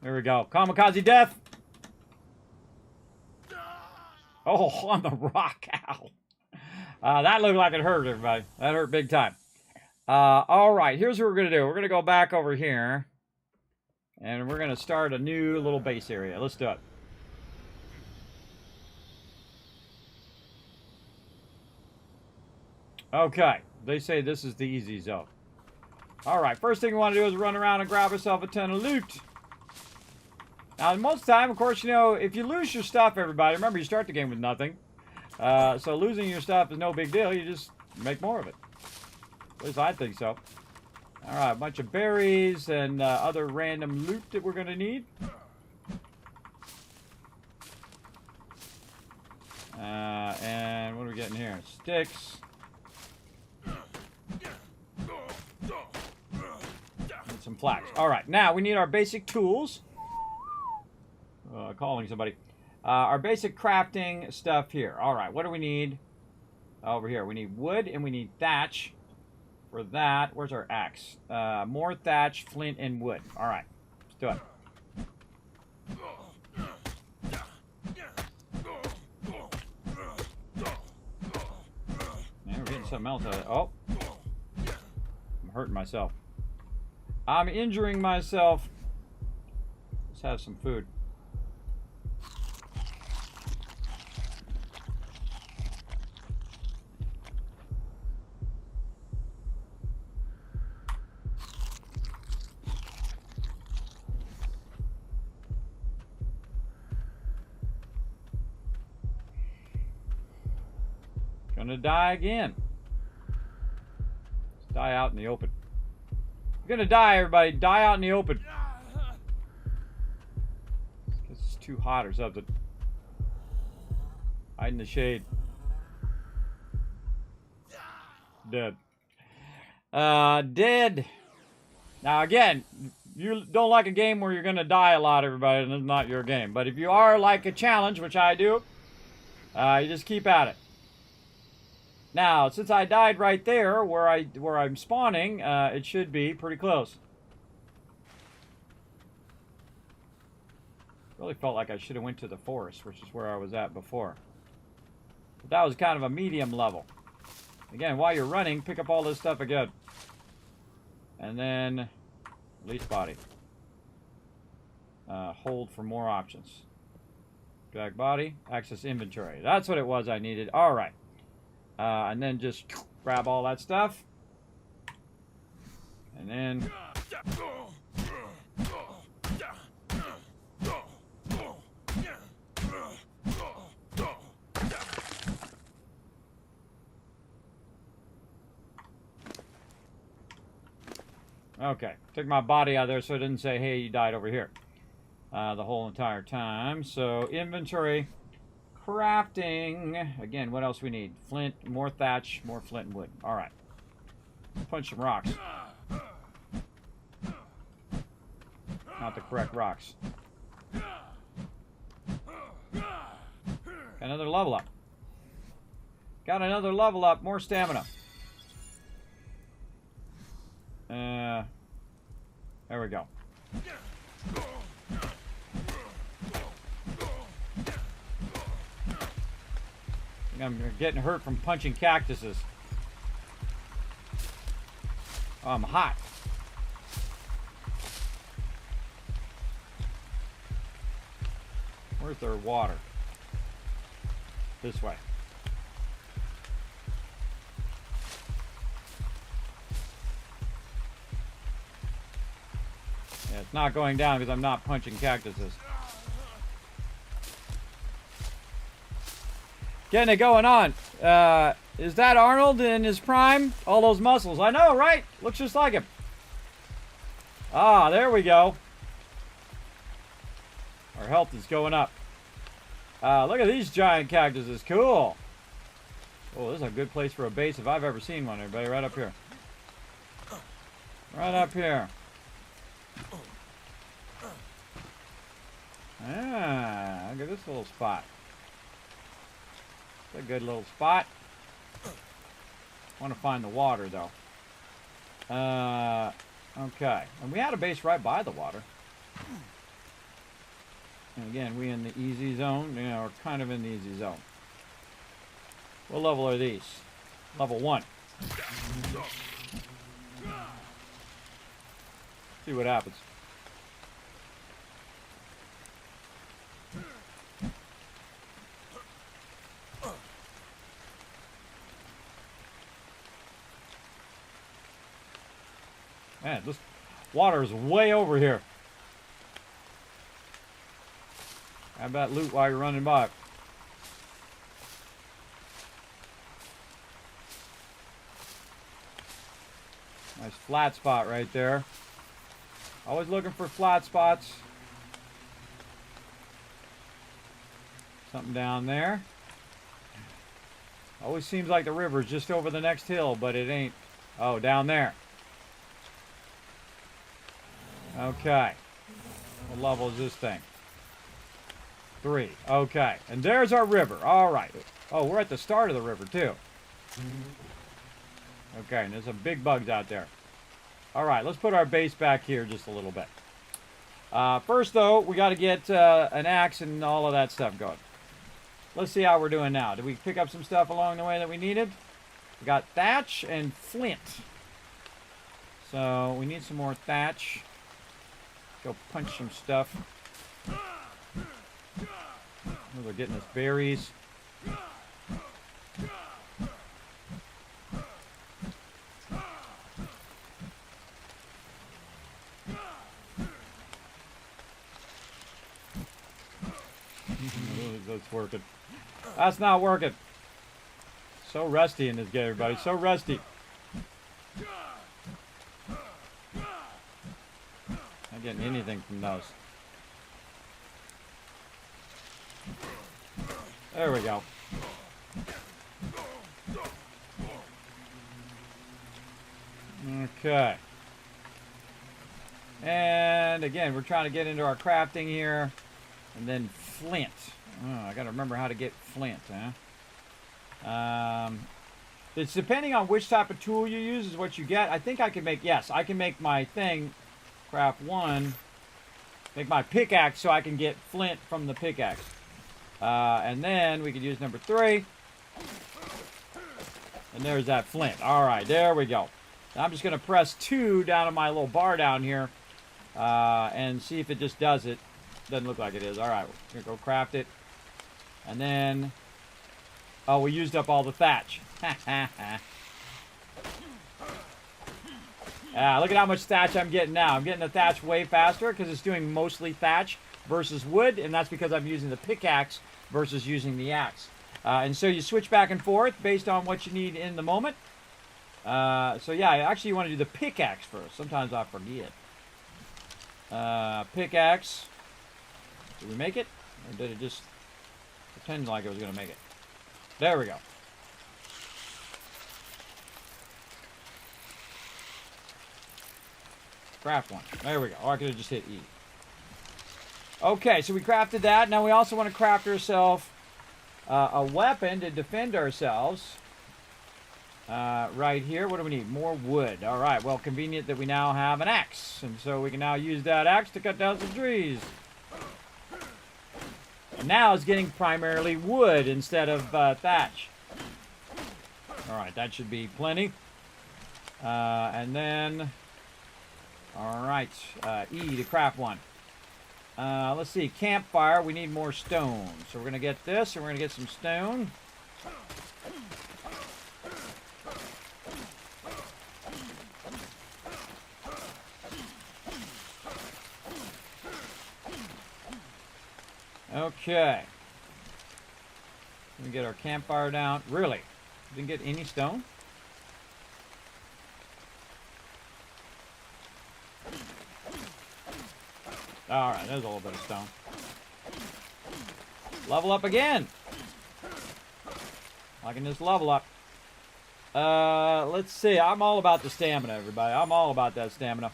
There we go. Kamikaze death. Oh, on the rock. Ow. That looked like it hurt, everybody. That hurt big time. All right, here's what we're going to do. We're going to go back over here. And we're going to start a new little base area. Let's do it. Okay, they say this is the easy zone. All right, first thing we want to do is run around and grab ourselves a ton of loot. Now, most of the time, of course, you know, if you lose your stuff, everybody, remember you start the game with nothing. So losing your stuff is no big deal. You just make more of it. At least I think so. All right, a bunch of berries and other random loot that we're going to need. And what are we getting here? Sticks. And some flax. All right, now we need our basic tools. Calling somebody. Our basic crafting stuff here. All right, what do we need? Over here, we need wood and we need thatch. For that, where's our axe? More thatch, flint, and wood. All right, let's do it. Man, we're getting something else out of it. Oh, I'm hurting myself. I'm injuring myself. Let's have some food. Gonna die again. Let's die out in the open. You're gonna die, everybody. Die out in the open. It's too hot or something. Hide in the shade. Dead. Dead. Now again, you don't like a game where you're gonna die a lot, everybody, and it's not your game. But if you are like a challenge, which I do, you just keep at it. Now, since I died right there where I'm spawning, it should be pretty close. Really felt like I should have went to the forest, which is where I was at before. But that was kind of a medium level. Again, while you're running, pick up all this stuff again. And then, release body. Hold for more options. Drag body, access inventory. That's what it was I needed. All right. And then just grab all that stuff. And then... Okay, took my body out of there so it didn't say, hey, you died over here. The whole entire time. So, inventory... Crafting. Again, what else we need? Flint, more thatch, more flint and wood. All right. Punch some rocks. Not the correct rocks. Got another level up. Got another level up. More stamina. There we go. I'm getting hurt from punching cactuses. Oh, I'm hot. Where's their water? This way. Yeah, it's not going down because I'm not punching cactuses. Getting it going on. Is that Arnold in his prime? All those muscles. I know, right? Looks just like him. Ah, there we go. Our health is going up. Look at these giant cactuses. Cool. Oh, this is a good place for a base if I've ever seen one, everybody. Right up here. Right up here. Ah, look at this little spot. It's a good little spot. Want to find the water, though. Okay. And we had a base right by the water. And again, we in the easy zone. You know, we're kind of in the easy zone. What level are these? Level 1. See what happens. Man, this water is way over here. Have that loot while you're running by. Nice flat spot right there. Always looking for flat spots. Something down there. Always seems like the river's just over the next hill, but it ain't. Oh, down there. Okay. What level is this thing? 3. Okay. And there's our river. All right. Oh, we're at the start of the river, too. Okay, and there's some big bugs out there. All right, let's put our base back here just a little bit. First, though, we got to get an axe and all of that stuff going. Let's see how we're doing now. Did we pick up some stuff along the way that we needed? We got thatch and flint. So we need some more thatch. Go punch some stuff. We're getting us berries. That's working. That's not working. So rusty in this game, everybody. So rusty. Not getting anything from those. There we go. Okay. And again, we're trying to get into our crafting here. And then flint. Oh, I gotta remember how to get flint, huh? It's depending on which type of tool you use is what you get. I think I can make, yes, I can make my thing, craft 1, make my pickaxe so I can get flint from the pickaxe. And then we could use number 3. And there's that flint. All right, there we go. Now I'm just going to press 2 down on my little bar down here and see if it just does it. Doesn't look like it is. All right, we're going to go craft it. And then, oh, we used up all the thatch. Look at how much thatch I'm getting now. I'm getting the thatch way faster because it's doing mostly thatch versus wood, and that's because I'm using the pickaxe versus using the axe. And so you switch back and forth based on what you need in the moment. So yeah, actually you want to do the pickaxe first. Sometimes I forget. Pickaxe. Did we make it? Or did it just pretend like it was going to make it? There we go. Craft 1. There we go. Or I could have just hit E. Okay, so we crafted that. Now we also want to craft ourselves a weapon to defend ourselves. Right here. What do we need? More wood. All right. Well, convenient that we now have an axe. And so we can now use that axe to cut down some trees. And now it's getting primarily wood instead of thatch. All right, that should be plenty. And then, all right, E to craft one. Let's see, campfire, we need more stone. So we're going to get this, and we're going to get some stone. Okay. Let me get our campfire down. Really? Didn't get any stone? Alright, there's a little bit of stone. Level up again! I can just level up. Let's see. I'm all about the stamina, everybody. I'm all about that stamina.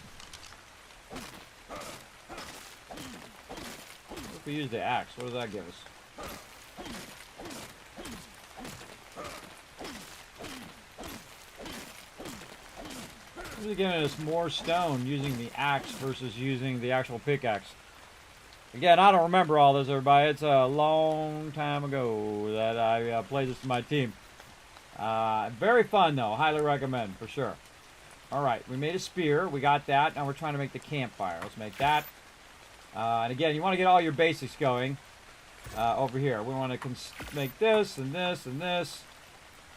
If we use the axe, what does that give us? This is giving us more stone using the axe versus using the actual pickaxe. Again, I don't remember all this, everybody. It's a long time ago that I played this to my team. Very fun, though. Highly recommend, for sure. Alright, we made a spear. We got that. Now we're trying to make the campfire. Let's make that. And again, you want to get all your basics going over here. We want to make this and this and this.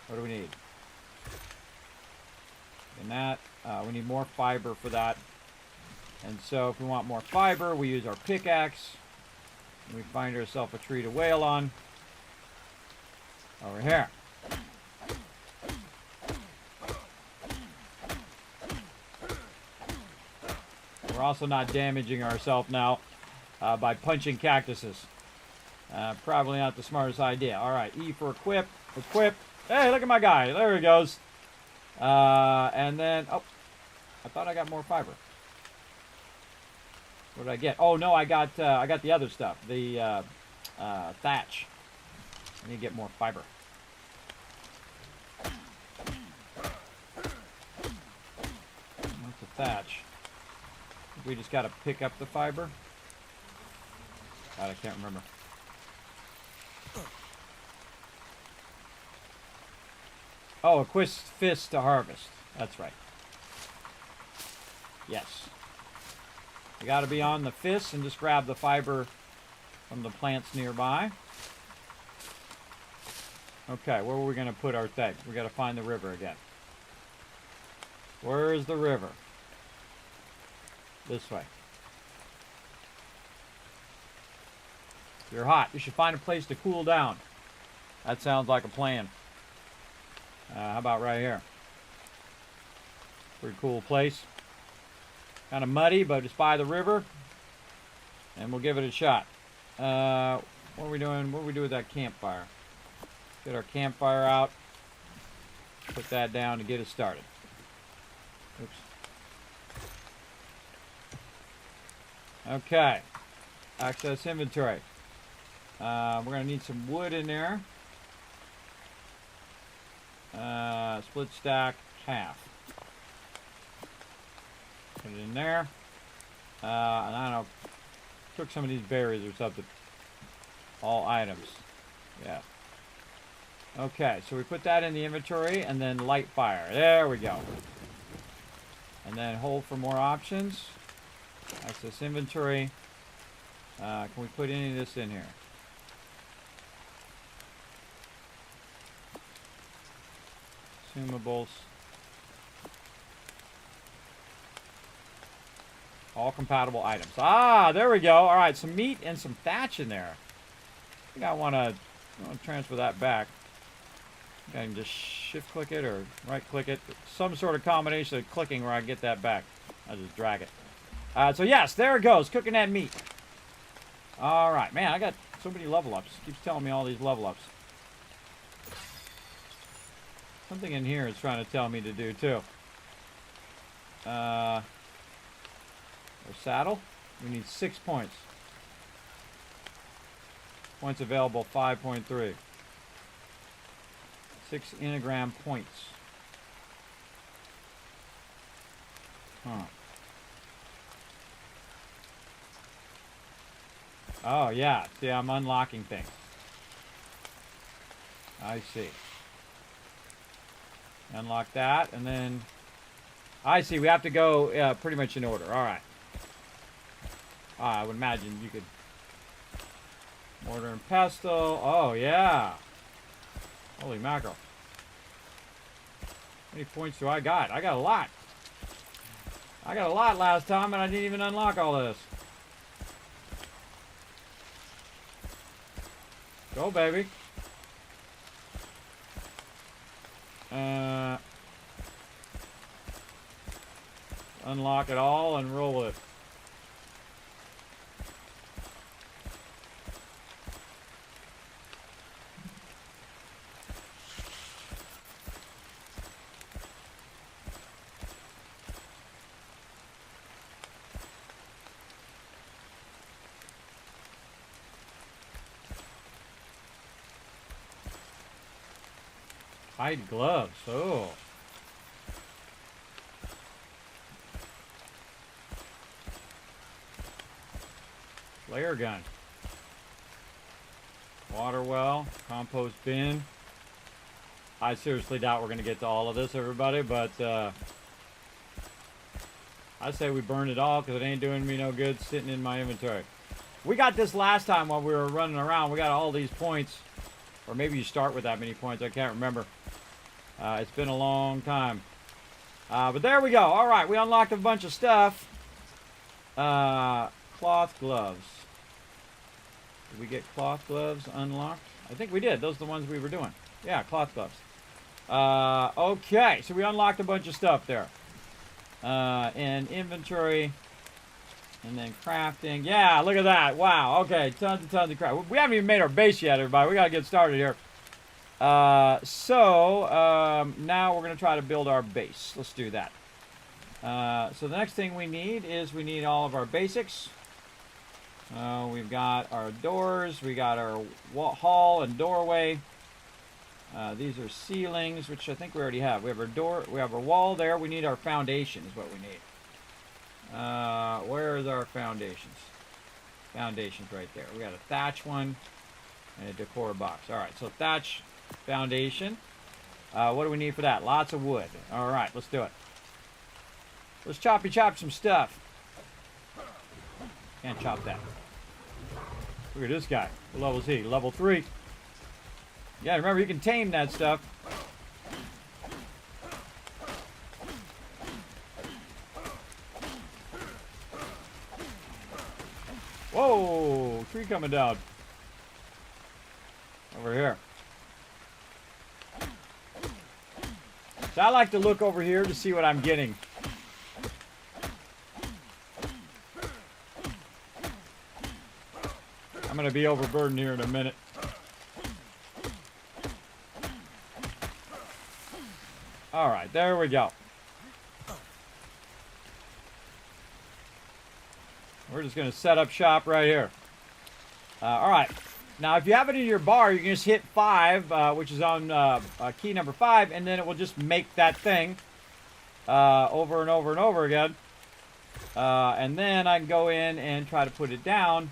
What do we need? And that. We need more fiber for that. And so if we want more fiber, we use our pickaxe. And we find ourselves a tree to wail on. Over here. We're also not damaging ourselves now by punching cactuses. Probably not the smartest idea. Alright, E for equip. Equip. Hey, look at my guy. There he goes. And then, oh, I thought I got more fiber. What did I get? Oh no, I got the other stuff, the thatch. I need to get more fiber. What's the thatch? We just got to pick up the fiber. God, I can't remember. Oh, a quist fist to harvest. That's right. Yes. You got to be on the fist and just grab the fiber from the plants nearby. Okay, where were we going to put our thing? We got to find the river again. Where's the river? This way. You're hot. You should find a place to cool down. That sounds like a plan. How about right here? Pretty cool place. Kind of muddy, but it's by the river. And we'll give it a shot. What are we doing? What do we do with that campfire? Get our campfire out. Put that down to get us started. Oops. Okay. Access inventory. We're going to need some wood in there. Split stack, half. Put it in there. And I don't know. Cook some of these berries or something. All items. Yeah. Okay, so we put that in the inventory and then light fire. There we go. And then hold for more options. Access inventory. Can we put any of this in here? Consumables. All compatible items. Ah, there we go. All right, some meat and some thatch in there. I think I want to transfer that back. I can just shift click it or right click it. Some sort of combination of clicking where I get that back. I'll just drag it. So yes, there it goes. Cooking that meat. All right, man, I got so many level ups. It keeps telling me all these level ups. Something in here is trying to tell me to do too. Our saddle. We need 6 points. Points available 5.3. 6 enogram points. Huh. Oh yeah, see, I'm unlocking things. I see. Unlock that, and then... I see, we have to go pretty much in order. Alright. I would imagine you could... Mortar and pestle. Oh, yeah. Holy mackerel. How many points do I got? I got a lot. I got a lot last time, and I didn't even unlock all this. Go, baby. Unlock it all and roll it. Hide gloves. Oh. Flare gun. Water well. Compost bin. I seriously doubt we're going to get to all of this, everybody, but I say we burn it all because it ain't doing me no good sitting in my inventory. We got this last time while we were running around. We got all these points. Or maybe you start with that many points. I can't remember. It's been a long time. But there we go. All right, we unlocked a bunch of stuff. Cloth gloves. Did we get cloth gloves unlocked? I think we did. Those are the ones we were doing. Yeah, cloth gloves. Okay, so we unlocked a bunch of stuff there. And inventory. And then crafting. Yeah, look at that. Wow. Okay, tons and tons of craft. We haven't even made our base yet, everybody. We got to get started here. Now we're going to try to build our base. Let's do that. So the next thing we need all of our basics. We've got our doors. We got our hall and doorway. These are ceilings, which I think we already have. We have our door. We have our wall there. We need our foundation is what we need. Where is our foundations? Foundations right there. We got a thatch one and a decor box. All right, so thatch foundation. What do we need for that? Lots of wood. All right, let's do it. Let's choppy chop some stuff. Can't chop that. Look at this guy. What level is he? Level 3. Yeah, remember you can tame that stuff. Whoa! Tree coming down. Over here. So I like to look over here to see what I'm getting. I'm going to be overburdened here in a minute. All right, there we go. We're just going to set up shop right here. All right. Now, if you have it in your bar, you can just hit 5, which is on key number 5, and then it will just make that thing over and over and over again. And then I can go in and try to put it down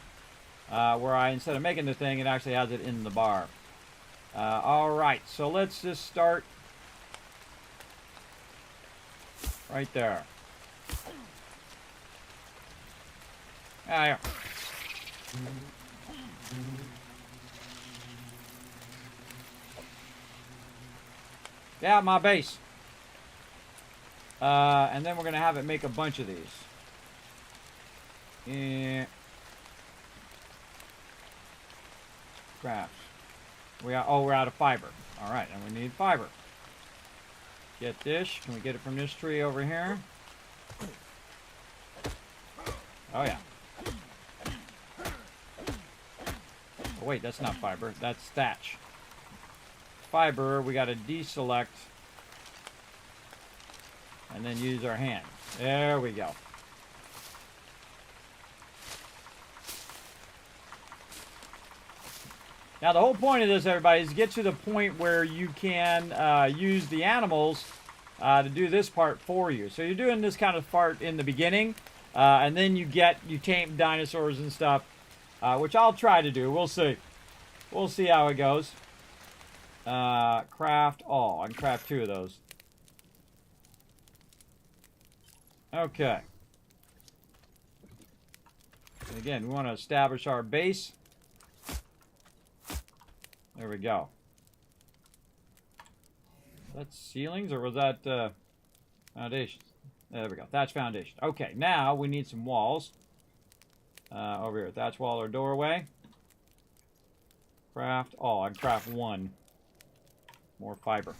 where instead of making the thing, it actually has it in the bar. All right. So let's just start right there. Yeah. Yeah, my base. And then we're going to have it make a bunch of these. Yeah. Crafts. We're out of fiber. All right, and we need fiber. Get this. Can we get it from this tree over here? Oh, yeah. Oh, wait, that's not fiber. That's thatch. Fiber, we got to deselect. And then use our hand. There we go. Now, the whole point of this, everybody, is to get to the point where you can use the animals to do this part for you. So you're doing this kind of part in the beginning, and then you tame dinosaurs and stuff, which I'll try to do. We'll see. We'll see how it goes. Craft all. I can craft 2 of those. Okay. And again, we want to establish our base. There we go. That's ceilings, or was that foundations? There we go. Thatch foundation. Okay, now we need some walls. Over here, thatch wall or doorway. Craft. Oh, I can craft one. More fiber.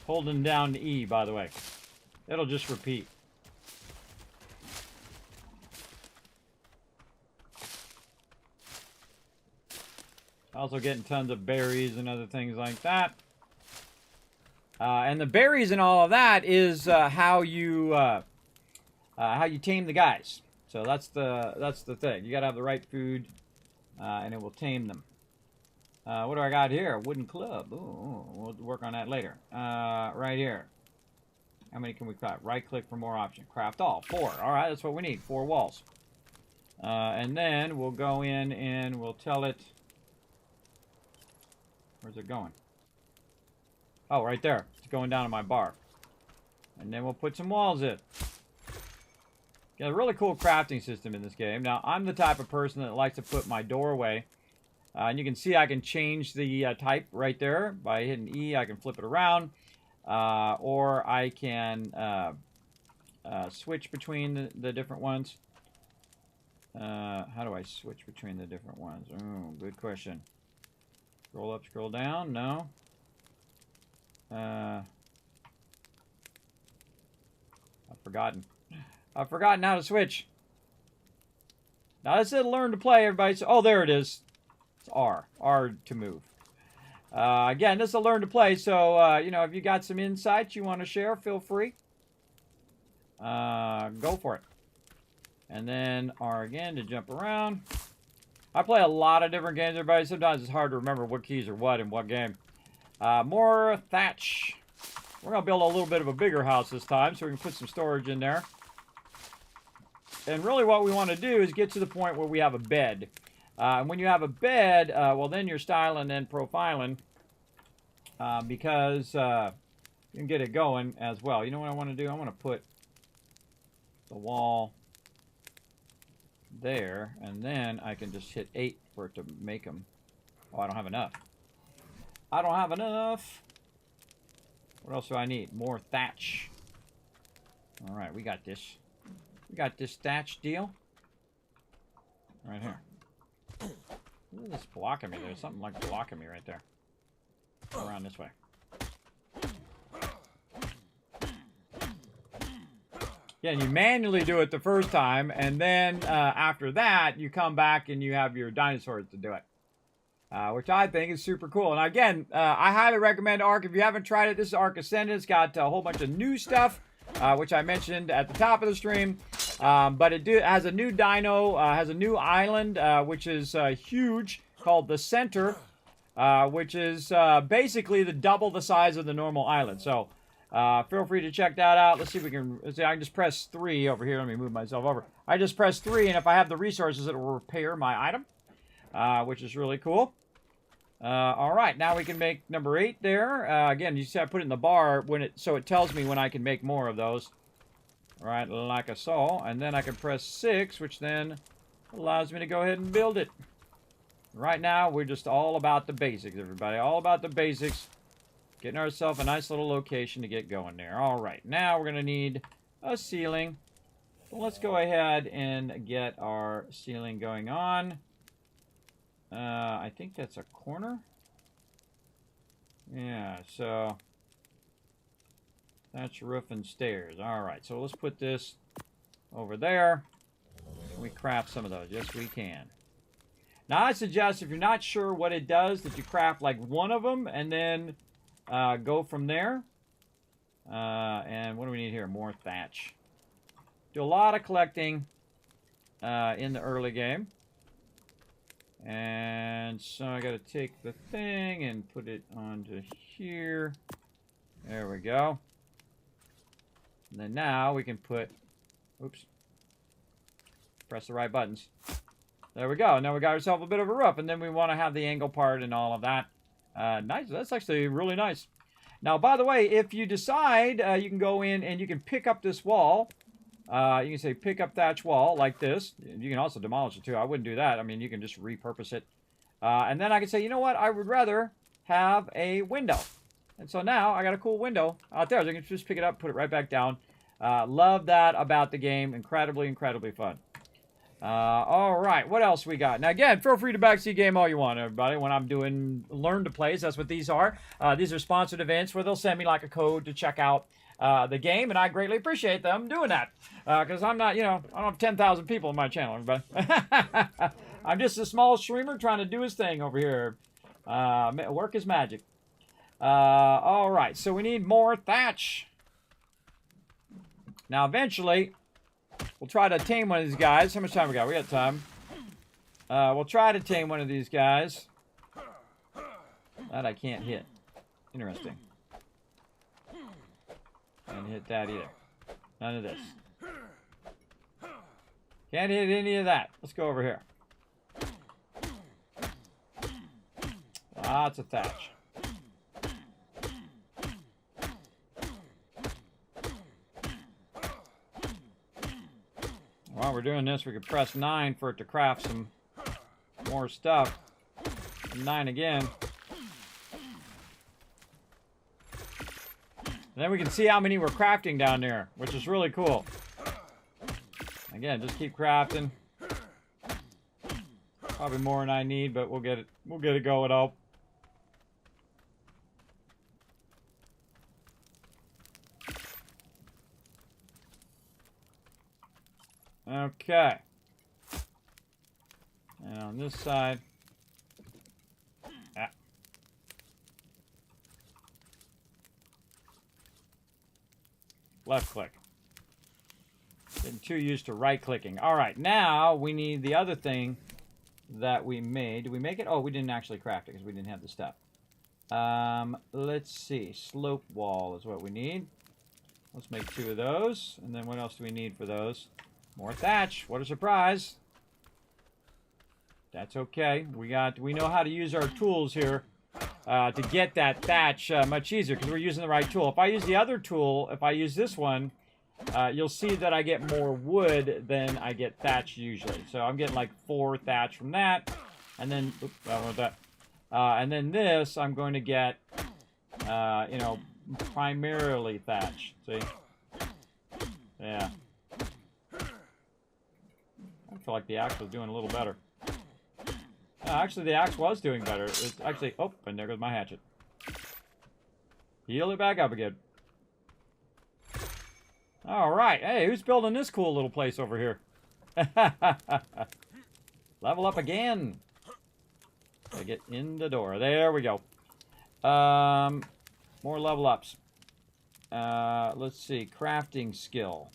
Holding down the E, by the way. It'll just repeat. Also getting tons of berries and other things like that. And the berries and all of that is how you tame the guys. So that's the thing. You gotta have the right food, and it will tame them. What do I got here? A wooden club. Ooh, we'll work on that later. Right here. How many can we craft? Right click for more options. Craft all. 4. All right, that's what we need. 4 walls. And then we'll go in and we'll tell it. Where's it going? Oh, right there. It's going down to my bar. And then we'll put some walls in. Got a really cool crafting system in this game. Now, I'm the type of person that likes to put my doorway. And you can see I can change the type right there. By hitting E, I can flip it around. Or I can switch between the different ones. How do I switch between the different ones? Oh, good question. Scroll up, scroll down. No. I've forgotten. I've forgotten how to switch. Now, this is learn to play, everybody. Oh, there it is. It's R. R to move. Again, this is a learn to play, so, you know, if you got some insights you want to share, feel free. Go for it. And then R again to jump around. I play a lot of different games, everybody. Sometimes it's hard to remember what keys are what in what game. More thatch. We're going to build a little bit of a bigger house this time, so we can put some storage in there. And really what we want to do is get to the point where we have a bed. And when you have a bed, well, then you're styling and profiling because you can get it going as well. You know what I want to do? I want to put the wall there, and then I can just hit 8 for it to make them. Oh, I don't have enough. I don't have enough. What else do I need? More thatch. All right, we got this. We got this thatch deal. Right here. What is this blocking me? There's something like blocking me right there. Go around this way. Yeah, and you manually do it the first time, and then after that, you come back and you have your dinosaurs to do it. Which I think is super cool. And again, I highly recommend Ark. If you haven't tried it, this is Ark Ascendant. It's got a whole bunch of new stuff, which I mentioned at the top of the stream. But it has a new dino, has a new island, which is huge, called the Center, which is basically double the size of the normal island. So feel free to check that out. Let's see if we can. I can just press 3 over here. Let me move myself over. I just press 3, and if I have the resources, it will repair my item, which is really cool. All right, now we can make number 8 there. Again, you see I put it in the bar so it tells me when I can make more of those. All right, like I saw, and then I can press 6, which then allows me to go ahead and build it. Right now, we're just all about the basics, everybody. All about the basics. Getting ourselves a nice little location to get going there. All right, now we're going to need a ceiling. So let's go ahead and get our ceiling going on. I think that's a corner. Yeah, so that's roof and stairs. All right, so let's put this over there. Can we craft some of those? Yes, we can. Now, I suggest if you're not sure what it does, that you craft like one of them and then go from there. And what do we need here? More thatch. Do a lot of collecting in the early game. And so I got to take the thing and put it onto here. There we go. And then now we can put, oops, press the right buttons. There we go. Now we got ourselves a bit of a roof, and then we want to have the angle part and all of that. Nice. That's actually really nice. Now, by the way, if you decide, you can go in and you can pick up this wall. You can say pick up thatch wall like this. You can also demolish it too. I wouldn't do that. I mean, you can just repurpose it. And then I can say, you know what? I would rather have a window. And so now I got a cool window out there. So I can just pick it up, put it right back down. Love that about the game. Incredibly, incredibly fun. All right, what else we got? Now, again, feel free to backseat game all you want, everybody. When I'm doing Learn to Plays, that's what these are. These are sponsored events where they'll send me like a code to check out the game, and I greatly appreciate them doing that. Because I'm not, you know, I don't have 10,000 people on my channel, everybody. I'm just a small streamer trying to do his thing over here. Work is magic. All right, so we need more thatch. Now, eventually, we'll try to tame one of these guys. How much time we got? We got time. We'll try to tame one of these guys. That I can't hit. Interesting. Can't hit that either. None of this. Can't hit any of that. Let's go over here. Lots of thatch. While we're doing this, we could press 9 for it to craft some more stuff. And 9 again. And then we can see how many we're crafting down there, which is really cool. Again, just keep crafting. Probably more than I need, but we'll get it going up. Okay. And on this side. Ah. Left click. Getting too used to right clicking. Alright, now we need the other thing that we made. Did we make it? Oh, we didn't actually craft it because we didn't have the stuff. Let's see. Slope wall is what we need. Let's make 2 of those. And then what else do we need for those? More thatch. What a surprise. That's okay. We know how to use our tools here to get that thatch much easier because we're using the right tool. If I use the other tool, if I use this one, you'll see that I get more wood than I get thatch usually. So I'm getting like 4 thatch from that. And then, oops, I don't want that. And then this, I'm going to get, you know, primarily thatch. See? Yeah. I feel like the axe was doing a little better. Actually, the axe was doing better. It's actually... Oh, and there goes my hatchet. Heal it back up again. All right. Hey, who's building this cool little place over here? Level up again. Gotta get in the door. There we go. More level ups. Let's see. Crafting skill.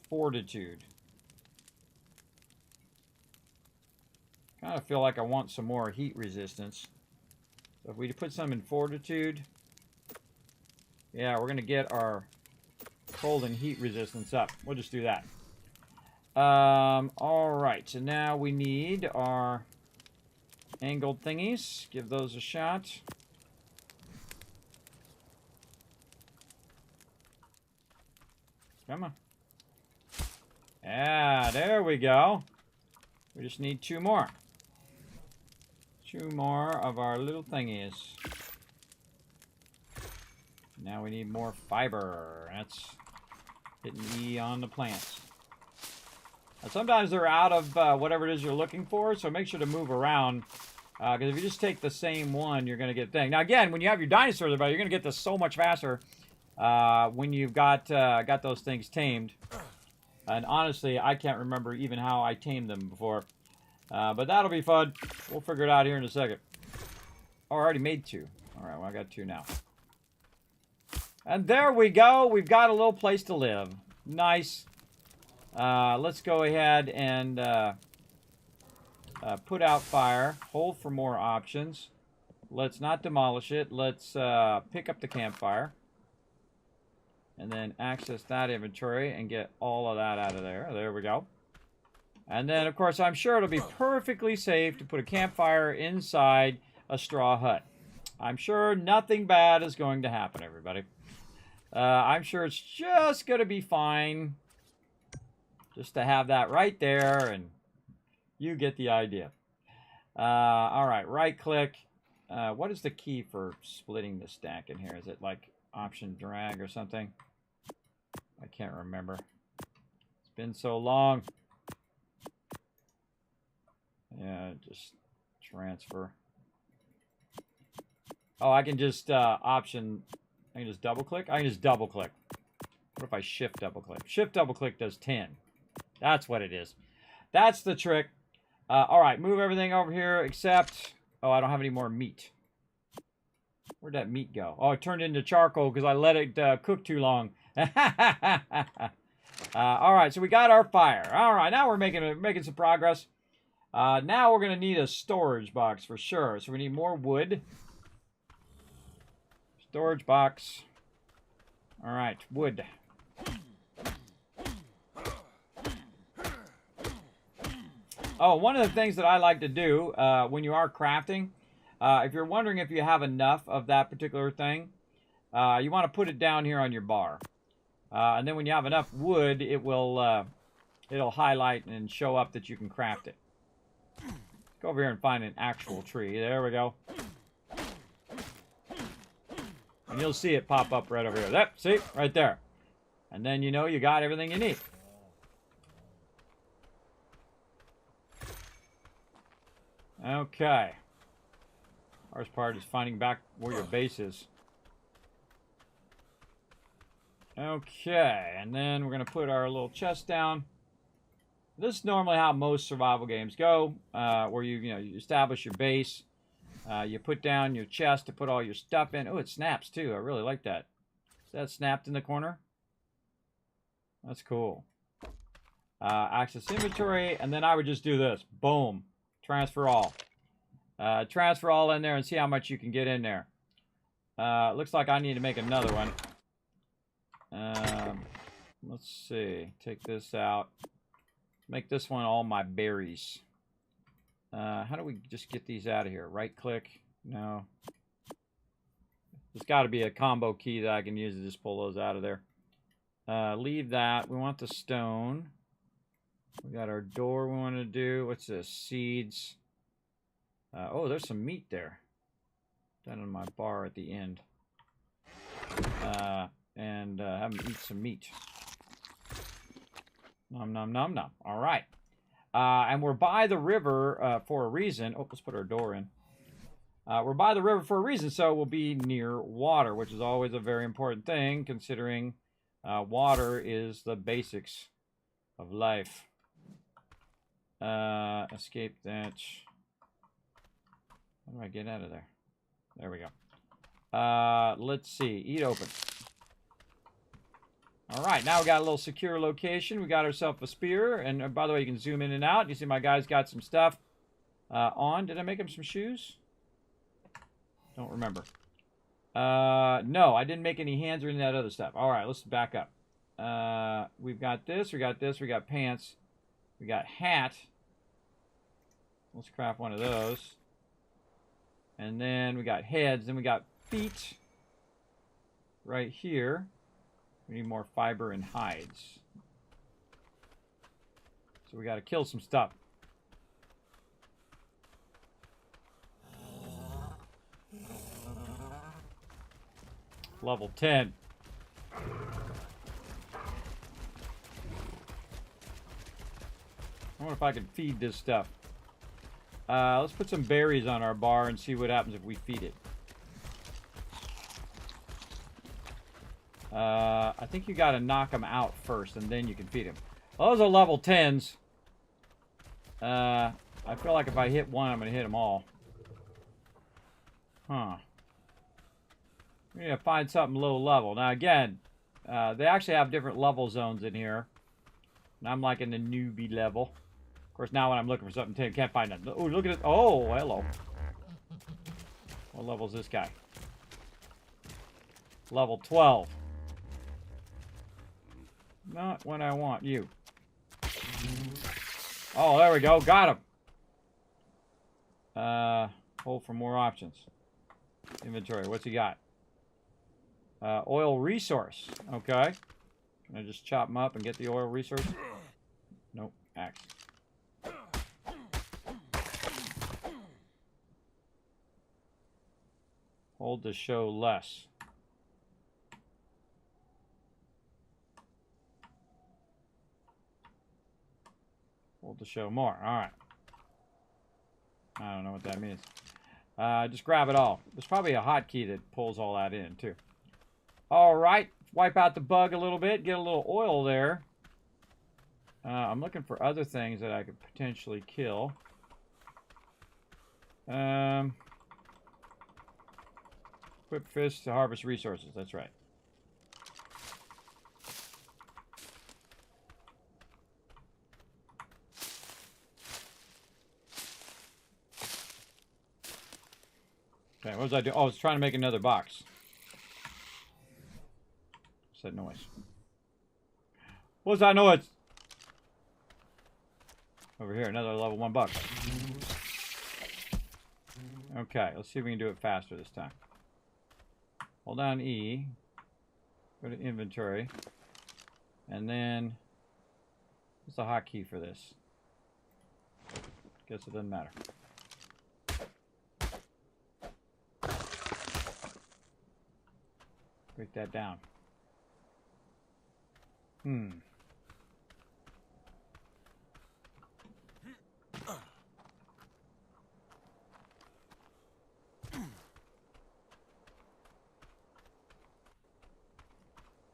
Fortitude. Kind of feel like I want some more heat resistance. So if we put some in fortitude, yeah, we're going to get our cold and heat resistance up. We'll just do that. All right, so now we need our angled thingies. Give those a shot. Come on. Yeah, there we go. We just need 2 more. 2 more of our little thingies. Now we need more fiber. That's hitting E on the plants. Now, sometimes they're out of whatever it is you're looking for, so make sure to move around. Because if you just take the same one, you're going to get thing. Now again, when you have your dinosaurs about, you're going to get this so much faster when you've got those things tamed. And honestly, I can't remember even how I tamed them before. But that'll be fun. We'll figure it out here in a second. Oh, I already made 2. All right, well, I got 2 now. And there we go. We've got a little place to live. Nice. Let's go ahead and put out fire. Hold for more options. Let's not demolish it. Let's pick up the campfire. And then access that inventory and get all of that out of there. There we go. And then, of course, I'm sure it'll be perfectly safe to put a campfire inside a straw hut. I'm sure nothing bad is going to happen, everybody. I'm sure it's just going to be fine. Just to have that right there, and you get the idea. All right, right-click. What is the key for splitting the stack in here? Is it like option drag or something? I can't remember. It's been so long. Yeah, just transfer. Oh, I can just I can just double click? I can just double click. What if I shift double click? Shift double click does 10. That's what it is. That's the trick. All right, move everything over here except... Oh, I don't have any more meat. Where'd that meat go? Oh, it turned into charcoal because I let it cook too long. All right, so we got our fire. All right, now we're making some progress. Now we're going to need a storage box for sure. So we need more wood. Storage box. All right, wood. Oh, one of the things that I like to do when you are crafting, if you're wondering if you have enough of that particular thing, you want to put it down here on your bar. And then when you have enough wood, it will it'll highlight and show up that you can craft it. Go over here and find an actual tree. There we go. And you'll see it pop up right over here. Yep, see? Right there. And then you know you got everything you need. Okay. Hardest part is finding back where your base is. Okay, and then we're going to put our little chest down. This is normally how most survival games go, where you establish your base. You put down your chest to put all your stuff in. Oh, it snaps too. I really like that. Is that snapped in the corner? That's cool. Access inventory, and then I would just do this. Boom. Transfer all. Transfer all in there and see how much you can get in there. Looks like I need to make another one. Let's see. Take this out. Make this one all my berries. How do we just get these out of here? Right click? No. There's got to be a combo key that I can use to just pull those out of there. Leave that. We want the stone. We got our door we want to do. What's this? Seeds. Oh, there's some meat there. Down on my bar at the end. And have them eat some meat. Nom, nom, nom, nom. All right. And we're by the river for a reason. Oh, let's put our door in. We're by the river for a reason, so we'll be near water, which is always a very important thing, considering water is the basics of life. Escape that. How do I get out of there? There we go. Let's see. Eat open. All right, now we got a little secure location. We got ourselves a spear. And by the way, you can zoom in and out. You see my guy's got some stuff on. Did I make him some shoes? Don't remember. No, I didn't make any hands or any of that other stuff. All right, let's back up. We've got this. We got this. We got pants. We got hat. Let's craft one of those. And then we got heads. Then we got feet right here. We need more fiber and hides. So we got to kill some stuff. Level 10. I wonder if I can feed this stuff. Let's put some berries on our bar and see what happens if we feed it. I think you got to knock them out first, and then you can feed them. Well, those are level 10s. I feel like if I hit one, I'm going to hit them all. Huh. We need to find something low level. Now, again, they actually have different level zones in here. And I'm like in the newbie level. Of course, now when I'm looking for something 10, can't find it. Oh, look at it. Oh, hello. What level is this guy? Level 12. Not what I want. You. Oh, there we go. Got him. Hold for more options. Inventory. What's he got? Oil resource. Okay. Can I just chop him up and get the oil resource? Nope. Axe. Hold to show less. Hold to show more. Alright. I don't know what that means. Just grab it all. There's probably a hotkey that pulls all that in, too. Alright. Wipe out the bug a little bit. Get a little oil there. I'm looking for other things that I could potentially kill. Equip fish to harvest resources. That's right. Okay, what was I doing? Oh, I was trying to make another box. What's that noise? What was that noise? Over here, another level 1 box. Okay, let's see if we can do it faster this time. Hold down E. Go to inventory. And then, what's the hotkey for this? Guess it doesn't matter. Break that down.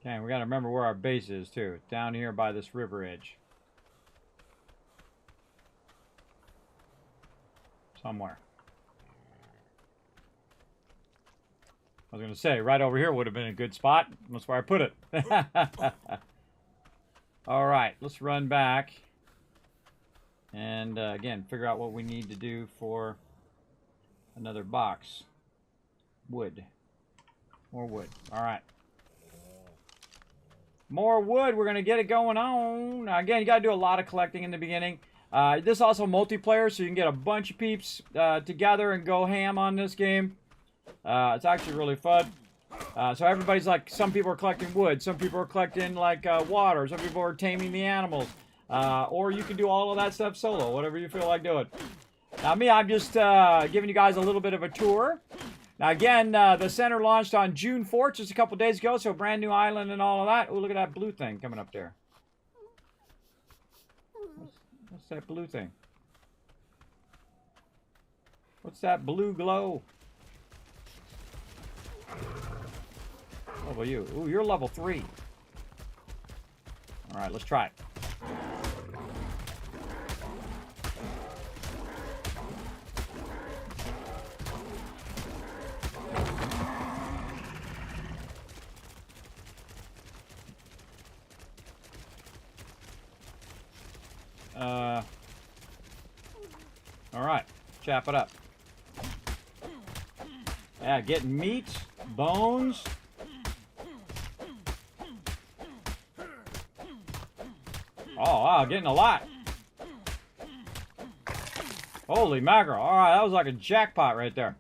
Okay, we gotta remember where our base is too. Down here by this river edge. Somewhere. I was gonna say, right over here would have been a good spot. That's where I put it. Alright, let's run back. And again, figure out what we need to do for another box. Wood. More wood. Alright. More wood. We're going to get it going on. Now, again, you got to do a lot of collecting in the beginning. This is also multiplayer, so you can get a bunch of peeps together and go ham on this game. It's actually really fun. So everybody's like, some people are collecting wood, some people are collecting like water, some people are taming the animals. Or you can do all of that stuff solo, whatever you feel like doing. Now me, I'm just giving you guys a little bit of a tour. Now again, the center launched on June 4th, just a couple days ago, so brand new island and all of that. Oh, look at that blue thing coming up there. What's that blue thing? What's that blue glow? What about you? Ooh, you're level 3. Alright, let's try it. Alright, chop it up. Yeah, getting meat, bones. Oh, wow, getting a lot. Holy mackerel. Alright, that was like a jackpot right there.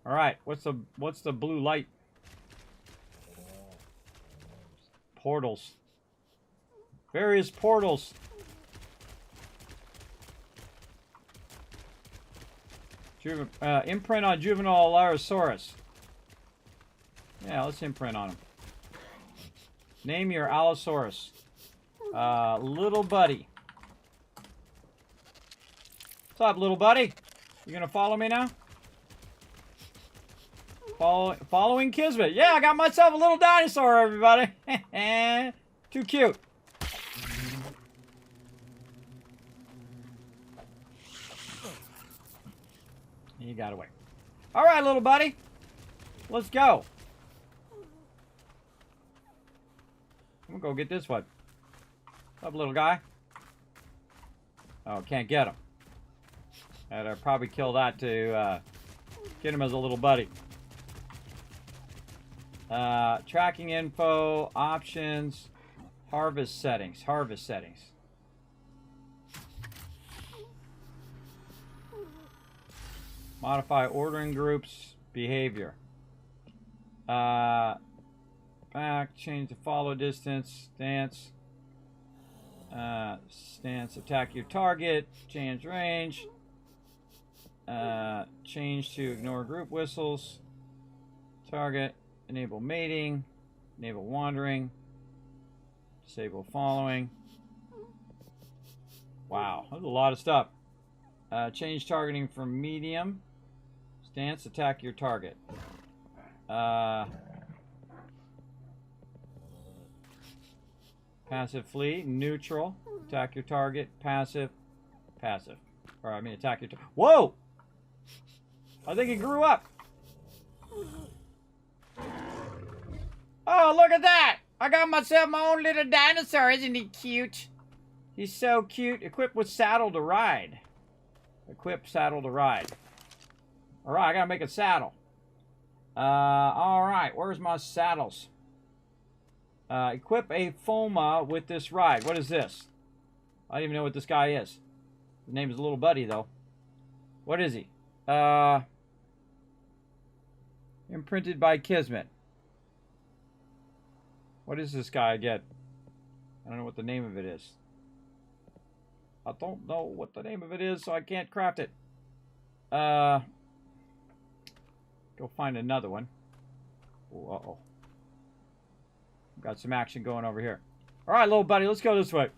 Alright, what's the blue light? Portals. Various portals. Imprint on juvenile Allosaurus. Yeah, let's imprint on him. Name your Allosaurus. Little buddy. What's up, little buddy? You gonna follow me now? Following Kismet. Yeah, I got myself a little dinosaur, everybody. Too cute. He got away. All right, little buddy. Let's go. I'm gonna go get this one. What's up, little guy? Oh, can't get him. I'd probably kill that to get him as a little buddy. Tracking info, options, Harvest settings. Harvest settings. Modify ordering groups. Behavior. Back. Change the follow distance. Stance. Stance. Attack your target. Change range. Change to ignore group whistles. Target. Enable mating. Enable wandering. Disable following. Wow, that's a lot of stuff. Change targeting from medium. Stance, attack your target. Passive flee, neutral. Attack your target. Passive. Passive. Or I mean attack your target. Whoa! I think it grew up. Oh, look at that! I got myself my own little dinosaur. Isn't he cute? He's so cute. Equipped with saddle to ride. Equip saddle to ride. Alright, I gotta make a saddle. Alright, where's my saddles? Equip a Foma with this ride. What is this? I don't even know what this guy is. His name is Little Buddy, though. What is he? Imprinted by Kismet. What is this guy again? I don't know what the name of it is. I don't know what the name of it is, so I can't craft it. Go find another one. Ooh, uh-oh. Got some action going over here. Alright, little buddy, let's go this way.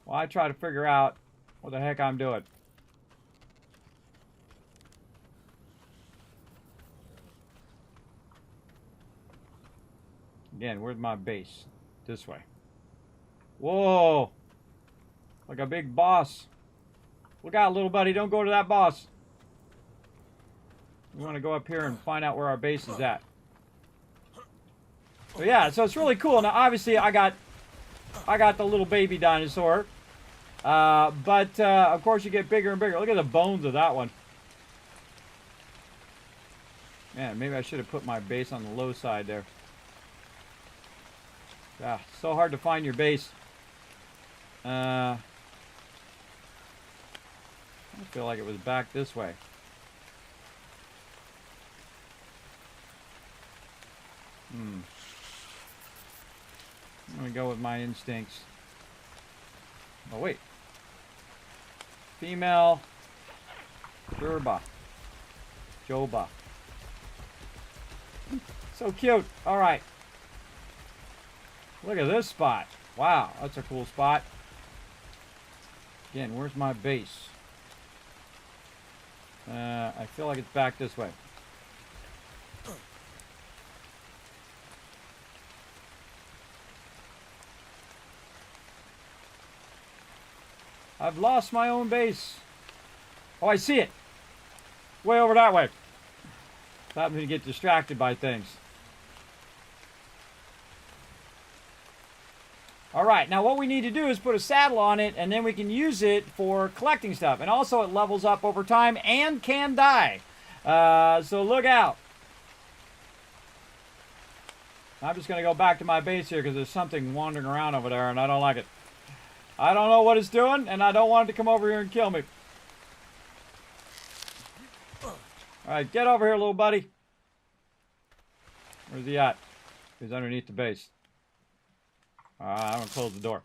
While I try to figure out what the heck I'm doing. Again, where's my base? This way. Whoa! Like a big boss. Look out, little buddy. Don't go to that boss. We want to go up here and find out where our base is at. But yeah, so it's really cool. Now, obviously, I got the little baby dinosaur. But of course, you get bigger and bigger. Look at the bones of that one. Man, maybe I should have put my base on the low side there. Ah, so hard to find your base. I feel like it was back this way. I'm gonna go with my instincts. Oh wait. Female. Joba. So cute. Alright. Look at this spot. Wow, that's a cool spot. Again, where's my base? I feel like it's back this way. I've lost my own base. Oh, I see it. Way over that way. Stop me to get distracted by things. Alright, now what we need to do is put a saddle on it, and then we can use it for collecting stuff. And also it levels up over time and can die. So look out. I'm just going to go back to my base here because there's something wandering around over there and I don't like it. I don't know what it's doing, and I don't want it to come over here and kill me. Alright, get over here, little buddy. Where's he at? He's underneath the base. I'm going to close the door.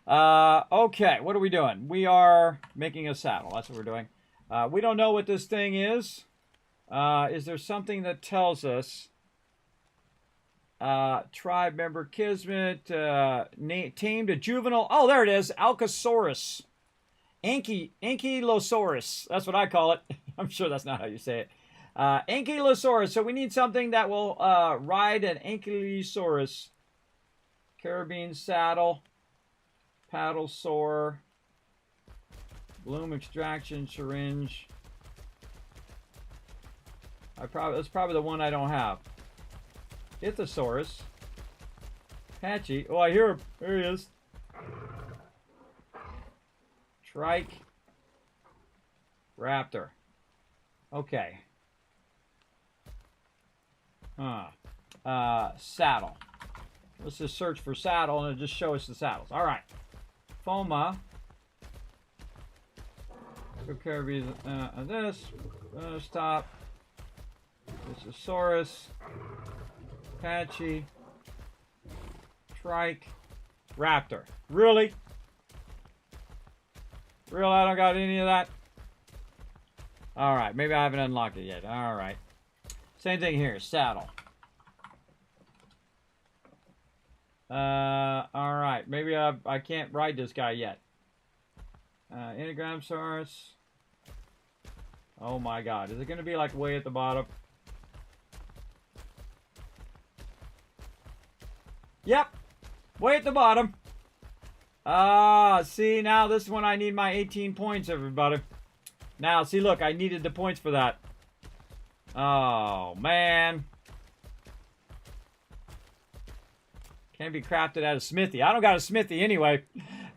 Okay, what are we doing? We are making a saddle. That's what we're doing. We don't know what this thing is. Is there something that tells us? Tribe member Kismet, tamed a juvenile. Oh, there it is. Allosaurus. Ankylosaurus. That's what I call it. I'm sure that's not how you say it. Ankylosaurus. So we need something that will ride an Ankylosaurus. Carabine saddle. Paddle sore. Bloom extraction syringe. That's probably the one I don't have. Ithosaurus. Patchy. Oh, I hear him. There he is. Trike. Raptor. Okay. Saddle. Let's just search for saddle and it'll just show us the saddles. All right. Foma. Took care of this. Stop. Brissasaurus. Apache. Trike. Raptor. Really? Real? I don't got any of that? Alright, maybe I haven't unlocked it yet. Alright. Same thing here. Saddle. Alright. Maybe I can't ride this guy yet. Enneagramsaurus. Oh my god. Is it going to be like way at the bottom? Yep. Way at the bottom. See, now this is when I need my 18 points, everybody. Now, see, look, I needed the points for that. Oh, man. Can't be crafted at a smithy. I don't got a smithy anyway.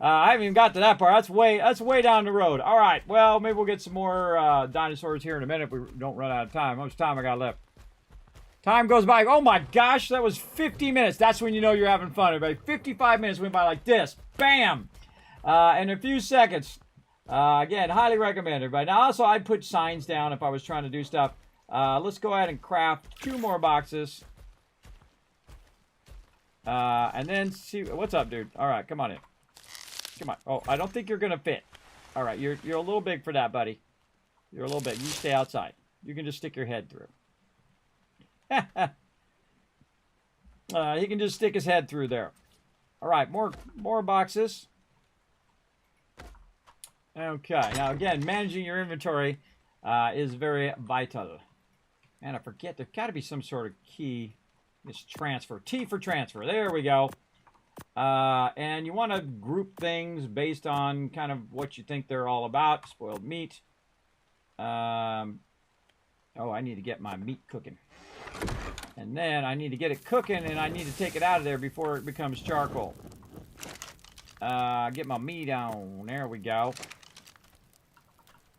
I haven't even got to that part. That's way down the road. All right, well, maybe we'll get some more dinosaurs here in a minute if we don't run out of time. How much time I got left? Time goes by. Oh my gosh, that was 50 minutes. That's when you know you're having fun, everybody. 55 minutes went by like this. Bam! In a few seconds. Again, highly recommend, everybody. Now, also, I'd put signs down if I was trying to do stuff. Let's go ahead and craft 2 more boxes. And then see... What's up, dude? All right, come on in. Come on. Oh, I don't think you're going to fit. All right, you're a little big for that, buddy. You're a little big. You stay outside. You can just stick your head through. He can just stick his head through there. All right, more boxes. Okay, now again, managing your inventory is very vital. And I forget, there's got to be some sort of key. It's transfer. T for transfer. There we go. And you want to group things based on kind of what you think they're all about. Spoiled meat. Oh, I need to get my meat cooking. And then I need to get it cooking, and I need to take it out of there before it becomes charcoal. Get my meat on. There we go.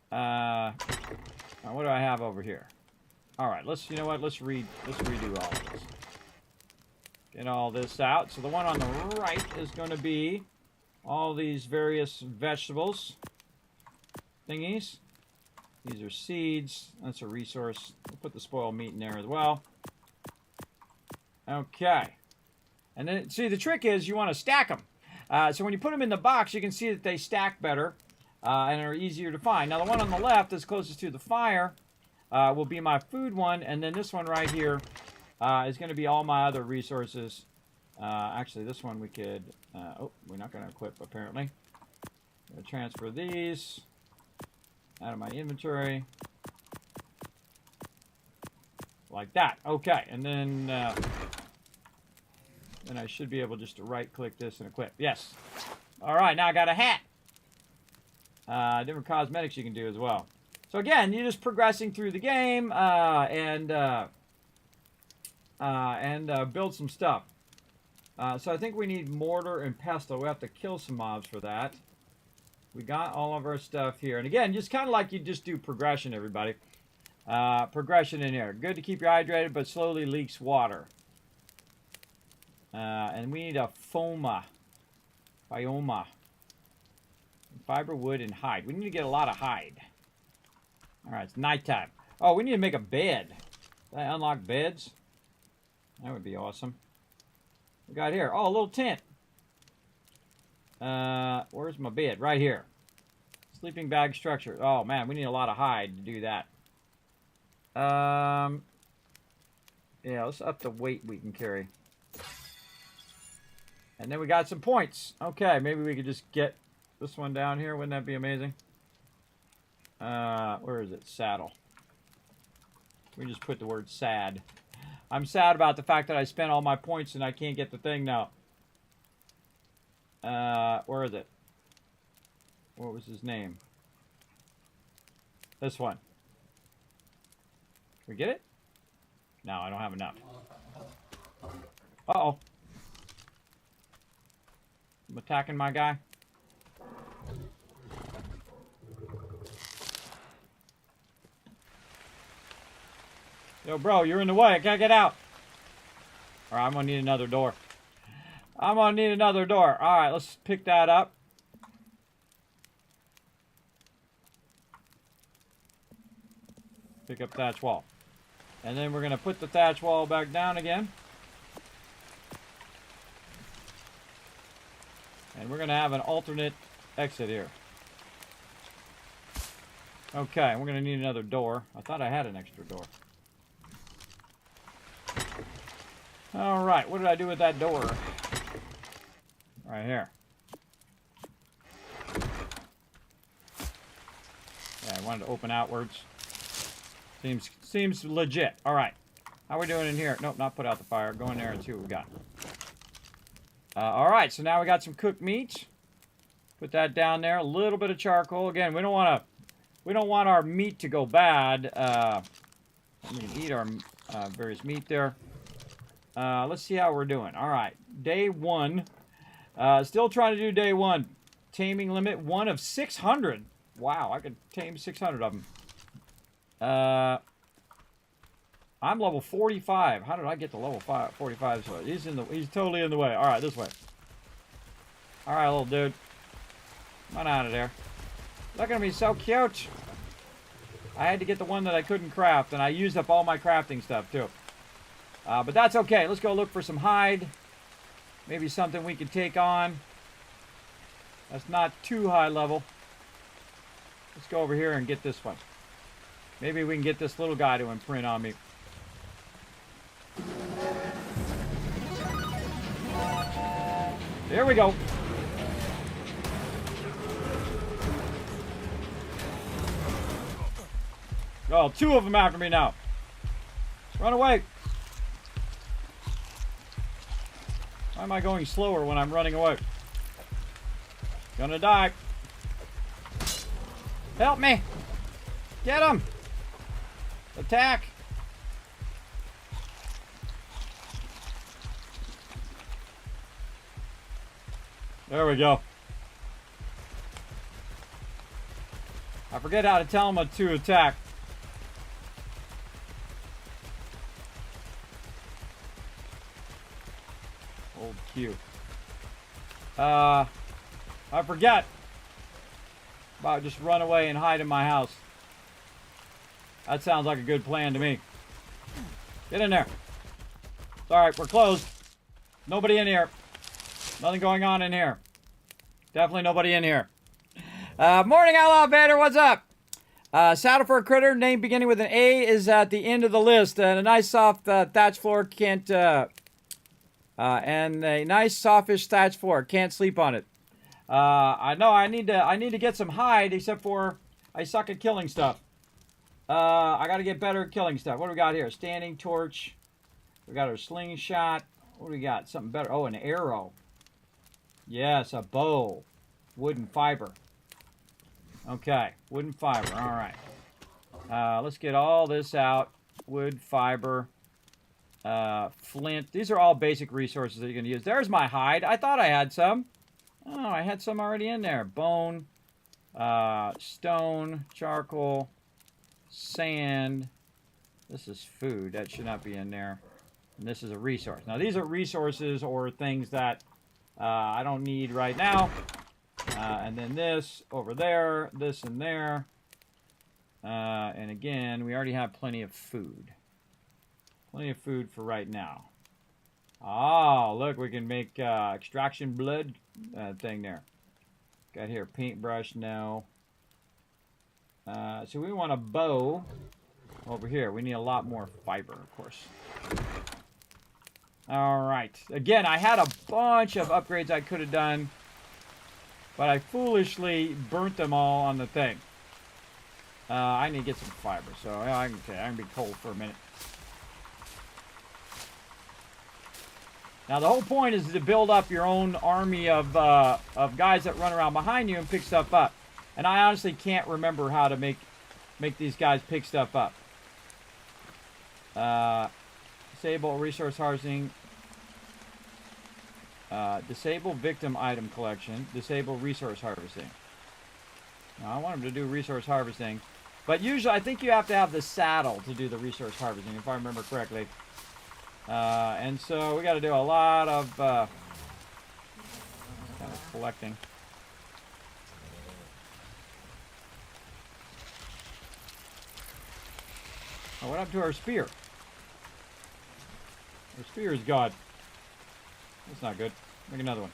What do I have over here? All right, you know what? Let's redo all of this. Get all this out. So the one on the right is going to be all these various vegetables thingies. These are seeds. That's a resource. We'll put the spoiled meat in there as well. Okay. And then, see, the trick is you want to stack them. So when you put them in the box, you can see that they stack better and are easier to find. Now, the one on the left that's closest to the fire will be my food one. And then this one right here is going to be all my other resources. Actually, this one we could... oh, we're not going to equip, apparently. I'm going to transfer these out of my inventory. Like that. Okay, and then I should be able just to right-click this and equip. Yes. All right, now I got a hat. Different cosmetics you can do as well. So again, you're just progressing through the game and build some stuff. So I think we need mortar and pestle. We have to kill some mobs for that. We got all of our stuff here. And again, just kind of like you just do progression, everybody. Progression in here. Good to keep you hydrated, but slowly leaks water. And we need a bioma. Fiber, wood, and hide. We need to get a lot of hide. Alright, it's nighttime. Oh, we need to make a bed. Did I unlock beds? That would be awesome. We got here. Oh, a little tent. Where's my bed? Right here. Sleeping bag structure. Oh, man, we need a lot of hide to do that. Yeah, let's up the weight we can carry. And then we got some points. Okay, maybe we could just get this one down here. Wouldn't that be amazing? Where is it? Saddle. We just put the word sad. I'm sad about the fact that I spent all my points and I can't get the thing now. Where is it? What was his name? This one. Can we get it? No, I don't have enough. Uh-oh. I'm attacking my guy. Yo, bro, you're in the way. I can't get out. Alright, I'm gonna need another door. I'm gonna need another door. All right, let's pick that up. Pick up thatch wall. And then we're gonna put the thatch wall back down again. And we're gonna have an alternate exit here. Okay, we're gonna need another door. I thought I had an extra door. All right, what did I do with that door? Right here. Yeah, I wanted to open outwards. Seems legit. All right. How are we doing in here? Nope, not put out the fire. Go in there and see what we got. All right, so now we got some cooked meat. Put that down there. A little bit of charcoal. Again, we don't want our meat to go bad. We can eat our various meat there. Let's see how we're doing. All right, day 1. Still trying to do day 1. Taming limit 1 of 600. Wow, I could tame 600 of them. I'm level 45. How did I get to level 45? So he's totally in the way. All right, this way. All right, little dude. Come on out of there. Look at me, so cute. I had to get the one that I couldn't craft, and I used up all my crafting stuff too. But that's okay. Let's go look for some hide. Maybe something we could take on. That's not too high level. Let's go over here and get this one. Maybe we can get this little guy to imprint on me. There we go. Oh, 2 of them after me now. Run away. Why am I going slower when I'm running away? Gonna die. Help me. Get him. Attack. There we go. I forget how to tell them to attack. Old Q. I forget about just run away and hide in my house. That sounds like a good plan to me. Get in there. It's alright, we're closed. Nobody in here. Nothing going on in here. Definitely nobody in here. Morning, Outlaw Vader, what's up? Saddle for a critter, name beginning with an A is at the end of the list. And a nice soft thatch floor can't... and a nice softish thatch floor. Can't sleep on it. I know I need to get some hide, except for I suck at killing stuff. I got to get better at killing stuff. What do we got here? Standing torch. We got our slingshot. What do we got? Something better. Oh, an arrow. Yes, a bow. Wooden fiber. Okay, wooden fiber. All right. Let's get all this out. Wood, fiber, flint. These are all basic resources that you're going to use. There's my hide. I thought I had some. Oh, I had some already in there. Bone, stone, charcoal, sand. This is food. That should not be in there. And this is a resource. Now, these are resources or things that I don't need right now. And then this over there, this and there. And again, we already have plenty of food. Plenty of food for right now. Oh, look, we can make extraction blood thing there. Got here, paintbrush, no. So we want a bow over here. We need a lot more fiber, of course. All right. Again, I had a bunch of upgrades I could have done, but I foolishly burnt them all on the thing. I need to get some fiber, so I can be cold for a minute. Now, the whole point is to build up your own army of guys that run around behind you and pick stuff up. And I honestly can't remember how to make these guys pick stuff up. Disable resource harvesting. Disable victim item collection. Disable resource harvesting. Now, I want them to do resource harvesting. But usually, I think you have to have the saddle to do the resource harvesting, if I remember correctly. And so we got to do a lot of collecting. Oh, what happened to our spear? Our spear is gone. That's not good. Make another one.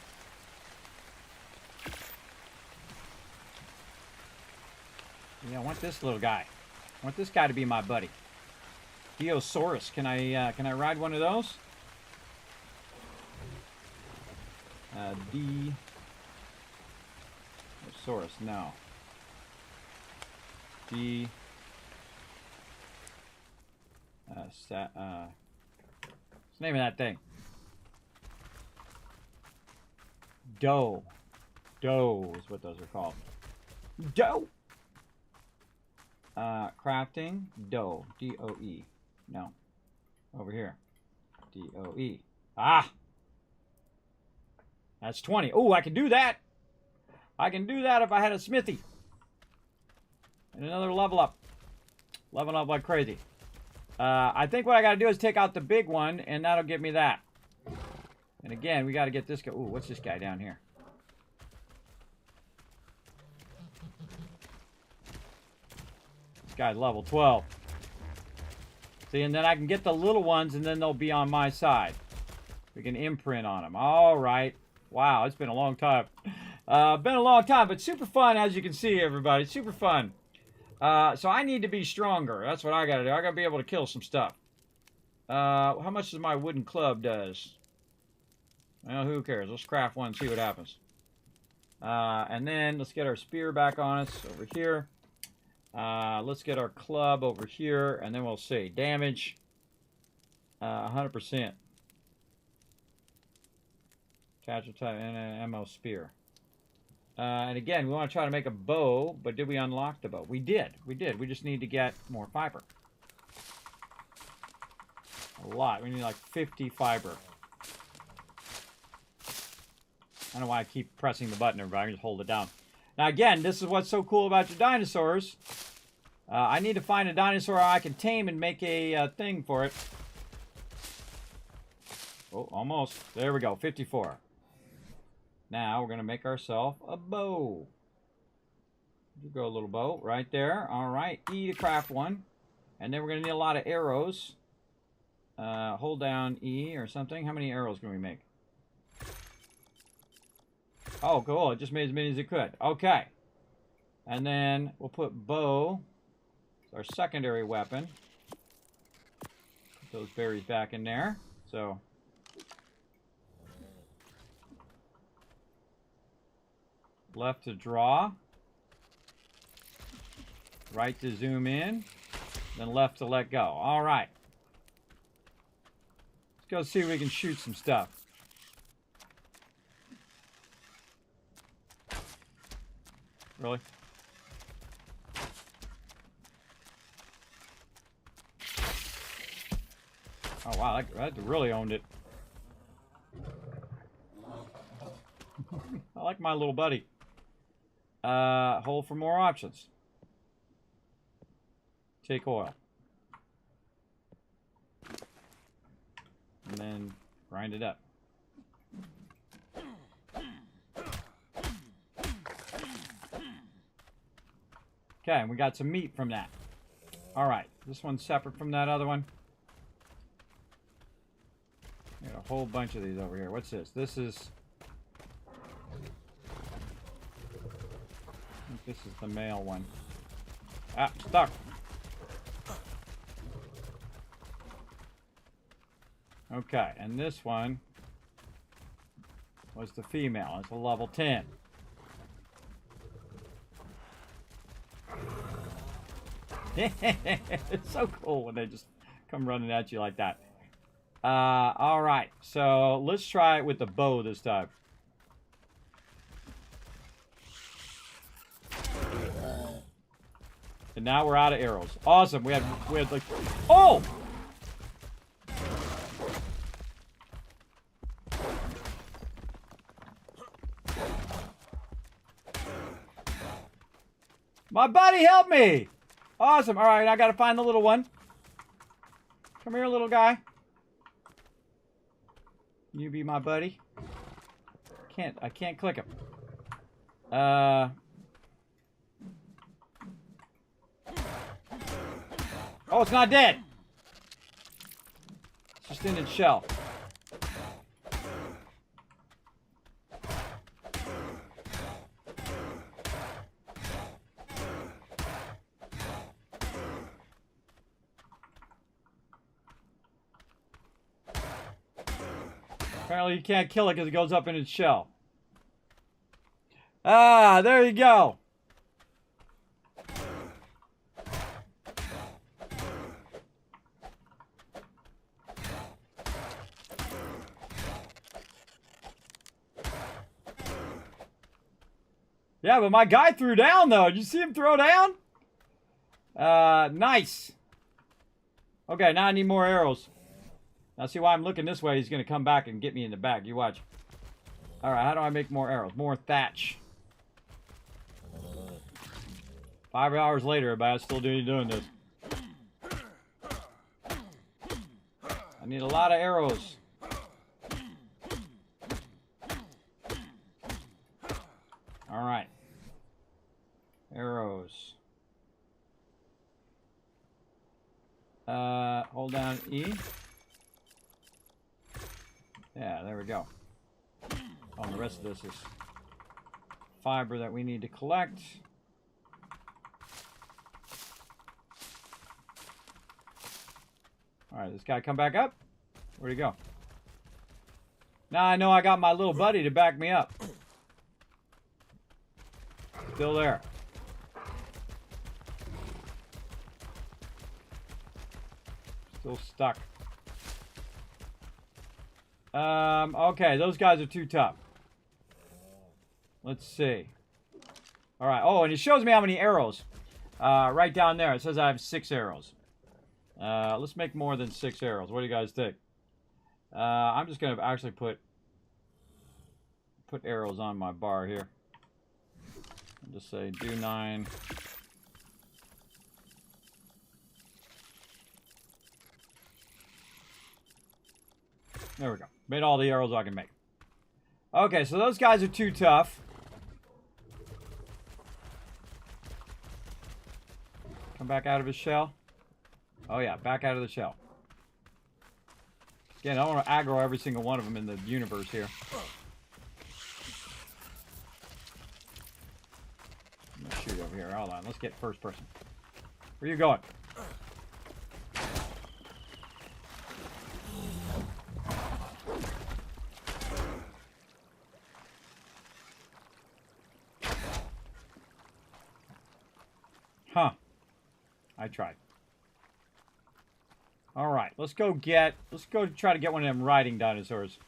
Yeah, I want this little guy. I want this guy to be my buddy. Diosaurus. Can I ride one of those? Diosaurus. No. What's the name of that thing? Doe. Doe is what those are called. Doe. Crafting. Doe. D-O-E. No. Over here. D-O-E. Ah! That's 20. Oh, I can do that. I can do that if I had a smithy. And another level up. Level up like crazy. I think what I gotta do is take out the big one, and that'll give me that. And again, we gotta get this guy. Ooh, what's this guy down here? This guy's level 12. See, and then I can get the little ones, and then they'll be on my side. We can imprint on them. All right. Wow, it's been a long time. Been a long time, but super fun, as you can see, everybody. Super fun. So I need to be stronger. That's what I gotta do. I gotta be able to kill some stuff. How much does my wooden club does? Well, who cares? Let's craft one and see what happens. And then let's get our spear back on us over here. Let's get our club over here, and then we'll see. Damage, 100%. Catcher type and an ammo spear. And again, we want to try to make a bow, but did we unlock the bow? We did. We did. We just need to get more fiber. A lot. We need like 50 fiber. I don't know why I keep pressing the button, everybody. I can just hold it down. Now, again, this is what's so cool about your dinosaurs. I need to find a dinosaur I can tame and make a thing for it. Oh, almost. There we go. 54. Now, we're going to make ourselves a bow. You go, little bow. Right there. All right. E to craft one. And then we're going to need a lot of arrows. Hold down E or something. How many arrows can we make? Oh, cool. It just made as many as it could. Okay. And then we'll put bow. It's our secondary weapon. Put those berries back in there. So... left to draw, right to zoom in, then left to let go. All right. Let's go see if we can shoot some stuff. Really? Oh, wow, that really owned it. I like my little buddy. Hold for more options. Take oil. And then grind it up. Okay, and we got some meat from that. All right, this one's separate from that other one. Got a whole bunch of these over here. What's this? This is... I think this is the male one. Ah, stuck. Okay, and this one was the female. It's a level 10. It's so cool when they just come running at you like that. All right, so let's try it with the bow this time. And now we're out of arrows. Awesome. We had like, oh! My buddy, help me! Awesome. All right, I gotta find the little one. Come here, little guy. You be my buddy. I can't click him. Oh, it's not dead. It's just in its shell. Apparently you can't kill it because it goes up in its shell. Ah, there you go. Yeah, but my guy threw down, though. Did you see him throw down? Nice. Okay, now I need more arrows. Now, see why I'm looking this way? He's going to come back and get me in the back. You watch. All right, how do I make more arrows? More thatch. 5 hours later, but I'm still doing this. I need a lot of arrows. All right. Arrows. Hold down E. Yeah, there we go. Oh, and the rest of this is fiber that we need to collect. All right, this guy come back up. Where'd he go? Now I know I got my little buddy to back me up. Still there. Still stuck. Okay, those guys are too tough. Let's see. All right. Oh, and it shows me how many arrows. Right down there, it says I have 6 arrows. Let's make more than 6 arrows. What do you guys think? I'm just gonna actually put arrows on my bar here. I'll just say do 9. There we go. Made all the arrows I can make. Okay, so those guys are too tough. Come back out of his shell. Oh yeah, back out of the shell. Again, I don't want to aggro every single one of them in the universe here. I'm gonna shoot over here. Hold on, let's get first person. Where you going? Huh. I tried. Alright, let's go try to get one of them riding dinosaurs.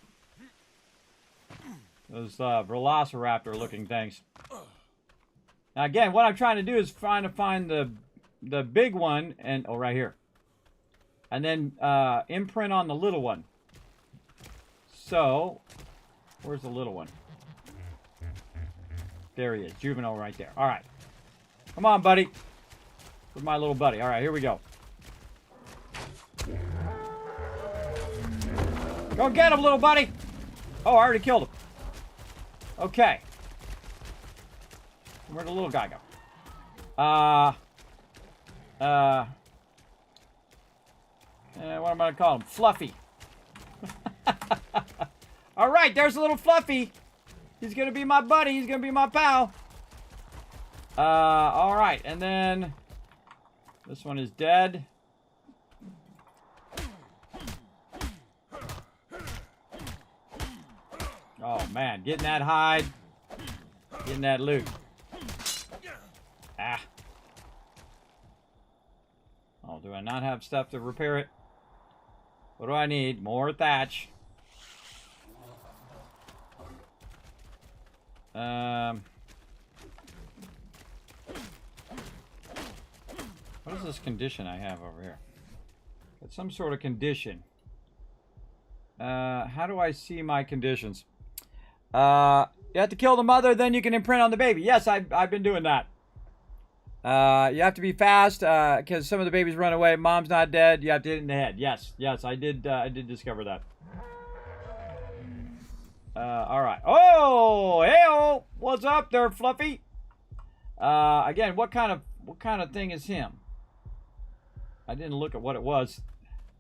Those velociraptor looking things. Now again, what I'm trying to do is find the big one and oh right here. And then imprint on the little one. So where's the little one? There he is, juvenile right there. Alright. Come on, buddy. With my little buddy. Alright, here we go. Go get him, little buddy. Oh, I already killed him. Okay. Where'd the little guy go? What am I gonna call him? Fluffy. Alright, there's a little Fluffy. He's gonna be my buddy. He's gonna be my pal. Alright, and then this one is dead. Oh man, getting that hide. Getting that loot. Ah. Oh, do I not have stuff to repair it? What do I need? More thatch. What is this condition I have over here? It's some sort of condition. How do I see my conditions? You have to kill the mother, then you can imprint on the baby. Yes, I've been doing that. You have to be fast, because some of the babies run away. Mom's not dead. You have to hit it in the head. Yes, I did discover that. All right. Oh, hey, what's up there, Fluffy? Again, what kind of thing is him? I didn't look at what it was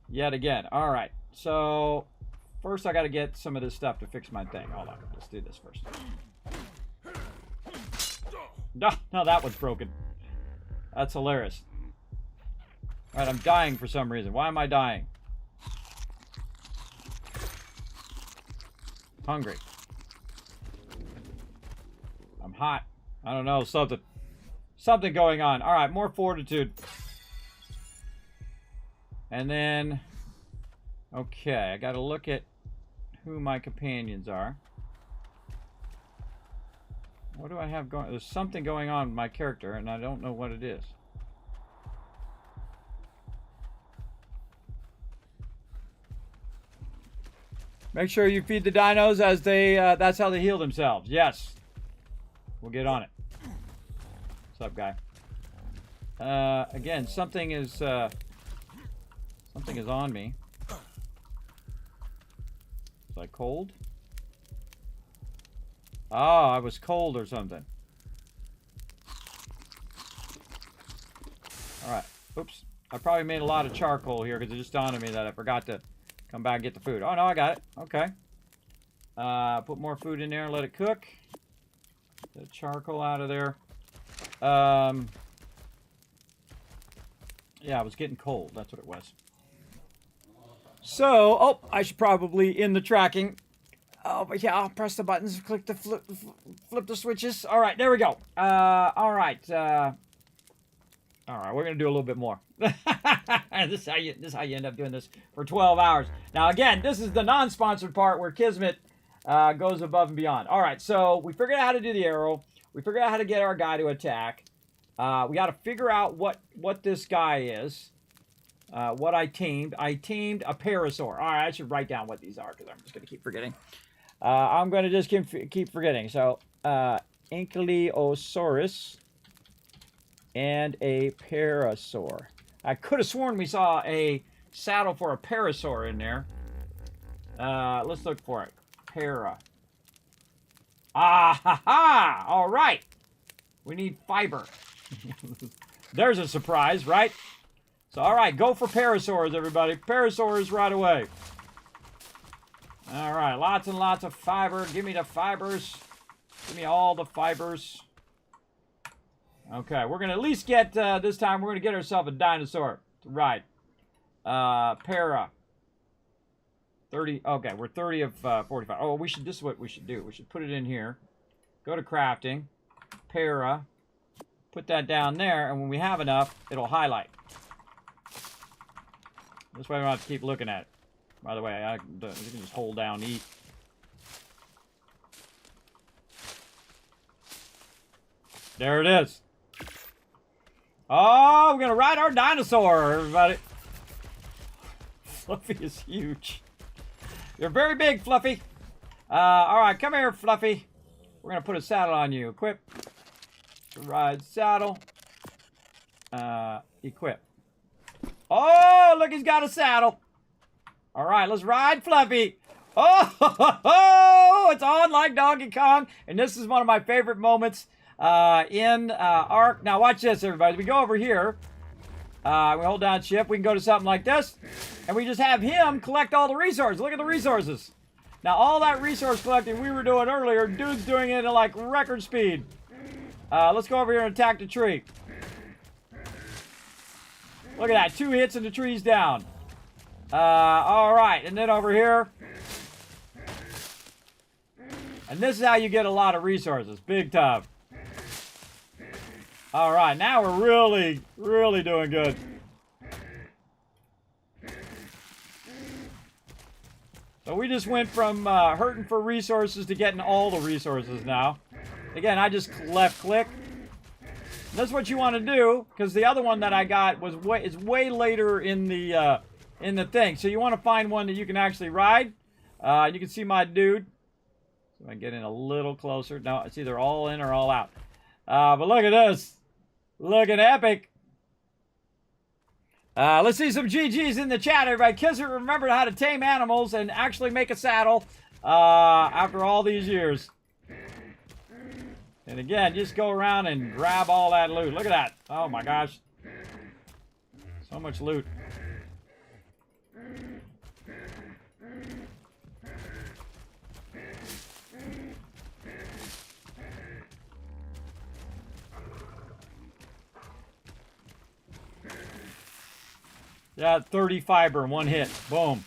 yet again. All right. So first, I got to get some of this stuff to fix my thing. Hold on. Let's do this first. No, that one's broken. That's hilarious. All right, I'm dying for some reason. Why am I dying? Hungry. I'm hot. I don't know, something going on. All right, more fortitude. And then, okay, I got to look at who my companions are. What do I have going? There's something going on with my character, and I don't know what it is. Make sure you feed the dinos as they, that's how they heal themselves. Yes. We'll get on it. What's up, guy? Again, something is on me. Was I cold? Oh, I was cold or something. Alright. Oops. I probably made a lot of charcoal here because it just dawned on me that I forgot to come back and get the food. Oh, no, I got it. Okay. Put more food in there and let it cook. The charcoal out of there. Yeah, I was getting cold. That's what it was. So, oh, I should probably end the tracking. Oh, but yeah, I'll press the buttons, click the flip the switches. All right, there we go. All right, we're gonna do a little bit more. This is how you end up doing this for 12 hours. Now, again, this is the non-sponsored part where Kismet goes above and beyond. All right, so we figured out how to do the arrow. We figured out how to get our guy to attack. We got to figure out what this guy is. What I tamed. I tamed a parasaur. All right, I should write down what these are because I'm just going to keep forgetting. I'm going to just keep forgetting. So, Ankylosaurus and a parasaur. I could have sworn we saw a saddle for a parasaur in there. Let's look for it. Para. Ah, ha, ha! All right. We need fiber. There's a surprise, right? So, all right, go for parasaurs, everybody. Parasaurs right away. All right, lots and lots of fiber. Give me the fibers. Give me all the fibers. Okay, we're going to at least get, this time, we're going to get ourselves a dinosaur to ride. Para. 30, okay, we're 30 of 45. Oh, this is what we should do. We should put it in here. Go to crafting. Para. Put that down there, and when we have enough, it'll highlight. This way we don't have to keep looking at it. By the way, you can just hold down, eat. There it is. Oh, we're going to ride our dinosaur, everybody. Fluffy is huge. You're very big, Fluffy. All right, come here, Fluffy. We're going to put a saddle on you. Equip. Ride saddle. Equip. Oh, look, he's got a saddle. All right, let's ride Fluffy. Oh, it's on like Donkey Kong. And this is one of my favorite moments in Ark. Now, watch this, everybody. We go over here. We hold down shift. We can go to something like this. And we just have him collect all the resources. Look at the resources. Now, all that resource collecting we were doing earlier, dude's doing it at like record speed. Let's go over here and attack the tree. Look at that. 2 hits and the tree's down. All right. And then over here. And this is how you get a lot of resources. Big time. All right. Now we're really, really doing good. So we just went from hurting for resources to getting all the resources now. Again, I just left click. That's what you want to do, because the other one that I got was way later in the thing. So you want to find one that you can actually ride. You can see my dude. So I get in a little closer. No, it's either all in or all out. But look at this. Looking epic. Let's see some GGs in the chat, everybody. Kismet remembered how to tame animals and actually make a saddle. After all these years. And again, just go around and grab all that loot. Look at that. Oh my gosh. So much loot. Yeah, 30 fiber in one hit. Boom.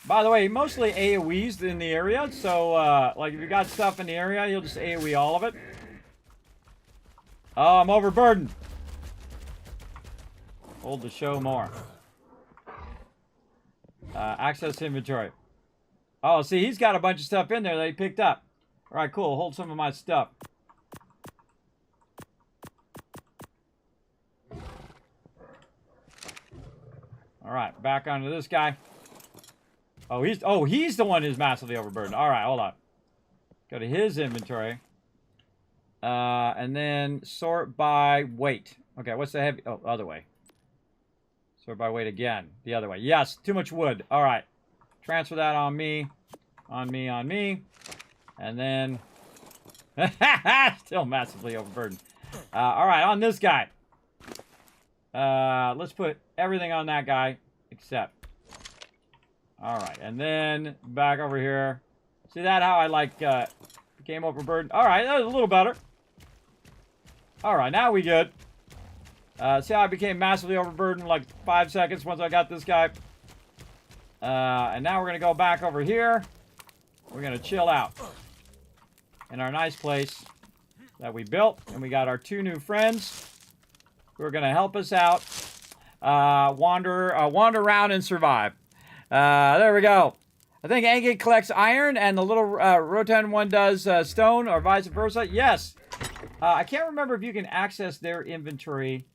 By the way, mostly AoEs in the area, so like if you got stuff in the area, you'll just AoE all of it. Oh, I'm overburdened. Hold to show more. Access inventory. Oh, see, he's got a bunch of stuff in there that he picked up. All right, cool. Hold some of my stuff. All right, back onto this guy. Oh, he's the one who's massively overburdened. All right, hold on. Go to his inventory. And then sort by weight. Okay, what's the heavy? Oh, other way. Sort by weight again. The other way. Yes, too much wood. All right. Transfer that on me. On me, on me. And then... still massively overburdened. All right, on this guy. Let's put everything on that guy except. All right, and then back over here. See that how I like became overburdened? All right, that was a little better. All right, now we good. See how I became massively overburdened in like 5 seconds once I got this guy. And now we're gonna go back over here. We're gonna chill out in our nice place that we built, and we got our 2 new friends who are gonna help us out. Wander around and survive. There we go. I think Agate collects iron and the little rotund one does stone, or vice versa. Yes. I can't remember if you can access their inventory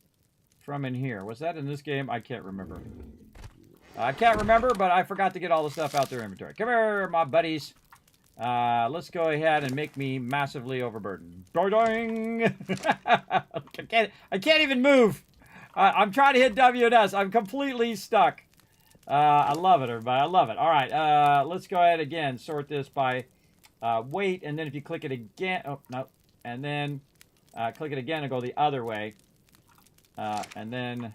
from in here. Was that in this game? I can't remember. I can't remember, but I forgot to get all the stuff out their inventory. Come here, my buddies. Let's go ahead and make me massively overburdened. Doing. I can't even move. I'm trying to hit W and S. I'm completely stuck. I love it, everybody. I love it. All right, let's go ahead again. Sort this by weight, and then if you click it again, oh no, and then click it again and go the other way, and then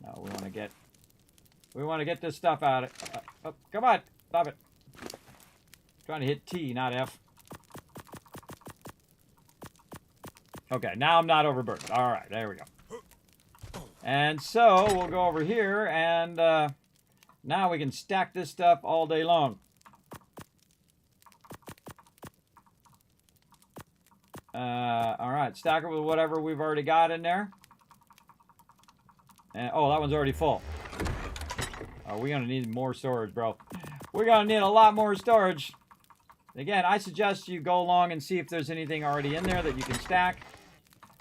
no, we want to get this stuff out. Oh, come on, stop it. Trying to hit T, not F. Okay, now I'm not overburdened. All right, there we go. And so we'll go over here, and now we can stack this stuff all day long. All right, stack it with whatever we've already got in there. And, oh, that one's already full. Oh, we're gonna need more storage, bro. We're gonna need a lot more storage. Again, I suggest you go along and see if there's anything already in there that you can stack.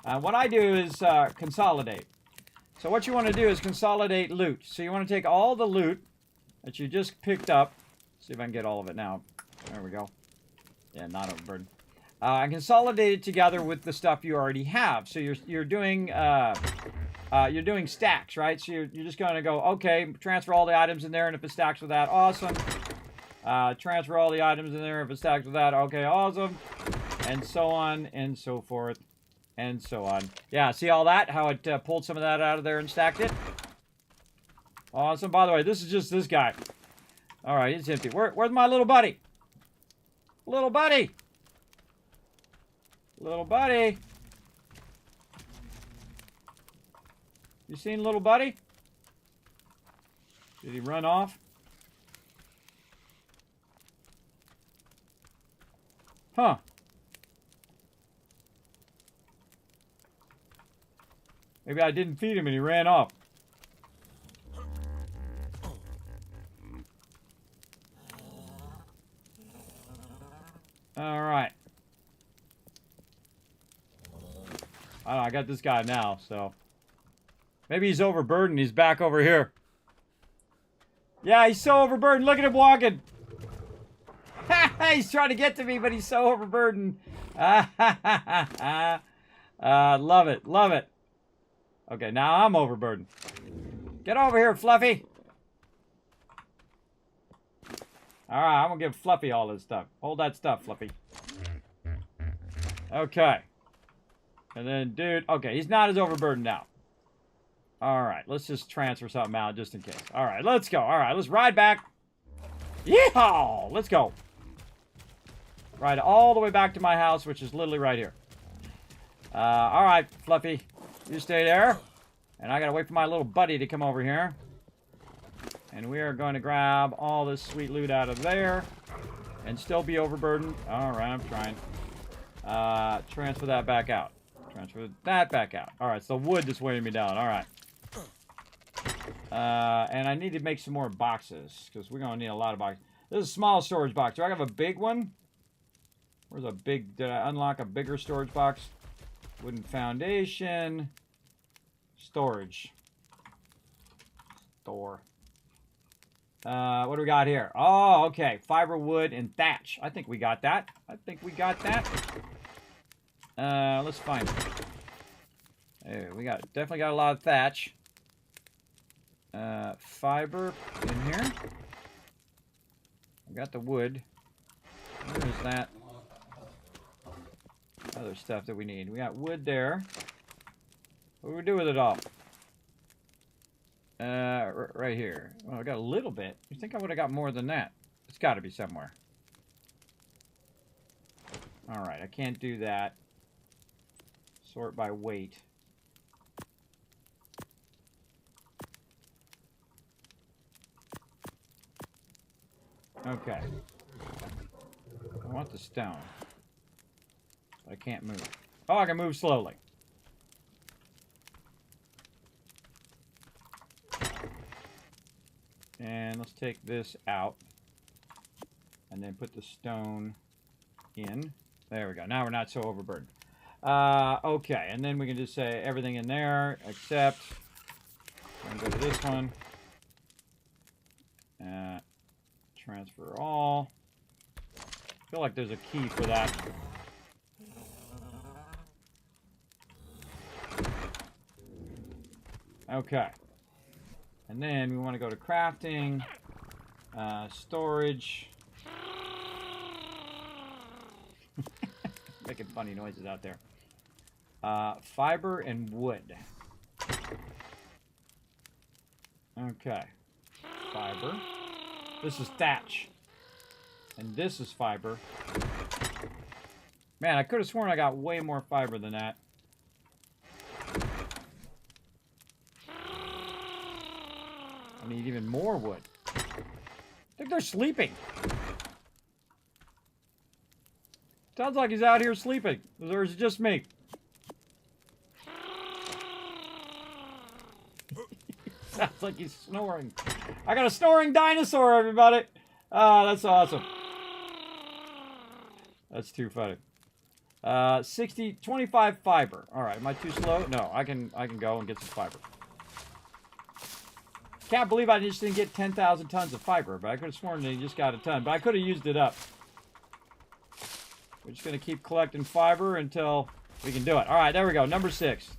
What I do is consolidate. So what you want to do is consolidate loot. So you want to take all the loot that you just picked up. See if I can get all of it now. There we go. Yeah, not overburdened. And consolidate it together with the stuff you already have. So you're doing stacks, right? So you're just going to go, okay, transfer all the items in there, and if it stacks with that, awesome. Transfer all the items in there, if it stacks with that, okay, awesome. And so on and so forth. And so on. Yeah, see all that? How it pulled some of that out of there and stacked it? Awesome. By the way, this is just this guy. All right, he's empty. Where's my little buddy? Little buddy! Little buddy! You seen little buddy? Did he run off? Huh. Maybe I didn't feed him and he ran off. All right. I got this guy now, so. Maybe he's overburdened. He's back over here. Yeah, he's so overburdened. Look at him walking. He's trying to get to me, but he's so overburdened. Love it. Love it. Okay, now I'm overburdened. Get over here, Fluffy. All right, I'm gonna give Fluffy all this stuff. Hold that stuff, Fluffy. Okay. And then, dude, okay, he's not as overburdened now. All right, let's just transfer something out just in case. All right, let's go. All right, let's ride back. Yeehaw! Let's go. Ride all the way back to my house, which is literally right here. All right, Fluffy, you stay there. And I gotta wait for my little buddy to come over here. And we are going to grab all this sweet loot out of there. And still be overburdened. All right, I'm trying. Transfer that back out. Transfer that back out. All right, so wood is weighing me down. All right. And I need to make some more boxes because we're going to need a lot of boxes. This is a small storage box. Do I have a big one? Where's a big... Did I unlock a bigger storage box? Wooden foundation. Storage. Store. What do we got here? Oh, okay. Fiber, wood, and thatch. I think we got that. Let's find it. Hey, we definitely got a lot of thatch. Fiber in here. I got the wood. Where is that? Other stuff that we need. We got wood there. What do we do with it all? Right here. Well, I got a little bit. You think I would have got more than that? It's got to be somewhere. All right, I can't do that. Sort by weight. Okay. I want the stone. I can't move. Oh, I can move slowly. And let's take this out. And then put the stone in. There we go. Now we're not so overburdened. Okay, and then we can just say everything in there except... I'm going to go to this one. Transfer all. I feel like there's a key for that. Okay. And then we want to go to crafting, storage. Making funny noises out there. Fiber and wood. Okay. Fiber. This is thatch. And this is fiber. Man, I could have sworn I got way more fiber than that. I need even more wood. I think they're sleeping. Sounds like he's out here sleeping. Or is it just me? Sounds like he's snoring. I got a snoring dinosaur, everybody. Oh, that's awesome. That's too funny. 25 fiber. All right, am I too slow? No, I can go and get some fiber. Can't believe I just didn't get 10,000 tons of fiber, but I could have sworn they just got a ton. But I could have used it up. We're just going to keep collecting fiber until we can do it. All right, there we go. Number 6.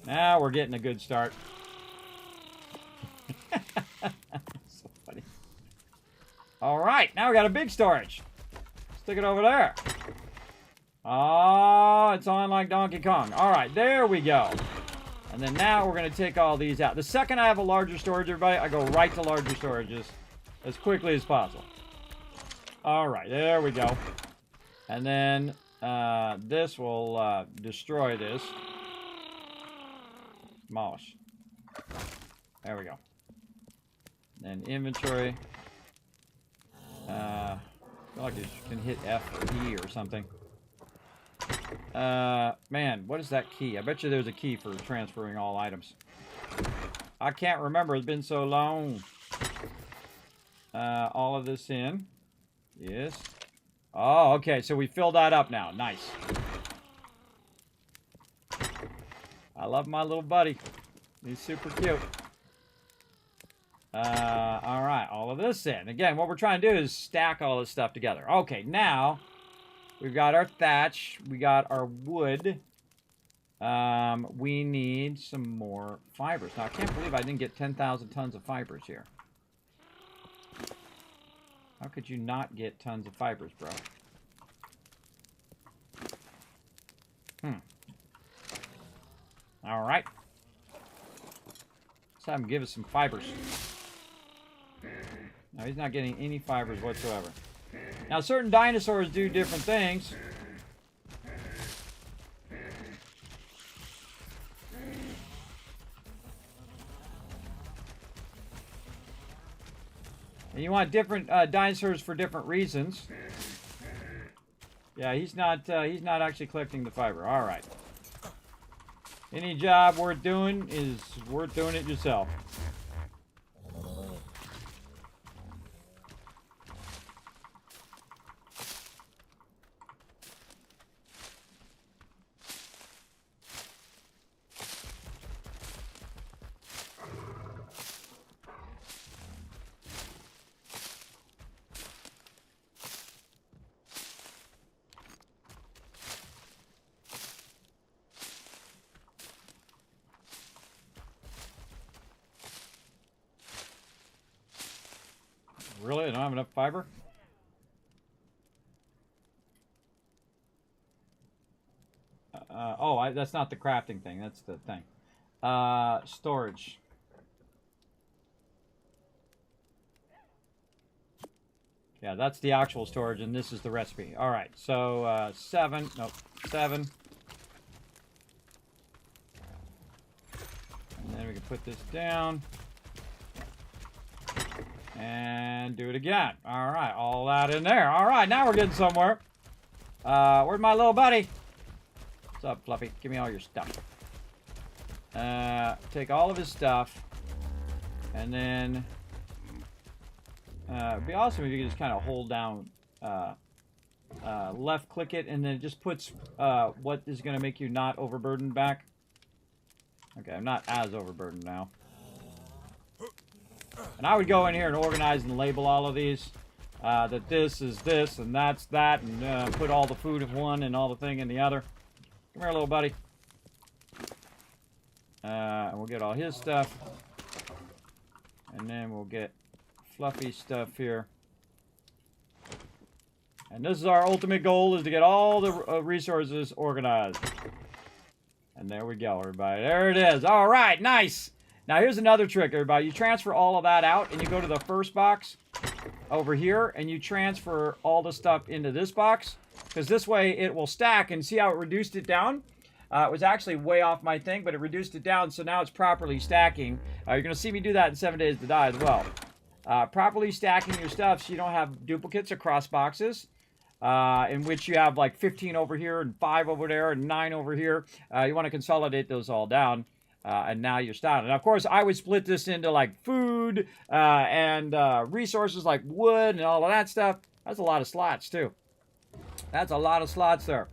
Now we're getting a good start. So funny. All right, now we got a big storage. Stick it over there. Oh, it's on like Donkey Kong. All right, there we go. And then now we're going to take all these out. The second I have a larger storage, everybody, I go right to larger storages as quickly as possible. All right, there we go. And then this will destroy this. Demolish. There we go. Then inventory. I feel like you can hit F or E or something. Man, what is that key? I bet you there's a key for transferring all items. I can't remember. It's been so long. All of this in. Yes. Oh, okay. So we filled that up now. Nice. I love my little buddy. He's super cute. All right. All of this in. Again, what we're trying to do is stack all this stuff together. Okay, now... We've got our thatch. We got our wood. We need some more fibers. Now, I can't believe I didn't get 10,000 tons of fibers here. How could you not get tons of fibers, bro? All right. Let's have him give us some fibers. No, he's not getting any fibers whatsoever. Now, certain dinosaurs do different things. And you want different dinosaurs for different reasons. Yeah, he's not actually collecting the fiber. All right. Any job worth doing is worth doing it yourself. Really? I don't have enough fiber? That's not the crafting thing. That's the thing. Storage. Yeah, that's the actual storage, and this is the recipe. All right, so 7. Nope, 7. And then we can put this down. And do it again. All right, all that in there. All right, now we're getting somewhere. Where's my little buddy? What's up, Fluffy? Give me all your stuff. Take all of his stuff. And then... it'd be awesome if you could just kind of hold down... left click it, and then it just puts what is going to make you not overburdened back. Okay, I'm not as overburdened now. And I would go in here and organize and label all of these. That this is this and that's that. And put all the food in one and all the thing in the other. Come here, little buddy. And we'll get all his stuff. And then we'll get Fluffy stuff here. And this is our ultimate goal, is to get all the resources organized. And there we go, everybody. There it is. All right, nice. Now, here's another trick, everybody. You transfer all of that out, and you go to the first box over here, and you transfer all the stuff into this box, because this way it will stack. And see how it reduced it down? It was actually way off my thing, but it reduced it down, so now it's properly stacking. You're going to see me do that in 7 Days to Die as well. Properly stacking your stuff so you don't have duplicates across boxes, in which you have like 15 over here and 5 over there and 9 over here. You want to consolidate those all down. And now you're starting. And of course, I would split this into like food and resources like wood and all of that stuff. That's a lot of slots too. That's a lot of slots there.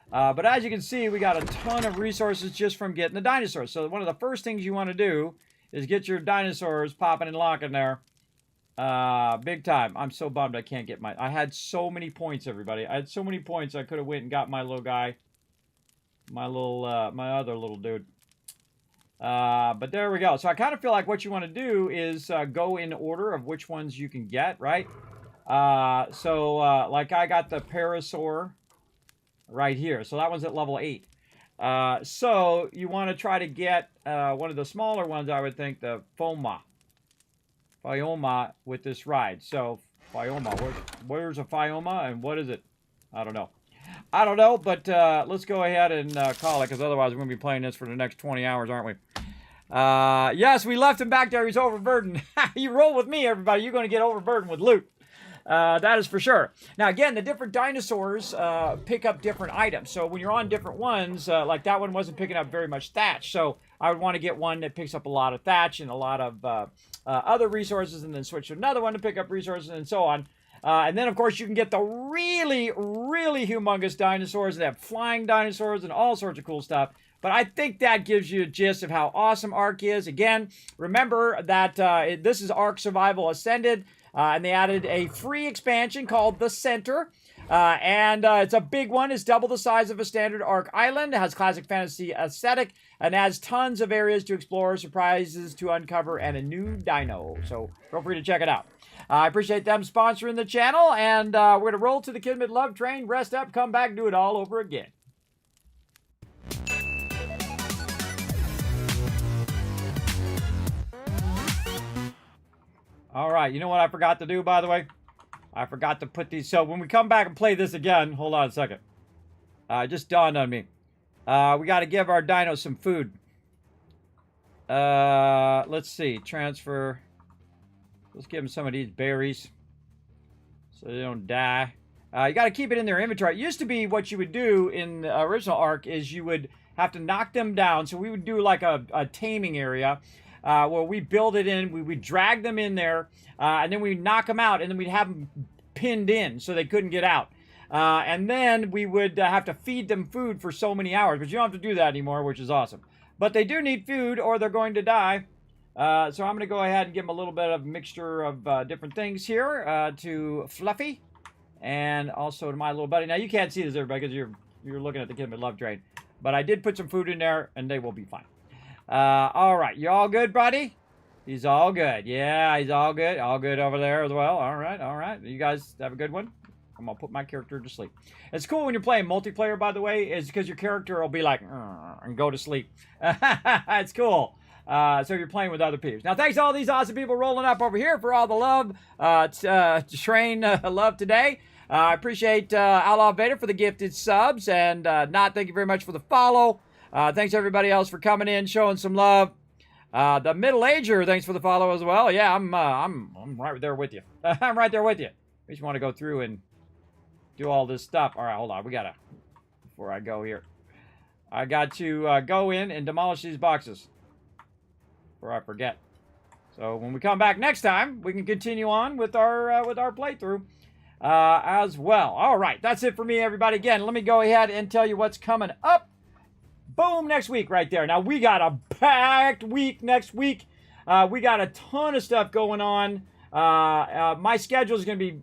But as you can see, we got a ton of resources just from getting the dinosaurs. So one of the first things you want to do is get your dinosaurs popping and locking there. Big time. I'm so bummed I can't get my... I had so many points, everybody. I had so many points I could have went and got my little guy. My little, my other little dude. But there we go. So I kind of feel like what you want to do is go in order of which ones you can get, right? Like I got the Parasaur right here. So that one's at level 8. So you want to try to get one of the smaller ones, I would think, the Phoma with this ride. So Phioma, where's a Phioma and what is it? I don't know. I don't know, but let's go ahead and call it, because otherwise we're going to be playing this for the next 20 hours, aren't we? Yes, we left him back there. He's overburdened. You roll with me, everybody. You're going to get overburdened with loot. That is for sure. Now, again, the different dinosaurs pick up different items. So when you're on different ones, like that one wasn't picking up very much thatch. So I would want to get one that picks up a lot of thatch and a lot of other resources, and then switch to another one to pick up resources and so on. And then, of course, you can get the really, really humongous dinosaurs that have flying dinosaurs and all sorts of cool stuff. But I think that gives you a gist of how awesome Ark is. Again, remember that this is Ark Survival Ascended, and they added a free expansion called The Center. And it's a big one. It's double the size of a standard Ark island. It has classic fantasy aesthetic and has tons of areas to explore, surprises to uncover, and a new dino. So feel free to check it out. I appreciate them sponsoring the channel, and we're going to roll to the Kismet Love Train, rest up, come back, do it all over again. All right, you know what I forgot to do, by the way? I forgot to put these. So when we come back and play this again, hold on a second. It just dawned on me. We got to give our dinos some food. Let's see. Transfer. Let's give them some of these berries so they don't die. You got to keep it in their inventory. It used to be what you would do in the original Ark is you would have to knock them down. So we would do like a taming area where we build it in. We would drag them in there, and then we'd knock them out, and then we'd have them pinned in so they couldn't get out. And then we would have to feed them food for so many hours. But you don't have to do that anymore, which is awesome. But they do need food or they're going to die. So I'm going to go ahead and give them a little bit of a mixture of different things here to Fluffy and also to my little buddy. Now, you can't see this, everybody, because you're looking at the Kismet Love Train. But I did put some food in there, and they will be fine. All right. You all good, buddy? He's all good. Yeah, he's all good. All good over there as well. All right, all right. You guys have a good one? I'm going to put my character to sleep. It's cool when you're playing multiplayer, by the way, is because your character will be like, and go to sleep. It's cool. So you're playing with other people. Now, thanks to all these awesome people rolling up over here for all the love, train love today. I appreciate Outlaw Vader for the gifted subs, and Not, thank you very much for the follow. Thanks everybody else for coming in, showing some love. The Middle Ager, thanks for the follow as well. Yeah, I'm right there with you. I'm right there with you. We just want to go through and do all this stuff. All right, hold on. We gotta, before I go here, I got to go in and demolish these boxes before I forget. So when we come back next time, we can continue on with our playthrough as well. All right, that's it for me, everybody. Again, let me go ahead and tell you what's coming up. Boom, next week right there. Now, we got a packed week next week. We got a ton of stuff going on. My schedule is going to be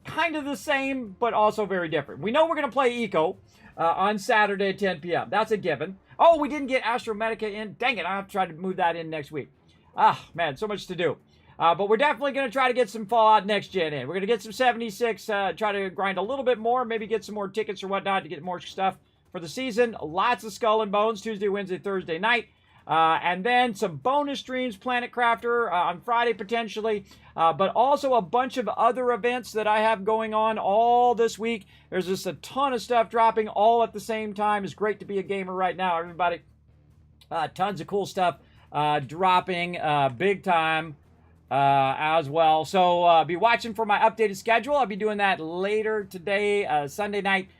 kind of the same, but also very different. We know we're going to play Eco on Saturday at 10 p.m. That's a given. Oh, we didn't get Astro Medica in. Dang it, I'll have to try to move that in next week. Ah, man, so much to do. But we're definitely going to try to get some Fallout Next Gen in. We're going to get some 76, try to grind a little bit more, maybe get some more tickets or whatnot to get more stuff for the season. Lots of Skull and Bones, Tuesday, Wednesday, Thursday night. And then some bonus streams, Planet Crafter on Friday potentially. But also a bunch of other events that I have going on all this week. There's just a ton of stuff dropping all at the same time. It's great to be a gamer right now, everybody. Tons of cool stuff dropping big time as well. So be watching for my updated schedule. I'll be doing that later today, Sunday night,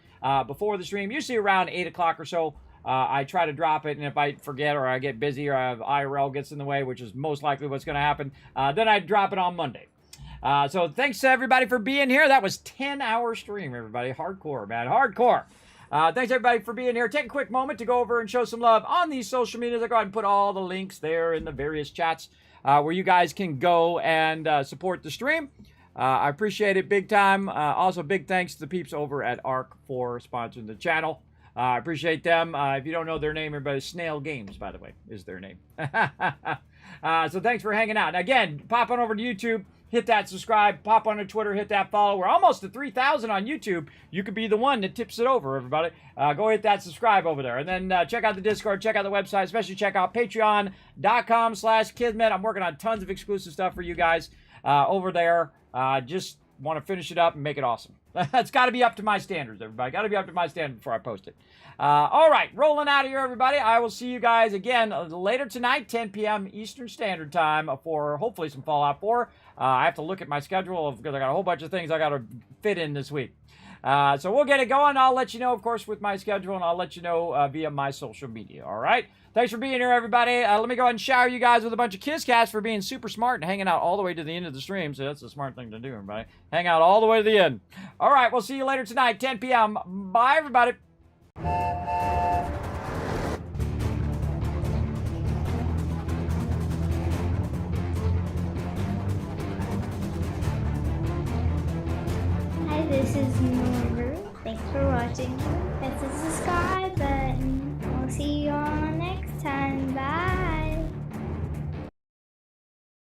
before the stream, usually around 8 o'clock or so. I try to drop it, and if I forget or I get busy or I have IRL gets in the way, which is most likely what's going to happen, then I drop it on Monday. So thanks to everybody for being here. That was 10-hour stream, everybody. Hardcore, man. Hardcore. Thanks, everybody, for being here. Take a quick moment to go over and show some love on these social medias. I'll go ahead and put all the links there in the various chats where you guys can go and support the stream. I appreciate it big time. Also, big thanks to the peeps over at ARC for sponsoring the channel. I appreciate them. If you don't know their name, everybody, Snail Games, by the way, is their name. So thanks for hanging out. Again, pop on over to YouTube, hit that subscribe, pop onto Twitter, hit that follow. We're almost to 3,000 on YouTube. You could be the one that tips it over, everybody. Go hit that subscribe over there. And then check out the Discord, check out the website, especially check out patreon.com/Kismet. I'm working on tons of exclusive stuff for you guys over there. Just want to finish it up and make it awesome. It's got to be up to my standards, everybody. Got to be up to my standards before I post it. All right, rolling out of here, everybody. I will see you guys again later tonight, 10 p.m. Eastern Standard Time for hopefully some Fallout 4. I have to look at my schedule because I got a whole bunch of things I got to fit in this week. So we'll get it going. I'll let you know, of course, with my schedule, and I'll let you know via my social media. All right? Thanks for being here, everybody. Let me go ahead and shower you guys with a bunch of KissCats for being super smart and hanging out all the way to the end of the stream. So that's a smart thing to do, everybody. Hang out all the way to the end. All right, we'll see you later tonight, 10 p.m. Bye, everybody. Hi, this this is Noru. Thanks for watching. This is the sky.